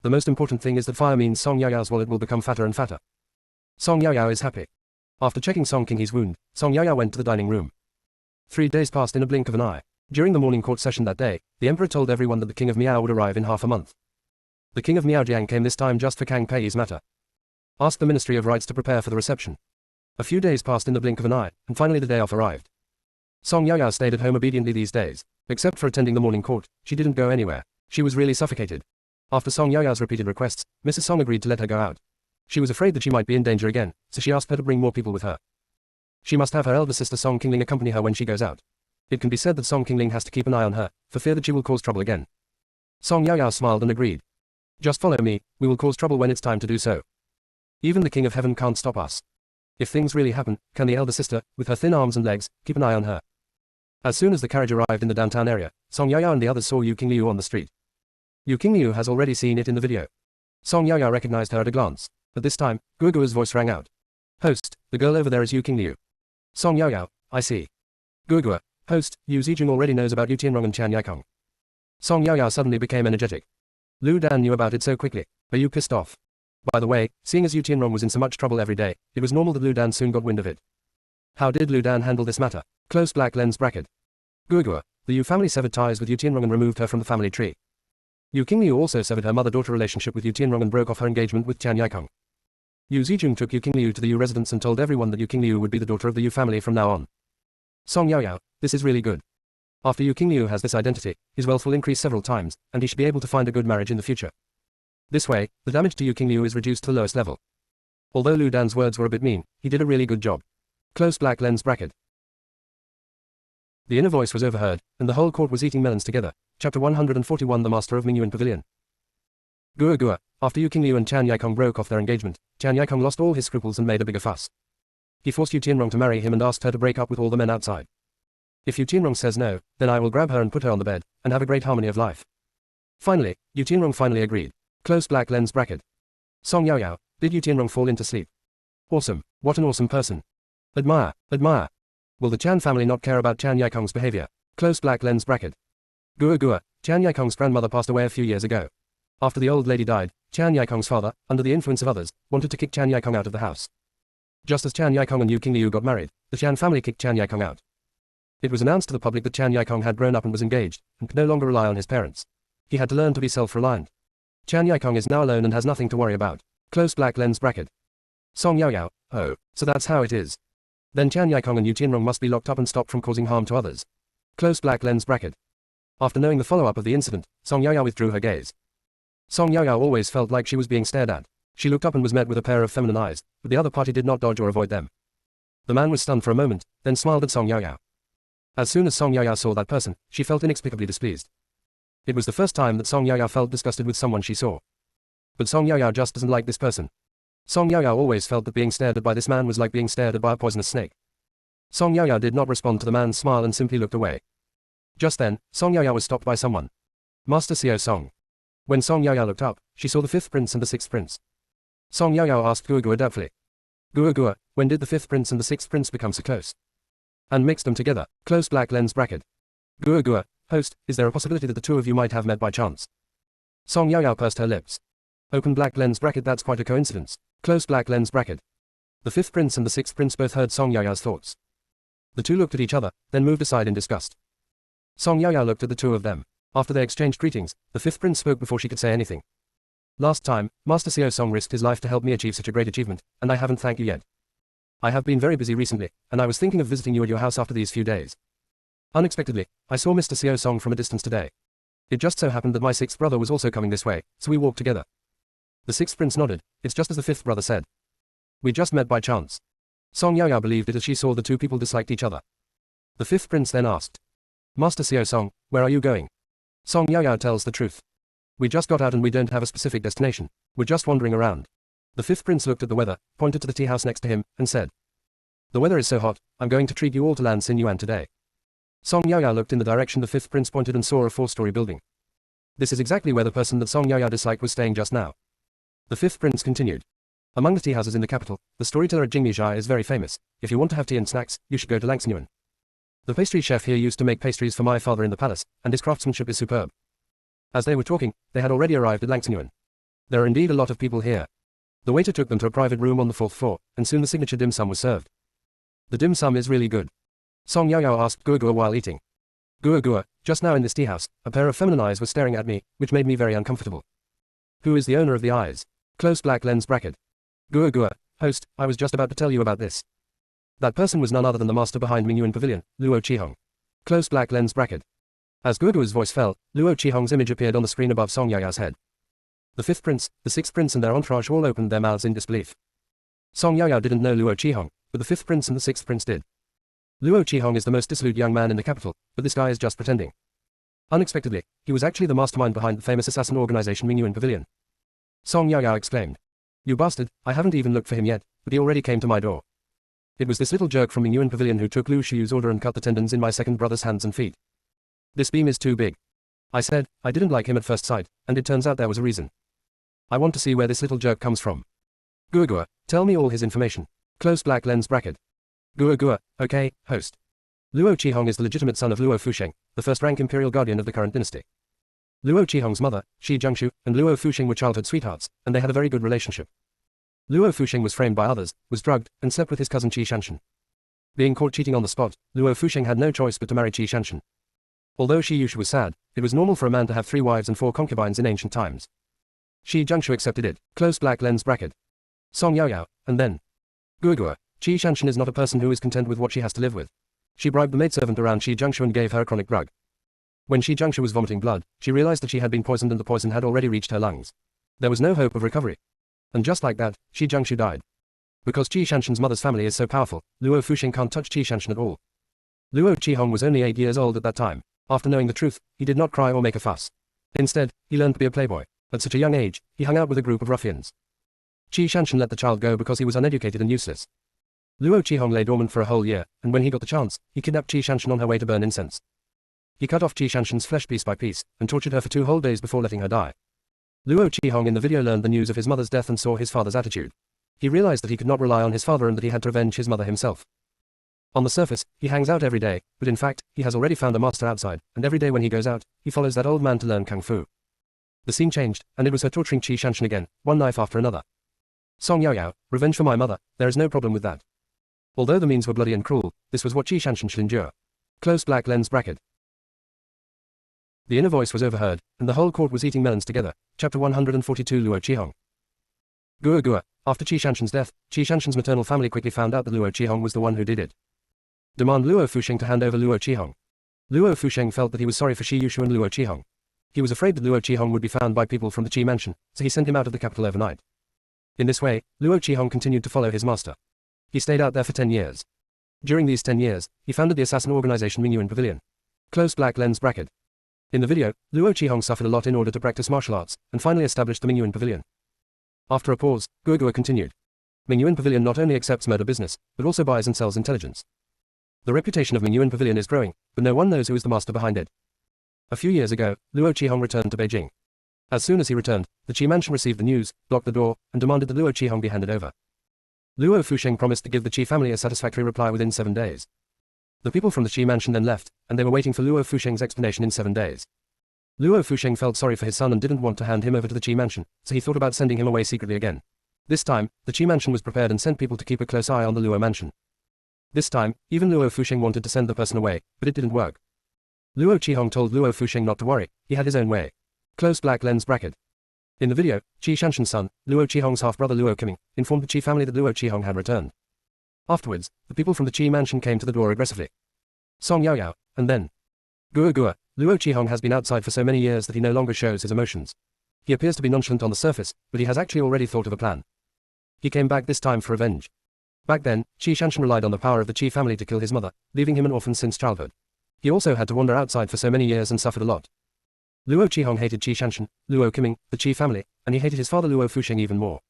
The most important thing is that fire means Song Yaoyao's wallet will become fatter and fatter. Song Yaoyao is happy. After checking Song Qinghui's wound, Song Yaoyao went to the dining room. 3 days passed in a blink of an eye. During the morning court session that day, the emperor told everyone that the king of Miao would arrive in half a month. The king of Miaojiang came this time just for Kang Pei's matter. Asked the Ministry of Rights to prepare for the reception. A few days passed in the blink of an eye, and finally the day off arrived. Song Yaoyao stayed at home obediently these days. Except for attending the morning court, she didn't go anywhere. She was really suffocated. After Song Yaoyao's repeated requests, Mrs. Song agreed to let her go out. She was afraid that she might be in danger again, so she asked her to bring more people with her. She must have her elder sister Song Qingling accompany her when she goes out. It can be said that Song Qingling has to keep an eye on her, for fear that she will cause trouble again. Song Yaoyao smiled and agreed. Just follow me, we will cause trouble when it's time to do so. Even the King of Heaven can't stop us. If things really happen, can the elder sister, with her thin arms and legs, keep an eye on her? As soon as the carriage arrived in the downtown area, Song Yaoyao and the others saw Yu Qingliu on the street. Yu Qingliu has already seen it in the video. Song Yaoyao recognized her at a glance. But this time, Guagua's voice rang out. Host, the girl over there is Yu Qingliu. Song Yaoyao, I see. Guagua, host, Yu Zijing already knows about Yu Tianrong and Chan Yaikong. Song Yaoyao suddenly became energetic. Lu Dan knew about it so quickly. Are you pissed off? By the way, seeing as Yu Tianrong was in so much trouble every day, it was normal that Lu Dan soon got wind of it. How did Lu Dan handle this matter? Close black lens bracket. Guagua, the Yu family severed ties with Yu Tianrong and removed her from the family tree. Yu Qingliu also severed her mother-daughter relationship with Yu Tianrong and broke off her engagement with Chan Yaikong. Yu Zijing took Yu Qingliu to the Yu residence and told everyone that Yu Qingliu would be the daughter of the Yu family from now on. Song Yaoyao, this is really good. After Yu Qingliu has this identity, his wealth will increase several times, and he should be able to find a good marriage in the future. This way, the damage to Yu Qingliu is reduced to the lowest level. Although Lu Dan's words were a bit mean, he did a really good job. Close black lens bracket. The inner voice was overheard, and the whole court was eating melons together. Chapter 141 The Master of Mingyuan Pavilion. Guagua, after Yu Qingliu and Chan Yaikong broke off their engagement, Chan Yaikong lost all his scruples and made a bigger fuss. He forced Yu Tianrong to marry him and asked her to break up with all the men outside. If Yu Tianrong says no, then I will grab her and put her on the bed, and have a great harmony of life. Finally, Yu Tianrong finally agreed. Close black lens bracket. Song Yaoyao, did Yu Tianrong fall into sleep? Awesome, what an awesome person. Admire, admire. Will the Chan family not care about Chan Yaikong's behavior? Close black lens bracket. Gua Gua, Chan Yaikong's grandmother passed away a few years ago. After the old lady died, Chan Yaikong's father, under the influence of others, wanted to kick Chan Yaikong out of the house. Just as Chan Yaikong and Yu King Liu got married, the Chan family kicked Chan Yaikong out. It was announced to the public that Chan Yaikong had grown up and was engaged, and could no longer rely on his parents. He had to learn to be self-reliant. Chan Yaikong is now alone and has nothing to worry about. Close black lens bracket. Song Yao Yao, oh, so that's how it is. Then Chan Yaikong and Yu Tianrong must be locked up and stopped from causing harm to others. Close black lens bracket. After knowing the follow-up of the incident, Song Yao Yao withdrew her gaze. Song Yao Yao always felt like she was being stared at. She looked up and was met with a pair of feminine eyes, but the other party did not dodge or avoid them. The man was stunned for a moment, then smiled at Song Yao Yao. As soon as Song Yao Yao saw that person, she felt inexplicably displeased. It was the first time that Song Yao Yao felt disgusted with someone she saw. But Song Yao Yao just doesn't like this person. Song Yao Yao always felt that being stared at by this man was like being stared at by a poisonous snake. Song Yao Yao did not respond to the man's smile and simply looked away. Just then, Song Yao Yao was stopped by someone. Master Xiao Song. When Song Yao Yao looked up, she saw the fifth prince and the sixth prince. Song Yao Yao asked Gua Gua doubtfully. Gua Gua, when did the fifth prince and the sixth prince become so close? And mixed them together, close black lens bracket. Gua Gua, host, is there a possibility that the two of you might have met by chance? Song Yao Yao pursed her lips. Open black lens bracket, that's quite a coincidence. Close black lens bracket. The fifth prince and the sixth prince both heard Song Yao Yao's thoughts. The two looked at each other, then moved aside in disgust. Song Yao Yao looked at the two of them. After they exchanged greetings, the fifth prince spoke before she could say anything. Last time, Master Xiao Song risked his life to help me achieve such a great achievement, and I haven't thanked you yet. I have been very busy recently, and I was thinking of visiting you at your house after these few days. Unexpectedly, I saw Mr. Xiao Song from a distance today. It just so happened that my sixth brother was also coming this way, so we walked together. The sixth prince nodded. It's just as the fifth brother said. We just met by chance. Song Yao Yao believed it as she saw the two people disliked each other. The fifth prince then asked. Master Xiao Song, where are you going? Song Yao Yao tells the truth. We just got out and we don't have a specific destination. We're just wandering around. The fifth prince looked at the weather, pointed to the tea house next to him, and said. The weather is so hot, I'm going to treat you all to land Xin Yuan today. Song Yao Yao looked in the direction the fifth prince pointed and saw a 4-story building. This is exactly where the person that Song Yao Yao disliked was staying just now. The fifth prince continued. Among the tea houses in the capital, the storyteller at Jingmijia is very famous. If you want to have tea and snacks, you should go to Langxin. The pastry chef here used to make pastries for my father in the palace, and his craftsmanship is superb. As they were talking, they had already arrived at Langxin. There are indeed a lot of people here. The waiter took them to a private room on the 4th floor, and soon the signature dim sum was served. The dim sum is really good. Song Yao Yao asked Gua Gua while eating. Gua Gua, just now in this tea house, a pair of feminine eyes were staring at me, which made me very uncomfortable. Who is the owner of the eyes? Close black lens bracket. Gua Gua, host, I was just about to tell you about this. That person was none other than the master behind Mingyuan Pavilion, Luo Qihong. Close black lens bracket. As Gua Gua's voice fell, Luo Qihong's image appeared on the screen above Song Yao Yao's head. The fifth prince, the sixth prince and their entourage all opened their mouths in disbelief. Song Yao Yao didn't know Luo Qihong, but the fifth prince and the sixth prince did. Luo Qihong is the most dissolute young man in the capital, but this guy is just pretending. Unexpectedly, he was actually the mastermind behind the famous assassin organization Mingyuan Pavilion. Song Yao Yao exclaimed. You bastard, I haven't even looked for him yet, but he already came to my door. It was this little jerk from Mingyuan Pavilion who took Lu Shiyu's order and cut the tendons in my second brother's hands and feet. This beam is too big. I said, I didn't like him at first sight, and it turns out there was a reason. I want to see where this little jerk comes from. Gua Gua, tell me all his information. Close black lens bracket. Gua Gua, okay, host. Luo Qihong is the legitimate son of Luo Fusheng, the first-rank imperial guardian of the current dynasty. Luo Qihong's mother, Shi Jiangshu, and Luo Fusheng were childhood sweethearts, and they had a very good relationship. Luo Fusheng was framed by others, was drugged, and slept with his cousin Qi Shanshan. Being caught cheating on the spot, Luo Fusheng had no choice but to marry Qi Shanshan. Although Shi Yushu was sad, it was normal for a man to have 3 wives and 4 concubines in ancient times. Shi Jiangshu accepted it, close black lens bracket. Song Yao Yao, and then. Gua Gua, Qi Shanshan is not a person who is content with what she has to live with. She bribed the maidservant around Shi Jiangshu and gave her a chronic drug. When Shi Jiangshu was vomiting blood, she realized that she had been poisoned and the poison had already reached her lungs. There was no hope of recovery. And just like that, Shi Jiangshu died. Because Qi Shanshan's mother's family is so powerful, Luo Fusheng can't touch Qi Shanshan at all. Luo Qihong was only 8 years old at that time. After knowing the truth, he did not cry or make a fuss. Instead, he learned to be a playboy. At such a young age, he hung out with a group of ruffians. Qi Shanshan let the child go because he was uneducated and useless. Luo Qihong lay dormant for a whole year, and when he got the chance, he kidnapped Qi Shanshan on her way to burn incense. He cut off Qi Shanshan's flesh piece by piece, and tortured her for 2 whole days before letting her die. Luo Qihong in the video learned the news of his mother's death and saw his father's attitude. He realized that he could not rely on his father and that he had to avenge his mother himself. On the surface, he hangs out every day, but in fact, he has already found a master outside, and every day when he goes out, he follows that old man to learn kung fu. The scene changed, and it was her torturing Qi Shanshan again, one knife after another. Song Yaoyao, revenge for my mother, there is no problem with that. Although the means were bloody and cruel, this was what Qi Shanshan should endure. Close black lens bracket. The inner voice was overheard, and the whole court was eating melons together. Chapter 142 Luo Qihong. Gua Gua. After Qi Shanshan's death, Qi Shanshan's maternal family quickly found out that Luo Qihong was the one who did it. Demand Luo Fusheng to hand over Luo Qihong. Luo Fusheng felt that he was sorry for Shi Yushu and Luo Qihong. He was afraid that Luo Qihong would be found by people from the Qi mansion, so he sent him out of the capital overnight. In this way, Luo Qihong continued to follow his master. He stayed out there for 10 years. During these 10 years, he founded the assassin organization Mingyuan Pavilion. Close black lens bracket. In the video, Luo Qihong suffered a lot in order to practice martial arts, and finally established the Mingyuan Pavilion. After a pause, Gua Gua continued. Mingyuan Pavilion not only accepts murder business, but also buys and sells intelligence. The reputation of Mingyuan Pavilion is growing, but no one knows who is the master behind it. A few years ago, Luo Qihong returned to Beijing. As soon as he returned, the Qi mansion received the news, blocked the door, and demanded that Luo Qihong be handed over. Luo Fusheng promised to give the Qi family a satisfactory reply within 7 days. The people from the Qi mansion then left, and they were waiting for Luo Fusheng's explanation in 7 days. Luo Fusheng felt sorry for his son and didn't want to hand him over to the Qi mansion, so he thought about sending him away secretly again. This time, the Qi mansion was prepared and sent people to keep a close eye on the Luo mansion. This time, even Luo Fusheng wanted to send the person away, but it didn't work. Luo Qihong told Luo Fusheng not to worry, he had his own way. Close black lens bracket. In the video, Qi Shanshan's son, Luo Qihong's half-brother Luo Qiming, informed the Qi family that Luo Qihong had returned. Afterwards, the people from the Qi mansion came to the door aggressively. Song Yaoyao, and then. Gua Gua, Luo Qihong has been outside for so many years that he no longer shows his emotions. He appears to be nonchalant on the surface, but he has actually already thought of a plan. He came back this time for revenge. Back then, Qi Shanshan relied on the power of the Qi family to kill his mother, leaving him an orphan since childhood. He also had to wander outside for so many years and suffered a lot. Luo Qihong hated Qi Shanshan, Luo Qiming, the Qi family, and he hated his father Luo Fusheng even more.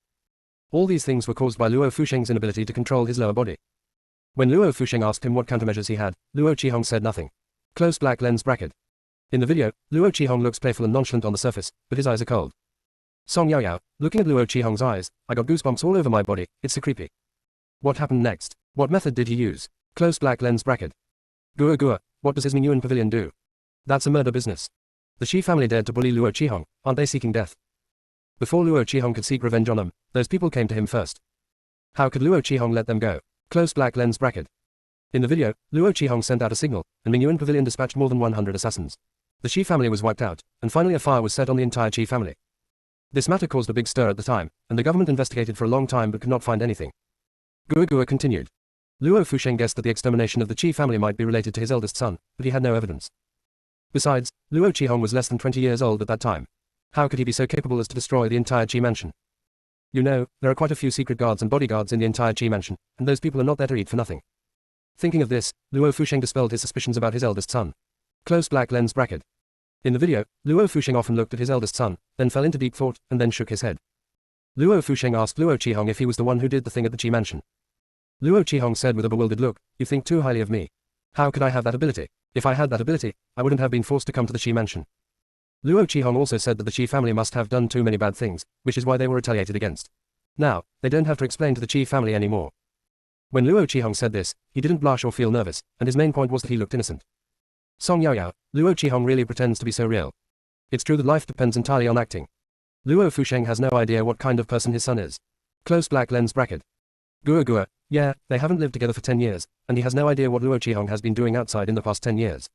All these things were caused by Luo Fusheng's inability to control his lower body. When Luo Fusheng asked him what countermeasures he had, Luo Qihong said nothing. Close black lens bracket. In the video, Luo Qihong looks playful and nonchalant on the surface, but his eyes are cold. Song Yaoyao, looking at Luo Qihong's eyes, I got goosebumps all over my body, it's so creepy. What happened next? What method did he use? Close black lens bracket. Gua Gua, what does his Mingyuan Pavilion do? That's a murder business. The Shi family dared to bully Luo Qihong, aren't they seeking death? Before Luo Qihong could seek revenge on them, those people came to him first. How could Luo Qihong let them go? Close black lens bracket. In the video, Luo Qihong sent out a signal, and Mingyuan Pavilion dispatched more than 100 assassins. The Shi family was wiped out, and finally a fire was set on the entire Qi family. This matter caused a big stir at the time, and the government investigated for a long time but could not find anything. Gua Gua continued. Luo Fusheng guessed that the extermination of the Qi family might be related to his eldest son, but he had no evidence. Besides, Luo Qihong was less than 20 years old at that time. How could he be so capable as to destroy the entire Qi mansion? You know, there are quite a few secret guards and bodyguards in the entire Qi mansion, and those people are not there to eat for nothing. Thinking of this, Luo Fusheng dispelled his suspicions about his eldest son. Close black lens bracket. In the video, Luo Fusheng often looked at his eldest son, then fell into deep thought, and then shook his head. Luo Fusheng asked Luo Qihong if he was the one who did the thing at the Qi mansion. Luo Qihong said with a bewildered look, you think too highly of me. How could I have that ability? If I had that ability, I wouldn't have been forced to come to the Qi mansion. Luo Qihong also said that the Qi family must have done too many bad things, which is why they were retaliated against. Now, they don't have to explain to the Qi family anymore. When Luo Qihong said this, he didn't blush or feel nervous, and his main point was that he looked innocent. Song Yaoyao, Luo Qihong really pretends to be so real. It's true that life depends entirely on acting. Luo Fusheng has no idea what kind of person his son is. Close black lens bracket. Gua Gua, yeah, they haven't lived together for 10 years, and he has no idea what Luo Qihong has been doing outside in the past 10 years.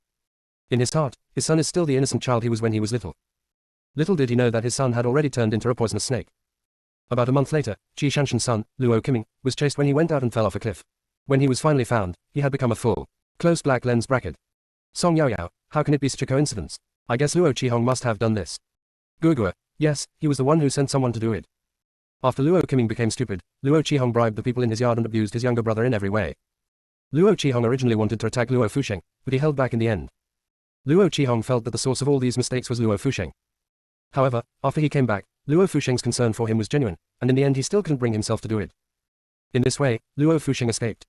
In his heart, his son is still the innocent child he was when he was little. Little did he know that his son had already turned into a poisonous snake. About a month later, Qi Shanshan's son, Luo Qiming, was chased when he went out and fell off a cliff. When he was finally found, he had become a fool. Close black lens bracket. Song Yaoyao, how can it be such a coincidence? I guess Luo Qihong must have done this. Gua Gua, yes, he was the one who sent someone to do it. After Luo Qiming became stupid, Luo Qihong bribed the people in his yard and abused his younger brother in every way. Luo Qihong originally wanted to attack Luo Fusheng, but he held back in the end. Luo Qihong felt that the source of all these mistakes was Luo Fusheng. However, after he came back, Luo Fusheng's concern for him was genuine, and in the end he still couldn't bring himself to do it. In this way, Luo Fusheng escaped.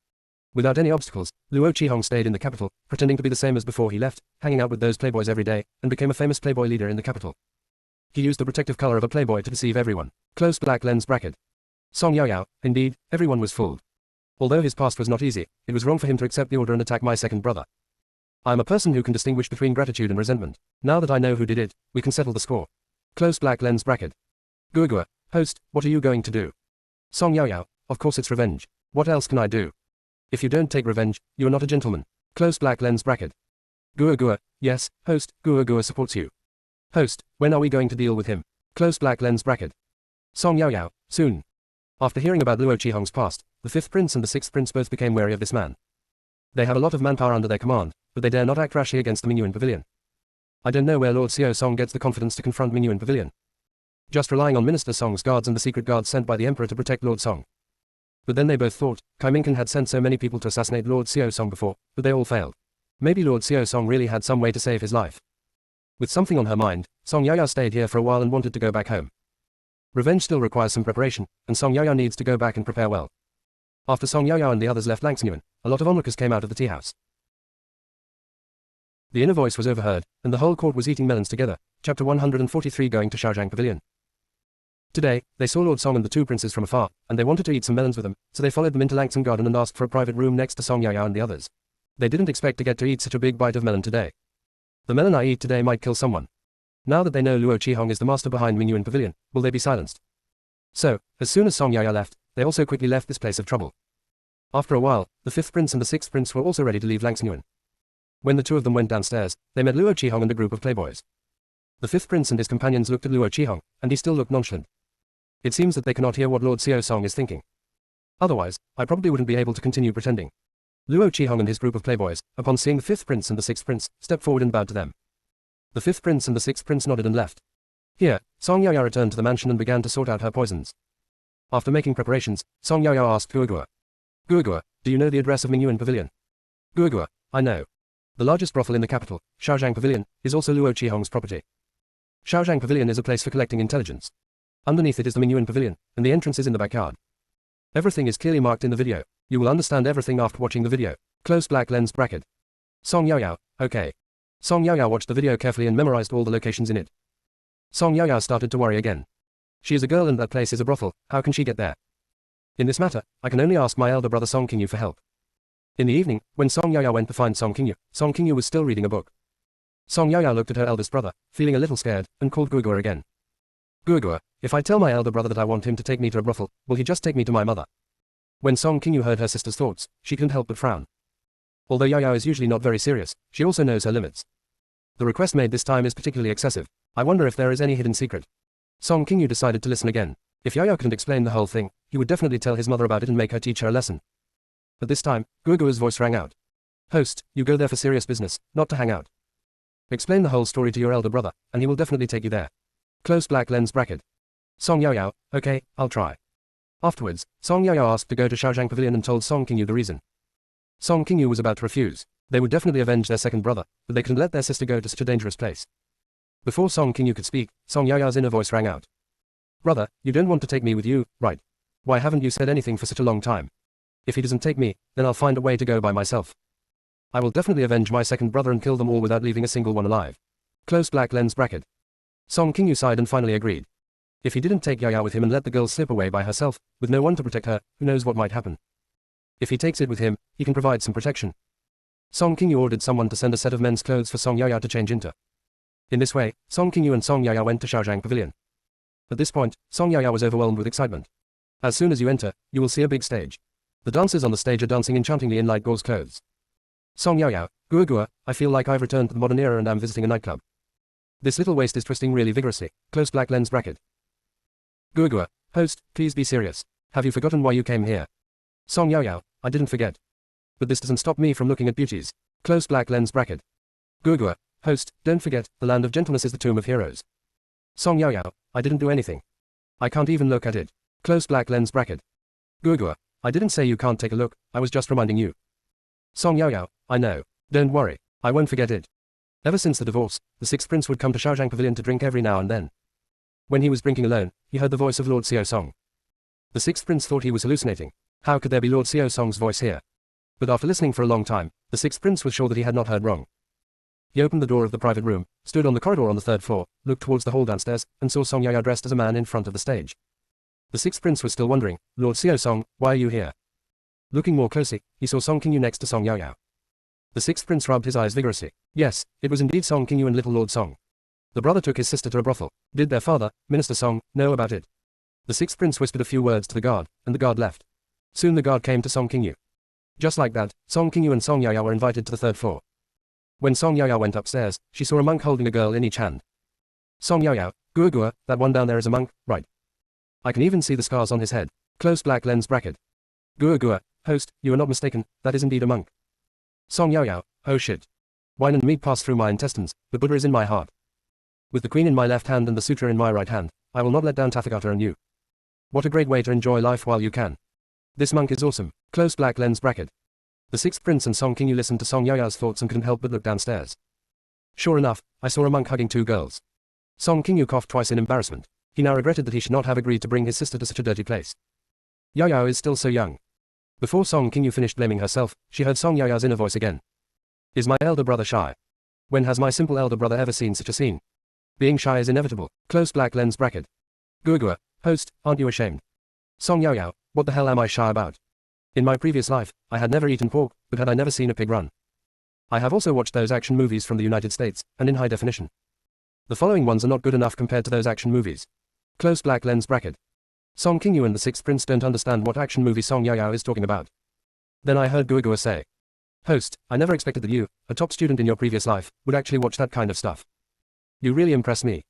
Without any obstacles, Luo Qihong stayed in the capital, pretending to be the same as before he left, hanging out with those playboys every day, and became a famous playboy leader in the capital. He used the protective color of a playboy to deceive everyone. Close black lens bracket. Song Yaoyao, indeed, everyone was fooled. Although his past was not easy, it was wrong for him to accept the order and attack my second brother. I am a person who can distinguish between gratitude and resentment. Now that I know who did it, we can settle the score. Close black lens bracket. Guogua, host, what are you going to do? Song Yaoyao, of course it's revenge. What else can I do? If you don't take revenge, you are not a gentleman. Close black lens bracket. Guogua, yes, host, Guogua supports you. Host, when are we going to deal with him? Close black lens bracket. Song Yaoyao, soon. After hearing about Luo Qihong's past, the 5th prince and the 6th prince both became wary of this man. They have a lot of manpower under their command, but they dare not act rashly against the Mingyuan Pavilion. I don't know where Lord Xiao Song gets the confidence to confront Mingyuan Pavilion. Just relying on Minister Song's guards and the secret guards sent by the Emperor to protect Lord Song. But then they both thought, Kai Mingcan had sent so many people to assassinate Lord Xiao Song before, but they all failed. Maybe Lord Xiao Song really had some way to save his life. With something on her mind, Song Yaoyao stayed here for a while and wanted to go back home. Revenge still requires some preparation, and Song Yaoyao needs to go back and prepare well. After Song Yaoyao and the others left Langsanyuan, a lot of onlookers came out of the tea house. The inner voice was overheard, and the whole court was eating melons together. Chapter 143 Going to Shaojiang Pavilion. Today, they saw Lord Song and the 2 princes from afar, and they wanted to eat some melons with them, so they followed them into Langsang Garden and asked for a private room next to Song Yaoyao and the others. They didn't expect to get to eat such a big bite of melon today. The melon I eat today might kill someone. Now that they know Luo Qihong is the master behind Mingyuan Pavilion, will they be silenced? So, as soon as Song Yaoyao left, they also quickly left this place of trouble. After a while, the 5th prince and the 6th prince were also ready to leave Langsanyuan. When the 2 of them went downstairs, they met Luo Qihong and a group of playboys. The 5th prince and his companions looked at Luo Qihong, and he still looked nonchalant. It seems that they cannot hear what Lord Xiao Song is thinking. Otherwise, I probably wouldn't be able to continue pretending. Luo Qihong and his group of playboys, upon seeing the 5th prince and the 6th prince, stepped forward and bowed to them. The 5th prince and the 6th prince nodded and left. Here, Song Yaoyao returned to the mansion and began to sort out her poisons. After making preparations, Song Yaoyao asked Guogua. Guogua, do you know the address of Mingyuan Pavilion? Guogua, I know. The largest brothel in the capital, Shaojiang Pavilion, is also Luo Qihong's property. Shaojiang Pavilion is a place for collecting intelligence. Underneath it is the Mingyuan Pavilion, and the entrance is in the backyard. Everything is clearly marked in the video. You will understand everything after watching the video. Close black lens bracket. Song Yaoyao, okay. Song Yaoyao watched the video carefully and memorized all the locations in it. Song Yaoyao started to worry again. She is a girl and that place is a brothel, how can she get there? In this matter, I can only ask my elder brother Song Qingyu for help. In the evening, when Song Yaoyao went to find Song Qingyu was still reading a book. Song Yaoyao looked at her eldest brother, feeling a little scared, and called Guogua again. Guogua, if I tell my elder brother that I want him to take me to a brothel, will he just take me to my mother? When Song Qingyu heard her sister's thoughts, she couldn't help but frown. Although Yaoyao is usually not very serious, she also knows her limits. The request made this time is particularly excessive. I wonder if there is any hidden secret. Song Qingyu decided to listen again. If Yaoyao couldn't explain the whole thing, he would definitely tell his mother about it and make her teach her a lesson. But this time, Guogua's voice rang out. Host, you go there for serious business, not to hang out. Explain the whole story to your elder brother, and he will definitely take you there. Close black lens bracket. Song Yaoyao, okay, I'll try. Afterwards, Song Yaoyao asked to go to Shaojiang Pavilion and told Song Qingyu the reason. Song Qingyu was about to refuse. They would definitely avenge their second brother, but they couldn't let their sister go to such a dangerous place. Before Song Qingyu could speak, Song Yaoyao's inner voice rang out. Brother, you don't want to take me with you, right? Why haven't you said anything for such a long time? If he doesn't take me, then I'll find a way to go by myself. I will definitely avenge my second brother and kill them all without leaving a single one alive. Close black lens bracket. Song Qingyu sighed and finally agreed. If he didn't take Yaoyao with him and let the girl slip away by herself, with no one to protect her, who knows what might happen. If he takes it with him, he can provide some protection. Song Qingyu ordered someone to send a set of men's clothes for Song Yaoyao to change into. In this way, Song Qingyu and Song Yaoyao went to Shaojiang Pavilion. At this point, Song Yaoyao was overwhelmed with excitement. As soon as you enter, you will see a big stage. The dancers on the stage are dancing enchantingly in light gauze clothes. Song Yaoyao, Guogua, I feel like I've returned to the modern era and I'm visiting a nightclub. This little waist is twisting really vigorously. Close black lens bracket. Guogua, host, please be serious. Have you forgotten why you came here? Song Yaoyao, I didn't forget. But this doesn't stop me from looking at beauties. Close black lens bracket. Guogua, host, don't forget, the land of gentleness is the tomb of heroes. Song Yaoyao, I didn't do anything. I can't even look at it. Close black lens bracket. Guogua, I didn't say you can't take a look, I was just reminding you. Song Yaoyao, I know. Don't worry, I won't forget it. Ever since the divorce, the 6th prince would come to Shaojiang Pavilion to drink every now and then. When he was drinking alone, he heard the voice of Lord Xiao Song. The 6th prince thought he was hallucinating. How could there be Lord Xiao Song's voice here? But after listening for a long time, the 6th prince was sure that he had not heard wrong. He opened the door of the private room, stood on the corridor on the 3rd floor, looked towards the hall downstairs, and saw Song Yaoyao dressed as a man in front of the stage. The 6th prince was still wondering, Lord Xiao Song, why are you here? Looking more closely, he saw Song Qingyu next to Song Yaoyao. The sixth prince rubbed his eyes vigorously. Yes, it was indeed Song Qingyu and little Lord Song. The brother took his sister to a brothel. Did their father, Minister Song, know about it? The sixth prince whispered a few words to the guard, and the guard left. Soon the guard came to Song Qingyu. Just like that, Song Qingyu and Song Yaoyao were invited to the third floor. When Song Yaoyao went upstairs, she saw a monk holding a girl in each hand. Song Yaoyao, Gua Gua, that one down there is a monk, right? I can even see the scars on his head. Closed black lens bracket. Gua Gua, host, you are not mistaken, that is indeed a monk. Song Yaoyao, oh shit. Wine and meat pass through my intestines, but Buddha is in my heart. With the queen in my left hand and the sutra in my right hand, I will not let down Tathagata and you. What a great way to enjoy life while you can. This monk is awesome. Closed black lens bracket. The sixth prince and Song Qingyu listened to Song Yaoyao's thoughts and couldn't help but look downstairs. Sure enough, I saw a monk hugging two girls. Song Qingyu coughed twice in embarrassment. He now regretted that he should not have agreed to bring his sister to such a dirty place. Yaoyao is still so young. Before Song Qingyu finished blaming herself, she heard Song Yaoyao's inner voice again. Is my elder brother shy? When has my simple elder brother ever seen such a scene? Being shy is inevitable. Closed black lens bracket. Gua Gua, host, aren't you ashamed? Song Yaoyao, what the hell am I shy about? In my previous life, I had never eaten pork, but had I never seen a pig run. I have also watched those action movies from the United States, and in high definition. The following ones are not good enough compared to those action movies. Closed black lens bracket. Song Qingyu and the sixth prince don't understand what action movie Song Yaoyao is talking about. Then I heard Gua Gua say. Host, I never expected that you, a top student in your previous life, would actually watch that kind of stuff. You really impress me.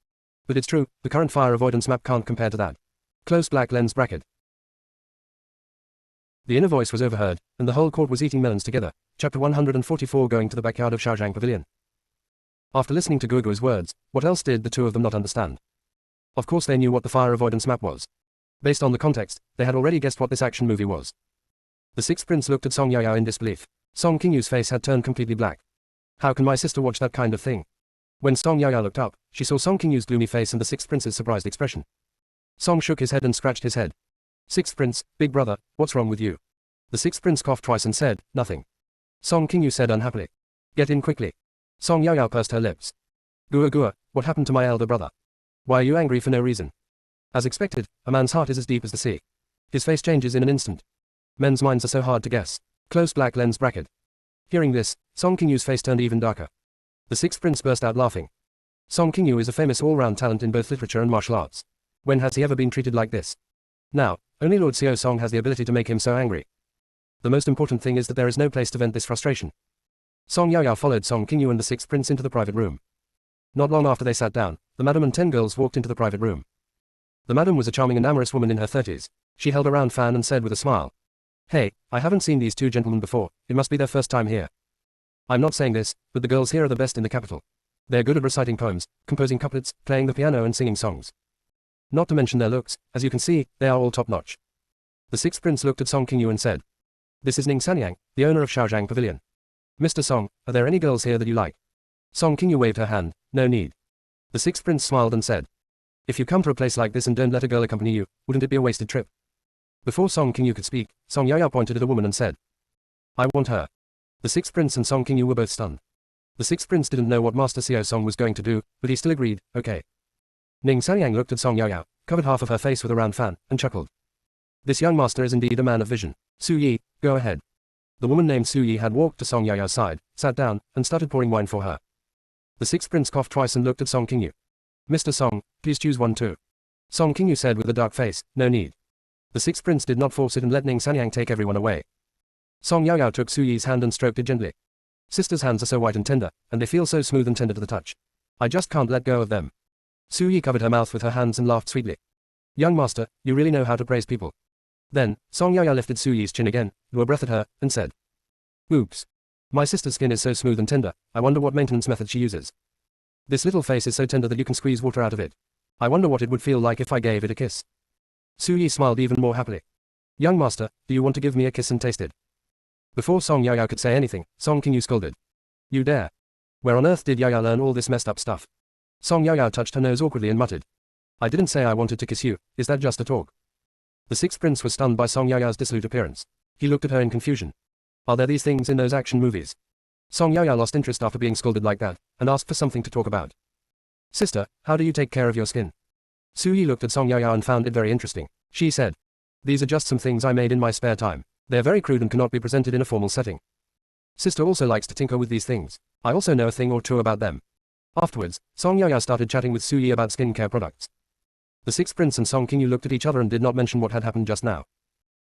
But it's true, the current fire avoidance map can't compare to that. Closed black lens bracket. The inner voice was overheard, and the whole court was eating melons together. Chapter 144 Going to the backyard of Shaozhang Pavilion. After listening to Gua Gua's words, what else did the two of them not understand? Of course they knew what the fire avoidance map was. Based on the context, they had already guessed what this action movie was. The sixth prince looked at Song Yaoyao in disbelief. Song Qingyu's face had turned completely black. How can my sister watch that kind of thing? When Song Yaoyao looked up, she saw Song Qingyu's gloomy face and the sixth prince's surprised expression. Song shook his head and scratched his head. Sixth prince, big brother, what's wrong with you? The sixth prince coughed twice and said, nothing. Song Qingyu said unhappily. Get in quickly. Song Yaoyao pursed her lips. Gua Gua, what happened to my elder brother? Why are you angry for no reason? As expected, a man's heart is as deep as the sea. His face changes in an instant. Men's minds are so hard to guess. Closed black lens bracket. Hearing this, Song Qingyu's face turned even darker. The sixth prince burst out laughing. Song Qingyu is a famous all-round talent in both literature and martial arts. When has he ever been treated like this? Now, only Lord Xiao Song has the ability to make him so angry. The most important thing is that there is no place to vent this frustration. Song Yaoyao followed Song Qingyu and the sixth prince into the private room. Not long after they sat down, the madam and 10 girls walked into the private room. The madam was a charming and amorous woman in her 30s. She held a round fan and said with a smile. Hey, I haven't seen these two gentlemen before, it must be their first time here. I'm not saying this, but the girls here are the best in the capital. They're good at reciting poems, composing couplets, playing the piano and singing songs. Not to mention their looks, as you can see, they are all top-notch. The sixth prince looked at Song Qingyu and said. This is Ning Sanyang, the owner of Shaozhang Pavilion. Mr. Song, are there any girls here that you like? Song Qingyu waved her hand, no need. The sixth prince smiled and said. If you come to a place like this and don't let a girl accompany you, wouldn't it be a wasted trip? Before Song Qingyu could speak, Song Yaoyao pointed at a woman and said. I want her. The sixth prince and Song Qingyu were both stunned. The sixth prince didn't know what Master Xiao Song was going to do, but he still agreed, okay. Ning Sanyang looked at Song Yaoyao, covered half of her face with a round fan, and chuckled. This young master is indeed a man of vision. Su Yi, go ahead. The woman named Su Yi had walked to Song Yaoyao's side, sat down, and started pouring wine for her. The sixth prince coughed twice and looked at Song Qingyu. Mr. Song, please choose one too. Song Qingyu said with a dark face, no need. The sixth prince did not force it and let Ning Sanyang take everyone away. Song Yaoyao took Su Yi's hand and stroked it gently. Sisters' hands are so white and tender, and they feel so smooth and tender to the touch. I just can't let go of them. Su Yi covered her mouth with her hands and laughed sweetly. Young master, you really know how to praise people. Then, Song Yaoyao lifted Su Yi's chin again, blew a breath at her, and said. Oops. My sister's skin is so smooth and tender, I wonder what maintenance method she uses. This little face is so tender that you can squeeze water out of it. I wonder what it would feel like if I gave it a kiss. Su Yi smiled even more happily. Young master, do you want to give me a kiss and taste it? Before Song Yaoyao could say anything, Song Qingyu scolded. You dare. Where on earth did Yaoyao learn all this messed up stuff? Song Yaoyao touched her nose awkwardly and muttered. I didn't say I wanted to kiss you, is that just a talk? The sixth prince was stunned by Song Yaoyao's dissolute appearance. He looked at her in confusion. Are there these things in those action movies? Song Yaoyao lost interest after being scolded like that, and asked for something to talk about. Sister, how do you take care of your skin? Su Yi looked at Song Yaoyao and found it very interesting. She said. These are just some things I made in my spare time. They are very crude and cannot be presented in a formal setting. Sister also likes to tinker with these things. I also know a thing or two about them. Afterwards, Song Yaya started chatting with Su Yi about skincare products. The sixth prince and Song Qingyu looked at each other and did not mention what had happened just now.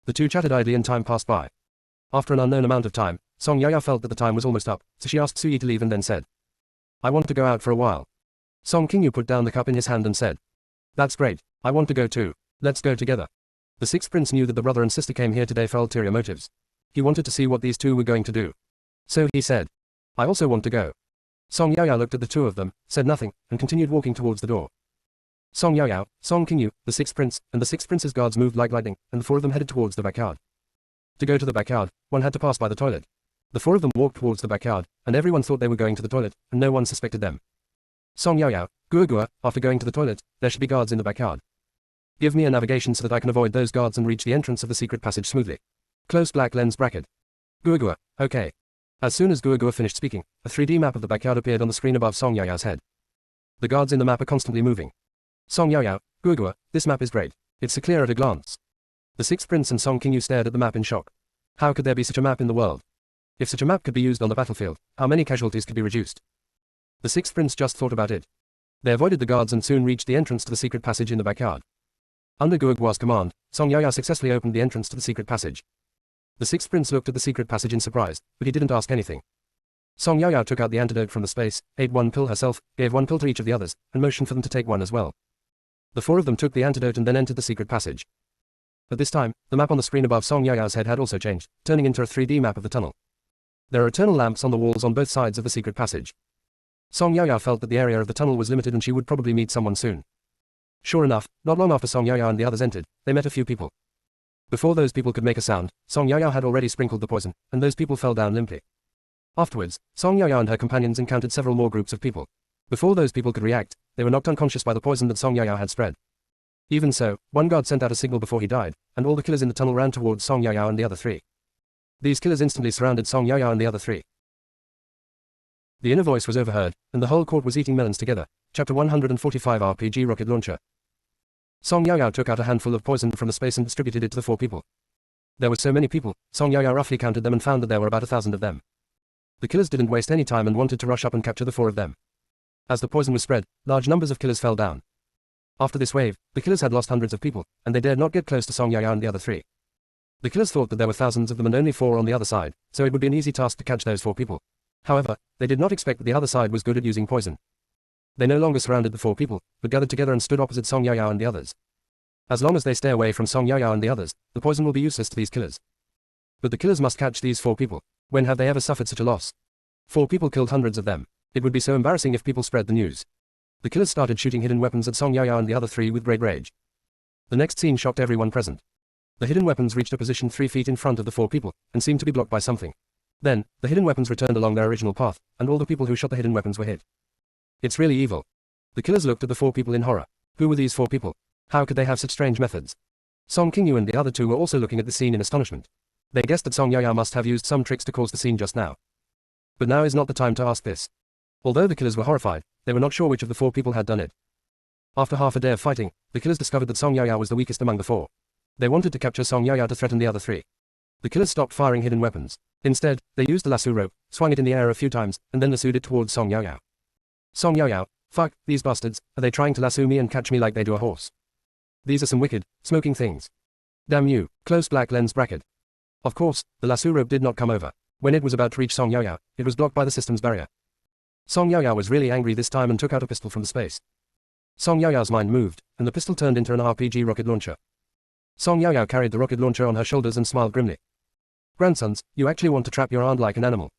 The two chatted idly and time passed by. After an unknown amount of time, Song Yaya felt that the time was almost up, so she asked Su Yi to leave and then said, I want to go out for a while. Song Qingyu put down the cup in his hand and said, That's great, I want to go too. Let's go together. The sixth prince knew that the brother and sister came here today for ulterior motives. He wanted to see what these two were going to do. So he said, I also want to go. Song Yaya looked at the two of them, said nothing, and continued walking towards the door. Song Yao, Song Qingyu, the sixth prince, and the sixth prince's guards moved like lightning, and the four of them headed towards the backyard. To go to the backyard, one had to pass by the toilet. The four of them walked towards the backyard, and everyone thought they were going to the toilet, and no one suspected them. Song Yao, Gua, after going to the toilet, there should be guards in the backyard. Give me a navigation so that I can avoid those guards and reach the entrance of the secret passage smoothly. Close black lens bracket. Gua, okay. As soon as Gua finished speaking, a 3D map of the backyard appeared on the screen above Song Yao's head. The guards in the map are constantly moving. Song Yao, Gua, this map is great. It's so clear at a glance. The sixth prince and Song Qingyu stared at the map in shock. How could there be such a map in the world? If such a map could be used on the battlefield, how many casualties could be reduced? The sixth prince just thought about it. They avoided the guards and soon reached the entrance to the secret passage in the backyard. Under Guogua's command, Song Yao successfully opened the entrance to the secret passage. The sixth prince looked at the secret passage in surprise, but he didn't ask anything. Song Yao took out the antidote from the space, ate one pill herself, gave one pill to each of the others, and motioned for them to take one as well. The four of them took the antidote and then entered the secret passage. At this time, the map on the screen above Song Yao's head had also changed, turning into a 3D map of the tunnel. There are eternal lamps on the walls on both sides of the secret passage. Song Yao felt that the area of the tunnel was limited and she would probably meet someone soon. Sure enough, not long after Song Yao and the others entered, they met a few people. Before those people could make a sound, Song Yao had already sprinkled the poison, and those people fell down limply. Afterwards, Song Yao and her companions encountered several more groups of people. Before those people could react, they were knocked unconscious by the poison that Song Yao had spread. Even so, one guard sent out a signal before he died, and all the killers in the tunnel ran towards Song Yao and the other three. These killers instantly surrounded Song Yao and the other three. The inner voice was overheard, and the whole court was eating melons together. Chapter 145 RPG Rocket Launcher. Song Yao took out a handful of poison from the space and distributed it to the four people. There were so many people, Song Yao roughly counted them and found that there were about 1,000 of them. The killers didn't waste any time and wanted to rush up and capture the four of them. As the poison was spread, large numbers of killers fell down. After this wave, the killers had lost hundreds of people, and they dared not get close to Song Yao and the other three. The killers thought that there were thousands of them and only four on the other side, so it would be an easy task to catch those four people. However, they did not expect that the other side was good at using poison. They no longer surrounded the four people, but gathered together and stood opposite Song Yao and the others. As long as they stay away from Song Yao and the others, the poison will be useless to these killers. But the killers must catch these four people. When have they ever suffered such a loss? 4 people killed hundreds of them. It would be so embarrassing if people spread the news. The killers started shooting hidden weapons at Song Yao and the other three with great rage. The next scene shocked everyone present. The hidden weapons reached a position 3 feet in front of the 4 people, and seemed to be blocked by something. Then, the hidden weapons returned along their original path, and all the people who shot the hidden weapons were hit. It's really evil. The killers looked at the 4 people in horror. Who were these 4 people? How could they have such strange methods? Song Qingyu and the other 2 were also looking at the scene in astonishment. They guessed that Song Yao must have used some tricks to cause the scene just now. But now is not the time to ask this. Although the killers were horrified, they were not sure which of the 4 people had done it. After half a day of fighting, the killers discovered that Song Yao was the weakest among the 4. They wanted to capture Song Yao to threaten the other 3. The killers stopped firing hidden weapons. Instead, they used the lasso rope, swung it in the air a few times, and then lassoed it towards Song Yao. Song Yao, fuck, these bastards, are they trying to lasso me and catch me like they do a horse? These are some wicked, smoking things. Damn you, close black lens bracket. Of course, the lasso rope did not come over. When it was about to reach Song Yao, it was blocked by the system's barrier. Song Yao was really angry this time and took out a pistol from the space. Song Yao's mind moved, and the pistol turned into an RPG rocket launcher. Song Yao carried the rocket launcher on her shoulders and smiled grimly. Grandsons, you actually want to trap your aunt like an animal.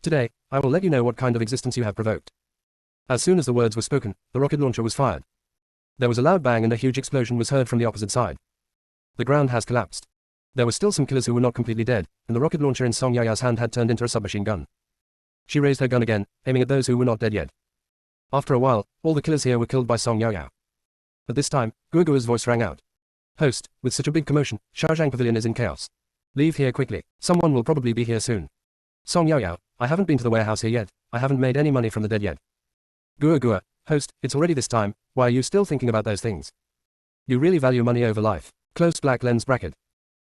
Today, I will let you know what kind of existence you have provoked. As soon as the words were spoken, the rocket launcher was fired. There was a loud bang and a huge explosion was heard from the opposite side. The ground has collapsed. There were still some killers who were not completely dead, and the rocket launcher in Song Yao's hand had turned into a submachine gun. She raised her gun again, aiming at those who were not dead yet. After a while, all the killers here were killed by Song Yao. At this time, Guogua's voice rang out. Host, with such a big commotion, Shaozhang Pavilion is in chaos. Leave here quickly. Someone will probably be here soon. Song Yao, I haven't been to the warehouse here yet. I haven't made any money from the dead yet. Guogua, host, it's already this time. Why are you still thinking about those things? You really value money over life. Close black lens bracket.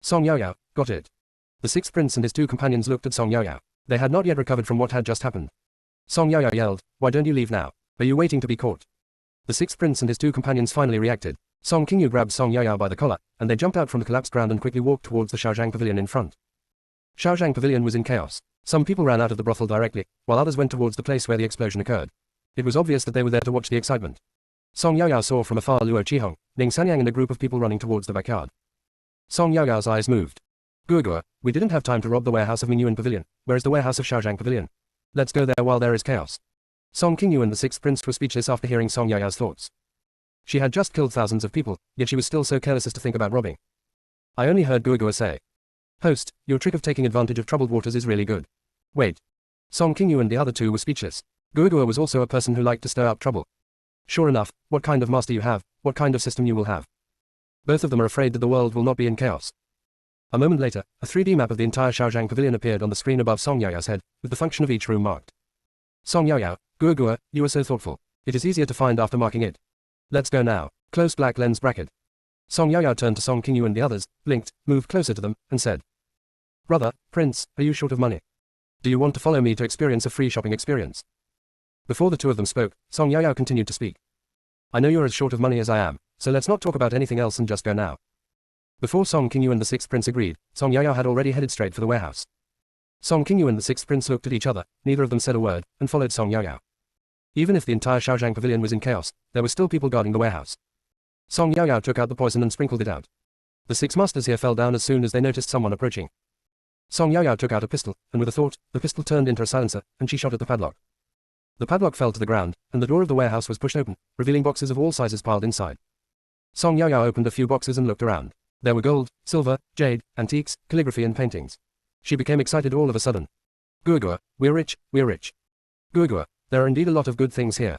Song Yao, got it. The sixth prince and his two companions looked at Song Yaoyao. They had not yet recovered from what had just happened. Song Yaoyao yelled, "Why don't you leave now? Are you waiting to be caught?" The sixth prince and his two companions finally reacted. Song Qingyu grabbed Song Yaoyao by the collar, and they jumped out from the collapsed ground and quickly walked towards the Shaojiang pavilion in front. Shaojiang pavilion was in chaos. Some people ran out of the brothel directly, while others went towards the place where the explosion occurred. It was obvious that they were there to watch the excitement. Song Yaoyao saw from afar Luo Qihong, Ning Sanyang and a group of people running towards the backyard. Song Yaoyao's eyes moved. "Guogua, we didn't have time to rob the warehouse of Mingyuan Pavilion. Where is the warehouse of Shaojiang Pavilion? Let's go there while there is chaos." Song Qingyu and the sixth prince were speechless after hearing Song Yaoyao's thoughts. She had just killed thousands of people, yet she was still so careless as to think about robbing. I only heard Guogua say, "Host, your trick of taking advantage of troubled waters is really good." Wait. Song Qingyu and the other two were speechless. Guogua was also a person who liked to stir up trouble. Sure enough, what kind of master you have, what kind of system you will have. Both of them are afraid that the world will not be in chaos. A moment later, a 3D map of the entire Shaojiang pavilion appeared on the screen above Song Yaoyao's head, with the function of each room marked. Song Yaoyao, Guogua, you are so thoughtful. It is easier to find after marking it. Let's go now. Close black lens bracket. Song Yaoyao turned to Song Qingyu and the others, blinked, moved closer to them, and said, "Brother, Prince, are you short of money? Do you want to follow me to experience a free shopping experience?" Before the two of them spoke, Song Yaoyao continued to speak. "I know you're as short of money as I am, so let's not talk about anything else and just go now." Before Song Qingyu and the sixth prince agreed, Song Yaoyao had already headed straight for the warehouse. Song Qingyu and the sixth prince looked at each other, neither of them said a word, and followed Song Yaoyao. Even if the entire Shaojiang pavilion was in chaos, there were still people guarding the warehouse. Song Yaoyao took out the poison and sprinkled it out. The six masters here fell down as soon as they noticed someone approaching. Song Yaoyao took out a pistol, and with a thought, the pistol turned into a silencer, and she shot at the padlock. The padlock fell to the ground, and the door of the warehouse was pushed open, revealing boxes of all sizes piled inside. Song Yaoyao opened a few boxes and looked around. There were gold, silver, jade, antiques, calligraphy and paintings. She became excited all of a sudden. "Guogua, we're rich, we're rich. Guogua, there are indeed a lot of good things here."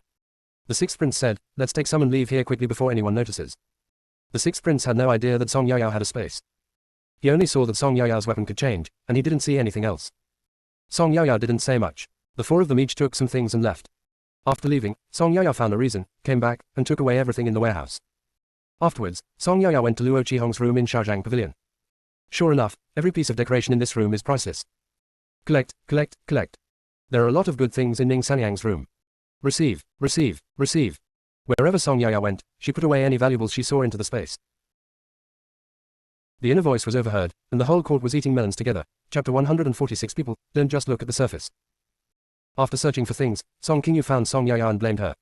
The sixth prince said, "Let's take some and leave here quickly before anyone notices." The sixth prince had no idea that Song Yaoyao had a space. He only saw that Song Yaoyao's weapon could change, and he didn't see anything else. Song Yaoyao didn't say much. The four of them each took some things and left. After leaving, Song Yaoyao found a reason, came back, and took away everything in the warehouse. Afterwards, Song Yaoyao went to Luo Qihong's room in Shaojiang Pavilion. Sure enough, every piece of decoration in this room is priceless. Collect, collect, collect. There are a lot of good things in Ning Sanyang's room. Receive, receive, receive. Wherever Song Yaoyao went, she put away any valuables she saw into the space. The inner voice was overheard, and the whole court was eating melons together. Chapter 146. People don't just look at the surface. After searching for things, Song Qingyu found Song Yaoyao and blamed her.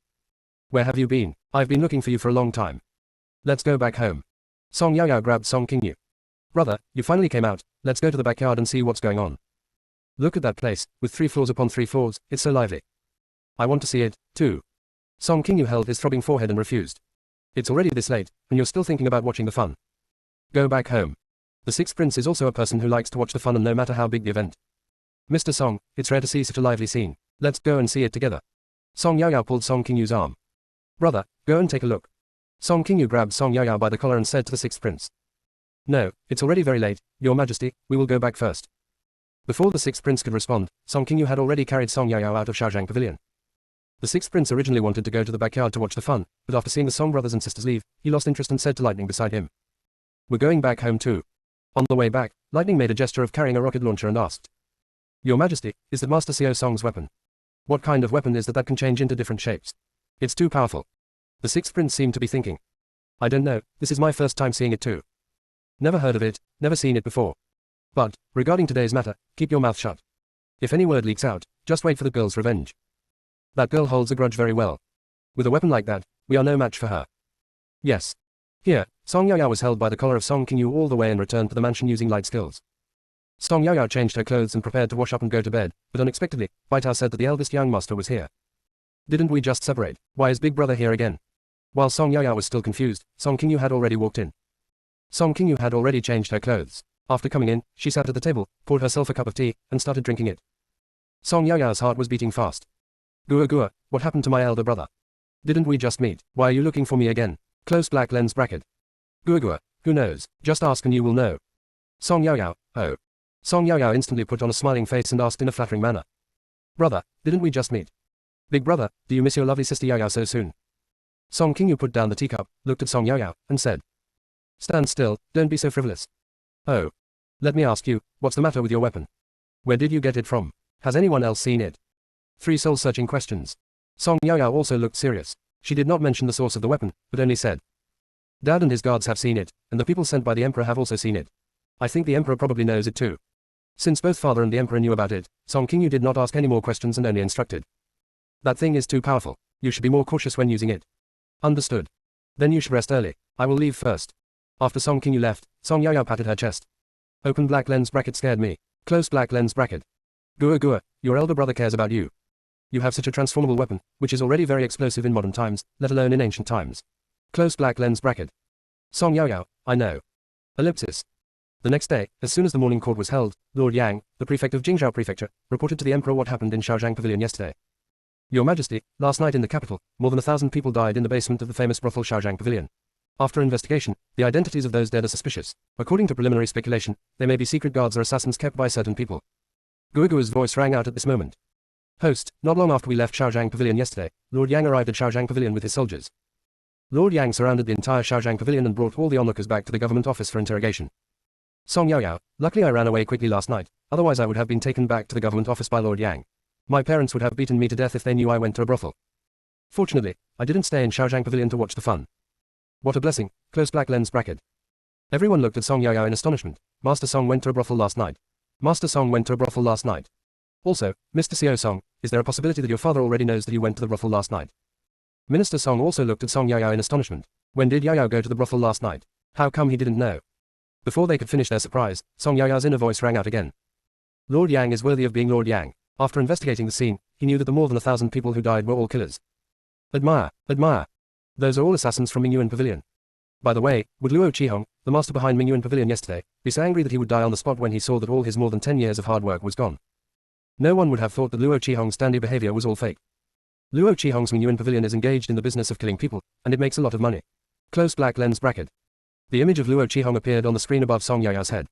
"Where have you been? I've been looking for you for a long time. Let's go back home." Song Yaoyao grabbed Song Qingyu. "Brother, you finally came out. Let's go to the backyard and see what's going on. Look at that place, with 3 floors upon 3 floors, it's so lively. I want to see it, too." Song Qingyu held his throbbing forehead and refused. "It's already this late, and you're still thinking about watching the fun. Go back home." The sixth prince is also a person who likes to watch the fun and no matter how big the event. "Mr. Song, it's rare to see such a lively scene. Let's go and see it together." Song Yaoyao pulled Song Qingyu's arm. "Brother, go and take a look." Song Qingyu grabbed Song Yaoyao by the collar and said to the sixth prince. "No, it's already very late, Your Majesty, we will go back first." Before the sixth prince could respond, Song Qingyu had already carried Song Yaoyao out of Shaojiang Pavilion. The sixth prince originally wanted to go to the backyard to watch the fun, but after seeing the Song brothers and sisters leave, he lost interest and said to Lightning beside him, "We're going back home too." On the way back, Lightning made a gesture of carrying a rocket launcher and asked, "Your Majesty, is that Master Xiao Song's weapon? What kind of weapon is that can change into different shapes? It's too powerful." The sixth prince seemed to be thinking. "I don't know, this is my first time seeing it too. Never heard of it, never seen it before. But, regarding today's matter, keep your mouth shut. If any word leaks out, just wait for the girl's revenge. That girl holds a grudge very well. With a weapon like that, we are no match for her." "Yes." Here, Song Yaoyao was held by the collar of Song Qingyu all the way and returned to the mansion using light skills. Song Yaoyao changed her clothes and prepared to wash up and go to bed, but unexpectedly, Baitao said that the eldest young master was here. "Didn't we just separate? Why is big brother here again?" While Song Yaoyao was still confused, Song Qingyu had already walked in. Song Qingyu had already changed her clothes. After coming in, she sat at the table, poured herself a cup of tea, and started drinking it. Song Yaoyao's heart was beating fast. Guogua, what happened to my elder brother? Didn't we just meet? Why are you looking for me again?" Close black lens bracket. Guogua, who knows? Just ask and you will know. Song Yaoyao, oh. Song Yaoyao instantly put on a smiling face and asked in a flattering manner. "Brother, didn't we just meet? Big brother, do you miss your lovely sister Yaoyao so soon?" Song Qingyu put down the teacup, looked at Song Yaoyao, and said, "Stand still, don't be so frivolous." "Oh." Let me ask you, what's the matter with your weapon? Where did you get it from? Has anyone else seen it? 3 soul-searching questions. Song Yaoyao also looked serious. She did not mention the source of the weapon, but only said, Dad and his guards have seen it, and the people sent by the Emperor have also seen it. I think the Emperor probably knows it too. Since both Father and the Emperor knew about it, Song Qingyu did not ask any more questions and only instructed. That thing is too powerful. You should be more cautious when using it. Understood. Then you should rest early. I will leave first. After Song Qingyu left, Song Yaoyao patted her chest. Open black lens bracket scared me. Close black lens bracket. Gua, your elder brother cares about you. You have such a transformable weapon, which is already very explosive in modern times, let alone in ancient times. Close black lens bracket. Song Yaoyao, I know. Ellipsis. The next day, as soon as the morning court was held, Lord Yang, the prefect of Jingzhou Prefecture, reported to the Emperor what happened in Shaojiang Pavilion yesterday. Your Majesty, last night in the capital, more than 1,000 people died in the basement of the famous brothel Shaojiang Pavilion. After investigation, the identities of those dead are suspicious. According to preliminary speculation, they may be secret guards or assassins kept by certain people. Guoguo's voice rang out at this moment. Host, not long after we left Shaojiang Pavilion yesterday, Lord Yang arrived at Shaojiang Pavilion with his soldiers. Lord Yang surrounded the entire Shaojiang Pavilion and brought all the onlookers back to the government office for interrogation. Song Yaoyao, luckily I ran away quickly last night, otherwise I would have been taken back to the government office by Lord Yang. My parents would have beaten me to death if they knew I went to a brothel. Fortunately, I didn't stay in Shaojiang Pavilion to watch the fun. What a blessing. Close black lens bracket. Everyone looked at Song Yaoyao in astonishment. Master Song went to a brothel last night. Master Song went to a brothel last night. Also, Mr. Xiao Song, is there a possibility that your father already knows that you went to the brothel last night? Minister Song also looked at Song Yaoyao in astonishment. When did Yaoyao go to the brothel last night? How come he didn't know? Before they could finish their surprise, Song Yaoyao's inner voice rang out again. Lord Yang is worthy of being Lord Yang. After investigating the scene, he knew that the more than 1,000 people who died were all killers. Admire, admire. Those are all assassins from Mingyuan Pavilion. By the way, would Luo Qihong, the master behind Mingyuan Pavilion yesterday, be so angry that he would die on the spot when he saw that all his more than 10 years of hard work was gone? No one would have thought that Luo Qihong's standy behavior was all fake. Luo Qihong's Mingyuan Pavilion is engaged in the business of killing people, and it makes a lot of money. Close black lens bracket. The image of Luo Qihong appeared on the screen above Song Yaoyao's head.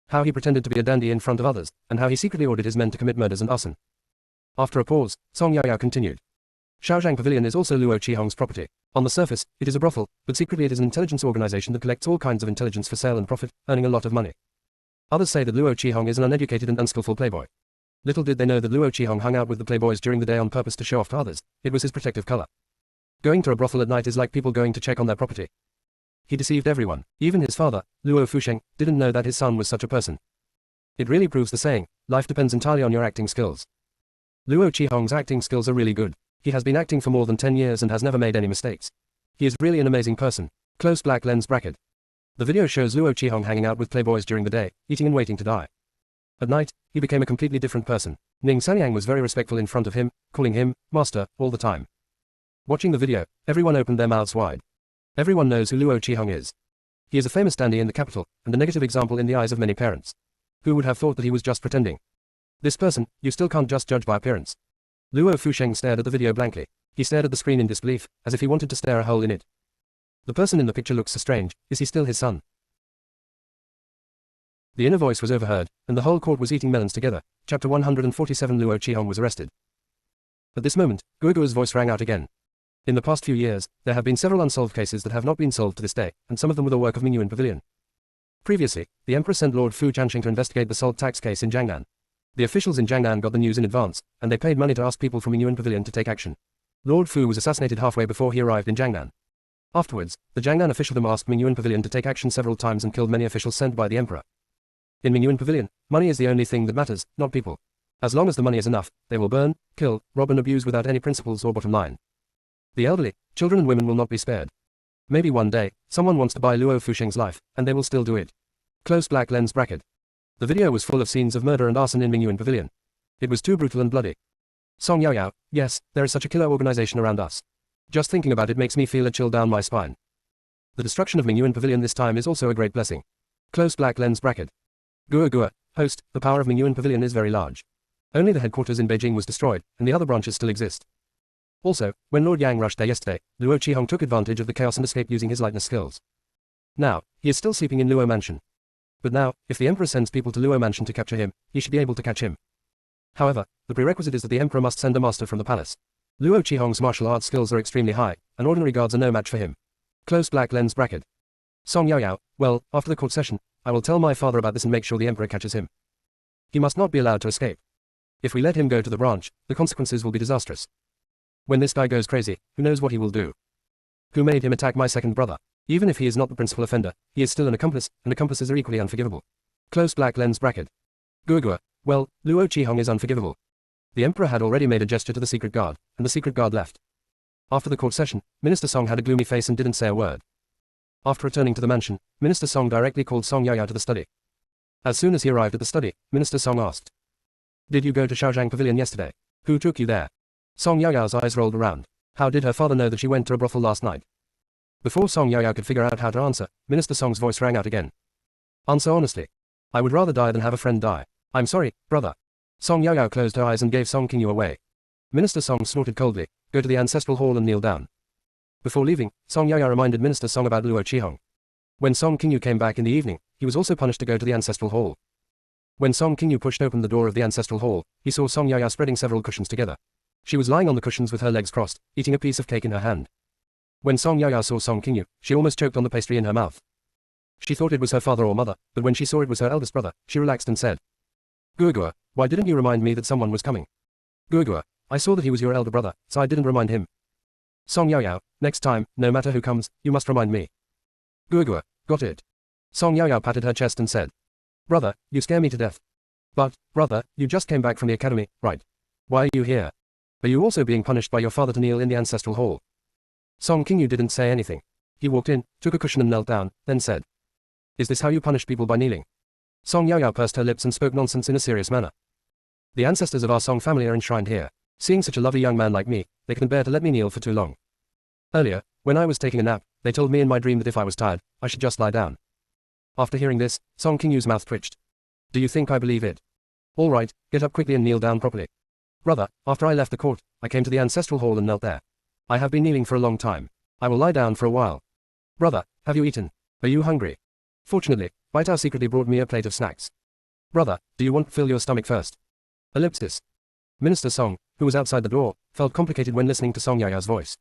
How he pretended to be a dandy in front of others, and how he secretly ordered his men to commit murders and arson. After a pause, Song Yaoyao continued. Shaojiang Pavilion is also Luo Qihong's property. On the surface, it is a brothel, but secretly it is an intelligence organization that collects all kinds of intelligence for sale and profit, earning a lot of money. Others say that Luo Qihong is an uneducated and unskillful playboy. Little did they know that Luo Qihong hung out with the playboys during the day on purpose to show off to others. It was his protective color. Going to a brothel at night is like people going to check on their property. He deceived everyone. Even his father, Luo Fusheng, didn't know that his son was such a person. It really proves the saying, life depends entirely on your acting skills. Luo Qihong's acting skills are really good. He has been acting for more than 10 years and has never made any mistakes. He is really an amazing person. Close black lens bracket. The video shows Luo Qihong hanging out with playboys during the day, eating and waiting to die. At night, he became a completely different person. Ning Sanyang was very respectful in front of him, calling him master all the time. Watching the video, everyone opened their mouths wide. Everyone knows who Luo Qihong is. He is a famous dandy in the capital, and a negative example in the eyes of many parents. Who would have thought that he was just pretending? This person, you still can't just judge by appearance. Luo Fusheng stared at the video blankly. He stared at the screen in disbelief, as if he wanted to stare a hole in it. The person in the picture looks so strange. Is he still his son? The inner voice was overheard, and the whole court was eating melons together. Chapter 147. Luo Qihong was arrested. At this moment, Guoguo's voice rang out again. In the past few years, there have been several unsolved cases that have not been solved to this day, and some of them were the work of Mingyuan Pavilion. Previously, the Emperor sent Lord Fu Chanxing to investigate the salt tax case in Jiangnan. The officials in Jiangnan got the news in advance, and they paid money to ask people from Mingyuan Pavilion to take action. Lord Fu was assassinated halfway before he arrived in Jiangnan. Afterwards, the Jiangnan officialdom asked Mingyuan Pavilion to take action several times and killed many officials sent by the Emperor. In Mingyuan Pavilion, money is the only thing that matters, not people. As long as the money is enough, they will burn, kill, rob and abuse without any principles or bottom line. The elderly, children and women will not be spared. Maybe one day, someone wants to buy Luo Fusheng's life, and they will still do it. Close black lens bracket. The video was full of scenes of murder and arson in Mingyuan Pavilion. It was too brutal and bloody. Song Yaoyao, yes, there is such a killer organization around us. Just thinking about it makes me feel a chill down my spine. The destruction of Mingyuan Pavilion this time is also a great blessing. Close black lens bracket. Gua, host, the power of Mingyuan Pavilion is very large. Only the headquarters in Beijing was destroyed, and the other branches still exist. Also, when Lord Yang rushed there yesterday, Luo Qihong took advantage of the chaos and escaped using his lightness skills. Now, he is still sleeping in Luo Mansion. But now, if the Emperor sends people to Luo Mansion to capture him, he should be able to catch him. However, the prerequisite is that the Emperor must send a master from the palace. Luo Qihong's martial arts skills are extremely high, and ordinary guards are no match for him. Close black lens bracket. Song Yaoyao, well, after the court session, I will tell my father about this and make sure the emperor catches him. He must not be allowed to escape. If we let him go to the branch, the consequences will be disastrous. When this guy goes crazy, who knows what he will do? Who made him attack my second brother? Even if he is not the principal offender, he is still an accomplice, and accomplices are equally unforgivable. Close black lens bracket. Guogua, well, Luo Qihong is unforgivable. The emperor had already made a gesture to the secret guard, and the secret guard left. After the court session, Minister Song had a gloomy face and didn't say a word. After returning to the mansion, Minister Song directly called Song Yaoyao to the study. As soon as he arrived at the study, Minister Song asked, "Did you go to Shaojiang Pavilion yesterday? Who took you there?" Song Yaoyao's eyes rolled around. How did her father know that she went to a brothel last night? Before Song Yaoyao could figure out how to answer, Minister Song's voice rang out again. "Answer honestly. I would rather die than have a friend die. I'm sorry, brother." Song Yaoyao closed her eyes and gave Song Qingyu away. Minister Song snorted coldly, "Go to the ancestral hall and kneel down." Before leaving, Song Yaoyao reminded Minister Song about Luo Qihong. When Song Qingyu came back in the evening, he was also punished to go to the ancestral hall. When Song Qingyu pushed open the door of the ancestral hall, he saw Song Yaoyao spreading several cushions together. She was lying on the cushions with her legs crossed, eating a piece of cake in her hand. When Song Yaoyao saw Song Qingyu, she almost choked on the pastry in her mouth. She thought it was her father or mother, but when she saw it was her eldest brother, she relaxed and said, "Guogua, why didn't you remind me that someone was coming?" "Guogua, I saw that he was your elder brother, so I didn't remind him." Song Yaoyao, next time, no matter who comes, you must remind me. "Guogua, got it." Song Yaoyao patted her chest and said, "Brother, you scare me to death." "But, brother, you just came back from the academy, right? Why are you here? Are you also being punished by your father to kneel in the ancestral hall?" Song Qingyu didn't say anything. He walked in, took a cushion and knelt down, then said, "Is this how you punish people, by kneeling?" Song Yaoyao pursed her lips and spoke nonsense in a serious manner. "The ancestors of our Song family are enshrined here. Seeing such a lovely young man like me, they couldn't bear to let me kneel for too long. Earlier, when I was taking a nap, they told me in my dream that if I was tired, I should just lie down." After hearing this, Song Qingyu's mouth twitched. "Do you think I believe it? All right, get up quickly and kneel down properly." "Brother, after I left the court, I came to the ancestral hall and knelt there. I have been kneeling for a long time. I will lie down for a while." "Brother, have you eaten? Are you hungry?" "Fortunately, Baitao secretly brought me a plate of snacks." "Brother, do you want to fill your stomach first?" Ellipsis. Minister Song, who was outside the door, felt complicated when listening to Song Yaoyao's voice.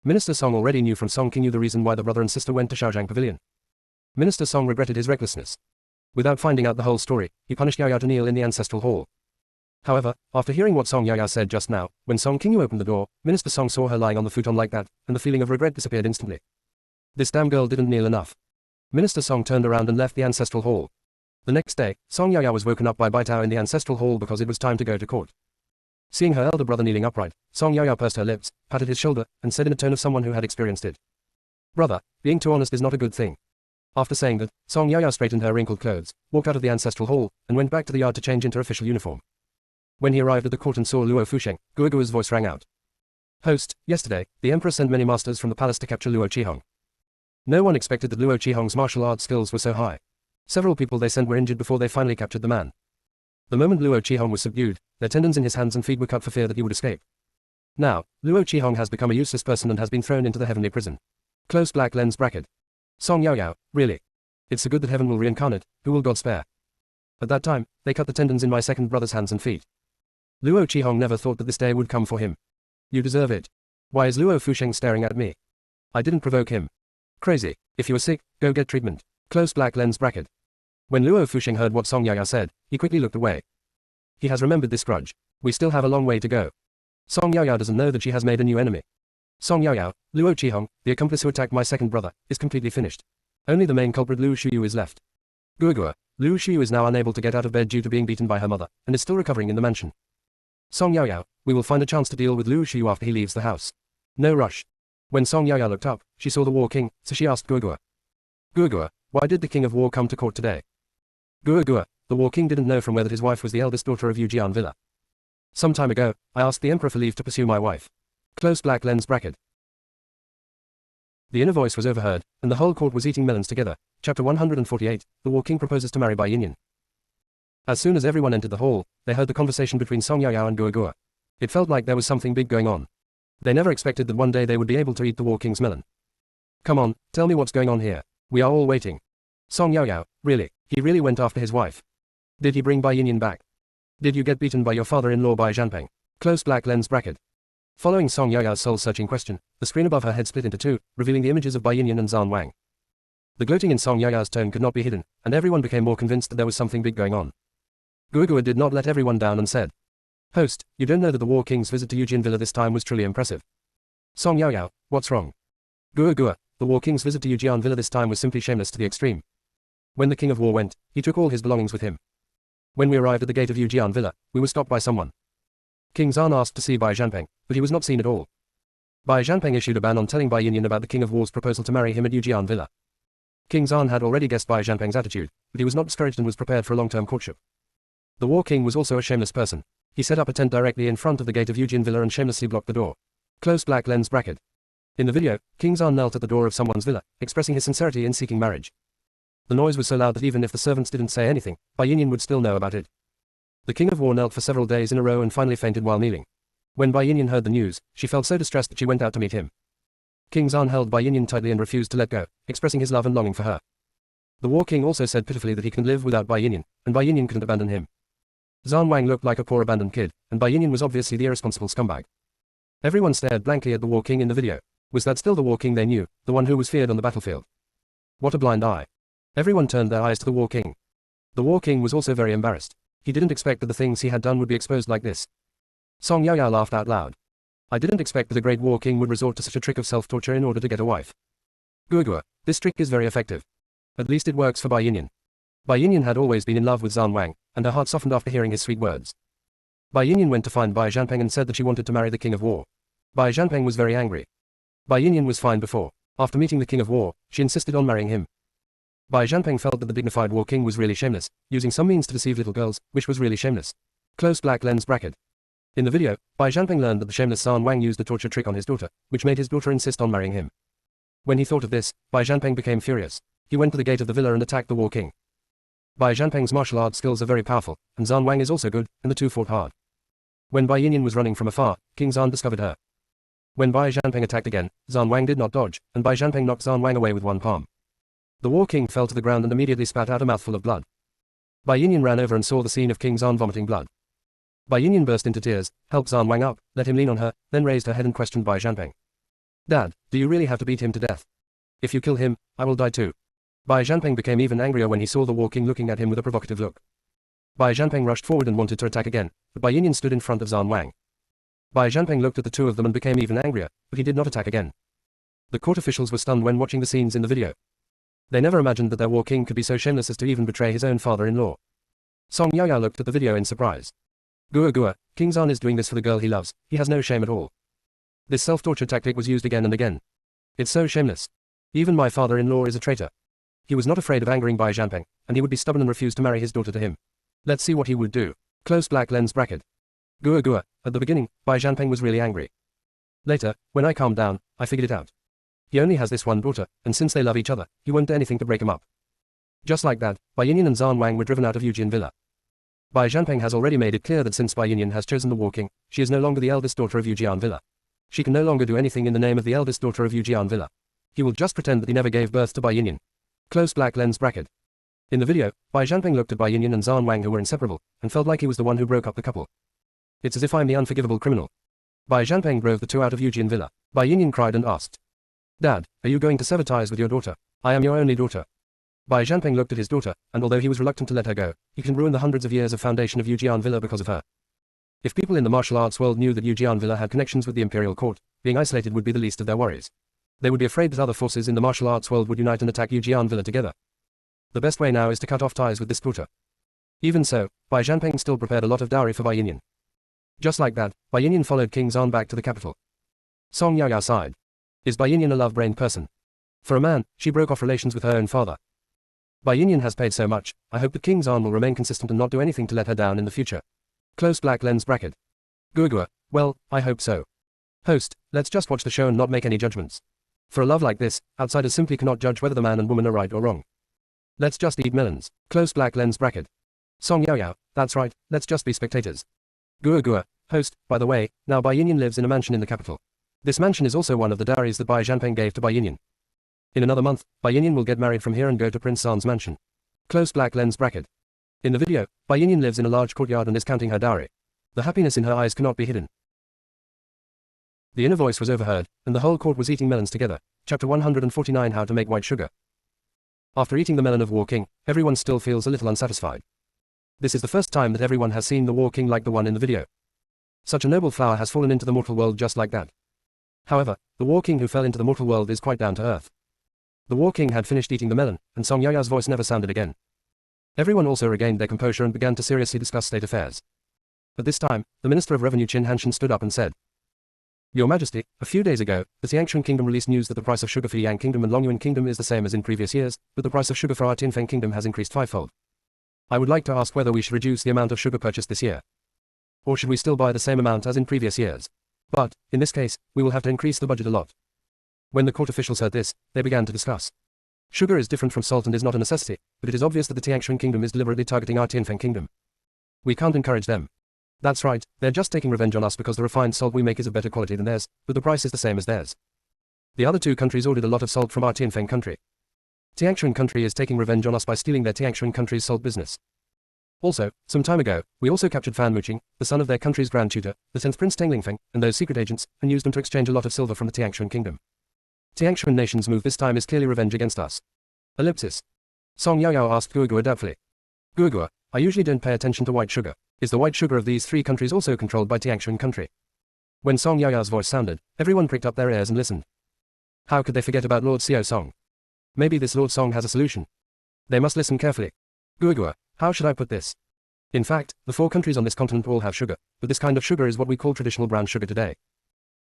Minister Song already knew from Song Qingyu the reason why the brother and sister went to Shaojiang Pavilion. Minister Song regretted his recklessness. Without finding out the whole story, he punished Yaoyao to kneel in the ancestral hall. However, after hearing what Song Yaoyao said just now, when Song Qingyu opened the door, Minister Song saw her lying on the futon like that, and the feeling of regret disappeared instantly. This damn girl didn't kneel enough. Minister Song turned around and left the ancestral hall. The next day, Song Yaoyao was woken up by Baitao in the ancestral hall because it was time to go to court. Seeing her elder brother kneeling upright, Song Yaoyao pursed her lips, patted his shoulder, and said in a tone of someone who had experienced it, "Brother, being too honest is not a good thing." After saying that, Song Yaoyao straightened her wrinkled clothes, walked out of the ancestral hall, and went back to the yard to change into official uniform. When he arrived at the court and saw Luo Fusheng, Guogua's voice rang out. "Host, yesterday, the emperor sent many masters from the palace to capture Luo Qihong. No one expected that Luo Qihong's martial arts skills were so high. Several people they sent were injured before they finally captured the man. The moment Luo Qihong was subdued, their tendons in his hands and feet were cut for fear that he would escape. Now, Luo Qihong has become a useless person and has been thrown into the heavenly prison." Close black lens bracket. Song Yaoyao, really? It's so good that heaven will reincarnate, who will God spare? At that time, they cut the tendons in my second brother's hands and feet. Luo Qihong never thought that this day would come for him. You deserve it. Why is Luo Fusheng staring at me? I didn't provoke him. Crazy. If you are sick, go get treatment. Close black lens bracket. When Luo Fusheng heard what Song Yaoyao said, he quickly looked away. He has remembered this grudge. We still have a long way to go. Song Yaoyao doesn't know that she has made a new enemy. Song Yaoyao, Luo Qihong, the accomplice who attacked my second brother, is completely finished. Only the main culprit Lu Shuyu is left. Guogua, Lu Shuyu is now unable to get out of bed due to being beaten by her mother, and is still recovering in the mansion. Song Yaoyao, we will find a chance to deal with Lu Shuyu after he leaves the house. No rush. When Song Yaoyao looked up, she saw the War King, so she asked Guogua. Guogua, why did the King of War come to court today? Guogua, the War King didn't know from where that his wife was the eldest daughter of Yujian Villa. Some time ago, I asked the Emperor for leave to pursue my wife. Close black lens bracket. The inner voice was overheard, and the whole court was eating melons together. Chapter 148, the War King proposes to marry Bai Yinyan. As soon as everyone entered the hall, they heard the conversation between Song Yaoyao and Guogua. It felt like there was something big going on. They never expected that one day they would be able to eat the War King's melon. Come on, tell me what's going on here. We are all waiting. Song Yaoyao, really? He really went after his wife? Did he bring Bai Yinyan back? Did you get beaten by your father-in-law Bai Zhanpeng? Close black lens bracket. Following Song Yaoyao's soul-searching question, the screen above her head split into two, revealing the images of Bai Yinyan and Zhan Wang. The gloating in Song Yaoyao's tone could not be hidden, and everyone became more convinced that there was something big going on. Guogua did not let everyone down and said, "Host, you don't know that the War King's visit to Yujin Villa this time was truly impressive." Song Yaoyao, what's wrong? Guogua, the War King's visit to Yujian Villa this time was simply shameless to the extreme. When the King of War went, he took all his belongings with him. When we arrived at the gate of Yujian Villa, we were stopped by someone. King Zan asked to see Bai Zhanpeng, but he was not seen at all. Bai Zhanpeng issued a ban on telling Bai Yinyan about the King of War's proposal to marry him at Yujian Villa. King Zan had already guessed Bai Zhanpeng's attitude, but he was not discouraged and was prepared for a long-term courtship. The War King was also a shameless person. He set up a tent directly in front of the gate of Yujian Villa and shamelessly blocked the door. Close black lens bracket. In the video, King Zan knelt at the door of someone's villa, expressing his sincerity in seeking marriage. The noise was so loud that even if the servants didn't say anything, Bai Yinyan would still know about it. The King of War knelt for several days in a row and finally fainted while kneeling. When Bai Yinyan heard the news, she felt so distressed that she went out to meet him. King Zan held Bai Yinyan tightly and refused to let go, expressing his love and longing for her. The War King also said pitifully that he couldn't live without Bai Yinyan, and Bai Yinyan couldn't abandon him. Zan Wang looked like a poor abandoned kid, and Bai Yinyan was obviously the irresponsible scumbag. Everyone stared blankly at the War King in the video. Was that still the War King they knew, the one who was feared on the battlefield? What a blind eye. Everyone turned their eyes to the War King. The War King was also very embarrassed. He didn't expect that the things he had done would be exposed like this. Song Yaoyao laughed out loud. I didn't expect that a great War King would resort to such a trick of self-torture in order to get a wife. Guogua, this trick is very effective. At least it works for Bai Yinyan. Bai Yinyan had always been in love with Zan Wang, and her heart softened after hearing his sweet words. Bai Yinyan went to find Bai Zhanpeng and said that she wanted to marry the King of War. Bai Zhanpeng was very angry. Bai Yinyan was fine before. After meeting the King of War, she insisted on marrying him. Bai Zhanpeng felt that the dignified War King was really shameless, using some means to deceive little girls, which was really shameless. Close black lens bracket. In the video, Bai Zhanpeng learned that the shameless Zan Wang used the torture trick on his daughter, which made his daughter insist on marrying him. When he thought of this, Bai Zhanpeng became furious. He went to the gate of the villa and attacked the War King. Bai Zhanpeng's martial arts skills are very powerful, and Zan Wang is also good, and the two fought hard. When Bai Yinyan was running from afar, King Zan discovered her. When Bai Zhanpeng attacked again, Zan Wang did not dodge, and Bai Zhanpeng knocked Zan Wang away with one palm. The War King fell to the ground and immediately spat out a mouthful of blood. Bai Yinyan ran over and saw the scene of King Zan vomiting blood. Bai Yinyan burst into tears, helped Zan Wang up, let him lean on her, then raised her head and questioned Bai Zhanpeng. Dad, do you really have to beat him to death? If you kill him, I will die too. Bai Zhanpeng became even angrier when he saw the War King looking at him with a provocative look. Bai Zhanpeng rushed forward and wanted to attack again, but Bai Yinyan stood in front of Zan Wang. Bai Zhanpeng looked at the two of them and became even angrier, but he did not attack again. The court officials were stunned when watching the scenes in the video. They never imagined that their War King could be so shameless as to even betray his own father-in-law. Song Yaoyao looked at the video in surprise. Guogua, King Zan is doing this for the girl he loves, he has no shame at all. This self-torture tactic was used again and again. It's so shameless. Even my father-in-law is a traitor. He was not afraid of angering Bai Zhanpeng, and he would be stubborn and refuse to marry his daughter to him. Let's see what he would do. Close black lens bracket. Guogua, at the beginning, Bai Zhanpeng was really angry. Later, when I calmed down, I figured it out. He only has this one daughter, and since they love each other, he won't do anything to break him up. Just like that, Bai Yinyan and Zan Wang were driven out of Yujian Villa. Bai Zhanpeng has already made it clear that since Bai Yinyan has chosen the War King, she is no longer the eldest daughter of Yujian Villa. She can no longer do anything in the name of the eldest daughter of Yujian Villa. He will just pretend that he never gave birth to Bai Yinyan. Close black lens bracket. In the video, Bai Zhanpeng looked at Bai Yinyan and Zan Wang who were inseparable, and felt like he was the one who broke up the couple. It's as if I'm the unforgivable criminal. Bai Zhanpeng drove the two out of Yujian Villa. Bai Yinyan cried and asked, Dad, are you going to sever ties with your daughter? I am your only daughter. Bai Zhanpeng looked at his daughter, and although he was reluctant to let her go, he can ruin the hundreds of years of foundation of Yujian Villa because of her. If people in the martial arts world knew that Yujian Villa had connections with the imperial court, being isolated would be the least of their worries. They would be afraid that other forces in the martial arts world would unite and attack Yujian Villa together. The best way now is to cut off ties with this daughter. Even so, Bai Zhanpeng still prepared a lot of dowry for Bai Yinyan. Just like that, Bai Yinyan followed King Zan back to the capital. Song Yaoyao sighed. Is Bai Yinyan a love-brained person? For a man, she broke off relations with her own father. Bai Yinyan has paid so much, I hope that King Zan will remain consistent and not do anything to let her down in the future. Close black lens bracket. Guogua, well, I hope so. Host, let's just watch the show and not make any judgments. For a love like this, outsiders simply cannot judge whether the man and woman are right or wrong. Let's just eat melons. Close black lens bracket. Song Yaoyao, that's right, let's just be spectators. Guogua, host, by the way, now Bai Yinyan lives in a mansion in the capital. This mansion is also one of the dowries that Bai Zhanpeng gave to Bai Yinyan. In another month, Bai Yinyan will get married from here and go to Prince Zan's mansion. Close black lens bracket. In the video, Bai Yinyan lives in a large courtyard and is counting her dowry. The happiness in her eyes cannot be hidden. The inner voice was overheard, and the whole court was eating melons together. Chapter 149 How to Make White Sugar. After eating the melon of War King, everyone still feels a little unsatisfied. This is the first time that everyone has seen the War King like the one in the video. Such a noble flower has fallen into the mortal world just like that. However, the War King who fell into the mortal world is quite down to earth. The War King had finished eating the melon, and Song Yaya's voice never sounded again. Everyone also regained their composure and began to seriously discuss state affairs. But this time, the Minister of Revenue Qin Hanshan stood up and said, Your Majesty, a few days ago, the Tiangshan Kingdom released news that the price of sugar for Yang Kingdom and Longyuan Kingdom is the same as in previous years, but the price of sugar for our Tianfeng Kingdom has increased fivefold. I would like to ask whether we should reduce the amount of sugar purchased this year. Or should we still buy the same amount as in previous years? But, in this case, we will have to increase the budget a lot. When the court officials heard this, they began to discuss. Sugar is different from salt and is not a necessity, but it is obvious that the Tiangshan Kingdom is deliberately targeting our Tianfeng Kingdom. We can't encourage them. That's right, they're just taking revenge on us because the refined salt we make is of better quality than theirs, but the price is the same as theirs. The other two countries ordered a lot of salt from our Tianfeng country. Tiangshan country is taking revenge on us by stealing their Tiangshan country's salt business. Also, some time ago, we also captured Fan Muqing, the son of their country's grand tutor, the 10th Prince Teng Lingfeng, and those secret agents, and used them to exchange a lot of silver from the Tiangshan Kingdom. Tiangshan nation's move this time is clearly revenge against us. Ellipsis. Song Yaoyao asked Guogua doubtfully. Guogua, I usually don't pay attention to white sugar. Is the white sugar of these three countries also controlled by Tiangshan country? When Song Yaoyao's voice sounded, everyone pricked up their ears and listened. How could they forget about Lord Xiao Song? Maybe this Lord Song has a solution. They must listen carefully. Guogua, how should I put this? In fact, the four countries on this continent all have sugar, but this kind of sugar is what we call traditional brown sugar today.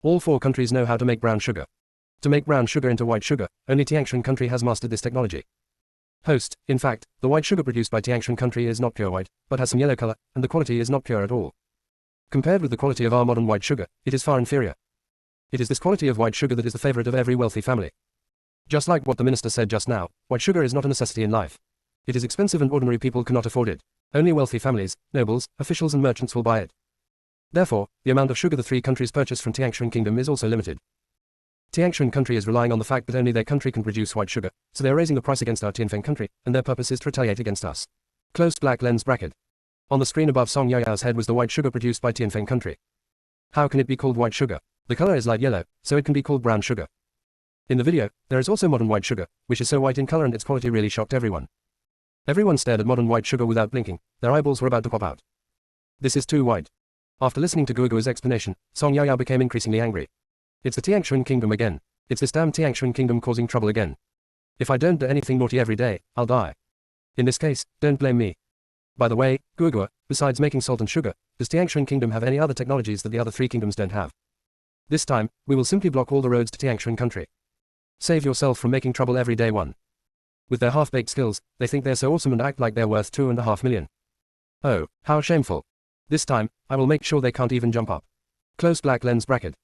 All four countries know how to make brown sugar. To make brown sugar into white sugar, only Tiangshan country has mastered this technology. Host, in fact, the white sugar produced by Tiangshan country is not pure white, but has some yellow color, and the quality is not pure at all. Compared with the quality of our modern white sugar, it is far inferior. It is this quality of white sugar that is the favorite of every wealthy family. Just like what the minister said just now, white sugar is not a necessity in life. It is expensive and ordinary people cannot afford it. Only wealthy families, nobles, officials and merchants will buy it. Therefore, the amount of sugar the three countries purchase from Tiangshan Kingdom is also limited. Tiangshan country is relying on the fact that only their country can produce white sugar, so they are raising the price against our Tianfeng country, and their purpose is to retaliate against us. Closed black lens bracket. On the screen above Song Yaoyao's head was the white sugar produced by Tianfeng country. How can it be called white sugar? The color is light yellow, so it can be called brown sugar. In the video, there is also modern white sugar, which is so white in color and its quality really shocked everyone. Everyone stared at modern white sugar without blinking, their eyeballs were about to pop out. This is too white. After listening to Guogua's explanation, Song Yaoyao became increasingly angry. It's the Tiangshan Kingdom again. It's this damn Tiangshan Kingdom causing trouble again. If I don't do anything naughty every day, I'll die. In this case, don't blame me. By the way, Guogua, besides making salt and sugar, does Tiangshan Kingdom have any other technologies that the other three kingdoms don't have? This time, we will simply block all the roads to Tiangshan country. Save yourself from making trouble every day one. With their half-baked skills, they think they're so awesome and act like they're worth 2.5 million. Oh, how shameful. This time, I will make sure they can't even jump up. Close black lens bracket.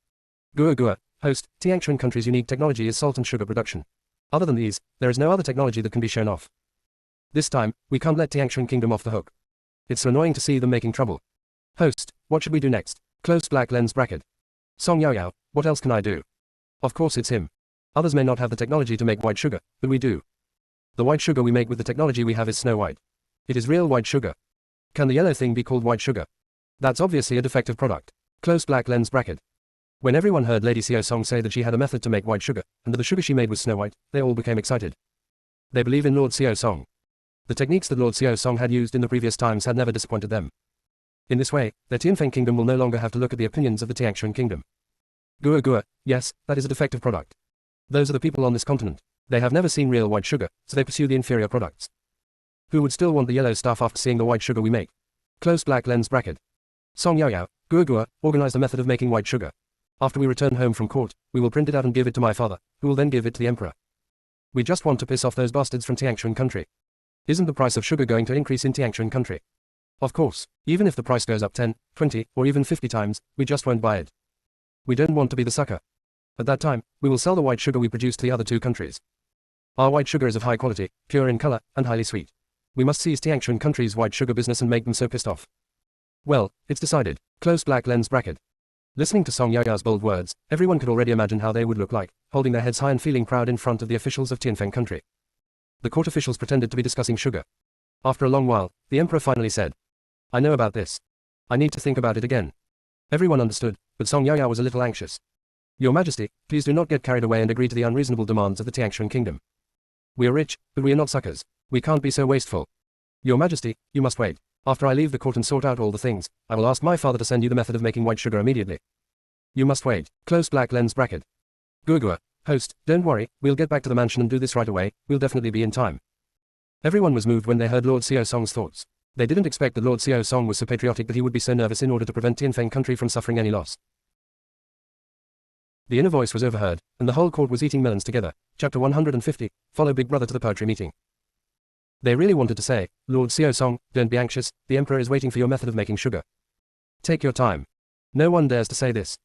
Guogua, host, Tiangshan country's unique technology is salt and sugar production. Other than these, there is no other technology that can be shown off. This time, we can't let Tiangshan Kingdom off the hook. It's so annoying to see them making trouble. Host, what should we do next? Close black lens bracket. Song Yaoyao, what else can I do? Of course it's him. Others may not have the technology to make white sugar, but we do. The white sugar we make with the technology we have is snow white. It is real white sugar. Can the yellow thing be called white sugar? That's obviously a defective product. Close black lens bracket. When everyone heard Lady Xiao Song say that she had a method to make white sugar, and that the sugar she made was snow white, they all became excited. They believe in Lord Xiao Song. The techniques that Lord Xiao Song had used in the previous times had never disappointed them. In this way, their Tianfeng Kingdom will no longer have to look at the opinions of the Tiangshan Kingdom. Guogua, yes, that is a defective product. Those are the people on this continent. They have never seen real white sugar, so they pursue the inferior products. Who would still want the yellow stuff after seeing the white sugar we make? Close black lens bracket. Song Yaoyao, Guogua, organize the method of making white sugar. After we return home from court, we will print it out and give it to my father, who will then give it to the emperor. We just want to piss off those bastards from Tiangshan country. Isn't the price of sugar going to increase in Tiangshan country? Of course, even if the price goes up 10, 20, or even 50 times, we just won't buy it. We don't want to be the sucker. At that time, we will sell the white sugar we produce to the other two countries. Our white sugar is of high quality, pure in color, and highly sweet. We must seize Tiangshan country's white sugar business and make them so pissed off. Well, it's decided. Close black lens bracket. Listening to Song Yaoyao's bold words, everyone could already imagine how they would look like, holding their heads high and feeling proud in front of the officials of Tianfeng country. The court officials pretended to be discussing sugar. After a long while, the emperor finally said, I know about this. I need to think about it again. Everyone understood, but Song Yaoyao was a little anxious. Your Majesty, please do not get carried away and agree to the unreasonable demands of the Tiangshan Kingdom. We are rich, but we are not suckers. We can't be so wasteful. Your Majesty, you must wait. After I leave the court and sort out all the things, I will ask my father to send you the method of making white sugar immediately. You must wait. Close black lens bracket. Gurgua. Host, don't worry, we'll get back to the mansion and do this right away, we'll definitely be in time. Everyone was moved when they heard Lord Seo Song's thoughts. They didn't expect that Lord Seo Song was so patriotic that he would be so nervous in order to prevent Tianfeng country from suffering any loss. The inner voice was overheard, and the whole court was eating melons together. Chapter 150, follow Big Brother to the poetry meeting. They really wanted to say, Lord Seo Song, don't be anxious, the Emperor is waiting for your method of making sugar. Take your time. No one dares to say this.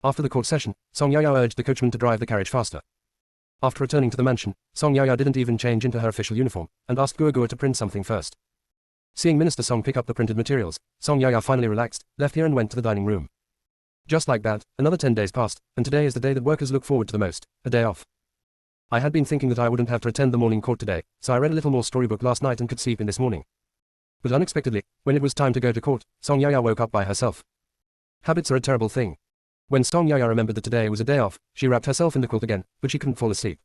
After the court session, Song Yaoyao urged the coachman to drive the carriage faster. After returning to the mansion, Song Yaoyao didn't even change into her official uniform, and asked Gurgua to print something first. Seeing Minister Song pick up the printed materials, Song Yaoyao finally relaxed, left here and went to the dining room. Just like that, another 10 days passed, and today is the day that workers look forward to the most, a day off. I had been thinking that I wouldn't have to attend the morning court today, so I read a little more storybook last night and could sleep in this morning. But unexpectedly, when it was time to go to court, Song Yaoyao woke up by herself. Habits are a terrible thing. When Song Yaoyao remembered that today was a day off, she wrapped herself in the quilt again, but she couldn't fall asleep.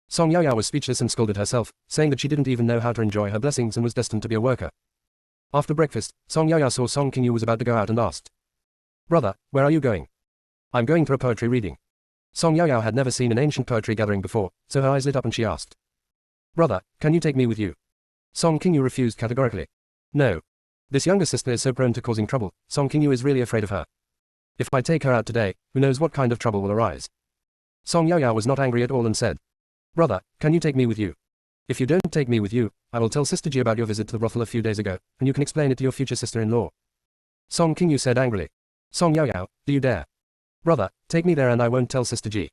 Song Yaoyao was speechless and scolded herself, saying that she didn't even know how to enjoy her blessings and was destined to be a worker. After breakfast, Song Yaoyao saw Song Qingyu was about to go out and asked, Brother, where are you going? I'm going to a poetry reading. Song Yaoyao had never seen an ancient poetry gathering before, so her eyes lit up and she asked, Brother, can you take me with you? Song Qingyu refused categorically. No. This younger sister is so prone to causing trouble, Song Qingyu is really afraid of her. If I take her out today, who knows what kind of trouble will arise. Song Yaoyao was not angry at all and said, Brother, can you take me with you? If you don't take me with you, I will tell Sister Ji about your visit to the brothel a few days ago, and you can explain it to your future sister-in-law. Song Qingyu said angrily. Song Yaoyao, do you dare? Brother, take me there and I won't tell Sister Ji.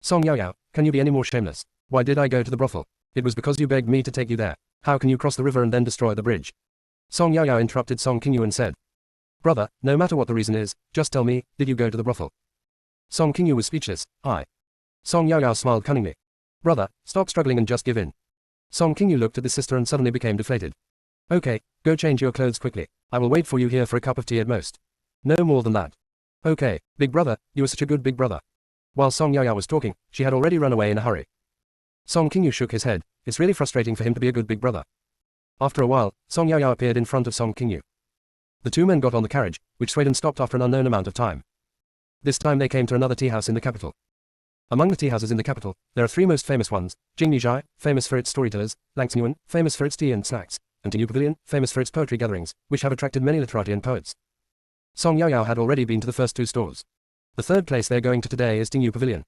Song Yaoyao, can you be any more shameless? Why did I go to the brothel? It was because you begged me to take you there. How can you cross the river and then destroy the bridge? Song Yaoyao interrupted Song Qingyu and said, Brother, no matter what the reason is, just tell me, did you go to the brothel? Song Qingyu was speechless. Song Yaoyao smiled cunningly. Brother, stop struggling and just give in. Song Qingyu looked at his sister and suddenly became deflated. Okay, go change your clothes quickly. I will wait for you here for a cup of tea at most. No more than that. Okay, big brother, you are such a good big brother. While Song Yaoyao was talking, she had already run away in a hurry. Song Qingyu shook his head. It's really frustrating for him to be a good big brother. After a while, Song Yaoyao appeared in front of Song Qingyu. The two men got on the carriage, which swayed and stopped after an unknown amount of time. This time they came to another tea house in the capital. Among the tea houses in the capital, there are three most famous ones: Jingnijai, famous for its storytellers; Langxingyuan, famous for its tea and snacks; and Tinyu Pavilion, famous for its poetry gatherings, which have attracted many literati and poets. Song Yaoyao had already been to the first two stores. The third place they are going to today is Tinyu Pavilion.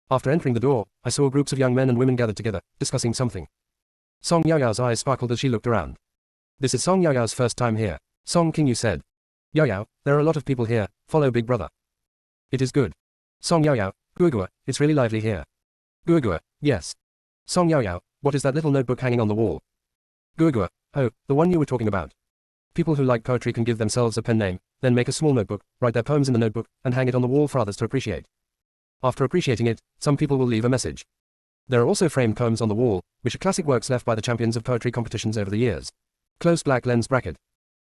After entering the door, I saw groups of young men and women gathered together, discussing something. Song Yaoyao's eyes sparkled as she looked around. This is Song Yaoyao's first time here. Song Qingyu said. Yaoyao, there are a lot of people here, follow big brother. It is good. Song Yaoyao, Gurgua, it's really lively here. Gurgua, yes. Song Yaoyao, what is that little notebook hanging on the wall? Gurgua, oh, the one you were talking about. People who like poetry can give themselves a pen name, then make a small notebook, write their poems in the notebook, and hang it on the wall for others to appreciate. After appreciating it, some people will leave a message. There are also framed poems on the wall, which are classic works left by the champions of poetry competitions over the years. Close black lens bracket.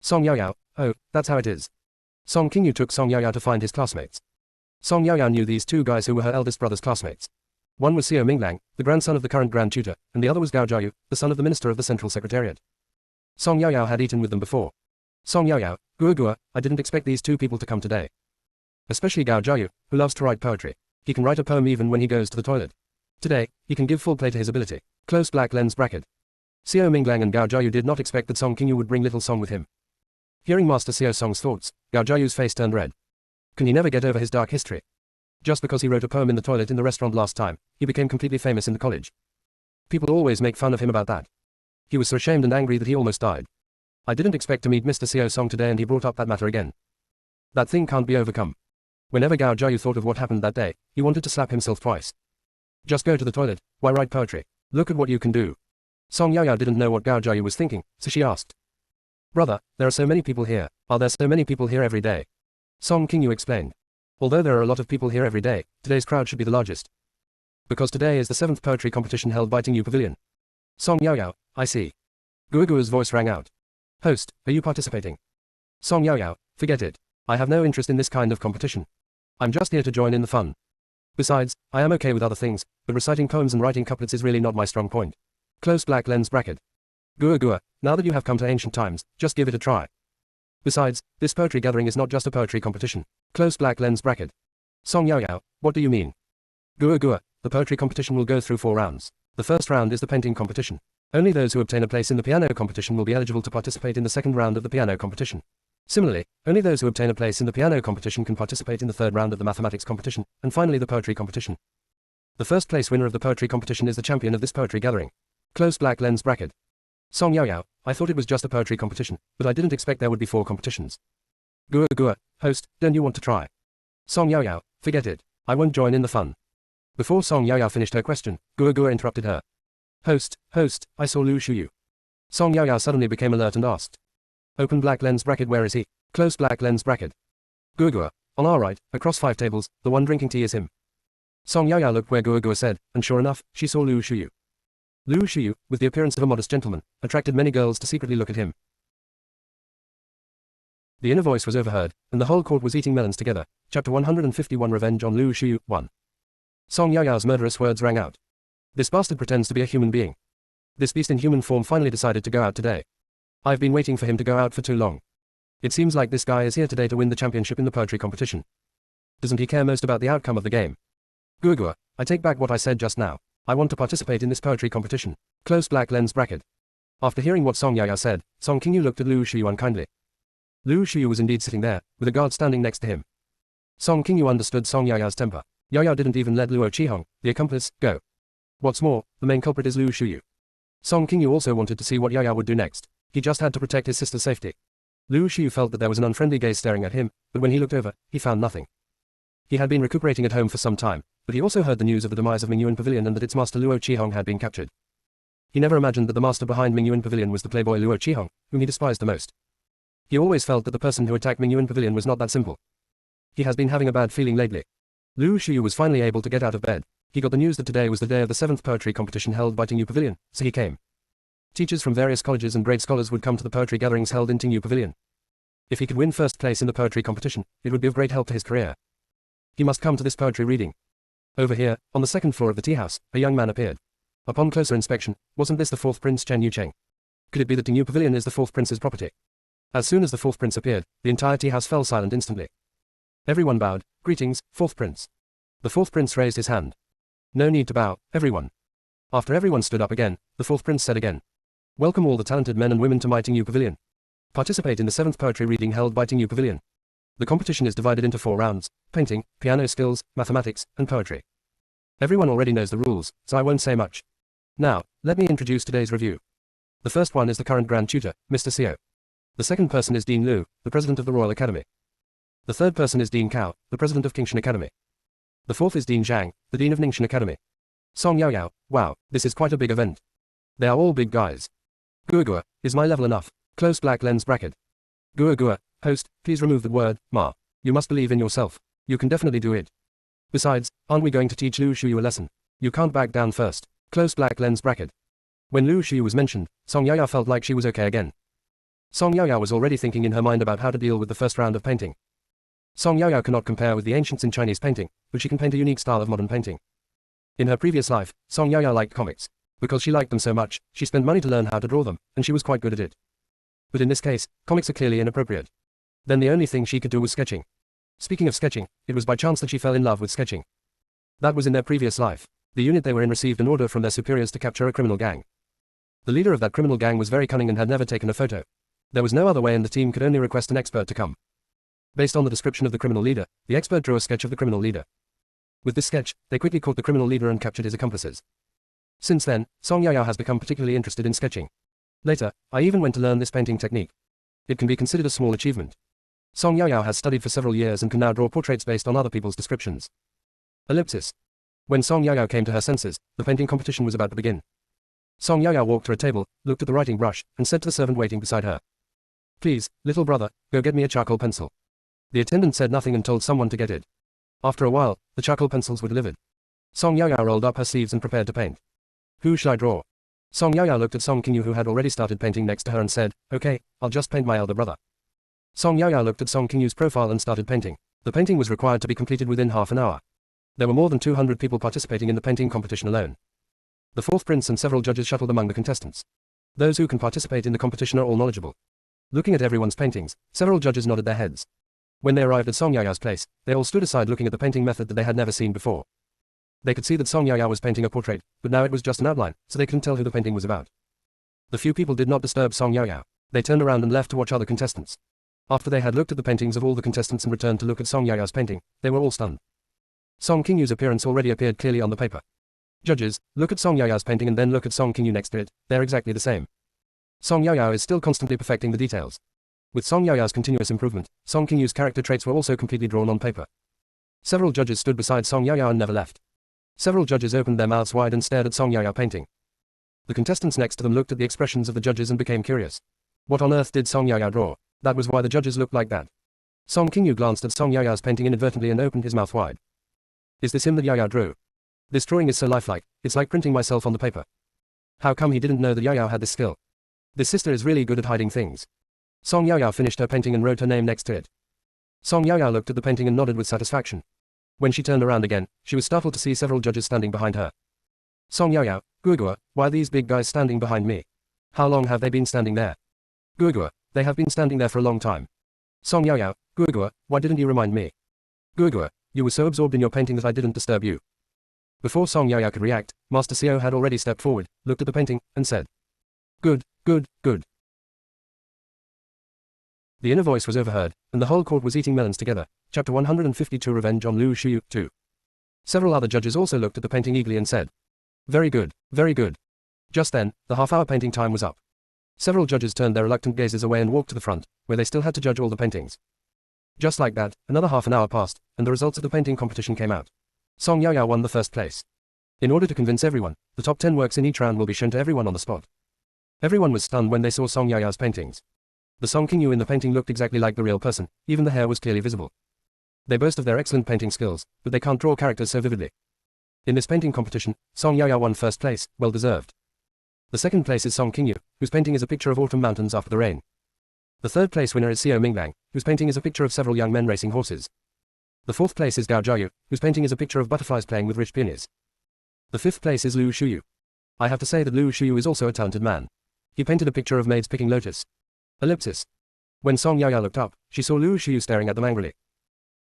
Song Yaoyao, oh, that's how it is. Song Qingyu took Song Yaoyao to find his classmates. Song Yaoyao knew these two guys who were her eldest brother's classmates. One was Xiao Minglang, the grandson of the current grand tutor, and the other was Gao Jiayu, the son of the minister of the Central Secretariat. Song Yaoyao had eaten with them before. Song Yaoyao, Gurgua, I didn't expect these two people to come today. Especially Gao Jiayu, who loves to write poetry. He can write a poem even when he goes to the toilet. Today, he can give full play to his ability. Close black lens bracket. Xiao Minglang and Gao Jiayu did not expect that Song Qingyu would bring little Song with him. Hearing Master Xiao Song's thoughts, Gao Jiayu's face turned red. Can he never get over his dark history? Just because he wrote a poem in the toilet in the restaurant last time, he became completely famous in the college. People always make fun of him about that. He was so ashamed and angry that he almost died. I didn't expect to meet Mr. Xiao Song today and he brought up that matter again. That thing can't be overcome. Whenever Gao Jiayu thought of what happened that day, he wanted to slap himself twice. Just go to the toilet, why write poetry? Look at what you can do. Song Yaoyao didn't know what Gao Jiayu was thinking, so she asked. Brother, there are so many people here. Are there so many people here every day? Song Qingyu explained. Although there are a lot of people here every day, today's crowd should be the largest. Because today is the 7th poetry competition held by Tinyu Pavilion. Song Yaoyao, I see. Guoguo's voice rang out. Host, are you participating? Song Yaoyao, forget it. I have no interest in this kind of competition. I'm just here to join in the fun. Besides, I am okay with other things, but reciting poems and writing couplets is really not my strong point. Close black lens bracket. Gua gua, now that you have come to ancient times, just give it a try. Besides, this poetry gathering is not just a poetry competition. Close black lens bracket. Song Yao Yao, what do you mean? Gua gua, the poetry competition will go through 4 rounds. The first round is the painting competition. Only those who obtain a place in the piano competition will be eligible to participate in the second round of the piano competition. Similarly, only those who obtain a place in the piano competition can participate in the third round of the mathematics competition, and finally the poetry competition. The first place winner of the poetry competition is the champion of this poetry gathering. Close black lens bracket. Song Yao Yao, I thought it was just a poetry competition, but I didn't expect there would be 4 competitions. Gua gua, host, don't you want to try? Song Yao Yao, forget it. I won't join in the fun. Before Song Yao Yao finished her question, Gua gua interrupted her. Host, I saw Lu Shuyu. Song Yao Yao suddenly became alert and asked. Open black lens bracket, where is he? Close black lens bracket. Gua gua, on our right, across 5 tables, the one drinking tea is him. Song Yao Yao looked where Gua gua said, and sure enough, she saw Lu Shuyu. Lu Shuyu, with the appearance of a modest gentleman, attracted many girls to secretly look at him. The inner voice was overheard, and the whole court was eating melons together. Chapter 151 Revenge on Lu Shuyu 1. Song Yao Yao's murderous words rang out. This bastard pretends to be a human being. This beast in human form finally decided to go out today. I've been waiting for him to go out for too long. It seems like this guy is here today to win the championship in the poetry competition. Doesn't he care most about the outcome of the game? Gua gua, I take back what I said just now. I want to participate in this poetry competition. Close black lens bracket. After hearing what Song Yao Yao said, Song Qingyu looked at Lu Shuyu unkindly. Lu Shuyu was indeed sitting there, with a guard standing next to him. Song Qingyu understood Song Yao Yao's temper. Yao Yao didn't even let Luo Qihong, the accomplice, go. What's more, the main culprit is Lu Shuyu. Song Qingyu also wanted to see what Yao Yao would do next. He just had to protect his sister's safety. Lu Shuyu felt that there was an unfriendly gaze staring at him, but when he looked over, he found nothing. He had been recuperating at home for some time, but he also heard the news of the demise of Mingyuan Pavilion and that its master Luo Qihong had been captured. He never imagined that the master behind Mingyuan Pavilion was the playboy Luo Qihong, whom he despised the most. He always felt that the person who attacked Mingyuan Pavilion was not that simple. He has been having a bad feeling lately. Lu Shuyu was finally able to get out of bed. He got the news that today was the day of the 7th poetry competition held by Tingyu Pavilion, so he came. Teachers from various colleges and great scholars would come to the poetry gatherings held in Tingyu Pavilion. If he could win first place in the poetry competition, it would be of great help to his career. He must come to this poetry reading. Over here, on the 2nd floor of the tea house, a young man appeared. Upon closer inspection, wasn't this the 4th prince Chen Yucheng? Could it be that Tingyu Pavilion is the 4th prince's property? As soon as the 4th prince appeared, the entire tea house fell silent instantly. Everyone bowed. Greetings, 4th prince. The 4th prince raised his hand. No need to bow, everyone. After everyone stood up again, the 4th prince said again. Welcome all the talented men and women to my Tingyu Pavilion. Participate in the 7th poetry reading held by Tingyu Pavilion. The competition is divided into 4 rounds: painting, piano skills, mathematics, and poetry. Everyone already knows the rules, so I won't say much. Now, let me introduce today's review. The first one is the current Grand Tutor, Mr. Seo. The second person is Dean Liu, the President of the Royal Academy. The third person is Dean Cao, the President of Qingshan Academy. The fourth is Dean Zhang, the Dean of Ningxian Academy. Song Yao Yao, wow, this is quite a big event. They are all big guys. Gua gua, is my level enough? Close black lens bracket. Gua gua, host, please remove the word, ma. You must believe in yourself. You can definitely do it. Besides, aren't we going to teach Lu Shuyu a lesson? You can't back down first. Close black lens bracket. When Lu Shuyu was mentioned, Song Yao Yao felt like she was okay again. Song Yao Yao was already thinking in her mind about how to deal with the first round of painting. Song Yao Yao cannot compare with the ancients in Chinese painting, but she can paint a unique style of modern painting. In her previous life, Song Yao Yao liked comics. Because she liked them so much, she spent money to learn how to draw them, and she was quite good at it. But in this case, comics are clearly inappropriate. Then the only thing she could do was sketching. Speaking of sketching, it was by chance that she fell in love with sketching. That was in their previous life. The unit they were in received an order from their superiors to capture a criminal gang. The leader of that criminal gang was very cunning and had never taken a photo. There was no other way and the team could only request an expert to come. Based on the description of the criminal leader, the expert drew a sketch of the criminal leader. With this sketch, they quickly caught the criminal leader and captured his accomplices. Since then, Song Yao Yao has become particularly interested in sketching. Later, I even went to learn this painting technique. It can be considered a small achievement. Song Yao Yao has studied for several years and can now draw portraits based on other people's descriptions. Ellipsis. When Song Yao Yao came to her senses, the painting competition was about to begin. Song Yao Yao walked to a table, looked at the writing brush, and said to the servant waiting beside her. Please, little brother, go get me a charcoal pencil. The attendant said nothing and told someone to get it. After a while, the charcoal pencils were delivered. Song Yao Yao rolled up her sleeves and prepared to paint. Who should I draw? Song Yao Yao looked at Song Qingyu who had already started painting next to her and said, okay, I'll just paint my elder brother. Song Yao Yao looked at Song Qingyu's profile and started painting. The painting was required to be completed within half an hour. There were more than 200 people participating in the painting competition alone. The fourth prince and several judges shuttled among the contestants. Those who can participate in the competition are all knowledgeable. Looking at everyone's paintings, several judges nodded their heads. When they arrived at Song Yaya's place, they all stood aside looking at the painting method that they had never seen before. They could see that Song Yaya was painting a portrait, but now it was just an outline, so they couldn't tell who the painting was about. The few people did not disturb Song Yaya. They turned around and left to watch other contestants. After they had looked at the paintings of all the contestants and returned to look at Song Yaya's painting, they were all stunned. Song Qingyu's appearance already appeared clearly on the paper. Judges, look at Song Yaya's painting and then look at Song Qingyu next to it, they're exactly the same. Song Yaya is still constantly perfecting the details. With Song Yaya's continuous improvement, Song Qingyu's character traits were also completely drawn on paper. Several judges stood beside Song Yaya and never left. Several judges opened their mouths wide and stared at Song Yaya painting. The contestants next to them looked at the expressions of the judges and became curious. What on earth did Song Yaya draw? That was why the judges looked like that. Song Qingyu glanced at Song Yaya's painting inadvertently and opened his mouth wide. Is this him that Yaya drew? This drawing is so lifelike, it's like printing myself on the paper. How come he didn't know that Yaya had this skill? This sister is really good at hiding things. Song Yaya finished her painting and wrote her name next to it. Song Yaya looked at the painting and nodded with satisfaction. When she turned around again, she was startled to see several judges standing behind her. Song Yaya, Guogua, why are these big guys standing behind me? How long have they been standing there? Guogua, they have been standing there for a long time. Song Yaya, Guogua, why didn't you remind me? Guogua, you were so absorbed in your painting that I didn't disturb you. Before Song Yaya could react, Master Xiao had already stepped forward, looked at the painting, and said, "Good, good, good." The inner voice was overheard, and the whole court was eating melons together. Chapter 152 Revenge on Liu Xiu 2. Several other judges also looked at the painting eagerly and said, "Very good, very good." Just then, the half-hour painting time was up. Several judges turned their reluctant gazes away and walked to the front, where they still had to judge all the paintings. Just like that, another half an hour passed, and the results of the painting competition came out. Song Yaya won the first place. In order to convince everyone, the top 10 works in each round will be shown to everyone on the spot. Everyone was stunned when they saw Song Yaya's paintings. The Song Qingyu in the painting looked exactly like the real person, even the hair was clearly visible. They boast of their excellent painting skills, but they can't draw characters so vividly. In this painting competition, Song Yaya won first place, well deserved. The second place is Song Qingyu, whose painting is a picture of autumn mountains after the rain. The third place winner is Xiao Minglang, whose painting is a picture of several young men racing horses. The fourth place is Gao Jiayu, whose painting is a picture of butterflies playing with rich peonies. The fifth place is Liu Xiu. I have to say that Liu Xiu is also a talented man. He painted a picture of maids picking lotus. Ellipsis. When Song Yaya looked up, she saw Liu Xiu staring at them angrily.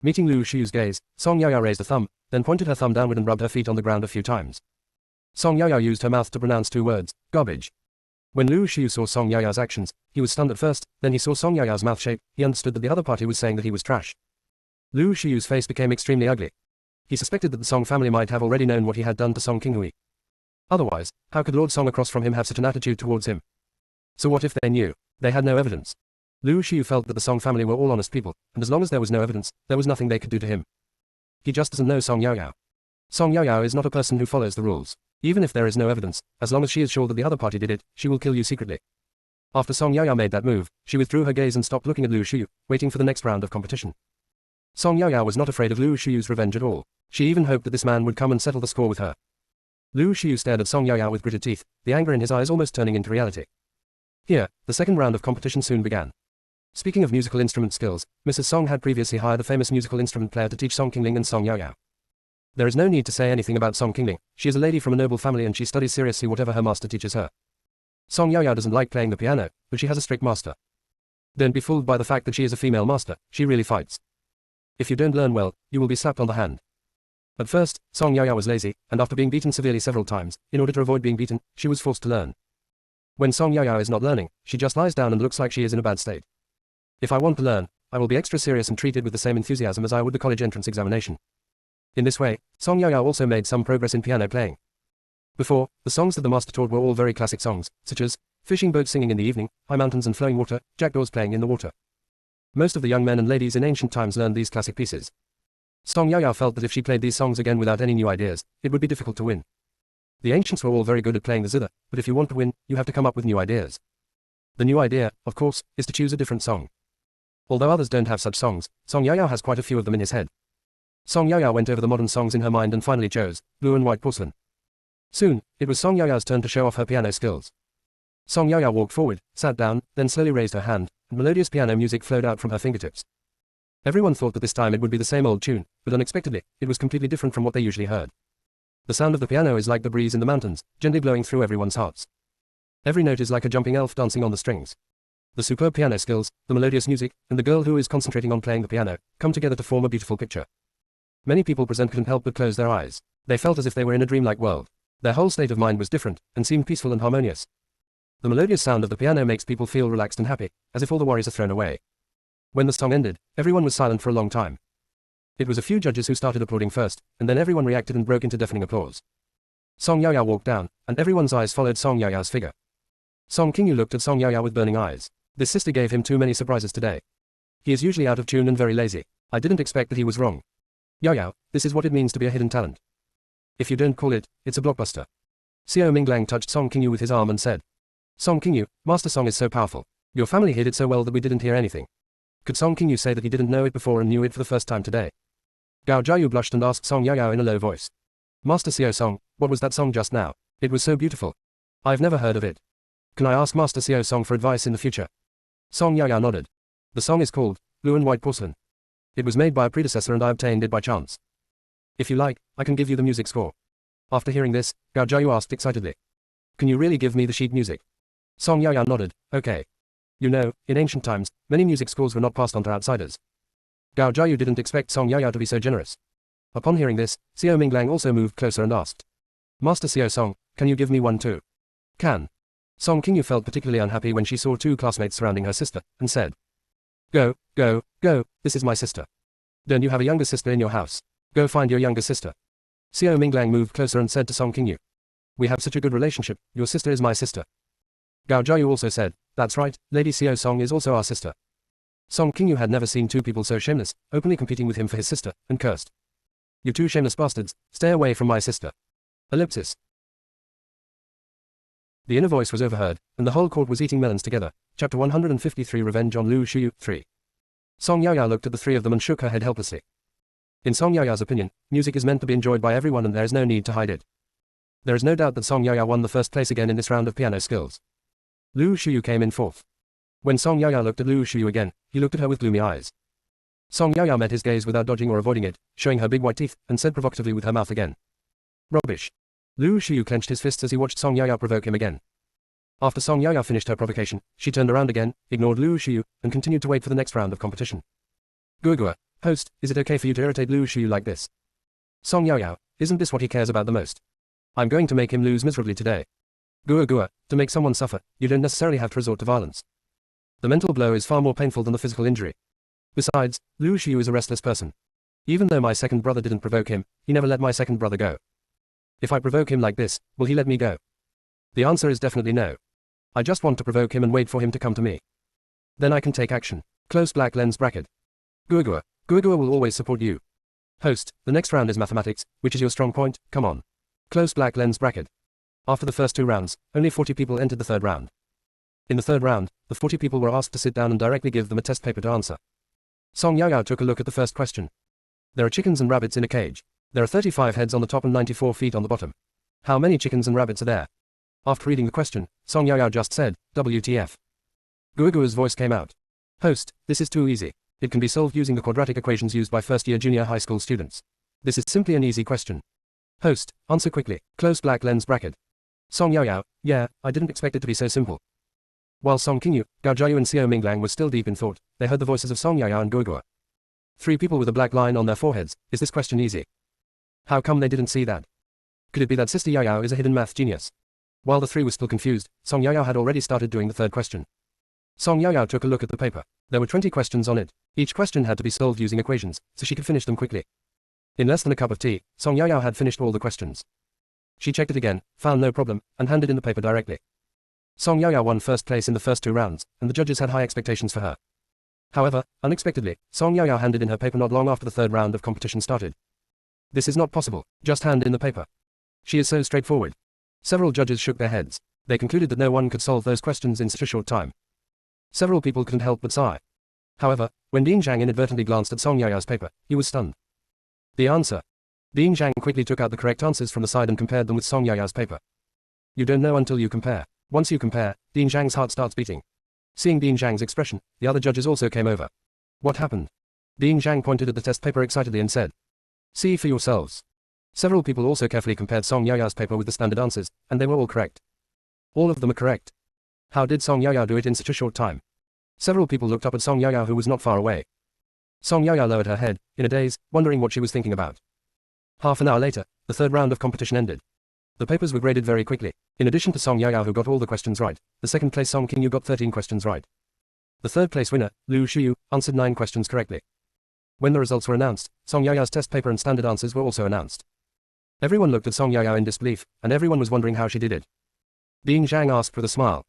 Meeting Liu Xiu's gaze, Song Yaya raised a thumb, then pointed her thumb downward and rubbed her feet on the ground a few times. Song Yaya used her mouth to pronounce two words, garbage. When Liu Xiu saw Song Yaya's actions, he was stunned at first, then he saw Song Yaya's mouth shape, he understood that the other party was saying that he was trash. Liu Xiu's face became extremely ugly. He suspected that the Song family might have already known what he had done to Song Qinghui. Otherwise, how could Lord Song across from him have such an attitude towards him? So what if they knew? They had no evidence. Liu Xiu felt that the Song family were all honest people, and as long as there was no evidence, there was nothing they could do to him. He just doesn't know Song Yaoyao. Song Yaoyao is not a person who follows the rules. Even if there is no evidence, as long as she is sure that the other party did it, she will kill you secretly. After Song Yaoyao made that move, she withdrew her gaze and stopped looking at Liu Xiu, waiting for the next round of competition. Song Yaoyao was not afraid of Liu Xiu's revenge at all. She even hoped that this man would come and settle the score with her. Liu Xiu stared at Song Yaoyao with gritted teeth, the anger in his eyes almost turning into reality. Here, the second round of competition soon began. Speaking of musical instrument skills, Mrs. Song had previously hired a famous musical instrument player to teach Song Qingling and Song Yaoyao. There is no need to say anything about Song Qingling. She is a lady from a noble family and she studies seriously whatever her master teaches her. Song Yaoyao doesn't like playing the piano, but she has a strict master. Don't be fooled by the fact that she is a female master, she really fights. If you don't learn well, you will be slapped on the hand. At first, Song Yaoyao was lazy, and after being beaten severely several times, in order to avoid being beaten, she was forced to learn. When Song Yaoyao is not learning, she just lies down and looks like she is in a bad state. If I want to learn, I will be extra serious and treat it with the same enthusiasm as I would the college entrance examination. In this way, Song Yaoyao also made some progress in piano playing. Before, the songs that the master taught were all very classic songs, such as fishing boats singing in the evening, high mountains and flowing water, jackdaws playing in the water. Most of the young men and ladies in ancient times learned these classic pieces. Song Yaoyao felt that if she played these songs again without any new ideas, it would be difficult to win. The ancients were all very good at playing the zither, but if you want to win, you have to come up with new ideas. The new idea, of course, is to choose a different song. Although others don't have such songs, Song Yaoyao has quite a few of them in his head. Song Yaoyao went over the modern songs in her mind and finally chose Blue and White Porcelain. Soon, it was Song Yaoyao's turn to show off her piano skills. Song Yaoyao walked forward, sat down, then slowly raised her hand, and melodious piano music flowed out from her fingertips. Everyone thought that this time it would be the same old tune, but unexpectedly, it was completely different from what they usually heard. The sound of the piano is like the breeze in the mountains, gently blowing through everyone's hearts. Every note is like a jumping elf dancing on the strings. The superb piano skills, the melodious music, and the girl who is concentrating on playing the piano, come together to form a beautiful picture. Many people present couldn't help but close their eyes. They felt as if they were in a dreamlike world. Their whole state of mind was different, and seemed peaceful and harmonious. The melodious sound of the piano makes people feel relaxed and happy, as if all the worries are thrown away. When the song ended, everyone was silent for a long time. It was a few judges who started applauding first, and then everyone reacted and broke into deafening applause. Song Yaoyao walked down, and everyone's eyes followed Song Yaoyao's figure. Song Qingyu looked at Song Yaoyao with burning eyes. This sister gave him too many surprises today. He is usually out of tune and very lazy. I didn't expect that he was wrong. Yaoyao, this is what it means to be a hidden talent. If you don't call it, it's a blockbuster. Xiao Minglang touched Song Qingyu with his arm and said, Song Qingyu, Master Song is so powerful. Your family hid it so well that we didn't hear anything. Could Song Qingyu say that he didn't know it before and knew it for the first time today? Gao Jiayu blushed and asked Song Yaoyao in a low voice. Master Xiao Song, what was that song just now? It was so beautiful. I've never heard of it. Can I ask Master Xiao Song for advice in the future? Song Yaoyao nodded. The song is called Blue and White Porcelain. It was made by a predecessor and I obtained it by chance. If you like, I can give you the music score. After hearing this, Gao Jiayu asked excitedly. Can you really give me the sheet music? Song Yaoyao nodded. Okay. You know, in ancient times, many music scores were not passed on to outsiders. Gao Jiayu didn't expect Song Yaoyao to be so generous. Upon hearing this, Xiao Minglang also moved closer and asked. Master Xiao Song, can you give me one too? Can. Song Qingyu felt particularly unhappy when she saw two classmates surrounding her sister, and said. Go, go, go, this is my sister. Don't you have a younger sister in your house? Go find your younger sister. Xiao Minglang moved closer and said to Song Qingyu. We have such a good relationship, your sister is my sister. Gao Jiayu also said, that's right, Lady Xiao Song is also our sister. Song Qingyu had never seen two people so shameless, openly competing with him for his sister, and cursed. You two shameless bastards, stay away from my sister. Ellipsis. The inner voice was overheard, and the whole court was eating melons together. Chapter 153 Revenge on Lu Shuyu 3. Song Yaoyao looked at the three of them and shook her head helplessly. In Song Yaoyao's opinion, music is meant to be enjoyed by everyone and there is no need to hide it. There is no doubt that Song Yaoyao won the first place again in this round of piano skills. Lu Shuyu came in fourth. When Song Yaoyao looked at Lu Shuyu again, he looked at her with gloomy eyes. Song Yaoyao met his gaze without dodging or avoiding it, showing her big white teeth, and said provocatively with her mouth again. Rubbish. Lu Shuyu clenched his fists as he watched Song Yaoyao provoke him again. After Song Yaoyao finished her provocation, she turned around again, ignored Lu Shuyu, and continued to wait for the next round of competition. Guogua, host, is it okay for you to irritate Lu Shuyu like this? Song Yaoyao, isn't this what he cares about the most? I'm going to make him lose miserably today. Guogua, to make someone suffer, you don't necessarily have to resort to violence. The mental blow is far more painful than the physical injury. Besides, Lu Shuyu is a restless person. Even though my second brother didn't provoke him, he never let my second brother go. If I provoke him like this, will he let me go? The answer is definitely no. I just want to provoke him and wait for him to come to me. Then I can take action. Close black lens bracket. Guogua will always support you. Host, the next round is mathematics, which is your strong point, come on. Close black lens bracket. After the first two rounds, only 40 people entered the third round. In the third round, the 40 people were asked to sit down and directly give them a test paper to answer. Song Yaoyao took a look at the first question. There are chickens and rabbits in a cage. There are 35 heads on the top and 94 feet on the bottom. How many chickens and rabbits are there? After reading the question, Song Yaoyao just said, WTF. Guogua's voice came out. Host, this is too easy. It can be solved using the quadratic equations used by first-year junior high school students. This is simply an easy question. Host, answer quickly. Close black lens bracket. Song Yaoyao, yeah, I didn't expect it to be so simple. While Song Qingyu, Gao Jiayu and Xiao Minglang were still deep in thought, they heard the voices of Song Yaoyao and Guogua. Three people with a black line on their foreheads, is this question easy? How come they didn't see that? Could it be that Sister Yaoyao is a hidden math genius? While the three were still confused, Song Yaoyao had already started doing the third question. Song Yaoyao took a look at the paper. There were 20 questions on it. Each question had to be solved using equations, so she could finish them quickly. In less than a cup of tea, Song Yaoyao had finished all the questions. She checked it again, found no problem, and handed in the paper directly. Song Yaoyao won first place in the first two rounds, and the judges had high expectations for her. However, unexpectedly, Song Yaoyao handed in her paper not long after the third round of competition started. This is not possible, just hand in the paper. She is so straightforward. Several judges shook their heads. They concluded that no one could solve those questions in such a short time. Several people couldn't help but sigh. However, when Ding Zhang inadvertently glanced at Song Yaoyao's paper, he was stunned. The answer. Ding Zhang quickly took out the correct answers from the side and compared them with Song Yaoyao's paper. You don't know until you compare. Once you compare, Ding Zhang's heart starts beating. Seeing Ding Zhang's expression, the other judges also came over. What happened? Ding Zhang pointed at the test paper excitedly and said, "See for yourselves." Several people also carefully compared Song Yaoyao's paper with the standard answers, and they were all correct. All of them are correct. How did Song Yaoyao do it in such a short time? Several people looked up at Song Yaoyao, who was not far away. Song Yaoyao lowered her head, in a daze, wondering what she was thinking about. Half an hour later, the third round of competition ended. The papers were graded very quickly. In addition to Song Yaoyao, who got all the questions right, the second place Song Qingyu got 13 questions right. The third place winner, Lu Shuyu, answered 9 questions correctly. When the results were announced, Song Yaoyao's test paper and standard answers were also announced. Everyone looked at Song Yaoyao in disbelief, and everyone was wondering how she did it. Ding Zhang asked with a smile,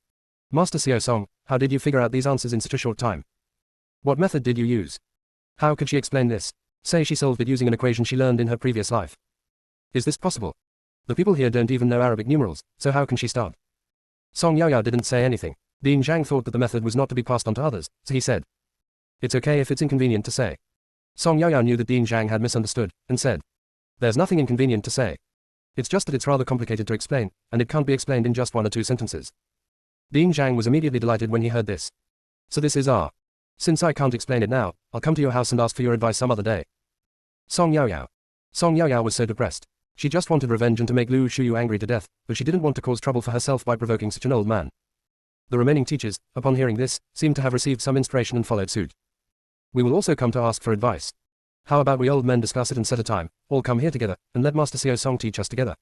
"Master Xiao Song, how did you figure out these answers in such a short time? What method did you use? How could she explain this? Say she solved it using an equation she learned in her previous life. Is this possible? The people here don't even know Arabic numerals, so how can she start?" Song Yaoyao didn't say anything. Ding Zhang thought that the method was not to be passed on to others, so he said, "It's okay if it's inconvenient to say." Song Yaoyao knew that Ding Zhang had misunderstood, and said, "There's nothing inconvenient to say. It's just that it's rather complicated to explain, and it can't be explained in just 1 or 2 sentences." Ding Zhang was immediately delighted when he heard this. "So this is our. Since I can't explain it now, I'll come to your house and ask for your advice some other day." Song Yaoyao. Song Yaoyao was so depressed. She just wanted revenge and to make Lu Shuyu angry to death, but she didn't want to cause trouble for herself by provoking such an old man. The remaining teachers, upon hearing this, seemed to have received some inspiration and followed suit. "We will also come to ask for advice. How about we old men discuss it and set a time, all come here together, and let Master Xiao Song teach us together?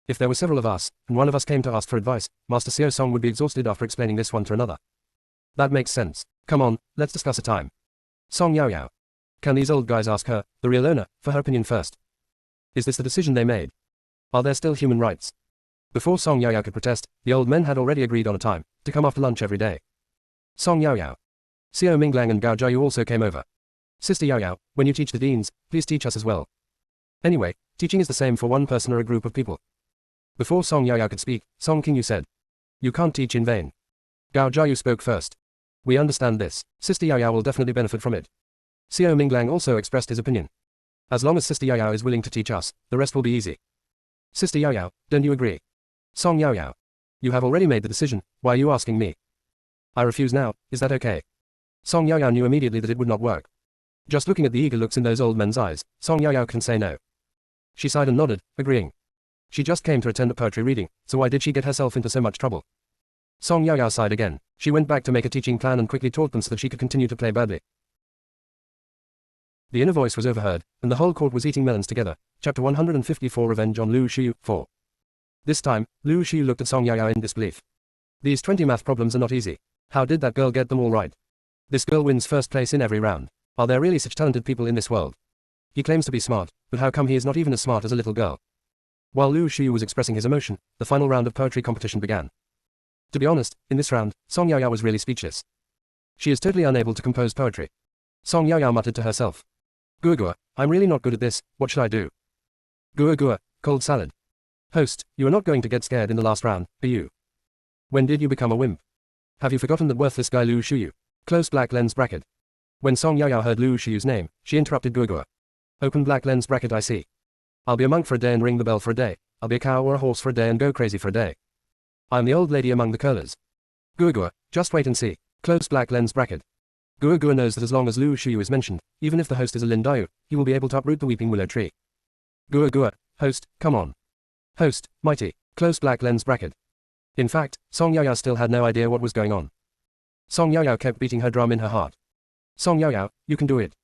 If there were several of us, and one of us came to ask for advice, Master Xiao Song would be exhausted after explaining this one to another. That makes sense. Come on, let's discuss a time." Song Yaoyao. Can these old guys ask her, the real owner, for her opinion first? Is this the decision they made? Are there still human rights? Before Song Yaoyao could protest, the old men had already agreed on a time, to come after lunch every day. Song Yaoyao. Xiao Minglang and Gao Jiayu also came over. "Sister Yaoyao, when you teach the deans, please teach us as well. Anyway, teaching is the same for one person or a group of people." Before Song Yaoyao could speak, Song Qingyu said, "You can't teach in vain." Gao Jiayu spoke first. "We understand this. Sister Yaoyao will definitely benefit from it." Xiao Minglang also expressed his opinion. "As long as Sister Yaoyao is willing to teach us, the rest will be easy." "Sister Yaoyao, don't you agree?" Song Yaoyao. "You have already made the decision, why are you asking me?" "I refuse now, is that okay?" Song Yaoyao knew immediately that it would not work. Just looking at the eager looks in those old men's eyes, Song Yaoyao can say no. She sighed and nodded, agreeing. She just came to attend a poetry reading, so why did she get herself into so much trouble? Song Yaoyao sighed again. She went back to make a teaching plan and quickly taught them so that she could continue to play badly. The inner voice was overheard, and the whole court was eating melons together. Chapter 154 Revenge on Lu Shuyu 4. This time, Lu Shuyu looked at Song Yaoyao in disbelief. These 20 math problems are not easy. How did that girl get them all right? This girl wins first place in every round. Are there really such talented people in this world? He claims to be smart, but how come he is not even as smart as a little girl? While Lu Shuyu was expressing his emotion, the final round of poetry competition began. To be honest, in this round, Song Yaoyao was really speechless. She is totally unable to compose poetry. Song Yaoyao muttered to herself. "Gua, I'm really not good at this, what should I do?" Gua, cold salad. Host, you are not going to get scared in the last round, are you? When did you become a wimp? Have you forgotten that worthless guy Lu Shuyu? Close black lens bracket. When Song Yaoyao heard Lu Shuyu's name, she interrupted Gua. Open black lens bracket I see. I'll be a monk for a day and ring the bell for a day. I'll be a cow or a horse for a day and go crazy for a day. I'm the old lady among the curlers. Gua, just wait and see. Close black lens bracket. Gua knows that as long as Lu Shuyu is mentioned, even if the host is a Lin Dayu, he will be able to uproot the weeping willow tree. Gua, host, come on. Host, mighty, close black lens bracket. In fact, Song Yaoyao still had no idea what was going on. Song Yaoyao kept beating her drum in her heart. Song Yaoyao, you can do it.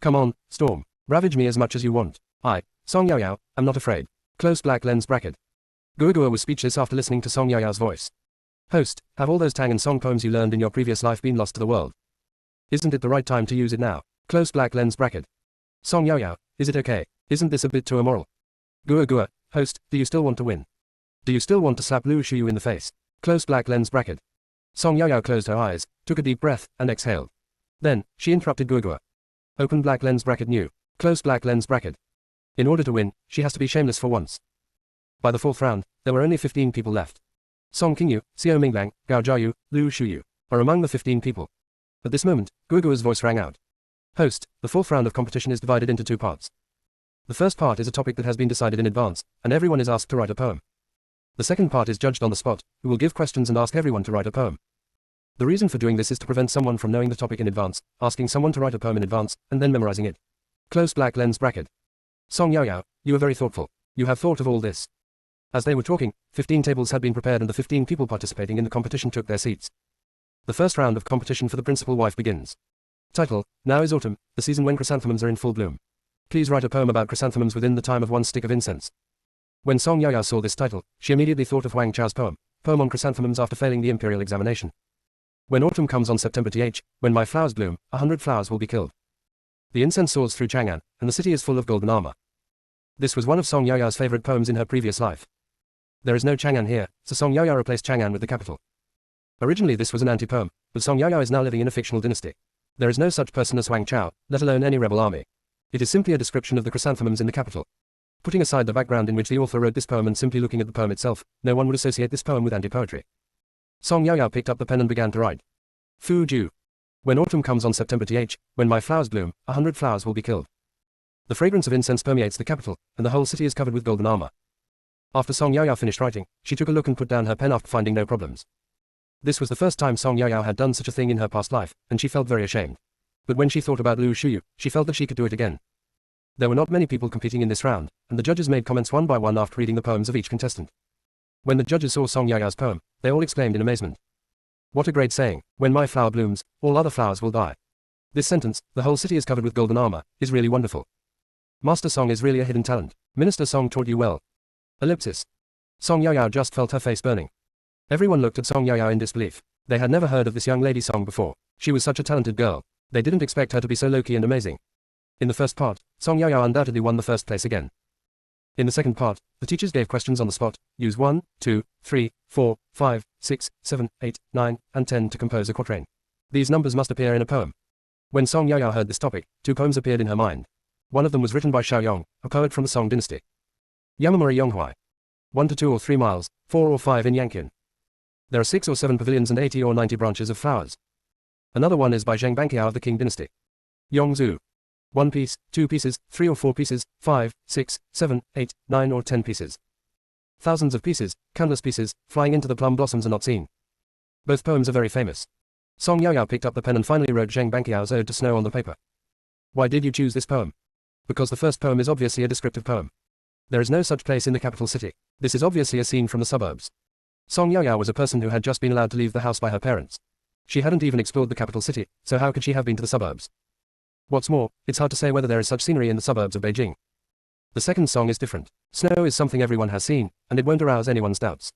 Come on, storm. Ravage me as much as you want. I, Song Yaoyao, am not afraid. Close black lens bracket. Gua was speechless after listening to Song Yaoyao's voice. Host, have all those Tang and Song poems you learned in your previous life been lost to the world? Isn't it the right time to use it now? Close black lens bracket. Song Yaoyao, is it okay? Isn't this a bit too immoral? Gua, host, do you still want to win? Do you still want to slap Lu Shuyu in the face? Close black lens bracket. Song Yaoyao closed her eyes, took a deep breath, and exhaled. Then, she interrupted Gua. Open black lens bracket new. Close black lens bracket. In order to win, she has to be shameless for once. By the 4th round, there were only 15 people left. Song Qingyu, Xiao Minglang, Gao Jiayu, Lu Shuyu are among the 15 people. At this moment, Gua's voice rang out. Host, the 4th round of competition is divided into 2 parts. The first part is a topic that has been decided in advance, and everyone is asked to write a poem. The second part is judged on the spot, who will give questions and ask everyone to write a poem. The reason for doing this is to prevent someone from knowing the topic in advance, asking someone to write a poem in advance, and then memorizing it. Close black lens bracket. Song Yao, you are very thoughtful. You have thought of all this. As they were talking, 15 tables had been prepared and the 15 people participating in the competition took their seats. The first round of competition for the principal wife begins. Title: Now is autumn, the season when chrysanthemums are in full bloom. Please write a poem about chrysanthemums within the time of 1 stick of incense. When Song Yao saw this title, she immediately thought of Wang Chao's poem on chrysanthemums after failing the imperial examination. When autumn comes on September th, when my flowers bloom, 100 flowers will be killed. The incense soars through Chang'an, and the city is full of golden armor. This was one of Song Yao's favorite poems in her previous life. There is no Chang'an here, so Song Yao replaced Chang'an with the capital. Originally this was an anti-poem, but Song Yao is now living in a fictional dynasty. There is no such person as Wang Chao, let alone any rebel army. It is simply a description of the chrysanthemums in the capital. Putting aside the background in which the author wrote this poem and simply looking at the poem itself, no one would associate this poem with anti-poetry. Song Yao picked up the pen and began to write. Fu Ju. When autumn comes on September th, when my flowers bloom, 100 flowers will be killed. The fragrance of incense permeates the capital, and the whole city is covered with golden armor. After Song Yao finished writing, she took a look and put down her pen after finding no problems. This was the first time Song Yao had done such a thing in her past life, and she felt very ashamed. But when she thought about Lu Shuyu, she felt that she could do it again. There were not many people competing in this round, and the judges made comments one by one after reading the poems of each contestant. When the judges saw Song Yao's poem, they all exclaimed in amazement. What a great saying, when my flower blooms, all other flowers will die. This sentence, the whole city is covered with golden armor, is really wonderful. Master Song is really a hidden talent. Minister Song taught you well. Ellipsis. Song Yao just felt her face burning. Everyone looked at Song Yao in disbelief. They had never heard of this young lady Song before. She was such a talented girl. They didn't expect her to be so low-key and amazing. In the first part, Song Yao undoubtedly won the first place again. In the second part, the teachers gave questions on the spot. Use 1, 2, 3, 4, 5, 6, 7, 8, 9, and 10 to compose a quatrain. These numbers must appear in a poem. When Song Yao heard this topic, 2 poems appeared in her mind. One of them was written by Xiao Yong, a poet from the Song dynasty. Yamamori Yonghuai. 1 to 2 or 3 miles, 4 or 5 in Yanqian. There are 6 or 7 pavilions and 80 or 90 branches of flowers. Another one is by Zheng Banqiao of the Qing dynasty. Yongzhu. 1 piece, 2 pieces, 3 or 4 pieces, 5, 6, 7, 8, 9 or 10 pieces. Thousands of pieces, countless pieces, flying into the plum blossoms are not seen. Both poems are very famous. Song Yao picked up the pen and finally wrote Zheng Banqiao's Ode to Snow on the paper. Why did you choose this poem? Because the first poem is obviously a descriptive poem. There is no such place in the capital city. This is obviously a scene from the suburbs. Song Yao was a person who had just been allowed to leave the house by her parents. She hadn't even explored the capital city, so how could she have been to the suburbs? What's more, it's hard to say whether there is such scenery in the suburbs of Beijing. The second song is different. Snow is something everyone has seen, and it won't arouse anyone's doubts.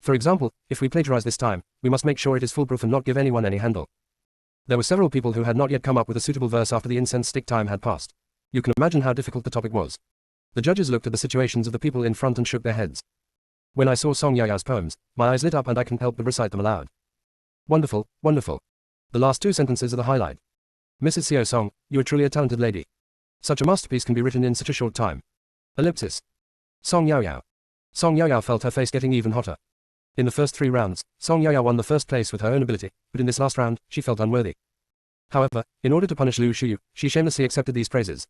For example, if we plagiarize this time, we must make sure it is foolproof and not give anyone any handle. There were several people who had not yet come up with a suitable verse after the incense stick time had passed. You can imagine how difficult the topic was. The judges looked at the situations of the people in front and shook their heads. When I saw Song Yao's poems, my eyes lit up and I couldn't help but recite them aloud. Wonderful, wonderful. The last 2 sentences are the highlight. Mrs. Xiao Song, you are truly a talented lady. Such a masterpiece can be written in such a short time. Ellipsis. Song Yao. Song Yao felt her face getting even hotter. In the first 3 rounds, Song Yao won the first place with her own ability, but in this last round, she felt unworthy. However, in order to punish Lu Shuyu, she shamelessly accepted these praises.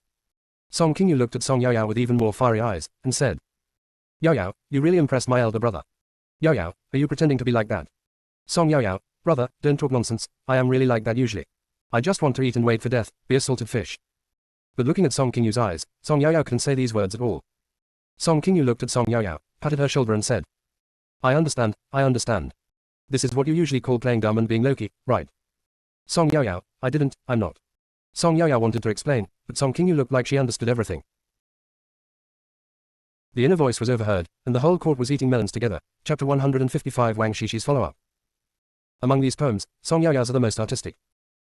Song Qingyu looked at Song Yao with even more fiery eyes, and said, Yao, you really impressed my elder brother. Yao, are you pretending to be like that? Song Yao, brother, don't talk nonsense, I am really like that usually. I just want to eat and wait for death, be a salted fish. But looking at Song Qingyu's eyes, Song Yao couldn't say these words at all. Song Qingyu looked at Song Yao, patted her shoulder and said, I understand, I understand. This is what you usually call playing dumb and being low-key, right? Song Yao, I'm not. Song Yao wanted to explain, but Song Qingyu looked like she understood everything. The inner voice was overheard, and the whole court was eating melons together. Chapter 155 Wang Shishi's follow-up. Among these poems, Song Yao's are the most artistic.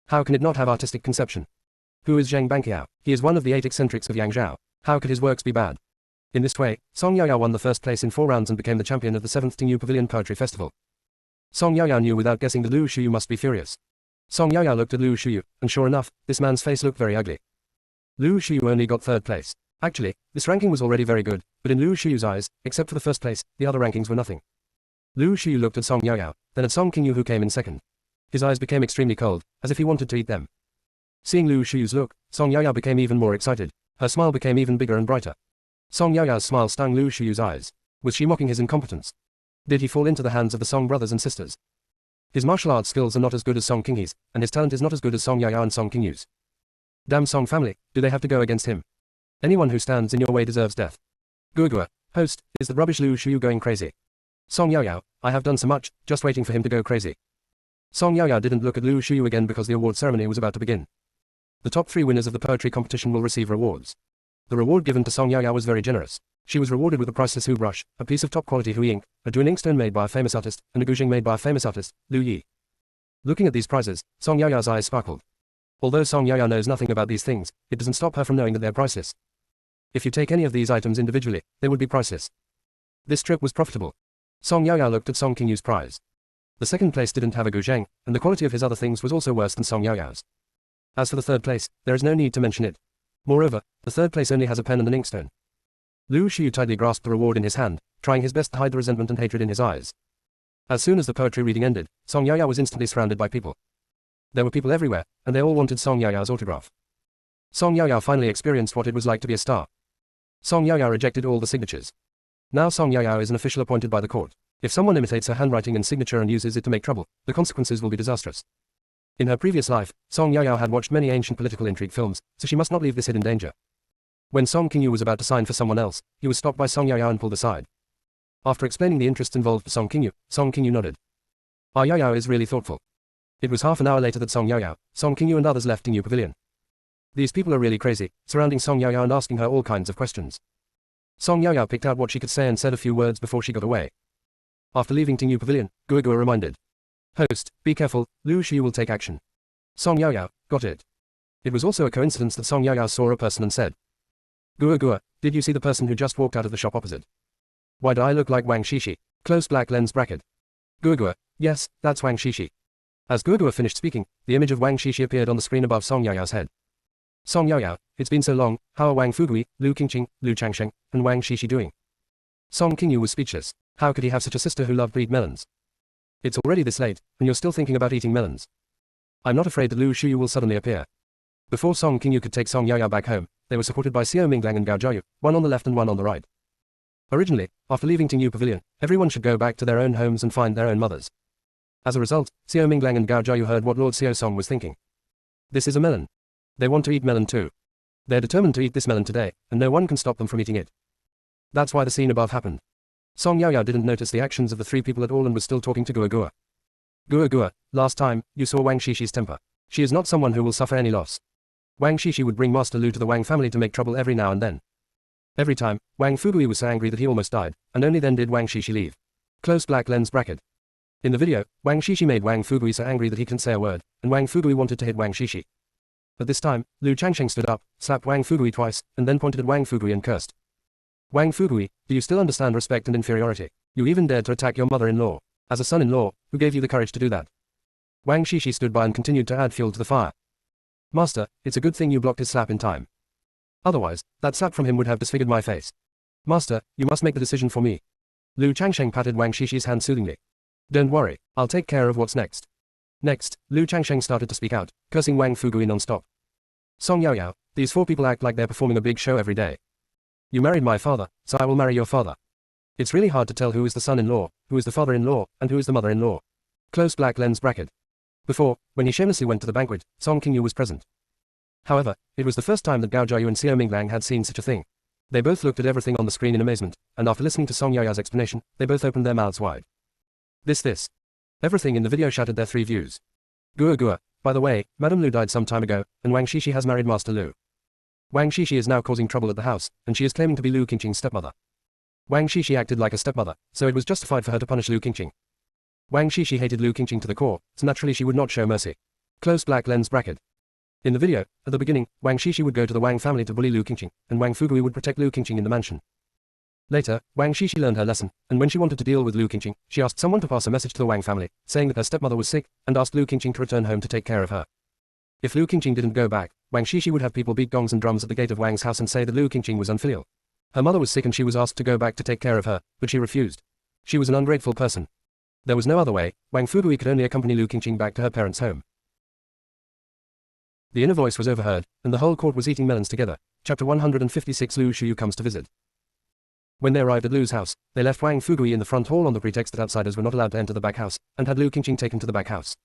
How can it not have artistic conception? Who is Zheng Banqiao? He is one of the 8 eccentrics of Yangzhou. How could his works be bad? In this way, Song Yao won the first place in 4 rounds and became the champion of the 7th Tingyu Pavilion Poetry Festival. Song Yao knew without guessing that Lu Shuyu must be furious. Song Yao looked at Lu Shuyu, and sure enough, this man's face looked very ugly. Lu Shuyu only got 3rd place. Actually, this ranking was already very good, but in Lu Shuyu's eyes, except for the 1st place, the other rankings were nothing. Lu Shuyu looked at Song Yao, then at Song Qingyu who came in 2nd. His eyes became extremely cold, as if he wanted to eat them. Seeing Lu Shuyu's look, Song Yao became even more excited. Her smile became even bigger and brighter. Song Yao's smile stung Lu Shuyu's eyes. Was she mocking his incompetence? Did he fall into the hands of the Song brothers and sisters? His martial arts skills are not as good as Song Qinghe's, and his talent is not as good as Song Yaoyao and Song Qingyu's. Damn Song family, do they have to go against him? Anyone who stands in your way deserves death. Guogua, host, is that rubbish Lu Shuyu going crazy? Song Yaoyao, I have done so much, just waiting for him to go crazy. Song Yaoyao didn't look at Lu Shuyu again because the award ceremony was about to begin. The top 3 winners of the poetry competition will receive rewards. The reward given to Song Yaoyao was very generous. She was rewarded with a priceless hui brush, a piece of top-quality hui ink, a Duan inkstone made by a famous artist, and a guzheng made by a famous artist, Lu Yi. Looking at these prizes, Song Yaoyao's eyes sparkled. Although Song Yaoyao knows nothing about these things, it doesn't stop her from knowing that they're priceless. If you take any of these items individually, they would be priceless. This trip was profitable. Song Yaoyao looked at Song Qingyu's prize. The second place didn't have a guzheng, and the quality of his other things was also worse than Song Yaoyao's. As for the third place, there is no need to mention it. Moreover, the third place only has a pen and an inkstone. Lu Shuyu tightly grasped the reward in his hand, trying his best to hide the resentment and hatred in his eyes. As soon as the poetry reading ended, Song Yaoyao was instantly surrounded by people. There were people everywhere, and they all wanted Song Yaoyao's autograph. Song Yaoyao finally experienced what it was like to be a star. Song Yaoyao rejected all the signatures. Now Song Yaoyao is an official appointed by the court. If someone imitates her handwriting and signature and uses it to make trouble, the consequences will be disastrous. In her previous life, Song Yaoyao had watched many ancient political intrigue films, so she must not leave this hidden danger. When Song Qingyu was about to sign for someone else, he was stopped by Song Yaoyao and pulled aside. After explaining the interests involved for Song Qingyu nodded. Our Yaoyao is really thoughtful. It was half an hour later that Song Yaoyao, Song Qingyu and others left Qingyu Pavilion. These people are really crazy, surrounding Song Yaoyao and asking her all kinds of questions. Song Yaoyao picked out what she could say and said a few words before she got away. After leaving Qingyu Pavilion, Guogua reminded. Host, be careful, Lu Shuyu will take action. Song Yaoyao, got it. It was also a coincidence that Song Yaoyao saw a person and said. Guogua, did you see the person who just walked out of the shop opposite? Why do I look like Wang Shishi? Close black lens bracket. Guogua, yes, that's Wang Shishi. As Guogua finished speaking, the image of Wang Shishi appeared on the screen above Song Yaoyao's head. Song Yaoyao, it's been so long, how are Wang Fugui, Lu Qingqing, Lu Changsheng, and Wang Shishi doing? Song Qingyu was speechless. How could he have such a sister who loved to eat melons? It's already this late, and you're still thinking about eating melons. I'm not afraid that Lu Shuyu will suddenly appear. Before Song Qingyu could take Song Yaoyao back home, they were supported by Xiao Minglang and Gao Jiayu, one on the left and one on the right. Originally, after leaving Qingyu Pavilion, everyone should go back to their own homes and find their own mothers. As a result, Xiao Minglang and Gao Jiayu heard what Lord Xiao Song was thinking. This is a melon. They want to eat melon too. They're determined to eat this melon today, and no one can stop them from eating it. That's why the scene above happened. Song Yaoyao didn't notice the actions of the 3 people at all and was still talking to Guogua. Guogua, last time, you saw Wang Shishi's temper. She is not someone who will suffer any loss. Wang Shishi would bring Master Lu to the Wang family to make trouble every now and then. Every time, Wang Fugui was so angry that he almost died, and only then did Wang Shishi leave. Close black lens bracket. In the video, Wang Shishi made Wang Fugui so angry that he couldn't say a word, and Wang Fugui wanted to hit Wang Shishi. But this time, Lu Changsheng stood up, slapped Wang Fugui twice, and then pointed at Wang Fugui and cursed. Wang Fugui, do you still understand respect and inferiority? You even dared to attack your mother-in-law. As a son-in-law, who gave you the courage to do that? Wang Shishi stood by and continued to add fuel to the fire. Master, it's a good thing you blocked his slap in time. Otherwise, that slap from him would have disfigured my face. Master, you must make the decision for me. Lu Changsheng patted Wang Shishi's hand soothingly. Don't worry, I'll take care of what's next. Next, Lu Changsheng started to speak out, cursing Wang Fugui non-stop. Song Yaoyao, these 4 people act like they're performing a big show every day. You married my father, so I will marry your father. It's really hard to tell who is the son-in-law, who is the father-in-law, and who is the mother-in-law. Close black lens bracket. Before, when he shamelessly went to the banquet, Song Qingyu was present. However, it was the first time that Gao Jiayu and Xiao Minglang had seen such a thing. They both looked at everything on the screen in amazement, and after listening to Song Yaoyao's explanation, they both opened their mouths wide. This. Everything in the video shattered their 3 views. Guogua, by the way, Madame Lu died some time ago, and Wang Shishi has married Master Lu. Wang Shishi is now causing trouble at the house, and she is claiming to be Lu Qingqing's stepmother. Wang Shishi acted like a stepmother, so it was justified for her to punish Lu Qingqing. Wang Shishi hated Lu Qingqing to the core, so naturally she would not show mercy. Close black lens bracket. In the video, at the beginning, Wang Shishi would go to the Wang family to bully Lu Qingqing, and Wang Fugui would protect Lu Qingqing in the mansion. Later, Wang Shishi learned her lesson, and when she wanted to deal with Lu Qingqing, she asked someone to pass a message to the Wang family, saying that her stepmother was sick, and asked Lu Qingqing to return home to take care of her. If Lu Qingqing didn't go back, Wang Shishi would have people beat gongs and drums at the gate of Wang's house and say that Lu Qingqing was unfilial. Her mother was sick and she was asked to go back to take care of her, but she refused. She was an ungrateful person. There was no other way, Wang Fugui could only accompany Lu Qingqing back to her parents' home. The inner voice was overheard, and the whole court was eating melons together. Chapter 156 Lu Shuyu comes to visit. When they arrived at Lu's house, they left Wang Fugui in the front hall on the pretext that outsiders were not allowed to enter the back house, and had Lu Qingqing taken to the back house.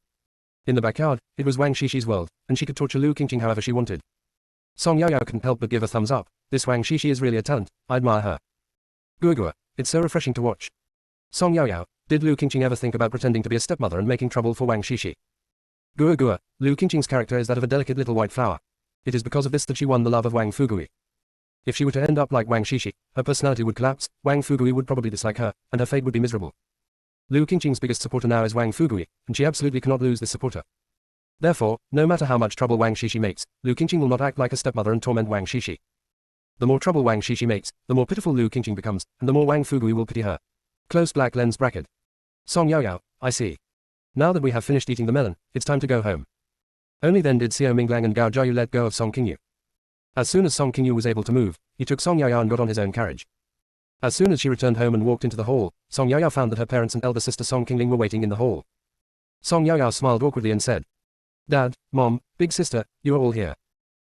In the backyard, it was Wang Shixi's world, and she could torture Lu Qingqing however she wanted. Song Yaoyao couldn't help but give a thumbs up. This Wang Xixi is really a talent, I admire her. Guogua, it's so refreshing to watch. Song Yaoyao, did Lu Qingqing ever think about pretending to be a stepmother and making trouble for Wang Xixi? Guogua, Lu Qingqing's character is that of a delicate little white flower. It is because of this that she won the love of Wang Fugui. If she were to end up like Wang Xixi, her personality would collapse, Wang Fugui would probably dislike her, and her fate would be miserable. Lu Qingqing's biggest supporter now is Wang Fugui, and she absolutely cannot lose this supporter. Therefore, no matter how much trouble Wang Xixi makes, Lu Qingqing will not act like a stepmother and torment Wang Xixi. The more trouble Wang Xixi makes, the more pitiful Lu Qingqing becomes, and the more Wang Fugui will pity her. Close black lens bracket. Song Yaoyao, I see. Now that we have finished eating the melon, it's time to go home. Only then did Xiao Minglang and Gao Jiayu let go of Song Qingyu. As soon as Song Qingyu was able to move, he took Song Yaoyao and got on his own carriage. As soon as she returned home and walked into the hall, Song Yaoyao found that her parents and elder sister Song Qingling were waiting in the hall. Song Yaoyao smiled awkwardly and said, Dad, Mom, Big Sister, you are all here.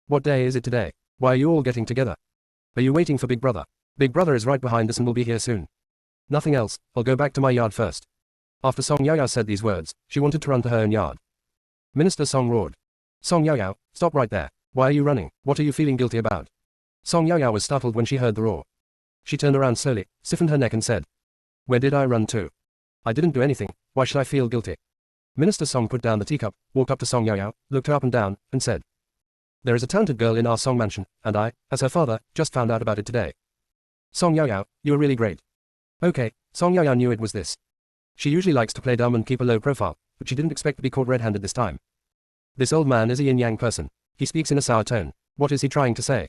What day is it today? Why are you all getting together? Are you waiting for Big Brother? Big Brother is right behind us and will be here soon. Nothing else, I'll go back to my yard first. After Song Yaoyao said these words, she wanted to run to her own yard. Minister Song roared. Song Yaoyao, stop right there. Why are you running? What are you feeling guilty about? Song Yaoyao was startled when she heard the roar. She turned around slowly, stiffened her neck and said, Where did I run to? I didn't do anything, why should I feel guilty? Minister Song put down the teacup, walked up to Song Yaoyao, looked her up and down, and said, There is a talented girl in our Song mansion, and I, as her father, just found out about it today. Song Yaoyao, you are really great. Okay, Song Yaoyao knew it was this. She usually likes to play dumb and keep a low profile, but she didn't expect to be caught red-handed this time. This old man is a yin-yang person. He speaks in a sour tone. What is he trying to say?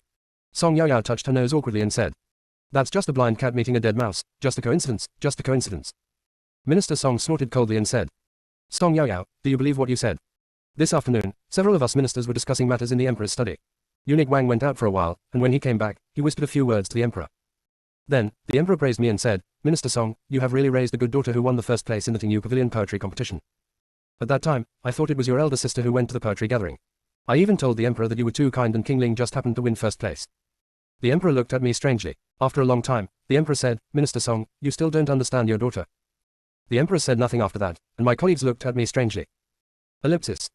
Song Yaoyao touched her nose awkwardly and said, That's just a blind cat meeting a dead mouse, just a coincidence, just a coincidence. Minister Song snorted coldly and said, Song Yaoyao, do you believe what you said? This afternoon, several of us ministers were discussing matters in the emperor's study. Eunuch Wang went out for a while, and when he came back, he whispered a few words to the emperor. Then, the emperor praised me and said, Minister Song, you have really raised a good daughter who won the first place in the Tingyu Pavilion poetry competition. At that time, I thought it was your elder sister who went to the poetry gathering. I even told the emperor that you were too kind and King Ling just happened to win first place. The emperor looked at me strangely. After a long time, the emperor said, Minister Song, you still don't understand your daughter. The emperor said nothing after that, and my colleagues looked at me strangely. Ellipsis.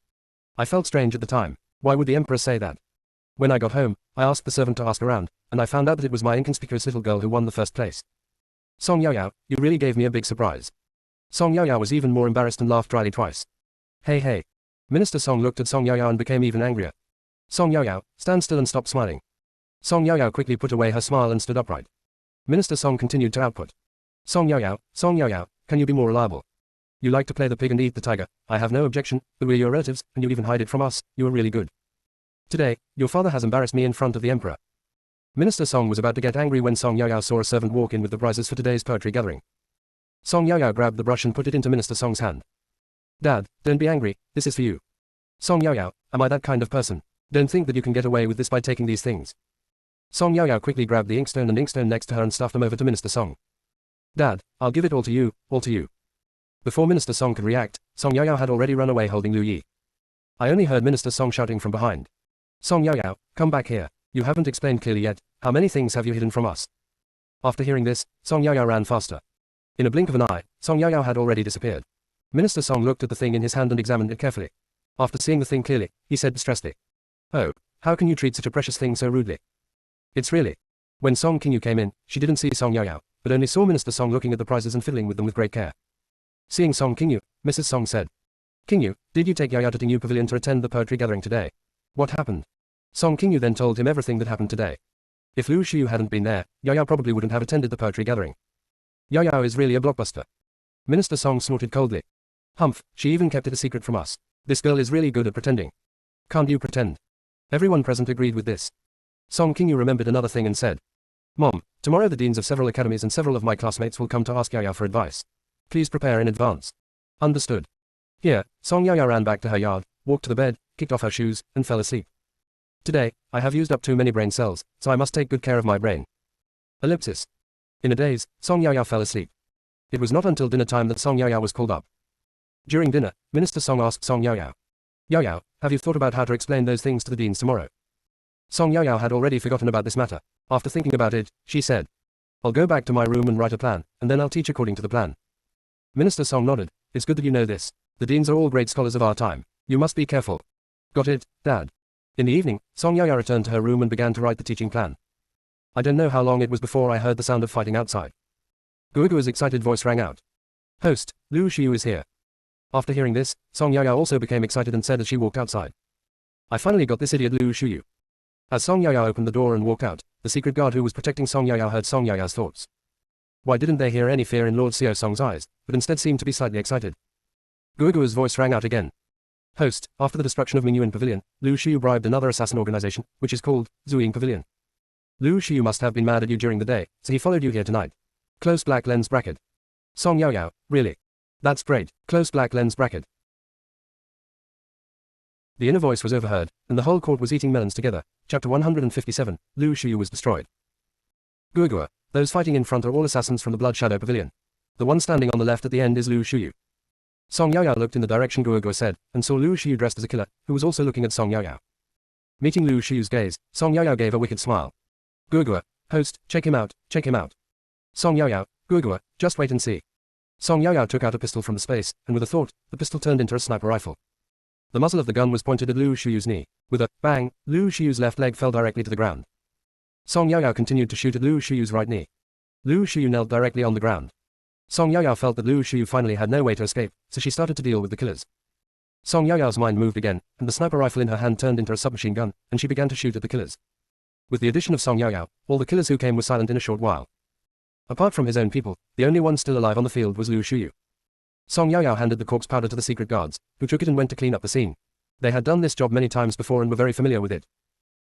I felt strange at the time. Why would the emperor say that? When I got home, I asked the servant to ask around, and I found out that it was my inconspicuous little girl who won the first place. Song Yaoyao, you really gave me a big surprise. Song Yaoyao was even more embarrassed and laughed dryly twice. Hey hey. Minister Song looked at Song Yaoyao and became even angrier. Song Yaoyao, stand still and stop smiling. Song Yaoyao quickly put away her smile and stood upright. Minister Song continued to output. Song Yaoyao, can you be more reliable? You like to play the pig and eat the tiger, I have no objection, but we're your relatives, and you even hide it from us, you are really good. Today, your father has embarrassed me in front of the emperor. Minister Song was about to get angry when Song Yaoyao saw a servant walk in with the prizes for today's poetry gathering. Song Yaoyao grabbed the brush and put it into Minister Song's hand. Dad, don't be angry, this is for you. Song Yaoyao, am I that kind of person? Don't think that you can get away with this by taking these things. Song Yaoyao quickly grabbed the inkstone and inkstone next to her and stuffed them over to Minister Song. Dad, I'll give it all to you, all to you. Before Minister Song could react, Song Yaoyao had already run away holding Lu Yi. I only heard Minister Song shouting from behind. Song Yaoyao, come back here. You haven't explained clearly yet, how many things have you hidden from us? After hearing this, Song Yaoyao ran faster. In a blink of an eye, Song Yaoyao had already disappeared. Minister Song looked at the thing in his hand and examined it carefully. After seeing the thing clearly, he said distressedly. Oh, how can you treat such a precious thing so rudely? It's really. When Song Qingyu came in, she didn't see Song Yaoyao, but only saw Minister Song looking at the prizes and fiddling with them with great care. Seeing Song Qingyu, Mrs. Song said, Qingyu, did you take Yaoyao to Tingyu Pavilion to attend the poetry gathering today? What happened? Song Qingyu then told him everything that happened today. If Lu Xiu hadn't been there, Yaoyao probably wouldn't have attended the poetry gathering. Yaoyao is really a blockbuster. Minister Song snorted coldly. Humph, she even kept it a secret from us. This girl is really good at pretending. Can't you pretend? Everyone present agreed with this. Song Qingyu remembered another thing and said, Mom, tomorrow the deans of several academies and several of my classmates will come to ask Yaoyao for advice. Please prepare in advance. Understood. Here, Song Yaoyao ran back to her yard, walked to the bed, kicked off her shoes, and fell asleep. Today, I have used up too many brain cells, so I must take good care of my brain. Ellipsis. In a daze, Song Yaoyao fell asleep. It was not until dinner time that Song Yaoyao was called up. During dinner, Minister Song asked Song Yaoyao, Yaoyao, have you thought about how to explain those things to the deans tomorrow? Song Yaoyao had already forgotten about this matter. After thinking about it, she said, I'll go back to my room and write a plan, and then I'll teach according to the plan. Minister Song nodded. It's good that you know this. The deans are all great scholars of our time. You must be careful. Got it, Dad. In the evening, Song Yaya returned to her room and began to write the teaching plan. I don't know how long it was before I heard the sound of fighting outside. Guoguo's excited voice rang out. Host, Lu Shiyu is here. After hearing this, Song Yaya also became excited and said as she walked outside. I finally got this idiot Lu Shiyu. As Song Yaya opened the door and walked out, the secret guard who was protecting Song Yaya heard Song Yaya's thoughts. Why didn't they hear any fear in Lord Xiao Song's eyes, but instead seemed to be slightly excited? Guoguo's voice rang out again. Host, after the destruction of Mingyuan Pavilion, Lu Shiyu bribed another assassin organization, which is called Zuying Pavilion. Lu Shiyu must have been mad at you during the day, so he followed you here tonight. Close black lens bracket. Song Yao, really? That's great. Close black lens bracket. The inner voice was overheard, and the whole court was eating melons together. Chapter 157, Lu Shiyu was destroyed. Guoguo, those fighting in front are all assassins from the Blood Shadow Pavilion. The one standing on the left at the end is Lu Shiyu. Song Yao looked in the direction Guoguo said, and saw Lu Shiyu dressed as a killer, who was also looking at Song Yao. Meeting Lu Shiyu's gaze, Song Yao gave a wicked smile. Guoguo, host, check him out, check him out. Song Yao, Guoguo, just wait and see. Song Yao took out a pistol from the space, and with a thought, the pistol turned into a sniper rifle. The muzzle of the gun was pointed at Lu Shiyu's knee. With a bang, Lu Shiyu's left leg fell directly to the ground. Song Yao continued to shoot at Lu Shiyu's right knee. Lu Shiyu knelt directly on the ground. Song Yao felt that Lu Shiyu finally had no way to escape, so she started to deal with the killers. Song Yao's mind moved again, and the sniper rifle in her hand turned into a submachine gun, and she began to shoot at the killers. With the addition of Song Yao, all the killers who came were silent in a short while. Apart from his own people, the only one still alive on the field was Lu Shiyu. Song Yao handed the corpse powder to the secret guards, who took it and went to clean up the scene. They had done this job many times before and were very familiar with it.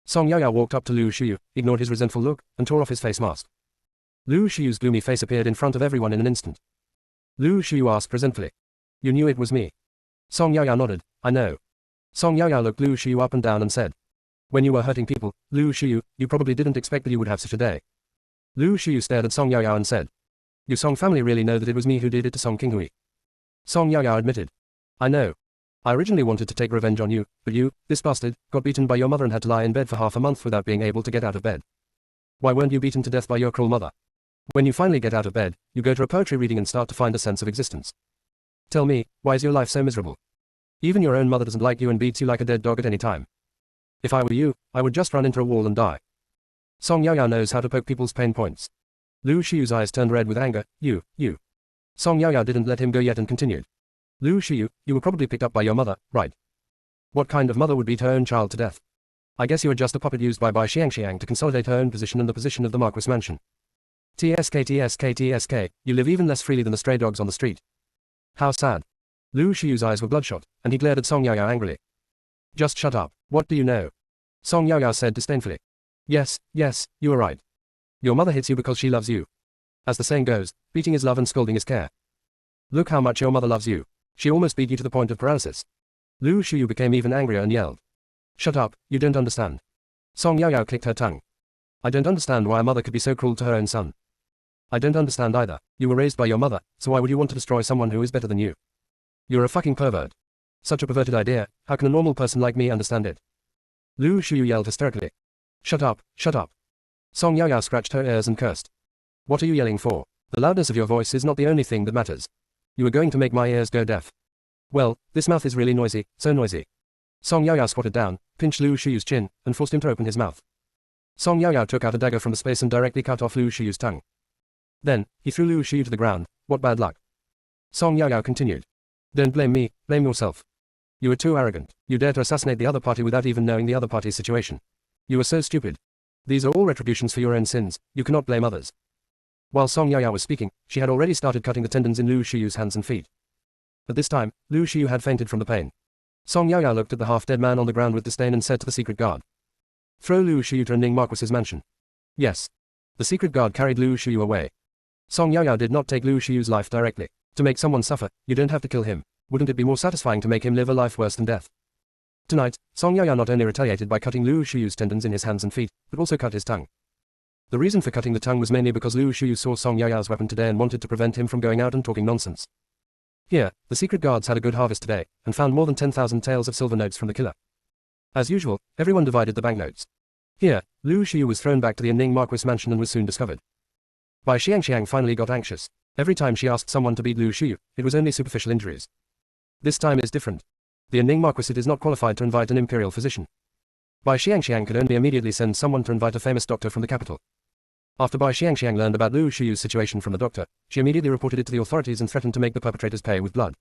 Song Yao walked up to Lu Shiyu, ignored his resentful look, and tore off his face mask. Lu Shiyu's gloomy face appeared in front of everyone in an instant. Lu Shiyu asked resentfully. You knew it was me? Song Yao nodded. I know. Song Yao looked Lu Shiyu up and down and said. When you were hurting people, Lu Shiyu, you probably didn't expect that you would have such a day. Lu Shiyu stared at Song Yao and said. You Song family really know that it was me who did it to Song Qinghui. Song Yao admitted. I know. I originally wanted to take revenge on you, but you, this bastard, got beaten by your mother and had to lie in bed for half a month without being able to get out of bed. Why weren't you beaten to death by your cruel mother? When you finally get out of bed, you go to a poetry reading and start to find a sense of existence. Tell me, why is your life so miserable? Even your own mother doesn't like you and beats you like a dead dog at any time. If I were you, I would just run into a wall and die. Song Yao knows how to poke people's pain points. Lu Shiyu's eyes turned red with anger. You. Song Yao didn't let him go yet and continued. Lu Shiyu, you were probably picked up by your mother, right? What kind of mother would beat her own child to death? I guess you are just a puppet used by Xiang to consolidate her own position and the position of the Marquis mansion. TSK, you live even less freely than the stray dogs on the street. How sad. Lu Shiyu's eyes were bloodshot, and he glared at Song Yao angrily. Just shut up, what do you know? Song Yao said disdainfully. Yes, you are right. Your mother hits you because she loves you. As the saying goes, beating is love and scolding is care. Look how much your mother loves you. She almost beat you to the point of paralysis. Lu Shiyu became even angrier and yelled. Shut up, you don't understand. Song Yao clicked her tongue. I don't understand why a mother could be so cruel to her own son. I don't understand either. You were raised by your mother, so why would you want to destroy someone who is better than you? You're a fucking pervert. Such a perverted idea, how can a normal person like me understand it? Lu Shiyu yelled hysterically. Shut up. Song Yao scratched her ears and cursed. What are you yelling for? The loudness of your voice is not the only thing that matters. You are going to make my ears go deaf. Well, this mouth is really noisy, so noisy. Song Yao squatted down, pinched Lu Shiyu's chin, and forced him to open his mouth. Song Yao took out a dagger from the space and directly cut off Lu Shiyu's tongue. Then, he threw Lu Shiyu to the ground. What bad luck. Song Yao continued. Don't blame me, blame yourself. You are too arrogant. You dare to assassinate the other party without even knowing the other party's situation. You are so stupid. These are all retributions for your own sins, you cannot blame others. While Song Yao was speaking, she had already started cutting the tendons in Lu Shiyu's hands and feet. At this time, Lu Shiyu had fainted from the pain. Song Yao looked at the half-dead man on the ground with disdain and said to the secret guard. Throw Lu Shiyu to Ning Marquis's mansion. Yes. The secret guard carried Lu Shiyu away. Song Yao did not take Lu Shiyu's life directly. To make someone suffer, you don't have to kill him. Wouldn't it be more satisfying to make him live a life worse than death? Tonight, Song Yao not only retaliated by cutting Lu Shiyu's tendons in his hands and feet, but also cut his tongue. The reason for cutting the tongue was mainly because Lu Shiyu saw Song Yao's weapon today and wanted to prevent him from going out and talking nonsense. Here, the secret guards had a good harvest today, and found more than 10,000 taels of silver notes from the killer. As usual, everyone divided the banknotes. Here, Lu Shiyu was thrown back to the Ning Marquis mansion and was soon discovered. Bai Xiangxiang finally got anxious. Every time she asked someone to beat Lu Xiu, it was only superficial injuries. This time is different. The Ning Marquisate is not qualified to invite an imperial physician. Bai Xiangxiang could only immediately send someone to invite a famous doctor from the capital. After Bai Xiangxiang learned about Lu Xiu's situation from the doctor, she immediately reported it to the authorities and threatened to make the perpetrators pay with blood.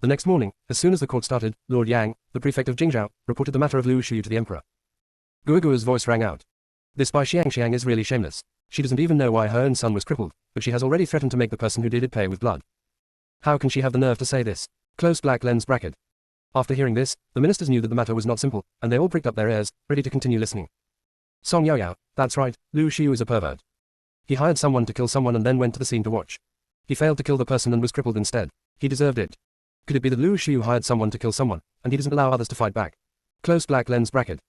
The next morning, as soon as the court started, Lord Yang, the prefect of Jingzhou, reported the matter of Lu Xiu to the emperor. Guoguo's voice rang out. This Bai Xiangxiang is really shameless. She doesn't even know why her own son was crippled, but she has already threatened to make the person who did it pay with blood. How can she have the nerve to say this? Close black lens bracket. After hearing this, the ministers knew that the matter was not simple, and they all pricked up their ears, ready to continue listening. Song Yaoyao, that's right, Lu Xiu is a pervert. He hired someone to kill someone and then went to the scene to watch. He failed to kill the person and was crippled instead. He deserved it. Could it be that Lu Xiu hired someone to kill someone, and he doesn't allow others to fight back? Close black lens bracket.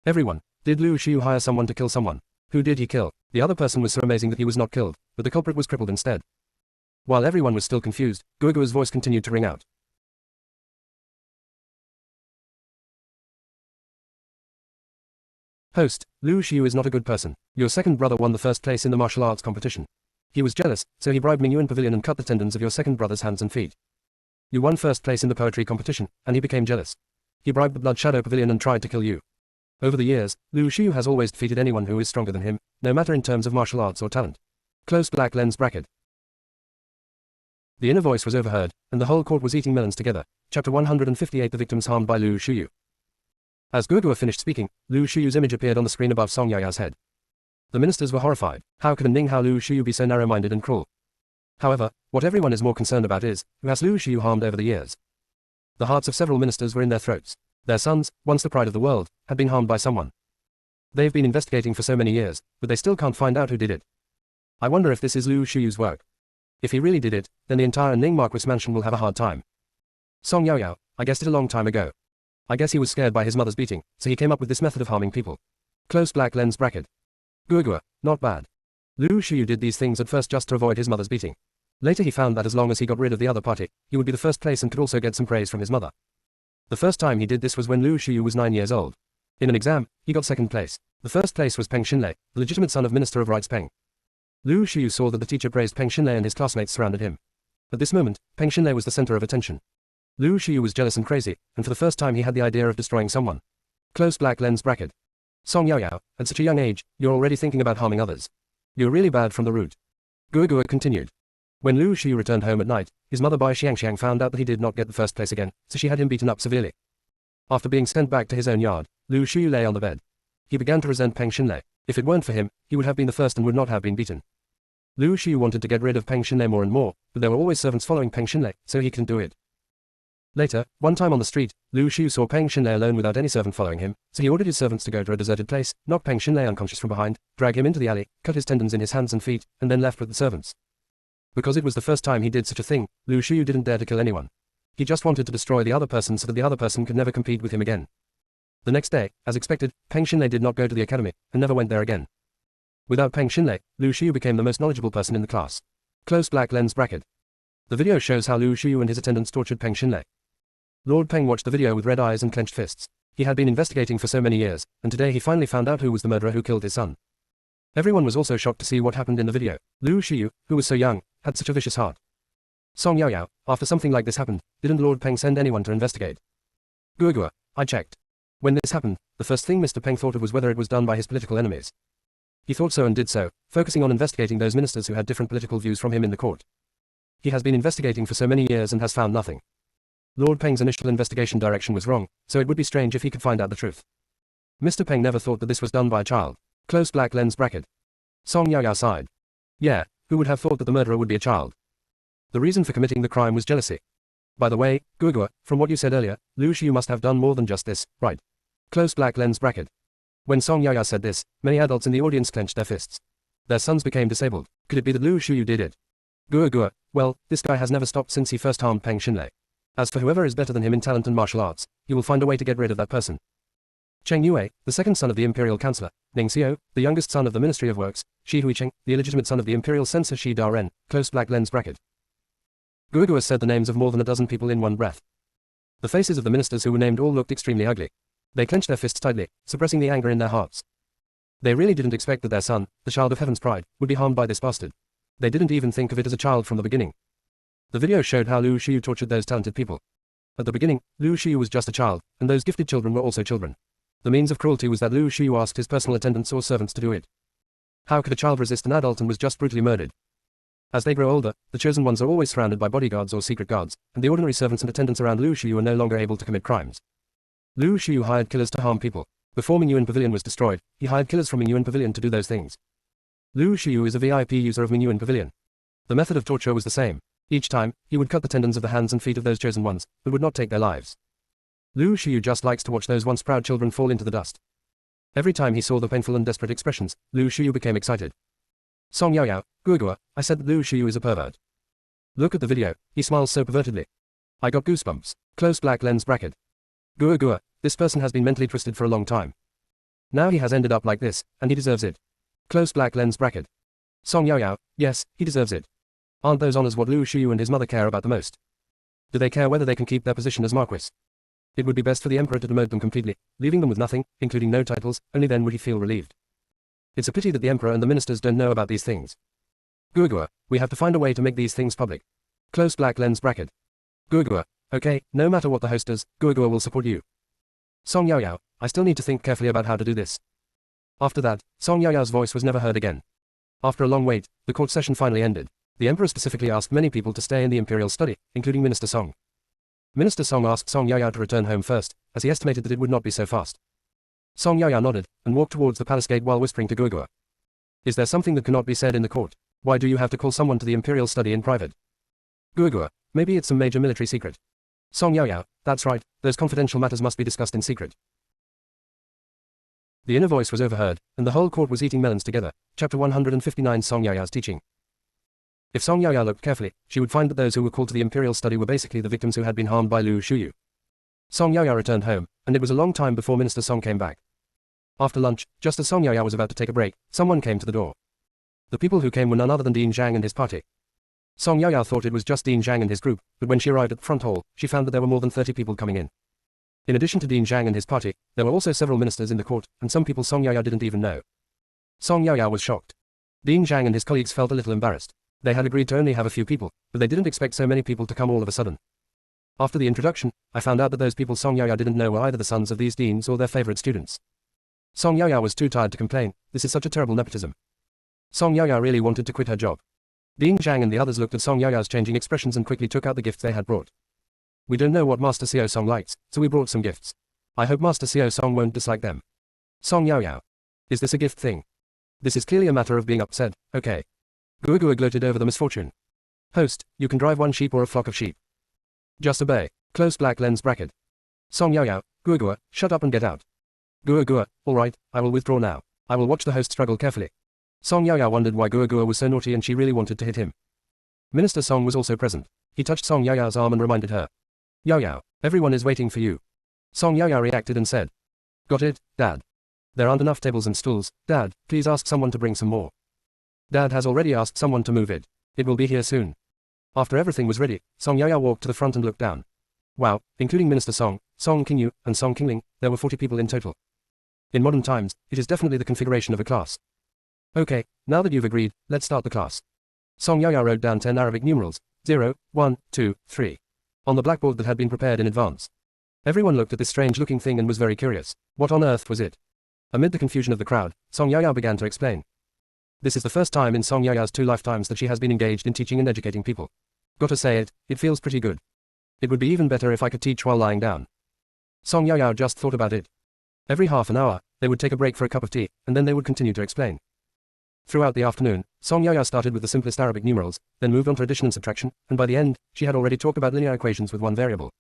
Everyone, did Lu Xiu hire someone to kill someone? Who did he kill? The other person was so amazing that he was not killed, but the culprit was crippled instead. While everyone was still confused, Guoguo's voice continued to ring out. Host, Lu Xiu is not a good person. Your second brother won the first place in the martial arts competition. He was jealous, so he bribed Mingyuan Pavilion and cut the tendons of your second brother's hands and feet. You won first place in the poetry competition, and he became jealous. He bribed the Blood Shadow Pavilion and tried to kill you. Over the years, Lu Xiu has always defeated anyone who is stronger than him, no matter in terms of martial arts or talent. Close black lens bracket. The inner voice was overheard, and the whole court was eating melons together. Chapter 158 The victims harmed by Lu Xiu. As Guoguo finished speaking, Lu Xiu's image appeared on the screen above Song Yaoyao's head. The ministers were horrified. How could a Ninghao Lu Xiu be so narrow-minded and cruel? However, what everyone is more concerned about is, who has Lu Xiu harmed over the years? The hearts of several ministers were in their throats. Their sons, once the pride of the world, had been harmed by someone. They've been investigating for so many years, but they still can't find out who did it. I wonder if this is Lu Xiu's work. If he really did it, then the entire Ning Marquis mansion will have a hard time. Song Yaoyao, I guessed it a long time ago. I guess he was scared by his mother's beating, so he came up with this method of harming people. Close black lens bracket. Guoguo, not bad. Lu Xiu did these things at first just to avoid his mother's beating. Later he found that as long as he got rid of the other party, he would be the first place and could also get some praise from his mother. The first time he did this was when Lu Xiu was 9 years old. In an exam, he got second place. The first place was Peng Xinlei, the legitimate son of Minister of Rights Peng. Lu Xiu saw that the teacher praised Peng Xinlei and his classmates surrounded him. At this moment, Peng Xinlei was the center of attention. Lu Xiu was jealous and crazy, and for the first time he had the idea of destroying someone. Close black lens bracket. Song Yaoyao, at such a young age, you're already thinking about harming others. You're really bad from the root. Guoguo continued. When Lu Xiu returned home at night, his mother Bai Xiangxiang found out that he did not get the first place again, so she had him beaten up severely. After being sent back to his own yard, Lu Xiu lay on the bed. He began to resent Peng Xinlei. If it weren't for him, he would have been the first and would not have been beaten. Lu Xiu wanted to get rid of Peng Xinlei more and more, but there were always servants following Peng Xinlei, so he couldn't do it. Later, one time on the street, Lu Xiu saw Peng Xinlei alone without any servant following him, so he ordered his servants to go to a deserted place, knock Peng Xinlei unconscious from behind, drag him into the alley, cut his tendons in his hands and feet, and then left with the servants. Because it was the first time he did such a thing, Lu Xiu didn't dare to kill anyone. He just wanted to destroy the other person so that the other person could never compete with him again. The next day, as expected, Peng Xinlei did not go to the academy, and never went there again. Without Peng Xinlei, Lu Xiu became the most knowledgeable person in the class. Close black lens bracket. The video shows how Lu Xiu and his attendants tortured Peng Xinlei. Lord Peng watched the video with red eyes and clenched fists. He had been investigating for so many years, and today he finally found out who was the murderer who killed his son. Everyone was also shocked to see what happened in the video. Lu Xiu, who was so young, had such a vicious heart. Song Yaoyao, after something like this happened, didn't Lord Peng send anyone to investigate? Guoguo, I checked. When this happened, the first thing Mr. Peng thought of was whether it was done by his political enemies. He thought so and did so, focusing on investigating those ministers who had different political views from him in the court. He has been investigating for so many years and has found nothing. Lord Peng's initial investigation direction was wrong, so it would be strange if he could find out the truth. Mr. Peng never thought that this was done by a child. Close black lens bracket. Song Yaoyao sighed. Yeah, who would have thought that the murderer would be a child? The reason for committing the crime was jealousy. By the way, Guoguo, from what you said earlier, Lu Xiu must have done more than just this, right? Close black lens bracket. When Song Yaoyao said this, many adults in the audience clenched their fists. Their sons became disabled. Could it be that Lu Xiu did it? Guoguo, well, this guy has never stopped since he first harmed Peng Xinlei. As for whoever is better than him in talent and martial arts, he will find a way to get rid of that person. Cheng Yue, the second son of the imperial counselor, Ning Xiu, the youngest son of the Ministry of Works, Shi Huicheng, the illegitimate son of the imperial censor Shi Daren, close black lens bracket. Guoguo said the names of more than a dozen people in one breath. The faces of the ministers who were named all looked extremely ugly. They clenched their fists tightly, suppressing the anger in their hearts. They really didn't expect that their son, the child of heaven's pride, would be harmed by this bastard. They didn't even think of it as a child from the beginning. The video showed how Liu Shiyu tortured those talented people. At the beginning, Liu Shiyu was just a child, and those gifted children were also children. The means of cruelty was that Liu Shiyu asked his personal attendants or servants to do it. How could a child resist an adult and was just brutally murdered? As they grow older, the chosen ones are always surrounded by bodyguards or secret guards, and the ordinary servants and attendants around Liu Shiyu are no longer able to commit crimes. Liu Shiyu hired killers to harm people. Before Mingyuan Pavilion was destroyed, he hired killers from Mingyuan Pavilion to do those things. Liu Shiyu is a VIP user of Mingyuan Pavilion. The method of torture was the same. Each time, he would cut the tendons of the hands and feet of those chosen ones, but would not take their lives. Liu Shiyu just likes to watch those once proud children fall into the dust. Every time he saw the painful and desperate expressions, Liu Shiyu became excited. Song Yaoyao, Guogua, I said that Liu Shiyu is a pervert. Look at the video, he smiles so pervertedly. I got goosebumps. Close black lens bracket. Guogua, this person has been mentally twisted for a long time. Now he has ended up like this, and he deserves it. Close black lens bracket. Song Yaoyao, yes, he deserves it. Aren't those honors what Liu Shiyu and his mother care about the most? Do they care whether they can keep their position as Marquis? It would be best for the emperor to demote them completely, leaving them with nothing, including no titles, only then would he feel relieved. It's a pity that the emperor and the ministers don't know about these things. Guogua, we have to find a way to make these things public. Close black lens bracket. Guogua, okay, no matter what the host does, Guogua will support you. Song Yaoyao, I still need to think carefully about how to do this. After that, Song Yaoyao's voice was never heard again. After a long wait, the court session finally ended. The emperor specifically asked many people to stay in the imperial study, including Minister Song. Minister Song asked Song Yaoyao to return home first, as he estimated that it would not be so fast. Song Yaoyao nodded, and walked towards the palace gate while whispering to Guogua. Is there something that cannot be said in the court? Why do you have to call someone to the imperial study in private? Guogua, maybe it's some major military secret. Song Yaoyao, that's right, those confidential matters must be discussed in secret. The inner voice was overheard, and the whole court was eating melons together. Chapter 159 Song Yaoyao's teaching. If Song Yaoyao looked carefully, she would find that those who were called to the imperial study were basically the victims who had been harmed by Liu Shiyu. Song Yaoyao returned home, and it was a long time before Minister Song came back. After lunch, just as Song Yaoyao was about to take a break, someone came to the door. The people who came were none other than Dean Zhang and his party. Song Yaoyao thought it was just Dean Zhang and his group, but when she arrived at the front hall, she found that there were more than 30 people coming in. In addition to Dean Zhang and his party, there were also several ministers in the court, and some people Song Yaoyao didn't even know. Song Yaoyao was shocked. Dean Zhang and his colleagues felt a little embarrassed. They had agreed to only have a few people, but they didn't expect so many people to come all of a sudden. After the introduction, I found out that those people Song Yaoyao didn't know were either the sons of these deans or their favorite students. Song Yaoyao was too tired to complain. This is such a terrible nepotism. Song Yaoyao really wanted to quit her job. Dean Zhang and the others looked at Song Yaoyao's changing expressions and quickly took out the gifts they had brought. We don't know what Master Xiao Song likes, so we brought some gifts. I hope Master Xiao Song won't dislike them. Song Yaoyao. Is this a gift thing? This is clearly a matter of being upset, okay. Guogua gloated over the misfortune. Host, you can drive one sheep or a flock of sheep. Just obey. Close black lens bracket. Song Yaoyao, Guogua, shut up and get out. Guogua, alright, I will withdraw now. I will watch the host struggle carefully. Song Yaoyao wondered why Guogua was so naughty and she really wanted to hit him. Minister Song was also present. He touched Song Yaoyao's arm and reminded her. Yaoyao, everyone is waiting for you. Song Yaoyao reacted and said. Got it, Dad. There aren't enough tables and stools. Dad, please ask someone to bring some more. Dad has already asked someone to move it. It will be here soon. After everything was ready, Song Yaoyao walked to the front and looked down. Wow, including Minister Song, Song Qingyu, and Song Qingling, there were 40 people in total. In modern times, it is definitely the configuration of a class. Okay, now that you've agreed, let's start the class. Song Yaoyao wrote down 10 Arabic numerals, 0, 1, 2, 3, on the blackboard that had been prepared in advance. Everyone looked at this strange-looking thing and was very curious. What on earth was it? Amid the confusion of the crowd, Song Yaoyao began to explain. This is the first time in Song Yaoyao's 2 lifetimes that she has been engaged in teaching and educating people. Gotta say it feels pretty good. It would be even better if I could teach while lying down. Song Yaoyao just thought about it. Every half an hour, they would take a break for a cup of tea, and then they would continue to explain. Throughout the afternoon, Song Yaoyao started with the simplest Arabic numerals, then moved on to addition and subtraction, and by the end, she had already talked about linear equations with one variable.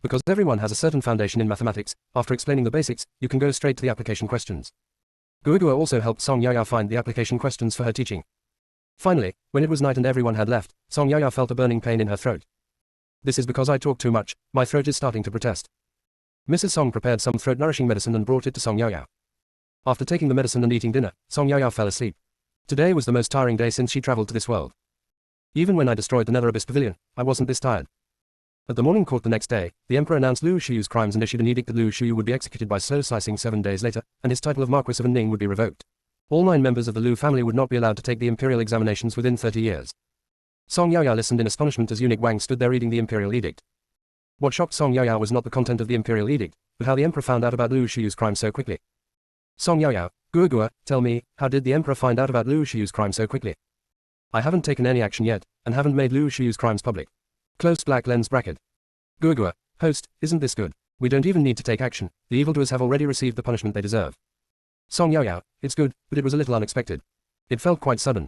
Because everyone has a certain foundation in mathematics, after explaining the basics, you can go straight to the application questions. Guogua also helped Song Yaoyao find the application questions for her teaching. Finally, when it was night and everyone had left, Song Yaoyao felt a burning pain in her throat. This is because I talk too much, my throat is starting to protest. Mrs. Song prepared some throat-nourishing medicine and brought it to Song Yaoyao. After taking the medicine and eating dinner, Song Yaoyao fell asleep. Today was the most tiring day since she traveled to this world. Even when I destroyed the Nether Abyss Pavilion, I wasn't this tired. At the morning court the next day, the emperor announced Lu Shuyu's crimes and issued an edict that Lu Shuyu would be executed by slow slicing 7 days later, and his title of Marquis of Ning would be revoked. All 9 members of the Lu family would not be allowed to take the imperial examinations within 30 years. Song Yaoyao listened in astonishment as eunuch Wang stood there reading the imperial edict. What shocked Song Yaoyao was not the content of the imperial edict, but how the emperor found out about Lu Shuyu's crime so quickly. Song Yaoyao, Gua, tell me, how did the emperor find out about Lu Shuyu's crime so quickly? I haven't taken any action yet, and haven't made Lu Shuyu's crimes public. Closed black lens bracket. Gua, host, isn't this good? We don't even need to take action, the evildoers have already received the punishment they deserve. Song Yaoyao, it's good, but it was a little unexpected. It felt quite sudden.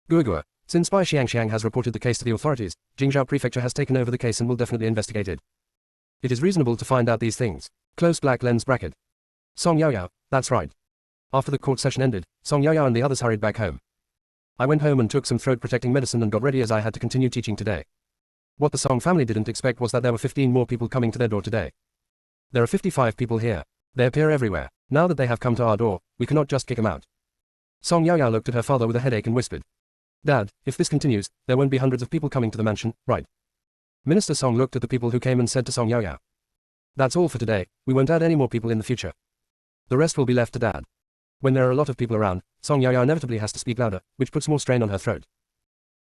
Gua, since Bai Xiangxiang has reported the case to the authorities, Jingzhou Prefecture has taken over the case and will definitely investigate it. It is reasonable to find out these things. Closed black lens bracket. Song Yaoyao, that's right. After the court session ended, Song Yaoyao and the others hurried back home. I went home and took some throat-protecting medicine and got ready as I had to continue teaching today. What the Song family didn't expect was that there were 15 more people coming to their door today. There are 55 people here. They appear everywhere. Now that they have come to our door, we cannot just kick them out. Song Yaoyao looked at her father with a headache and whispered. Dad, if this continues, there won't be hundreds of people coming to the mansion, right? Minister Song looked at the people who came and said to Song Yaoyao. That's all for today, we won't add any more people in the future. The rest will be left to Dad. When there are a lot of people around, Song Yaoyao inevitably has to speak louder, which puts more strain on her throat.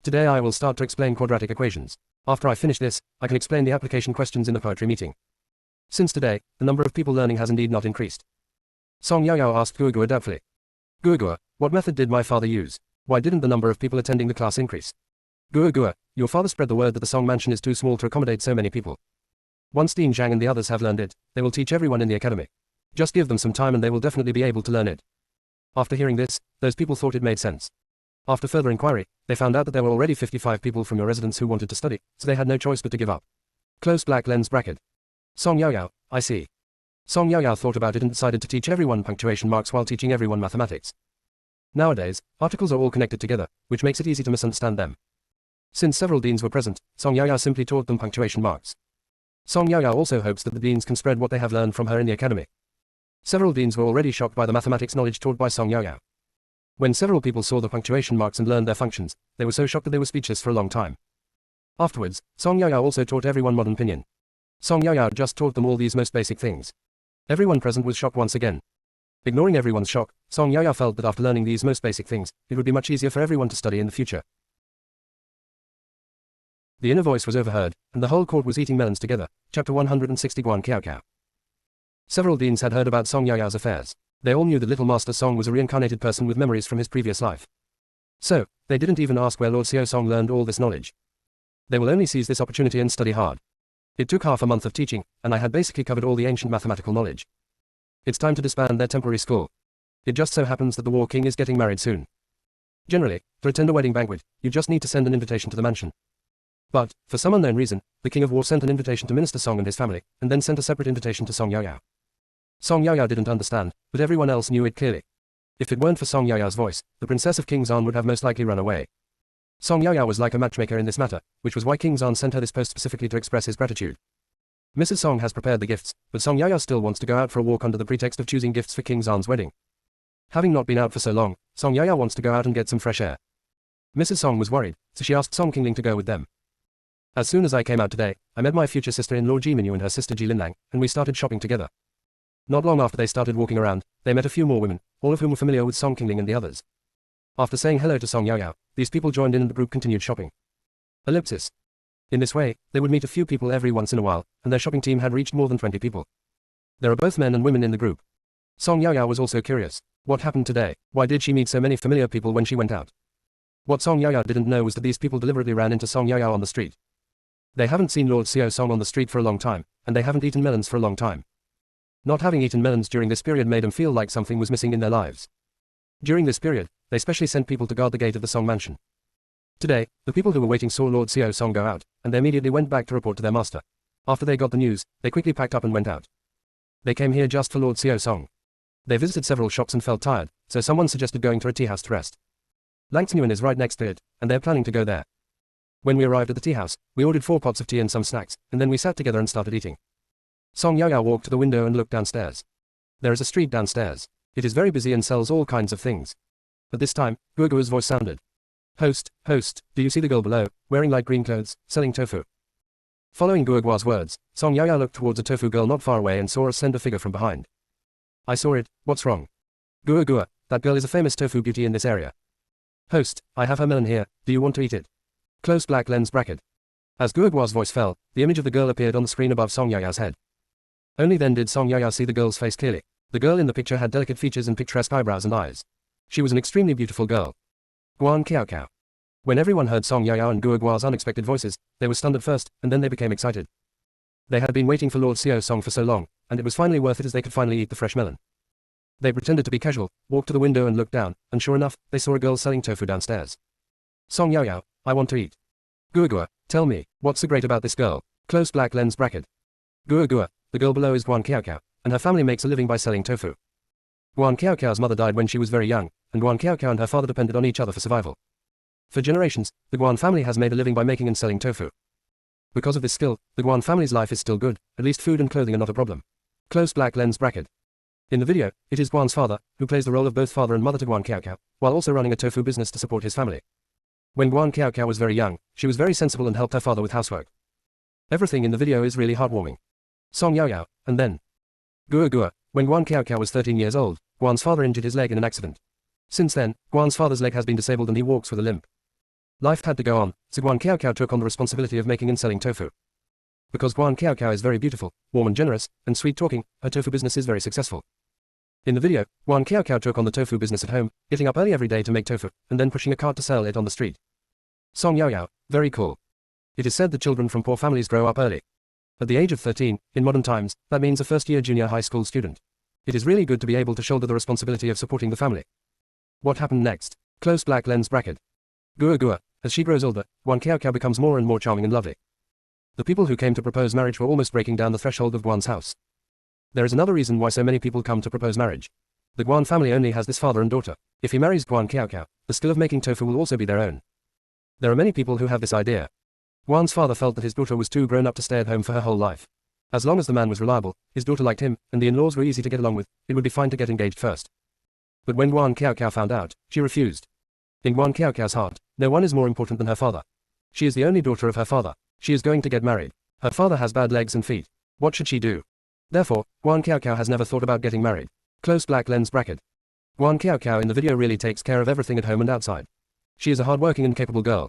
Today I will start to explain quadratic equations. After I finish this, I can explain the application questions in the poetry meeting. Since today, the number of people learning has indeed not increased. Song Yaoyao asked Gua doubtfully. Gua, what method did my father use? Why didn't the number of people attending the class increase? Gua, your father spread the word that the Song mansion is too small to accommodate so many people. Once Dean Zhang and the others have learned it, they will teach everyone in the academy. Just give them some time and they will definitely be able to learn it. After hearing this, those people thought it made sense. After further inquiry, they found out that there were already 55 people from your residence who wanted to study, so they had no choice but to give up. Closed black lens bracket. Song Yaoyao, I see. Song Yaoyao thought about it and decided to teach everyone punctuation marks while teaching everyone mathematics. Nowadays, articles are all connected together, which makes it easy to misunderstand them. Since several deans were present, Song Yaoyao simply taught them punctuation marks. Song Yaoyao also hopes that the deans can spread what they have learned from her in the academy. Several deans were already shocked by the mathematics knowledge taught by Song Yaoyao. When several people saw the punctuation marks and learned their functions, they were so shocked that they were speechless for a long time. Afterwards, Song Yaoyao also taught everyone modern pinyin. Song Yaoyao just taught them all these most basic things. Everyone present was shocked once again. Ignoring everyone's shock, Song Yaoyao felt that after learning these most basic things, it would be much easier for everyone to study in the future. The inner voice was overheard, and the whole court was eating melons together. Chapter 160 Kiao Kiao. Several deans had heard about Song Yaoyao's affairs. They all knew that Little Master Song was a reincarnated person with memories from his previous life. So, they didn't even ask where Lord Xiao Song learned all this knowledge. They will only seize this opportunity and study hard. It took half a month of teaching, and I had basically covered all the ancient mathematical knowledge. It's time to disband their temporary school. It just so happens that the War King is getting married soon. Generally, to attend a wedding banquet, you just need to send an invitation to the mansion. But, for some unknown reason, the King of War sent an invitation to Minister Song and his family, and then sent a separate invitation to Song Yaoyao. Song Yaoyao didn't understand, but everyone else knew it clearly. If it weren't for Song Yaoyao's voice, the Princess of King Zan would have most likely run away. Song Yaoyao was like a matchmaker in this matter, which was why King Zan sent her this post specifically to express his gratitude. Mrs. Song has prepared the gifts, but Song Yaoyao still wants to go out for a walk under the pretext of choosing gifts for King Zan's wedding. Having not been out for so long, Song Yaoyao wants to go out and get some fresh air. Mrs. Song was worried, so she asked Song Qingling to go with them. As soon as I came out today, I met my future sister-in-law Ji Minyu and her sister Ji Linlang, and we started shopping together. Not long after they started walking around, they met a few more women, all of whom were familiar with Song Qingling and the others. After saying hello to Song Yaoyao, these people joined in and the group continued shopping. Ellipsis. In this way, they would meet a few people every once in a while, and their shopping team had reached more than 20 people. There are both men and women in the group. Song Yaoyao was also curious. What happened today? Why did she meet so many familiar people when she went out? What Song Yaoyao didn't know was that these people deliberately ran into Song Yaoyao on the street. They haven't seen Lord Xiao Song on the street for a long time, and they haven't eaten melons for a long time. Not having eaten melons during this period made them feel like something was missing in their lives. During this period, they specially sent people to guard the gate of the Song mansion. Today, the people who were waiting saw Lord Xiao Song go out, and they immediately went back to report to their master. After they got the news, they quickly packed up and went out. They came here just for Lord Xiao Song. They visited several shops and felt tired, so someone suggested going to a tea house to rest. Langtsnuen is right next to it, and they're planning to go there. When we arrived at the tea house, we ordered 4 pots of tea and some snacks, and then we sat together and started eating. Song Yaoyao walked to the window and looked downstairs. There is a street downstairs. It is very busy and sells all kinds of things. At this time, Guoguo's voice sounded. Host, do you see the girl below, wearing light green clothes, selling tofu? Following Guogua's words, Song Yaoyao looked towards a tofu girl not far away and saw a slender figure from behind. I saw it, what's wrong? Guogua, that girl is a famous tofu beauty in this area. Host, I have her melon here, do you want to eat it? Close black lens bracket. As Guogua's voice fell, the image of the girl appeared on the screen above Song Yaoyao's head. Only then did Song Yaoyao see the girl's face clearly. The girl in the picture had delicate features and picturesque eyebrows and eyes. She was an extremely beautiful girl. Guan Kiao. When everyone heard Song Yaoyao and Guogua's unexpected voices, they were stunned at first, and then they became excited. They had been waiting for Lord Xiao Song for so long, and it was finally worth it as they could finally eat the fresh melon. They pretended to be casual, walked to the window and looked down, and sure enough, they saw a girl selling tofu downstairs. Song Yaoyao, I want to eat. Guogua, tell me, what's so great about this girl? Close black lens bracket. Guogua, the girl below is Guan Kiao, and her family makes a living by selling tofu. Guan Kiao's mother died when she was very young, and Guan Kiao and her father depended on each other for survival. For generations, the Guan family has made a living by making and selling tofu. Because of this skill, the Guan family's life is still good, at least food and clothing are not a problem. Close black lens bracket. In the video, it is Guan's father, who plays the role of both father and mother to Guan Kiao, while also running a tofu business to support his family. When Guan Kiao was very young, she was very sensible and helped her father with housework. Everything in the video is really heartwarming. Song Yaoyao, and then Guogua, when Guan Kiao was 13 years old, Guan's father injured his leg in an accident. Since then, Guan's father's leg has been disabled and he walks with a limp. Life had to go on, so Guan Kiao took on the responsibility of making and selling tofu. Because Guan Kiao is very beautiful, warm and generous, and sweet-talking, her tofu business is very successful. In the video, Guan Kiao took on the tofu business at home, getting up early every day to make tofu, and then pushing a cart to sell it on the street. Song Yaoyao, very cool. It is said that children from poor families grow up early. At the age of 13, in modern times, that means a first-year junior high school student. It is really good to be able to shoulder the responsibility of supporting the family. What happened next? Close black lens bracket. Guogua, as she grows older, Guan Kiao becomes more and more charming and lovely. The people who came to propose marriage were almost breaking down the threshold of Guan's house. There is another reason why so many people come to propose marriage. The Guan family only has this father and daughter. If he marries Guan Kiao, the skill of making tofu will also be their own. There are many people who have this idea. Guan's father felt that his daughter was too grown up to stay at home for her whole life. As long as the man was reliable, his daughter liked him, and the in-laws were easy to get along with, it would be fine to get engaged first. But when Guan Kiao found out, she refused. In Guan Kiao's heart, no one is more important than her father. She is the only daughter of her father. She is going to get married. Her father has bad legs and feet. What should she do? Therefore, Guan Kiao has never thought about getting married. Close black lens bracket. Guan Kiao in the video really takes care of everything at home and outside. She is a hardworking and capable girl.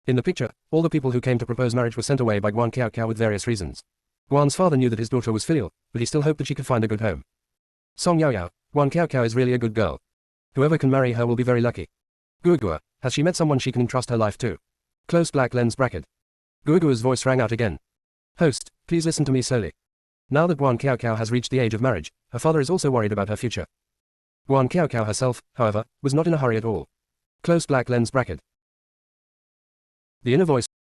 In the picture, all the people who came to propose marriage were sent away by Guan Kiao with various reasons. Guan's father knew that his daughter was filial, but he still hoped that she could find a good home. Song Yaoyao, Guan Kiao is really a good girl. Whoever can marry her will be very lucky. Guogua, has she met someone she can entrust her life to? Close black lens bracket. Guogua's voice rang out again. Host, please listen to me slowly. Now that Guan Kiao has reached the age of marriage, her father is also worried about her future. Guan Kiao herself, however, was not in a hurry at all. Close black lens bracket. The inner voice